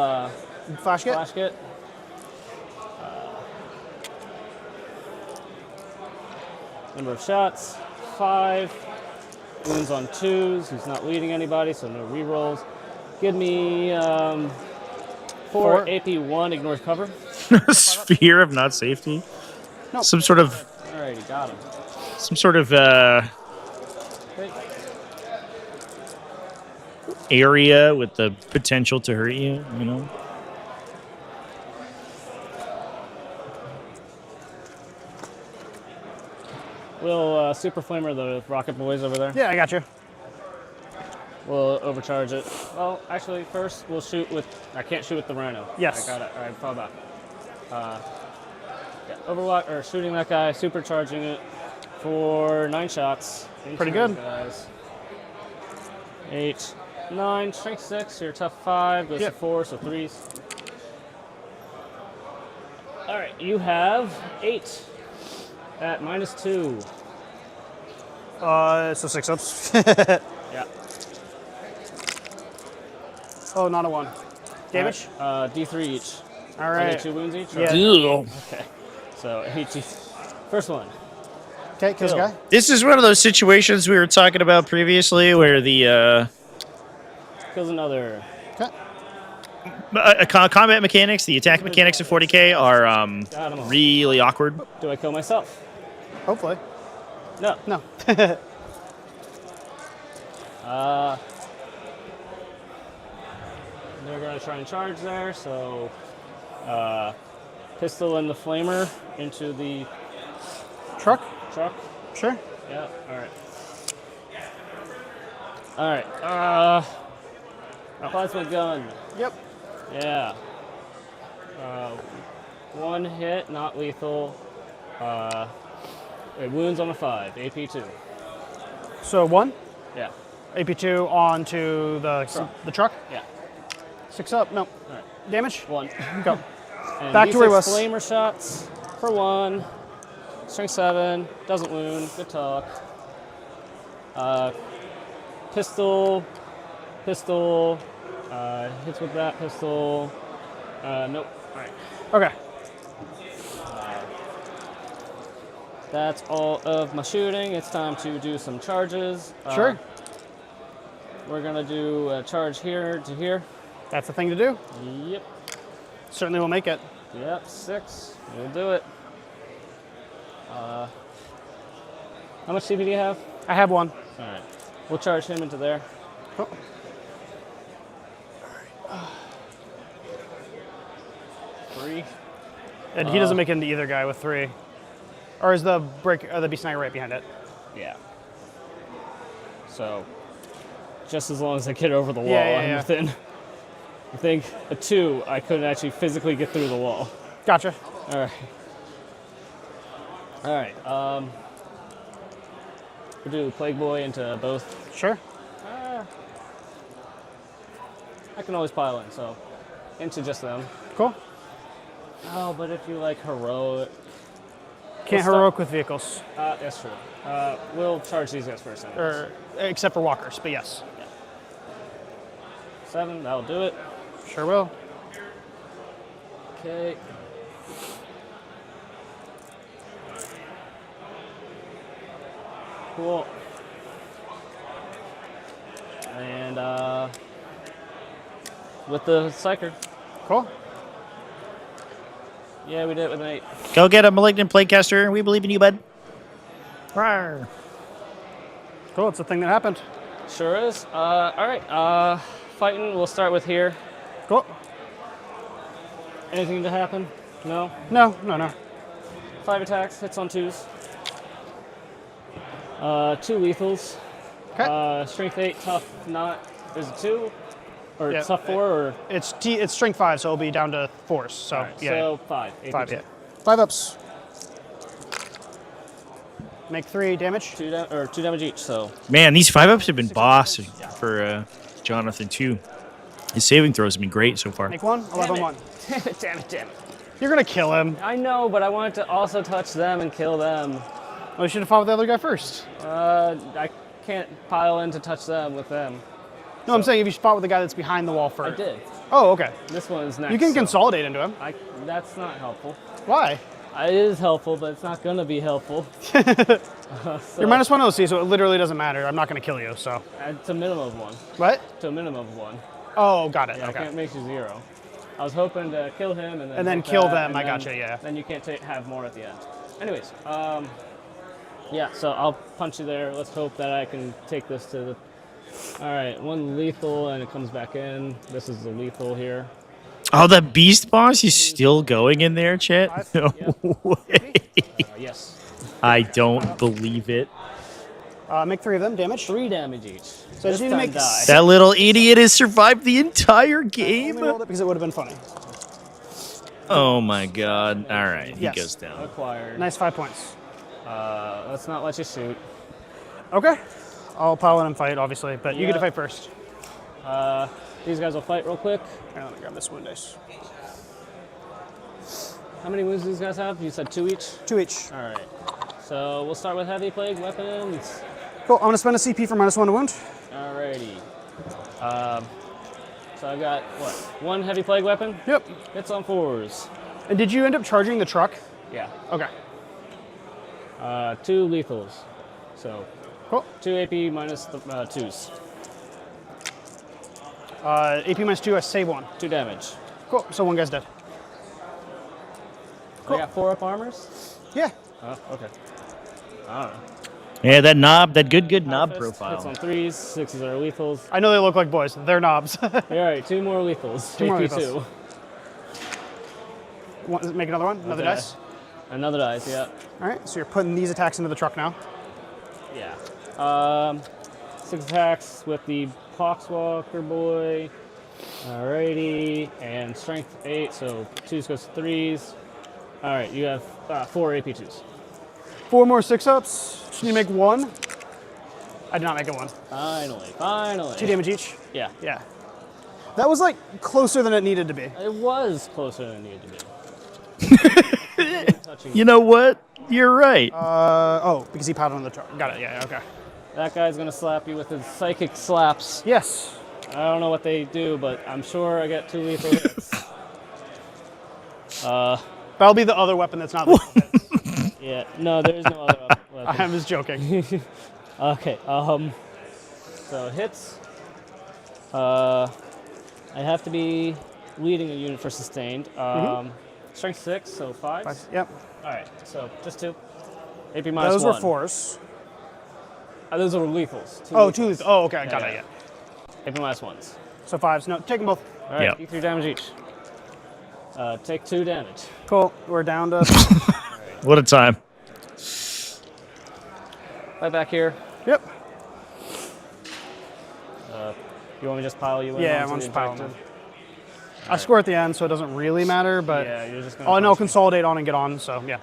flash kit. Flash kit. Number of shots, 5. Wounds on 2s. He's not leading anybody, so no rerolls. Give me 4 AP 1. Ignores cover. Sphere of not safety. Nope. Some sort of. Alrighty, got him. Some sort of Okay. area with the potential to hurt you. You know. We'll Super Flamer the Rocket Boys over there. Yeah, I got you. We'll overcharge it. Well, actually, first we'll shoot with. I can't shoot with the Rhino. Yes. I got it. All right, fall back. Yeah, overwatch or shooting that guy, supercharging it for 9 shots. Pretty good. Guys. 8, 9, strength 6. Your tough 5 goes to 4, so 3s. All right, you have 8 at -2. So 6 ups. Yeah. Oh, not a 1. Damage? D3 each. All right. Are they 2 wounds each? Yeah. Okay. So 8 first one. Okay, kills a guy. This is one of those situations we were talking about previously where the Kills another. Okay. combat mechanics, the attack mechanics of 40k are really awkward. Do I kill myself? Hopefully. No. No. They're going to try and charge there, so pistol and the flamer into the truck. Sure. Yeah, all right. Plasma gun. Yep. Yeah. 1 hit, not lethal. It wounds on a 5, AP2. So 1. Yeah. AP2 onto the truck. Yeah. 6 up. No. All right. Damage. 1. Go. And Back to where he was. Flamer shots for 1. Strength 7. Doesn't wound. Good talk. Pistol. Hits with that pistol. Nope. All right. Okay. That's all of my shooting. It's time to do some charges. Sure. We're gonna do a charge here to here. That's the thing to do. Yep. Certainly will make it. Yep. 6. We'll do it. How much CP do you have? I have 1. All right. We'll charge him into there. Cool. Three. And he doesn't make it into either guy with 3. Or is the beast knight right behind it? Yeah. So, just as long as I get over the wall, Yeah. within. I think a 2, I couldn't actually physically get through the wall. Gotcha. All right. We'll do Plague Boy into both. Sure. I can always pile in, so into just them. Cool. Oh, but if you like heroic. Can't heroic with vehicles. That's true. We'll charge these guys first. Except for walkers, but yes. Yeah. 7, that'll do it. Sure will. Okay. Cool. And with the Psyker. Cool. Yeah, we did it with an 8. Go get a Malignant Plaguecaster. We believe in you, bud. Rawr. Cool, it's a thing that happened. Sure is. All right. Fighting, we'll start with here. Cool. Anything to happen? No? No. 5 attacks, hits on 2s. 2 lethals. Okay. Strength 8, tough not. Is it 2? Or Yeah, tough 4? Or It's strength 5, so it'll be down to 4s. So, Alright, yeah. so 5. 5, yeah. 5 ups. Make 3 damage. 2 damage each, so. Man, these 5-ups have been boss for Jonathan, too. His saving throws have been great so far. Make 1, 11-1. Damn it. You're going to kill him. I know, but I wanted to also touch them and kill them. Well, you should have fought with the other guy first. I can't pile in to touch them with them. No, I'm saying if you fought with the guy that's behind the wall first. I did. Oh, okay. This one's next. You can so consolidate into him. That's not helpful. Why? It is helpful, but it's not going to be helpful. You're minus 1 OC, so it literally doesn't matter. I'm not going to kill you, so. To a minimum of 1. What? To a minimum of 1. Oh, got it. Yeah, okay. I can't make you 0. I was hoping to kill him and then kill that, them. and I then- gotcha. Yeah. Then you can't have more at the end. Anyways, yeah. So I'll punch you there. Let's hope that I can take this to the. All right, 1 lethal and it comes back in. This is the lethal here. Oh, the Beast Boss is still going in there, chat? No way. Yes. I don't believe it. Make 3 of them. Damage. 3 damage each. So I just need to make die. That little idiot has survived the entire game. Only rolled it because it would have been funny. Oh my god. All right, he Yes. goes down. Acquired. Nice 5 points. Let's not let you shoot. Okay. I'll pile in and fight, obviously, but you get to fight first. These guys will fight real quick. Here, let me grab this wound dice. How many wounds do these guys have? You said 2 each? 2 each. All right. So we'll start with heavy plague weapons. Cool. I'm going to spend a CP for -1 to wound. Alrighty. So I've got, what, 1 heavy plague weapon? Yep. Hits on 4s. And did you end up charging the truck? Yeah. Okay. 2 lethals. So, cool. 2 AP minus the 2s. AP -2, I save 1. 2 damage. Cool. So 1 guy's dead. Cool. I got 4 up armors? Yeah. Oh, okay. I don't know. Yeah, that knob, that good knob Hits profile. on 3s, 6s are lethals. I know they look like boys. They're knobs. Alright, 2 more lethals. 2 more AP lethals. 2. Make another one? Another Okay. dice? Another dice, yeah. Alright, so you're putting these attacks into the truck now. Yeah. 6 attacks with the Poxwalker boy. Alrighty. And strength 8, so 2s goes to 3s. Alright, you have 4 AP2s. 4 more 6-ups. Just need to make 1. I did not make it 1. Finally. 2 damage each? Yeah. Yeah. That was like closer than it needed to be. It was closer than it needed to be. You know what? You're right. Oh, because he pounded on the truck. Got it, yeah, okay. That guy's gonna slap you with his psychic slaps. Yes. I don't know what they do, but I'm sure I get 2 lethal hits. That'll be the other weapon that's not lethal hits. Yeah, no, there's no other weapon. I'm just joking. Okay, so hits. I have to be leading a unit for sustained. Strength 6, so 5s. Yep. Alright, so just 2. AP minus Those 1. were 4s. Those are lethals. 2 Oh, lethals. 2 lethal. Oh, okay, got it, yeah. AP minus 1s. So 5s. No, take them both. Alright, take 3 damage each. Take 2 damage. Cool. We're down to... What a time. Right back here. Yep. You want me to just pile you in? Yeah, onto I'm the just piling objective? I score at the end, so it doesn't really matter, but... Yeah, you're just gonna Oh, no, punch me. consolidate on and get on, so yeah.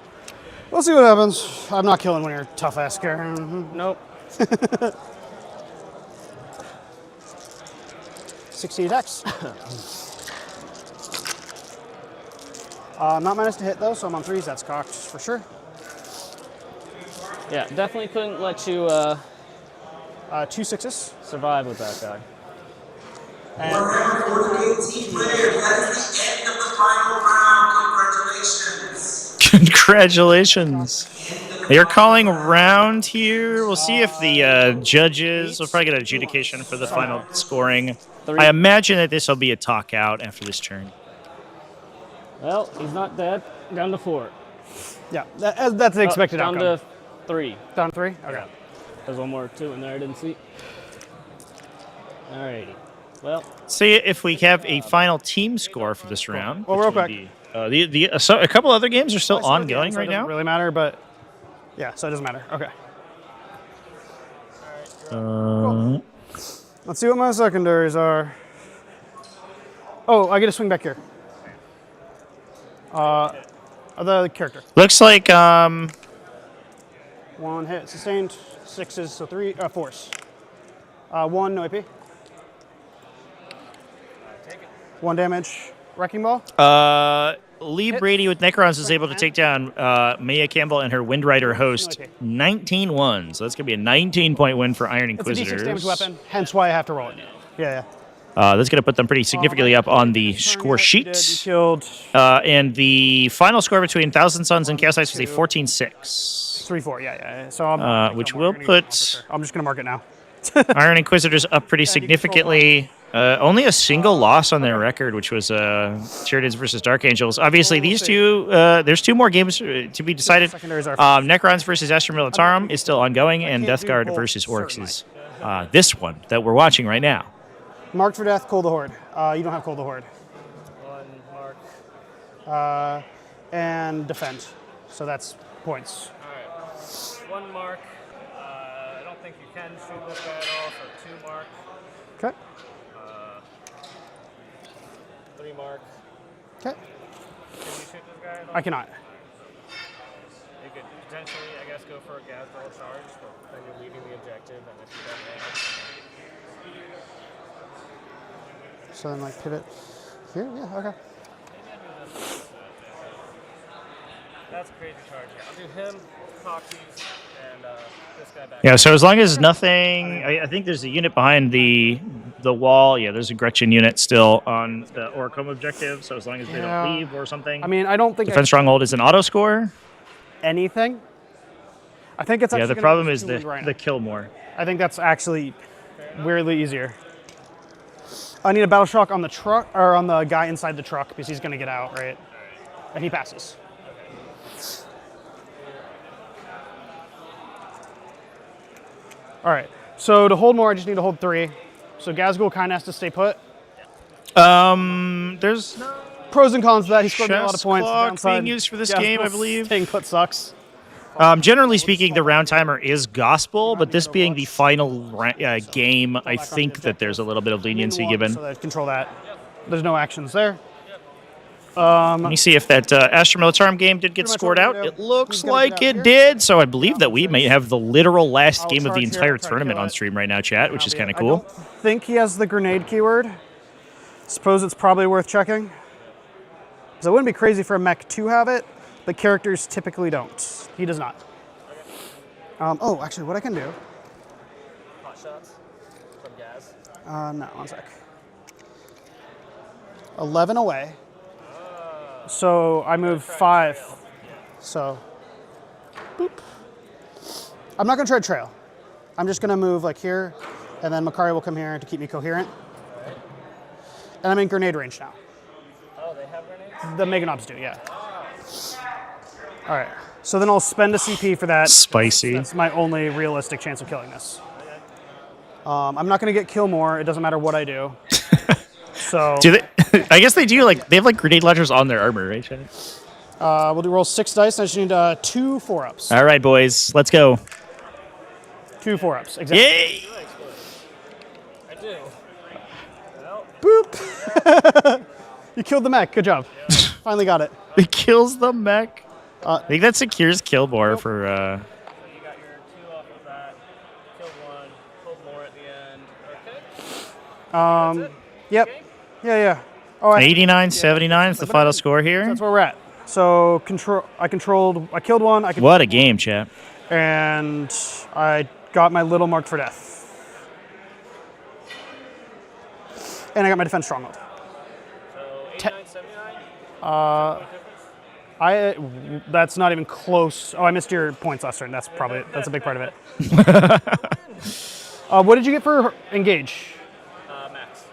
We'll see what happens. I'm not killing when you're a tough-ass guy. Nope. 60 attacks. Not minus to hit, though, so I'm on 3s. That's cocked for sure. Yeah, definitely couldn't let you 2 6s. survive with that guy. Warhammer 40k team player, that is the end of the final round. Congratulations. Congratulations. They're calling round here. We'll see if the judges will probably get an adjudication for the final scoring. 3. I imagine that this will be a talk out after this turn. Well, he's not dead. Down to 4. Yeah, that's the expected down outcome. to 3. Down to 3? Okay. There's 1 more 2 in there I didn't see. Alrighty. Well, See if we have a final team score for this round. Well, real between so a couple other games are still ongoing So right it doesn't now. really matter, but yeah, so it doesn't matter. Okay. Let's see what my secondaries are. Oh, I get to swing back here. The character. Looks like 1 hit, sustained. 6s, so 3, 4s. 1, no AP. 1 damage. Wrecking ball. Lee Brady with Necrons is able to take down Maya Campbell and her Windrider host 19-1. So that's going to be a 19-point win for Iron It's a Inquisitors. D6 damage weapon, hence why I have to roll it. Yeah, That's going to put them pretty significantly up on the score sheet. Killed. And the final score between Thousand Suns and Chaos Ice was a 14-6. 3-4, yeah. So I'm which will put I'm just going to mark it now. Iron Inquisitors up pretty significantly. Only a single loss on their record, which was Tyranids versus Dark Angels. Obviously, these two, there's 2 more games to be decided. Necrons versus Astra Militarum is still ongoing, and Death Guard versus Orks is this one that we're watching right now. Marked for death, Cold the Horde. You don't have Cold the Horde. 1 mark. And defend. So that's points. Alright. 1 mark. I don't think you can shoot this guy at all, so 2 mark. Okay. 3 mark. Okay. Can you shoot this guy? I cannot. You could potentially, I guess, go for a gas ball charge, but then you're leaving the objective, and if you don't manage... So then, like, pivot here? Yeah, okay. That's a crazy charge. I'll do him, Foxy's, and this guy back. Yeah, so as long as nothing... I think there's a unit behind the wall. Yeah, there's a Gretchen unit still on the Ork home objective, so as long as they don't leave or something. I mean, I don't think... Defense Stronghold is an auto score. Anything? I think it's actually the problem is the kill more. I think that's actually weirdly easier. I need a battle shock on the truck, or on the guy inside the truck, because he's going to get out, right? And he passes. All right. So to hold more, I just need to hold 3. So Gazgul kind of has to stay put. There's pros and cons to that. He scored a lot of points. Clock being used for this game, I believe. Staying put sucks. Generally speaking, the round timer is gospel, but this being the final game, I think that there's a little bit of leniency given. So that control that. There's no actions there. Let me see if that Astra Militarum game did get scored out. It looks like it did, so I believe that we may have the literal last game of the entire tournament on stream right now, chat, which is kind of cool. I think he has the grenade keyword. Suppose it's probably worth checking. Because it wouldn't be crazy for a mech to have it, but characters typically don't. He does not. Oh, actually, what I can do... Hot shots from Gaz. No, one sec. 11 away. So I move 5. So, boop. I'm not going to try to trail. I'm just going to move like here, and then Makari will come here to keep me coherent. And I'm in grenade range now. Oh, they have grenades? The Meganobs do, yeah. All right. So then I'll spend a CP for that. Spicy. That's my only realistic chance of killing this. I'm not going to get kill more. It doesn't matter what I do. So do they? I guess they do. Like they have like grenade launchers on their armor, right? We'll do roll 6 dice. I just need 2 4-ups. All right, boys, let's go. 2 4-ups. Exactly. Yay! I do. Boop. You killed the mech. Good job. Finally got it. It kills the mech. I think that secures kill more for. So you got your 2 off of that. Killed 1. Pulled more at the end. Okay. Yep. Yeah. Oh, 89-79 is the final score here. That's where we're at. So I killed 1. What a game, chat. And I got my little marked for death. And I got my defense stronghold. So 89-79? That's not even close. Oh, I missed your points last turn. That's a big part of it. What did you get for engage? Max.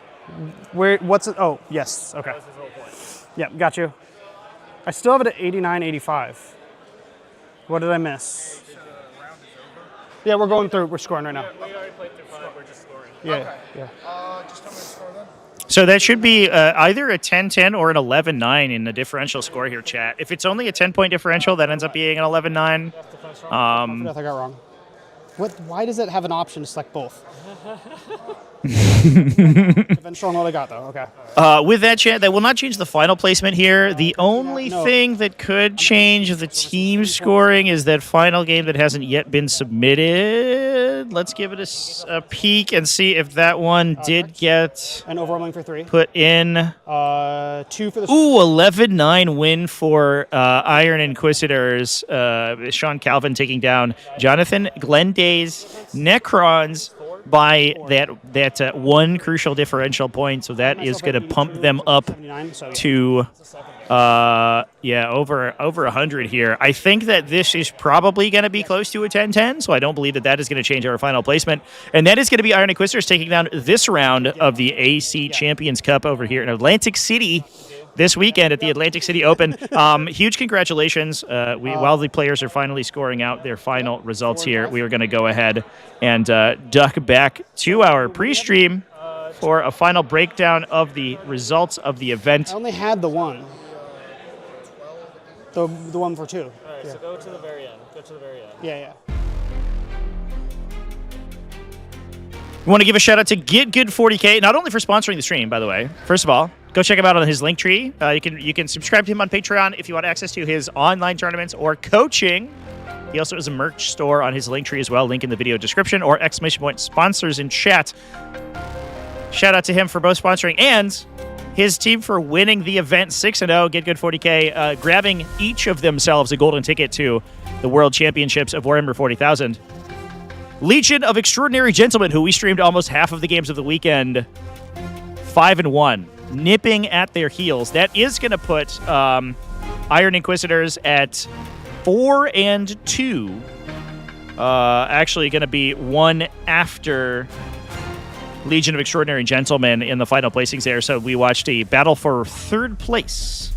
What's it? Oh, yes. Okay. That was his whole point. Yep, got you. I still have it at 89-85. What did I miss? Yeah, we're going through. We're scoring right now. We already played through 5. We're just scoring. Yeah. Just tell me the score then. So that should be either a 10-10 or an 11-9 in the differential score here, chat. If it's only a 10-point differential, that ends up being an 11-9. I got wrong. Why does it have an option to select both? Defense stronghold I got though. Okay. With that, chat, that will not change the final placement here. The only thing that could change the team scoring is that final game that hasn't yet been submitted. Let's give it a peek and see if that one did get an overwhelming for 3 put in. 2 for the 11-9 win for Iron Inquisitors. Sean Calvin taking down Jonathan Glenday's Necrons by that one crucial differential point, so that is going to pump them up to over 100 here. I think that this is probably going to be close to a 10-10, so I don't believe that is going to change our final placement, and that is going to be Iron Inquisitors taking down this round of the AC Champions Cup over here in Atlantic City this weekend at the Atlantic City Open. Huge congratulations. While the players are finally scoring out their final results here, we are going to go ahead and duck back to our pre-stream for a final breakdown of the results of the event. I only had the one. The one for 2. All right, so go to the very end. Yeah. We want to give a shout out to Get Good 40k, not only for sponsoring the stream, by the way. First of all, Go check him out on his Linktree. You can subscribe to him on Patreon if you want access to his online tournaments or coaching. He also has a merch store on his Linktree as well. Link in the video description or ! Sponsors in chat. Shout out to him for both sponsoring and his team for winning the event 6-0. Get Good 40k, grabbing each of themselves a golden ticket to the World Championships of Warhammer 40,000. Legion of Extraordinary Gentlemen, who we streamed almost half of the games of the weekend, 5-1, nipping at their heels. That is going to put Iron Inquisitors at 4-2. Actually going to be one after Legion of Extraordinary Gentlemen in the final placings there. So we watched a battle for third place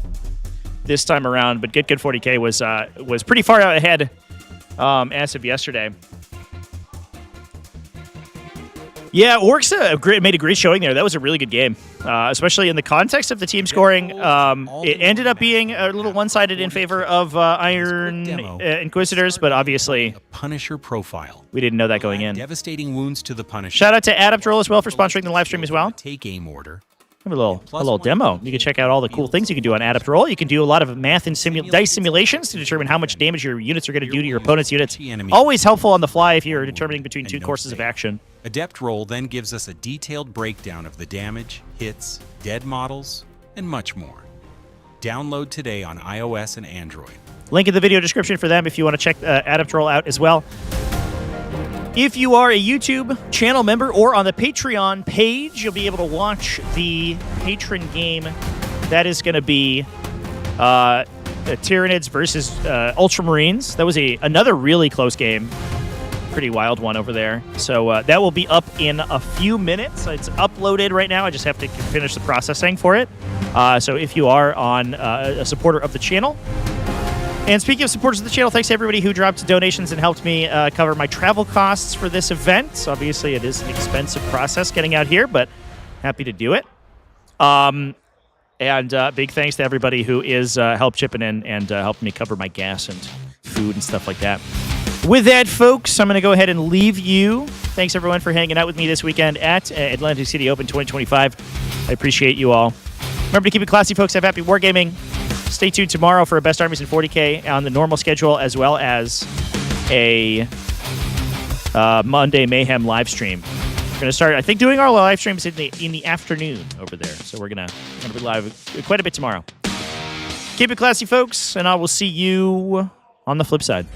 this time around, but Get Good 40k was pretty far out ahead as of yesterday. Yeah, Orks made a great showing there. That was a really good game, especially in the context of the team scoring. It ended up being a little one-sided in favor of Iron Inquisitors, but obviously Punisher profile. We didn't know that going in. Devastating wounds to the Punisher. Shout out to TacticalTortoise as well for sponsoring the live stream as well. Take aim order. Have a little demo. You can check out all the cool things you can do on TacticalTortoise. You can do a lot of math and dice simulations to determine how much damage your units are going to do to your opponent's units. Always helpful on the fly if you're determining between two courses of action. Adept Roll then gives us a detailed breakdown of the damage, hits, dead models, and much more. Download today on iOS and Android. Link in the video description for them if you want to check Adept Roll out as well. If you are a YouTube channel member or on the Patreon page, you'll be able to watch the patron game. That is going to be Tyranids versus Ultramarines. That was another really close game. Pretty wild one over there. So that will be up in a few minutes. It's uploaded right now. I just have to finish the processing for it. So if you are a supporter of the channel. And speaking of supporters of the channel, thanks to everybody who dropped donations and helped me cover my travel costs for this event. Obviously, it is an expensive process getting out here, but happy to do it. And big thanks to everybody who is helped chipping in and helped me cover my gas and food and stuff like that. With that, folks, I'm going to go ahead and leave you. Thanks, everyone, for hanging out with me this weekend at Atlantic City Open 2025. I appreciate you all. Remember to keep it classy, folks. Have happy wargaming. Stay tuned tomorrow for a Best Armies in 40k on the normal schedule, as well as a Monday Mayhem live stream. We're going to start, I think, doing our live streams in the afternoon over there. So we're going to be live quite a bit tomorrow. Keep it classy, folks, and I will see you on the flip side.